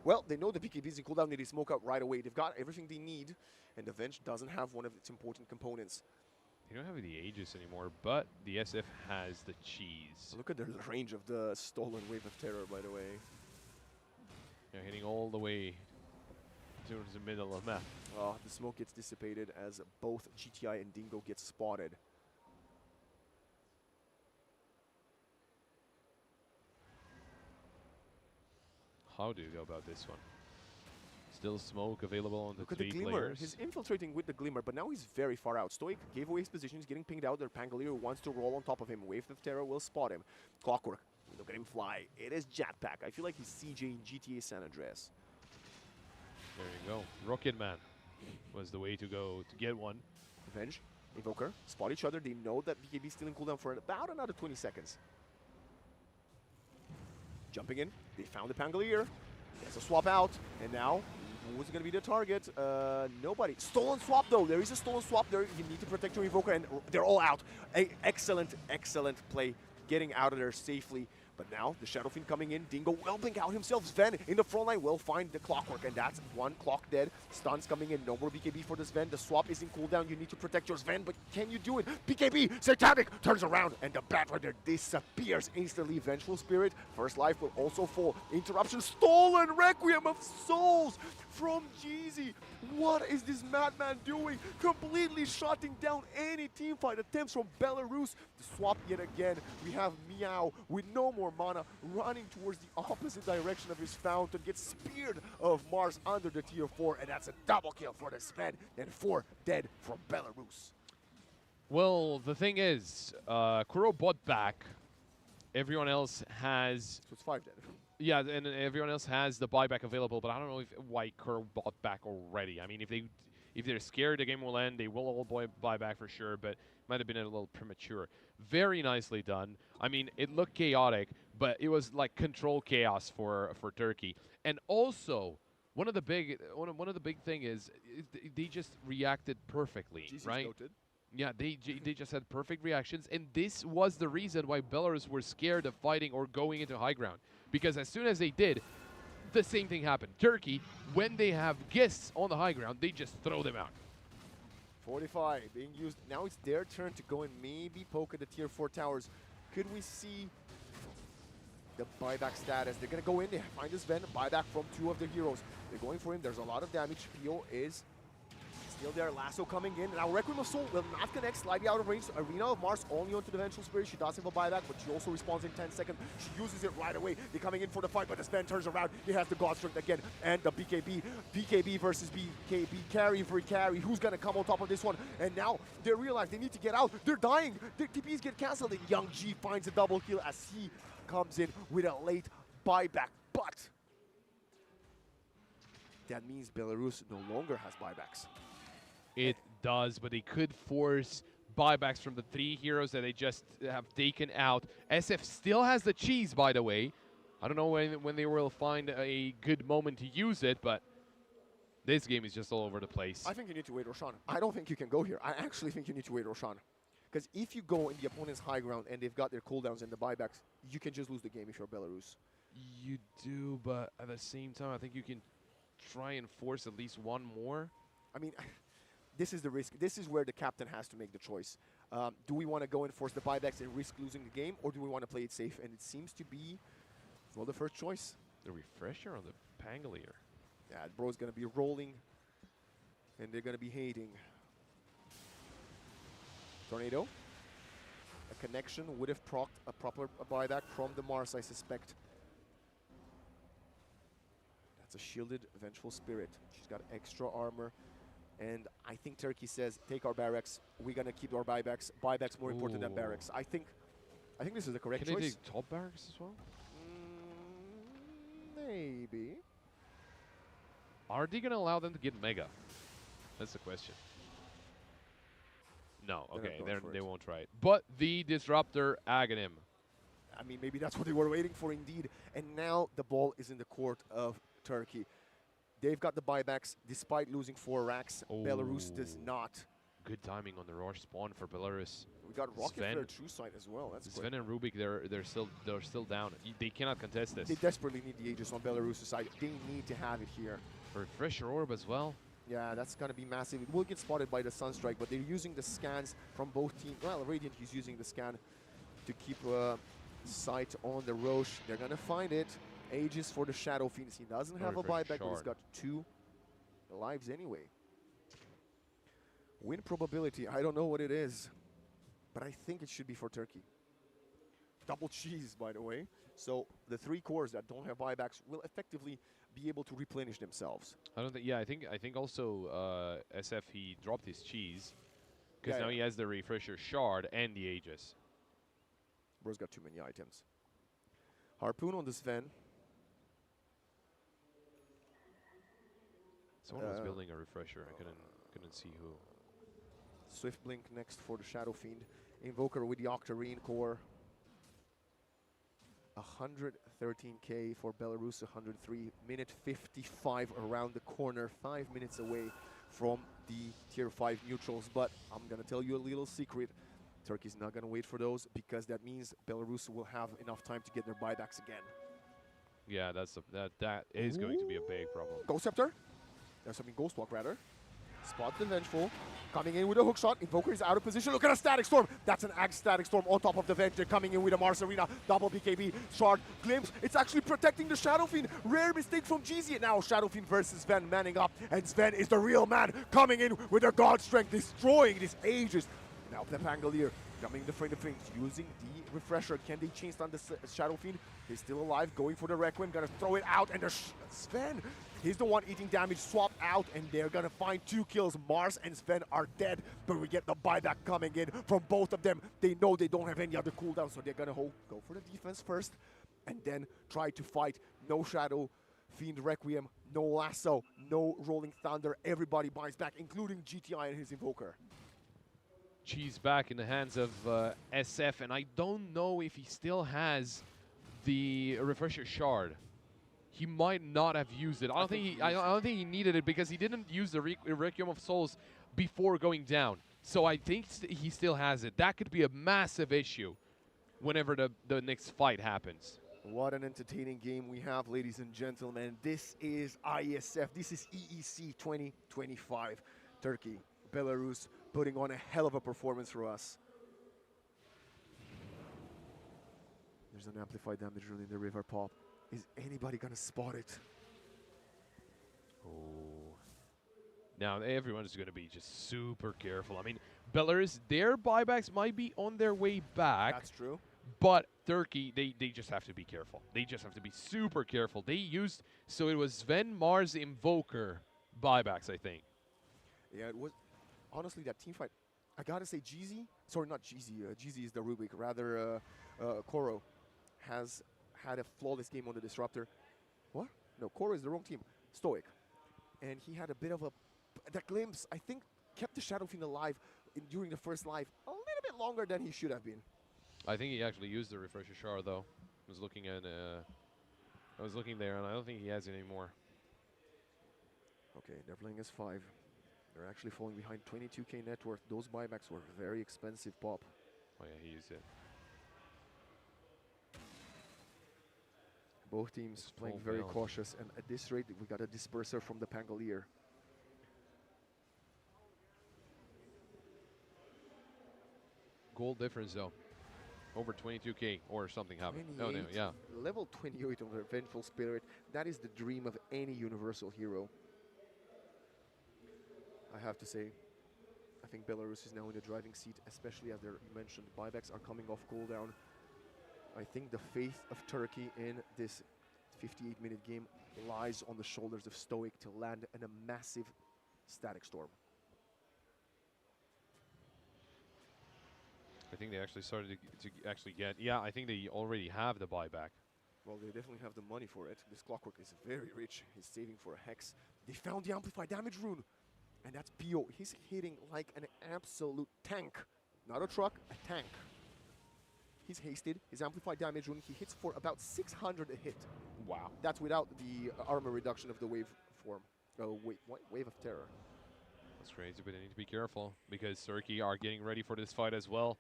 Well, they know the BKB is in cooldown. They smoke out right away. They've got everything they need, and the Venge doesn't have one of its important components. They don't have the Aegis anymore, but the SF has the cheese. Look at the range of the stolen Wave of Terror, by the way. They're hitting all the way towards the middle of the map. Oh, the smoke gets dissipated as both GTI and Dingo get spotted. How do you go about this one? Still smoke available on the Look at three the Glimmer. players. He's infiltrating with the Glimmer, but now he's very far out. Stoic gave away his position. He's getting pinged out. Their Pangolier wants to roll on top of him. Wave of Terror will spot him. Clockwork. Look at him fly. It is Jetpack. I feel like he's CJ in GTA San Andreas. There you go. Rocket Man was the way to go to get one. Venge, Invoker, spot each other. They know that BKB is still in cooldown for about another 20 seconds. Jumping in. They found the Pangolier. There's a swap out. And now, who's going to be the target? Nobody. Stolen swap, though. There is a stolen swap there. You need to protect your Invoker, and they're all out. Excellent, excellent play. Getting out of there safely. But now, the Shadow Fiend coming in. Dingo will blink out himself. Sven in the front line will find the Clockwork, and that's one Clock dead. Stuns coming in. No more BKB for the Sven. The swap is in cooldown. You need to protect your Sven, but can you do it? BKB, Satanic, turns around, and the Batrider disappears instantly. Vengeful Spirit, first life will also fall. Interruption, stolen Requiem of Souls from Jeezy. What is this madman doing? Completely shutting down any teamfight attempts from Belarus. The swap yet again. We have Meow with no more mana running towards the opposite direction of his fountain. Gets speared of Mars under the tier 4, and that's a double kill for the Sven. And 4 dead from Belarus. Well, the thing is, Kuro bought back. Everyone else has... So it's 5 dead. Yeah, and everyone else has the buyback available, but I don't know why Kuro bought back already. I mean, if they're scared the game will end, they will all buy back for sure, but might have been a little premature. Very nicely done. I mean, it looked chaotic, but it was like control chaos for Turkey. And also, one of the big thing is they just reacted perfectly, right? Noted. Yeah, they just had perfect reactions, and this was the reason why Belarus were scared of fighting or going into high ground. Because as soon as they did, the same thing happened. Turkey, when they have guests on the high ground, they just throw them out. 45 being used. Now it's their turn to go and maybe poke at the tier 4 towers. Could we see the buyback status? They're going to go in, they find this Sven, buyback from 2 of their heroes. They're going for him. There's a lot of damage. Pio is still there. Lasso coming in. Now Requiem of Soul will not connect. Slightly out of range. Arena of Mars only onto the Vengeful Spirit. She does have a buyback, but she also responds in 10 seconds. She uses it right away. They're coming in for the fight, but the Sven turns around. He has the God Strength again. And the BKB. BKB versus BKB. Carry for carry. Who's going to come on top of this one? And now they realize they need to get out. They're dying. The TPs get cancelled. And Young G finds a double kill as he comes in with a late buyback. But that means Belarus no longer has buybacks. It does, but they could force buybacks from the 3 heroes that they just have taken out. SF still has the cheese, by the way. I don't know when they will find a good moment to use it, but this game is just all over the place. I think you need to wait Roshan. I don't think you can go here. I actually think you need to wait Roshan. Because if you go in the opponent's high ground and they've got their cooldowns and the buybacks, you can just lose the game if you're Belarus. You do, but at the same time, I think you can try and force at least one more. I mean, this is the risk. This is where the captain has to make the choice. Do we want to go and force the buybacks and risk losing the game, or do we want to play it safe? And it seems to be, well, the first choice. The refresher on the Pangolier. Yeah, bro's gonna be rolling, and they're gonna be hating. Tornado. A connection would have procced a proper buyback from the Mars, I suspect. That's a shielded Vengeful Spirit. She's got extra armor. And I think Turkey says, take our barracks. We're gonna keep our buybacks. Buybacks more important than barracks. I think this is the correct Can they choice. take top barracks as well? Maybe. Are they gonna allow them to get Mega? That's the question. No, They're not okay, going for they it. won't try it. But the Disruptor Aghanim. I mean, maybe that's what they were waiting for indeed. And now the ball is in the court of Turkey. They've got the buybacks despite losing 4 racks. Belarus does not. Good timing on the rush spawn for Belarus. We got Rocket Sven. Flare True Sight as well. That's Sven great. and Rubik, they're still down. They cannot contest this. They desperately need the Aegis on Belarus' side. They need to have it here. Refresher Orb as well. Yeah, that's going to be massive. It will get spotted by the Sunstrike, but they're using the scans from both teams. Well, Radiant is using the scan to keep sight on the Roche. They're going to find it. Aegis for the Shadow Fiends. He doesn't have a buyback, but he's got 2 lives anyway. Win probability, I don't know what it is, but I think it should be for Turkey. Double cheese, by the way. So the 3 cores that don't have buybacks will effectively be able to replenish themselves. I don't think. Yeah, I think also SF he dropped his cheese because now he has the refresher shard and the Aegis. Bro's got too many items. Harpoon on the Sven. Someone was building a refresher. I couldn't see who. Swift Blink next for the Shadow Fiend. Invoker with the Octarine core. 113k for Belarus, 103. Minute 55 around the corner, 5 minutes away from the tier 5 neutrals. But I'm going to tell you a little secret. Turkey's not going to wait for those because that means Belarus will have enough time to get their buybacks again. Yeah, that is going to be a big problem. Ghost Scepter. There's something Ghost Walk rather. Spot the Vengeful. Coming in with a hook shot. Invoker is out of position. Look at a Static Storm. That's an Static Storm on top of the Venge. They're coming in with a Mars Arena. Double BKB. Shard. Glimpse. It's actually protecting the Shadow Fiend. Rare mistake from GZ. Now Shadow Fiend versus Sven manning up. And Sven is the real man. Coming in with a God Strength. Destroying this Aegis. Now the Pangolier. Coming the frame of things. Using the refresher. Can they chain stun the Shadow Fiend? He's still alive. Going for the Requiem. Gonna throw it out. And the Sven. He's the one eating damage, swap out, and they're gonna find 2 kills. Mars and Sven are dead, but we get the buyback coming in from both of them. They know they don't have any other cooldown, so they're gonna go for the defense first, and then try to fight. No Shadow Fiend Requiem, no Lasso, no Rolling Thunder. Everybody buys back, including GTI and his Invoker. Cheese back in the hands of SF, and I don't know if he still has the refresher shard. He might not have used it. I don't think he needed it because he didn't use the Requiem of Souls before going down. So I think he still has it. That could be a massive issue whenever the next fight happens. What an entertaining game we have, ladies and gentlemen. This is Iesf. This is EEC 2025. Turkey, Belarus, putting on a hell of a performance for us. There's an amplified damage rune in the river pop. Is anybody gonna spot it? Oh. Now everyone's gonna be just super careful. I mean, Belarus, their buybacks might be on their way back. That's true. But Turkey, they just have to be careful. They just have to be super careful. They used, so it was Sven, Mars, Invoker buybacks, I think. Yeah, it was, honestly, that team fight, I gotta say GZ, sorry, not GZ, GZ is the Rubik, rather Koro has had a flawless game on the Disruptor. What? No, Koro is the wrong team. Stoic. And he had a bit of that glimpse, I think, kept the Shadow Fiend alive during the first life a little bit longer than he should have been. I think he actually used the refresher shard though. I was looking at, I was looking there, and I don't think he has it anymore. Okay, they're playing as 5. They're actually falling behind 22k net worth. Those buybacks were very expensive, Pop. Oh yeah, he used it. Both teams playing very cautious, and at this rate, we got a disperser from the Pangolier. Goal difference though. over 22k or something happened. Oh, no, 28, yeah. Level 28 of the Vengeful Spirit. That is the dream of any universal hero. I have to say, I think Belarus is now in the driving seat, especially as you mentioned, buybacks are coming off cooldown. I think the faith of Turkey in this 58-minute game lies on the shoulders of Stoic to land in a massive Static Storm. I think they actually started to actually get... Yeah, I think they already have the buyback. Well, they definitely have the money for it. This Clockwork is very rich. He's saving for a Hex. They found the Amplified Damage rune. And that's Pio. He's hitting like an absolute tank. Not a truck, a tank. He's hasted. His Amplified Damage rune, he hits for about 600 a hit. Wow. That's without the armor reduction of the wave form. Wave of Terror. That's crazy, but they need to be careful because Turkey are getting ready for this fight as well.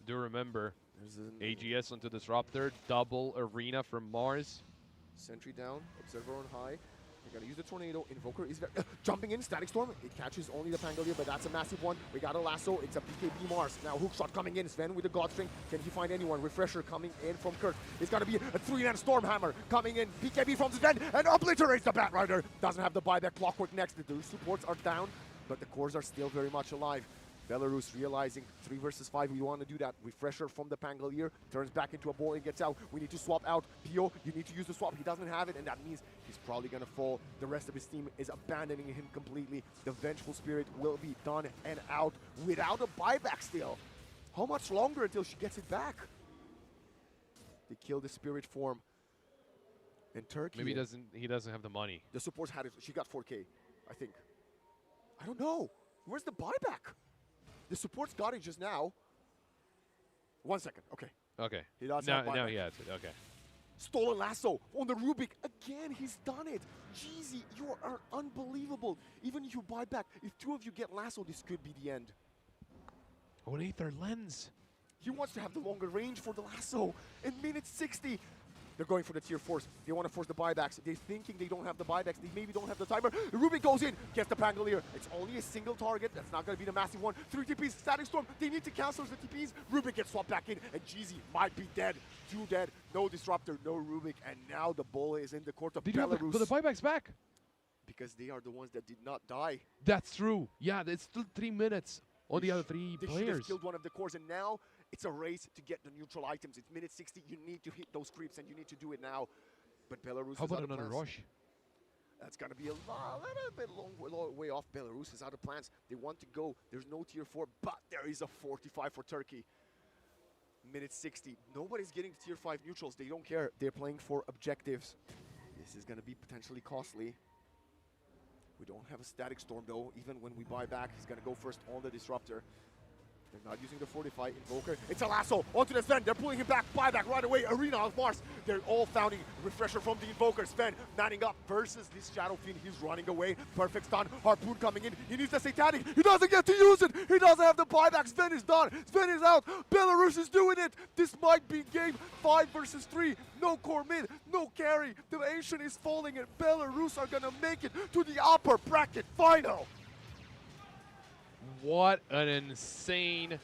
Do remember, AGS onto Disruptor, double arena from Mars. Sentry down, Observer on high. They're gonna use the Tornado. Invoker is jumping in, Static Storm. It catches only the Pangolier, but that's a massive one. We got a lasso. It's a BKB Mars. Now Hookshot coming in. Sven with the Godstring. Can he find anyone? Refresher coming in from Kurt. It's gonna be a 3-man Stormhammer coming in. BKB from Sven and obliterates the Batrider. Doesn't have the buyback. Clockwork next. The supports are down, but the cores are still very much alive. Belarus realizing 3 versus 5, we want to do that. Refresher from the Pangolier, turns back into a ball and gets out. We need to swap out. Pio, you need to use the swap. He doesn't have it, and that means he's probably going to fall. The rest of his team is abandoning him completely. The Vengeful Spirit will be done and out without a buyback still. How much longer until she gets it back? They kill the Spirit form. And Turkey... Maybe he doesn't have the money. The supports had it. She got 4K, I think. I don't know. Where's the buyback? The supports got it just now. 1 second. Okay. Okay. He does have buyback. Now he has it. Okay. Stolen lasso on the Rubik. Again, he's done it. Jeezy, you are unbelievable. Even if you buy back, if 2 of you get lasso, this could be the end. Oh, Aether Lens. He wants to have the longer range for the lasso. In minute 60, they're going for the tier 4s. They want to force the buybacks. They're thinking they don't have the buybacks. They maybe don't have the timer. Rubik goes in, gets the Pangolier. It's only a single target. That's not going to be the massive one. 3 TPs, Static Storm. They need to cancel the TPs. Rubik gets swapped back in, and Jeezy might be dead. 2 dead. No Disruptor, no Rubik. And now the ball is in the court of Belarus. But the buyback's back. Because they are the ones that did not die. That's true. Yeah, it's still 3 minutes on the other 3 They should have players. killed one of the cores, and now it's a race to get the neutral items. It's minute 60. You need to hit those creeps, and you need to do it now. But Belarus How is about out of another plans. rush? That's going to be a little bit long way off. Belarus is out of plans. They want to go. There's no tier 4, but there is a 45 for Turkey. Minute 60. Nobody's getting tier 5 neutrals. They don't care. They're playing for objectives. This is going to be potentially costly. We don't have a Static Storm, though. Even when we buy back, he's going to go first on the Disruptor. They're not using the Fortify. Invoker. It's a lasso onto the Sven. They're pulling him back. Buyback right away. Arena of Mars. They're all founding. Refresher from the Invoker. Sven manning up versus this Shadow Fiend. He's running away. Perfect stun. Harpoon coming in. He needs the Satanic. He doesn't get to use it. He doesn't have the buyback. Sven is done. Sven is out. Belarus is doing it. This might be game 5 versus 3. No core mid. No carry. The Ancient is falling, and Belarus are going to make it to the upper bracket final. What an insane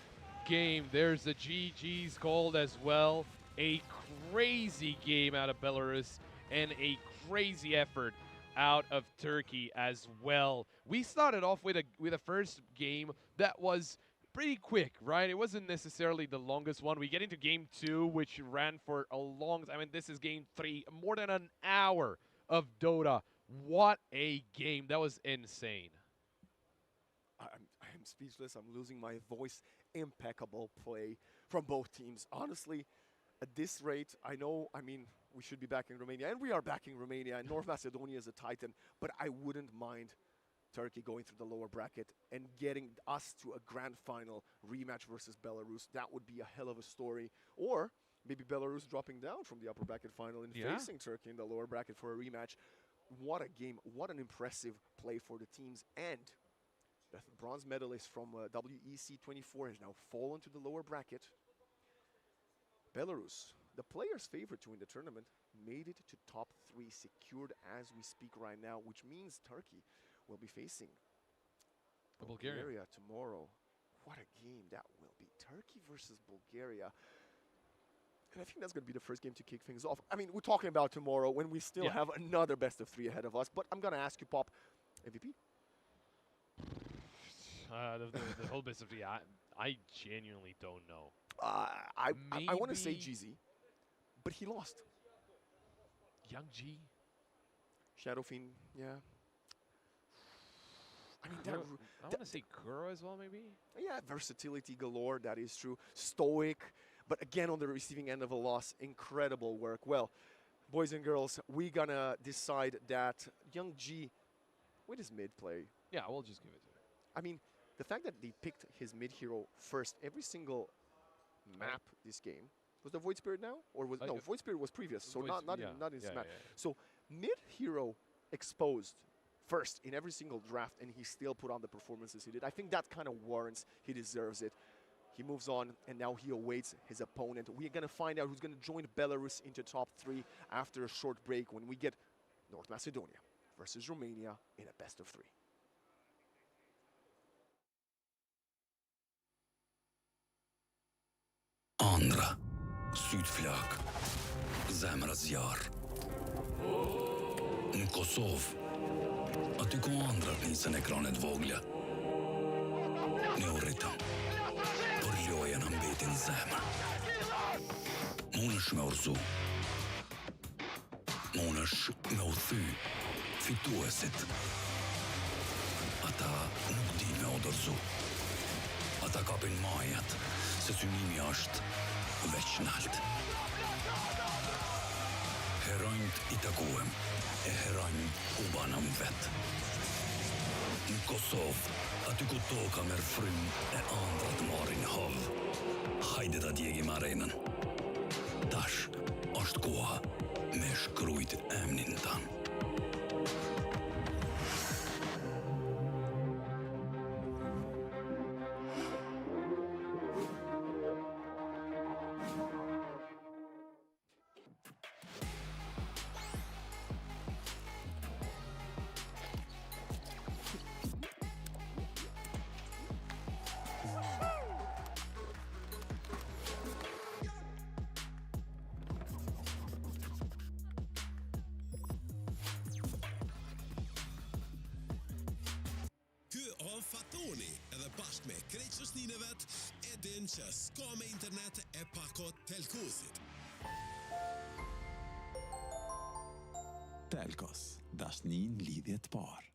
game. There's the GG's called as well. A crazy game out of Belarus and a crazy effort out of Turkey as well. We started off with a first game that was pretty quick, right? It wasn't necessarily the longest one. We get into game 2, which ran for a long time. I mean, this is game 3, more than an hour of Dota. What a game. That was insane. I'm speechless. I'm losing my voice. Impeccable play from both teams. Honestly, at this rate, I mean, we should be backing Romania, and we are backing Romania, and North Macedonia is a titan, but I wouldn't mind Turkey going through the lower bracket and getting us to a grand final rematch versus Belarus. That would be a hell of a story. Or maybe Belarus dropping down from the upper bracket final and facing Turkey in the lower bracket for a rematch. What a game. What an impressive play for the teams. And the bronze medalist from WEC 24 has now fallen to the lower bracket. Belarus, the players' favorite to win the tournament, made it to top 3, secured as we speak right now, which means Turkey will be facing Bulgaria tomorrow. What a game that will be. Turkey versus Bulgaria. And I think that's going to be the first game to kick things off. I mean, we're talking about tomorrow when we still have another best of 3 ahead of us. But I'm going to ask you, Pop, MVP? The whole best of the I genuinely don't know. I want to say GZ, but he lost. Young G. Shadowfiend, yeah. I mean, I want to say Kuro as well, maybe? Yeah, versatility galore, that is true. Stoic, but again, on the receiving end of a loss, incredible work. Well, boys and girls, we're going to decide that Young G, with his mid play. Yeah, we'll just give it to him. I mean, the fact that they picked his mid hero first every single map this game. Was the Void Spirit now? Or was no, Void Spirit was previous, so not in this map. So mid hero exposed first in every single draft, and he still put on the performances he did. I think that kind of warrants he deserves it. He moves on, and now he awaits his opponent. We're going to find out who's going to join Belarus into top 3 after a short break when we get North Macedonia versus Romania in a best of 3. Andra, Sydflak, zemra zjarr. Në Kosovë, aty ku andrat nisën ekranet vogla. Ne u rritëm, por loja në mbetin zemër. Munësh me urzu. Munësh me u thy fituesit. Ata nuk di me odorzu. Ata kapin majat, se synimi është veç nalt. Heronjt I takuem, e heronjt u banëm vet. Në Kosovë, aty ku toka merr frym e andrat marrin hov. Hajde ta djegim arenën. Tash është koha me shkrujt emnin tan. Fatoni edhe bashkë me kreqëshnin e vet e din që s'ka me internet e pakot telkosit. Telkos, dashnin lidhjet parë.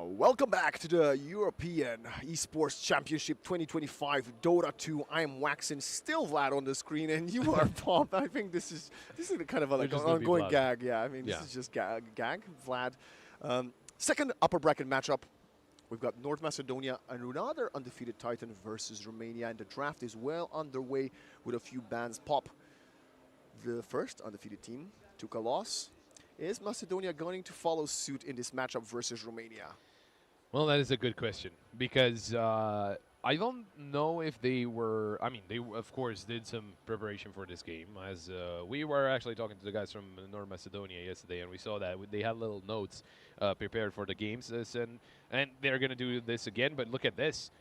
Welcome back to the European Esports Championship 2025 Dota 2. I am Waxen, still Vlad on the screen, and you are Pop. I think this is kind of like an ongoing gag. Yeah, I mean, this is just gag. Vlad. Second upper bracket matchup. We've got North Macedonia and another undefeated Titan versus Romania, and the draft is well underway with a few bans. Pop, the first undefeated team, took a loss. Is Macedonia going to follow suit in this matchup versus Romania? Well, that is a good question because I don't know if they were. I mean, they of course did some preparation for this game, as we were actually talking to the guys from North Macedonia yesterday, and we saw that they had little notes prepared for the games, and they're going to do this again. But look at this.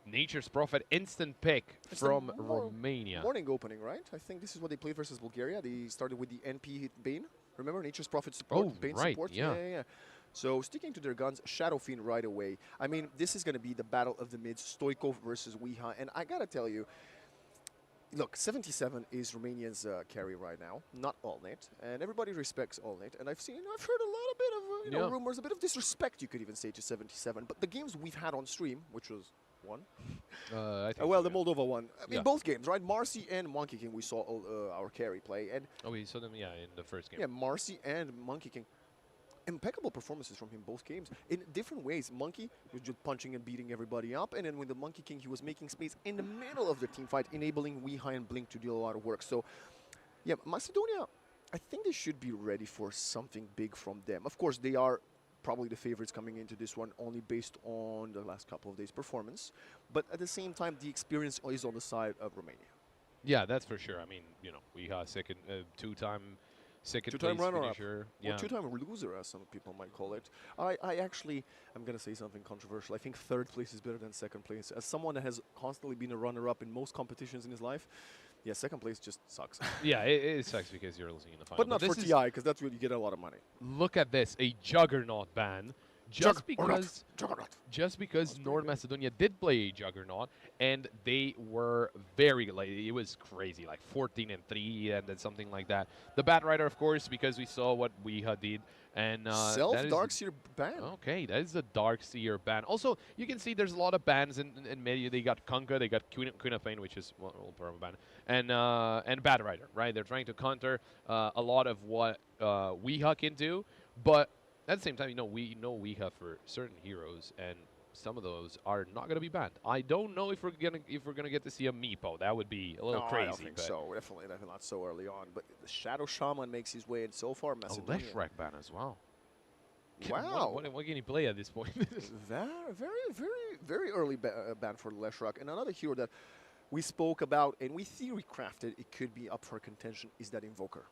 Nature's Prophet instant pick from Romania. Morning opening, right? I think this is what they played versus Bulgaria. They started with the NP Bane. Remember, Nature's Prophet support, Bane support? Yeah. So sticking to their guns, Shadow Fiend right away. I mean, this is going to be the battle of the mids, Stoikov versus Weha. And I got to tell you, look, 77 is Romania's carry right now, not Allnet. And everybody respects Allnet. And I've heard a lot of rumors, a bit of disrespect, you could even say, to 77. But the games we've had on stream, which was one. I think well, the Moldova one. I mean, both games, right? Marcy and Monkey King, we saw our carry play. And we saw them, in the first game. Yeah, Marcy and Monkey King. Impeccable performances from him both games. In different ways. Monkey was just punching and beating everybody up. And then with the Monkey King, he was making space in the middle of the team fight, enabling Weha and Blink to do a lot of work. So, yeah, Macedonia, I think they should be ready for something big from them. Of course, they are probably the favorites coming into this one only based on the last couple of days' performance. But at the same time, the experience is on the side of Romania. Yeah, that's for sure. I mean, we have two-time runner-up. Yeah. Or two-time loser, as some people might call it. I actually, I'm going to say something controversial. I think third place is better than second place. As someone that has constantly been a runner-up in most competitions in his life, yeah, second place just sucks. Yeah, it sucks because you're losing in the final. But not for TI, because that's where you get a lot of money. Look at this, a Juggernaut ban. Just because North Macedonia did play a Juggernaut, and they were very, it was crazy, 14-3 and then something like that. The Batrider, of course, because we saw what we did. And Darkseer ban. Okay, that is the Darkseer ban. Also, you can see there's a lot of bans in media. They got Kunkka, they got Queen of Pain, which is a ban, and Batrider, right? They're trying to counter a lot of what Weha can do, but at the same time, we know Weha for certain heroes, and some of those are not going to be banned. I don't know if we're gonna get to see a Meepo. That would be a little crazy. I don't think so. Definitely not so early on. But the Shadow Shaman makes his way in so far. Macedonia. Leshrac ban as well. Wow. What can he play at this point? very early ban for Leshrac. And another hero that we spoke about and we theory crafted it could be up for contention is that Invoker.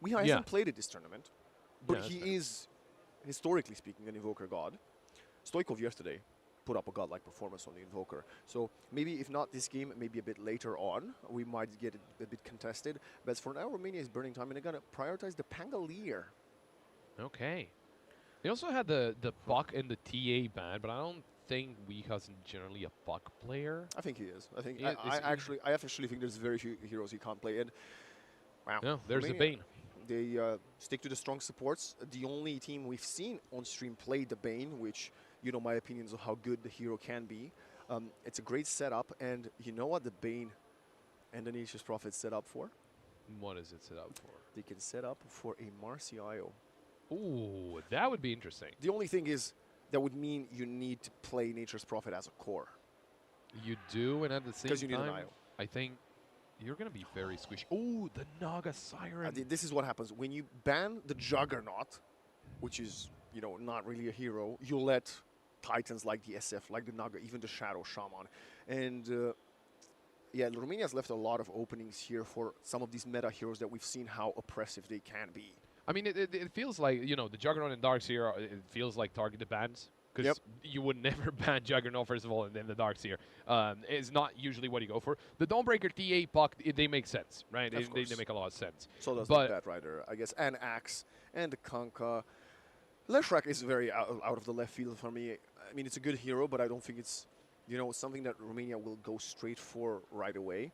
We hasn't played it this tournament, but he is, historically speaking, an Invoker god. Stoikov yesterday put up a godlike performance on the Invoker. So maybe if not this game, maybe a bit later on, we might get it a bit contested. But for now, Romania is burning time, and they're going to prioritize the Pangolier. Okay. They also had the Buck and the TA ban, but I don't think Weha's generally a Buck player. I think he is. I actually think there's very few heroes he can't play. And wow. No, there's Romania, the Bane. They stick to the strong supports. The only team we've seen on stream play the Bane, which my opinions of how good the hero can be. It's a great setup, and you know what the Bane and the Nature's Prophet set up for? What is it set up for? They can set up for a Marcy IO. Ooh, that would be interesting. The only thing is that would mean you need to play Nature's Prophet as a core. You do, and at the same time, you need an IO. I think you're going to be very squishy. Ooh, the Naga Siren. This is what happens. When you ban the Juggernaut, which is, not really a hero, you let Titans like the Iesf, like the Naga, even the Shadow Shaman. And, Romania's left a lot of openings here for some of these meta heroes that we've seen how oppressive they can be. I mean, it feels like, the Juggernaut and Darkseer, it feels like targeted bans. Because you would never ban Juggernaut, first of all, and then the Darkseer. It's not usually what you go for. The Dawnbreaker TA Puck, they make sense, right? They make a lot of sense. So does the Batrider, I guess, and Axe, and the Kunkka. Leshrac is very out of the left field for me. I mean, it's a good hero, but I don't think it's, something that Romania will go straight for right away.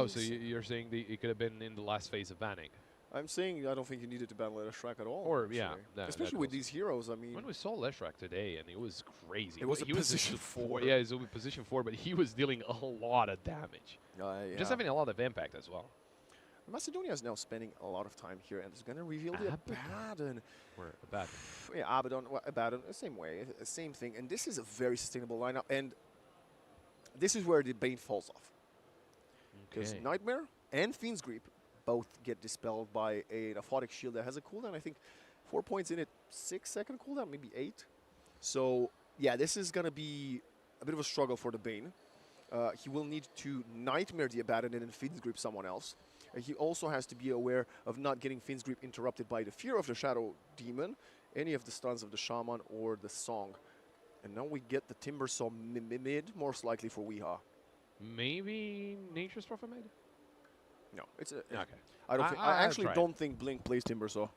So you're saying it could have been in the last phase of banning? I'm saying I don't think you needed to ban Leshrac at all. Or, yeah, actually. that Especially with also. these heroes, I mean. When we saw Leshrac today, and it was crazy. It was a he position just 4. Yeah, it was a position 4, but he was dealing a lot of damage. Yeah. Just having a lot of impact as well. Macedonia is now spending a lot of time here, and it's going to reveal the Abaddon. Or Abaddon. Yeah, Abaddon, Abaddon, the same way, same thing. And this is a very sustainable lineup, and this is where the Bane falls off. Because Okay. Nightmare and Fiend's Grip both get dispelled by a Aphotic Shield that has a cooldown, I think 4 points in it, 6-second cooldown, maybe 8. So, yeah, this is going to be a bit of a struggle for the Bane. He will need to Nightmare the Abaddon and then Fiend's Grip someone else. He also has to be aware of not getting Fiend's Grip interrupted by the Fear of the Shadow Demon, any of the stuns of the Shaman, or the Song. And now we get the Timber Saw mid, most likely for Weeha. Maybe Nature's Prophet made? No, it's a. Okay. I actually tried. don't think Blink plays Timbersaw.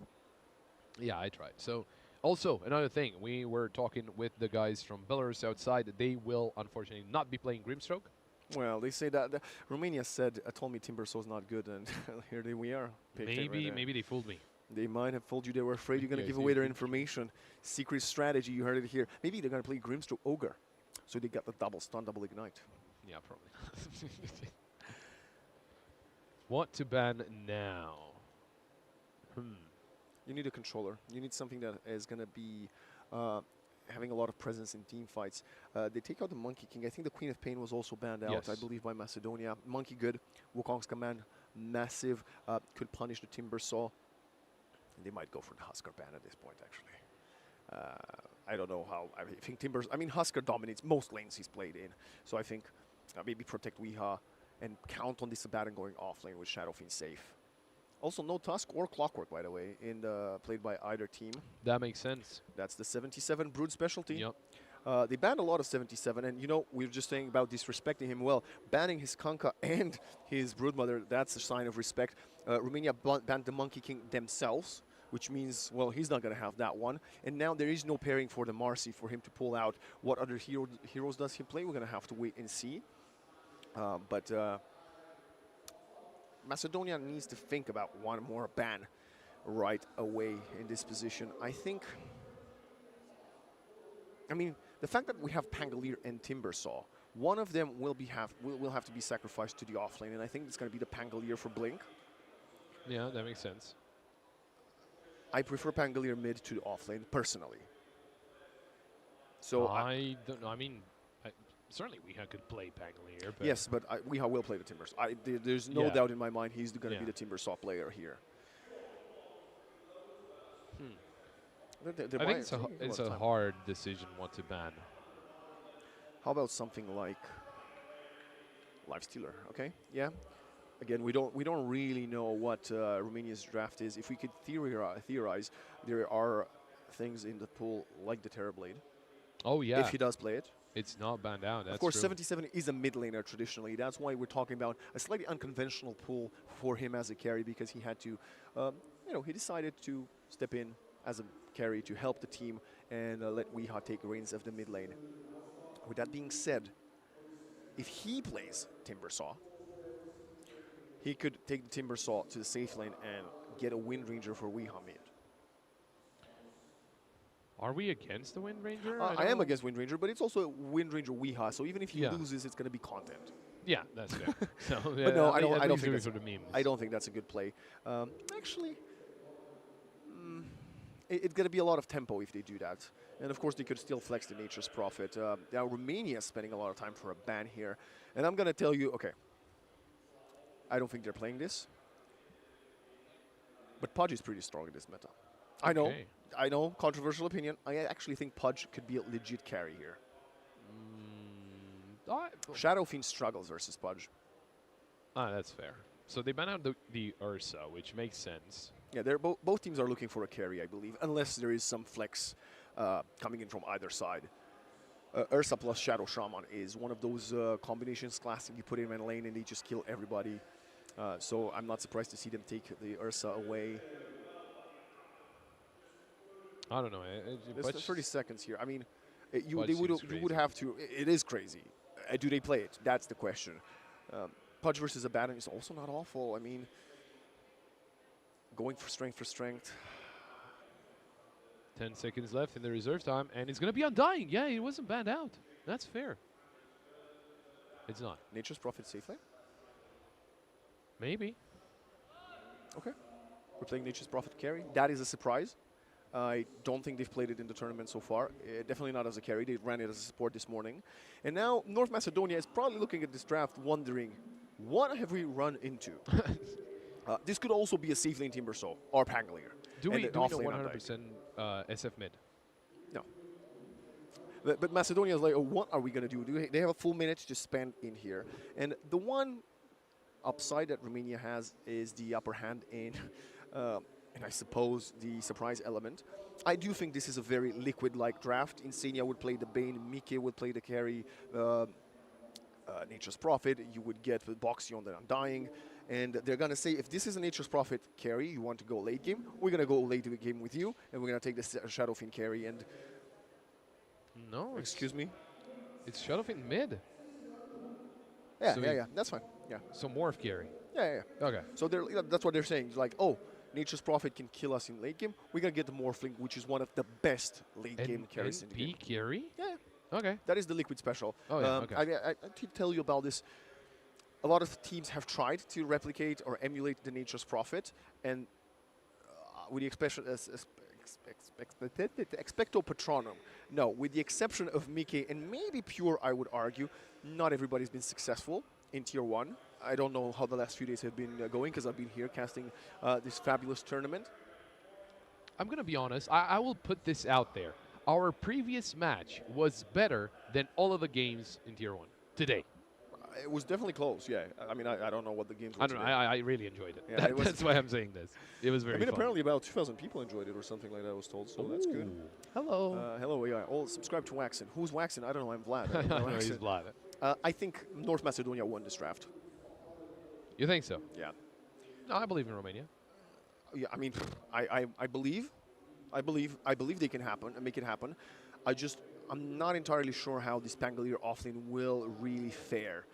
Yeah, I tried. So, also, another thing. We were talking with the guys from Belarus outside. They will, unfortunately, not be playing Grimstroke. Well, they say that Romania told me Timbersaw's not good, and here we are. Maybe they fooled me. They might have told you they were afraid you're going to Yeah, give see, away their good. information. Secret strategy, you heard it here. Maybe they're going to play Grimstroke Ogre, so they got the double stun, double ignite. Yeah, probably. What to ban now? You need a controller. You need something that is going to be having a lot of presence in team fights. They take out the Monkey King. I think the Queen of Pain was also banned out, Yes. I believe, by Macedonia. Monkey good. Wukong's command, massive. Could punish the Timbersaw. And they might go for the Husker ban at this point, actually. I don't know how. I think Husker dominates most lanes he's played in. So I think maybe protect Weeha and count on this Abaddon going off lane with Shadow Fiend safe. Also, no Tusk or Clockwork, by the way, played by either team. That makes sense. That's the 77 Brood specialty. Yep. They banned a lot of 77, and we were just saying about disrespecting him. Well, banning his Kanka and his Broodmother, that's a sign of respect. Romania banned the Monkey King themselves, which means, well, he's not going to have that one. And now there is no pairing for the Marcy for him to pull out. What other heroes does he play? We're going to have to wait and see. But Macedonia needs to think about one more ban right away in this position. I mean, the fact that we have Pangolier and Timbersaw, one of them will have to be sacrificed to the offlane, and I think it's going to be the Pangolier for Blink. Yeah, that makes sense. I prefer Pangolier mid to the offlane, personally. So I don't know. I mean, certainly Weeha could play Pangolier. But yes, but Weeha will play the Timbers. There's no doubt in my mind he's going to be the Timbersaw player here. I think it's a hard decision what to ban. How about something like Lifestealer? Okay, yeah. Again, we don't really know what Romania's draft is. If we could theorize, there are things in the pool like the Terrorblade. Oh yeah. If he does play it. It's not banned out. That's of course, true. 77 is a mid laner traditionally. That's why we're talking about a slightly unconventional pool for him as a carry, because he had to, he decided to step in as a carry to help the team and let Weeha take reins of the mid lane. With that being said, if he plays Timbersaw, he could take the Timbersaw to the safe lane and get a Wind Ranger for Weeha mid. Are we against the Wind Ranger? I am against Wind Ranger, but it's also Wind Ranger Weeha, so even if he loses, it's going to be content. Yeah, that's fair. So, but no, I don't think that's I don't think that's a good play. Actually, it's going to be a lot of tempo if they do that. And of course, they could still flex the Nature's Prophet. Now, Romania is spending a lot of time for a ban here. And I'm going to tell you, okay, I don't think they're playing this. But Pudge is pretty strong in this meta. I know, controversial opinion. I actually think Pudge could be a legit carry here. Shadow Fiend struggles versus Pudge. That's fair. So they ban out the Ursa, which makes sense. Yeah, they're both teams are looking for a carry, I believe, unless there is some flex coming in from either side. Ursa plus Shadow Shaman is one of those combinations classic you put in a lane and they just kill everybody. So I'm not surprised to see them take the Ursa away. I don't know. There's 30 seconds here. I mean, you would have to. It is crazy. Do they play it? That's the question. Pudge versus Abaddon is also not awful. I mean, Going for strength for strength. 10 seconds left in the reserve time, and it's going to be Undying. Yeah, it wasn't banned out. That's fair. It's not. Nature's Prophet safely. Maybe. Okay. We're playing Nature's Prophet carry. That is a surprise. I don't think they've played it in the tournament so far. Definitely not as a carry. They ran it as a support this morning. And now North Macedonia is probably looking at this draft wondering, what have we run into? This could also be a safe lane Timbersaw or Pangolier. Do we know off lane 100% SF mid? No. But Macedonia is like, oh, what are we going to do? They have a full minute to spend in here. And the one upside that Romania has is the upper hand in, and I suppose the surprise element. I do think this is a very liquid-like draft. Insania would play the Bane, Mike would play the carry, Nature's Prophet, you would get with Boxy on the Undying. And they're going to say, if this is a Nature's Prophet carry, you want to go late game, we're going to go late game with you, and we're going to take the Shadowfiend carry. And no. excuse me? It's Shadowfiend mid. Yeah, So yeah, that's fine. Yeah. So morph carry. Yeah. Okay. So that's what they're saying. Like, oh, Nature's Prophet can kill us in late game. We're going to get the Morphling, which is one of the best late game carries in the game. NP carry? Yeah. Okay. That is the liquid special. Oh, yeah, okay. I to tell you about this. A lot of teams have tried to replicate or emulate the Nature's Prophet, and with the expression expecto patronum. No, with the exception of Mike and maybe Pure, I would argue, not everybody's been successful in Tier 1. I don't know how the last few days have been going, because I've been here casting this fabulous tournament. I'm going to be honest. I will put this out there. Our previous match was better than all of the games in Tier 1 today. It was definitely close, yeah. I mean, I don't know what the games were I don't know. I really enjoyed it. Yeah, That's why I'm saying this. It was very I mean, fun. apparently about 2,000 people enjoyed it or something like that, I was told, so that's good. Hello. Hello, yeah. All subscribe to Waxen. Who's Waxen? I don't know, I'm Vlad. I don't know No, he's Waxen. Vlad. I think North Macedonia won this draft. You think so? Yeah. No, I believe in Romania. Yeah, I mean, I believe they can happen and make it happen. I'm not entirely sure how this Pangolier offlane will really fare.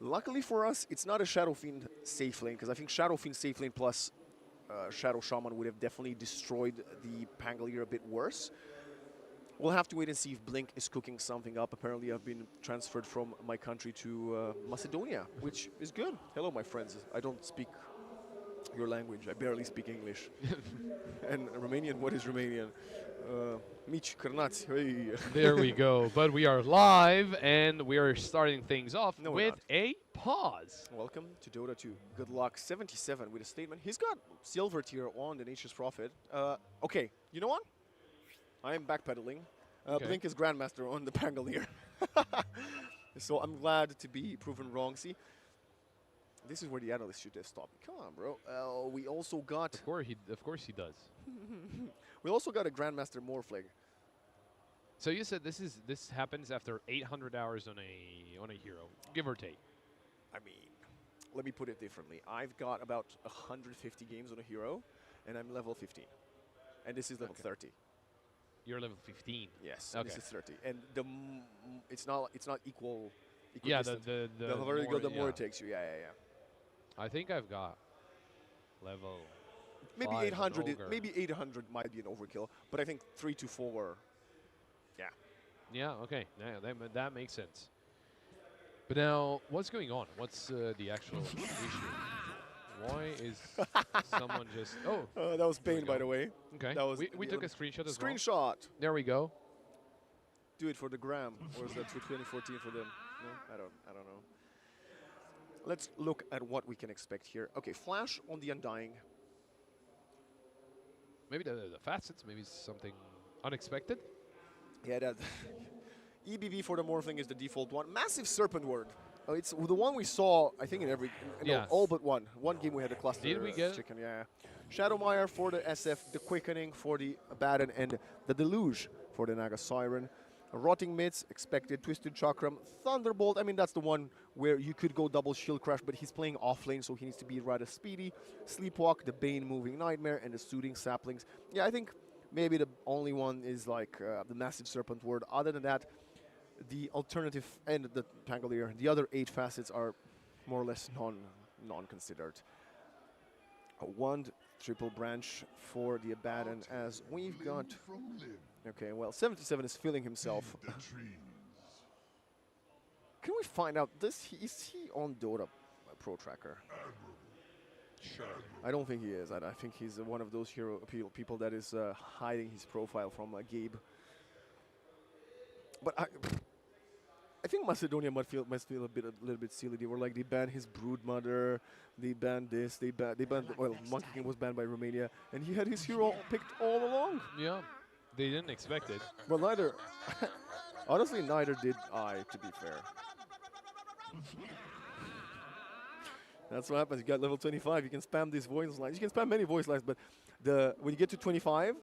Luckily for us, it's not a Shadowfiend safe lane, because I think Shadowfiend safe lane plus Shadow Shaman would have definitely destroyed the Pangolier a bit worse. We'll have to wait and see if Blink is cooking something up. Apparently, I've been transferred from my country to Macedonia, which is good. Hello, my friends. I don't speak your language. I barely speak English. And Romanian, what is Romanian? Mici Crnați. Hey. There we go. But we are live, and we are starting things off No, we're with a pause. Welcome to Dota 2. Good luck. 77 with a statement. He's got silver tier on the Nature's Prophet. Okay, you know what? I am backpedaling. Okay. Blink is Grandmaster on the Pangolier. So I'm glad to be proven wrong. See, this is where the analyst should have stopped. Come on, bro. We also got... Of course he does. We also got a Grandmaster Morphling. So you said this happens after 800 hours on a hero, give or take. I mean, let me put it differently. I've got about 150 games on a hero, and I'm level 15. And this is level 30. You're level 15. Yes, Okay. this is 30. And it's not equal. Yeah, equidistant. the further you go, the more yeah. it takes you. Yeah. I think I've got level. Maybe 5 on 800. Ogre. Maybe 800 might be an overkill, but I think 3 to 4. Yeah. Yeah. Okay. Yeah, that makes sense. But now, what's going on? What's the actual issue? Why is someone just? Oh. That was There we Bane, by go. the way. Okay. That was we the took a screenshot as well. Screenshot. There we go. Do it for the gram, or is that for 2014 for them? No, I don't know. Let's look at what we can expect here. Okay, Flash on the Undying. Maybe the facets. Maybe something unexpected. Yeah, that EBV for the Morphling is the default one. Massive Serpent Word. Oh, it's the one we saw, I think, in every... No, Yeah. all but one. One game we had a cluster Did we get it? chicken, yeah. Shadowmire for the SF, the Quickening for the Abaddon, and the Deluge for the Naga Siren. Rotting Mids, expected. Twisted Chakram. Thunderbolt, I mean, that's the one where you could go double Shield Crash, but he's playing off lane, so he needs to be rather speedy. Sleepwalk, the Bane Moving Nightmare, and the Soothing Saplings. Yeah, I think maybe the only one is like the Massive Serpent Word. Other than that, the alternative and the Pangolier, the other 8 facets are more or less non-considered. A Wand, triple branch for the Abaddon as we've got. Okay, well, 77 is feeling himself. Can we find out is he on Dota Pro Tracker? Sure. I don't think he is. I think he's one of those hero people that is hiding his profile from Gabe. But I think Macedonia must feel a little bit silly. They were like they banned his brood mother, they banned this, they banned well, Monkey King was banned by Romania, and he had his hero picked all along. Yeah, they didn't expect it. Well, neither. Honestly, neither did I. To be fair. That's what happens. You got level 25. You can spam these voice lines. You can spam many voice lines, but when you get to 25,